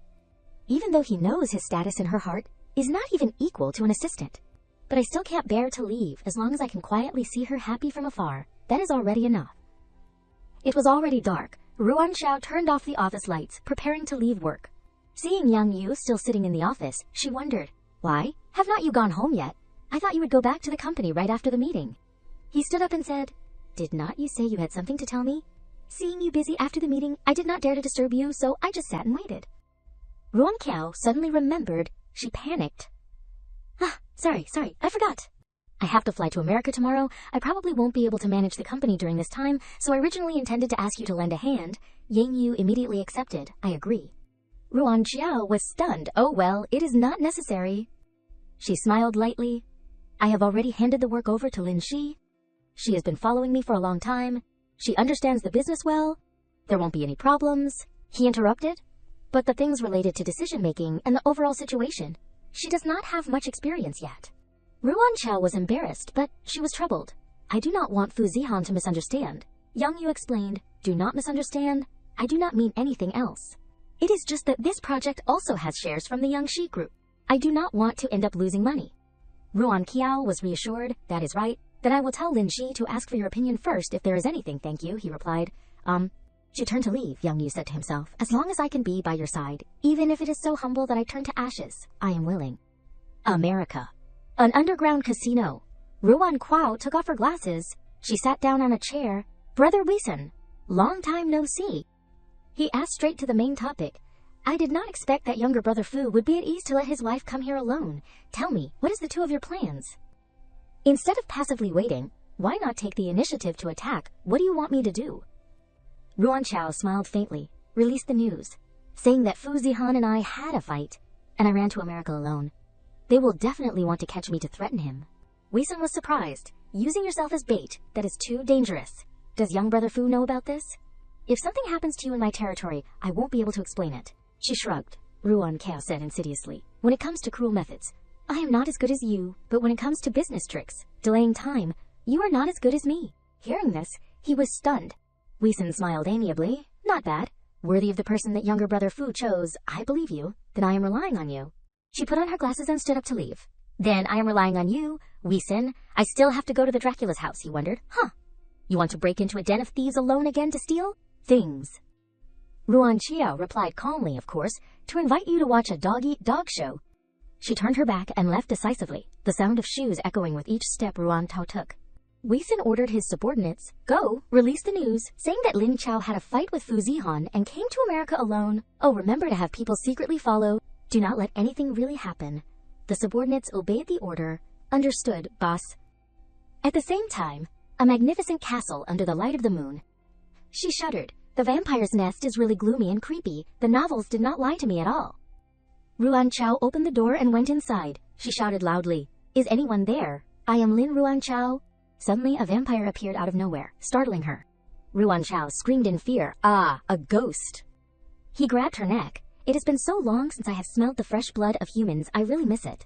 Even though he knows his status in her heart is not even equal to an assistant. But I still can't bear to leave as long as I can quietly see her happy from afar. That is already enough. It was already dark. Ruan Xiao turned off the office lights, preparing to leave work. Seeing Yang Yu still sitting in the office, she wondered, Why? Have not you gone home yet? I thought you would go back to the company right after the meeting. He stood up and said, Did not you say you had something to tell me? Seeing you busy after the meeting, I did not dare to disturb you, so I just sat and waited. Ruan Qiao suddenly remembered. She panicked. Sorry, I forgot. I have to fly to America tomorrow. I probably won't be able to manage the company during this time, so I originally intended to ask you to lend a hand. Yang Yu immediately accepted. I agree. Ruan Qiao was stunned. Oh well, it is not necessary. She smiled lightly. I have already handed the work over to Lin Shi. She has been following me for a long time. She understands the business well. There won't be any problems. He interrupted. But the things related to decision-making and the overall situation, she does not have much experience yet. Ruan Qiao was embarrassed, but she was troubled. I do not want Fu Zihan to misunderstand. Yang Yu explained, Do not misunderstand. I do not mean anything else. It is just that this project also has shares from the Yangshi group. I do not want to end up losing money. Ruan Qiao was reassured. That is right. Then I will tell Lin Shi to ask for your opinion first if there is anything. Thank you, he replied. She turned to leave, Yang Yu said to himself. As long as I can be by your side, even if it is so humble that I turn to ashes, I am willing. America. An underground casino. Ruan Qiao took off her glasses. She sat down on a chair. Brother Weeson, long time no see. He asked straight to the main topic. I did not expect that younger brother Fu would be at ease to let his wife come here alone. Tell me, what is the two of your plans? Instead of passively waiting, why not take the initiative to attack? What do you want me to do? Ruan Chao smiled faintly, released the news, saying that Fu Zihan and I had a fight, and I ran to America alone. They will definitely want to catch me to threaten him. Weeson was surprised. Using yourself as bait, that is too dangerous. Does young brother Fu know about this? If something happens to you in my territory, I won't be able to explain it. She shrugged. Ruan Chao said insidiously. When it comes to cruel methods, I am not as good as you, but when it comes to business tricks, delaying time, you are not as good as me. Hearing this, he was stunned. Weeson smiled amiably. Not bad. Worthy of the person that younger brother Fu chose, I believe you. Then I am relying on you. She put on her glasses and stood up to leave. Then I am relying on you, Weeson. I still have to go to the Dracula's house, he wondered. Huh. You want to break into a den of thieves alone again to steal? Things. Ruan Chao replied calmly, of course, to invite you to watch a dog-eat-dog show. She turned her back and left decisively, the sound of shoes echoing with each step Ruan Chao took. Weeson ordered his subordinates, go, release the news, saying that Lin Chao had a fight with Fu Zihan and came to America alone. Oh, remember to have people secretly follow. Do not let anything really happen. The subordinates obeyed the order. Understood, boss. At the same time, a magnificent castle under the light of the moon. She shuddered. The vampire's nest is really gloomy and creepy. The novels did not lie to me at all. Ruan Chao opened the door and went inside. She shouted loudly, is anyone there? I am Lin Ruan Chao. Suddenly, a vampire appeared out of nowhere, startling her. Ruan Chao screamed in fear. Ah, a ghost. He grabbed her neck. It has been so long since I have smelled the fresh blood of humans, I really miss it.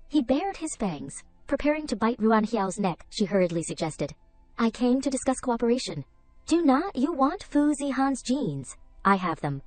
He bared his fangs. Preparing to bite Ruan Xiao's neck, she hurriedly suggested. I came to discuss cooperation. Do not you want Fu Zihan's genes? I have them.